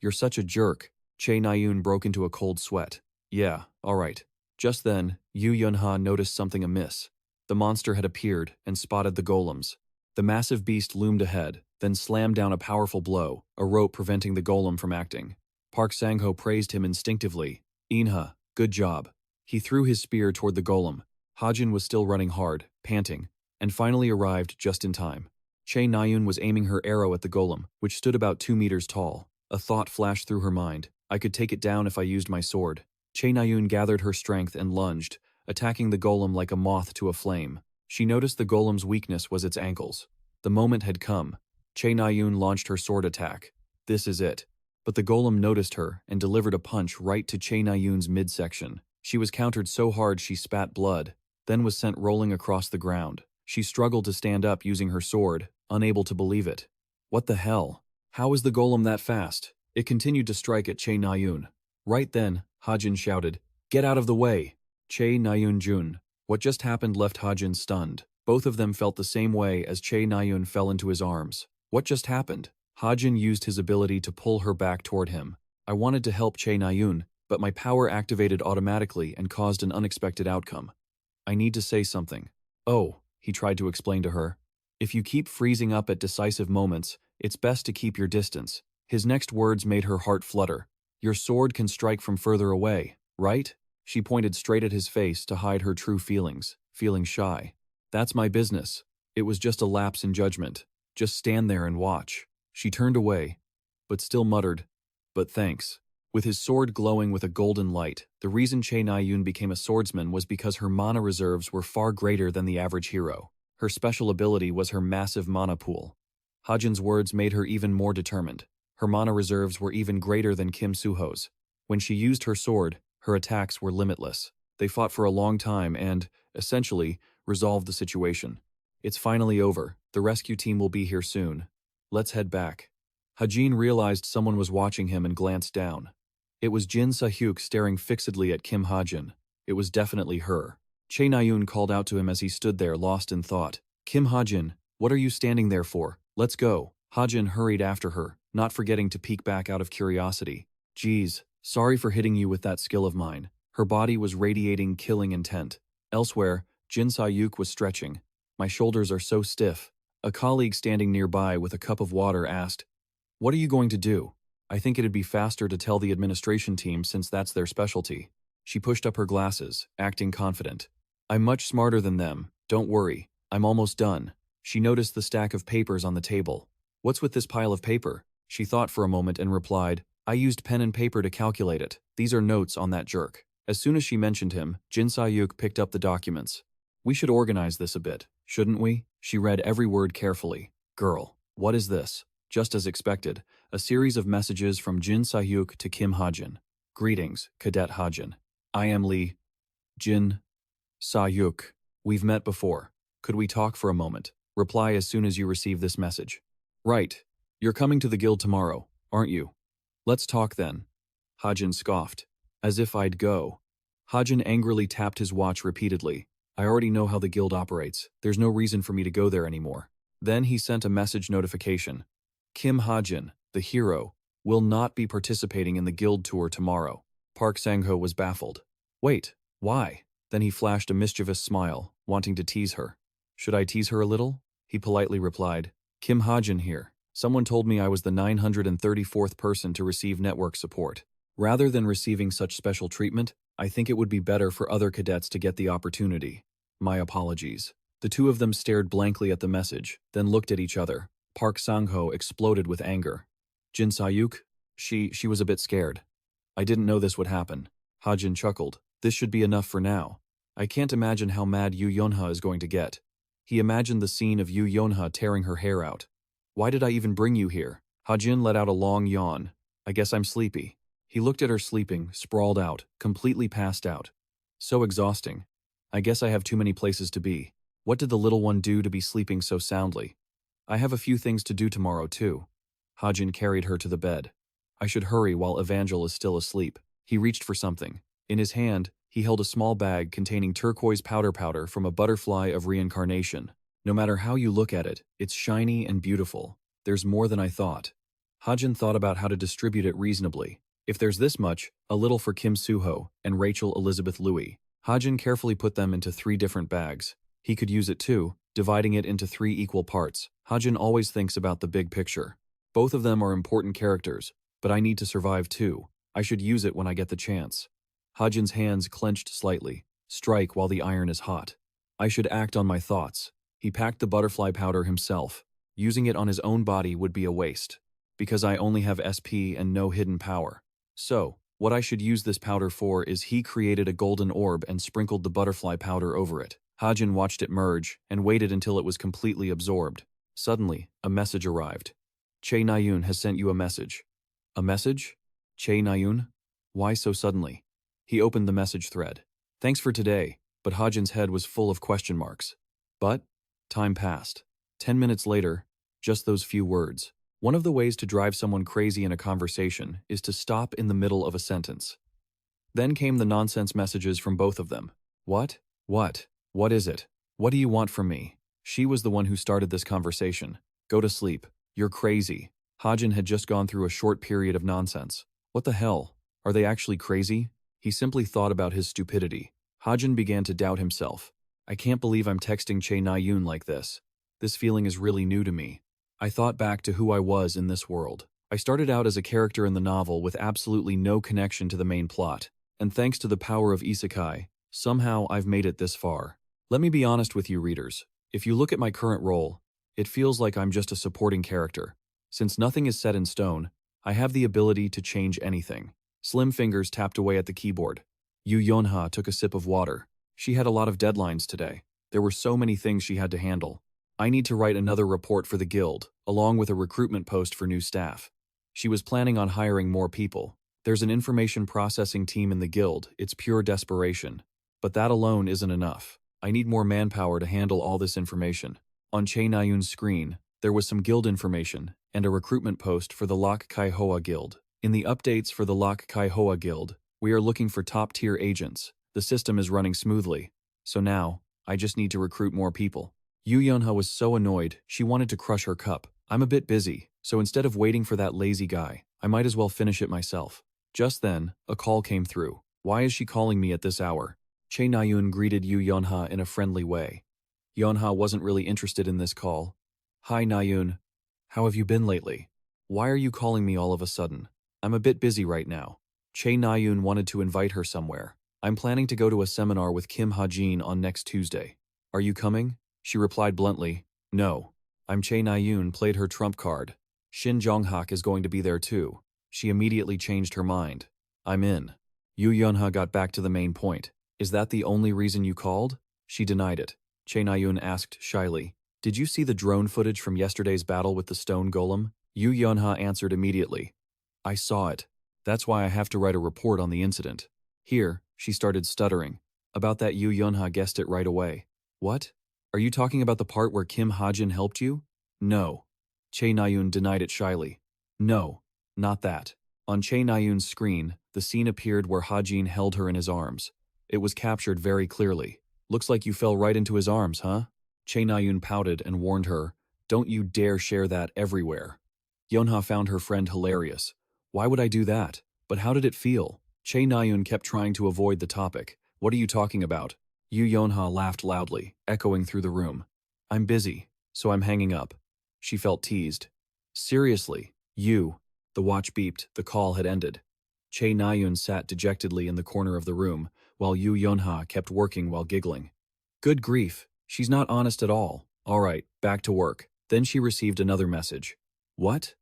You're such a jerk. Chae Na-yoon broke into a cold sweat. Yeah, all right. Just then, Yoo Yeon-ha noticed something amiss. The monster had appeared and spotted the golems. The massive beast loomed ahead, then slammed down a powerful blow, a rope preventing the golem from acting. Park Sang-ho praised him instinctively. Inha, good job. He threw his spear toward the golem. Hajin was still running hard, panting, and finally arrived just in time. Chae Na-yoon was aiming her arrow at the golem, which stood about 2 meters tall. A thought flashed through her mind. I could take it down if I used my sword. Chae Na-yoon gathered her strength and lunged, attacking the golem like a moth to a flame. She noticed the golem's weakness was its ankles. The moment had come. Chae Na-yoon launched her sword attack. This is it. But the golem noticed her and delivered a punch right to Chae Na-yoon's midsection. She was countered so hard she spat blood, then was sent rolling across the ground. She struggled to stand up using her sword, unable to believe it. What the hell? How is the golem that fast? It continued to strike at Chae Na-yoon. Right then, Hajin shouted, "Get out of the way!" Chae Na-yoon Jun. What just happened left Hajin stunned. Both of them felt the same way as Chae Na-yoon fell into his arms. What just happened? Hajin used his ability to pull her back toward him. I wanted to help Chae Na-yoon, but my power activated automatically and caused an unexpected outcome. I need to say something. Oh, he tried to explain to her. If you keep freezing up at decisive moments, it's best to keep your distance. His next words made her heart flutter. Your sword can strike from further away, right? She pointed straight at his face to hide her true feelings, feeling shy. That's my business. It was just a lapse in judgment. Just stand there and watch. She turned away, but still muttered, but thanks. With his sword glowing with a golden light, the reason Chae Na-yoon became a swordsman was because her mana reserves were far greater than the average hero. Her special ability was her massive mana pool. Hajin's words made her even more determined. Her mana reserves were even greater than Kim Suho's. When she used her sword, her attacks were limitless. They fought for a long time and, essentially, resolved the situation. It's finally over. The rescue team will be here soon. Let's head back. Hajin realized someone was watching him and glanced down. It was Jin Sa-hyuk staring fixedly at Kim Hajin. It was definitely her. Chae Na-yoon called out to him as he stood there lost in thought. Kim Hajin, what are you standing there for? Let's go. Hajin hurried after her, not forgetting to peek back out of curiosity. Geez, sorry for hitting you with that skill of mine. Her body was radiating killing intent. Elsewhere, Jin Sa-hyuk was stretching. My shoulders are so stiff. A colleague standing nearby with a cup of water asked, what are you going to do? I think it'd be faster to tell the administration team since that's their specialty. She pushed up her glasses, acting confident. I'm much smarter than them. Don't worry. I'm almost done. She noticed the stack of papers on the table. What's with this pile of paper? She thought for a moment and replied, I used pen and paper to calculate it. These are notes on that jerk. As soon as she mentioned him, Jin Sa-hyuk picked up the documents. We should organize this a bit, shouldn't we? She read every word carefully. Girl, what is this? Just as expected, a series of messages from Jin Sa-hyuk to Kim Hajin. Greetings, Cadet Hajin. I am Lee. Jin Sa-hyuk. We've met before. Could we talk for a moment? Reply as soon as you receive this message. Right. You're coming to the guild tomorrow, aren't you? Let's talk then. Hajin scoffed. As if I'd go. Hajin angrily tapped his watch repeatedly. I already know how the guild operates. There's no reason for me to go there anymore. Then he sent a message notification. Kim Hajin, the hero, will not be participating in the guild tour tomorrow. Park Sang-ho was baffled. Wait, why? Then he flashed a mischievous smile, wanting to tease her. Should I tease her a little? He politely replied. Kim Hajin here. Someone told me I was the 934th person to receive network support. Rather than receiving such special treatment, I think it would be better for other cadets to get the opportunity. My apologies. The two of them stared blankly at the message, then looked at each other. Park Sang-ho exploded with anger. Jin Sayuk? She was a bit scared. I didn't know this would happen. Hajin chuckled. This should be enough for now. I can't imagine how mad Yu Yonha is going to get. He imagined the scene of Yu Yonha tearing her hair out. Why did I even bring you here? Hajin let out a long yawn. I guess I'm sleepy. He looked at her sleeping, sprawled out, completely passed out. So exhausting. I guess I have too many places to be. What did the little one do to be sleeping so soundly? I have a few things to do tomorrow too. Hajin carried her to the bed. I should hurry while Evangel is still asleep. He reached for something. In his hand, he held a small bag containing turquoise powder from a butterfly of reincarnation. No matter how you look at it, it's shiny and beautiful. There's more than I thought. Hajin thought about how to distribute it reasonably. If there's this much, a little for Kim Suho and Rachel Elizabeth Louis. Hajin carefully put them into 3 different bags. He could use it too, dividing it into 3 equal parts. Hajin always thinks about the big picture. Both of them are important characters, but I need to survive too. I should use it when I get the chance. Hajin's hands clenched slightly. Strike while the iron is hot. I should act on my thoughts. He packed the butterfly powder himself. Using it on his own body would be a waste, because I only have SP and no hidden power. So, what I should use this powder for is he created a golden orb and sprinkled the butterfly powder over it. Hajin watched it merge and waited until it was completely absorbed. Suddenly, a message arrived. Che Nayun has sent you a message. A message? Che Nayun? Why so suddenly? He opened the message thread. Thanks for today, but Hajin's head was full of question marks. But time passed. 10 minutes later, just those few words. One of the ways to drive someone crazy in a conversation is to stop in the middle of a sentence. Then came the nonsense messages from both of them. What? What? What is it? What do you want from me? She was the one who started this conversation. Go to sleep. You're crazy. Hajin had just gone through a short period of nonsense. What the hell? Are they actually crazy? He simply thought about his stupidity. Hajin began to doubt himself. I can't believe I'm texting Che Nayun like this. This feeling is really new to me. I thought back to who I was in this world. I started out as a character in the novel with absolutely no connection to the main plot, and thanks to the power of isekai, somehow I've made it this far. Let me be honest with you readers. If you look at my current role, it feels like I'm just a supporting character. Since nothing is set in stone, I have the ability to change anything. Slim fingers tapped away at the keyboard. Yu Yonha took a sip of water. She had a lot of deadlines today. There were so many things she had to handle. I need to write another report for the guild, along with a recruitment post for new staff. She was planning on hiring more people. There's an information processing team in the guild. It's pure desperation. But that alone isn't enough. I need more manpower to handle all this information. On Che Nayun's screen, there was some guild information and a recruitment post for the Lok Kai Hoa Guild. In the updates for the Lok Kai Hoa Guild, we are looking for top-tier agents. The system is running smoothly. So now, I just need to recruit more people. Yu Yonha was so annoyed, she wanted to crush her cup. I'm a bit busy, so instead of waiting for that lazy guy, I might as well finish it myself. Just then, a call came through. Why is she calling me at this hour? Che Nayun greeted Yu Yonha in a friendly way. Yonha wasn't really interested in this call. Hi Nayun. How have you been lately? Why are you calling me all of a sudden? I'm a bit busy right now. Che Nayun wanted to invite her somewhere. I'm planning to go to a seminar with Kim Hajin on next Tuesday. Are you coming? She replied bluntly, no. I'm Che Nayun played her trump card. Shin Jonghak is going to be there too. She immediately changed her mind. I'm in. Yu Yonha got back to the main point. Is that the only reason you called? She denied it. Che Nayun asked shyly, did you see the drone footage from yesterday's battle with the stone golem? Yu Yonha answered immediately. I saw it. That's why I have to write a report on the incident. Here, she started stuttering. About that Yu Yonha guessed it right away. What? Are you talking about the part where Kim Hajin helped you? No. Che Nayun denied it shyly. No, not that. On Che Nayun's screen, the scene appeared where Hajin held her in his arms. It was captured very clearly. Looks like you fell right into his arms, huh? Che Nayun pouted and warned her, don't you dare share that everywhere. Yonha found her friend hilarious. Why would I do that? But how did it feel? Che Nayun kept trying to avoid the topic. What are you talking about? Yu Yonha laughed loudly, echoing through the room. I'm busy, so I'm hanging up. She felt teased. Seriously, you. The watch beeped, the call had ended. Che Nayun sat dejectedly in the corner of the room, while Yu Yonha kept working while giggling. Good grief, she's not honest at all. All right, back to work. Then she received another message. What?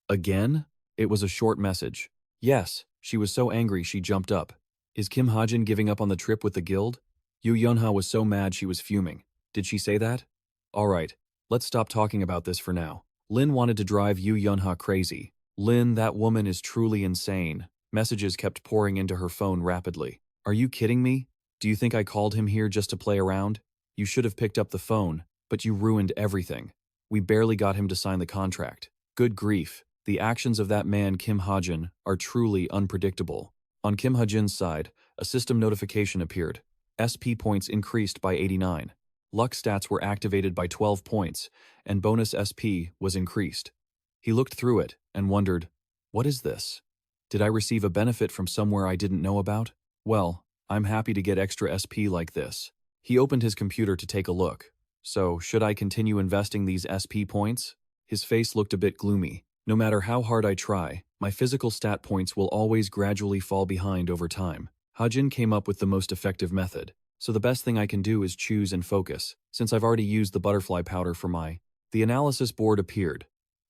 Again? It was a short message. Yes, she was so angry she jumped up. Is Kim Hajin giving up on the trip with the guild? Yu Yonha was so mad she was fuming. Did she say that? All right, let's stop talking about this for now. Lin wanted to drive Yu Yonha crazy. Lin, that woman is truly insane. Messages kept pouring into her phone rapidly. Are you kidding me? Do you think I called him here just to play around? You should have picked up the phone, but you ruined everything. We barely got him to sign the contract. Good grief, the actions of that man Kim Hajin are truly unpredictable. On Kim Hajin's side, a system notification appeared. SP points increased by 89. Luck stats were activated by 12 points, and bonus SP was increased. He looked through it and wondered, what is this? Did I receive a benefit from somewhere I didn't know about? Well, I'm happy to get extra SP like this. He opened his computer to take a look. So, should I continue investing these SP points? His face looked a bit gloomy. No matter how hard I try, my physical stat points will always gradually fall behind over time. Hajin came up with the most effective method. So the best thing I can do is choose and focus, since I've already used the butterfly powder for my... The analysis board appeared.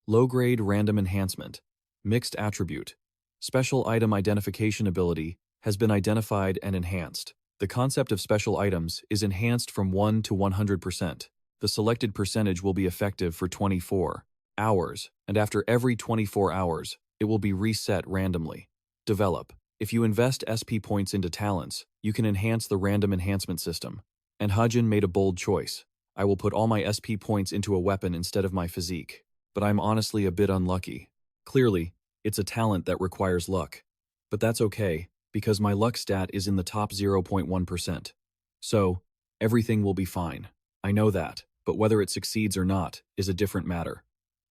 Low-grade random enhancement. Mixed attribute. Special item identification ability has been identified and enhanced. The concept of special items is enhanced from 1 to 100%. The selected percentage will be effective for 24 hours, and after every 24 hours, it will be reset randomly. Develop. If you invest SP points into talents, you can enhance the random enhancement system. And Hajin made a bold choice. I will put all my SP points into a weapon instead of my physique. But I'm honestly a bit unlucky. Clearly, it's a talent that requires luck. But that's okay, because my luck stat is in the top 0.1%. So, everything will be fine. I know that, but whether it succeeds or not is a different matter.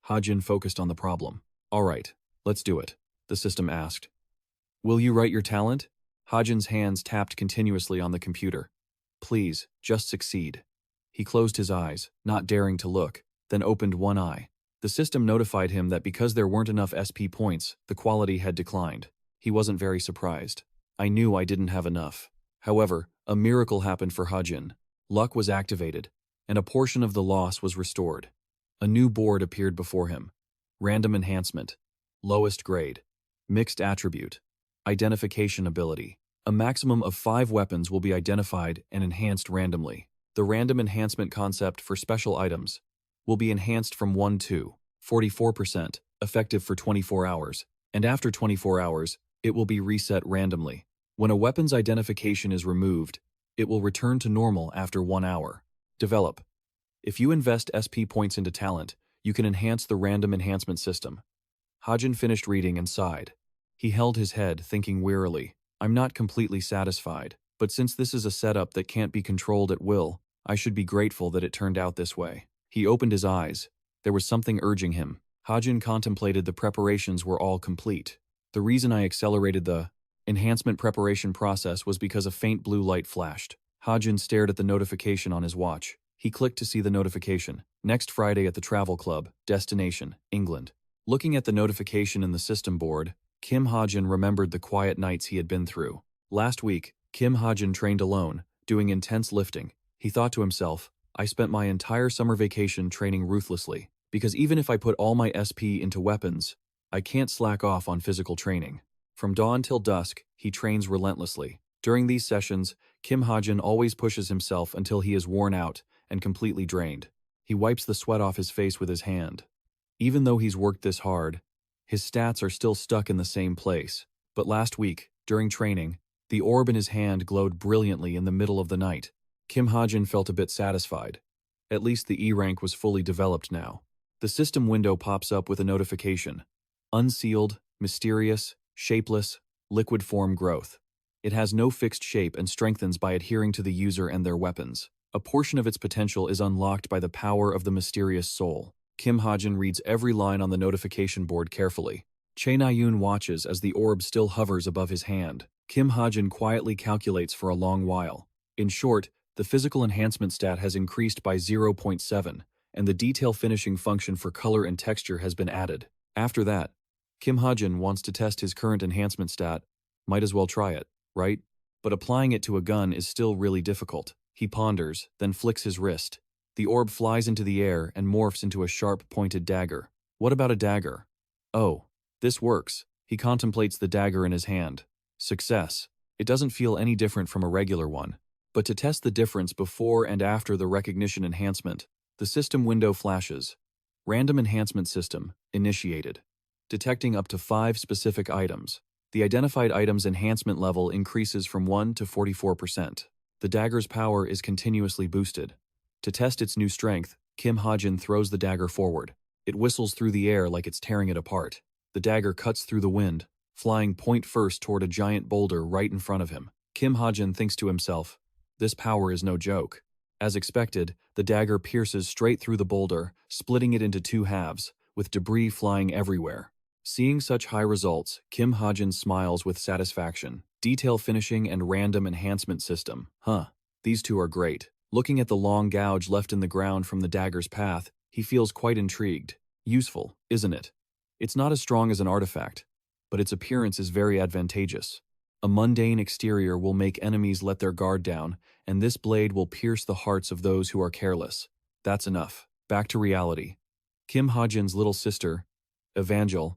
Hajin focused on the problem. All right, let's do it, the system asked. Will you write your talent? Hajin's hands tapped continuously on the computer. Please, just succeed. He closed his eyes, not daring to look, then opened one eye. The system notified him that because there weren't enough SP points, the quality had declined. He wasn't very surprised. I knew I didn't have enough. However, a miracle happened for Hajin. Luck was activated, and a portion of the loss was restored. A new board appeared before him. Random enhancement. Lowest grade. Mixed attribute. Identification ability. A maximum of 5 weapons will be identified and enhanced randomly. The random enhancement concept for special items will be enhanced from 1 to 44%, effective for 24 hours, and after 24 hours, it will be reset randomly. When a weapon's identification is removed, it will return to normal after 1 hour. Develop. If you invest SP points into talent, you can enhance the random enhancement system. Hajin finished reading and sighed. He held his head, thinking wearily, I'm not completely satisfied, but since this is a setup that can't be controlled at will, I should be grateful that it turned out this way. He opened his eyes. There was something urging him. Hajin contemplated the preparations were all complete. The reason I accelerated the enhancement preparation process was because a faint blue light flashed. Hajin stared at the notification on his watch. He clicked to see the notification. Next Friday at the Travel Club, destination, England. Looking at the notification in the system board, Kim Hajin remembered the quiet nights he had been through. Last week, Kim Hajin trained alone, doing intense lifting. He thought to himself, I spent my entire summer vacation training ruthlessly, because even if I put all my SP into weapons, I can't slack off on physical training. From dawn till dusk, he trains relentlessly. During these sessions, Kim Hajin always pushes himself until he is worn out and completely drained. He wipes the sweat off his face with his hand. Even though he's worked this hard, his stats are still stuck in the same place. But last week, during training, the orb in his hand glowed brilliantly in the middle of the night. Kim Hajin felt a bit satisfied. At least the E rank was fully developed now. The system window pops up with a notification. Unsealed, mysterious, shapeless, liquid form growth. It has no fixed shape and strengthens by adhering to the user and their weapons. A portion of its potential is unlocked by the power of the mysterious soul. Kim Hajin reads every line on the notification board carefully. Chae Na-yoon watches as the orb still hovers above his hand. Kim Hajin quietly calculates for a long while. In short, the physical enhancement stat has increased by 0.7, and the detail finishing function for color and texture has been added. After that, Kim Hajin wants to test his current enhancement stat. Might as well try it, right? But applying it to a gun is still really difficult. He ponders, then flicks his wrist. The orb flies into the air and morphs into a sharp, pointed dagger. What about a dagger? Oh, this works. He contemplates the dagger in his hand. Success. It doesn't feel any different from a regular one. But to test the difference before and after the recognition enhancement, the system window flashes. Random enhancement system, initiated. Detecting up to 5 specific items. The identified item's enhancement level increases from 1 to 44%. The dagger's power is continuously boosted. To test its new strength, Kim Hajin throws the dagger forward. It whistles through the air like it's tearing it apart. The dagger cuts through the wind, flying point first toward a giant boulder right in front of him. Kim Hajin thinks to himself, this power is no joke. As expected, the dagger pierces straight through the boulder, splitting it into 2 halves, with debris flying everywhere. Seeing such high results, Kim Hajin smiles with satisfaction. Detail finishing and random enhancement system. These two are great. Looking at the long gouge left in the ground from the dagger's path, he feels quite intrigued. Useful, isn't it? It's not as strong as an artifact, but its appearance is very advantageous. A mundane exterior will make enemies let their guard down, and this blade will pierce the hearts of those who are careless. That's enough. Back to reality. Kim Hajin's little sister, Evangel,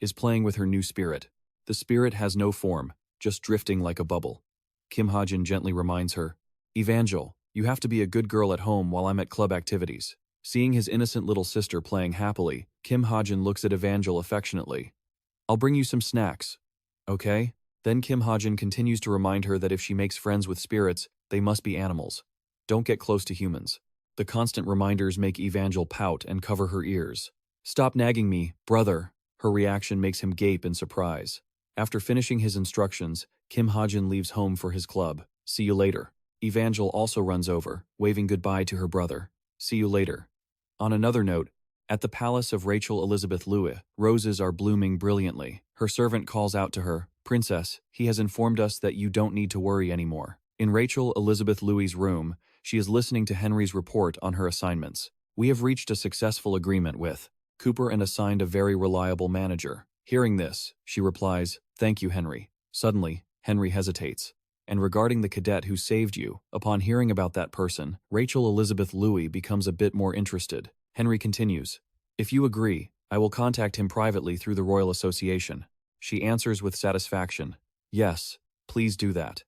is playing with her new spirit. The spirit has no form, just drifting like a bubble. Kim Hajin gently reminds her, Evangel, you have to be a good girl at home while I'm at club activities. Seeing his innocent little sister playing happily, Kim Hajin looks at Evangel affectionately. I'll bring you some snacks. Okay? Then Kim Hajin continues to remind her that if she makes friends with spirits, they must be animals. Don't get close to humans. The constant reminders make Evangel pout and cover her ears. Stop nagging me, brother. Her reaction makes him gape in surprise. After finishing his instructions, Kim Hajin leaves home for his club. See you later. Evangel also runs over, waving goodbye to her brother. See you later. On another note, at the palace of Rachel Elizabeth Louis, roses are blooming brilliantly. Her servant calls out to her, Princess, he has informed us that you don't need to worry anymore. In Rachel Elizabeth Louis's room, she is listening to Henry's report on her assignments. We have reached a successful agreement with Cooper and assigned a very reliable manager. Hearing this, she replies, Thank you, Henry. Suddenly, Henry hesitates. And regarding the cadet who saved you, upon hearing about that person, Rachel Elizabeth Louis becomes a bit more interested. Henry continues, If you agree, I will contact him privately through the Royal Association. She answers with satisfaction, Yes, please do that.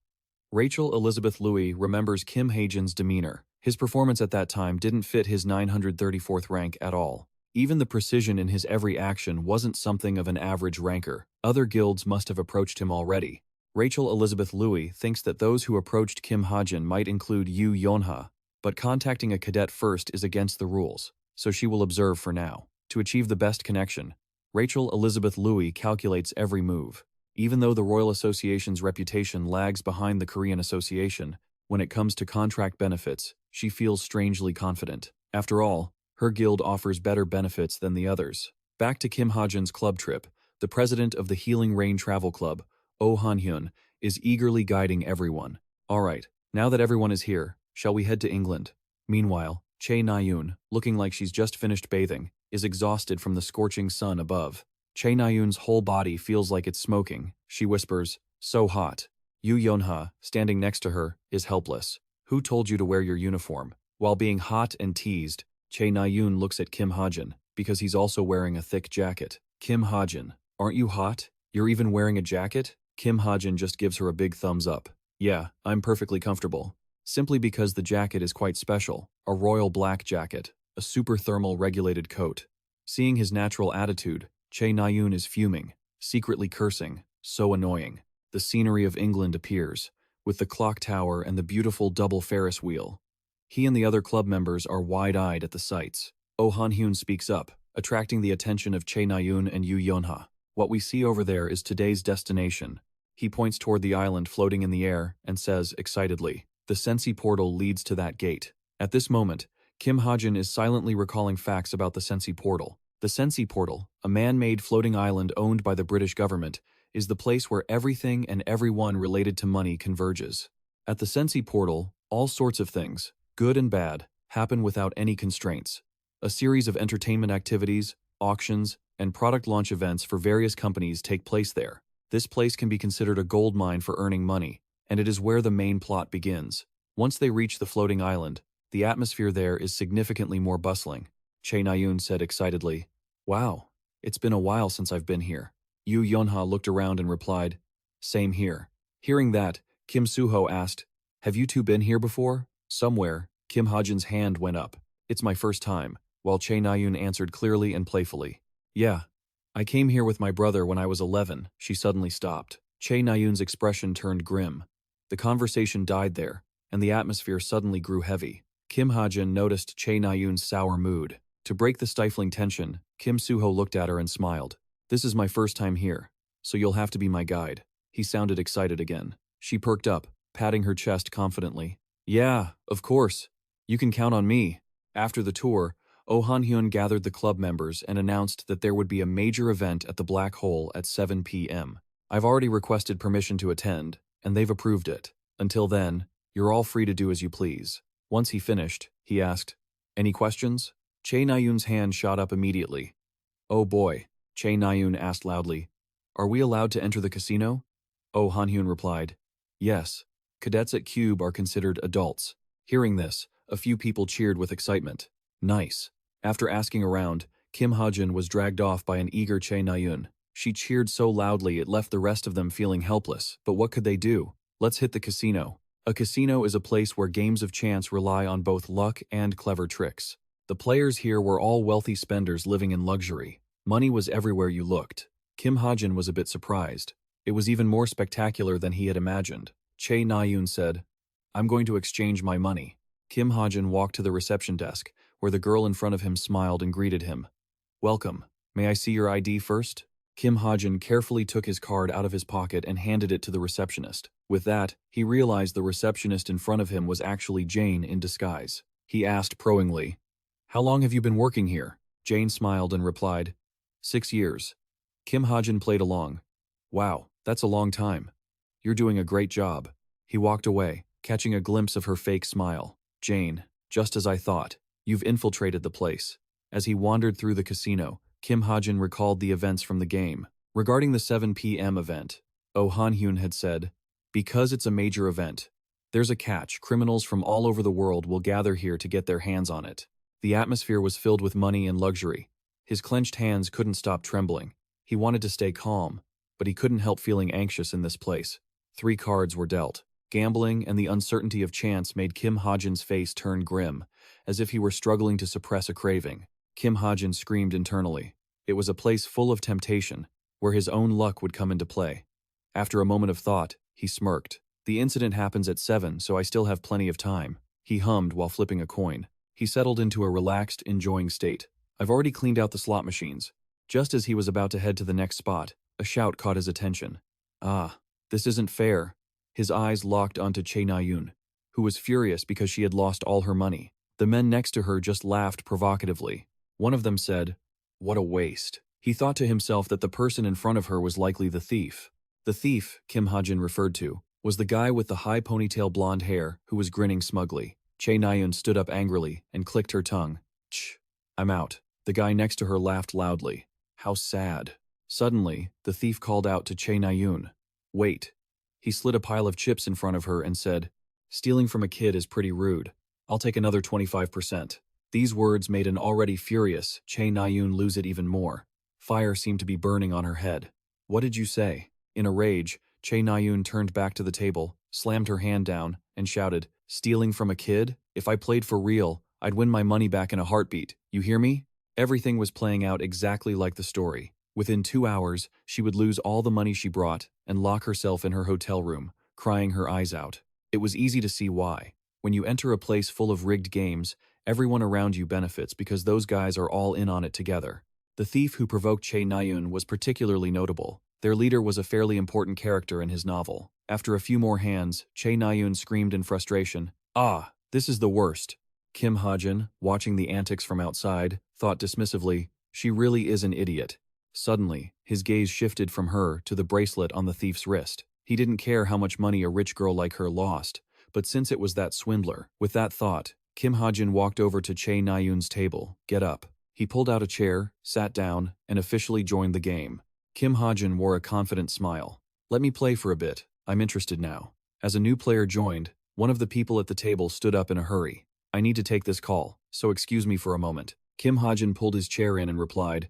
Rachel Elizabeth Louis remembers Kim Hajin's demeanor. His performance at that time didn't fit his 934th rank at all. Even the precision in his every action wasn't something of an average ranker. Other guilds must have approached him already. Rachel Elizabeth Louis thinks that those who approached Kim Hajin might include Yu Yonha, but contacting a cadet first is against the rules, so she will observe for now. To achieve the best connection, Rachel Elizabeth Louis calculates every move. Even though the Royal Association's reputation lags behind the Korean Association, when it comes to contract benefits, she feels strangely confident. After all, her guild offers better benefits than the others. Back to Kim Hajin's club trip, the president of the Healing Rain Travel Club, Oh Han-hyun, is eagerly guiding everyone. Alright, now that everyone is here, shall we head to England? Meanwhile, Chae Na-yoon, looking like she's just finished bathing, is exhausted from the scorching sun above. Chae Na-yoon's whole body feels like it's smoking. She whispers, So hot. Yu Yonha, standing next to her, is helpless. Who told you to wear your uniform? While being hot and teased, Chae Na-yoon looks at Kim Hajin, because he's also wearing a thick jacket. Kim Hajin, aren't you hot? You're even wearing a jacket? Kim Hajin just gives her a big thumbs up. Yeah, I'm perfectly comfortable. Simply because the jacket is quite special. A royal black jacket, a super thermal regulated coat. Seeing his natural attitude, Chae Na-yoon is fuming, secretly cursing. So annoying. The scenery of England appears, with the clock tower and the beautiful double Ferris wheel. He and the other club members are wide-eyed at the sights. Oh Han-hyun speaks up, attracting the attention of Chae Na-yoon and Yu Yonha. What we see over there is today's destination. He points toward the island floating in the air and says, excitedly, the Sensi portal leads to that gate. At this moment, Kim Hajin is silently recalling facts about the Sensi portal. The Sensi Portal, a man-made floating island owned by the British government, is the place where everything and everyone related to money converges. At the Sensi Portal, all sorts of things, good and bad, happen without any constraints. A series of entertainment activities, auctions, and product launch events for various companies take place there. This place can be considered a gold mine for earning money, and it is where the main plot begins. Once they reach the floating island, the atmosphere there is significantly more bustling. Che Nayun said excitedly, "Wow, it's been a while since I've been here." Yu Yonha looked around and replied, "Same here." Hearing that, Kim Suho asked, "Have you two been here before?" Somewhere, Kim Hajin's hand went up. "It's my first time," while Che Nayun answered clearly and playfully. "Yeah, I came here with my brother when I was 11, she suddenly stopped. Che Nayun's expression turned grim. The conversation died there, and the atmosphere suddenly grew heavy. Kim Hajin noticed Che Nayun's sour mood. To break the stifling tension, Kim Suho looked at her and smiled. "This is my first time here, so you'll have to be my guide." He sounded excited again. She perked up, patting her chest confidently. "Yeah, of course. You can count on me." After the tour, Oh Han-hyun gathered the club members and announced that there would be a major event at the Black Hole at 7 p.m. "I've already requested permission to attend, and they've approved it. Until then, you're all free to do as you please." Once he finished, he asked, "Any questions?" Che Nayun's hand shot up immediately. "Oh boy," Che Nayun asked loudly, "are we allowed to enter the casino?" Oh Han-hyun replied, "Yes, cadets at Cube are considered adults." Hearing this, a few people cheered with excitement. "Nice." After asking around, Kim Hajin was dragged off by an eager Che Nayun. She cheered so loudly it left the rest of them feeling helpless, but what could they do? "Let's hit the casino." A casino is a place where games of chance rely on both luck and clever tricks. The players here were all wealthy spenders living in luxury. Money was everywhere you looked. Kim Hajin was a bit surprised. It was even more spectacular than he had imagined. Che Nayun said, "I'm going to exchange my money." Kim Hajin walked to the reception desk, where the girl in front of him smiled and greeted him. "Welcome. May I see your ID first?" Kim Hajin carefully took his card out of his pocket and handed it to the receptionist. With that, he realized the receptionist in front of him was actually Jane in disguise. He asked probingly, "How long have you been working here?" Jane smiled and replied, 6 years. Kim Hajin played along. "Wow, that's a long time. You're doing a great job." He walked away, catching a glimpse of her fake smile. "Jane, just as I thought. You've infiltrated the place." As he wandered through the casino, Kim Hajin recalled the events from the game. Regarding the 7 p.m. event, Oh Han-hyun had said, "Because it's a major event, there's a catch. Criminals from all over the world will gather here to get their hands on it." The atmosphere was filled with money and luxury. His clenched hands couldn't stop trembling. He wanted to stay calm, but he couldn't help feeling anxious in this place. 3 cards were dealt. Gambling and the uncertainty of chance made Kim Hajin's face turn grim, as if he were struggling to suppress a craving. Kim Hajin screamed internally. It was a place full of temptation, where his own luck would come into play. After a moment of thought, he smirked. "The incident happens at 7, so I still have plenty of time," he hummed while flipping a coin. He settled into a relaxed, enjoying state. "I've already cleaned out the slot machines." Just as he was about to head to the next spot, a shout caught his attention. "Ah, this isn't fair." His eyes locked onto Che Nayun, who was furious because she had lost all her money. The men next to her just laughed provocatively. One of them said, "What a waste." He thought to himself that the person in front of her was likely the thief. The thief, Kim Hajin referred to, was the guy with the high ponytail blonde hair who was grinning smugly. Che Nayun stood up angrily and clicked her tongue. "Shh, I'm out." The guy next to her laughed loudly. "How sad." Suddenly, the thief called out to Che Nayun, "Wait." He slid a pile of chips in front of her and said, "Stealing from a kid is pretty rude. I'll take another 25%. These words made an already furious Che Nayun lose it even more. Fire seemed to be burning on her head. "What did you say?" In a rage, Che Nayun turned back to the table, slammed her hand down, and shouted, "Stealing from a kid? If I played for real, I'd win my money back in a heartbeat. You hear me?" Everything was playing out exactly like the story. Within 2 hours, she would lose all the money she brought and lock herself in her hotel room, crying her eyes out. It was easy to see why. When you enter a place full of rigged games, everyone around you benefits because those guys are all in on it together. The thief who provoked Che Nayun was particularly notable. Their leader was a fairly important character in his novel. After a few more hands, Che Nayun screamed in frustration, "Ah, this is the worst." Kim Hajin, watching the antics from outside, thought dismissively, She really is an idiot. Suddenly, his gaze shifted from her to the bracelet on the thief's wrist. He didn't care how much money a rich girl like her lost, but since it was that swindler, with that thought, Kim Hajin walked over to Chae Na-yoon's table. Get up. He pulled out a chair, sat down, and officially joined the game. Kim Hajin wore a confident smile. Let me play for a bit. I'm interested now. As a new player joined, one of the people at the table stood up in a hurry. I need to take this call, so excuse me for a moment. Kim Hajin pulled his chair in and replied,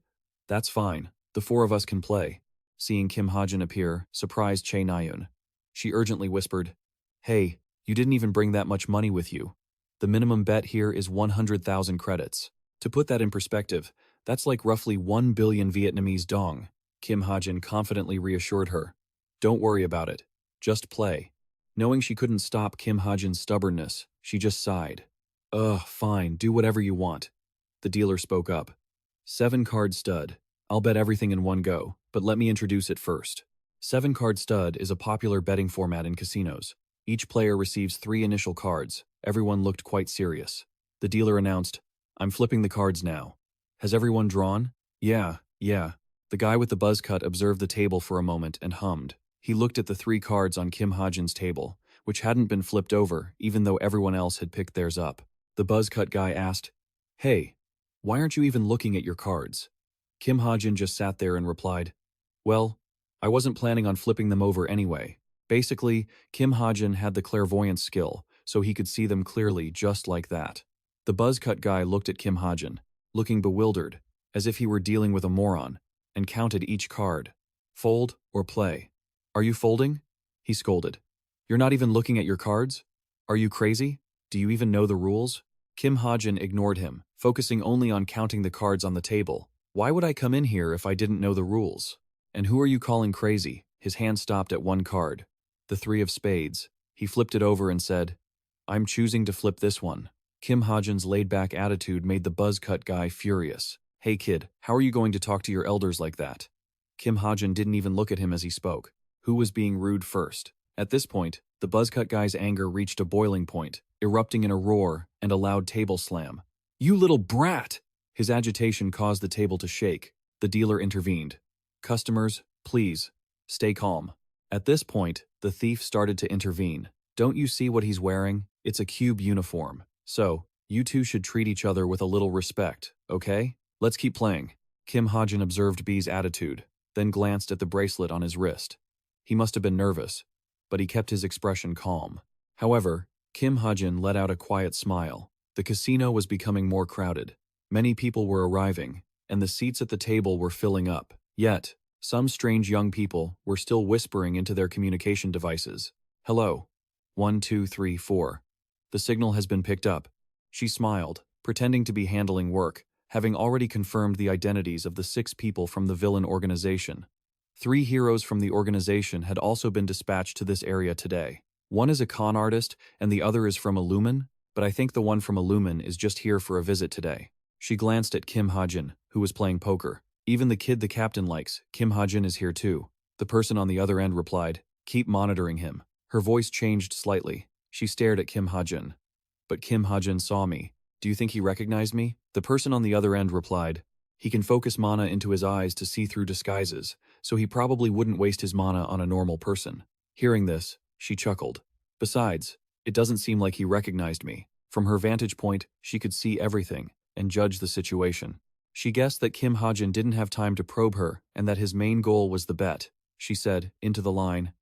That's fine. The four of us can play. Seeing Kim Hajin appear, surprised Chae Na-yoon. She urgently whispered, Hey, you didn't even bring that much money with you. The minimum bet here is 100,000 credits. To put that in perspective, that's like roughly 1 billion Vietnamese dong. Kim Hajin confidently reassured her. Don't worry about it. Just play. Knowing she couldn't stop Kim Hajin's stubbornness, she just sighed. Ugh, fine, do whatever you want. The dealer spoke up. 7-card stud. I'll bet everything in one go, but let me introduce it first. 7-card stud is a popular betting format in casinos. Each player receives 3 initial cards. Everyone looked quite serious. The dealer announced, I'm flipping the cards now. Has everyone drawn? Yeah. The guy with the buzz cut observed the table for a moment and hummed. He looked at the 3 cards on Kim Hajin's table, which hadn't been flipped over even though everyone else had picked theirs up. The buzz cut guy asked, Hey, why aren't you even looking at your cards? Kim Hajin just sat there and replied, Well, I wasn't planning on flipping them over anyway. Basically, Kim Hajin had the clairvoyance skill, so he could see them clearly just like that. The buzz cut guy looked at Kim Hajin, looking bewildered, as if he were dealing with a moron, and counted each card. Fold or play? Are you folding? He scolded. You're not even looking at your cards? Are you crazy? Do you even know the rules? Kim Hajin ignored him, focusing only on counting the cards on the table. Why would I come in here if I didn't know the rules? And who are you calling crazy? His hand stopped at one card. The 3 of spades. He flipped it over and said, I'm choosing to flip this one. Kim Hajin's laid-back attitude made the buzz-cut guy furious. Hey kid, how are you going to talk to your elders like that? Kim Hajin didn't even look at him as he spoke. Who was being rude first? At this point, the buzz-cut guy's anger reached a boiling point, erupting in a roar and a loud table slam. You little brat! His agitation caused the table to shake. The dealer intervened. Customers, please, stay calm. At this point, the thief started to intervene. Don't you see what he's wearing? It's a cube uniform. So, you two should treat each other with a little respect, okay? Let's keep playing. Kim Hajin observed B's attitude, then glanced at the bracelet on his wrist. He must have been nervous, but he kept his expression calm. However, Kim Hajin let out a quiet smile. The casino was becoming more crowded. Many people were arriving, and the seats at the table were filling up. Yet, some strange young people were still whispering into their communication devices. Hello. 1, 2, 3, 4. The signal has been picked up. She smiled, pretending to be handling work, having already confirmed the identities of the 6 people from the villain organization. 3 heroes from the organization had also been dispatched to this area today. One is a con artist and the other is from Illumin, but I think the one from Illumin is just here for a visit today. She glanced at Kim Hajin, who was playing poker. Even the kid the captain likes, Kim Hajin is here too. The person on the other end replied, Keep monitoring him. Her voice changed slightly. She stared at Kim Hajin. But Kim Hajin saw me. Do you think he recognized me? The person on the other end replied, He can focus mana into his eyes to see through disguises, so he probably wouldn't waste his mana on a normal person. Hearing this, she chuckled. Besides, it doesn't seem like he recognized me. From her vantage point, she could see everything and judge the situation. She guessed that Kim Hajin didn't have time to probe her and that his main goal was the bet. She said, into the line,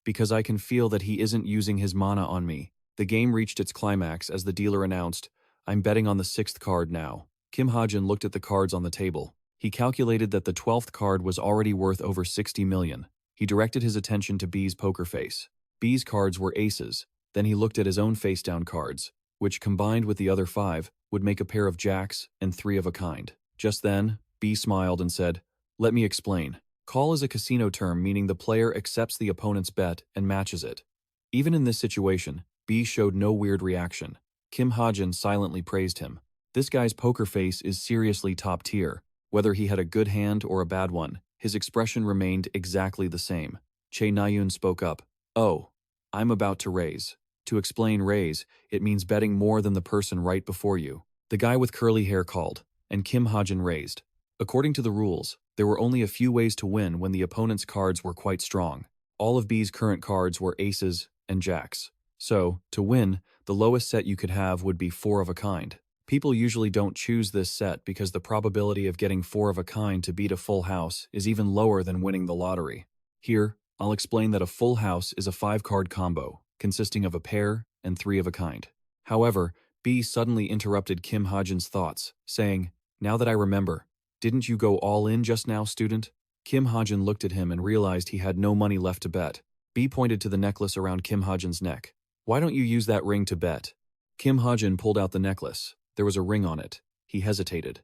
Because I can feel that he isn't using his mana on me. The game reached its climax as the dealer announced, I'm betting on the 6th card now. Kim Hajin looked at the cards on the table. He calculated that the 12th card was already worth over 60 million. He directed his attention to B's poker face. B's cards were aces. Then he looked at his own face-down cards, which combined with the other 5, would make a pair of jacks and 3 of a kind. Just then, B smiled and said, Let me explain. Call is a casino term meaning the player accepts the opponent's bet and matches it. Even in this situation, B showed no weird reaction. Kim Hajin silently praised him. This guy's poker face is seriously top tier. Whether he had a good hand or a bad one, his expression remained exactly the same. Chae Na-yoon spoke up. Oh, I'm about to raise. To explain raise, it means betting more than the person right before you. The guy with curly hair called, and Kim Hajin raised. According to the rules, there were only a few ways to win when the opponent's cards were quite strong. All of B's current cards were aces and jacks. So, to win, the lowest set you could have would be 4 of a kind. People usually don't choose this set because the probability of getting 4 of a kind to beat a full house is even lower than winning the lottery. Here, I'll explain that a full house is a 5-card combo, consisting of a pair and 3 of a kind. However, B suddenly interrupted Kim Hajin's thoughts, saying, "Now that I remember, didn't you go all in just now, student?" Kim Hajin looked at him and realized he had no money left to bet. B pointed to the necklace around Kim Hajin's neck. "Why don't you use that ring to bet?" Kim Hajin pulled out the necklace. There was a ring on it. He hesitated.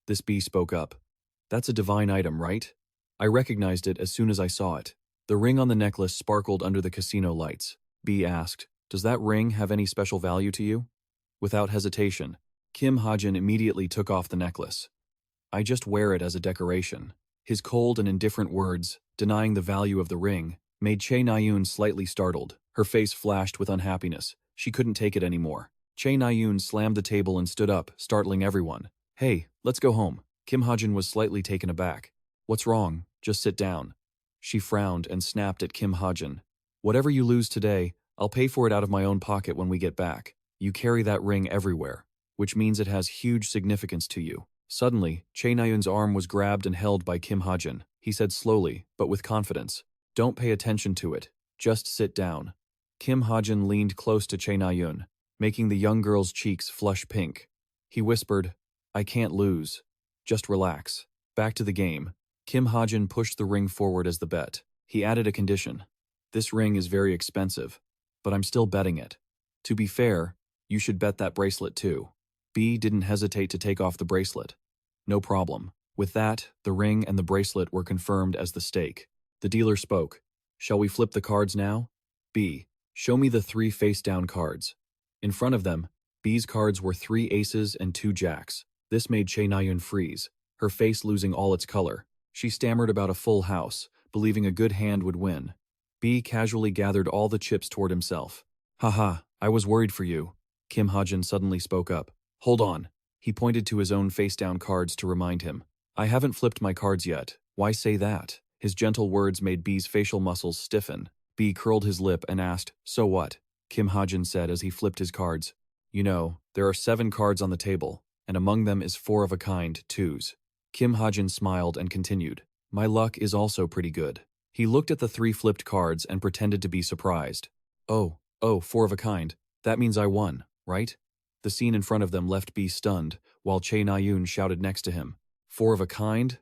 This B spoke up. "That's a divine item, right?" I recognized it as soon as I saw it. The ring on the necklace sparkled under the casino lights. B asked, "Does that ring have any special value to you?" Without hesitation, Kim Hajin immediately took off the necklace. "I just wear it as a decoration." His cold and indifferent words, denying the value of the ring, made Che Nayun slightly startled. Her face flashed with unhappiness. She couldn't take it anymore. Che Nayun slammed the table and stood up, startling everyone. "Hey, let's go home." Kim Hajin was slightly taken aback. "What's wrong? Just sit down." She frowned and snapped at Kim Hajin. "Whatever you lose today, I'll pay for it out of my own pocket when we get back. You carry that ring everywhere, which means it has huge significance to you." Suddenly, Che Nayun's arm was grabbed and held by Kim Hajin. He said slowly, but with confidence, "Don't pay attention to it. Just sit down." Kim Hajin leaned close to Che Nayun, making the young girl's cheeks flush pink. He whispered, "I can't lose. Just relax." Back to the game. Kim Hajin pushed the ring forward as the bet. He added a condition. "This ring is very expensive, but I'm still betting it. To be fair, you should bet that bracelet too." B didn't hesitate to take off the bracelet. "No problem." With that, the ring and the bracelet were confirmed as the stake. The dealer spoke. "Shall we flip the cards now?" B, show me the 3 face-down cards. In front of them, B's cards were 3 aces and 2 jacks. This made Che Nayun freeze, her face losing all its color. She stammered about a full house, believing a good hand would win. B casually gathered all the chips toward himself. "Haha, I was worried for you." Kim Hajin suddenly spoke up. "Hold on." He pointed to his own face-down cards to remind him. "I haven't flipped my cards yet. Why say that?" His gentle words made B's facial muscles stiffen. B curled his lip and asked, "So what?" Kim Hajin said as he flipped his cards. "You know, there are 7 cards on the table, and among them is 4 of a kind, 2s. Kim Hajin smiled and continued, "My luck is also pretty good." He looked at the 3 flipped cards and pretended to be surprised. Oh, 4 of a kind. That means I won, right?" The scene in front of them left B stunned, while Che Nayun shouted next to him, "4 of a kind?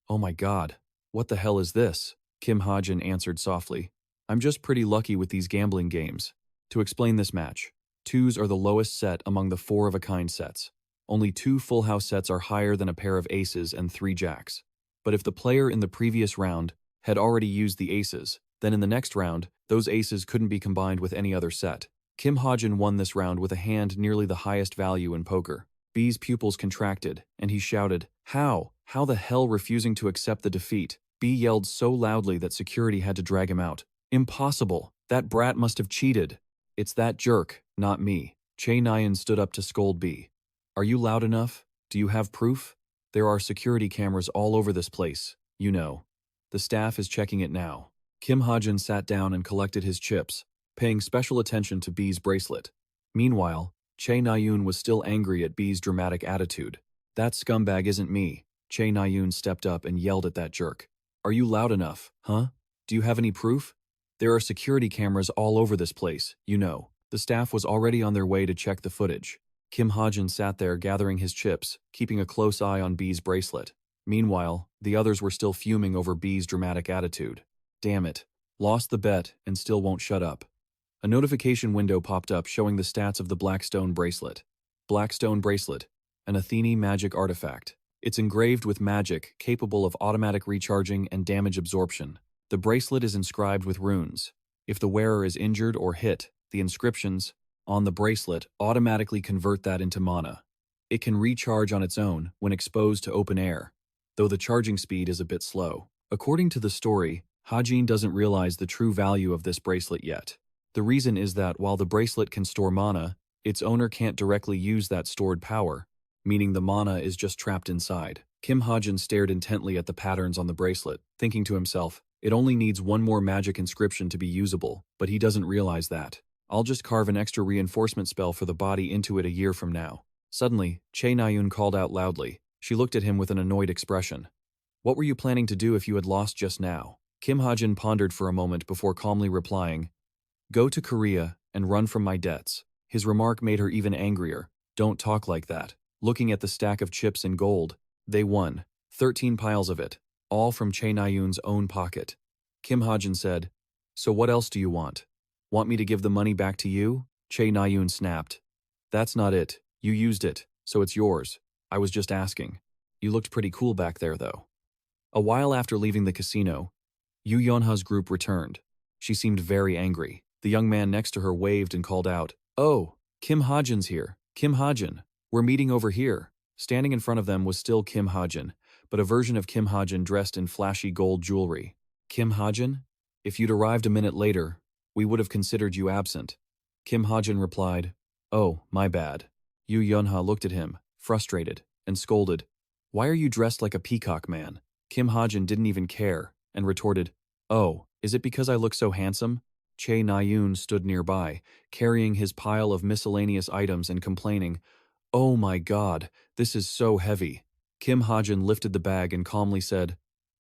Oh my god, what the hell is this?" Kim Hajin answered softly, "I'm just pretty lucky with these gambling games." To explain this match, 2s are the lowest set among the 4 of a kind sets. Only 2 full house sets are higher than a pair of aces and 3 jacks. But if the player in the previous round had already used the aces, then in the next round, those aces couldn't be combined with any other set. Kim Hajin won this round with a hand nearly the highest value in poker. B's pupils contracted, and he shouted, "How? How the hell refusing to accept the defeat?" B yelled so loudly that security had to drag him out. "Impossible! That brat must have cheated. It's that jerk, not me." Che Nayun stood up to scold B. "Are you loud enough? Do you have proof? There are security cameras all over this place, you know. The staff is checking it now." Kim Hajin sat down and collected his chips, paying special attention to B's bracelet. Meanwhile, Che Nayun was still angry at B's dramatic attitude. "That scumbag isn't me." Che Nayun stepped up and yelled at that jerk. "Are you loud enough, huh? Do you have any proof? There are security cameras all over this place, you know." The staff was already on their way to check the footage. Kim Hajin sat there gathering his chips, keeping a close eye on B's bracelet. Meanwhile, the others were still fuming over B's dramatic attitude. "Damn it. Lost the bet and still won't shut up." A notification window popped up showing the stats of the Blackstone bracelet. Blackstone bracelet, an Athene magic artifact. It's engraved with magic capable of automatic recharging and damage absorption. The bracelet is inscribed with runes. If the wearer is injured or hit, the inscriptions on the bracelet automatically convert that into mana. It can recharge on its own when exposed to open air, though the charging speed is a bit slow. According to the story, Hajin doesn't realize the true value of this bracelet yet. The reason is that while the bracelet can store mana, its owner can't directly use that stored power, meaning the mana is just trapped inside. Kim Hajin stared intently at the patterns on the bracelet, thinking to himself, it only needs one more magic inscription to be usable, but he doesn't realize that. I'll just carve an extra reinforcement spell for the body into it a year from now. Suddenly, Che Nayun called out loudly. She looked at him with an annoyed expression. What were you planning to do if you had lost just now? Kim Hajin pondered for a moment before calmly replying, go to Korea and run from my debts. His remark made her even angrier. Don't talk like that. Looking at the stack of chips in gold, they won. 13 piles of it, all from Che Nayun's own pocket. Kim Hajin said, so what else do you want? Want me to give the money back to you? Che Nayun snapped. That's not it. You used it, so it's yours. I was just asking. You looked pretty cool back there, though. A while after leaving the casino, Yu Yonha's group returned. She seemed very angry. The young man next to her waved and called out, oh, Kim Hajin's here. Kim Hajin. We're meeting over here. Standing in front of them was still Kim Hajin, but a version of Kim Hajin dressed in flashy gold jewelry. Kim Hajin? If you'd arrived a minute later, we would have considered you absent. Kim Hajin replied, oh, my bad. Yu Yonha looked at him, frustrated, and scolded, why are you dressed like a peacock man? Kim Hajin didn't even care, and retorted, oh, is it because I look so handsome? Che Nayun stood nearby, carrying his pile of miscellaneous items and complaining, oh my god, this is so heavy. Kim Hajin lifted the bag and calmly said,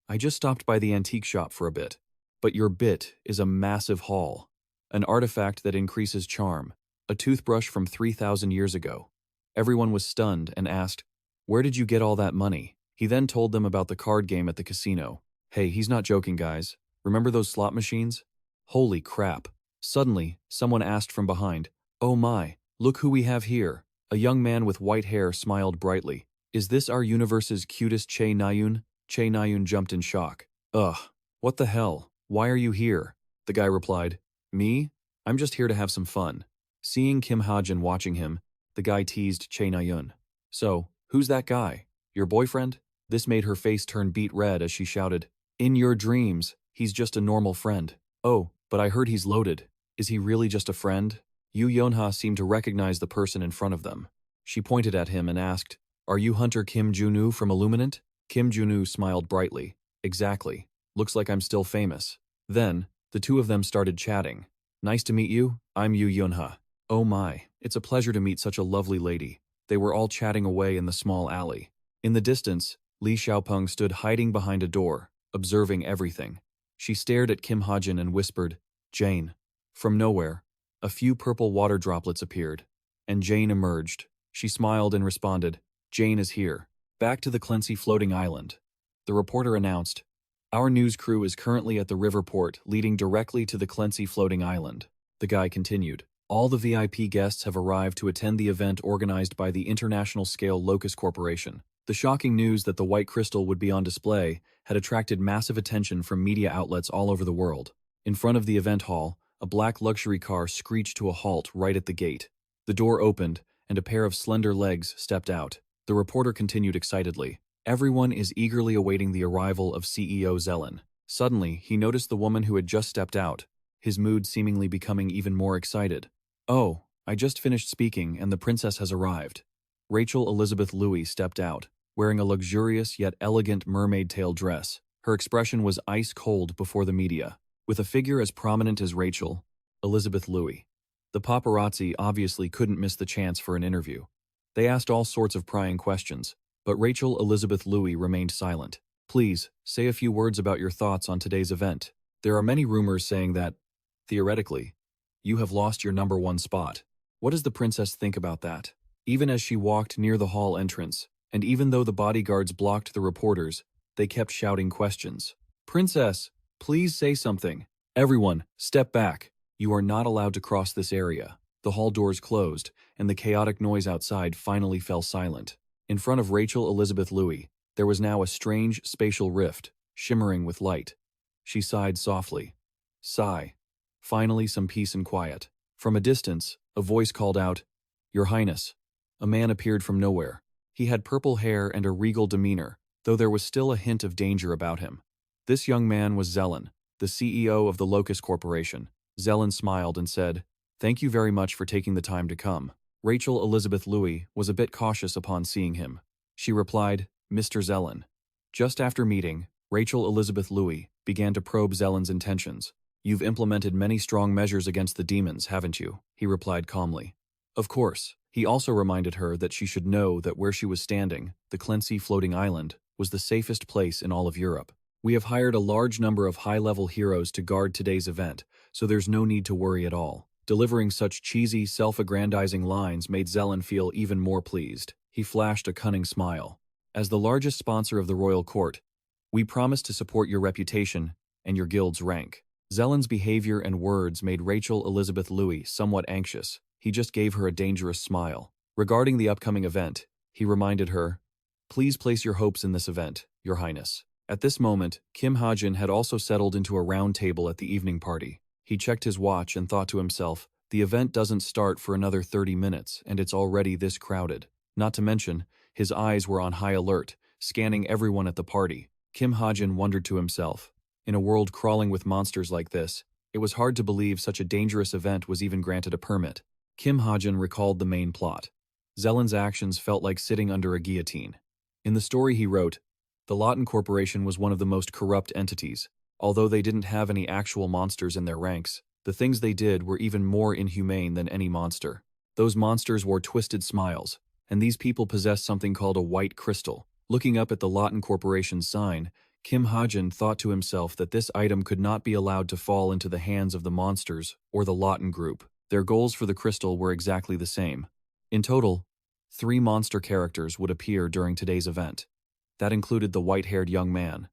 I just stopped by the antique shop for a bit. But your bit is a massive haul. An artifact that increases charm. A toothbrush from 3,000 years ago. Everyone was stunned and asked, where did you get all that money? He then told them about the card game at the casino. Hey, he's not joking, guys. Remember those slot machines? Holy crap. Suddenly, someone asked from behind, oh my, look who we have here. A young man with white hair smiled brightly. Is this our universe's cutest Che Nayun? Che Nayun jumped in shock. Ugh, what the hell? Why are you here? The guy replied, me? I'm just here to have some fun. Seeing Kim Hajin watching him, the guy teased Che Nayun. So, who's that guy? Your boyfriend? This made her face turn beet red as she shouted, in your dreams, he's just a normal friend. Oh, but I heard he's loaded. Is he really just a friend? Yu Yonha seemed to recognize the person in front of them. She pointed at him and asked, are you Hunter Kim Junwoo from Illuminant? Kim Junwoo smiled brightly. Exactly. Looks like I'm still famous. Then, the two of them started chatting. Nice to meet you, I'm Yu Yonha. Oh my, it's a pleasure to meet such a lovely lady. They were all chatting away in the small alley. In the distance, Li Xiaopeng stood hiding behind a door, observing everything. She stared at Kim Hajin and whispered, Jane. From nowhere, a few purple water droplets appeared, and Jane emerged. She smiled and responded, Jane is here. Back to the Clancy floating island. The reporter announced, our news crew is currently at the river port leading directly to the Clancy floating island. The guy continued, all the VIP guests have arrived to attend the event organized by the international scale Locust Corporation. The shocking news that the white crystal would be on display had attracted massive attention from media outlets all over the world. In front of the event hall, a black luxury car screeched to a halt right at the gate. The door opened, and a pair of slender legs stepped out. The reporter continued excitedly. Everyone is eagerly awaiting the arrival of CEO Zelen. Suddenly, he noticed the woman who had just stepped out, his mood seemingly becoming even more excited. Oh, I just finished speaking and the princess has arrived. Rachel Elizabeth Louis stepped out, wearing a luxurious yet elegant mermaid tail dress. Her expression was ice cold before the media. With a figure as prominent as Rachel Elizabeth Louis, the paparazzi obviously couldn't miss the chance for an interview. They asked all sorts of prying questions, but Rachel Elizabeth Louis remained silent. Please, say a few words about your thoughts on today's event. There are many rumors saying that, theoretically, you have lost your #1 spot. What does the princess think about that? Even as she walked near the hall entrance, and even though the bodyguards blocked the reporters, they kept shouting questions. Princess, please say something. Everyone, step back. You are not allowed to cross this area. The hall doors closed, and the chaotic noise outside finally fell silent. In front of Rachel Elizabeth Louis, there was now a strange spatial rift, shimmering with light. She sighed softly. Sigh. Finally some peace and quiet. From a distance, a voice called out, Your Highness. A man appeared from nowhere. He had purple hair and a regal demeanor, though there was still a hint of danger about him. This young man was Zelen, the CEO of the Locust Corporation. Zelen smiled and said, Thank you very much for taking the time to come. Rachel Elizabeth Louis was a bit cautious upon seeing him. She replied, Mr. Zelen. Just after meeting, Rachel Elizabeth Louis began to probe Zelen's intentions. You've implemented many strong measures against the demons, haven't you? He replied calmly. Of course. He also reminded her that she should know that where she was standing, the Clency floating island, was the safest place in all of Europe. We have hired a large number of high-level heroes to guard today's event, so there's no need to worry at all. Delivering such cheesy, self-aggrandizing lines made Zelen feel even more pleased. He flashed a cunning smile. As the largest sponsor of the royal court, we promise to support your reputation and your guild's rank. Zelen's behavior and words made Rachel Elizabeth Louis somewhat anxious. He just gave her a dangerous smile. Regarding the upcoming event, he reminded her, "Please place your hopes in this event, Your Highness." At this moment, Kim Hajin had also settled into a round table at the evening party. He checked his watch and thought to himself, the event doesn't start for another 30 minutes and it's already this crowded. Not to mention, his eyes were on high alert, scanning everyone at the party. Kim Hajin wondered to himself, in a world crawling with monsters like this, it was hard to believe such a dangerous event was even granted a permit. Kim Hajin recalled the main plot. Zelen's actions felt like sitting under a guillotine. In the story he wrote, the Lawton Corporation was one of the most corrupt entities. Although they didn't have any actual monsters in their ranks, the things they did were even more inhumane than any monster. Those monsters wore twisted smiles, and these people possessed something called a white crystal. Looking up at the Lawton Corporation's sign, Kim Hajin thought to himself that this item could not be allowed to fall into the hands of the monsters or the Lawton group. Their goals for the crystal were exactly the same. In total, 3 monster characters would appear during today's event. That included the white-haired young man,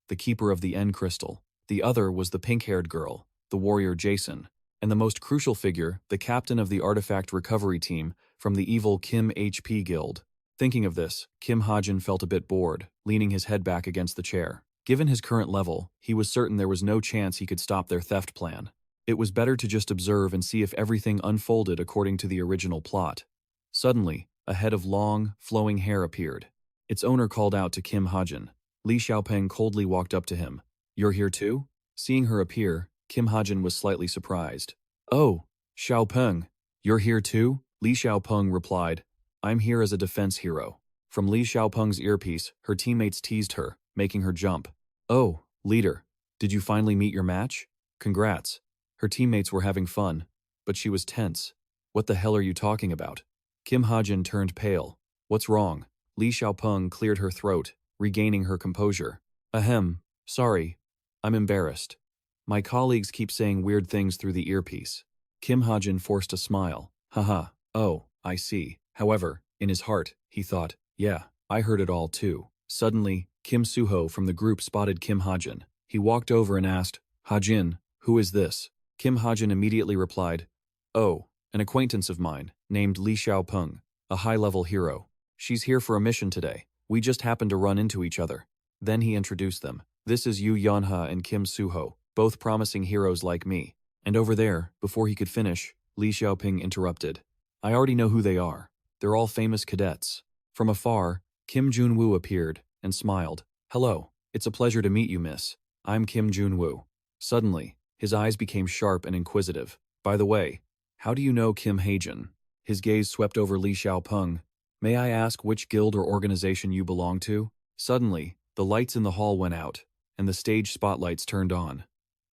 the keeper of the N crystal. The other was the pink-haired girl, the warrior Jason, and the most crucial figure, the captain of the artifact recovery team from the evil Kim HP Guild. Thinking of this, Kim Hajin felt a bit bored, leaning his head back against the chair. Given his current level, he was certain there was no chance he could stop their theft plan. It was better to just observe and see if everything unfolded according to the original plot. Suddenly, a head of long, flowing hair appeared. Its owner called out to Kim Hajin. Li Xiaopeng coldly walked up to him. "You're here too?" Seeing her appear, Kim Hajin was slightly surprised. "Oh, Xiaopeng, you're here too?" Li Xiaopeng replied, "I'm here as a defense hero." From Li Xiaopeng's earpiece, her teammates teased her, making her jump. "Oh, leader, did you finally meet your match? Congrats." Her teammates were having fun, but she was tense. "What the hell are you talking about?" Kim Hajin turned pale. "What's wrong?" Li Xiaopeng cleared her throat, regaining her composure. "Ahem, sorry. I'm embarrassed. My colleagues keep saying weird things through the earpiece." Kim Hajin forced a smile. "Haha, oh, I see." However, in his heart, he thought, "Yeah, I heard it all too." Suddenly, Kim Suho from the group spotted Kim Hajin. He walked over and asked, "Hajin, who is this?" Kim Hajin immediately replied, "Oh, an acquaintance of mine, named Li Xiaopeng, a high-level hero. She's here for a mission today. We just happened to run into each other." Then he introduced them. "This is Yu Yanha and Kim Suho, both promising heroes like me." And over there, before he could finish, Li Xiaopeng interrupted. "I already know who they are. They're all famous cadets." From afar, Kim Junwoo appeared and smiled. "Hello, it's a pleasure to meet you, miss. I'm Kim Junwoo." Suddenly, his eyes became sharp and inquisitive. "By the way, how do you know Kim Hajin?" His gaze swept over Li Xiaopeng. "May I ask which guild or organization you belong to?" Suddenly, the lights in the hall went out, and the stage spotlights turned on.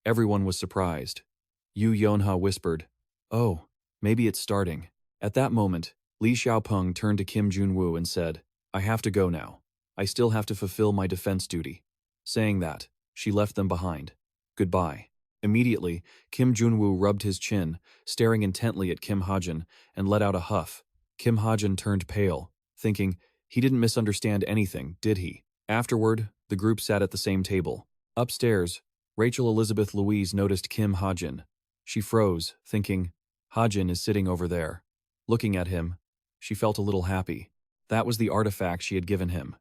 Everyone was surprised. Yu Yonha whispered, "Oh, maybe it's starting." At that moment, Li Xiaopeng turned to Kim Junwoo and said, "I have to go now. I still have to fulfill my defense duty." Saying that, she left them behind. "Goodbye." Immediately, Kim Junwoo rubbed his chin, staring intently at Kim Hajin, and let out a huff. Kim Hajin turned pale, thinking, he didn't misunderstand anything, did he? Afterward, the group sat at the same table. Upstairs, Rachel Elizabeth Louise noticed Kim Hajin. She froze, thinking, Hajin is sitting over there. Looking at him, she felt a little happy. That was the artifact she had given him.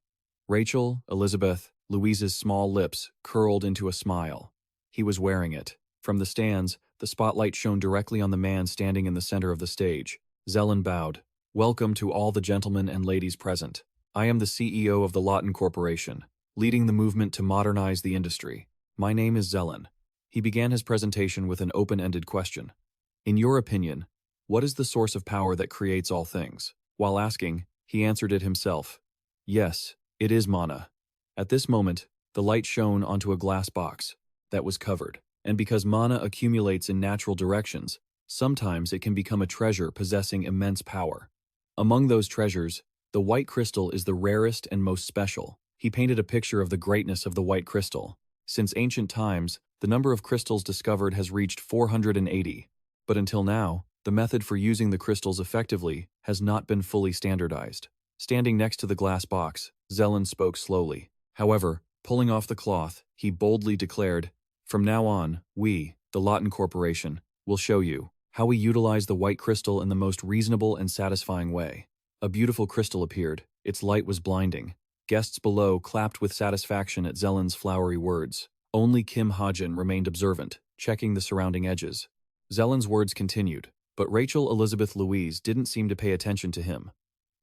Rachel Elizabeth Louise's small lips curled into a smile. He was wearing it. From the stands, the spotlight shone directly on the man standing in the center of the stage. Zelen bowed. "Welcome to all the gentlemen and ladies present. I am the CEO of the Lawton Corporation, leading the movement to modernize the industry. My name is Zelen." He began his presentation with an open-ended question. "In your opinion, what is the source of power that creates all things?" While asking, he answered it himself. "Yes, It is mana. At this moment, the light shone onto a glass box that was covered, and because mana accumulates in natural directions, sometimes it can become a treasure possessing immense power. Among those treasures, the white crystal is the rarest and most special. He painted a picture of the greatness of the white crystal. Since ancient times, the number of crystals discovered has reached 480. But until now, the method for using the crystals effectively has not been fully standardized. Standing next to the glass box, Zelen spoke slowly. However, pulling off the cloth, he boldly declared, "From now on, we, the Lawton Corporation, will show you how we utilize the white crystal in the most reasonable and satisfying way." A beautiful crystal appeared. Its light was blinding. Guests below clapped with satisfaction at Zelen's flowery words. Only Kim Hajin remained observant, checking the surrounding edges. Zelen's words continued, but Rachel Elizabeth Louise didn't seem to pay attention to him.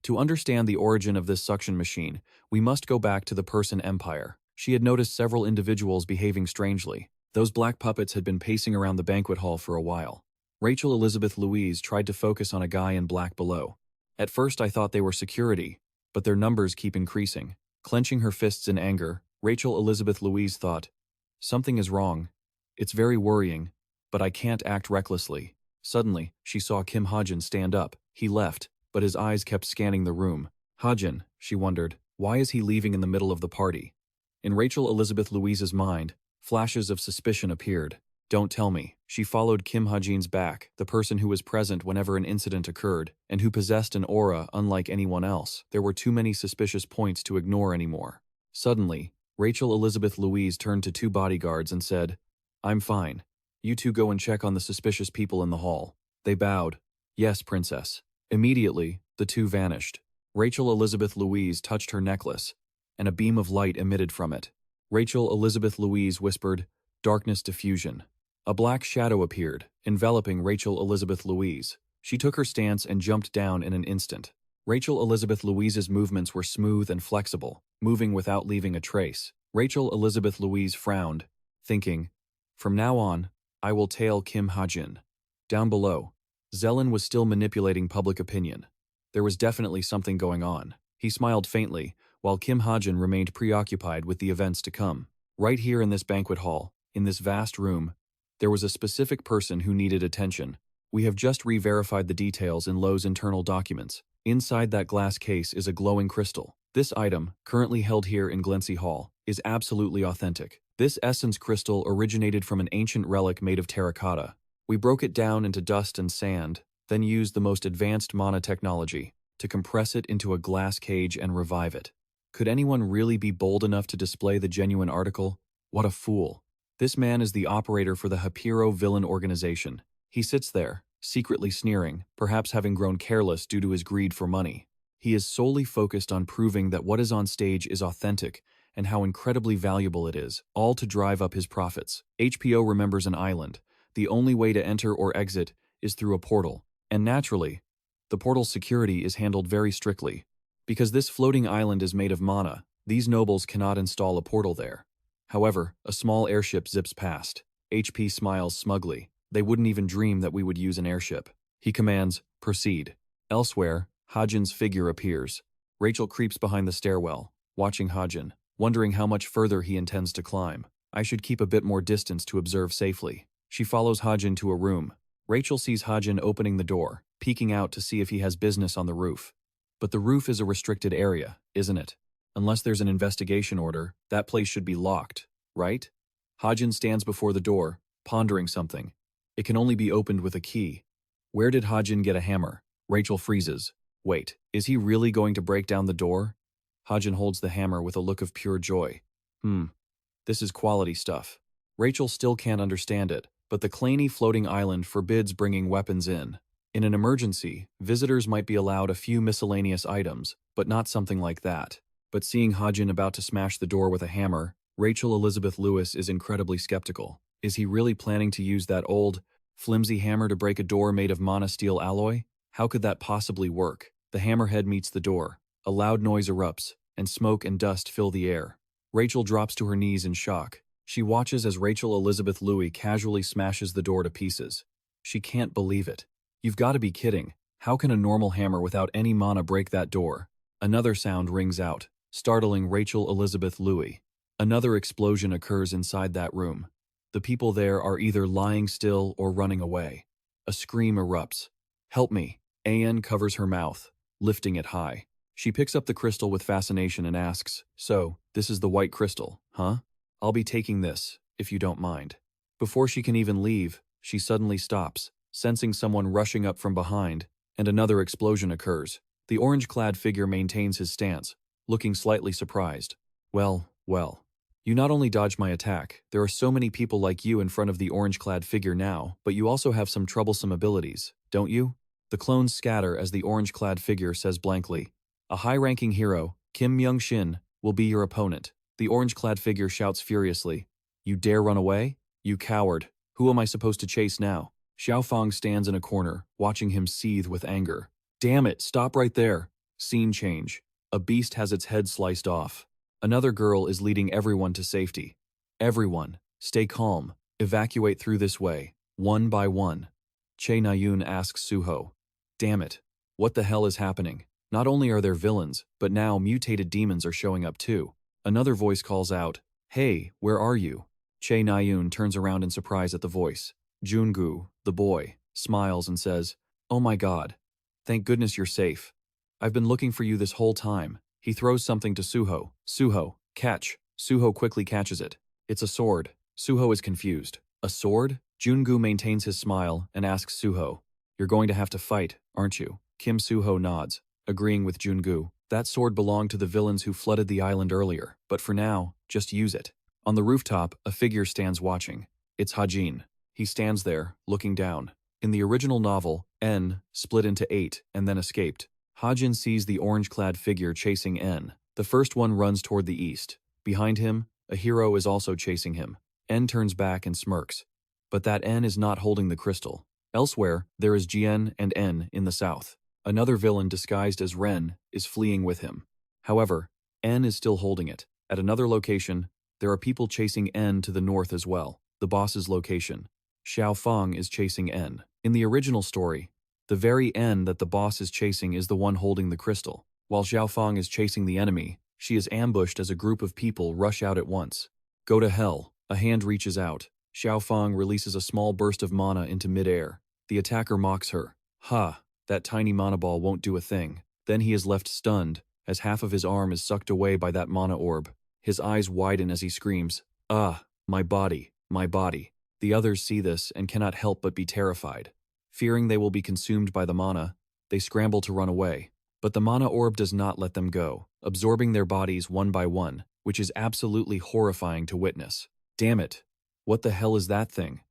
To understand the origin of this suction machine, we must go back to the Persian Empire. She had noticed several individuals behaving strangely. Those black puppets had been pacing around the banquet hall for a while. Rachel Elizabeth Louise tried to focus on a guy in black below. At first I thought they were security, but their numbers keep increasing. Clenching her fists in anger, Rachel Elizabeth Louise thought, "Something is wrong. It's very worrying, but I can't act recklessly." Suddenly, she saw Kim Hajin stand up. He left, but his eyes kept scanning the room. Hajin, she wondered, why is he leaving in the middle of the party? In Rachel Elizabeth Louise's mind, flashes of suspicion appeared. "Don't tell me." She followed Kim Hajin's back, the person who was present whenever an incident occurred, and who possessed an aura unlike anyone else. There were too many suspicious points to ignore anymore. Suddenly, Rachel Elizabeth Louise turned to two bodyguards and said, "I'm fine. You two go and check on the suspicious people in the hall." They bowed. "Yes, Princess." Immediately, the two vanished. Rachel Elizabeth Louise touched her necklace, and a beam of light emitted from it. Rachel Elizabeth Louise whispered, "Darkness diffusion." A black shadow appeared, enveloping Rachel Elizabeth Louise. She took her stance and jumped down in an instant. Rachel Elizabeth Louise's movements were smooth and flexible, moving without leaving a trace. Rachel Elizabeth Louise frowned, thinking, "From now on, I will tail Kim Hajin." Down below, Zelen was still manipulating public opinion. There was definitely something going on. He smiled faintly, while Kim Hajin remained preoccupied with the events to come. Right here in this banquet hall, in this vast room, there was a specific person who needed attention. We have just re-verified the details in Lowe's internal documents. Inside that glass case is a glowing crystal. This item, currently held here in Glency Hall, is absolutely authentic. This essence crystal originated from an ancient relic made of terracotta. We broke it down into dust and sand, then used the most advanced mana technology to compress it into a glass cage and revive it. Could anyone really be bold enough to display the genuine article? What a fool. This man is the operator for the Hapiro villain organization. He sits there, secretly sneering, perhaps having grown careless due to his greed for money. He is solely focused on proving that what is on stage is authentic and how incredibly valuable it is, all to drive up his profits. HPO remembers an island. The only way to enter or exit is through a portal, and naturally, the portal's security is handled very strictly. Because this floating island is made of mana, these nobles cannot install a portal there. However, a small airship zips past. HP smiles smugly. They wouldn't even dream that we would use an airship. He commands, "Proceed." Elsewhere, Hajin's figure appears. Rachel creeps behind the stairwell, watching Hajin, wondering how much further he intends to climb. I should keep a bit more distance to observe safely. She follows Hajin to a room. Rachel sees Hajin opening the door, peeking out to see if he has business on the roof. But the roof is a restricted area, isn't it? Unless there's an investigation order, that place should be locked, right? Hajin stands before the door, pondering something. It can only be opened with a key. Where did Hajin get a hammer? Rachel freezes. Wait, is he really going to break down the door? Hajin holds the hammer with a look of pure joy. This is quality stuff. Rachel still can't understand it, but the Claney floating island forbids bringing weapons in. In an emergency, visitors might be allowed a few miscellaneous items, but not something like that. But seeing Hajin about to smash the door with a hammer, Rachel Elizabeth Lewis is incredibly skeptical. Is he really planning to use that old, flimsy hammer to break a door made of mana steel alloy? How could that possibly work? The hammerhead meets the door. A loud noise erupts, and smoke and dust fill the air. Rachel drops to her knees in shock. She watches as Rachel Elizabeth Louis casually smashes the door to pieces. She can't believe it. You've got to be kidding. How can a normal hammer without any mana break that door? Another sound rings out. startling Rachel Elizabeth Louis. Another explosion occurs inside that room. The people there are either lying still or running away. A scream erupts. "Help me." An covers her mouth, lifting it high. She picks up the crystal with fascination and asks, "So, this is the white crystal, huh? I'll be taking this, if you don't mind." Before she can even leave, she suddenly stops, sensing someone rushing up from behind, and another explosion occurs. The orange-clad figure maintains his stance, looking slightly surprised. Well. You not only dodged my attack, there are so many people like you in front of the orange-clad figure now, but you also have some troublesome abilities, don't you? The clones scatter as the orange-clad figure says blankly, "A high-ranking hero, Kim Myung-shin, will be your opponent." The orange-clad figure shouts furiously, "You dare run away? You coward. Who am I supposed to chase now?" Xiaofang stands in a corner, watching him seethe with anger. "Damn it, stop right there." Scene change. A beast has its head sliced off. Another girl is leading everyone to safety. "Everyone, stay calm. Evacuate through this way, one by one." Che Nayun asks Suho, "Damn it. What the hell is happening? Not only are there villains, but now mutated demons are showing up too." Another voice calls out, "Hey, where are you?" Che Nayun turns around in surprise at the voice. Jungu, the boy, smiles and says, "Oh my god. Thank goodness you're safe. I've been looking for you this whole time." He throws something to Suho. "Suho, catch." Suho quickly catches it. It's a sword. Suho is confused. "A sword?" Jungu maintains his smile and asks Suho, "You're going to have to fight, aren't you?" Kim Suho nods, agreeing with Jungu. That sword belonged to the villains who flooded the island earlier, but for now, just use it. On the rooftop, a figure stands watching. It's Hajin. He stands there, looking down. In the original novel, N split into 8 and then escaped. Hajin sees the orange-clad figure chasing N. The first one runs toward the east. Behind him, a hero is also chasing him. N turns back and smirks. But that N is not holding the crystal. Elsewhere, there is Jien and N in the south. Another villain disguised as Ren is fleeing with him. However, N is still holding it. At another location, there are people chasing N to the north as well, the boss's location. Xiao Fang is chasing N. In the original story, the very N that the boss is chasing is the one holding the crystal. While Xiao Fang is chasing the enemy, she is ambushed as a group of people rush out at once. "Go to hell." A hand reaches out. Xiao Fang releases a small burst of mana into midair. The attacker mocks her. "Ha, that tiny mana ball won't do a thing." Then he is left stunned, as half of his arm is sucked away by that mana orb. His eyes widen as he screams, "Ah, my body, my body." The others see this and cannot help but be terrified. Fearing they will be consumed by the mana, they scramble to run away. But the mana orb does not let them go, absorbing their bodies one by one, which is absolutely horrifying to witness. Damn it. What the hell is that thing?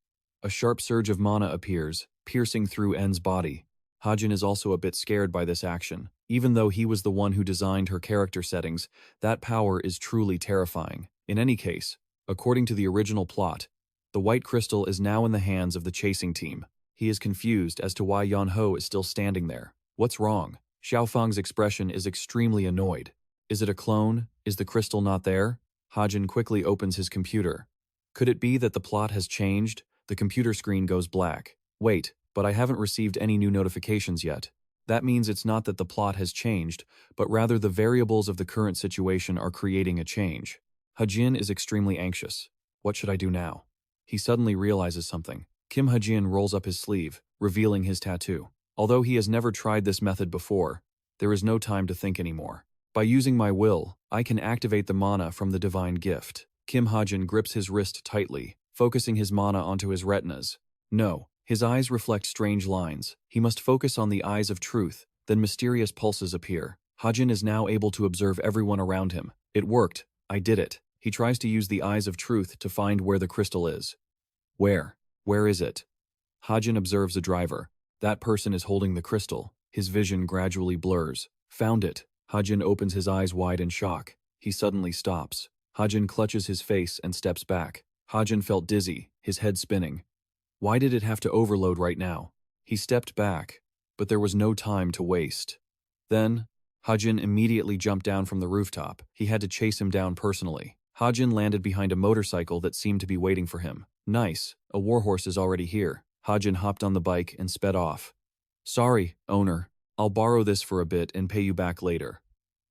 A sharp surge of mana appears, piercing through N's body. Hajin is also a bit scared by this action. Even though he was the one who designed her character settings, that power is truly terrifying. In any case, according to the original plot, the white crystal is now in the hands of the chasing team. He is confused as to why Yan-ho is still standing there. What's wrong? Xiao Fang's expression is extremely annoyed. Is it a clone? Is the crystal not there? Hajin quickly opens his computer. Could it be that the plot has changed? The computer screen goes black. Wait, but I haven't received any new notifications yet. That means it's not that the plot has changed, but rather the variables of the current situation are creating a change. Hajin is extremely anxious. What should I do now? He suddenly realizes something. Kim Hajin rolls up his sleeve, revealing his tattoo. Although he has never tried this method before, there is no time to think anymore. By using my will, I can activate the mana from the divine gift. Kim Hajin grips his wrist tightly, focusing his mana onto his retinas. No, his eyes reflect strange lines. He must focus on the eyes of truth, then mysterious pulses appear. Hajin is now able to observe everyone around him. It worked. I did it. He tries to use the eyes of truth to find where the crystal is. Where? Where is it? Hajin observes a driver. That person is holding the crystal. His vision gradually blurs. Found it. Hajin opens his eyes wide in shock. He suddenly stops. Hajin clutches his face and steps back. Hajin felt dizzy, his head spinning. Why did it have to overload right now? He stepped back, but there was no time to waste. Then, Hajin immediately jumped down from the rooftop. He had to chase him down personally. Hajin landed behind a motorcycle that seemed to be waiting for him. Nice, a warhorse is already here. Hajin hopped on the bike and sped off. Sorry, owner. I'll borrow this for a bit and pay you back later.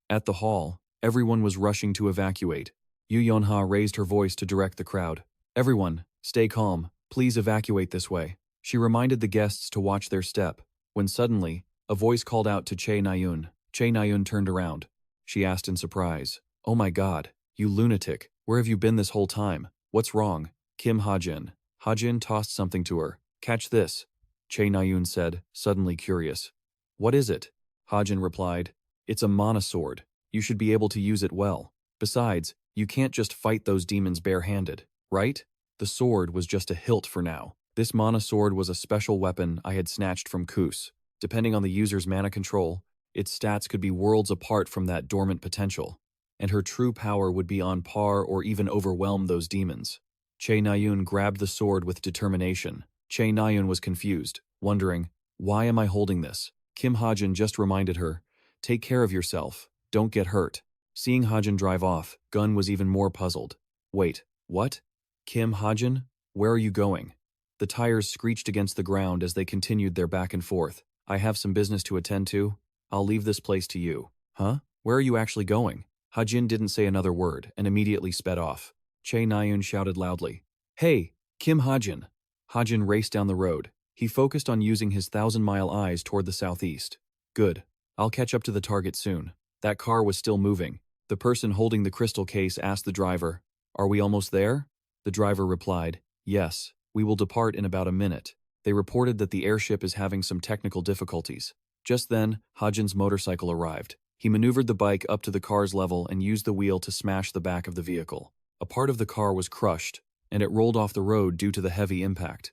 At the hall, Everyone was rushing to evacuate. Yu Yonha raised her voice to direct the crowd. Everyone, stay calm. Please evacuate this way. She reminded the guests to watch their step, when suddenly, a voice called out to Che Nayun. Che Nayun turned around. She asked in surprise, "Oh my God, you lunatic, where have you been this whole time? What's wrong?" Kim Hajin. Hajin tossed something to her. "Catch this," Che Nayun said, suddenly curious. "What is it?" Hajin replied, "It's a mana sword. You should be able to use it well. Besides, you can't just fight those demons barehanded, right?" The sword was just a hilt for now. This mana sword was a special weapon I had snatched from Kus. Depending on the user's mana control, its stats could be worlds apart from that dormant potential, and her true power would be on par or even overwhelm those demons. Che Nayun grabbed the sword with determination. Che Nayun was confused, wondering, "Why am I holding this?" Kim Hajin just reminded her, "Take care of yourself, don't get hurt." Seeing Hajin drive off, Gun was even more puzzled. "Wait, what? Kim Hajin? Where are you going?" The tires screeched against the ground as they continued their back and forth. "I have some business to attend to. I'll leave this place to you." "Huh? Where are you actually going?" Hajin didn't say another word and immediately sped off. Che Nayun shouted loudly, "Hey, Kim Hajin!" Hajin raced down the road. He focused on using his 1,000-mile eyes toward the southeast. "Good. I'll catch up to the target soon." That car was still moving. The person holding the crystal case asked the driver, "Are we almost there?" The driver replied, "Yes, we will depart in about a minute." They reported that the airship is having some technical difficulties. Just then, Hajin's motorcycle arrived. He maneuvered the bike up to the car's level and used the wheel to smash the back of the vehicle. A part of the car was crushed, and it rolled off the road due to the heavy impact.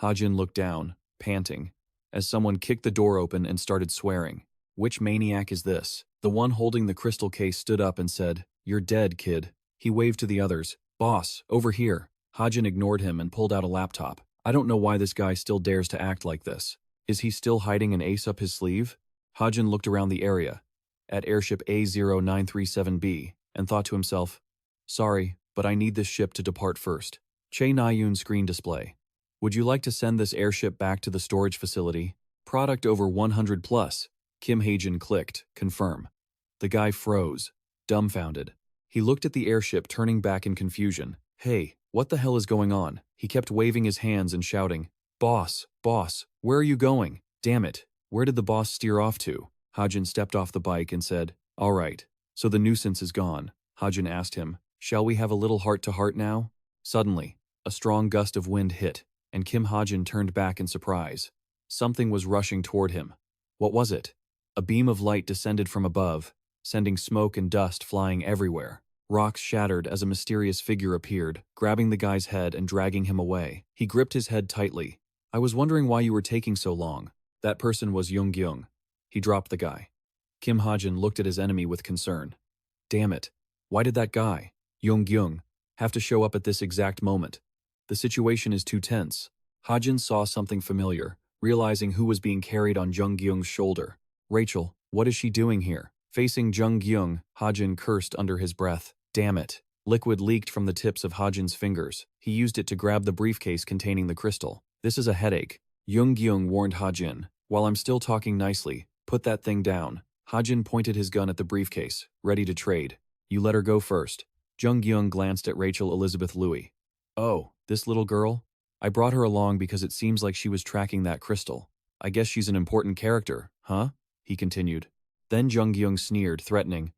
Hajin looked down, panting, as someone kicked the door open and started swearing. "Which maniac is this?" The one holding the crystal case stood up and said, "You're dead, kid." He waved to the others. "Boss, over here." Hajin ignored him and pulled out a laptop. "I don't know why this guy still dares to act like this. Is he still hiding an ace up his sleeve?" Hajin looked around the area, at airship A0937B, and thought to himself, "Sorry, but I need this ship to depart first." Che Nayun's screen display. "Would you like to send this airship back to the storage facility? Product over 100 plus. Kim Hajin clicked, confirm. The guy froze, dumbfounded. He looked at the airship turning back in confusion. "Hey, what the hell is going on?" He kept waving his hands and shouting, boss, where are you going? Damn it, where did the boss steer off to?" Hajin stepped off the bike and said, "All right, so the nuisance is gone." Hajin asked him, "Shall we have a little heart-to-heart now?" Suddenly, a strong gust of wind hit, and Kim Hajin turned back in surprise. Something was rushing toward him. What was it? A beam of light descended from above, sending smoke and dust flying everywhere. Rocks shattered as a mysterious figure appeared, grabbing the guy's head and dragging him away. He gripped his head tightly. "I was wondering why you were taking so long." That person was Young Gyung. He dropped the guy. Kim Hajin looked at his enemy with concern. Damn it, why did that guy, Young Gyung, have to show up at this exact moment? The situation is too tense. Hajin saw something familiar, realizing who was being carried on Jung Gyung's shoulder. "Rachel, what is she doing here?" Facing Jung Gyung, Hajin cursed under his breath. Damn it. Liquid leaked from the tips of Hajin's fingers. He used it to grab the briefcase containing the crystal. "This is a headache." Jung Gyung warned Hajin. "While I'm still talking nicely, put that thing down." Hajin pointed his gun at the briefcase, ready to trade. "You let her go first." Jung Gyung glanced at Rachel Elizabeth Louis. "Oh, this little girl? I brought her along because it seems like she was tracking that crystal. I guess she's an important character, huh?" he continued. Then Jung Gyung sneered, threatening,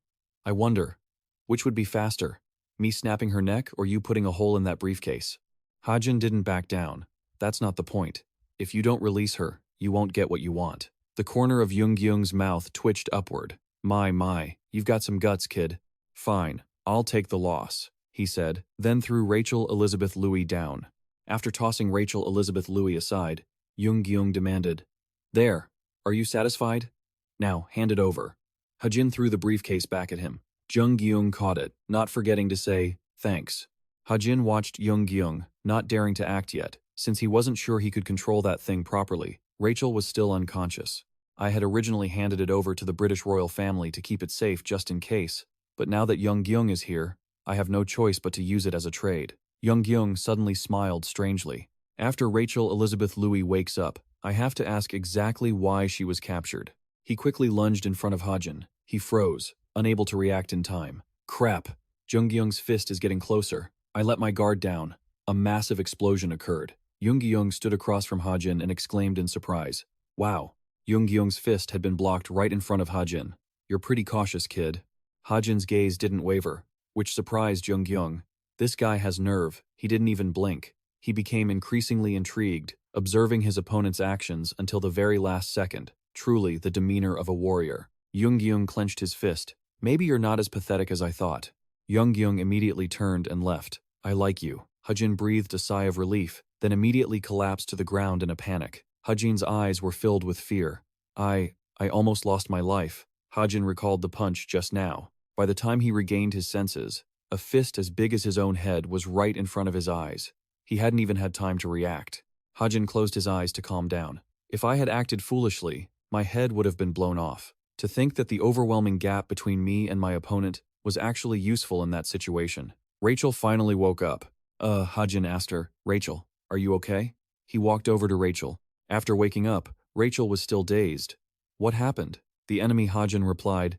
"I wonder, which would be faster, me snapping her neck or you putting a hole in that briefcase?" Hajin didn't back down. "That's not the point. If you don't release her, you won't get what you want." The corner of Jung Gyung's mouth twitched upward. My, you've got some guts, kid." "Fine, I'll take the loss," he said, then threw Rachel Elizabeth Louis down. After tossing Rachel Elizabeth Louis aside, Jung Gyung demanded, "There, are you satisfied? Now, hand it over." Hajin threw the briefcase back at him. Jung Gyung caught it, not forgetting to say, "Thanks." Hajin watched Jung Gyung, not daring to act yet, since he wasn't sure he could control that thing properly. Rachel was still unconscious. I had originally handed it over to the British royal family to keep it safe just in case, but now that Jung Gyung is here, I have no choice but to use it as a trade. Jung Gyung suddenly smiled strangely. "After Rachel Elizabeth Louis wakes up, I have to ask exactly why she was captured." He quickly lunged in front of Hajin. He froze, unable to react in time. Crap! Jungkyung's fist is getting closer. I let my guard down. A massive explosion occurred. Jungkyung stood across from Hajin and exclaimed in surprise. Wow! Jungkyung's fist had been blocked right in front of Hajin. You're pretty cautious, kid. Hajin's gaze didn't waver, which surprised Jungkyung. This guy has nerve. He didn't even blink. He became increasingly intrigued, observing his opponent's actions until the very last second. Truly the demeanor of a warrior. Jungkyung clenched his fist. Maybe you're not as pathetic as I thought. Jungkyung immediately turned and left. I like you. Hajin breathed a sigh of relief, then immediately collapsed to the ground in a panic. Hajin's eyes were filled with fear. I almost lost my life. Hajin recalled the punch just now. By the time he regained his senses, a fist as big as his own head was right in front of his eyes. He hadn't even had time to react. Hajin closed his eyes to calm down. If I had acted foolishly, my head would have been blown off. To think that the overwhelming gap between me and my opponent was actually useful in that situation. Rachel finally woke up. Hajin asked her, Rachel, are you okay? He walked over to Rachel. After waking up, Rachel was still dazed. What happened? The enemy Hajin replied,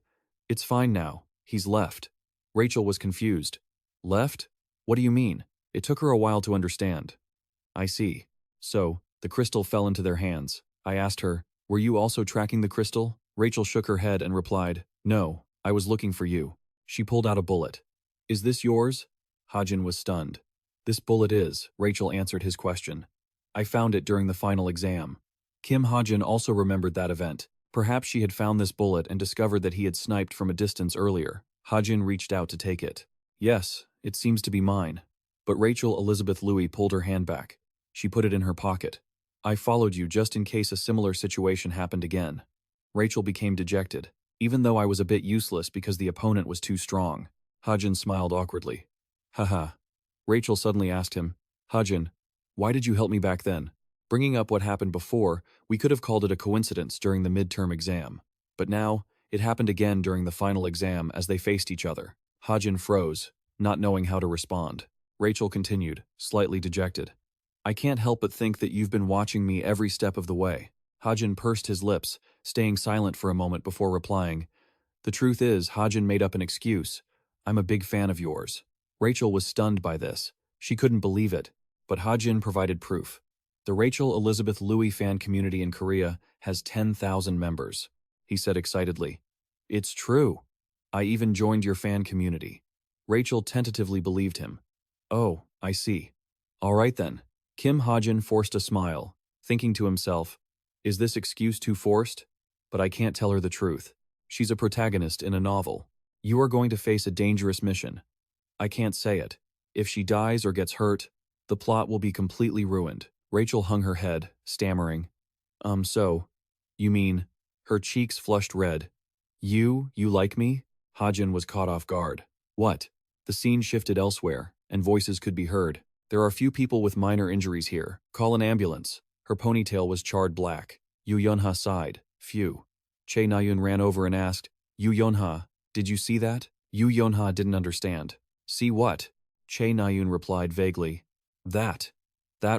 It's fine now. He's left. Rachel was confused. Left? What do you mean? It took her a while to understand. I see. So, the crystal fell into their hands. I asked her, Were you also tracking the crystal? Rachel shook her head and replied, No, I was looking for you. She pulled out a bullet. Is this yours? Hajin was stunned. This bullet is, Rachel answered his question. I found it during the final exam. Kim Hajin also remembered that event. Perhaps she had found this bullet and discovered that he had sniped from a distance earlier. Hajin reached out to take it. Yes, it seems to be mine. But Rachel Elizabeth Louis pulled her hand back. She put it in her pocket. I followed you just in case a similar situation happened again. Rachel became dejected, even though I was a bit useless because the opponent was too strong. Hajin smiled awkwardly. Haha. Rachel suddenly asked him, Hajin, why did you help me back then? Bringing up what happened before, we could have called it a coincidence during the midterm exam. But now, it happened again during the final exam as they faced each other. Hajin froze, not knowing how to respond. Rachel continued, slightly dejected. I can't help but think that you've been watching me every step of the way. Hajin pursed his lips, staying silent for a moment before replying. The truth is, Hajin made up an excuse. I'm a big fan of yours. Rachel was stunned by this. She couldn't believe it, but Hajin provided proof. The Rachel Elizabeth Louis fan community in Korea has 10,000 members. He said excitedly. It's true. I even joined your fan community. Rachel tentatively believed him. Oh, I see. All right then. Kim Hajin forced a smile, thinking to himself, is this excuse too forced? But I can't tell her the truth. She's a protagonist in a novel. You are going to face a dangerous mission. I can't say it. If she dies or gets hurt, the plot will be completely ruined. Rachel hung her head, stammering. So, you mean, her cheeks flushed red. You like me? Hajin was caught off guard. What? The scene shifted elsewhere, and voices could be heard. There are few people with minor injuries here. Call an ambulance. Her ponytail was charred black. Yu Yonha sighed. Phew. Che Nayun ran over and asked, Yu Yonha, did you see that? Yu Yonha didn't understand. See what? Che Nayun replied vaguely. That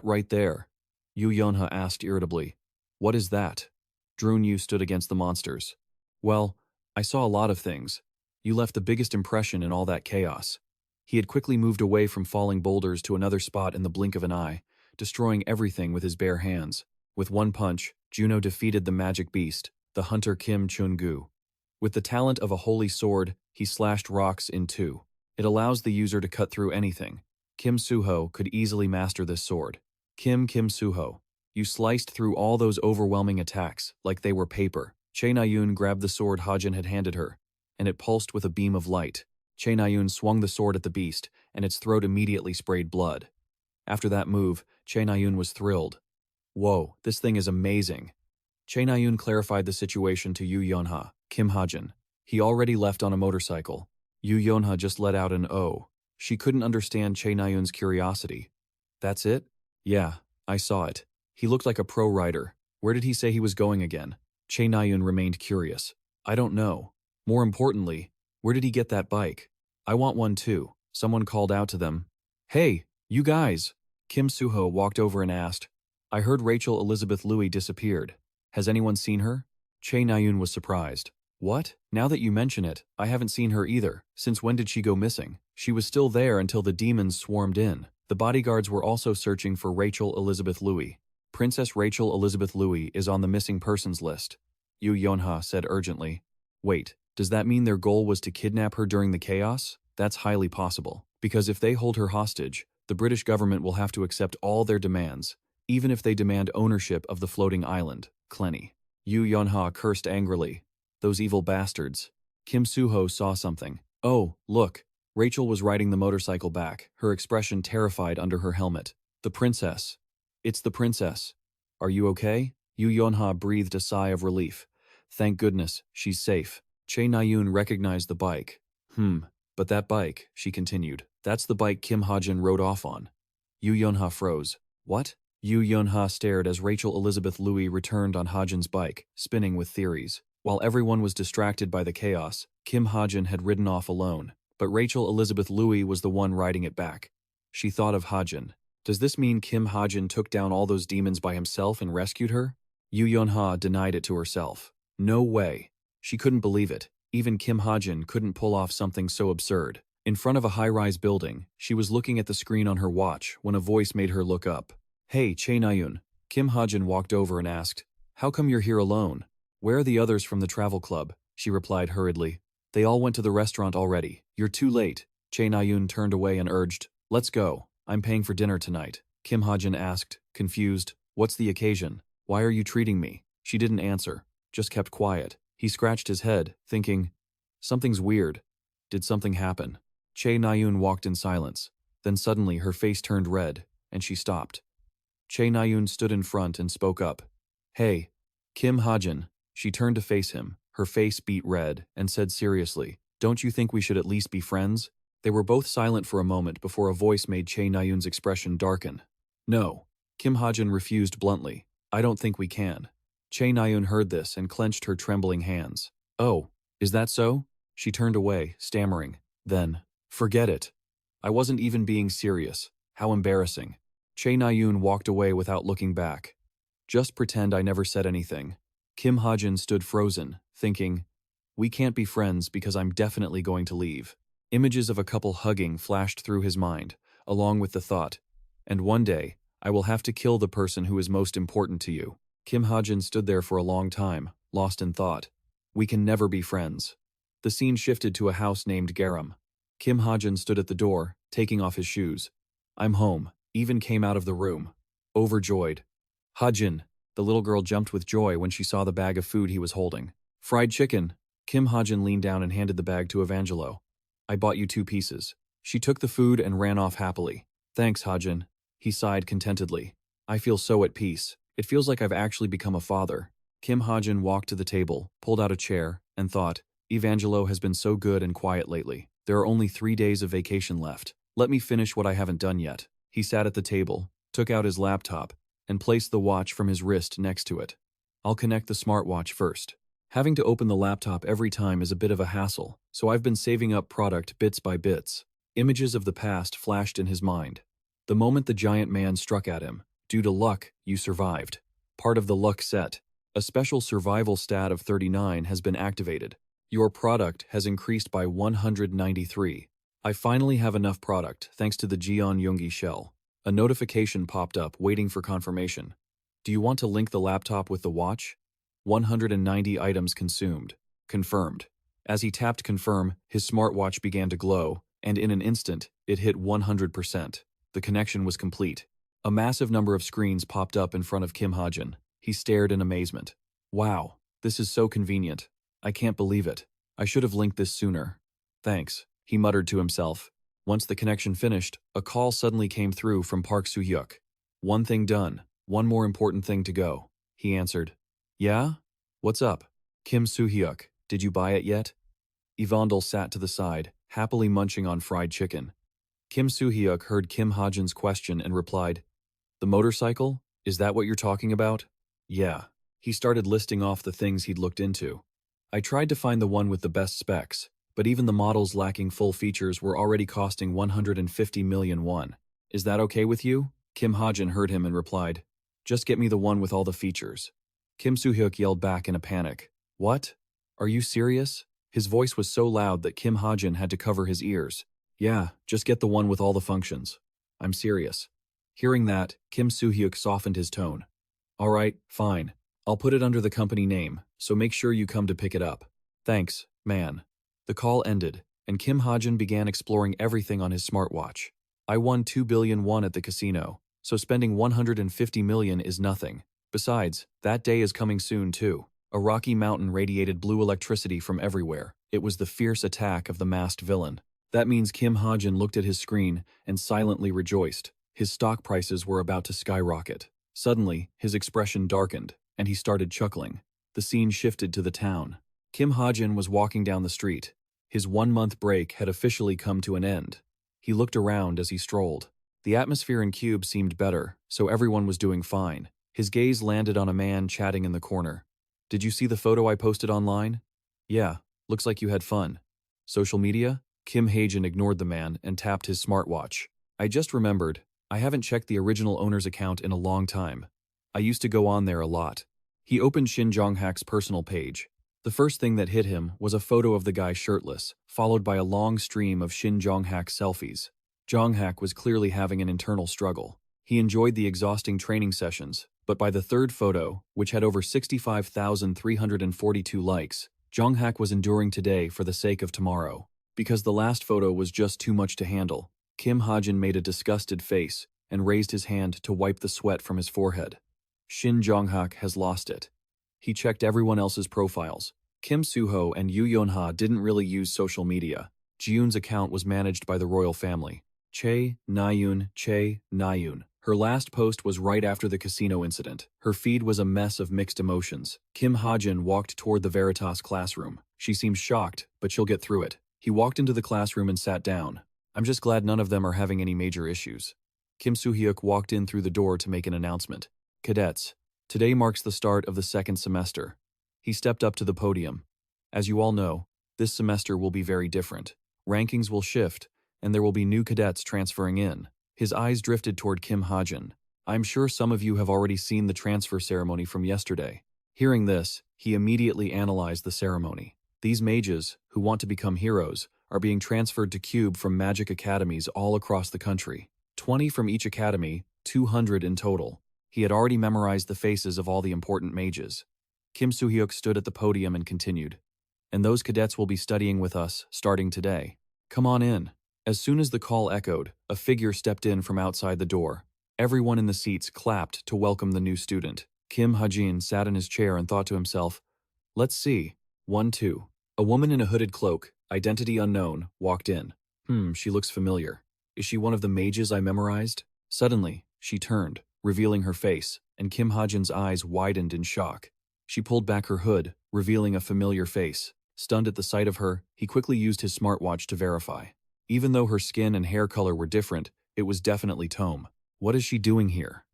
right there. Yu Yonha asked irritably. What is that? Drun Yu stood against the monsters. Well, I saw a lot of things. You left the biggest impression in all that chaos. He had quickly moved away from falling boulders to another spot in the blink of an eye, destroying everything with his bare hands. With one punch, Juno defeated the magic beast, the hunter Kim Chun-gu. With the talent of a holy sword, he slashed rocks in two. It allows the user to cut through anything. Kim Suho could easily master this sword. Kim Suho, you sliced through all those overwhelming attacks like they were paper. Che Nayun grabbed the sword Hajin had handed her, and it pulsed with a beam of light. Che Nayun swung the sword at the beast, and its throat immediately sprayed blood. After that move, Che Nayun was thrilled. Whoa, this thing is amazing. Che Nayun clarified the situation to Yu Yonha, Kim Hajin. He already left on a motorcycle. Yu Yonha just let out an "oh." She couldn't understand Che Nayun's curiosity. That's it? Yeah, I saw it. He looked like a pro rider. Where did he say he was going again? Che Nayun remained curious. I don't know. More importantly, where did he get that bike? I want one too. Someone called out to them. Hey, you guys! Kim Suho walked over and asked. I heard Rachel Elizabeth Louis disappeared. Has anyone seen her? Che Nayun was surprised. What? Now that you mention it, I haven't seen her either. Since when did she go missing? She was still there until the demons swarmed in. The bodyguards were also searching for Rachel Elizabeth Louis. Princess Rachel Elizabeth Louis is on the missing persons list, Yu Yonha said urgently. Wait, does that mean their goal was to kidnap her during the chaos? That's highly possible. Because if they hold her hostage, the British government will have to accept all their demands, even if they demand ownership of the floating island, Clenny. Yu Yonha cursed angrily. Those evil bastards. Kim Suho saw something. Oh, look. Rachel was riding the motorcycle back, her expression terrified under her helmet. The princess. It's the princess. Are you okay? Yu Yonha breathed a sigh of relief. Thank goodness, she's safe. Che Nayun recognized the bike. But that bike, she continued, that's the bike Kim Hajin rode off on. Yu Yonha froze. What? Yu Yonha stared as Rachel Elizabeth Louis returned on Hajin's bike, spinning with theories. While everyone was distracted by the chaos, Kim Hajin had ridden off alone, but Rachel Elizabeth Louis was the one riding it back. She thought of Hajin. Does this mean Kim Hajin took down all those demons by himself and rescued her? Yu Yonha denied it to herself. No way. She couldn't believe it. Even Kim Hajin couldn't pull off something so absurd. In front of a high-rise building, she was looking at the screen on her watch when a voice made her look up. Hey, Che Nayun. Kim Hajin walked over and asked, How come you're here alone? Where are the others from the travel club? She replied hurriedly. They all went to the restaurant already. You're too late. Che Nayun turned away and urged, Let's go. I'm paying for dinner tonight. Kim Hajin asked, confused, What's the occasion? Why are you treating me? She didn't answer, just kept quiet. He scratched his head, thinking, Something's weird. Did something happen? Che Nayun walked in silence. Then suddenly her face turned red, and she stopped. Che Nayun stood in front and spoke up. Hey, Kim Hajin. She turned to face him, her face beat red, and said seriously, Don't you think we should at least be friends? They were both silent for a moment before a voice made Che Nayun's expression darken. No. Kim Hajin refused bluntly. I don't think we can. Che Nayun heard this and clenched her trembling hands. Oh, is that so? She turned away, stammering. Then, forget it. I wasn't even being serious. How embarrassing. Che Nayun walked away without looking back. Just pretend I never said anything. Kim Hajin stood frozen, thinking, We can't be friends because I'm definitely going to leave. Images of a couple hugging flashed through his mind, along with the thought, And one day, I will have to kill the person who is most important to you. Kim Hajin stood there for a long time, lost in thought. We can never be friends. The scene shifted to a house named Garam. Kim Hajin stood at the door, taking off his shoes. I'm home. Even came out of the room. Overjoyed. Hajin. The little girl jumped with joy when she saw the bag of food he was holding. Fried chicken. Kim Hajin leaned down and handed the bag to Evangelo. I bought you 2 pieces. She took the food and ran off happily. Thanks, Hajin. He sighed contentedly. I feel so at peace. It feels like I've actually become a father. Kim Hajin walked to the table, pulled out a chair, and thought, Evangelo has been so good and quiet lately. There are only 3 days of vacation left. Let me finish what I haven't done yet. He sat at the table, took out his laptop, and placed the watch from his wrist next to it. I'll connect the smartwatch first. Having to open the laptop every time is a bit of a hassle, so I've been saving up product bits by bits. Images of the past flashed in his mind. The moment the giant man struck at him, due to luck, you survived. Part of the luck set. A special survival stat of 39 has been activated. Your product has increased by 193. I finally have enough product thanks to the Jian Yungi shell. A notification popped up waiting for confirmation. Do you want to link the laptop with the watch? 190 items consumed. Confirmed. As he tapped confirm, his smartwatch began to glow, and in an instant, it hit 100%. The connection was complete. A massive number of screens popped up in front of Kim Hajin. He stared in amazement. Wow, this is so convenient. I can't believe it. I should have linked this sooner. Thanks, he muttered to himself. Once the connection finished, a call suddenly came through from Park Soo-hyuk. One thing done. One more important thing to go. He answered. Yeah? What's up? Kim Soo-hyuk, did you buy it yet? Evandel sat to the side, happily munching on fried chicken. Kim Soo-hyuk heard Kim Hajin's question and replied, The motorcycle? Is that what you're talking about? Yeah. He started listing off the things he'd looked into. I tried to find the one with the best specs, but even the models lacking full features were already costing 150 million won. Is that okay with you? Kim Hajin heard him and replied, Just get me the one with all the features. Kim Soo-hyuk yelled back in a panic. What? Are you serious? His voice was so loud that Kim Hajin had to cover his ears. Yeah, just get the one with all the functions. I'm serious. Hearing that, Kim Soo-hyuk softened his tone. All right, fine. I'll put it under the company name, so make sure you come to pick it up. Thanks, man. The call ended, and Kim Hajin began exploring everything on his smartwatch. I won 2 billion won at the casino, so spending 150 million is nothing. Besides, that day is coming soon too. A rocky mountain radiated blue electricity from everywhere. It was the fierce attack of the masked villain. That means Kim Hajin looked at his screen and silently rejoiced. His stock prices were about to skyrocket. Suddenly, his expression darkened, and he started chuckling. The scene shifted to the town. Kim Hajin was walking down the street. His 1-month break had officially come to an end. He looked around as he strolled. The atmosphere in Cube seemed better, so everyone was doing fine. His gaze landed on a man chatting in the corner. Did you see the photo I posted online? Yeah, looks like you had fun. Social media? Kim Hajin ignored the man and tapped his smartwatch. I just remembered, I haven't checked the original owner's account in a long time. I used to go on there a lot. He opened Shin Jong-hak's personal page. The first thing that hit him was a photo of the guy shirtless, followed by a long stream of Shin Jong-hak selfies. Jong-hak was clearly having an internal struggle. He enjoyed the exhausting training sessions, but by the third photo, which had over 65,342 likes, Jong-hak was enduring today for the sake of tomorrow. Because the last photo was just too much to handle, Kim Hajin made a disgusted face and raised his hand to wipe the sweat from his forehead. Shin Jong-hak has lost it. He checked everyone else's profiles. Kim Soo-ho and Yoo Yeon-ha didn't really use social media. Ji-yoon's account was managed by the royal family. Che Na-yoon. Her last post was right after the casino incident. Her feed was a mess of mixed emotions. Kim Hajin walked toward the Veritas classroom. She seemed shocked, but she'll get through it. He walked into the classroom and sat down. I'm just glad none of them are having any major issues. Kim Soo-hyuk walked in through the door to make an announcement. Cadets, today marks the start of the second semester. He stepped up to the podium. As you all know, this semester will be very different. Rankings will shift, and there will be new cadets transferring in. His eyes drifted toward Kim Hajin. I'm sure some of you have already seen the transfer ceremony from yesterday. Hearing this, he immediately analyzed the ceremony. These mages, who want to become heroes, are being transferred to Cube from magic academies all across the country. 20 from each academy, 200 in total. He had already memorized the faces of all the important mages. Kim Soo-hyuk stood at the podium and continued. And those cadets will be studying with us, starting today. Come on in. As soon as the call echoed, a figure stepped in from outside the door. Everyone in the seats clapped to welcome the new student. Kim Hajin sat in his chair and thought to himself, let's see. 1, 2. A woman in a hooded cloak, identity unknown, walked in. She looks familiar. Is she one of the mages I memorized? Suddenly, she turned, revealing her face, and Kim Hajin's eyes widened in shock. She pulled back her hood, revealing a familiar face. Stunned at the sight of her, he quickly used his smartwatch to verify. Even though her skin and hair color were different, it was definitely Tome. What is she doing here?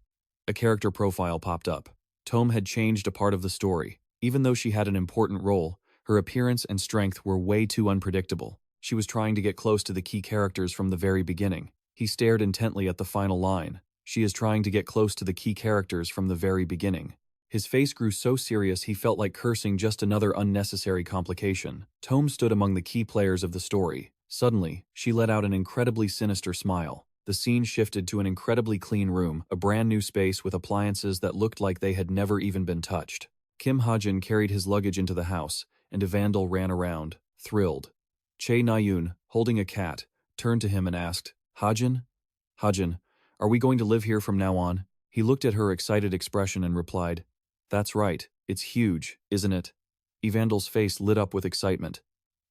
A character profile popped up. Tome had changed a part of the story. Even though she had an important role, her appearance and strength were way too unpredictable. She was trying to get close to the key characters from the very beginning. He stared intently at the final line. She is trying to get close to the key characters from the very beginning. His face grew so serious he felt like cursing just another unnecessary complication. Tome stood among the key players of the story. Suddenly, she let out an incredibly sinister smile. The scene shifted to an incredibly clean room, a brand new space with appliances that looked like they had never even been touched. Kim Hajin carried his luggage into the house, and Evandel ran around, thrilled. Che Na-yoon, holding a cat, turned to him and asked, Hajin? Hajin, are we going to live here from now on? He looked at her excited expression and replied, That's right, it's huge, isn't it? Evandel's face lit up with excitement.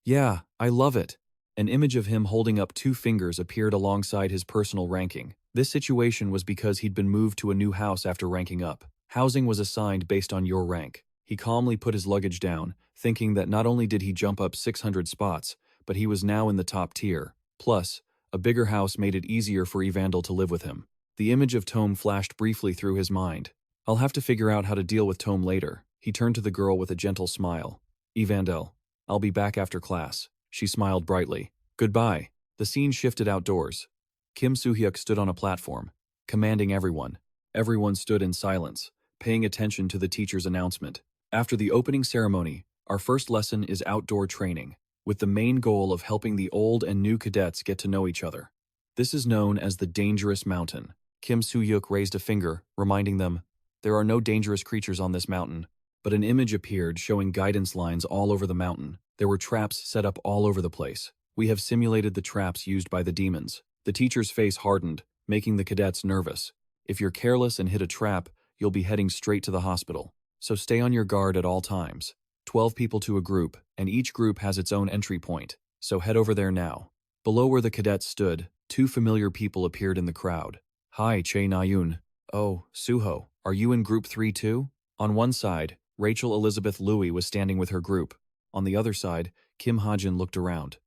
Yeah, I love it. An image of him holding up 2 fingers appeared alongside his personal ranking. This situation was because he'd been moved to a new house after ranking up. Housing was assigned based on your rank. He calmly put his luggage down, thinking that not only did he jump up 600 spots, but he was now in the top tier. Plus, a bigger house made it easier for Evandel to live with him. The image of Tome flashed briefly through his mind. I'll have to figure out how to deal with Tome later. He turned to the girl with a gentle smile. Evandel, I'll be back after class. She smiled brightly. Goodbye. The scene shifted outdoors. Kim Soo-hyuk stood on a platform, commanding everyone. Everyone stood in silence, paying attention to the teacher's announcement. After the opening ceremony, Our first lesson is outdoor training, with the main goal of helping the old and new cadets get to know each other. This is known as the dangerous mountain. Kim Soo-hyuk raised a finger, reminding them, there are no dangerous creatures on this mountain. But an image appeared showing guidance lines all over the mountain. There were traps set up all over the place. We have simulated the traps used by the demons. The teacher's face hardened, making the cadets nervous. If you're careless and hit a trap, you'll be heading straight to the hospital. So stay on your guard at all times. 12 people to a group, and each group has its own entry point. So head over there now. Below where the cadets stood, 2 familiar people appeared in the crowd. Hi, Chae Na-yoon. Oh, Suho, are you in group 3 too? On one side, Rachel Elizabeth Louis was standing with her group. On the other side, Kim Hajin looked around.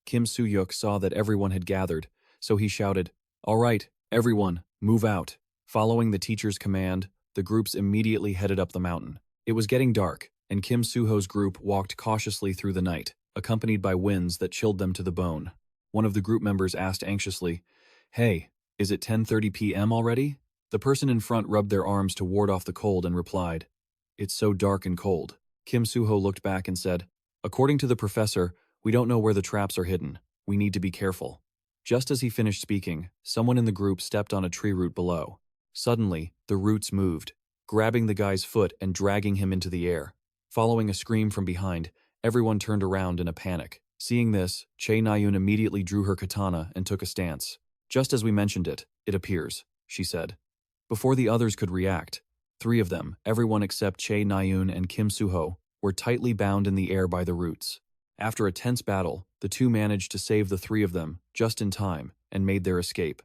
Kim Soo-hyuk saw that everyone had gathered, so he shouted, all right, everyone, move out. Following the teacher's command, the groups immediately headed up the mountain. It was getting dark, and Kim Soo-ho's group walked cautiously through the night, accompanied by winds that chilled them to the bone. One of the group members asked anxiously, hey, is it 10:30 p.m. already? The person in front rubbed their arms to ward off the cold and replied, it's so dark and cold. Kim Soo-ho looked back and said, according to the professor, we don't know where the traps are hidden. We need to be careful. Just as he finished speaking, someone in the group stepped on a tree root below. Suddenly, the roots moved, grabbing the guy's foot and dragging him into the air. Following a scream from behind, everyone turned around in a panic. Seeing this, Chae Na-yoon immediately drew her katana and took a stance. Just as we mentioned it, it appears, she said. Before the others could react, 3 of them, everyone except Chae Na-yoon and Kim Soo-ho, were tightly bound in the air by the roots. After a tense battle, the 2 managed to save the 3 of them, just in time, and made their escape.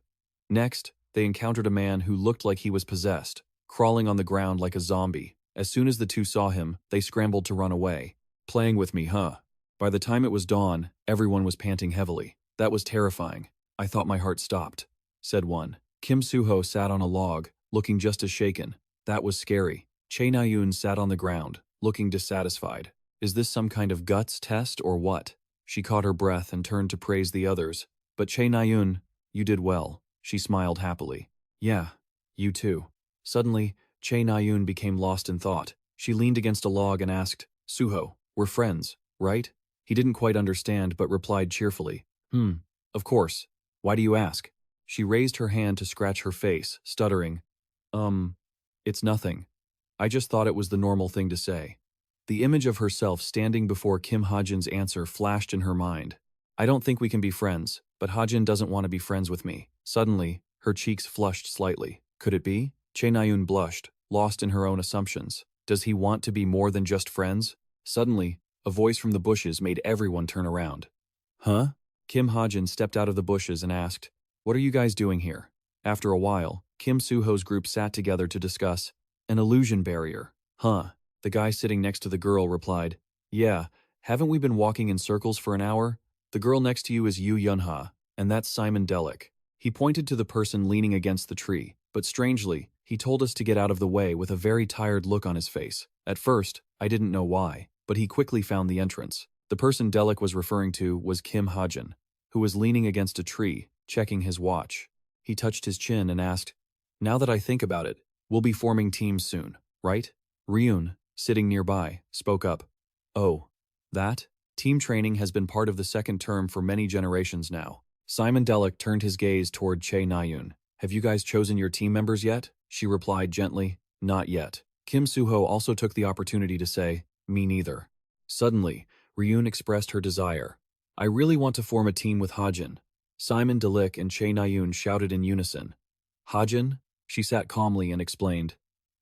Next, they encountered a man who looked like he was possessed, crawling on the ground like a zombie. As soon as the 2 saw him, they scrambled to run away. Playing with me, huh? By the time it was dawn, everyone was panting heavily. That was terrifying. I thought my heart stopped, said one. Kim Soo-ho sat on a log, looking just as shaken. That was scary. Chae Na-yoon sat on the ground, looking dissatisfied. Is this some kind of guts test or what? She caught her breath and turned to praise the others. But Chae Na-yoon, you did well. She smiled happily. Yeah, you too. Suddenly, Chae Na-yoon became lost in thought. She leaned against a log and asked, Suho, we're friends, right? He didn't quite understand but replied cheerfully, of course. Why do you ask? She raised her hand to scratch her face, stuttering, it's nothing. I just thought it was the normal thing to say. The image of herself standing before Kim Hajin's answer flashed in her mind. I don't think we can be friends, but Hajin doesn't want to be friends with me. Suddenly, her cheeks flushed slightly. Could it be? Chae Na-yoon blushed, lost in her own assumptions. Does he want to be more than just friends? Suddenly, a voice from the bushes made everyone turn around. Huh? Kim Hajin stepped out of the bushes and asked, what are you guys doing here? After a while, Kim Soo-ho's group sat together to discuss an illusion barrier. Huh? The guy sitting next to the girl replied, yeah, haven't we been walking in circles for an hour? The girl next to you is Yoo Yun-ha, and that's Simon Delic. He pointed to the person leaning against the tree, but strangely, he told us to get out of the way with a very tired look on his face. At first, I didn't know why, but he quickly found the entrance. The person Delic was referring to was Kim Hajin, who was leaning against a tree, checking his watch. He touched his chin and asked, now that I think about it, we'll be forming teams soon, right? Ryun, sitting nearby, spoke up. Oh, that? Team training has been part of the second term for many generations now. Simon Delic turned his gaze toward Chae Na-yoon. Have you guys chosen your team members yet? She replied gently, not yet. Kim Soo-ho also took the opportunity to say, me neither. Suddenly, Ryun expressed her desire. I really want to form a team with Hajin. Simon Delic and Chae Na-yoon shouted in unison. Hajin? She sat calmly and explained.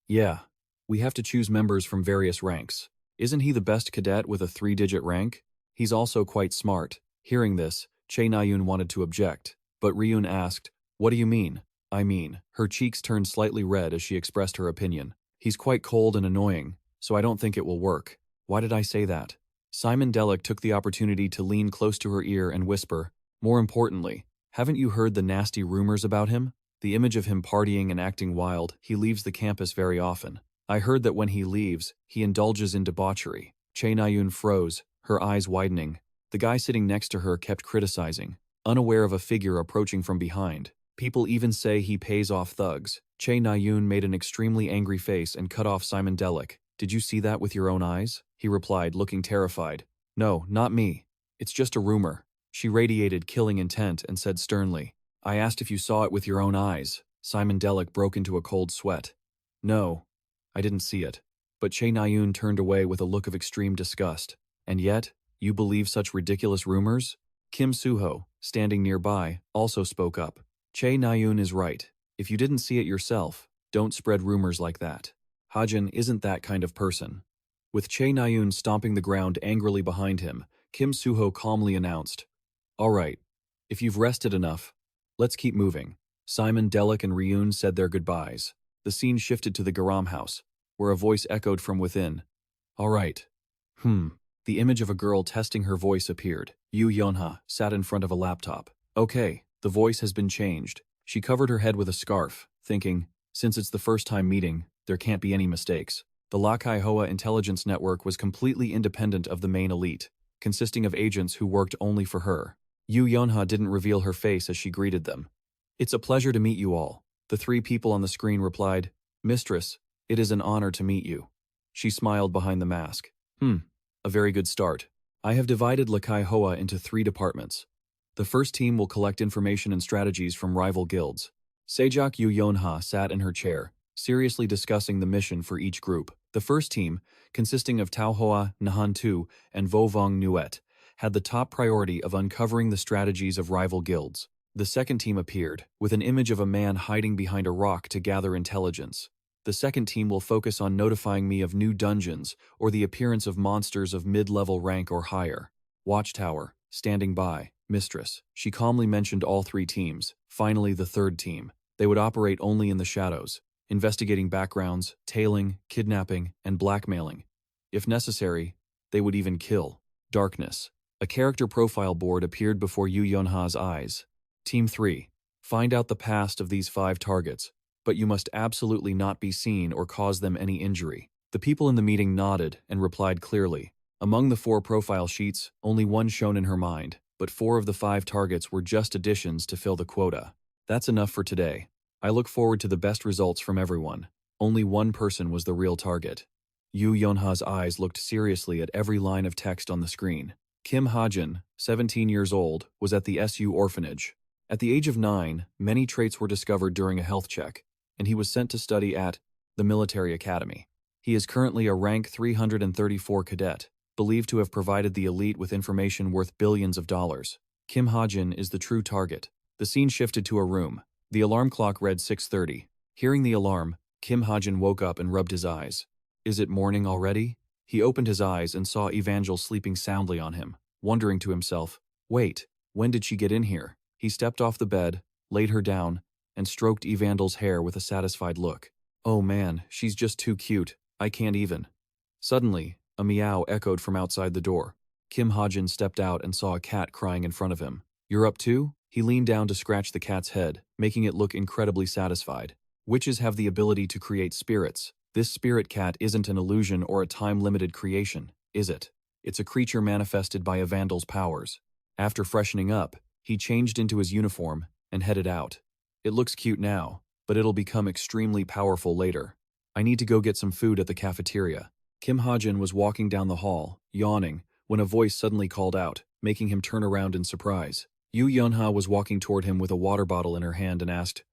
Yeah, we have to choose members from various ranks. Isn't he the best cadet with a 3-digit rank? He's also quite smart. Hearing this, Chae Na-yoon wanted to object, but Ryun asked, what do you mean? I mean, her cheeks turned slightly red as she expressed her opinion. He's quite cold and annoying, so I don't think it will work. Why did I say that? Simon Delic took the opportunity to lean close to her ear and whisper, more importantly, haven't you heard the nasty rumors about him? The image of him partying and acting wild, he leaves the campus very often. I heard that when he leaves, he indulges in debauchery. Chae Na-yoon froze, her eyes widening. The guy sitting next to her kept criticizing, unaware of a figure approaching from behind. People even say he pays off thugs. Chae Na-yoon made an extremely angry face and cut off Simon Delic. Did you see that with your own eyes? He replied, looking terrified. No, not me. It's just a rumor. She radiated killing intent and said sternly. I asked if you saw it with your own eyes. Simon Delic broke into a cold sweat. No, I didn't see it. But Che Nayun turned away with a look of extreme disgust. And yet, you believe such ridiculous rumors? Kim Suho, standing nearby, also spoke up. Che Nayun is right. If you didn't see it yourself, don't spread rumors like that. Hajin isn't that kind of person. With Che Nayun stomping the ground angrily behind him, Kim Suho calmly announced, All right, if you've rested enough, let's keep moving. Simon, Delic, and Ryun said their goodbyes. The scene shifted to the Garam house, where a voice echoed from within. All right. The image of a girl testing her voice appeared. Yu Yonha sat in front of a laptop. Okay, the voice has been changed. She covered her head with a scarf, thinking, since it's the first time meeting, there can't be any mistakes. The Lakai Hoa intelligence network was completely independent of the main elite, consisting of agents who worked only for her. Yu Yonha didn't reveal her face as she greeted them. It's a pleasure to meet you all. The three people on the screen replied, Mistress, it is an honor to meet you. She smiled behind the mask. A very good start. I have divided Lakai Hoa into 3 departments. The first team will collect information and strategies from rival guilds. Sejak Yu Yonha sat in her chair, seriously discussing the mission for each group. The first team, consisting of Tao Hoa, Nahan Tu, and Vo Vong Nuet, had the top priority of uncovering the strategies of rival guilds. The second team appeared, with an image of a man hiding behind a rock to gather intelligence. The second team will focus on notifying me of new dungeons or the appearance of monsters of mid-level rank or higher. Watchtower, standing by, Mistress. She calmly mentioned all 3 teams. Finally, the third team. They would operate only in the shadows, investigating backgrounds, tailing, kidnapping, and blackmailing. If necessary, they would even kill. Darkness. A character profile board appeared before Yu Yonha's eyes. Team 3. Find out the past of these 5 targets, but you must absolutely not be seen or cause them any injury. The people in the meeting nodded and replied clearly. Among the 4 profile sheets, only one shone in her mind, but 4 of the 5 targets were just additions to fill the quota. That's enough for today. I look forward to the best results from everyone. Only one person was the real target. Yu Yonha's eyes looked seriously at every line of text on the screen. Kim Hajin, 17 years old, was at the SU orphanage. At the age of 9, many traits were discovered during a health check, and he was sent to study at the military academy. He is currently a rank 334 cadet, believed to have provided the elite with information worth billions of dollars. Kim Hajin is the true target. The scene shifted to a room. The alarm clock read 6:30. Hearing the alarm, Kim Hajin woke up and rubbed his eyes. Is it morning already? He opened his eyes and saw Evangel sleeping soundly on him, wondering to himself, wait, when did she get in here? He stepped off the bed, laid her down, and stroked Evangel's hair with a satisfied look. Oh man, she's just too cute. I can't even. Suddenly, a meow echoed from outside the door. Kim Hajin stepped out and saw a cat crying in front of him. You're up too? He leaned down to scratch the cat's head, making it look incredibly satisfied. Witches have the ability to create spirits. This spirit cat isn't an illusion or a time-limited creation, is it? It's a creature manifested by Evangel's powers. After freshening up, he changed into his uniform and headed out. It looks cute now, but it'll become extremely powerful later. I need to go get some food at the cafeteria. Kim Hajin was walking down the hall, yawning, when a voice suddenly called out, making him turn around in surprise. Yu Yonha was walking toward him with a water bottle in her hand and asked,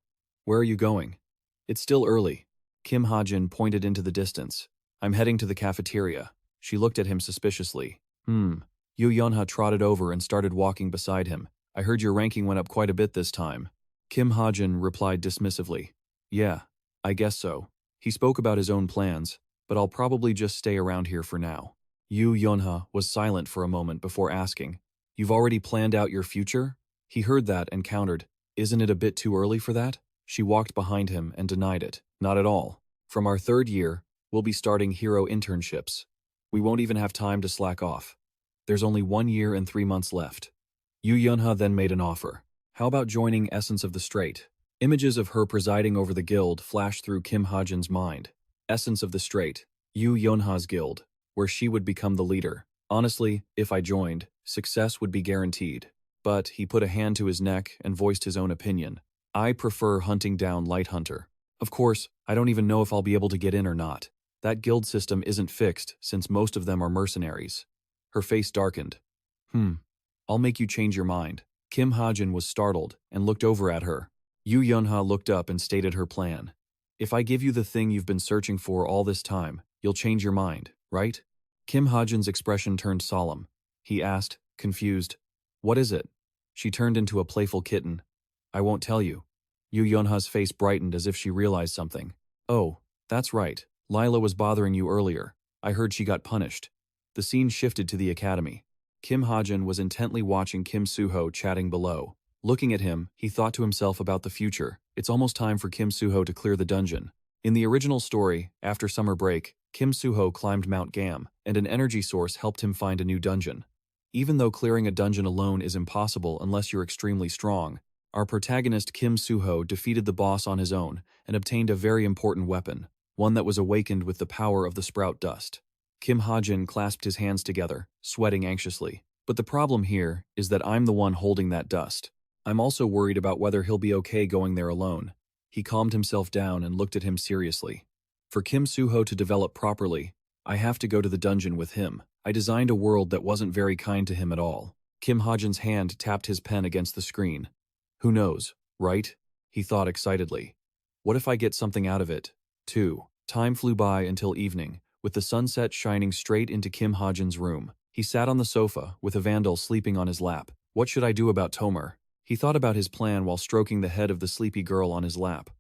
Where are you going? It's still early. Kim Hajin pointed into the distance. I'm heading to the cafeteria. She looked at him suspiciously. Yu Yonha trotted over and started walking beside him. I heard your ranking went up quite a bit this time. Kim Hajin replied dismissively. Yeah, I guess so. He spoke about his own plans, but I'll probably just stay around here for now. Yu Yonha was silent for a moment before asking, You've already planned out your future? He heard that and countered, Isn't it a bit too early for that? She walked behind him and denied it. Not at all. From our 3rd year, we'll be starting hero internships. We won't even have time to slack off. There's only 1 year and 3 months left. Yu Yonha then made an offer. How about joining Essence of the Strait? Images of her presiding over the guild flashed through Kim Hajin's mind. Essence of the Strait, Yu Yonha's guild, where she would become the leader. Honestly, if I joined, success would be guaranteed. But he put a hand to his neck and voiced his own opinion. I prefer hunting down Light Hunter. Of course, I don't even know if I'll be able to get in or not. That guild system isn't fixed since most of them are mercenaries. Her face darkened. I'll make you change your mind. Kim Hajin was startled and looked over at her. Yu Yunha looked up and stated her plan. If I give you the thing you've been searching for all this time, you'll change your mind, right? Kim Hajin's expression turned solemn. He asked, confused, what is it? She turned into a playful kitten. I won't tell you. Yu Yunha's face brightened as if she realized something. Oh, that's right. Lila was bothering you earlier. I heard she got punished. The scene shifted to the academy. Kim Hajin was intently watching Kim Suho chatting below. Looking at him, he thought to himself about the future. It's almost time for Kim Suho to clear the dungeon. In the original story, after summer break, Kim Suho climbed Mount Gam, and an energy source helped him find a new dungeon. Even though clearing a dungeon alone is impossible unless you're extremely strong, our protagonist Kim Suho defeated the boss on his own and obtained a very important weapon, one that was awakened with the power of the sprout dust. Kim Hajin clasped his hands together, sweating anxiously. But the problem here is that I'm the one holding that dust. I'm also worried about whether he'll be okay going there alone. He calmed himself down and looked at him seriously. For Kim Suho to develop properly, I have to go to the dungeon with him. I designed a world that wasn't very kind to him at all. Kim Hajin's hand tapped his pen against the screen. Who knows, right? He thought excitedly. What if I get something out of it, too? Time flew by until evening, with the sunset shining straight into Kim Hajin's room. He sat on the sofa, with a vandal sleeping on his lap. What should I do about Tomer? He thought about his plan while stroking the head of the sleepy girl on his lap.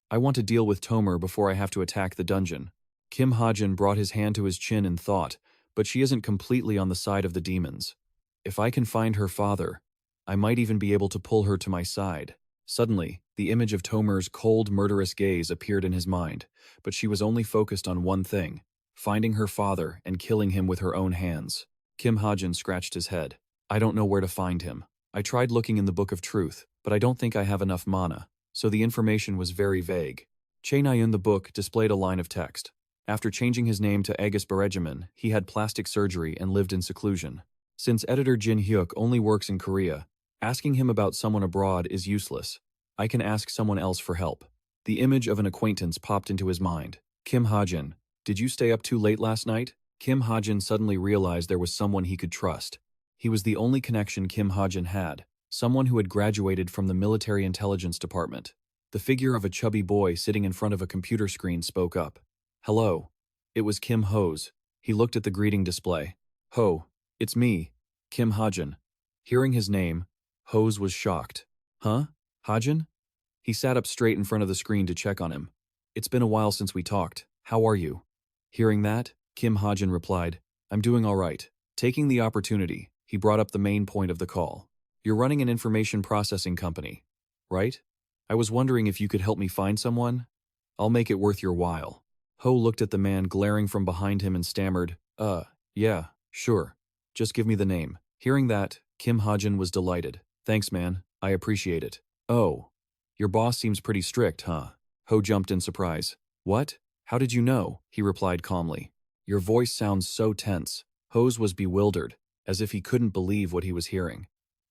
I want to deal with Tomer before I have to attack the dungeon. Kim Hajin brought his hand to his chin in thought, but she isn't completely on the side of the demons. If I can find her father, I might even be able to pull her to my side. Suddenly, the image of Tomer's cold, murderous gaze appeared in his mind, but she was only focused on one thing, finding her father and killing him with her own hands. Kim Hajin scratched his head. I don't know where to find him. I tried looking in the Book of Truth, but I don't think I have enough mana, so the information was very vague. Chaenayun the book displayed a line of text. After changing his name to Agus Baregiman, he had plastic surgery and lived in seclusion. Since editor Jin Hyuk only works in Korea, asking him about someone abroad is useless. I can ask someone else for help. The image of an acquaintance popped into his mind. Kim Hajin. Did you stay up too late last night? Kim Hajin suddenly realized there was someone he could trust. He was the only connection Kim Hajin had, someone who had graduated from the military intelligence department. The figure of a chubby boy sitting in front of a computer screen spoke up. Hello. It was Kim Hose. He looked at the greeting display. Ho, it's me, Kim Hajin. Hearing his name, Hose was shocked. Huh? Hajin? He sat up straight in front of the screen to check on him. It's been a while since we talked. How are you? Hearing that, Kim Hajin replied, I'm doing all right. Taking the opportunity, he brought up the main point of the call. You're running an information processing company, right? I was wondering if you could help me find someone? I'll make it worth your while. Ho looked at the man glaring from behind him and stammered, yeah, sure. Just give me the name. Hearing that, Kim Hajin was delighted. Thanks, man. I appreciate it. Oh, your boss seems pretty strict, huh? Ho jumped in surprise. What? How did you know? He replied calmly. Your voice sounds so tense. Hose was bewildered, as if he couldn't believe what he was hearing.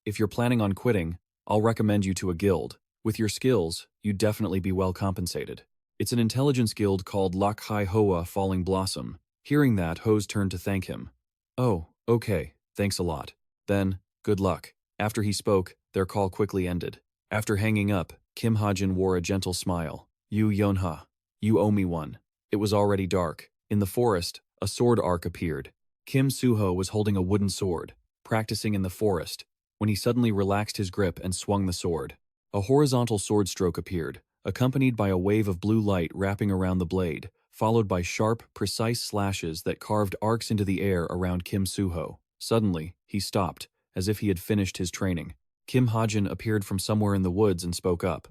If you're planning on quitting, I'll recommend you to a guild. With your skills, you'd definitely be well compensated. It's an intelligence guild called Lakhai Hoa Falling Blossom. Hearing that, Hose turned to thank him. Oh, okay, thanks a lot. Then, good luck. After he spoke, their call quickly ended. After hanging up, Kim Hajin wore a gentle smile. Yu Yonha, you owe me one. It was already dark. In the forest, a sword arc appeared. Kim Suho was holding a wooden sword, practicing in the forest, when he suddenly relaxed his grip and swung the sword. A horizontal sword stroke appeared, accompanied by a wave of blue light wrapping around the blade, followed by sharp, precise slashes that carved arcs into the air around Kim Suho. Suddenly, he stopped, as if he had finished his training. Kim Hajin appeared from somewhere in the woods and spoke up.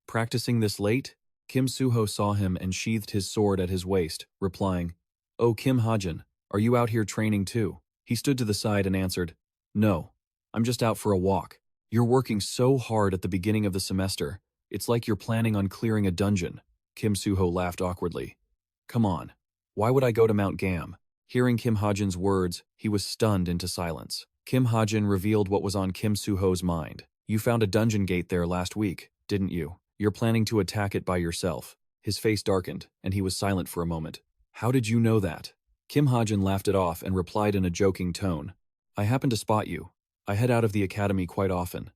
Practicing this late? Kim Suho saw him and sheathed his sword at his waist, replying, Oh, Kim Hajin, are you out here training too? He stood to the side and answered, No, I'm just out for a walk. You're working so hard at the beginning of the semester, it's like you're planning on clearing a dungeon. Kim Suho laughed awkwardly. Come on, why would I go to Mount Gam? Hearing Kim Hajin's words, he was stunned into silence. Kim Hajin revealed what was on Kim Suho's mind. You found a dungeon gate there last week, didn't you? You're planning to attack it by yourself. His face darkened, and he was silent for a moment. How did you know that? Kim Hajin laughed it off and replied in a joking tone. I happen to spot you. I head out of the academy quite often.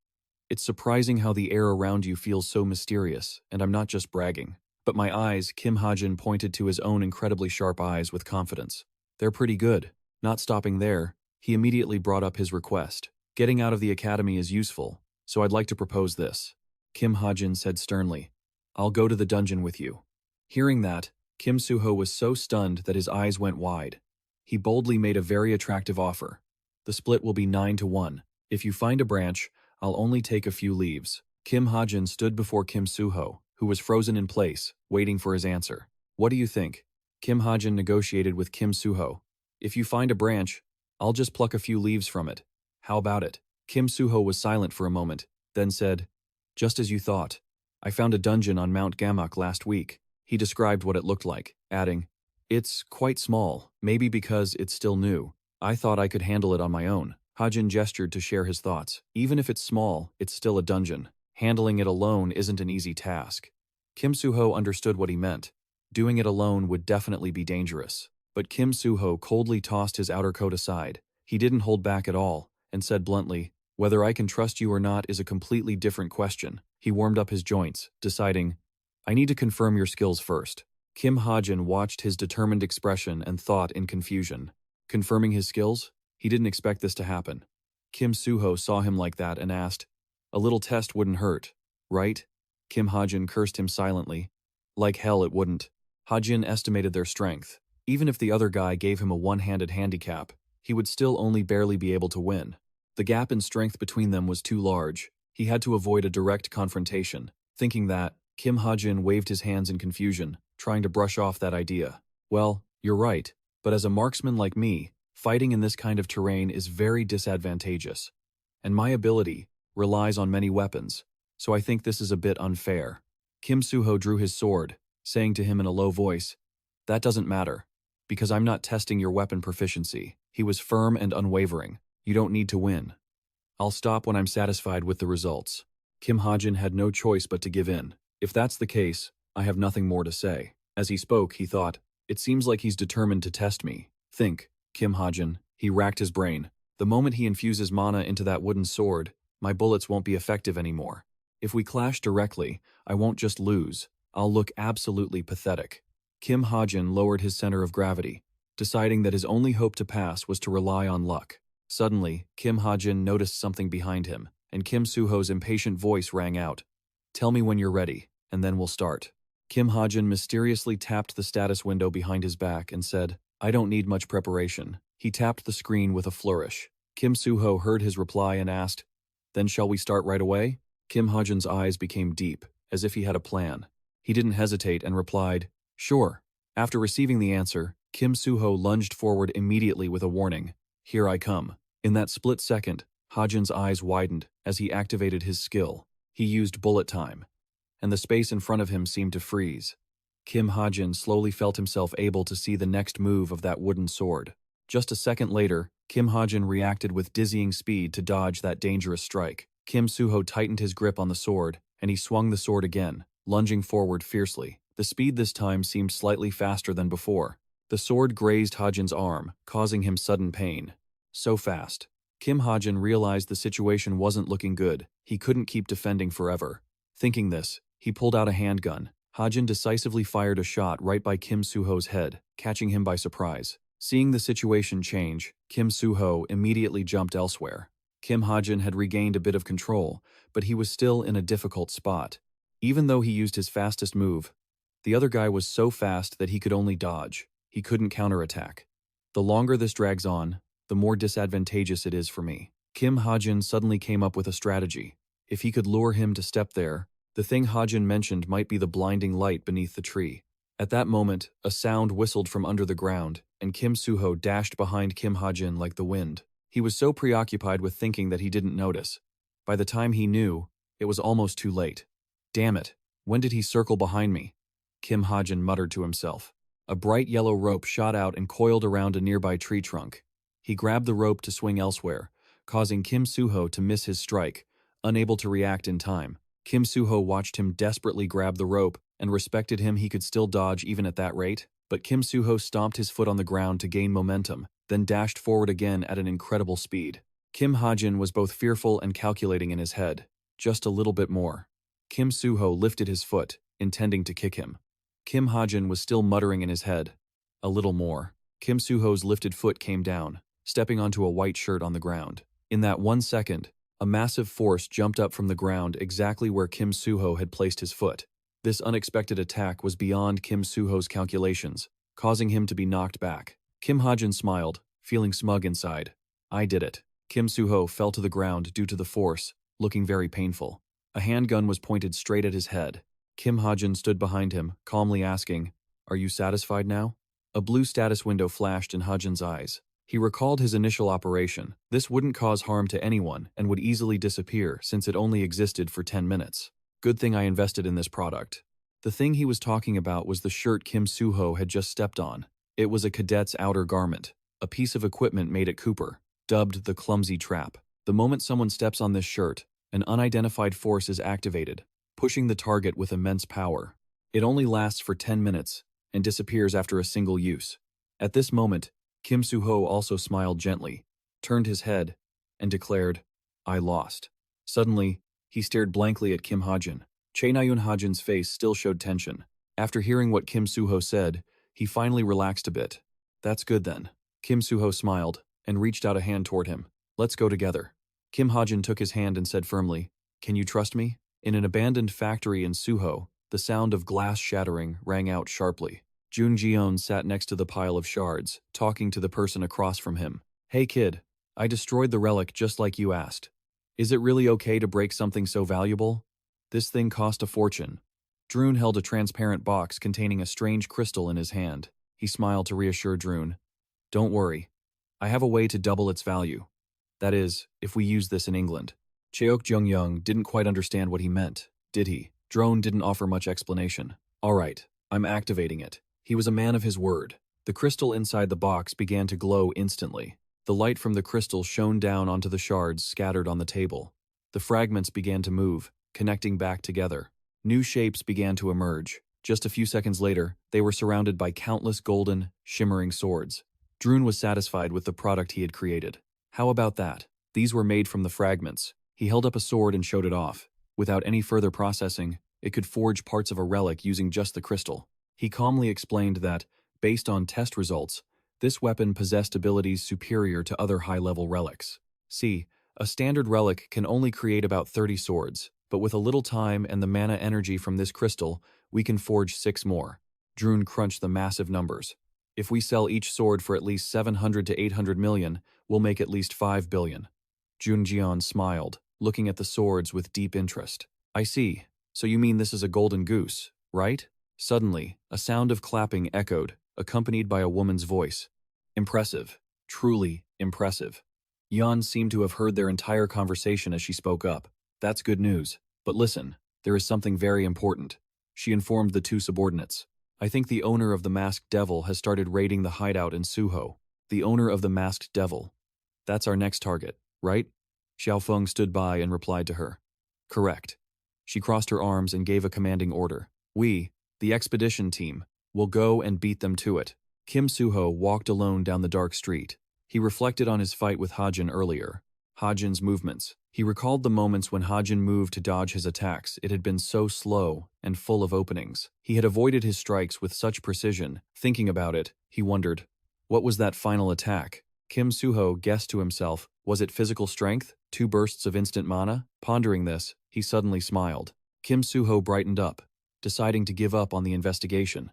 It's surprising how the air around you feels so mysterious, and I'm not just bragging. But my eyes, Kim Hajin pointed to his own incredibly sharp eyes with confidence. They're pretty good. Not stopping there, he immediately brought up his request. Getting out of the academy is useful, so I'd like to propose this. Kim Hajin said sternly. I'll go to the dungeon with you. Hearing that, Kim Suho was so stunned that his eyes went wide. He boldly made a very attractive offer. The split will be 9-1. If you find a branch, I'll only take a few leaves. Kim Hajin stood before Kim Suho, who was frozen in place, waiting for his answer. What do you think? Kim Hajin negotiated with Kim Suho. If you find a branch, I'll just pluck a few leaves from it. How about it? Kim Suho was silent for a moment, then said, just as you thought. I found a dungeon on Mount Gamak last week. He described what it looked like, adding, it's quite small, maybe because it's still new. I thought I could handle it on my own. Hajin gestured to share his thoughts. Even if it's small, it's still a dungeon. Handling it alone isn't an easy task. Kim Suho understood what he meant. Doing it alone would definitely be dangerous. But Kim Suho coldly tossed his outer coat aside. He didn't hold back at all, and said bluntly, whether I can trust you or not is a completely different question. He warmed up his joints, deciding, I need to confirm your skills first. Kim Hajin watched his determined expression and thought in confusion. Confirming his skills? He didn't expect this to happen. Kim Suho saw him like that and asked, a little test wouldn't hurt, right? Kim Hajin cursed him silently. Like hell it wouldn't. Hajin estimated their strength. Even if the other guy gave him a one-handed handicap, he would still only barely be able to win. The gap in strength between them was too large. He had to avoid a direct confrontation. Thinking that, Kim Hajin waved his hands in confusion, trying to brush off that idea. Well, you're right, but as a marksman like me, fighting in this kind of terrain is very disadvantageous. And my ability relies on many weapons, so I think this is a bit unfair. Kim Suho drew his sword, saying to him in a low voice, that doesn't matter, because I'm not testing your weapon proficiency. He was firm and unwavering. You don't need to win. I'll stop when I'm satisfied with the results. Kim Hajin had no choice but to give in. If that's the case, I have nothing more to say. As he spoke, he thought, it seems like he's determined to test me. Think, Kim Hajin. He racked his brain. The moment he infuses mana into that wooden sword, my bullets won't be effective anymore. If we clash directly, I won't just lose. I'll look absolutely pathetic. Kim Hajin lowered his center of gravity, deciding that his only hope to pass was to rely on luck. Suddenly, Kim Hajin noticed something behind him, and Kim Suho's impatient voice rang out. Tell me when you're ready, and then we'll start. Kim Hajin mysteriously tapped the status window behind his back and said, I don't need much preparation. He tapped the screen with a flourish. Kim Suho heard his reply and asked, then shall we start right away? Kim Hajin's eyes became deep, as if he had a plan. He didn't hesitate and replied, sure. After receiving the answer, Kim Suho lunged forward immediately with a warning, here I come. In that split second, Hajin's eyes widened as he activated his skill. He used bullet time, and the space in front of him seemed to freeze. Kim Hajin slowly felt himself able to see the next move of that wooden sword. Just a second later, Kim Hajin reacted with dizzying speed to dodge that dangerous strike. Kim Suho tightened his grip on the sword, and he swung the sword again, lunging forward fiercely. The speed this time seemed slightly faster than before. The sword grazed Hajin's arm, causing him sudden pain. So fast. Kim Hajin realized the situation wasn't looking good. He couldn't keep defending forever. Thinking this, he pulled out a handgun. Hajin decisively fired a shot right by Kim Suho's head, catching him by surprise. Seeing the situation change, Kim Suho immediately jumped elsewhere. Kim Hajin had regained a bit of control, but he was still in a difficult spot. Even though he used his fastest move, the other guy was so fast that he could only dodge. He couldn't counterattack. The longer this drags on, the more disadvantageous it is for me. Kim Hajin suddenly came up with a strategy. If he could lure him to step there, the thing Hajin mentioned might be the blinding light beneath the tree. At that moment, a sound whistled from under the ground, and Kim Suho dashed behind Kim Hajin like the wind. He was so preoccupied with thinking that he didn't notice. By the time he knew, it was almost too late. Damn it, when did he circle behind me? Kim Hajin muttered to himself. A bright yellow rope shot out and coiled around a nearby tree trunk. He grabbed the rope to swing elsewhere, causing Kim Suho to miss his strike, unable to react in time. Kim Suho watched him desperately grab the rope and respected him he could still dodge even at that rate. but Kim Soo-ho stomped his foot on the ground to gain momentum, then dashed forward again at an incredible speed. Kim Hajin was both fearful and calculating in his head. Just a little bit more. Kim Soo-ho lifted his foot, intending to kick him. Kim Hajin was still muttering in his head. A little more. Kim Soo-ho's lifted foot came down, stepping onto a white shirt on the ground. In that 1 second, a massive force jumped up from the ground exactly where Kim Soo-ho had placed his foot. This unexpected attack was beyond Kim Soo-ho's calculations, causing him to be knocked back. Kim Hajin smiled, feeling smug inside. I did it. Kim Soo-ho fell to the ground due to the force, looking very painful. A handgun was pointed straight at his head. Kim Hajin stood behind him, calmly asking, "Are you satisfied now?" A blue status window flashed in Hajin's eyes. He recalled his initial operation. This wouldn't cause harm to anyone and would easily disappear since it only existed for 10 minutes. Good thing I invested in this product. The thing he was talking about was the shirt Kim Soo-ho had just stepped on. It was a cadet's outer garment, a piece of equipment made at Cooper, dubbed the clumsy trap. The moment someone steps on this shirt, an unidentified force is activated, pushing the target with immense power. It only lasts for 10 minutes and disappears after a single use. At this moment, Kim Soo-ho also smiled gently, turned his head, and declared, "I lost." Suddenly, he stared blankly at Kim Hajin. Chae Na-yoon Hajin's face still showed tension. After hearing what Kim Soo-ho said, he finally relaxed a bit. "That's good then." Kim Soo-ho smiled and reached out a hand toward him. "Let's go together." Kim Hajin took his hand and said firmly, "Can you trust me?" In an abandoned factory in Suho, the sound of glass shattering rang out sharply. Jun Jeon sat next to the pile of shards, talking to the person across from him. "Hey kid, I destroyed the relic just like you asked. Is it really okay to break something so valuable? This thing cost a fortune." Drun held a transparent box containing a strange crystal in his hand. He smiled to reassure Drun. "Don't worry. I have a way to double its value. That is, if we use this in England." Cheok Jung-young didn't quite understand what he meant, did he? Drone didn't offer much explanation. "All right, I'm activating it." He was a man of his word. The crystal inside the box began to glow instantly. The light from the crystal shone down onto the shards scattered on the table. The fragments began to move, connecting back together. New shapes began to emerge. Just a few seconds later, they were surrounded by countless golden, shimmering swords. Drun was satisfied with the product he had created. How about that? These were made from the fragments. He held up a sword and showed it off. Without any further processing, it could forge parts of a relic using just the crystal. He calmly explained that, based on test results, this weapon possessed abilities superior to other high-level relics. See, a standard relic can only create about 30 swords, but with a little time and the mana energy from this crystal, we can forge 6 more. Drun crunched the massive numbers. If we sell each sword for at least 700 to 800 million, we'll make at least 5 billion. Jun Jeon smiled, looking at the swords with deep interest. "I see. So you mean this is a golden goose, right?" Suddenly, a sound of clapping echoed, accompanied by a woman's voice. "Impressive. Truly impressive." Yeon seemed to have heard their entire conversation as she spoke up. "That's good news. But listen, there is something very important." She informed the 2 subordinates. "I think the owner of the Masked Devil has started raiding the hideout in Suho." The owner of the Masked Devil. That's our next target, right? Xiaofeng stood by and replied to her. "Correct." She crossed her arms and gave a commanding order. "We, the expedition team, will go and beat them to it." Kim Soo-ho walked alone down the dark street. He reflected on his fight with Hajin earlier. Hajin's movements. He recalled the moments when Hajin moved to dodge his attacks. It had been so slow and full of openings. He had avoided his strikes with such precision. Thinking about it, he wondered, what was that final attack? Kim Soo-ho guessed to himself, was it physical strength? 2 bursts of instant mana? Pondering this, he suddenly smiled. Kim Soo-ho brightened up, deciding to give up on the investigation.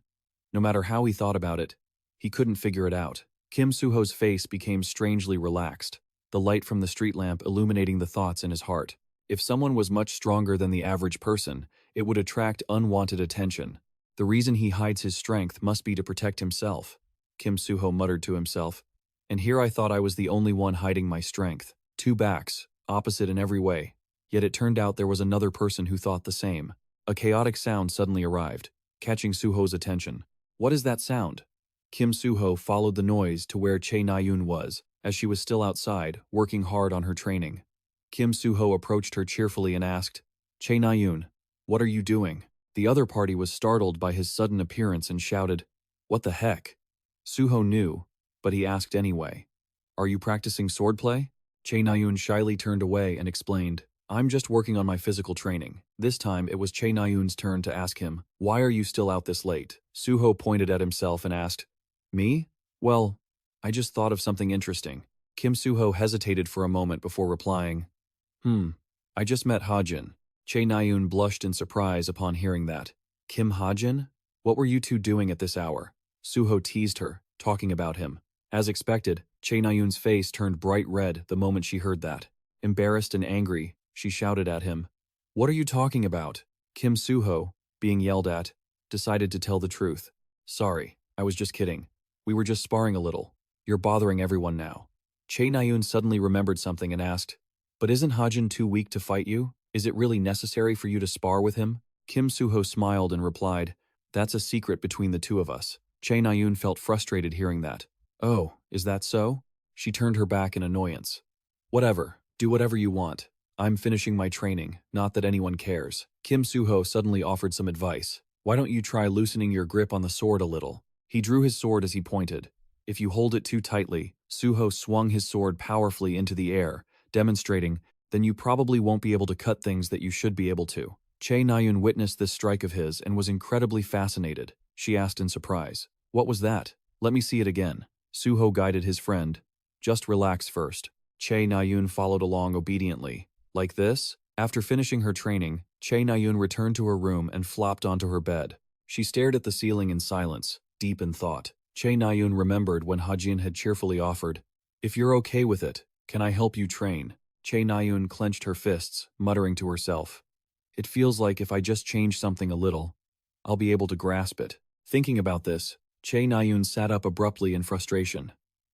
No matter how he thought about it, he couldn't figure it out. Kim Soo-ho's face became strangely relaxed, the light from the street lamp illuminating the thoughts in his heart. If someone was much stronger than the average person, it would attract unwanted attention. The reason he hides his strength must be to protect himself, Kim Soo-ho muttered to himself. And here I thought I was the only one hiding my strength. 2 backs, opposite in every way. Yet it turned out there was another person who thought the same. A chaotic sound suddenly arrived, catching Soo-ho's attention. What is that sound? Kim Soo-ho followed the noise to where Chae Na-yoon was, as she was still outside, working hard on her training. Kim Soo-ho approached her cheerfully and asked, "Chae Na-yoon, what are you doing?" The other party was startled by his sudden appearance and shouted, What the heck? Suho knew, but he asked anyway. Are you practicing swordplay? Che Nayun shyly turned away and explained, I'm just working on my physical training. This time it was Che Nayun's turn to ask him, why are you still out this late? Suho pointed at himself and asked, me? Well, I just thought of something interesting. Kim Suho hesitated for a moment before replying, I just met Hajin. Che Nayun blushed in surprise upon hearing that. Kim Hajin? What were you two doing at this hour? Suho teased her, talking about him. As expected, Che Nayun's face turned bright red the moment she heard that. Embarrassed and angry, she shouted at him. What are you talking about? Kim Suho, being yelled at, decided to tell the truth. Sorry, I was just kidding. We were just sparring a little. You're bothering everyone now. Che Nayun suddenly remembered something and asked, but isn't Hajin too weak to fight you? Is it really necessary for you to spar with him? Kim Suho smiled and replied, that's a secret between the two of us. Che Nayun felt frustrated hearing that. Oh, is that so? She turned her back in annoyance. Whatever, do whatever you want. I'm finishing my training, not that anyone cares. Kim Suho suddenly offered some advice. Why don't you try loosening your grip on the sword a little? He drew his sword as he pointed. If you hold it too tightly, Suho swung his sword powerfully into the air, demonstrating, then you probably won't be able to cut things that you should be able to. Che Nayun witnessed this strike of his and was incredibly fascinated. She asked in surprise, what was that? Let me see it again. Suho guided his friend. Just relax first. Che Nayun followed along obediently. Like this? After finishing her training, Che Nayun returned to her room and flopped onto her bed. She stared at the ceiling in silence, deep in thought. Che Nayun remembered when Hajin had cheerfully offered, if you're okay with it, can I help you train? Che Nayun clenched her fists, muttering to herself. It feels like if I just change something a little, I'll be able to grasp it. Thinking about this, Che Nayun sat up abruptly in frustration.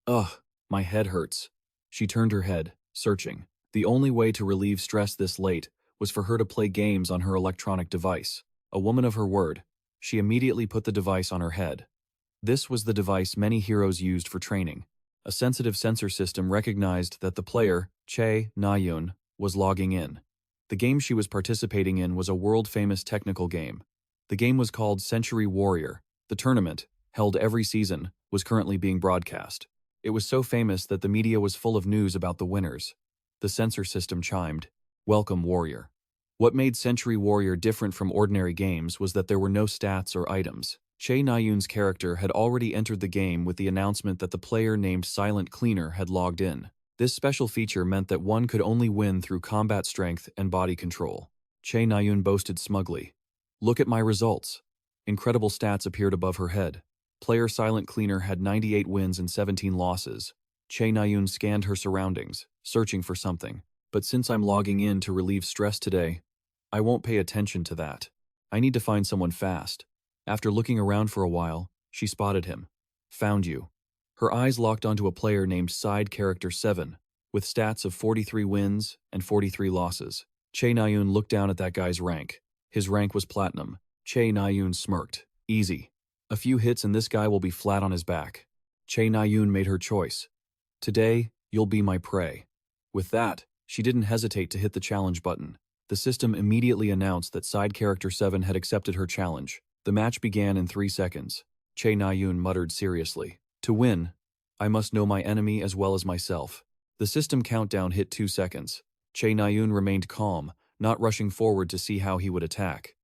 Ugh, my head hurts. She turned her head, searching. The only way to relieve stress this late was for her to play games on her electronic device. A woman of her word, she immediately put the device on her head. This was the device many heroes used for training. A sensitive sensor system recognized that the player, Che Nayun, was logging in. The game she was participating in was a world-famous technical game. The game was called Century Warrior. The tournament, held every season, was currently being broadcast. It was so famous that the media was full of news about the winners. The sensor system chimed, Welcome, Warrior. What made Century Warrior different from ordinary games was that there were no stats or items. Che Nayun's character had already entered the game with the announcement that the player named Silent Cleaner had logged in. This special feature meant that one could only win through combat strength and body control. Che Nayun boasted smugly. Look at my results. Incredible stats appeared above her head. Player Silent Cleaner had 98 wins and 17 losses. Che Nayun scanned her surroundings, searching for something. But since I'm logging in to relieve stress today, I won't pay attention to that. I need to find someone fast. After looking around for a while, she spotted him. Found you. Her eyes locked onto a player named Side Character 7, with stats of 43 wins and 43 losses. Che Nayun looked down at that guy's rank. His rank was Platinum. Che Nayun smirked. Easy. A few hits and this guy will be flat on his back. Che Nayun made her choice. Today, you'll be my prey. With that, she didn't hesitate to hit the challenge button. The system immediately announced that Side Character 7 had accepted her challenge. The match began in 3 seconds. Che Nayun muttered seriously. To win, I must know my enemy as well as myself. The system countdown hit 2 seconds. Che Nayun remained calm, not rushing forward to see how he would attack.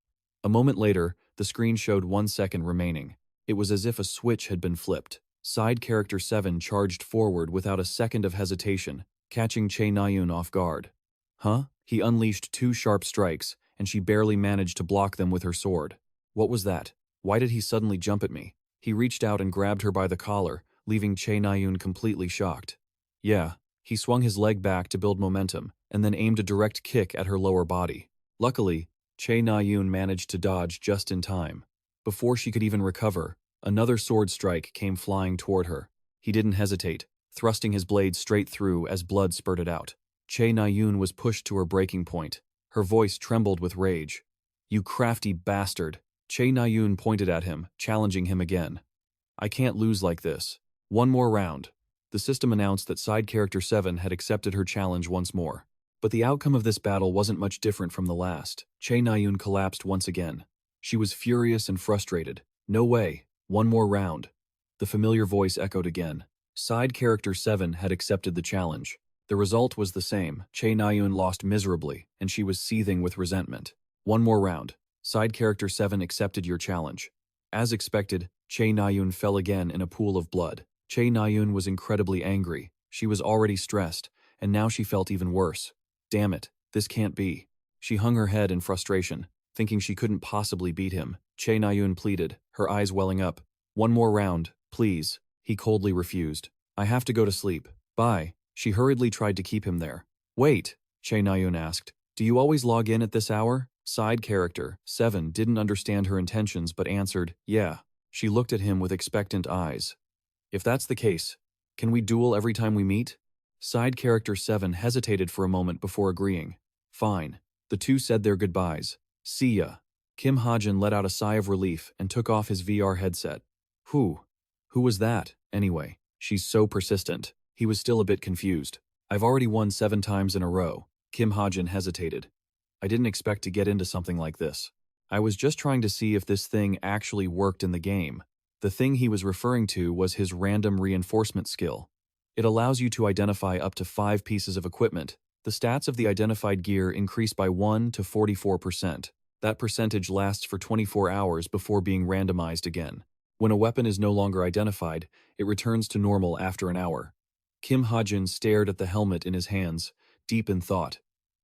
A moment later, the screen showed 1 second remaining. It was as if a switch had been flipped. Side Character 7 charged forward without a second of hesitation, catching Che Nayun off guard. Huh? He unleashed 2 sharp strikes, and she barely managed to block them with her sword. What was that? Why did he suddenly jump at me? He reached out and grabbed her by the collar, leaving Che Nayun completely shocked. Yeah, he swung his leg back to build momentum, and then aimed a direct kick at her lower body. Luckily, Che Nayun managed to dodge just in time. Before she could even recover, another sword strike came flying toward her. He didn't hesitate, thrusting his blade straight through as blood spurted out. Che Nayun was pushed to her breaking point. Her voice trembled with rage. You crafty bastard! Che Nayun pointed at him, challenging him again. I can't lose like this. One more round. The system announced that Side Character 7 had accepted her challenge once more. But the outcome of this battle wasn't much different from the last. Che Nayun collapsed once again. She was furious and frustrated. No way. One more round. The familiar voice echoed again. Side character 7 had accepted the challenge. The result was the same. Chae Na-yoon lost miserably, and she was seething with resentment. One more round. Side character 7 accepted your challenge. As expected, Chae Na-yoon fell again in a pool of blood. Chae Na-yoon was incredibly angry. She was already stressed, and now she felt even worse. Damn it, this can't be. She hung her head in frustration, thinking she couldn't possibly beat him. Chae Na-yoon pleaded, her eyes welling up. One more round, please. He coldly refused. I have to go to sleep. Bye. She hurriedly tried to keep him there. Wait, Chae Na-yoon asked. Do you always log in at this hour? Side character 7 didn't understand her intentions but answered, yeah. She looked at him with expectant eyes. If that's the case, can we duel every time we meet? Side character 7 hesitated for a moment before agreeing. Fine. The two said their goodbyes. See ya. Kim Hajin let out a sigh of relief and took off his VR headset. Who was that, anyway? She's so persistent. He was still a bit confused. I've already won 7 times in a row. Kim Hajin hesitated. I didn't expect to get into something like this. I was just trying to see if this thing actually worked in the game. The thing he was referring to was his random reinforcement skill. It allows you to identify up to 5 pieces of equipment. The stats of the identified gear increase by 1 to 44%. That percentage lasts for 24 hours before being randomized again. When a weapon is no longer identified, it returns to normal after an hour. Kim Hajin stared at the helmet in his hands, deep in thought.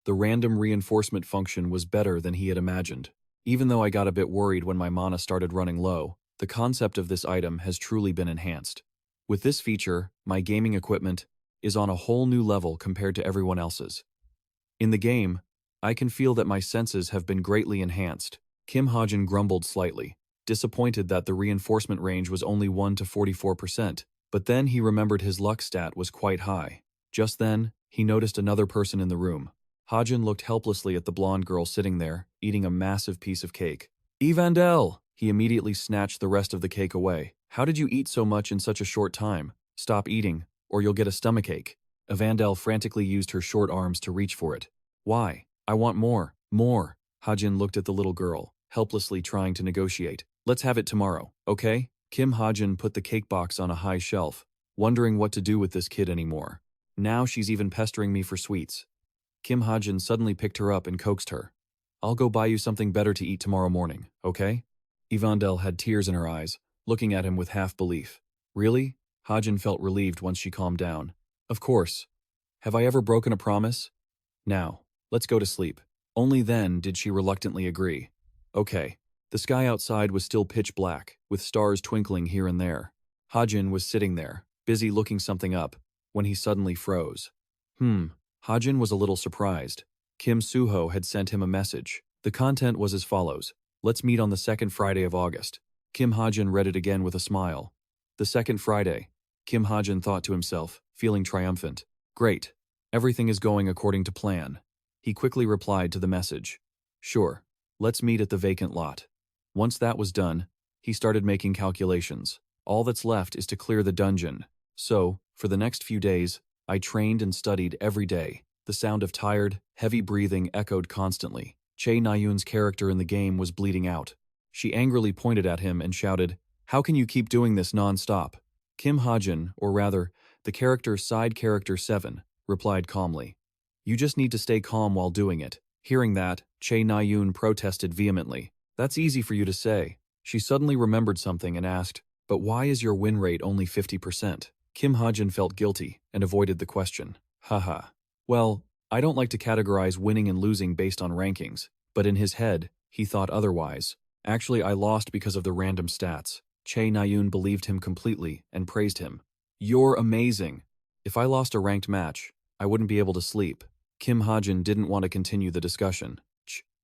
The random reinforcement function was better than he had imagined. Even though I got a bit worried when my mana started running low, the concept of this item has truly been enhanced. With this feature, my gaming equipment is on a whole new level compared to everyone else's. In the game, I can feel that my senses have been greatly enhanced. Kim Hajin grumbled slightly, disappointed that the reinforcement range was only 1 to 44%, but then he remembered his luck stat was quite high. Just then, he noticed another person in the room. Hajin looked helplessly at the blonde girl sitting there, eating a massive piece of cake. Evandel! He immediately snatched the rest of the cake away. How did you eat so much in such a short time? Stop eating, or you'll get a stomachache. Evandel frantically used her short arms to reach for it. Why? I want more. More. Hajin looked at the little girl, helplessly trying to negotiate. Let's have it tomorrow, okay? Kim Hajin put the cake box on a high shelf, wondering what to do with this kid anymore. Now she's even pestering me for sweets. Kim Hajin suddenly picked her up and coaxed her. I'll go buy you something better to eat tomorrow morning, okay? Evandel had tears in her eyes, looking at him with half-belief. Really? Hajin felt relieved once she calmed down. Of course. Have I ever broken a promise? Now, let's go to sleep. Only then did she reluctantly agree. Okay. The sky outside was still pitch black, with stars twinkling here and there. Hajin was sitting there, busy looking something up, when he suddenly froze. Hajin was a little surprised. Kim Suho had sent him a message. The content was as follows. Let's meet on the second Friday of August. Kim Hajin read it again with a smile. The second Friday. Kim Hajin thought to himself, feeling triumphant. Great. Everything is going according to plan. He quickly replied to the message. Sure. Let's meet at the vacant lot. Once that was done, he started making calculations. All that's left is to clear the dungeon. So, for the next few days, I trained and studied every day. The sound of tired, heavy breathing echoed constantly. Chae Na-yoon's character in the game was bleeding out. She angrily pointed at him and shouted, How can you keep doing this non-stop? Kim Hajin, or rather, the character Side Character 7, replied calmly. You just need to stay calm while doing it. Hearing that, Chae Na-yoon protested vehemently. That's easy for you to say. She suddenly remembered something and asked, But why is your win rate only 50%? Kim Hajin felt guilty and avoided the question. Haha. Well, I don't like to categorize winning and losing based on rankings, but in his head, he thought otherwise. Actually, I lost because of the random stats. Chae Na-yoon believed him completely and praised him. You're amazing. If I lost a ranked match, I wouldn't be able to sleep. Kim Hajin didn't want to continue the discussion.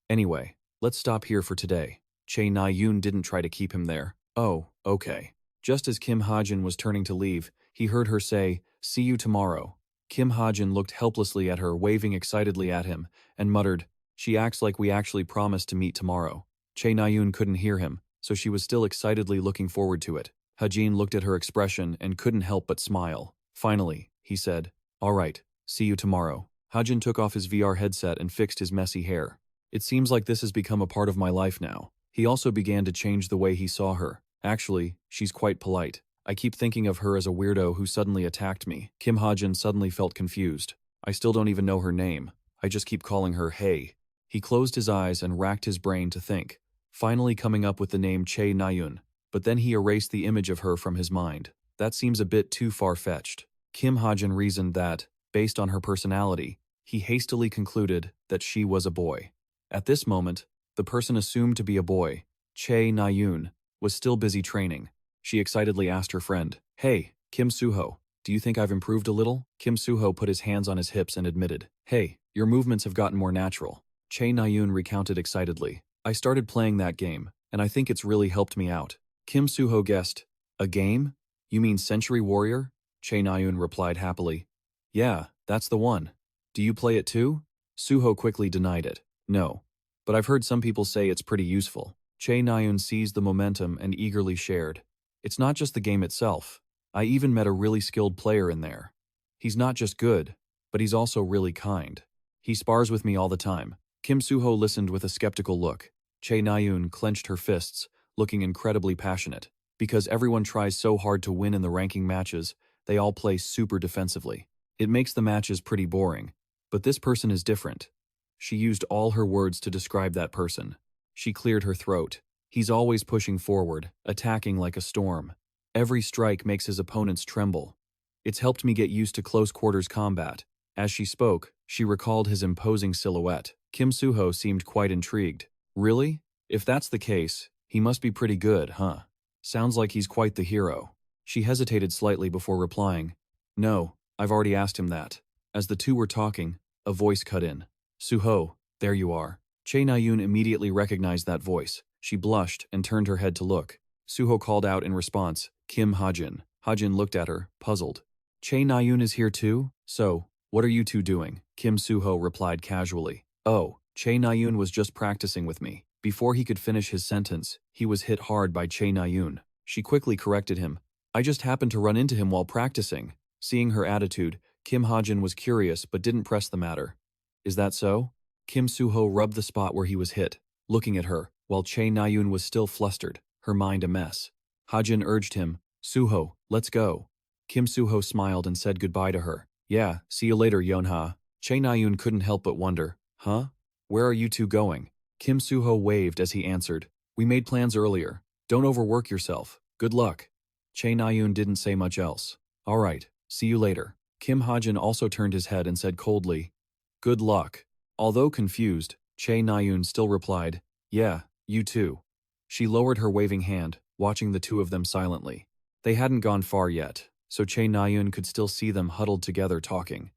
Anyway, let's stop here for today. Chae Na-yoon didn't try to keep him there. Oh, okay. Just as Kim Hajin was turning to leave, he heard her say, See you tomorrow. Kim Hajin looked helplessly at her, waving excitedly at him, and muttered, She acts like we actually promised to meet tomorrow. Chae Na-yoon couldn't hear him, so she was still excitedly looking forward to it. Hajin looked at her expression and couldn't help but smile. Finally, he said, All right, see you tomorrow. Hajin took off his VR headset and fixed his messy hair. It seems like this has become a part of my life now. He also began to change the way he saw her. Actually, she's quite polite. I keep thinking of her as a weirdo who suddenly attacked me. Kim Hajin suddenly felt confused. I still don't even know her name. I just keep calling her Hey. He closed his eyes and racked his brain to think, finally coming up with the name Che Nayun, but then he erased the image of her from his mind. That seems a bit too far-fetched. Kim Hajin reasoned that, based on her personality, he hastily concluded that she was a boy. At this moment, the person assumed to be a boy, Che Nayun, was still busy training. She excitedly asked her friend, "Hey, Kim Suho, do you think I've improved a little?" Kim Suho put his hands on his hips and admitted, "Hey, your movements have gotten more natural." Che Nayun recounted excitedly, "I started playing that game, and I think it's really helped me out." Kim Suho guessed, "A game? You mean Century Warrior?" Che Nayun replied happily, "Yeah, that's the one. Do you play it too?" Suho quickly denied it. "No, but I've heard some people say it's pretty useful." Che Nayun seized the momentum and eagerly shared, "It's not just the game itself. I even met a really skilled player in there. He's not just good, but he's also really kind. He spars with me all the time." Kim Suho listened with a skeptical look. Che Nayun clenched her fists, looking incredibly passionate. Because everyone tries so hard to win in the ranking matches, they all play super defensively. It makes the matches pretty boring. But this person is different. She used all her words to describe that person. She cleared her throat. He's always pushing forward, attacking like a storm. Every strike makes his opponents tremble. It's helped me get used to close-quarters combat. As she spoke, she recalled his imposing silhouette. Kim Suho seemed quite intrigued. "Really? If that's the case, he must be pretty good, huh? Sounds like he's quite the hero." She hesitated slightly before replying, "No, I've already asked him that." As the two were talking, a voice cut in. "Suho, there you are." Che Nayun immediately recognized that voice. She blushed and turned her head to look. Suho called out in response, "Kim Hajin." Hajin looked at her, puzzled. "Che Nayun is here too? So, what are you two doing?" Kim Suho replied casually. "Oh, Che Nayun was just practicing with me." Before he could finish his sentence, he was hit hard by Che Nayun. She quickly corrected him. "I just happened to run into him while practicing." Seeing her attitude, Kim Hajin was curious but didn't press the matter. "Is that so?" Kim Suho rubbed the spot where he was hit, looking at her, while Che Nayun was still flustered, her mind a mess. Hajin urged him, "Suho, let's go." Kim Suho smiled and said goodbye to her. "Yeah, see you later, Yonha." Che Nayun couldn't help but wonder, "Huh? Where are you two going?" Kim Suho waved as he answered, "We made plans earlier. Don't overwork yourself. Good luck." Che Nayun didn't say much else. "All right, see you later." Kim Hajin also turned his head and said coldly, "Good luck." Although confused, Che Nayun still replied, "Yeah, you too." She lowered her waving hand, watching the two of them silently. They hadn't gone far yet, so Che Nayun could still see them huddled together talking.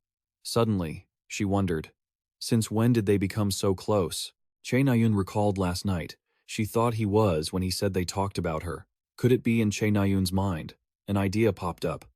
Suddenly, she wondered, since when did they become so close? Che Nayun recalled last night. She thought he was when he said they talked about her. Could it be in Che Nayun's mind? An idea popped up.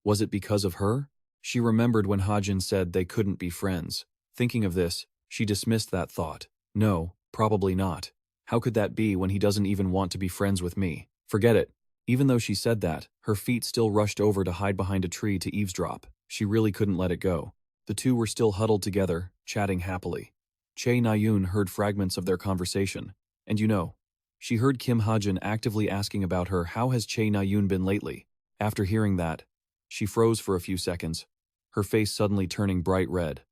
Was it because of her? She remembered when Hajin said they couldn't be friends. Thinking of this, she dismissed that thought. No, probably not. How could that be when he doesn't even want to be friends with me? Forget it. Even though she said that, her feet still rushed over to hide behind a tree to eavesdrop. She really couldn't let it go. The two were still huddled together, chatting happily. Che Nayun heard fragments of their conversation. And she heard Kim Hajin actively asking about her. How has Che Nayun been lately? After hearing that, she froze for a few seconds, her face suddenly turning bright red.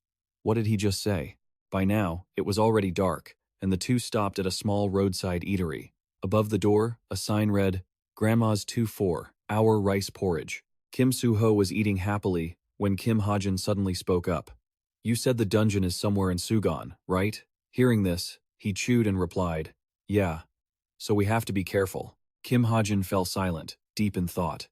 What did he just say? By now, it was already dark, and the two stopped at a small roadside eatery. Above the door, a sign read, "Grandma's 2-4-hour rice porridge." Kim Suho was eating happily when Kim Hajin suddenly spoke up. "You said the dungeon is somewhere in Sugon, right?" Hearing this, he chewed and replied, "Yeah. So we have to be careful." Kim Hajin fell silent, deep in thought.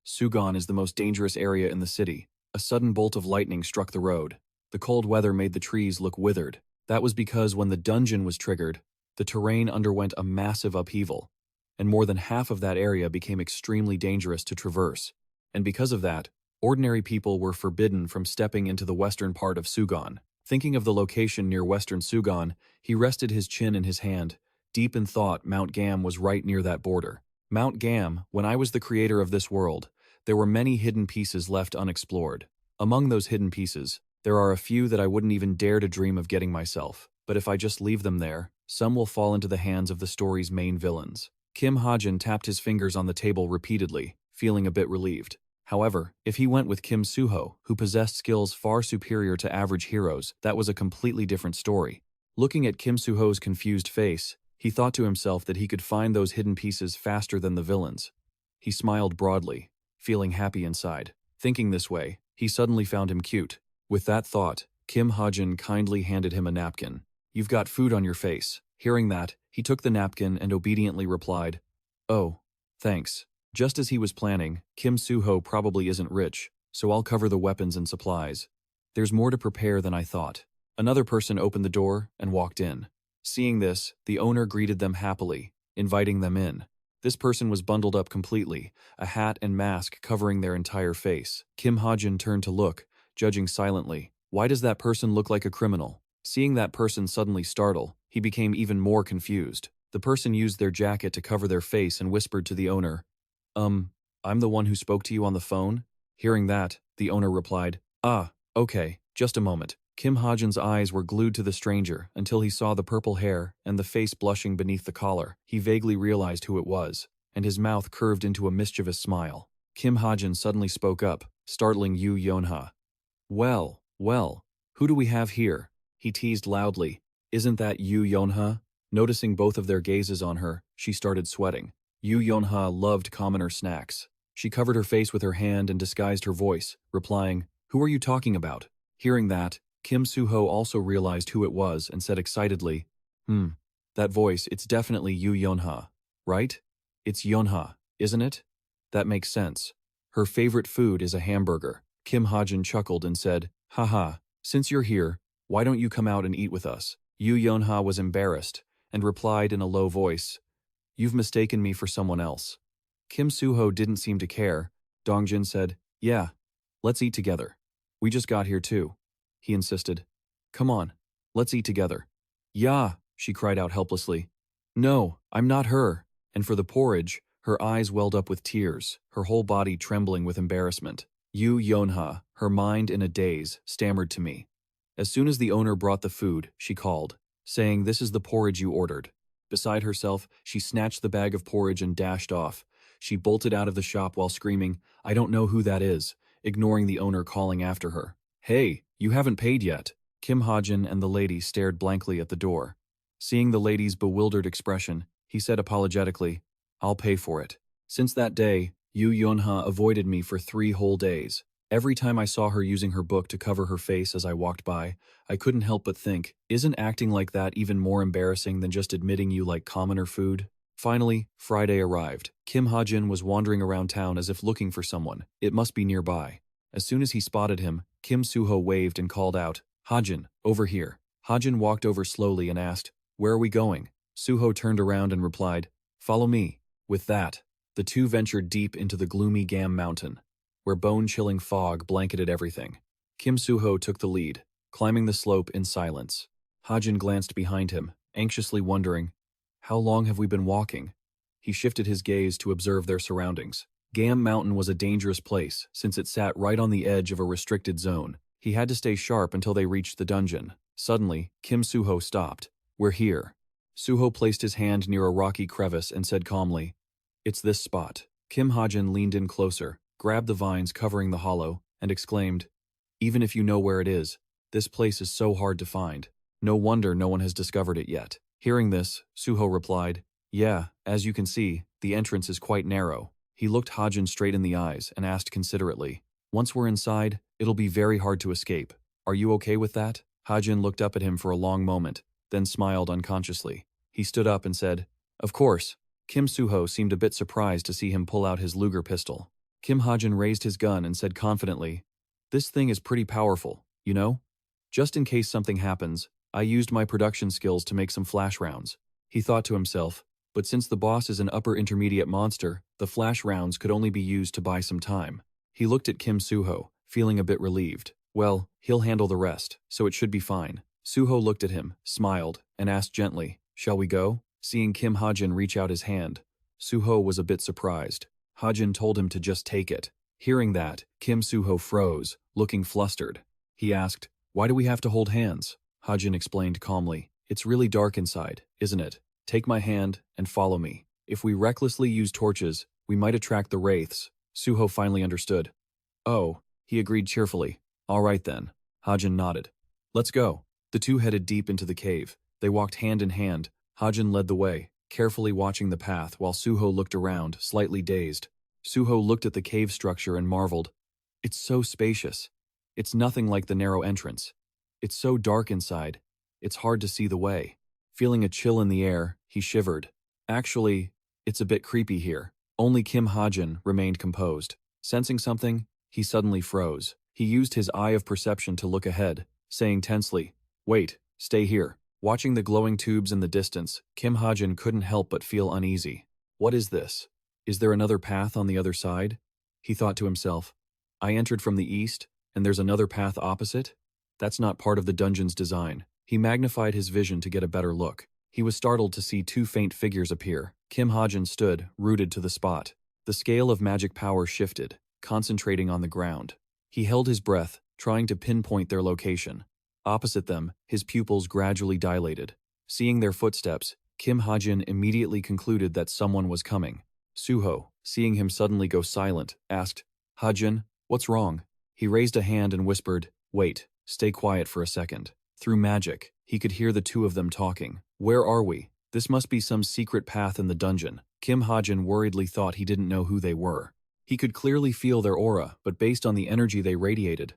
Sugon is the most dangerous area in the city. A sudden bolt of lightning struck the road. The cold weather made the trees look withered. That was because when the dungeon was triggered, the terrain underwent a massive upheaval, and more than half of that area became extremely dangerous to traverse. And because of that, ordinary people were forbidden from stepping into the western part of Sugon. Thinking of the location near western Sugon, he rested his chin in his hand. Deep in thought, Mount Gam was right near that border. Mount Gam, when I was the creator of this world, there were many hidden pieces left unexplored. Among those hidden pieces, there are a few that I wouldn't even dare to dream of getting myself. But if I just leave them there, some will fall into the hands of the story's main villains. Kim Hajin tapped his fingers on the table repeatedly, feeling a bit relieved. However, if he went with Kim Suho, who possessed skills far superior to average heroes, that was a completely different story. Looking at Kim Suho's confused face, he thought to himself that he could find those hidden pieces faster than the villains. He smiled broadly, feeling happy inside. Thinking this way, he suddenly found him cute. With that thought, Kim Hajin kindly handed him a napkin. "You've got food on your face." Hearing that, he took the napkin and obediently replied, "Oh, thanks." Just as he was planning, Kim Suho probably isn't rich, so I'll cover the weapons and supplies. There's more to prepare than I thought. Another person opened the door and walked in. Seeing this, the owner greeted them happily, inviting them in. This person was bundled up completely, a hat and mask covering their entire face. Kim Hajin turned to look, judging silently. Why does that person look like a criminal? Seeing that person suddenly startle, he became even more confused. The person used their jacket to cover their face and whispered to the owner, I'm the one who spoke to you on the phone?" Hearing that, the owner replied, "Ah, okay, just a moment." Kim Hajin's eyes were glued to the stranger until he saw the purple hair and the face blushing beneath the collar. He vaguely realized who it was, and his mouth curved into a mischievous smile. Kim Hajin suddenly spoke up, startling Yu Yonha. Well, who do we have here?" He teased loudly. "Isn't that Yu Yonha?" Noticing both of their gazes on her, she started sweating. Yu Yonha loved commoner snacks. She covered her face with her hand and disguised her voice, replying, "Who are you talking about?" Hearing that, Kim Suho also realized who it was and said excitedly, That voice, it's definitely Yu Yonha, right? It's Yonha, isn't it? That makes sense. Her favorite food is a hamburger." Kim Hajin chuckled and said, "Haha, since you're here, why don't you come out and eat with us?" Yu Yonha was embarrassed and replied in a low voice, "You've mistaken me for someone else." Kim Suho didn't seem to care. Dongjin said, "Yeah, let's eat together. We just got here too." He insisted, "Come on, let's eat together." "Yeah," she cried out helplessly. "No, I'm not her." And for the porridge, her eyes welled up with tears, her whole body trembling with embarrassment. Yu Yonha, her mind in a daze, stammered to me. As soon as the owner brought the food, she called, saying, "This is the porridge you ordered." Beside herself, she snatched the bag of porridge and dashed off. She bolted out of the shop while screaming, "I don't know who that is," ignoring the owner calling after her. "Hey, you haven't paid yet." Kim Hajin and the lady stared blankly at the door. Seeing the lady's bewildered expression, he said apologetically, "I'll pay for it." Since that day, Yu Yonha avoided me for 3 whole days. Every time I saw her using her book to cover her face as I walked by, I couldn't help but think, isn't acting like that even more embarrassing than just admitting you like commoner food? Finally, Friday arrived. Kim Hajin was wandering around town as if looking for someone. It must be nearby. As soon as he spotted him, Kim Suho waved and called out, "Hajin, over here." Hajin walked over slowly and asked, "Where are we going?" Suho turned around and replied, "Follow me." With that, the two ventured deep into the gloomy Gam Mountain, where bone-chilling fog blanketed everything. Kim Suho took the lead, climbing the slope in silence. Hajin glanced behind him, anxiously wondering, how long have we been walking? He shifted his gaze to observe their surroundings. Gam Mountain was a dangerous place, since it sat right on the edge of a restricted zone. He had to stay sharp until they reached the dungeon. Suddenly, Kim Suho stopped. "We're here." Suho placed his hand near a rocky crevice and said calmly, "It's this spot." Kim Hajin leaned in closer, grabbed the vines covering the hollow, and exclaimed, "Even if you know where it is, this place is so hard to find. No wonder no one has discovered it yet." Hearing this, Suho replied, "Yeah, as you can see, the entrance is quite narrow." He looked Hajin straight in the eyes and asked considerately, "Once we're inside, it'll be very hard to escape. Are you okay with that?" Hajin looked up at him for a long moment, then smiled unconsciously. He stood up and said, "Of course." Kim Suho seemed a bit surprised to see him pull out his Luger pistol. Kim Hajin raised his gun and said confidently, "This thing is pretty powerful, you know? Just in case something happens, I used my production skills to make some flash rounds." He thought to himself, but since the boss is an upper intermediate monster, the flash rounds could only be used to buy some time. He looked at Kim Suho, feeling a bit relieved. Well, he'll handle the rest, so it should be fine. Suho looked at him, smiled, and asked gently, "Shall we go?" Seeing Kim Hajin reach out his hand, Suho was a bit surprised. Hajin told him to just take it. Hearing that, Kim Suho froze, looking flustered. He asked, "Why do we have to hold hands?" Hajin explained calmly, "It's really dark inside, isn't it? Take my hand and follow me." If we recklessly use torches, we might attract the wraiths. Suho finally understood. Oh, he agreed cheerfully. All right then. Hajin nodded. Let's go. The two headed deep into the cave. They walked hand in hand. Hajin led the way, carefully watching the path while Suho looked around, slightly dazed. Suho looked at the cave structure and marveled. It's so spacious. It's nothing like the narrow entrance. It's so dark inside. It's hard to see the way. Feeling a chill in the air, he shivered. Actually, it's a bit creepy here. Only Kim Hajin remained composed. Sensing something, he suddenly froze. He used his eye of perception to look ahead, saying tensely, "Wait, stay here." Watching the glowing tubes in the distance, Kim Hajin couldn't help but feel uneasy. What is this? Is there another path on the other side? He thought to himself. I entered from the east, and there's another path opposite? That's not part of the dungeon's design. He magnified his vision to get a better look. He was startled to see two faint figures appear. Kim Hajin stood, rooted to the spot. The scale of magic power shifted, concentrating on the ground. He held his breath, trying to pinpoint their location. Opposite them, his pupils gradually dilated. Seeing their footsteps, Kim Hajin immediately concluded that someone was coming. Suho, seeing him suddenly go silent, asked, "Hajin, what's wrong?" He raised a hand and whispered, "Wait, stay quiet for a second." Through magic, he could hear the two of them talking. "Where are we? This must be some secret path in the dungeon." Kim Hajin worriedly thought he didn't know who they were. He could clearly feel their aura, but based on the energy they radiated.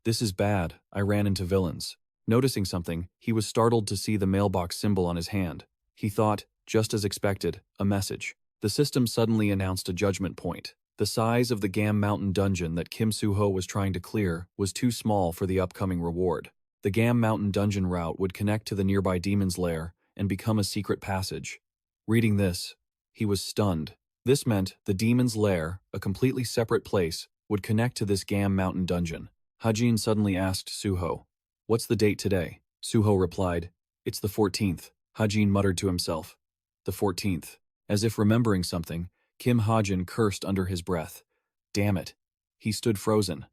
This is bad, I ran into villains. Noticing something, he was startled to see the mailbox symbol on his hand. He thought, just as expected, a message. The system suddenly announced a judgment point. The size of the Gam Mountain dungeon that Kim Suho was trying to clear was too small for the upcoming reward. The Gam Mountain dungeon route would connect to the nearby demon's lair and become a secret passage. Reading this, he was stunned. This meant the demon's lair, a completely separate place, would connect to this Gam Mountain dungeon. Hajin suddenly asked Suho, "What's the date today?" Suho replied, "It's the 14th. Hajin muttered to himself, "The 14th. As if remembering something, Kim Hajin cursed under his breath. Damn it. He stood frozen.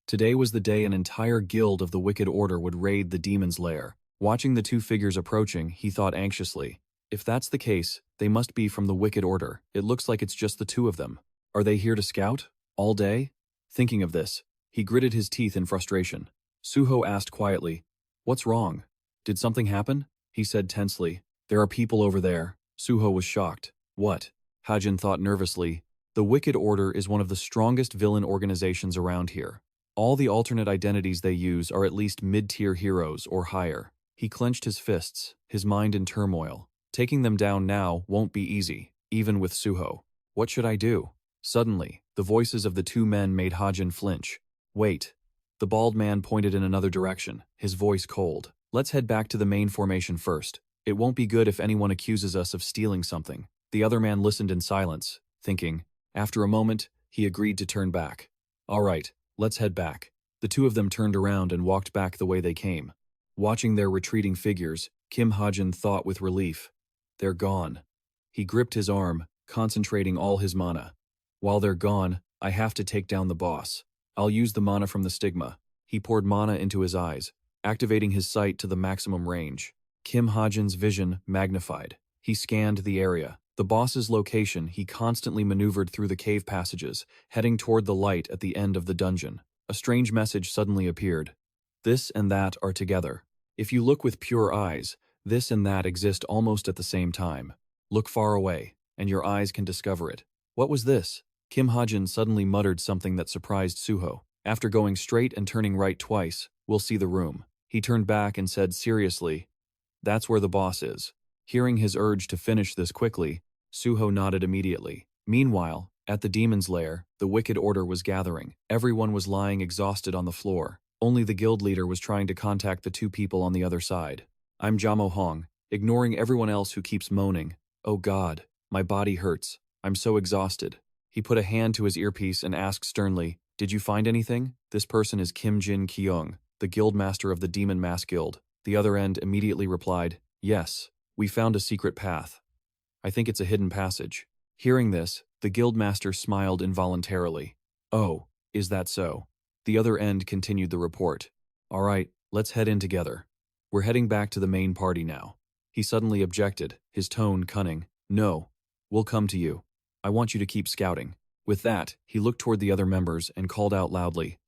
Today was the day an entire guild of the Wicked Order would raid the demon's lair. Watching the two figures approaching, he thought anxiously, if that's the case, they must be from the Wicked Order. It looks like it's just the two of them. Are they here to scout? All day? Thinking of this, he gritted his teeth in frustration. Suho asked quietly, "What's wrong? Did something happen?" He said tensely, "There are people over there." Suho was shocked. What? Hajin thought nervously. The Wicked Order is one of the strongest villain organizations around here. All the alternate identities they use are at least mid-tier heroes or higher. He clenched his fists, his mind in turmoil. Taking them down now won't be easy, even with Suho. What should I do? Suddenly, the voices of the two men made Hajin flinch. Wait. The bald man pointed in another direction, his voice cold. Let's head back to the main formation first. It won't be good if anyone accuses us of stealing something. The other man listened in silence, thinking. After a moment, he agreed to turn back. All right, let's head back. The two of them turned around and walked back the way they came. Watching their retreating figures, Kim Hajin thought with relief. They're gone. He gripped his arm, concentrating all his mana. While they're gone, I have to take down the boss. I'll use the mana from the Stigma. He poured mana into his eyes, activating his sight to the maximum range. Kim Hajin's vision magnified. He scanned the area. The boss's location, he constantly maneuvered through the cave passages, heading toward the light at the end of the dungeon. A strange message suddenly appeared. This and that are together. If you look with pure eyes, this and that exist almost at the same time. Look far away, and your eyes can discover it. What was this? Kim Hajin suddenly muttered something that surprised Suho. After going straight and turning right twice, we'll see the room. He turned back and said seriously, "That's where the boss is." Hearing his urge to finish this quickly, Suho nodded immediately. Meanwhile, at the demon's lair, the Wicked Order was gathering. Everyone was lying exhausted on the floor. Only the guild leader was trying to contact the two people on the other side. I'm Jamo Hong, ignoring everyone else who keeps moaning. Oh God, my body hurts. I'm so exhausted. He put a hand to his earpiece and asked sternly, "Did you find anything?" This person is Kim Jin Kyung, the guild master of the Demon Mass Guild. The other end immediately replied, "Yes, we found a secret path. I think it's a hidden passage." Hearing this, the guildmaster smiled involuntarily. "Oh, is that so?" The other end continued the report. "All right, let's head in together. We're heading back to the main party now." He suddenly objected, his tone cunning. "No, We'll come to you. I want you to keep scouting." With that, he looked toward the other members and called out loudly,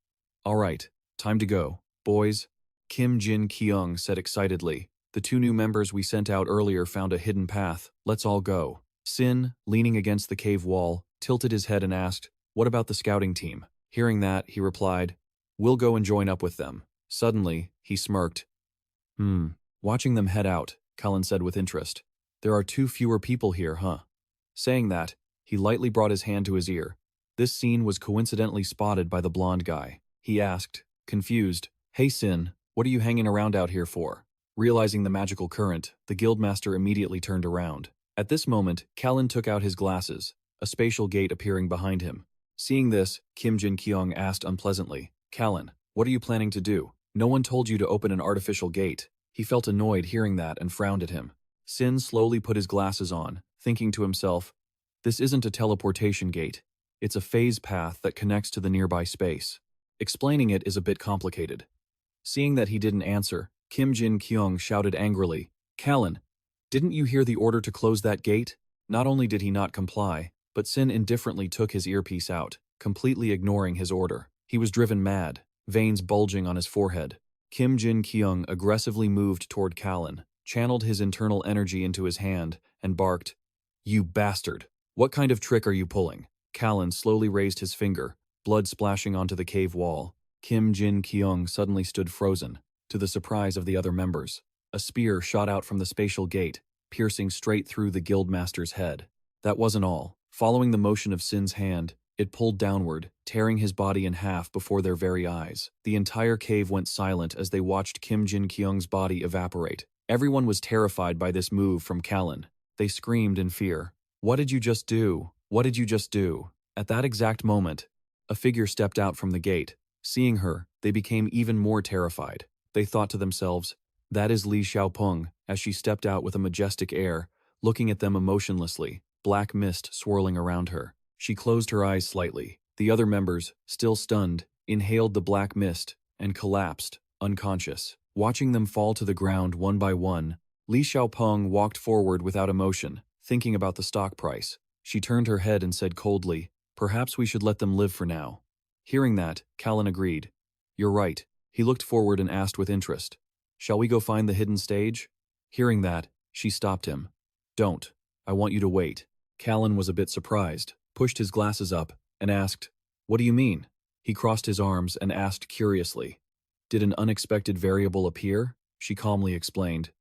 "All right, time to go, boys." Kim Jin Kyung said excitedly, "The 2 new members we sent out earlier found a hidden path. Let's all go." Sin, leaning against the cave wall, tilted his head and asked, "What about the scouting team?" Hearing that, he replied, "We'll go and join up with them." Suddenly, he smirked. Watching them head out, Cullen said with interest, "There are 2 fewer people here, huh?" Saying that, he lightly brought his hand to his ear. This scene was coincidentally spotted by the blonde guy. He asked, confused, "Hey Sin, what are you hanging around out here for?" Realizing the magical current, the guildmaster immediately turned around. At this moment, Callan took out his glasses, a spatial gate appearing behind him. Seeing this, Kim Jin Kyung asked unpleasantly, "Callan, what are you planning to do? No one told you to open an artificial gate." He felt annoyed hearing that and frowned at him. Sin slowly put his glasses on, thinking to himself, "This isn't a teleportation gate. It's a phase path that connects to the nearby space. Explaining it is a bit complicated." Seeing that he didn't answer, Kim Jin Kyung shouted angrily, "Callan, didn't you hear the order to close that gate?" Not only did he not comply, but Sin indifferently took his earpiece out, completely ignoring his order. He was driven mad, veins bulging on his forehead. Kim Jin Kyung aggressively moved toward Callan, channeled his internal energy into his hand, and barked, "You bastard! What kind of trick are you pulling?" Callan slowly raised his finger, blood splashing onto the cave wall. Kim Jin Kyung suddenly stood frozen, to the surprise of the other members. A spear shot out from the spatial gate, piercing straight through the guildmaster's head. That wasn't all. Following the motion of Sin's hand, it pulled downward, tearing his body in half before their very eyes. The entire cave went silent as they watched Kim Jin Kyung's body evaporate. Everyone was terrified by this move from Callan. They screamed in fear. "What did you just do? What did you just do?" At that exact moment, a figure stepped out from the gate. Seeing her, they became even more terrified. They thought to themselves, "That is Li Xiaopeng," as she stepped out with a majestic air, looking at them emotionlessly, black mist swirling around her. She closed her eyes slightly. The other members, still stunned, inhaled the black mist and collapsed, unconscious. Watching them fall to the ground one by one, Li Xiaopeng walked forward without emotion, thinking about the stock price. She turned her head and said coldly, "Perhaps we should let them live for now." Hearing that, Callan agreed. "You're right." He looked forward and asked with interest, "Shall we go find the hidden stage?" Hearing that, she stopped him. "Don't. I want you to wait." Callan was a bit surprised, pushed his glasses up, and asked, "What do you mean?" He crossed his arms and asked curiously, "Did an unexpected variable appear?" She calmly explained,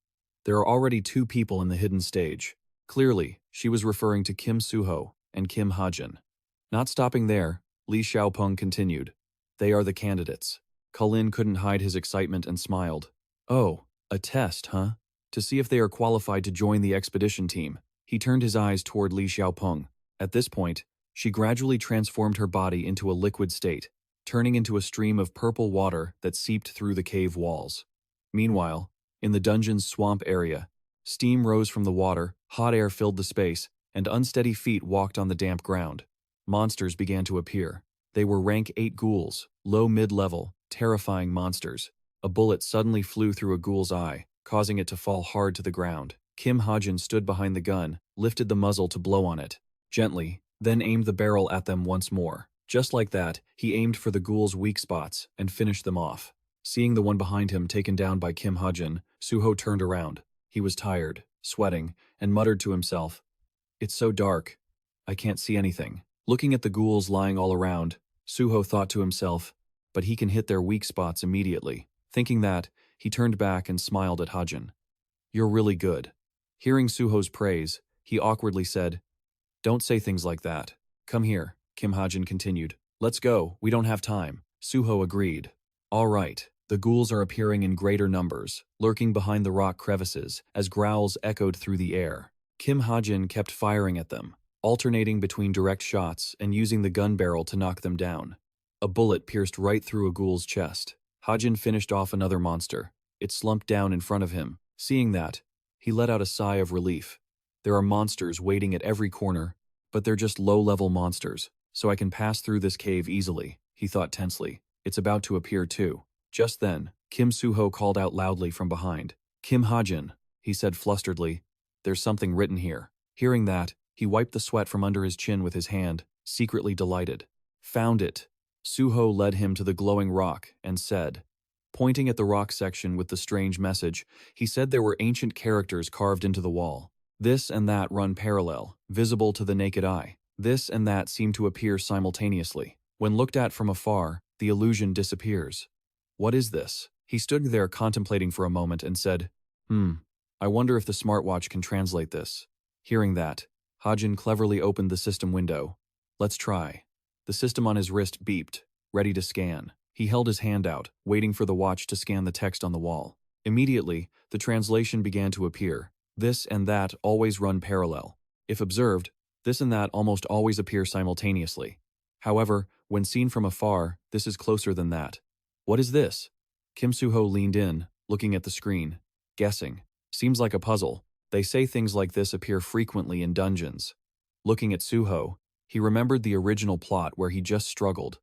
"There are already 2 people in the hidden stage." Clearly, she was referring to Kim Suho and Kim Hajin. Not stopping there, Li Xiaopeng continued, "They are the candidates." Cullen couldn't hide his excitement and smiled. "Oh, a test, huh? To see if they are qualified to join the expedition team." He turned his eyes toward Li Xiaopeng. At this point, she gradually transformed her body into a liquid state, turning into a stream of purple water that seeped through the cave walls. Meanwhile, in the dungeon's swamp area, steam rose from the water, hot air filled the space, and unsteady feet walked on the damp ground. Monsters began to appear. They were rank 8 ghouls, low mid-level, terrifying monsters. A bullet suddenly flew through a ghoul's eye, causing it to fall hard to the ground. Kim Hajin stood behind the gun, lifted the muzzle to blow on it, gently, then aimed the barrel at them once more. Just like that, he aimed for the ghoul's weak spots and finished them off. Seeing the one behind him taken down by Kim Hajin, Suho turned around. He was tired, sweating, and muttered to himself, "It's so dark. I can't see anything." Looking at the ghouls lying all around, Suho thought to himself, "But he can hit their weak spots immediately." Thinking that, he turned back and smiled at Hajin. "You're really good." Hearing Suho's praise, he awkwardly said, "Don't say things like that. Come here," Kim Hajin continued. "Let's go, we don't have time." Suho agreed. "All right." The ghouls are appearing in greater numbers, lurking behind the rock crevices, as growls echoed through the air. Kim Hajin kept firing at them, alternating between direct shots and using the gun barrel to knock them down. A bullet pierced right through a ghoul's chest. Hajin finished off another monster. It slumped down in front of him. Seeing that, he let out a sigh of relief. There are monsters waiting at every corner, but they're just low-level monsters, so I can pass through this cave easily, he thought tensely. It's about to appear too. Just then, Kim Suho called out loudly from behind. "Kim Hajin," he said flusteredly, "there's something written here." Hearing that, He wiped the sweat from under his chin with his hand, secretly delighted. Found it. Suho led him to the glowing rock and said, pointing at the rock section with the strange message, he said there were ancient characters carved into the wall. This and that run parallel, visible to the naked eye. This and that seem to appear simultaneously. When looked at from afar, the illusion disappears. What is this? He stood there contemplating for a moment and said, I wonder if the smartwatch can translate this. Hearing that, Hajin cleverly opened the system window. Let's try. The system on his wrist beeped, ready to scan. He held his hand out, waiting for the watch to scan the text on the wall. Immediately, the translation began to appear. This and that always run parallel. If observed, this and that almost always appear simultaneously. However, when seen from afar, this is closer than that. What is this? Kim Suho leaned in, looking at the screen, guessing. Seems like a puzzle. They say things like this appear frequently in dungeons. Looking at Suho, he remembered the original plot where he just struggled.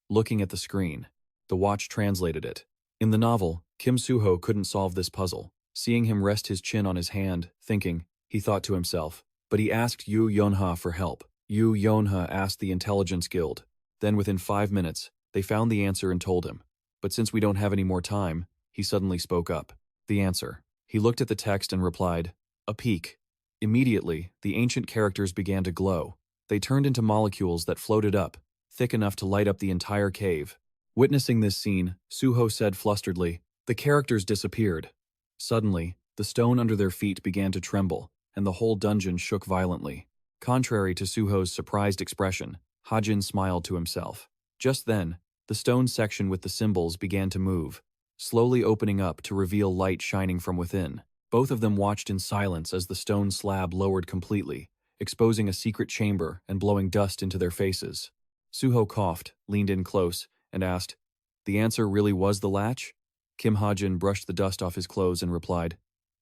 Looking at the screen, the watch translated it. In the novel, Kim Suho couldn't solve this puzzle. Seeing him rest his chin on his hand, thinking, he thought to himself. But he asked Yu Yonha for help. Yu Yonha asked the Intelligence Guild. Then within 5 minutes, they found the answer and told him. But since we don't have any more time, he suddenly spoke up. The answer. He looked at the text and replied, a peak. Immediately, the ancient characters began to glow. They turned into molecules that floated up, thick enough to light up the entire cave. Witnessing this scene, Suho said flusteredly, the characters disappeared. Suddenly, the stone under their feet began to tremble, and the whole dungeon shook violently. Contrary to Suho's surprised expression, Hajin smiled to himself. Just then, the stone section with the symbols began to move, slowly opening up to reveal light shining from within. Both of them watched in silence as the stone slab lowered completely, exposing a secret chamber and blowing dust into their faces. Suho coughed, leaned in close, and asked, the answer really was the latch? Kim Hajin brushed the dust off his clothes and replied,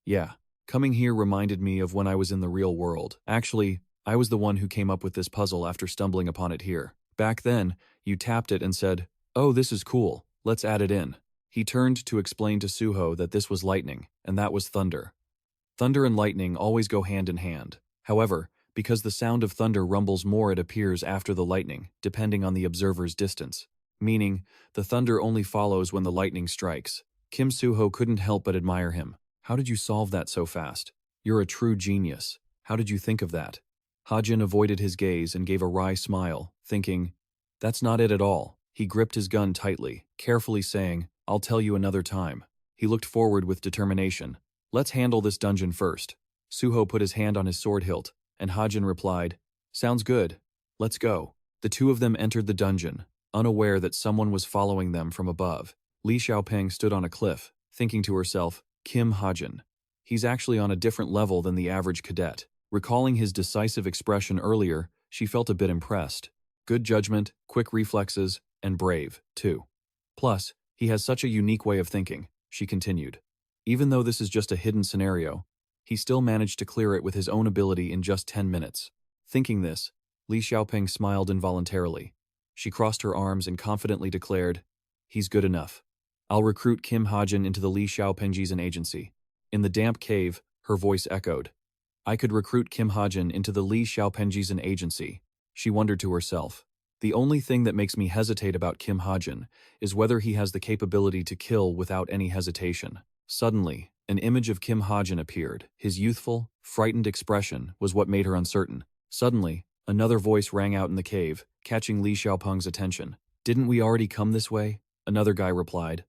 yeah. Coming here reminded me of when I was in the real world. Actually, I was the one who came up with this puzzle after stumbling upon it here. Back then, you tapped it and said, oh, this is cool, let's add it in. He turned to explain to Suho that this was lightning, and that was thunder. Thunder and lightning always go hand in hand. However, because the sound of thunder rumbles more, it appears after the lightning, depending on the observer's distance. Meaning, the thunder only follows when the lightning strikes. Kim Suho couldn't help but admire him. How did you solve that so fast? You're a true genius. How did you think of that? Hajin avoided his gaze and gave a wry smile, thinking, that's not it at all. He gripped his gun tightly, carefully saying, I'll tell you another time. He looked forward with determination. Let's handle this dungeon first. Suho put his hand on his sword hilt, and Hajin replied, sounds good. Let's go. The two of them entered the dungeon, unaware that someone was following them from above. Li Xiaopeng stood on a cliff, thinking to herself, Kim Hajin. He's actually on a different level than the average cadet. Recalling his decisive expression earlier, she felt a bit impressed. Good judgment, quick reflexes, and brave, too. Plus, he has such a unique way of thinking, she continued. Even though this is just a hidden scenario, he still managed to clear it with his own ability in just 10 minutes. Thinking this, Li Xiaopeng smiled involuntarily. She crossed her arms and confidently declared, he's good enough. I'll recruit Kim Hajin into the Li Xiaopengji's agency. In the damp cave, her voice echoed. I could recruit Kim Hajin into the Li Xiaopengji's agency. She wondered to herself. The only thing that makes me hesitate about Kim Hajin is whether he has the capability to kill without any hesitation. Suddenly, an image of Kim Hajin appeared. His youthful, frightened expression was what made her uncertain. Suddenly, another voice rang out in the cave, catching Li Xiaopeng's attention. Didn't we already come this way? Another guy replied.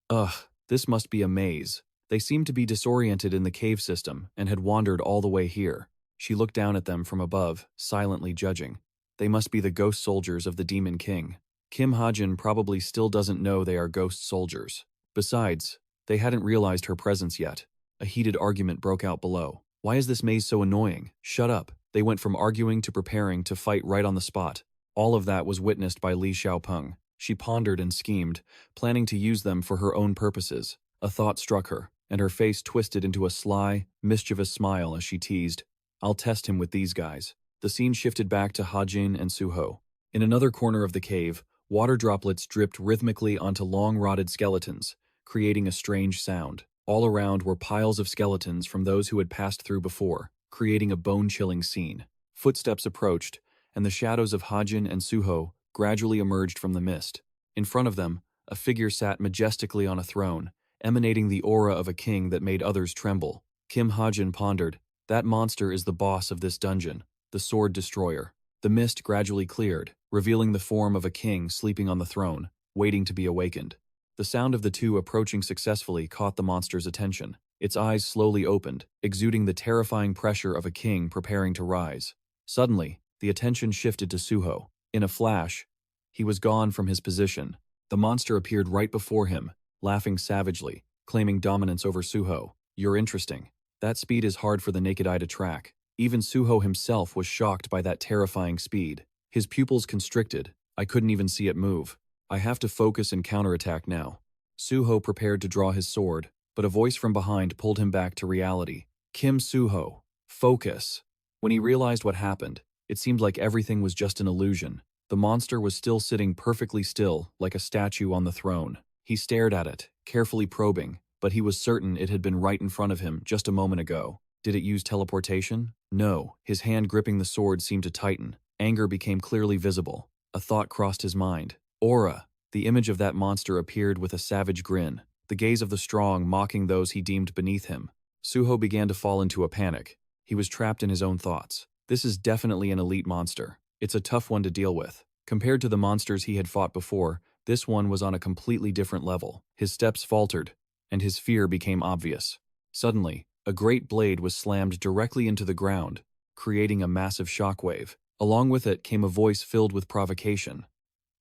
Ugh, this must be a maze. They seemed to be disoriented in the cave system and had wandered all the way here. She looked down at them from above, silently judging. They must be the ghost soldiers of the Demon King. Kim Hajin probably still doesn't know they are ghost soldiers. Besides, they hadn't realized her presence yet. A heated argument broke out below. Why is this maze so annoying? Shut up. They went from arguing to preparing to fight right on the spot. All of that was witnessed by Li Xiaopeng. She pondered and schemed, planning to use them for her own purposes. A thought struck her, and her face twisted into a sly, mischievous smile as she teased, I'll test him with these guys. The scene shifted back to Hajin and Suho. In another corner of the cave, water droplets dripped rhythmically onto long rotted skeletons, creating a strange sound. All around were piles of skeletons from those who had passed through before, creating a bone-chilling scene. Footsteps approached, and the shadows of Hajin and Suho gradually emerged from the mist. In front of them, a figure sat majestically on a throne, emanating the aura of a king that made others tremble. Kim Hajin pondered, "That monster is the boss of this dungeon, the Sword Destroyer." The mist gradually cleared, revealing the form of a king sleeping on the throne, waiting to be awakened. The sound of the two approaching successfully caught the monster's attention. Its eyes slowly opened, exuding the terrifying pressure of a king preparing to rise. Suddenly, the attention shifted to Suho. In a flash, he was gone from his position. The monster appeared right before him, laughing savagely, claiming dominance over Suho. "You're interesting. That speed is hard for the naked eye to track." Even Suho himself was shocked by that terrifying speed. His pupils constricted. "I couldn't even see it move. I have to focus and counterattack now." Suho prepared to draw his sword, but a voice from behind pulled him back to reality. "Kim Suho, focus." When he realized what happened, it seemed like everything was just an illusion. The monster was still sitting perfectly still, like a statue on the throne. He stared at it, carefully probing, but he was certain it had been right in front of him just a moment ago. Did it use teleportation? No. His hand gripping the sword seemed to tighten. Anger became clearly visible. A thought crossed his mind. Aura. The image of that monster appeared with a savage grin, the gaze of the strong mocking those he deemed beneath him. Suho began to fall into a panic. He was trapped in his own thoughts. This is definitely an elite monster. It's a tough one to deal with. Compared to the monsters he had fought before, this one was on a completely different level. His steps faltered, and his fear became obvious. Suddenly, a great blade was slammed directly into the ground, creating a massive shockwave. Along with it came a voice filled with provocation.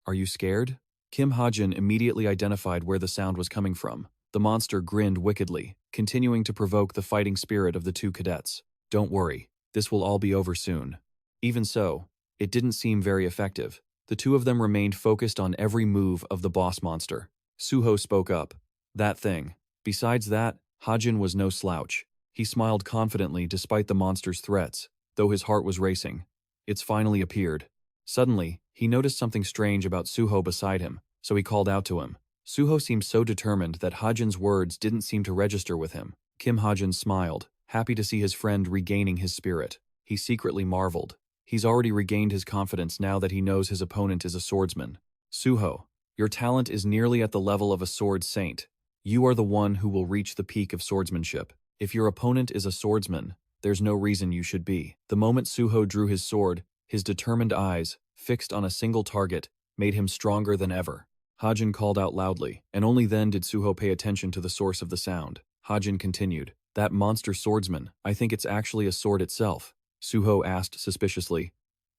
"Are you scared?" Kim Hajin immediately identified where the sound was coming from. The monster grinned wickedly, continuing to provoke the fighting spirit of the two cadets. "Don't worry, this will all be over soon." Even so, it didn't seem very effective. The two of them remained focused on every move of the boss monster. Suho spoke up. "That thing." Besides that, Hajin was no slouch. He smiled confidently despite the monster's threats, though his heart was racing. It's finally appeared. Suddenly, he noticed something strange about Suho beside him, so he called out to him. Suho seemed so determined that Hajin's words didn't seem to register with him. Kim Hajin smiled, happy to see his friend regaining his spirit. He secretly marveled. He's already regained his confidence now that he knows his opponent is a swordsman. "Suho, your talent is nearly at the level of a sword saint. You are the one who will reach the peak of swordsmanship. If your opponent is a swordsman, there's no reason you should be." The moment Suho drew his sword, his determined eyes, fixed on a single target, made him stronger than ever. Hajin called out loudly, and only then did Suho pay attention to the source of the sound. Hajin continued, "That monster swordsman, I think it's actually a sword itself." Suho asked suspiciously.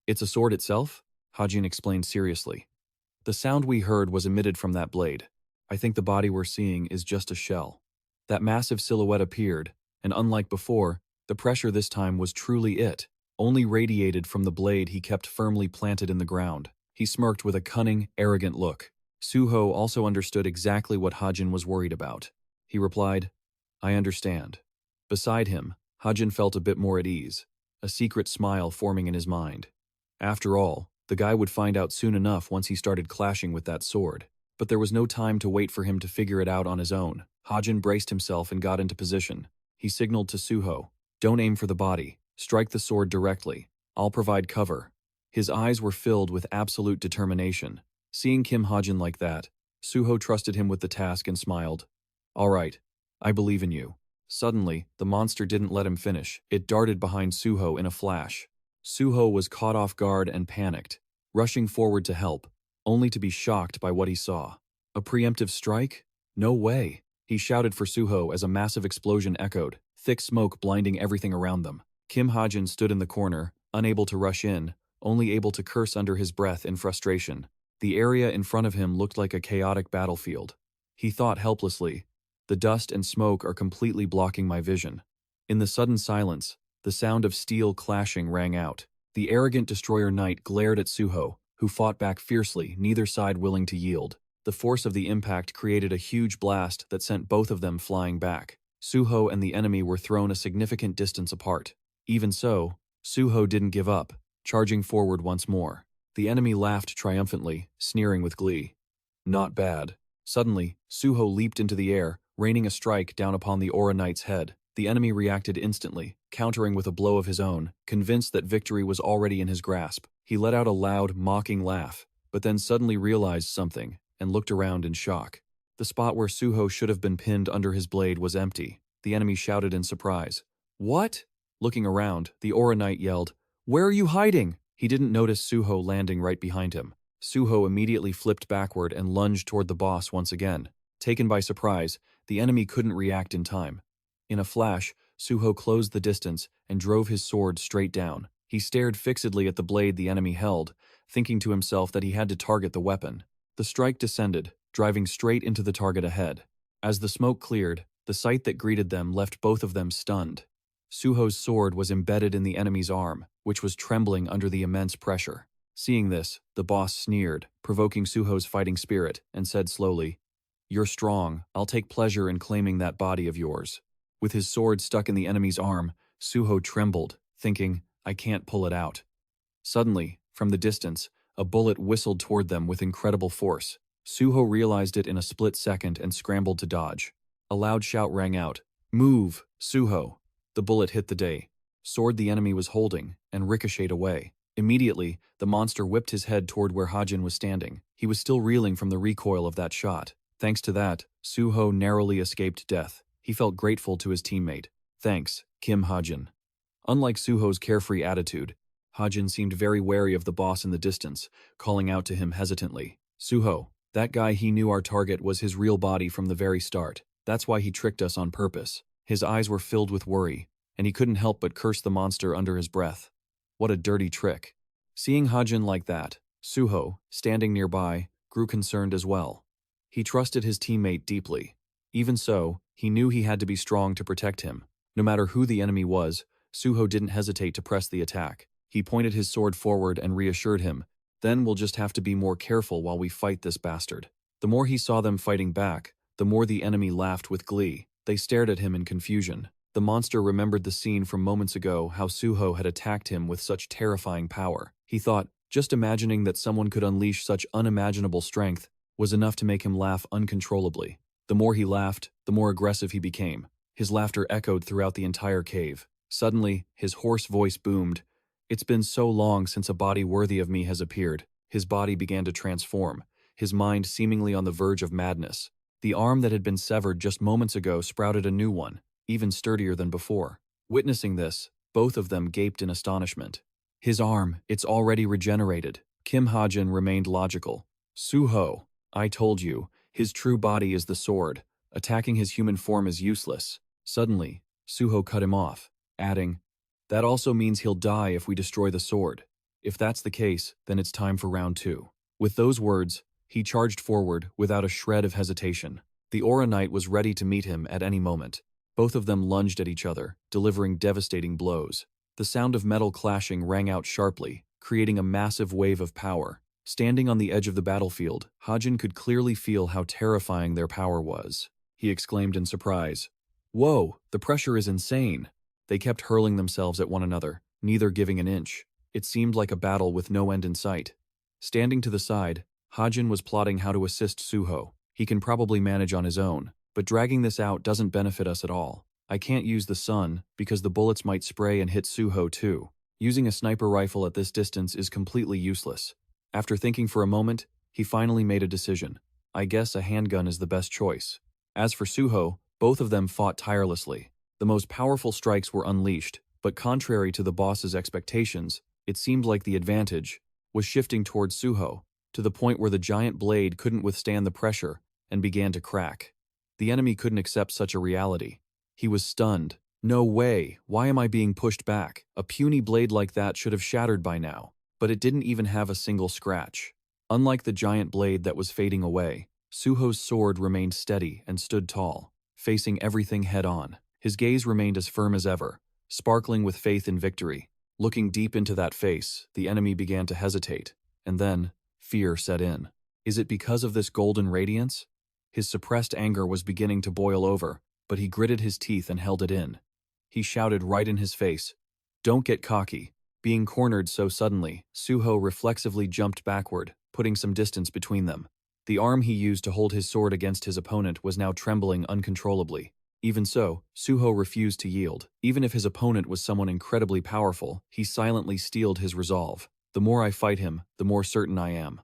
"It's a sword itself?" Hajin explained seriously. "The sound we heard was emitted from that blade. I think the body we're seeing is just a shell." That massive silhouette appeared, and unlike before, the pressure this time was truly it, only radiated from the blade he kept firmly planted in the ground. He smirked with a cunning, arrogant look. Suho also understood exactly what Hajin was worried about. He replied, "I understand." Beside him, Hajin felt a bit more at ease, a secret smile forming in his mind. After all, the guy would find out soon enough once he started clashing with that sword. But there was no time to wait for him to figure it out on his own. Hajin braced himself and got into position. He signaled to Suho, "Don't aim for the body. Strike the sword directly. I'll provide cover." His eyes were filled with absolute determination. Seeing Kim Hajin like that, Suho trusted him with the task and smiled. "All right, I believe in you." Suddenly, the monster didn't let him finish. It darted behind Suho in a flash. Suho was caught off guard and panicked, rushing forward to help, only to be shocked by what he saw. A preemptive strike? No way! He shouted for Suho as a massive explosion echoed, thick smoke blinding everything around them. Kim Hajin stood in the corner, unable to rush in, only able to curse under his breath in frustration. The area in front of him looked like a chaotic battlefield. He thought helplessly, "The dust and smoke are completely blocking my vision." In the sudden silence, the sound of steel clashing rang out. The arrogant destroyer knight glared at Suho, who fought back fiercely, neither side willing to yield. The force of the impact created a huge blast that sent both of them flying back. Suho and the enemy were thrown a significant distance apart. Even so, Suho didn't give up, charging forward once more. The enemy laughed triumphantly, sneering with glee. "Not bad." Suddenly, Suho leaped into the air, raining a strike down upon the Aura Knight's head. The enemy reacted instantly, countering with a blow of his own, convinced that victory was already in his grasp. He let out a loud, mocking laugh, but then suddenly realized something and looked around in shock. The spot where Suho should have been pinned under his blade was empty. The enemy shouted in surprise. "What?" Looking around, the Aura Knight yelled, "Where are you hiding?" He didn't notice Suho landing right behind him. Suho immediately flipped backward and lunged toward the boss once again. Taken by surprise, the enemy couldn't react in time. In a flash, Suho closed the distance and drove his sword straight down. He stared fixedly at the blade the enemy held, thinking to himself that he had to target the weapon. The strike descended, driving straight into the target ahead. As the smoke cleared, the sight that greeted them left both of them stunned. Suho's sword was embedded in the enemy's arm, which was trembling under the immense pressure. Seeing this, the boss sneered, provoking Suho's fighting spirit, and said slowly, "You're strong. I'll take pleasure in claiming that body of yours." With his sword stuck in the enemy's arm, Suho trembled, thinking, "I can't pull it out." Suddenly, from the distance, a bullet whistled toward them with incredible force. Suho realized it in a split second and scrambled to dodge. A loud shout rang out, "Move, Suho!" The bullet hit the sword the enemy was holding and ricocheted away. Immediately, the monster whipped his head toward where Hajin was standing. He was still reeling from the recoil of that shot. Thanks to that, Suho narrowly escaped death. He felt grateful to his teammate. "Thanks, Kim Hajin." Unlike Suho's carefree attitude, Hajin seemed very wary of the boss in the distance, calling out to him hesitantly, "Suho, that guy, he knew our target was his real body from the very start. That's why he tricked us on purpose." His eyes were filled with worry, and he couldn't help but curse the monster under his breath. What a dirty trick. Seeing Hajin like that, Suho, standing nearby, grew concerned as well. He trusted his teammate deeply. Even so, he knew he had to be strong to protect him. No matter who the enemy was, Suho didn't hesitate to press the attack. He pointed his sword forward and reassured him, "Then we'll just have to be more careful while we fight this bastard." The more he saw them fighting back, the more the enemy laughed with glee. They stared at him in confusion. The monster remembered the scene from moments ago, how Suho had attacked him with such terrifying power. He thought, just imagining that someone could unleash such unimaginable strength was enough to make him laugh uncontrollably. The more he laughed, the more aggressive he became. His laughter echoed throughout the entire cave. Suddenly, his hoarse voice boomed, "It's been so long since a body worthy of me has appeared." His body began to transform, his mind seemingly on the verge of madness. The arm that had been severed just moments ago sprouted a new one, even sturdier than before. Witnessing this, both of them gaped in astonishment. "His arm, it's already regenerated." Kim Hajin remained logical. "Suho, I told you, his true body is the sword. Attacking his human form is useless." Suddenly, Suho cut him off, adding, "That also means he'll die if we destroy the sword. If that's the case, then it's time for round 2. With those words, he charged forward without a shred of hesitation. The Aura Knight was ready to meet him at any moment. Both of them lunged at each other, delivering devastating blows. The sound of metal clashing rang out sharply, creating a massive wave of power. Standing on the edge of the battlefield, Hajin could clearly feel how terrifying their power was. He exclaimed in surprise, "Whoa, the pressure is insane." They kept hurling themselves at one another, neither giving an inch. It seemed like a battle with no end in sight. Standing to the side, Hajin was plotting how to assist Suho. He can probably manage on his own, but dragging this out doesn't benefit us at all. I can't use the sun, because the bullets might spray and hit Suho too. Using a sniper rifle at this distance is completely useless. After thinking for a moment, he finally made a decision. I guess a handgun is the best choice. As for Suho, both of them fought tirelessly. The most powerful strikes were unleashed, but contrary to the boss's expectations, it seemed like the advantage was shifting towards Suho, to the point where the giant blade couldn't withstand the pressure and began to crack. The enemy couldn't accept such a reality. He was stunned. "No way, why am I being pushed back? A puny blade like that should have shattered by now." But it didn't even have a single scratch. Unlike the giant blade that was fading away, Suho's sword remained steady and stood tall, facing everything head-on. His gaze remained as firm as ever, sparkling with faith in victory. Looking deep into that face, the enemy began to hesitate, and then fear set in. Is it because of this golden radiance? His suppressed anger was beginning to boil over, but he gritted his teeth and held it in. He shouted right in his face, "Don't get cocky." Being cornered so suddenly, Suho reflexively jumped backward, putting some distance between them. The arm he used to hold his sword against his opponent was now trembling uncontrollably. Even so, Suho refused to yield. Even if his opponent was someone incredibly powerful, he silently steeled his resolve. The more I fight him, the more certain I am.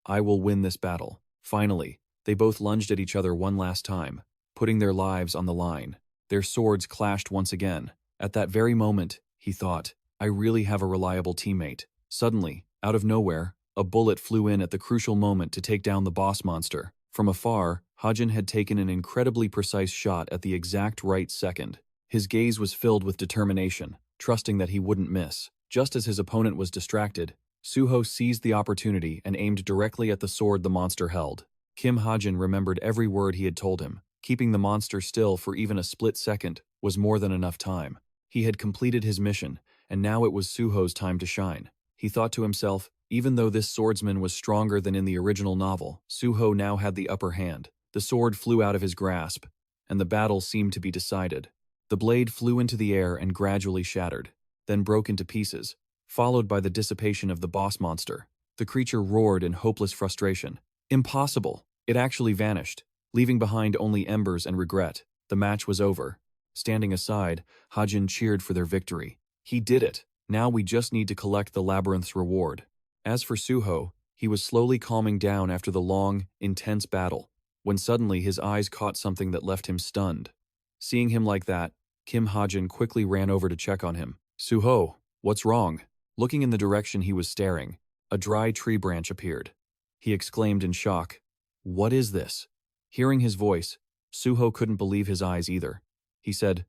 I will win this battle. Finally, they both lunged at each other one last time, putting their lives on the line. Their swords clashed once again. At that very moment, he thought, I really have a reliable teammate. Suddenly, out of nowhere, a bullet flew in at the crucial moment to take down the boss monster. From afar, Hajin had taken an incredibly precise shot at the exact right second. His gaze was filled with determination, trusting that he wouldn't miss. Just as his opponent was distracted, Suho seized the opportunity and aimed directly at the sword the monster held. Kim Hajin remembered every word he had told him. Keeping the monster still for even a split second was more than enough time. He had completed his mission, and now it was Suho's time to shine. He thought to himself, even though this swordsman was stronger than in the original novel, Suho now had the upper hand. The sword flew out of his grasp, and the battle seemed to be decided. The blade flew into the air and gradually shattered, then broke into pieces, followed by the dissipation of the boss monster. The creature roared in hopeless frustration. Impossible! It actually vanished, leaving behind only embers and regret. The match was over. Standing aside, Hajin cheered for their victory. He did it. Now we just need to collect the labyrinth's reward. As for Suho, he was slowly calming down after the long, intense battle, when suddenly his eyes caught something that left him stunned. Seeing him like that, Kim Hajin quickly ran over to check on him. Suho, what's wrong? Looking in the direction he was staring, a dry tree branch appeared. He exclaimed in shock, "What is this?" Hearing his voice, Suho couldn't believe his eyes either. He said,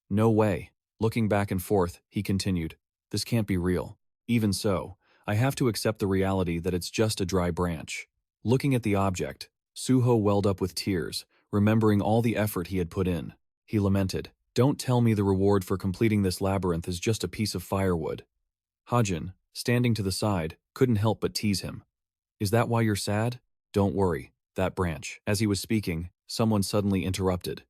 "No way." Looking back and forth, he continued, "This can't be real. Even so, I have to accept the reality that it's just a dry branch." Looking at the object, Suho welled up with tears, remembering all the effort he had put in. He lamented, "Don't tell me the reward for completing this labyrinth is just a piece of firewood." Hajin, standing to the side, couldn't help but tease him. "Is that why you're sad? Don't worry, that branch." As he was speaking, someone suddenly interrupted.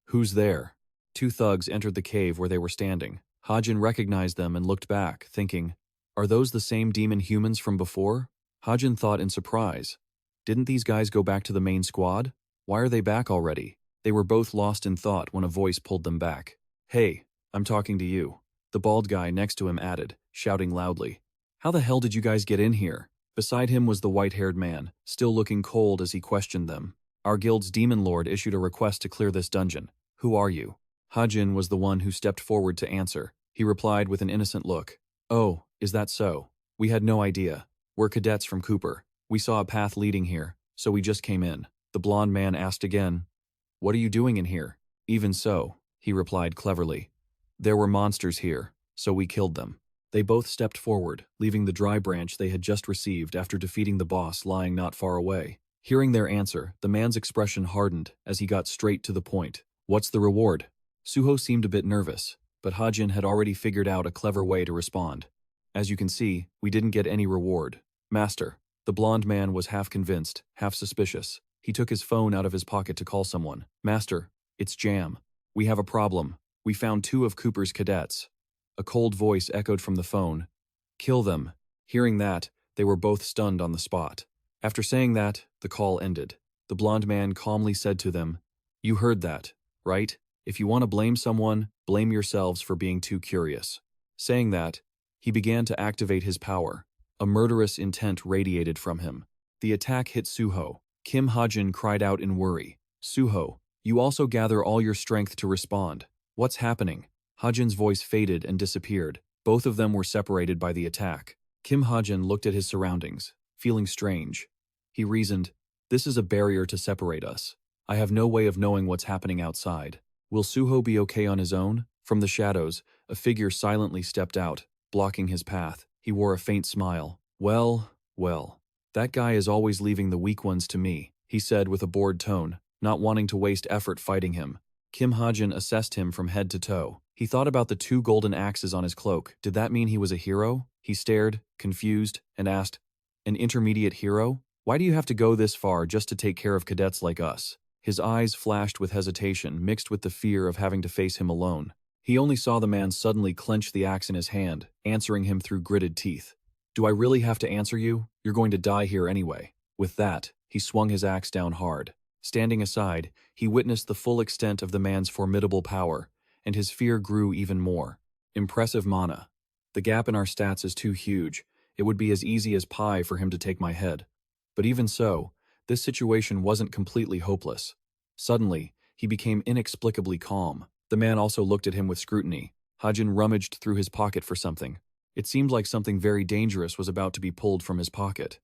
"Who's there?" Two thugs entered the cave where they were standing. Hajin recognized them and looked back, thinking, "Are those the same demon humans from before?" Hajin thought in surprise. Didn't these guys go back to the main squad? Why are they back already? They were both lost in thought when a voice pulled them back. "Hey, I'm talking to you," the bald guy next to him added, shouting loudly. "How the hell did you guys get in here?" Beside him was the white-haired man, still looking cold as he questioned them. "Our guild's demon lord issued a request to clear this dungeon. Who are you?" Hajin was the one who stepped forward to answer. He replied with an innocent look. "Oh, is that so? We had no idea. We're cadets from Cooper. We saw a path leading here, so we just came in." The blond man asked again, "What are you doing in here?" "Even so," he replied cleverly. "There were monsters here, so we killed them." They both stepped forward, leaving the dry branch they had just received after defeating the boss lying not far away. Hearing their answer, the man's expression hardened as he got straight to the point. "What's the reward?" Suho seemed a bit nervous, but Hajin had already figured out a clever way to respond. "As you can see, we didn't get any reward. Master." The blond man was half convinced, half suspicious. He took his phone out of his pocket to call someone. "Master, it's Jam. We have a problem. We found 2 of Cooper's cadets." A cold voice echoed from the phone. "Kill them." Hearing that, they were both stunned on the spot. After saying that, the call ended. The blond man calmly said to them, "You heard that, right? If you want to blame someone, blame yourselves for being too curious." Saying that, he began to activate his power. A murderous intent radiated from him. The attack hit Suho. Kim Hajin cried out in worry. "Suho, you also gather all your strength to respond. What's happening?" Hajin's voice faded and disappeared. Both of them were separated by the attack. Kim Hajin looked at his surroundings, feeling strange. He reasoned, "This is a barrier to separate us. I have no way of knowing what's happening outside. Will Suho be okay on his own?" From the shadows, a figure silently stepped out, blocking his path. He wore a faint smile. Well, that guy is always leaving the weak ones to me," he said with a bored tone, not wanting to waste effort fighting him. Kim Hajin assessed him from head to toe. He thought about the 2 golden axes on his cloak. Did that mean he was a hero? He stared, confused, and asked, "An intermediate hero? Why do you have to go this far just to take care of cadets like us?" His eyes flashed with hesitation, mixed with the fear of having to face him alone. He only saw the man suddenly clench the axe in his hand, answering him through gritted teeth. "Do I really have to answer you? You're going to die here anyway." With that, he swung his axe down hard. Standing aside, he witnessed the full extent of the man's formidable power, and his fear grew even more. Impressive mana. The gap in our stats is too huge. It would be as easy as pie for him to take my head. But even so, this situation wasn't completely hopeless. Suddenly, he became inexplicably calm. The man also looked at him with scrutiny. Hajin rummaged through his pocket for something. It seemed like something very dangerous was about to be pulled from his pocket.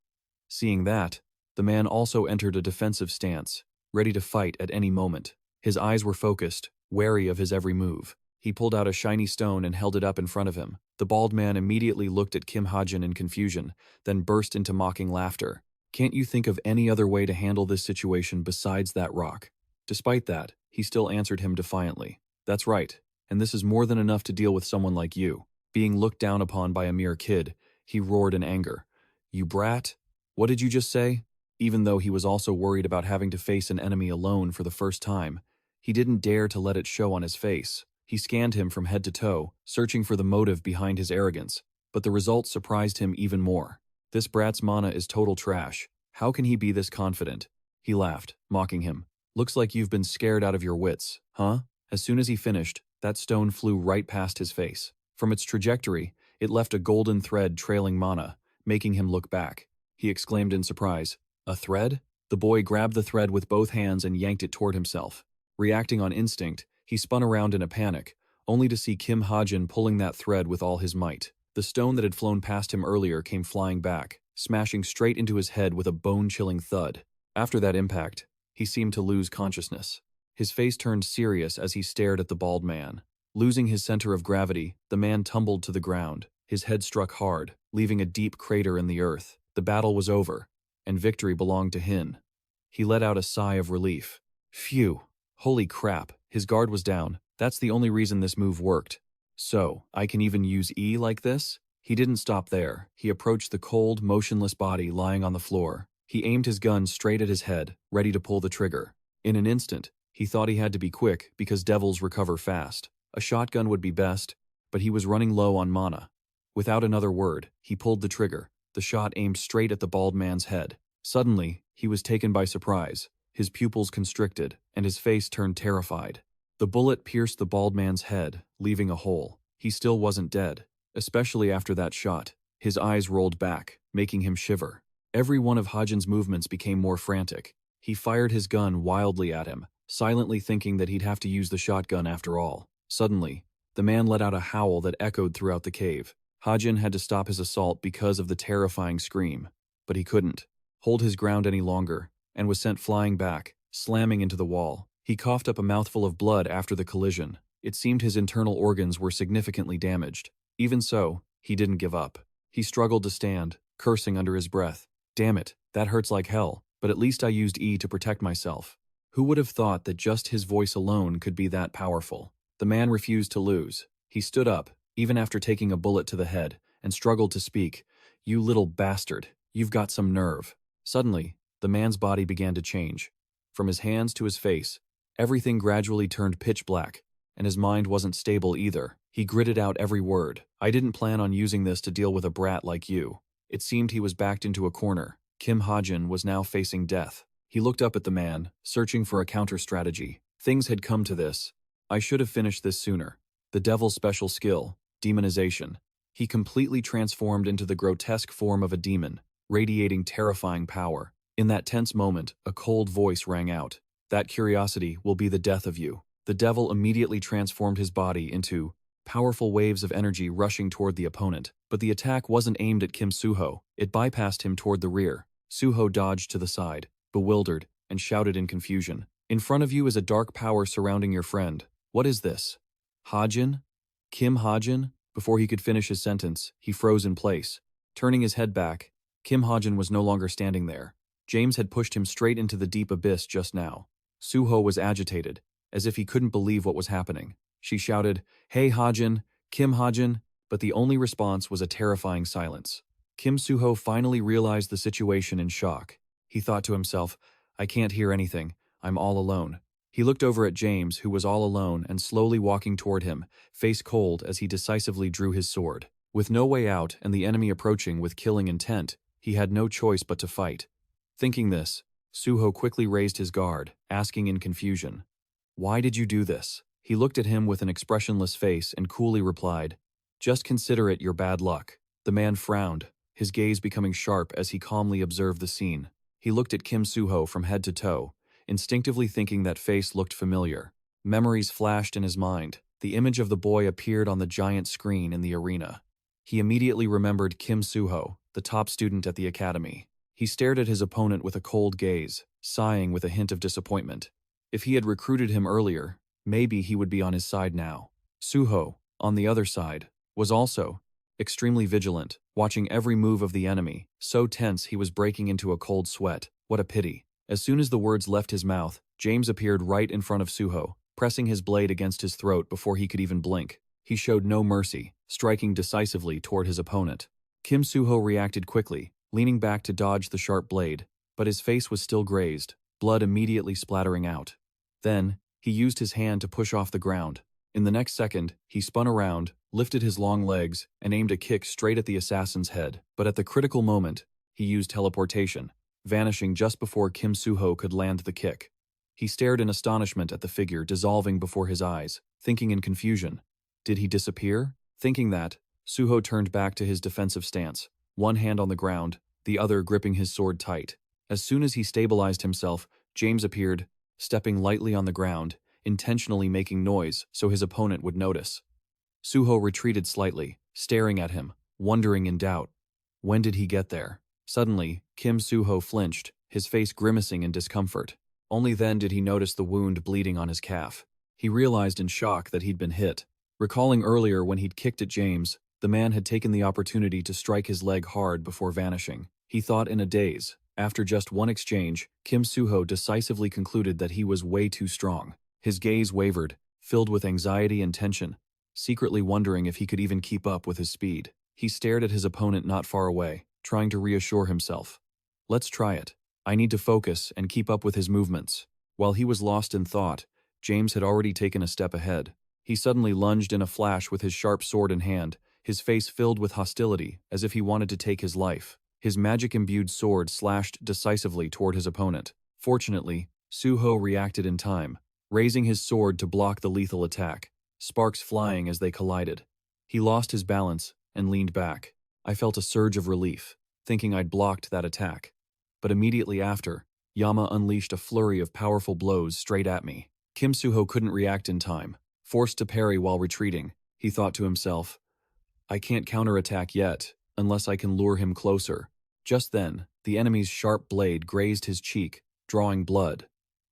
Seeing that, the man also entered a defensive stance, ready to fight at any moment. His eyes were focused, wary of his every move. He pulled out a shiny stone and held it up in front of him. The bald man immediately looked at Kim Hajin in confusion, then burst into mocking laughter. Can't you think of any other way to handle this situation besides that rock? Despite that, he still answered him defiantly. That's right, and this is more than enough to deal with someone like you. Being looked down upon by a mere kid, he roared in anger. You brat? What did you just say? Even though he was also worried about having to face an enemy alone for the first time, he didn't dare to let it show on his face. He scanned him from head to toe, searching for the motive behind his arrogance, but the results surprised him even more. This brat's mana is total trash. How can he be this confident? He laughed, mocking him. Looks like you've been scared out of your wits, huh? As soon as he finished, that stone flew right past his face. From its trajectory, it left a golden thread trailing mana, making him look back. He exclaimed in surprise. A thread? The boy grabbed the thread with both hands and yanked it toward himself. Reacting on instinct, he spun around in a panic, only to see Kim Hajin pulling that thread with all his might. The stone that had flown past him earlier came flying back, smashing straight into his head with a bone-chilling thud. After that impact, he seemed to lose consciousness. His face turned serious as he stared at the bald man. Losing his center of gravity, the man tumbled to the ground. His head struck hard, leaving a deep crater in the earth. The battle was over, and victory belonged to Hin. He let out a sigh of relief. Phew. Holy crap, his guard was down. That's the only reason this move worked. So, I can even use E like this? He didn't stop there. He approached the cold, motionless body lying on the floor. He aimed his gun straight at his head, ready to pull the trigger. In an instant, he thought he had to be quick because devils recover fast. A shotgun would be best, but he was running low on mana. Without another word, he pulled the trigger. The shot aimed straight at the bald man's head. Suddenly, he was taken by surprise. His pupils constricted, and his face turned terrified. The bullet pierced the bald man's head, leaving a hole. He still wasn't dead, especially after that shot. His eyes rolled back, making him shiver. Every one of Hajin's movements became more frantic. He fired his gun wildly at him, silently thinking that he'd have to use the shotgun after all. Suddenly, the man let out a howl that echoed throughout the cave. Hajin had to stop his assault because of the terrifying scream, but he couldn't hold his ground any longer and was sent flying back, slamming into the wall. He coughed up a mouthful of blood after the collision. It seemed his internal organs were significantly damaged. Even so, he didn't give up. He struggled to stand, cursing under his breath. Damn it, that hurts like hell, but at least I used E to protect myself. Who would have thought that just his voice alone could be that powerful? The man refused to lose. He stood up, even after taking a bullet to the head, and struggled to speak. You little bastard, you've got some nerve. Suddenly, the man's body began to change. From his hands to his face, everything gradually turned pitch black, and his mind wasn't stable either. He gritted out every word. I didn't plan on using this to deal with a brat like you. It seemed he was backed into a corner. Kim Hajin was now facing death. He looked up at the man, searching for a counter-strategy. Things had come to this. I should have finished this sooner. The devil's special skill, demonization. He completely transformed into the grotesque form of a demon, radiating terrifying power. In that tense moment, a cold voice rang out. That curiosity will be the death of you. The devil immediately transformed his body into powerful waves of energy rushing toward the opponent. But the attack wasn't aimed at Kim Suho. It bypassed him toward the rear. Suho dodged to the side, bewildered, and shouted in confusion. In front of you is a dark power surrounding your friend. What is this? Hajin? Kim Hajin? Before he could finish his sentence, he froze in place. Turning his head back, Kim Hajin was no longer standing there. James had pushed him straight into the deep abyss just now. Suho was agitated, as if he couldn't believe what was happening. She shouted, Hey Hajin, Kim Hajin, but the only response was a terrifying silence. Kim Suho finally realized the situation in shock. He thought to himself, I can't hear anything, I'm all alone. He looked over at James, who was all alone and slowly walking toward him, face cold as he decisively drew his sword. With no way out and the enemy approaching with killing intent, he had no choice but to fight. Thinking this, Suho quickly raised his guard, asking in confusion, "Why did you do this?" He looked at him with an expressionless face and coolly replied, "Just consider it your bad luck." The man frowned, his gaze becoming sharp as he calmly observed the scene. He looked at Kim Suho from head to toe, instinctively thinking that face looked familiar. Memories flashed in his mind. The image of the boy appeared on the giant screen in the arena. He immediately remembered Kim Suho, the top student at the academy. He stared at his opponent with a cold gaze, sighing with a hint of disappointment. If he had recruited him earlier, maybe he would be on his side now. Suho, on the other side, was also extremely vigilant, watching every move of the enemy, so tense he was breaking into a cold sweat. What a pity. As soon as the words left his mouth, James appeared right in front of Suho, pressing his blade against his throat before he could even blink. He showed no mercy, striking decisively toward his opponent. Kim Suho reacted quickly, leaning back to dodge the sharp blade, but his face was still grazed, blood immediately splattering out. Then, he used his hand to push off the ground. In the next second, he spun around, lifted his long legs, and aimed a kick straight at the assassin's head. But at the critical moment, he used teleportation, vanishing just before Kim Suho could land the kick. He stared in astonishment at the figure dissolving before his eyes, thinking in confusion. Did he disappear? Thinking that, Suho turned back to his defensive stance, one hand on the ground, the other gripping his sword tight. As soon as he stabilized himself, James appeared, stepping lightly on the ground, intentionally making noise so his opponent would notice. Suho retreated slightly, staring at him, wondering in doubt. When did he get there? Suddenly, Kim Suho flinched, his face grimacing in discomfort. Only then did he notice the wound bleeding on his calf. He realized in shock that he'd been hit. Recalling earlier when he'd kicked at James, the man had taken the opportunity to strike his leg hard before vanishing. He thought in a daze. After just one exchange, Kim Suho decisively concluded that he was way too strong. His gaze wavered, filled with anxiety and tension, secretly wondering if he could even keep up with his speed. He stared at his opponent not far away, trying to reassure himself. Let's try it. I need to focus and keep up with his movements. While he was lost in thought, James had already taken a step ahead. He suddenly lunged in a flash with his sharp sword in hand, his face filled with hostility, as if he wanted to take his life. His magic-imbued sword slashed decisively toward his opponent. Fortunately, Suho reacted in time, raising his sword to block the lethal attack, sparks flying as they collided. He lost his balance and leaned back. I felt a surge of relief, thinking I'd blocked that attack. But immediately after, Yama unleashed a flurry of powerful blows straight at me. Kim Suho couldn't react in time. Forced to parry while retreating, he thought to himself, I can't counterattack yet, unless I can lure him closer. Just then, the enemy's sharp blade grazed his cheek, drawing blood.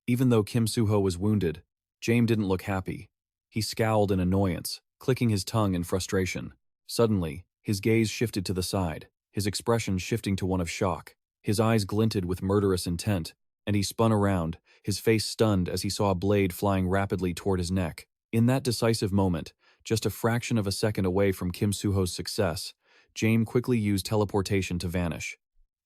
Even though Kim Suho was wounded, James didn't look happy. He scowled in annoyance, clicking his tongue in frustration. Suddenly, his gaze shifted to the side, his expression shifting to one of shock. His eyes glinted with murderous intent, and he spun around, his face stunned as he saw a blade flying rapidly toward his neck. In that decisive moment, just a fraction of a second away from Kim Suho's success, James quickly used teleportation to vanish.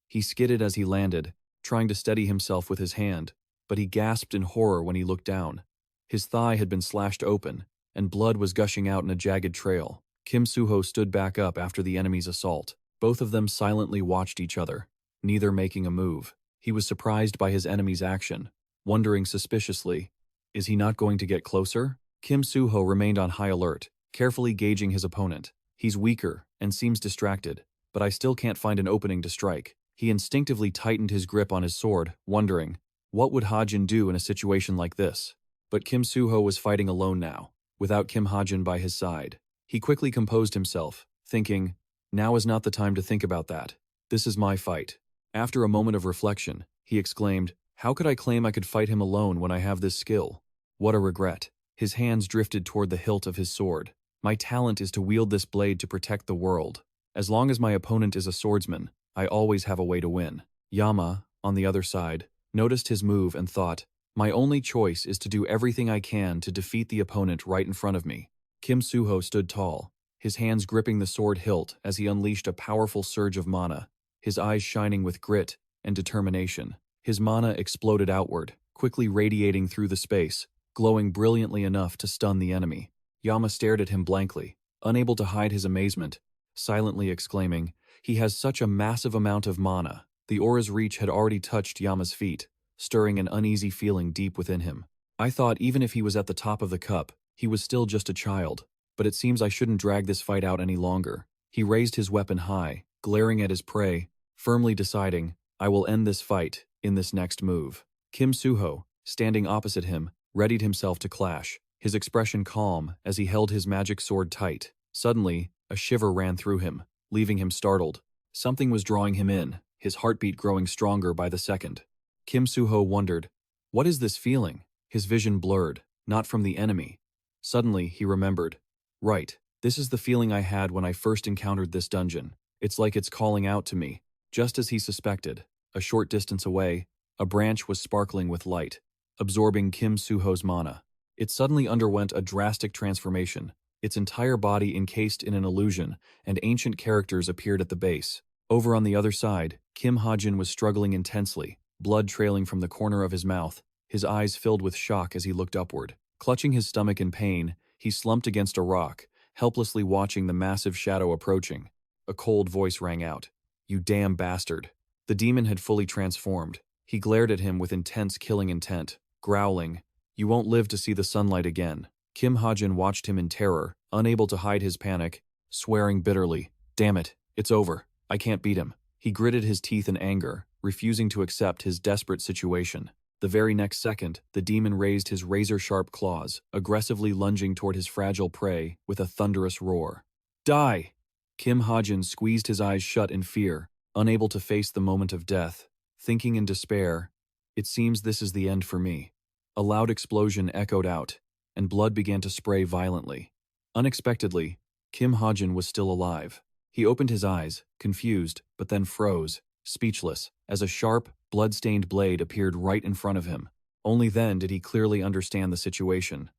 He skidded as he landed, trying to steady himself with his hand, but he gasped in horror when he looked down. His thigh had been slashed open, and blood was gushing out in a jagged trail. Kim Suho stood back up after the enemy's assault. Both of them silently watched each other, neither making a move. He was surprised by his enemy's action, wondering suspiciously, is he not going to get closer? Kim Suho remained on high alert, carefully gauging his opponent. He's weaker and seems distracted, but I still can't find an opening to strike. He instinctively tightened his grip on his sword, wondering, what would Hajin do in a situation like this? But Kim Suho was fighting alone now, without Kim Hajin by his side. He quickly composed himself, thinking, now is not the time to think about that. This is my fight. After a moment of reflection, he exclaimed, how could I claim I could fight him alone when I have this skill? What a regret. His hands drifted toward the hilt of his sword. My talent is to wield this blade to protect the world. As long as my opponent is a swordsman, I always have a way to win. Yama, on the other side, noticed his move and thought, my only choice is to do everything I can to defeat the opponent right in front of me. Kim Suho stood tall, his hands gripping the sword hilt as he unleashed a powerful surge of mana, his eyes shining with grit and determination. His mana exploded outward, quickly radiating through the space, glowing brilliantly enough to stun the enemy. Yama stared at him blankly, unable to hide his amazement, silently exclaiming, he has such a massive amount of mana. The aura's reach had already touched Yama's feet, stirring an uneasy feeling deep within him. I thought even if he was at the top of the cup, he was still just a child, but it seems I shouldn't drag this fight out any longer. He raised his weapon high, glaring at his prey, firmly deciding, I will end this fight in this next move. Kim Suho, standing opposite him, readied himself to clash, his expression calm as he held his magic sword tight. Suddenly, a shiver ran through him, leaving him startled. Something was drawing him in, his heartbeat growing stronger by the second. Kim Suho wondered, what is this feeling? His vision blurred, not from the enemy. Suddenly, he remembered. Right, this is the feeling I had when I first encountered this dungeon. It's like it's calling out to me. Just as he suspected, a short distance away, a branch was sparkling with light, absorbing Kim Suho's mana. It suddenly underwent a drastic transformation, its entire body encased in an illusion, and ancient characters appeared at the base. Over on the other side, Kim Hajin was struggling intensely, blood trailing from the corner of his mouth, his eyes filled with shock as he looked upward. Clutching his stomach in pain, he slumped against a rock, helplessly watching the massive shadow approaching. A cold voice rang out. You damn bastard. The demon had fully transformed. He glared at him with intense killing intent, growling, You won't live to see the sunlight again. Kim Hajin watched him in terror, unable to hide his panic, swearing bitterly, Damn it, it's over. I can't beat him. He gritted his teeth in anger, refusing to accept his desperate situation. The very next second, the demon raised his razor-sharp claws, aggressively lunging toward his fragile prey with a thunderous roar. Die! Kim Hajin squeezed his eyes shut in fear, unable to face the moment of death, thinking in despair, It seems this is the end for me. A loud explosion echoed out, and blood began to spray violently. Unexpectedly, Kim Hajin was still alive. He opened his eyes, confused, but then froze, speechless, as a sharp, blood-stained blade appeared right in front of him. Only then did he clearly understand the situation.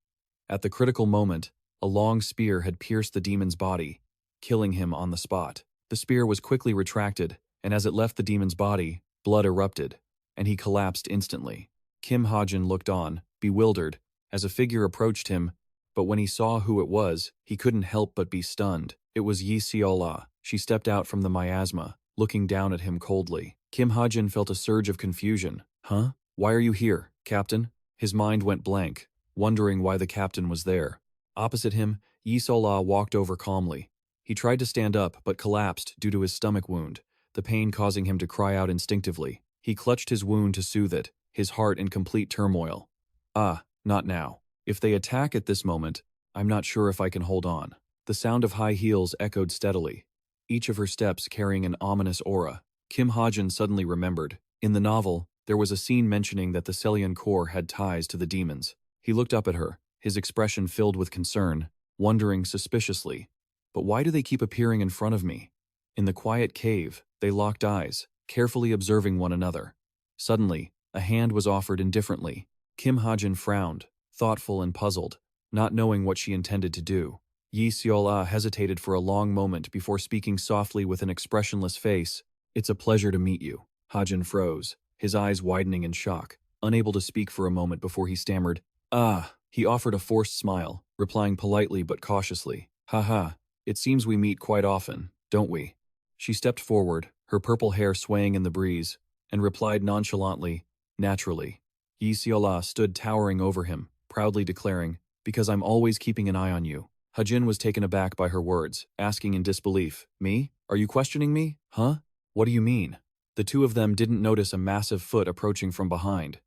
At the critical moment, a long spear had pierced the demon's body, killing him on the spot. The spear was quickly retracted, and as it left the demon's body, blood erupted, and he collapsed instantly. Kim Hajin looked on, bewildered, as a figure approached him, but when he saw who it was, he couldn't help but be stunned. It was Yi Siola. She stepped out from the miasma, looking down at him coldly. Kim Hajin felt a surge of confusion. Huh? Why are you here, Captain? His mind went blank, wondering why the captain was there. Opposite him, Yi Siola walked over calmly. He tried to stand up, but collapsed due to his stomach wound, the pain causing him to cry out instinctively. He clutched his wound to soothe it, his heart in complete turmoil. Ah, not now. If they attack at this moment, I'm not sure if I can hold on. The sound of high heels echoed steadily, each of her steps carrying an ominous aura. Kim Hajin suddenly remembered. In the novel, there was a scene mentioning that the Celian Corps had ties to the demons. He looked up at her, his expression filled with concern, wondering suspiciously, But why do they keep appearing in front of me? In the quiet cave, they locked eyes, carefully observing one another. Suddenly, a hand was offered indifferently. Kim Hajin frowned, thoughtful and puzzled, not knowing what she intended to do. Yi Siola hesitated for a long moment before speaking softly with an expressionless face. It's a pleasure to meet you. Hajin froze, his eyes widening in shock, unable to speak for a moment before he stammered, Ah! He offered a forced smile, replying politely but cautiously, Haha, it seems we meet quite often, don't we? She stepped forward, her purple hair swaying in the breeze, and replied nonchalantly, Naturally. Yi Siola stood towering over him, proudly declaring, Because I'm always keeping an eye on you. Hajin was taken aback by her words, asking in disbelief, Me? Are you questioning me? Huh? What do you mean? The two of them didn't notice a massive foot approaching from behind.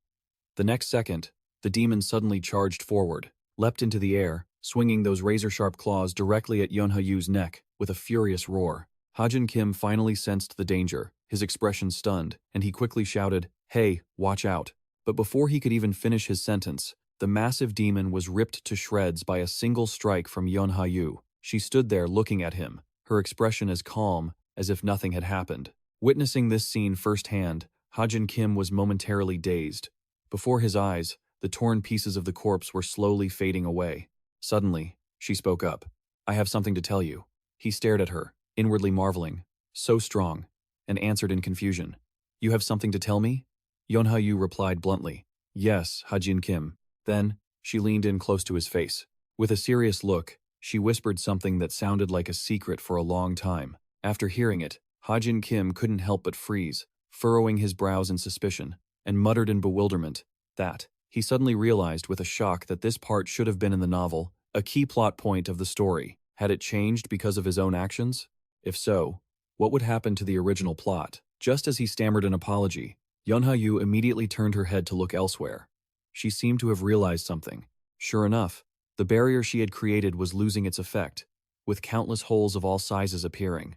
The next second, the demon suddenly charged forward, leapt into the air, swinging those razor-sharp claws directly at Yeonha-yu's neck with a furious roar. Hajin Kim finally sensed the danger, his expression stunned, and he quickly shouted, Hey, watch out. But before he could even finish his sentence, the massive demon was ripped to shreds by a single strike from Yeonha-yu. She stood there looking at him, her expression as calm as if nothing had happened. Witnessing this scene firsthand, Hajin Kim was momentarily dazed. Before his eyes, the torn pieces of the corpse were slowly fading away. Suddenly, she spoke up. I have something to tell you. He stared at her, inwardly marveling, so strong, and answered in confusion. You have something to tell me? Yeonha-yu replied bluntly. Yes, Hajin Kim. Then, she leaned in close to his face. With a serious look, she whispered something that sounded like a secret for a long time. After hearing it, Hajin Kim couldn't help but freeze, furrowing his brows in suspicion. and muttered in bewilderment. That, he suddenly realized with a shock that this part should have been in the novel, a key plot point of the story. Had it changed because of his own actions? If so, what would happen to the original plot? Just as he stammered an apology, Yeonha-yu immediately turned her head to look elsewhere. She seemed to have realized something. Sure enough, the barrier she had created was losing its effect, with countless holes of all sizes appearing.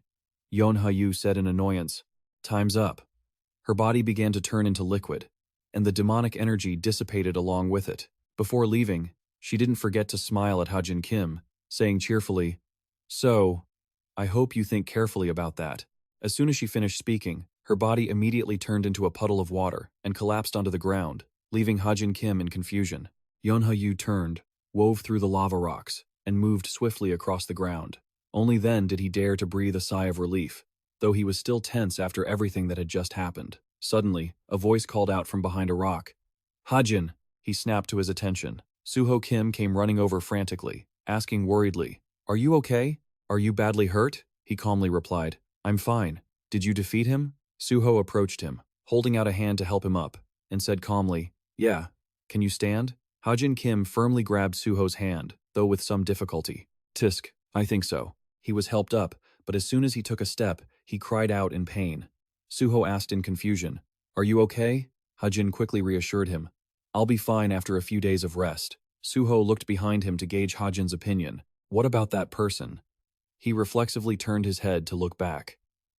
Yeonha-yu said in annoyance, "Time's up." Her body began to turn into liquid, and the demonic energy dissipated along with it. Before leaving, she didn't forget to smile at Hajin Kim, saying cheerfully, "So, I hope you think carefully about that." As soon as she finished speaking, her body immediately turned into a puddle of water and collapsed onto the ground, leaving Hajin Kim in confusion. Yeonha-yu turned, wove through the lava rocks, and moved swiftly across the ground. Only then did he dare to breathe a sigh of relief, though he was still tense after everything that had just happened. Suddenly, a voice called out from behind a rock. "Hajin!" He snapped to his attention. Suho Kim came running over frantically, asking worriedly, "Are you okay? Are you badly hurt?" He calmly replied, "I'm fine. Did you defeat him?" Suho approached him, holding out a hand to help him up, and said calmly, "Yeah. Can you stand?" Hajin Kim firmly grabbed Suho's hand, though with some difficulty. "Tisk, I think so." He was helped up, but as soon as he took a step, he cried out in pain. Suho asked in confusion, "Are you okay?" Hajin quickly reassured him, "I'll be fine after a few days of rest." Suho looked behind him to gauge Hajin's opinion. What about that person? He reflexively turned his head to look back.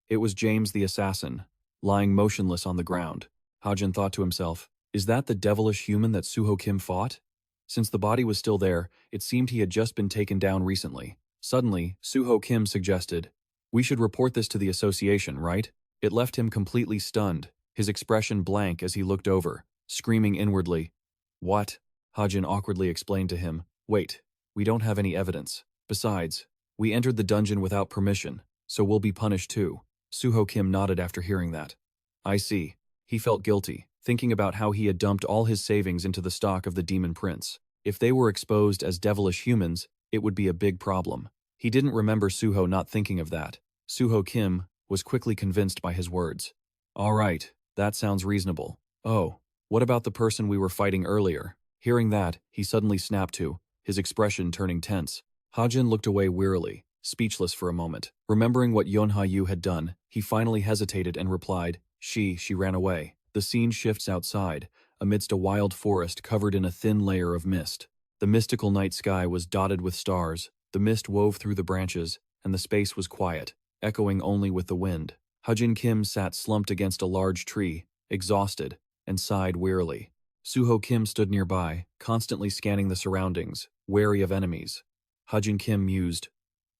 It was James the assassin, lying motionless on the ground. Hajin thought to himself, is that the devilish human that Suho Kim fought? Since the body was still there, it seemed he had just been taken down recently. Suddenly, Suho Kim suggested, "We should report this to the association, right?" It left him completely stunned, his expression blank as he looked over, screaming inwardly. "What?" Hajin awkwardly explained to him. "Wait, we don't have any evidence. Besides, we entered the dungeon without permission, so we'll be punished too." Suho Kim nodded after hearing that. "I see." He felt guilty, thinking about how he had dumped all his savings into the stock of the Demon Prince. If they were exposed as devilish humans, it would be a big problem. He didn't remember Suho not thinking of that. Suho Kim was quickly convinced by his words. "All right, that sounds reasonable. Oh, what about the person we were fighting earlier?" Hearing that, he suddenly snapped to, his expression turning tense. Hajin looked away wearily, speechless for a moment. Remembering what Yeonha-yu had done, he finally hesitated and replied, She ran away." The scene shifts outside, amidst a wild forest covered in a thin layer of mist. The mystical night sky was dotted with stars, the mist wove through the branches, and the space was quiet, echoing only with the wind. Hajin Kim sat slumped against a large tree, exhausted, and sighed wearily. Suho Kim stood nearby, constantly scanning the surroundings, wary of enemies. Hajin Kim mused,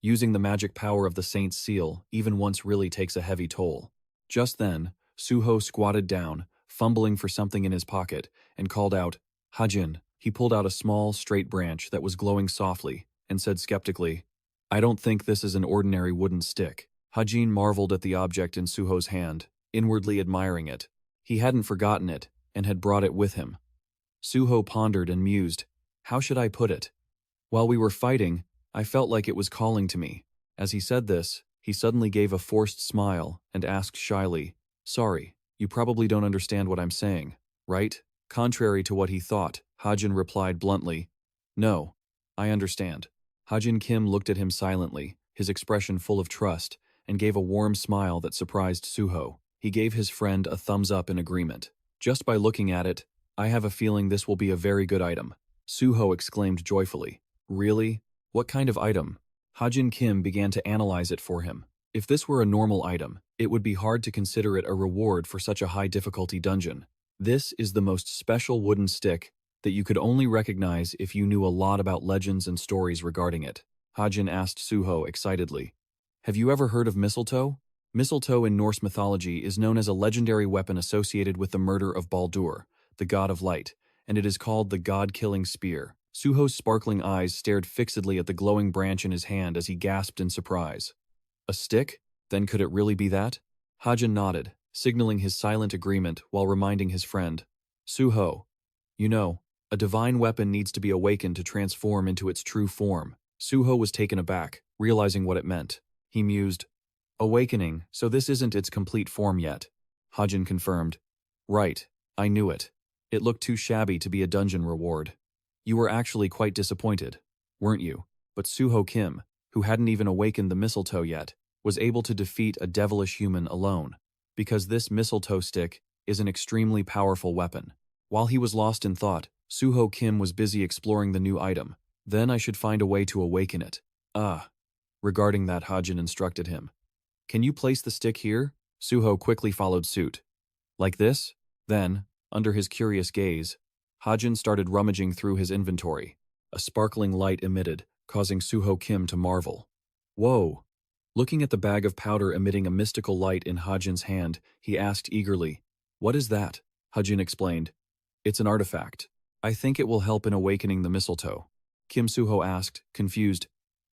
"Using the magic power of the Saint's seal even once really takes a heavy toll." Just then, Suho squatted down, fumbling for something in his pocket, and called out, "Hajin." He pulled out a small, straight branch that was glowing softly, and said skeptically, "I don't think this is an ordinary wooden stick." Hajin marveled at the object in Suho's hand, inwardly admiring it. He hadn't forgotten it, and had brought it with him. Suho pondered and mused, "How should I put it? While we were fighting, I felt like it was calling to me." As he said this, he suddenly gave a forced smile and asked shyly, "Sorry, you probably don't understand what I'm saying, right?" Contrary to what he thought, Hajin replied bluntly, "No, I understand." Hajin Kim looked at him silently, his expression full of trust, and gave a warm smile that surprised Suho. He gave his friend a thumbs up in agreement. "Just by looking at it, I have a feeling this will be a very good item." Suho exclaimed joyfully, "Really? What kind of item?" Hajin Kim began to analyze it for him. If this were a normal item, it would be hard to consider it a reward for such a high difficulty dungeon. This is the most special wooden stick that you could only recognize if you knew a lot about legends and stories regarding it. Hajin asked Suho excitedly, "Have you ever heard of mistletoe?" Mistletoe in Norse mythology is known as a legendary weapon associated with the murder of Baldur, the god of light, and it is called the god-killing spear. Suho's sparkling eyes stared fixedly at the glowing branch in his hand as he gasped in surprise. "A stick? Then could it really be that?" Hajin nodded, signaling his silent agreement while reminding his friend, "Suho, you know, a divine weapon needs to be awakened to transform into its true form." Suho was taken aback, realizing what it meant. He mused, "Awakening, so this isn't its complete form yet." Hajin confirmed, "Right, I knew it. It looked too shabby to be a dungeon reward. You were actually quite disappointed, weren't you? But Suho Kim, who hadn't even awakened the mistletoe yet, was able to defeat a devilish human alone, because this mistletoe stick is an extremely powerful weapon. While he was lost in thought, Suho Kim was busy exploring the new item. Then I should find a way to awaken it. Regarding that, Hajin instructed him. Can you place the stick here? Suho quickly followed suit. Like this? Then, under his curious gaze, Hajin started rummaging through his inventory. A sparkling light emitted, causing Suho Kim to marvel. Whoa! Looking at the bag of powder emitting a mystical light in Hajin's hand, he asked eagerly, What is that? Hajin explained. It's an artifact. I think it will help in awakening the mistletoe. Kim Suho asked, confused.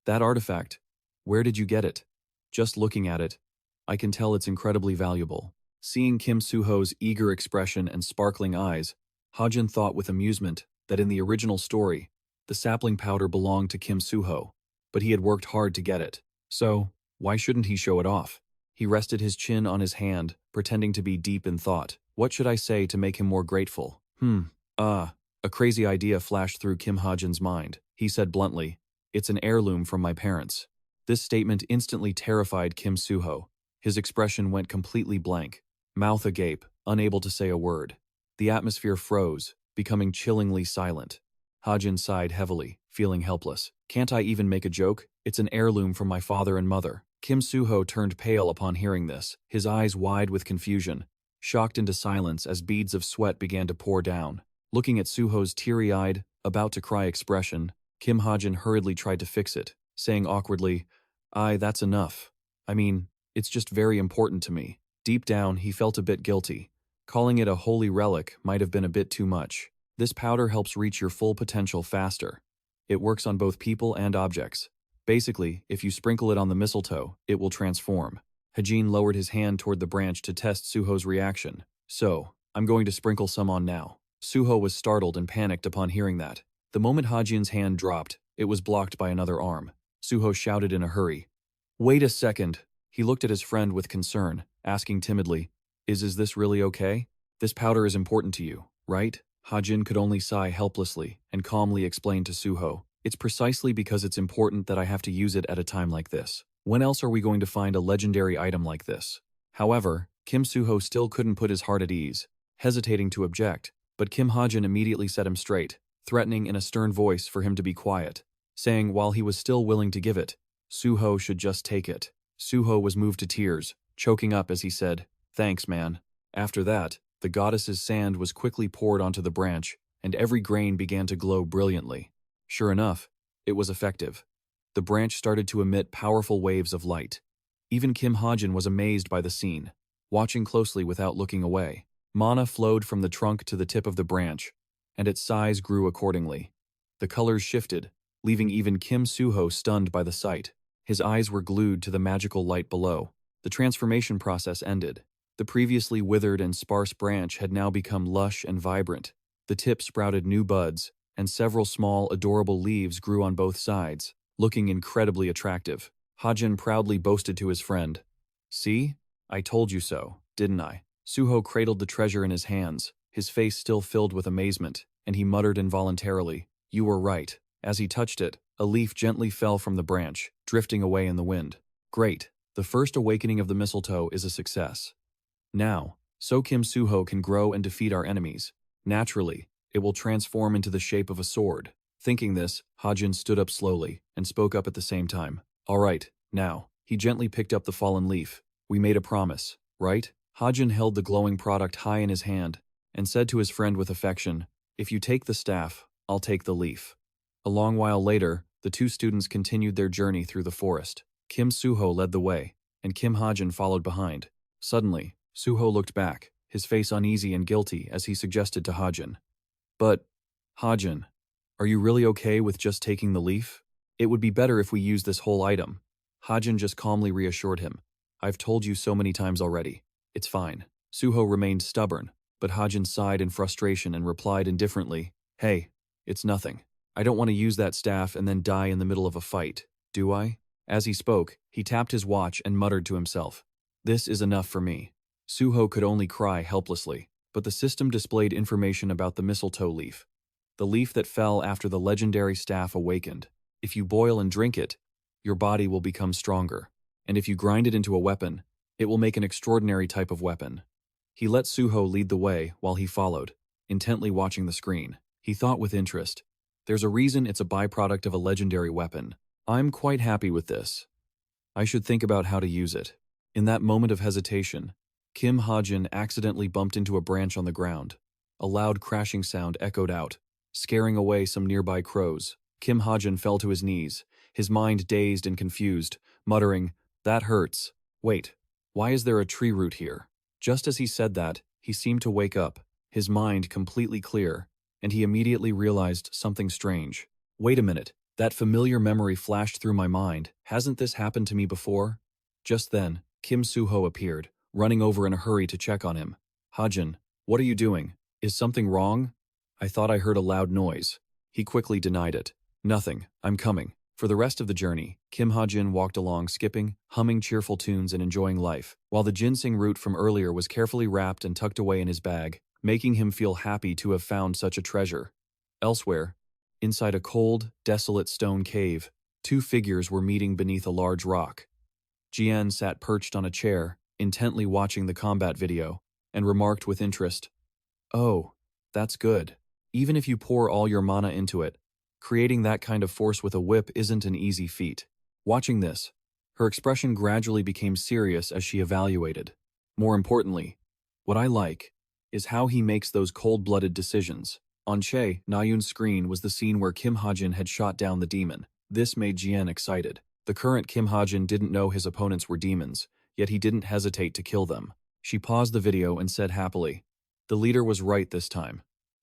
That artifact? Where did you get it? Just looking at it, I can tell it's incredibly valuable. Seeing Kim Suho's eager expression and sparkling eyes, Hajin thought with amusement that in the original story, the sapling powder belonged to Kim Suho, but he had worked hard to get it. So, why shouldn't he show it off? He rested his chin on his hand, pretending to be deep in thought. What should I say to make him more grateful? A crazy idea flashed through Kim Hajin's mind. He said bluntly, It's an heirloom from my parents. This statement instantly terrified Kim Suho. His expression went completely blank, mouth agape, unable to say a word. The atmosphere froze, becoming chillingly silent. Hajin sighed heavily, feeling helpless. Can't I even make a joke? It's an heirloom from my father and mother. Kim Suho turned pale upon hearing this, his eyes wide with confusion, shocked into silence as beads of sweat began to pour down. Looking at Suho's teary-eyed, about-to-cry expression, Kim Hajin hurriedly tried to fix it, saying awkwardly, That's enough. I mean, it's just very important to me. Deep down, he felt a bit guilty. Calling it a holy relic might have been a bit too much. This powder helps reach your full potential faster. It works on both people and objects. Basically, if you sprinkle it on the mistletoe, it will transform. Hajin lowered his hand toward the branch to test Suho's reaction. So, I'm going to sprinkle some on now. Suho was startled and panicked upon hearing that. The moment Hajin's hand dropped, it was blocked by another arm. Suho shouted in a hurry. Wait a second. He looked at his friend with concern, asking timidly, Is this really okay? This powder is important to you, right? Hajin could only sigh helplessly and calmly explain to Suho, It's precisely because it's important that I have to use it at a time like this. When else are we going to find a legendary item like this? However, Kim Suho still couldn't put his heart at ease, hesitating to object, but Kim Hajin immediately set him straight, threatening in a stern voice for him to be quiet, saying while he was still willing to give it, Suho should just take it. Suho was moved to tears, choking up as he said, Thanks, man. After that, the goddess's sand was quickly poured onto the branch, and every grain began to glow brilliantly. Sure enough, it was effective. The branch started to emit powerful waves of light. Even Kim Hajin was amazed by the scene, watching closely without looking away. Mana flowed from the trunk to the tip of the branch, and its size grew accordingly. The colors shifted, leaving even Kim Suho stunned by the sight. His eyes were glued to the magical light below. The transformation process ended. The previously withered and sparse branch had now become lush and vibrant. The tip sprouted new buds, and several small, adorable leaves grew on both sides, looking incredibly attractive. Hajin proudly boasted to his friend, See? I told you so, didn't I? Suho cradled the treasure in his hands, his face still filled with amazement, and he muttered involuntarily, You were right. As he touched it, a leaf gently fell from the branch, drifting away in the wind. Great. The first awakening of the mistletoe is a success. Now, so Kim Suho can grow and defeat our enemies. Naturally, it will transform into the shape of a sword. Thinking this, Hajin stood up slowly and spoke up at the same time. All right, now. He gently picked up the fallen leaf. We made a promise, right? Hajin held the glowing product high in his hand and said to his friend with affection, If you take the staff, I'll take the leaf. A long while later, the two students continued their journey through the forest. Kim Suho led the way, and Kim Hajin followed behind. Suddenly, Suho looked back, his face uneasy and guilty as he suggested to Hajin. But, Hajin, are you really okay with just taking the leaf? It would be better if we use this whole item. Hajin just calmly reassured him. I've told you so many times already. It's fine. Suho remained stubborn, but Hajin sighed in frustration and replied indifferently, Hey, it's nothing. I don't want to use that staff and then die in the middle of a fight, do I? As he spoke, he tapped his watch and muttered to himself, This is enough for me. Suho could only cry helplessly. but the system displayed information about the mistletoe leaf, the leaf that fell after the legendary staff awakened. If you boil and drink it, your body will become stronger, and if you grind it into a weapon, it will make an extraordinary type of weapon. He let Suho lead the way while he followed, intently watching the screen. He thought with interest, there's a reason it's a byproduct of a legendary weapon. I'm quite happy with this. I should think about how to use it. In that moment of hesitation, Kim Hajin accidentally bumped into a branch on the ground. A loud crashing sound echoed out, scaring away some nearby crows. Kim Hajin fell to his knees, his mind dazed and confused, muttering, "That hurts. Wait, why is there a tree root here?" Just as he said that, he seemed to wake up, his mind completely clear, and he immediately realized something strange. Wait a minute, that familiar memory flashed through my mind. Hasn't this happened to me before? Just then, Kim Suho appeared, running over in a hurry to check on him. "Hajin, what are you doing? Is something wrong?" "I thought I heard a loud noise." He quickly denied it. "Nothing, I'm coming." For the rest of the journey, Kim Hajin walked along skipping, humming cheerful tunes and enjoying life, while the ginseng root from earlier was carefully wrapped and tucked away in his bag, making him feel happy to have found such a treasure. Elsewhere, inside a cold, desolate stone cave, two figures were meeting beneath a large rock. Jian sat perched on a chair, intently watching the combat video, and remarked with interest, "Oh, that's good. Even if you pour all your mana into it, creating that kind of force with a whip isn't an easy feat." Watching this, her expression gradually became serious as she evaluated. "More importantly, what I like is how he makes those cold-blooded decisions." On Che Nayun's screen was the scene where Kim Hajin had shot down the demon. This made Jian excited. The current Kim Hajin didn't know his opponents were demons, yet he didn't hesitate to kill them. She paused the video and said happily, "The leader was right this time."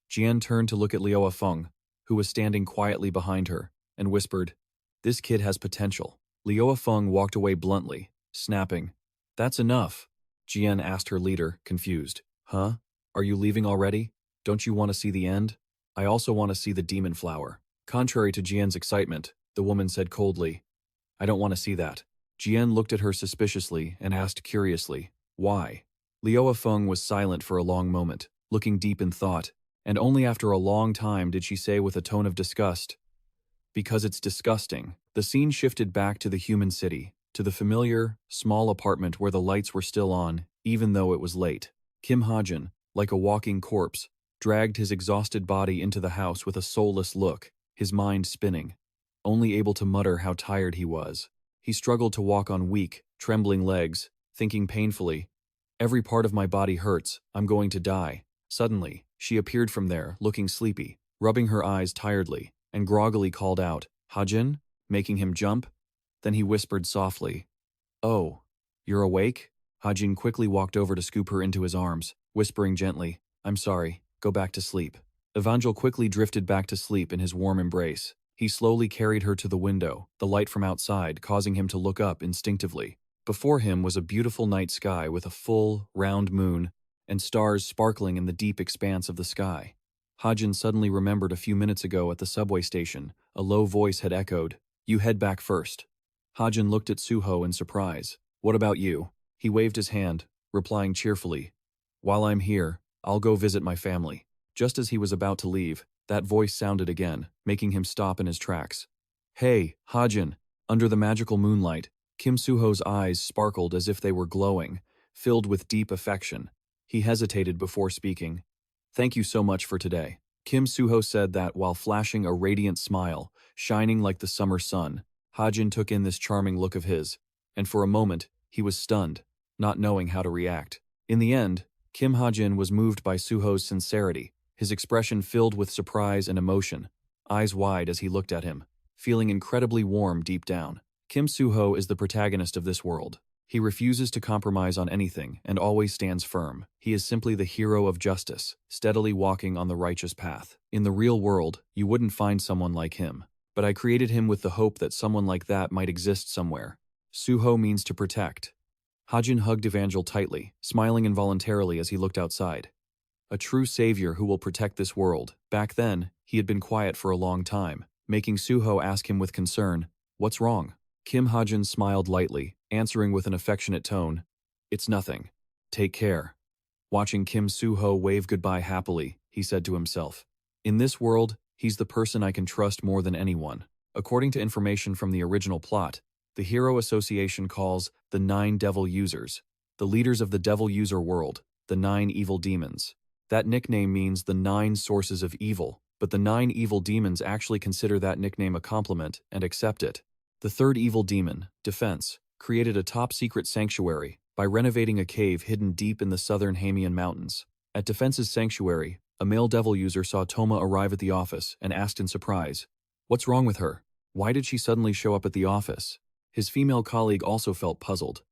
Jian turned to look at Liu Feng, who was standing quietly behind her, and whispered, "This kid has potential." Liu Feng walked away bluntly, snapping, "That's enough." Jian asked her leader, confused, "Huh? Are you leaving already? Don't you want to see the end?" "I also want to see the demon flower." Contrary to Jian's excitement, the woman said coldly, "I don't want to see that." Jian looked at her suspiciously and asked curiously, "Why?" Liu Feng was silent for a long moment, looking deep in thought, and only after a long time did she say with a tone of disgust, "Because it's disgusting." The scene shifted back to the human city, to the familiar, small apartment where the lights were still on, even though it was late. Kim Hajin, like a walking corpse, dragged his exhausted body into the house with a soulless look, his mind spinning, only able to mutter how tired he was. He struggled to walk on weak, trembling legs, thinking painfully, "Every part of my body hurts, I'm going to die." Suddenly, she appeared from there, looking sleepy, rubbing her eyes tiredly, and groggily called out, "Hajin?" making him jump. Then he whispered softly, "Oh, you're awake?" Hajin quickly walked over to scoop her into his arms, whispering gently, "I'm sorry, go back to sleep." Evangel quickly drifted back to sleep in his warm embrace. He slowly carried her to the window, the light from outside causing him to look up instinctively. Before him was a beautiful night sky with a full, round moon, and stars sparkling in the deep expanse of the sky. Hajin suddenly remembered a few minutes ago at the subway station, a low voice had echoed, "You head back first." Hajin looked at Suho in surprise. "What about you?" He waved his hand, replying cheerfully, "While I'm here, I'll go visit my family." Just as he was about to leave, that voice sounded again, making him stop in his tracks. "Hey, Hajin!" Under the magical moonlight, Kim Suho's eyes sparkled as if they were glowing, filled with deep affection. He hesitated before speaking. "Thank you so much for today." Kim Suho said that while flashing a radiant smile, shining like the summer sun. Hajin took in this charming look of his, and for a moment, he was stunned, not knowing how to react. In the end, Kim Hajin was moved by Suho's sincerity, his expression filled with surprise and emotion, eyes wide as he looked at him, feeling incredibly warm deep down. Kim Suho is the protagonist of this world. He refuses to compromise on anything and always stands firm. He is simply the hero of justice, steadily walking on the righteous path. In the real world, you wouldn't find someone like him. But I created him with the hope that someone like that might exist somewhere. Suho means to protect. Hajin hugged Evangel tightly, smiling involuntarily as he looked outside. A true savior who will protect this world. Back then, he had been quiet for a long time, making Suho ask him with concern, "What's wrong?" Kim Hajin smiled lightly, answering with an affectionate tone, "It's nothing. Take care." Watching Kim Soo-ho wave goodbye happily, he said to himself, "In this world, he's the person I can trust more than anyone." According to information from the original plot, the Hero Association calls the 9 Devil Users, the leaders of the Devil User world, the 9 evil demons. That nickname means the 9 sources of evil, but the 9 evil demons actually consider that nickname a compliment and accept it. The third evil demon, Defense, created a top-secret sanctuary by renovating a cave hidden deep in the southern Hamian Mountains. At Defense's sanctuary, a male devil user saw Toma arrive at the office and asked in surprise, "What's wrong with her? Why did she suddenly show up at the office?" His female colleague also felt puzzled.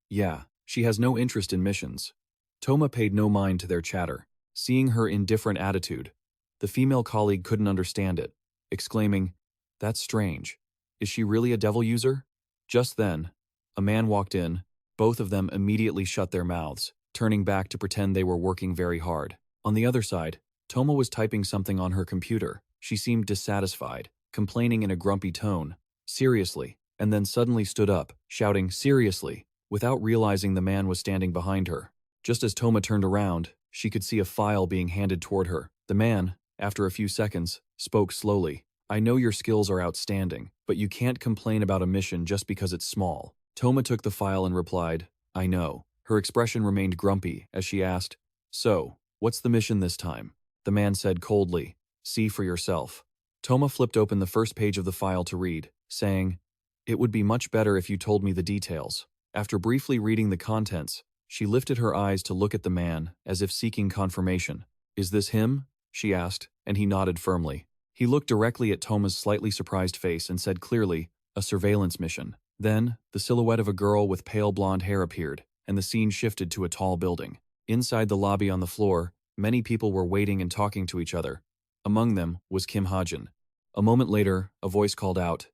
"Yeah, she has no interest in missions." Toma paid no mind to their chatter. Seeing her indifferent attitude, the female colleague couldn't understand it, exclaiming, "That's strange. Is she really a devil user?" Just then, a man walked in. Both of them immediately shut their mouths, turning back to pretend they were working very hard. On the other side, Toma was typing something on her computer. She seemed dissatisfied, complaining in a grumpy tone, "Seriously," and then suddenly stood up, shouting, "Seriously," without realizing the man was standing behind her. Just as Toma turned around, she could see a file being handed toward her. The man, after a few seconds, spoke slowly. "I know your skills are outstanding, but you can't complain about a mission just because it's small." Toma took the file and replied, "I know." Her expression remained grumpy as she asked, "So, what's the mission this time?" The man said coldly, "See for yourself." Toma flipped open the first page of the file to read, saying, "It would be much better if you told me the details." After briefly reading the contents, she lifted her eyes to look at the man, as if seeking confirmation. "Is this him?" she asked, and he nodded firmly. He looked directly at Toma's slightly surprised face and said clearly, "A surveillance mission." Then, the silhouette of a girl with pale blonde hair appeared, and the scene shifted to a tall building. Inside the lobby on the floor, many people were waiting and talking to each other. Among them was Kim Hajin. A moment later, a voice called out,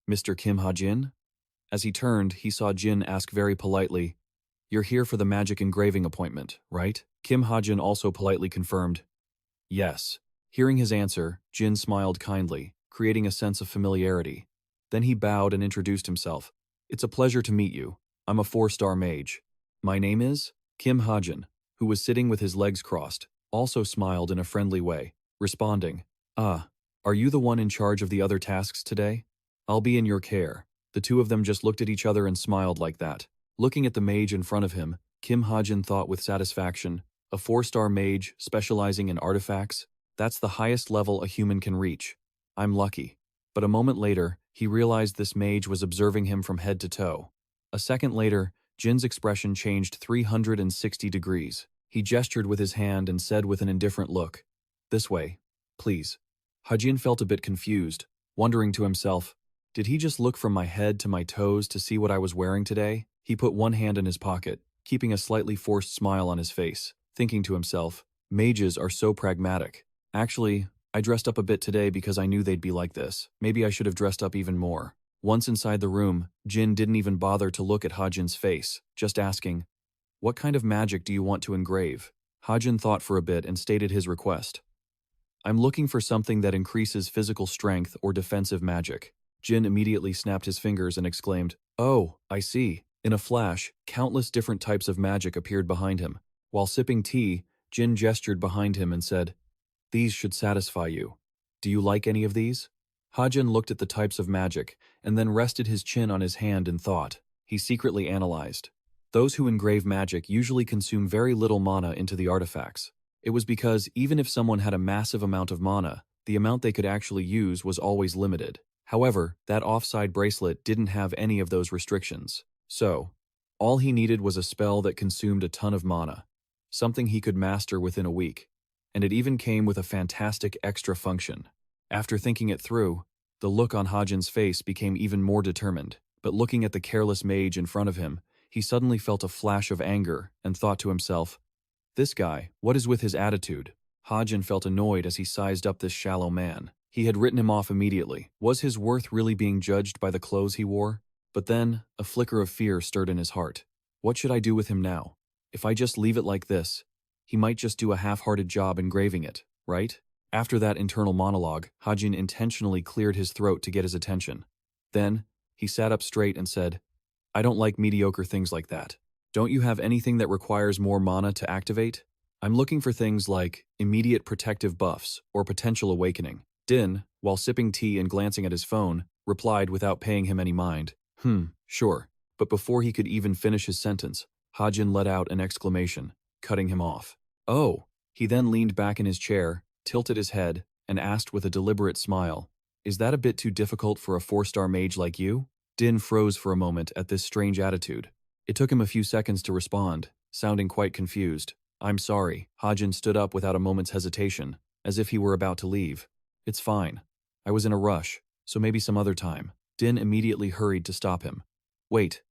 "Mr. Kim Hajin?" As he turned, he saw Jin ask very politely, "You're here for the magic engraving appointment, right?" Kim Hajin also politely confirmed, "Yes." Hearing his answer, Jin smiled kindly, creating a sense of familiarity. Then he bowed and introduced himself. "It's a pleasure to meet you. I'm a 4-star mage. My name is?" Kim Hajin, who was sitting with his legs crossed, also smiled in a friendly way, responding, "Ah, are you the one in charge of the other tasks today? I'll be in your care." The two of them just looked at each other and smiled like that. Looking at the mage in front of him, Kim Hajin thought with satisfaction, a 4-star mage specializing in artifacts? That's the highest level a human can reach. I'm lucky. But a moment later, he realized this mage was observing him from head to toe. A second later, Jin's expression changed 360 degrees. He gestured with his hand and said with an indifferent look, "This way, please." Hajin felt a bit confused, wondering to himself, did he just look from my head to my toes to see what I was wearing today? He put one hand in his pocket, keeping a slightly forced smile on his face, thinking to himself, mages are so pragmatic. Actually, I dressed up a bit today because I knew they'd be like this. Maybe I should have dressed up even more. Once inside the room, Jin didn't even bother to look at Hajin's face, just asking, "What kind of magic do you want to engrave?" Hajin thought for a bit and stated his request. "I'm looking for something that increases physical strength or defensive magic." Jin immediately snapped his fingers and exclaimed, "Oh, I see." In a flash, countless different types of magic appeared behind him. While sipping tea, Jin gestured behind him and said, "These should satisfy you. Do you like any of these?" Hajin looked at the types of magic and then rested his chin on his hand in thought. He secretly analyzed. Those who engrave magic usually consume very little mana into the artifacts. It was because even if someone had a massive amount of mana, the amount they could actually use was always limited. However, that offside bracelet didn't have any of those restrictions. So, all he needed was a spell that consumed a ton of mana, something he could master within a week. And it even came with a fantastic extra function. After thinking it through, the look on Hajin's face became even more determined. But looking at the careless mage in front of him, he suddenly felt a flash of anger and thought to himself, "This guy, what is with his attitude?" Hajin felt annoyed as he sized up this shallow man. He had written him off immediately. Was his worth really being judged by the clothes he wore? But then, a flicker of fear stirred in his heart. What should I do with him now? If I just leave it like this, he might just do a half-hearted job engraving it, right? After that internal monologue, Hajin intentionally cleared his throat to get his attention. Then, he sat up straight and said, "I don't like mediocre things like that. Don't you have anything that requires more mana to activate?" I'm looking for things like immediate protective buffs or potential awakening. Din, while sipping tea and glancing at his phone, replied without paying him any mind. Sure. But before he could even finish his sentence, Hajin let out an exclamation, cutting him off. Oh! He then leaned back in his chair, tilted his head, and asked with a deliberate smile, is that a bit too difficult for a 4-star mage like you? Din froze for a moment at this strange attitude. It took him a few seconds to respond, sounding quite confused. I'm sorry. Hajin stood up without a moment's hesitation, as if he were about to leave. It's fine. I was in a rush, so maybe some other time. Din immediately hurried to stop him. Wait.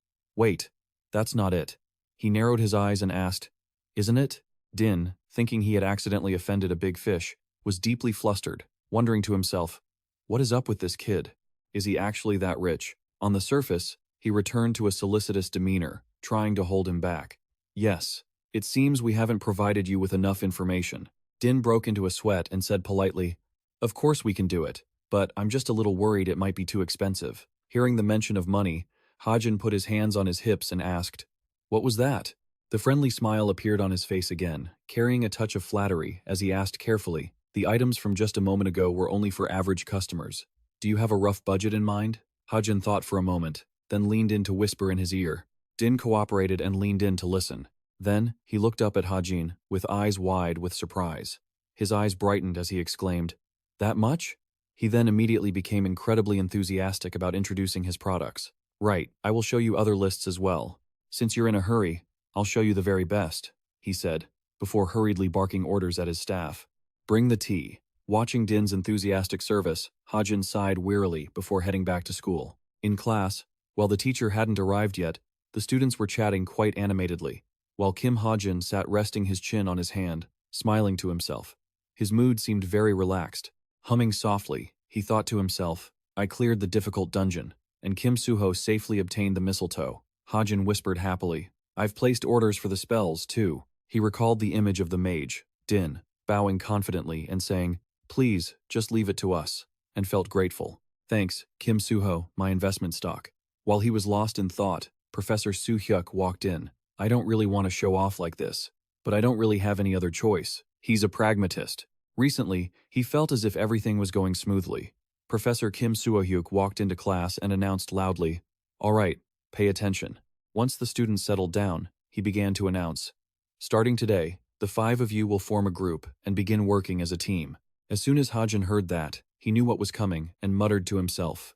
That's not it. He narrowed his eyes and asked, isn't it? Din, thinking he had accidentally offended a big fish, was deeply flustered, wondering to himself, what is up with this kid? Is he actually that rich? On the surface, he returned to a solicitous demeanor, trying to hold him back. Yes. It seems we haven't provided you with enough information. Din broke into a sweat and said politely, of course we can do it, but I'm just a little worried it might be too expensive. Hearing the mention of money, Hajin put his hands on his hips and asked, what was that? The friendly smile appeared on his face again, carrying a touch of flattery as he asked carefully, the items from just a moment ago were only for average customers. Do you have a rough budget in mind? Hajin thought for a moment, then leaned in to whisper in his ear. Din cooperated and leaned in to listen. Then, he looked up at Hajin, with eyes wide with surprise. His eyes brightened as he exclaimed, that much? He then immediately became incredibly enthusiastic about introducing his products. Right, I will show you other lists as well. Since you're in a hurry, I'll show you the very best, he said, before hurriedly barking orders at his staff. Bring the tea. Watching Din's enthusiastic service, Hajin sighed wearily before heading back to school. In class, while the teacher hadn't arrived yet, the students were chatting quite animatedly, while Kim Hajin sat resting his chin on his hand, smiling to himself. His mood seemed very relaxed. Humming softly, he thought to himself, I cleared the difficult dungeon, and Kim Suho safely obtained the mistletoe. Hajin whispered happily, I've placed orders for the spells, too. He recalled the image of the mage, Din, bowing confidently and saying, please, just leave it to us, and felt grateful. Thanks, Kim Suho, my investment stock. While he was lost in thought, Professor Soo-hyuk walked in. I don't really want to show off like this, but I don't really have any other choice. He's a pragmatist. Recently, he felt as if everything was going smoothly. Professor Kim Soo-hyuk walked into class and announced loudly, all right, pay attention. Once the students settled down, he began to announce, starting today, the 5 of you will form a group and begin working as a team. As soon as Hajin heard that, he knew what was coming and muttered to himself,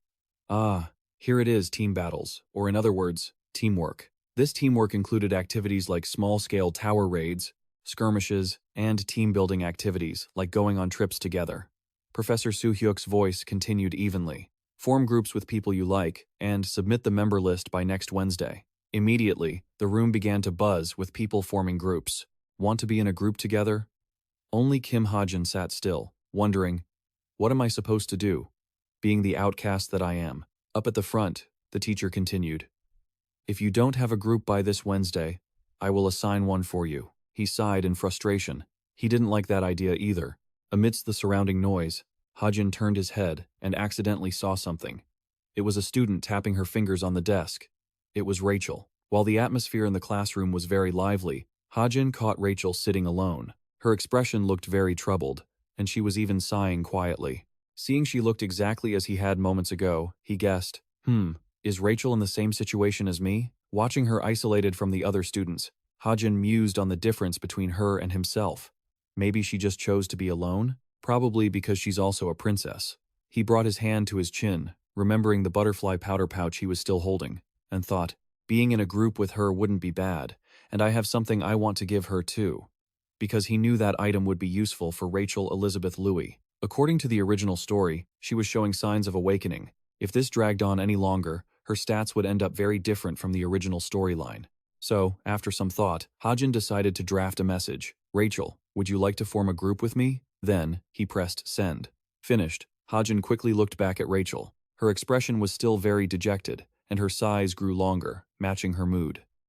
ah, here it is, team battles, or in other words, teamwork. This teamwork included activities like small-scale tower raids, skirmishes, and team-building activities like going on trips together. Professor Soo-hyuk's voice continued evenly. Form groups with people you like, and submit the member list by next Wednesday. Immediately, the room began to buzz with people forming groups. Want to be in a group together? Only Kim Hajin sat still, wondering, what am I supposed to do? Being the outcast that I am. Up at the front, the teacher continued, if you don't have a group by this Wednesday, I will assign one for you. He sighed in frustration. He didn't like that idea either. Amidst the surrounding noise, Hajin turned his head and accidentally saw something. It was a student tapping her fingers on the desk. It was Rachel. While the atmosphere in the classroom was very lively, Hajin caught Rachel sitting alone. Her expression looked very troubled, and she was even sighing quietly. Seeing she looked exactly as he had moments ago, he guessed, is Rachel in the same situation as me? Watching her isolated from the other students, Hajin mused on the difference between her and himself. Maybe she just chose to be alone? Probably because she's also a princess. He brought his hand to his chin, remembering the butterfly powder pouch he was still holding, and thought, being in a group with her wouldn't be bad, and I have something I want to give her too. Because he knew that item would be useful for Rachel Elizabeth Louis. According to the original story, she was showing signs of awakening. If this dragged on any longer, her stats would end up very different from the original storyline. So, after some thought, Hajin decided to draft a message. Rachel, would you like to form a group with me? Then, he pressed send. Finished, Hajin quickly looked back at Rachel. Her expression was still very dejected, and her sighs grew longer, matching her mood.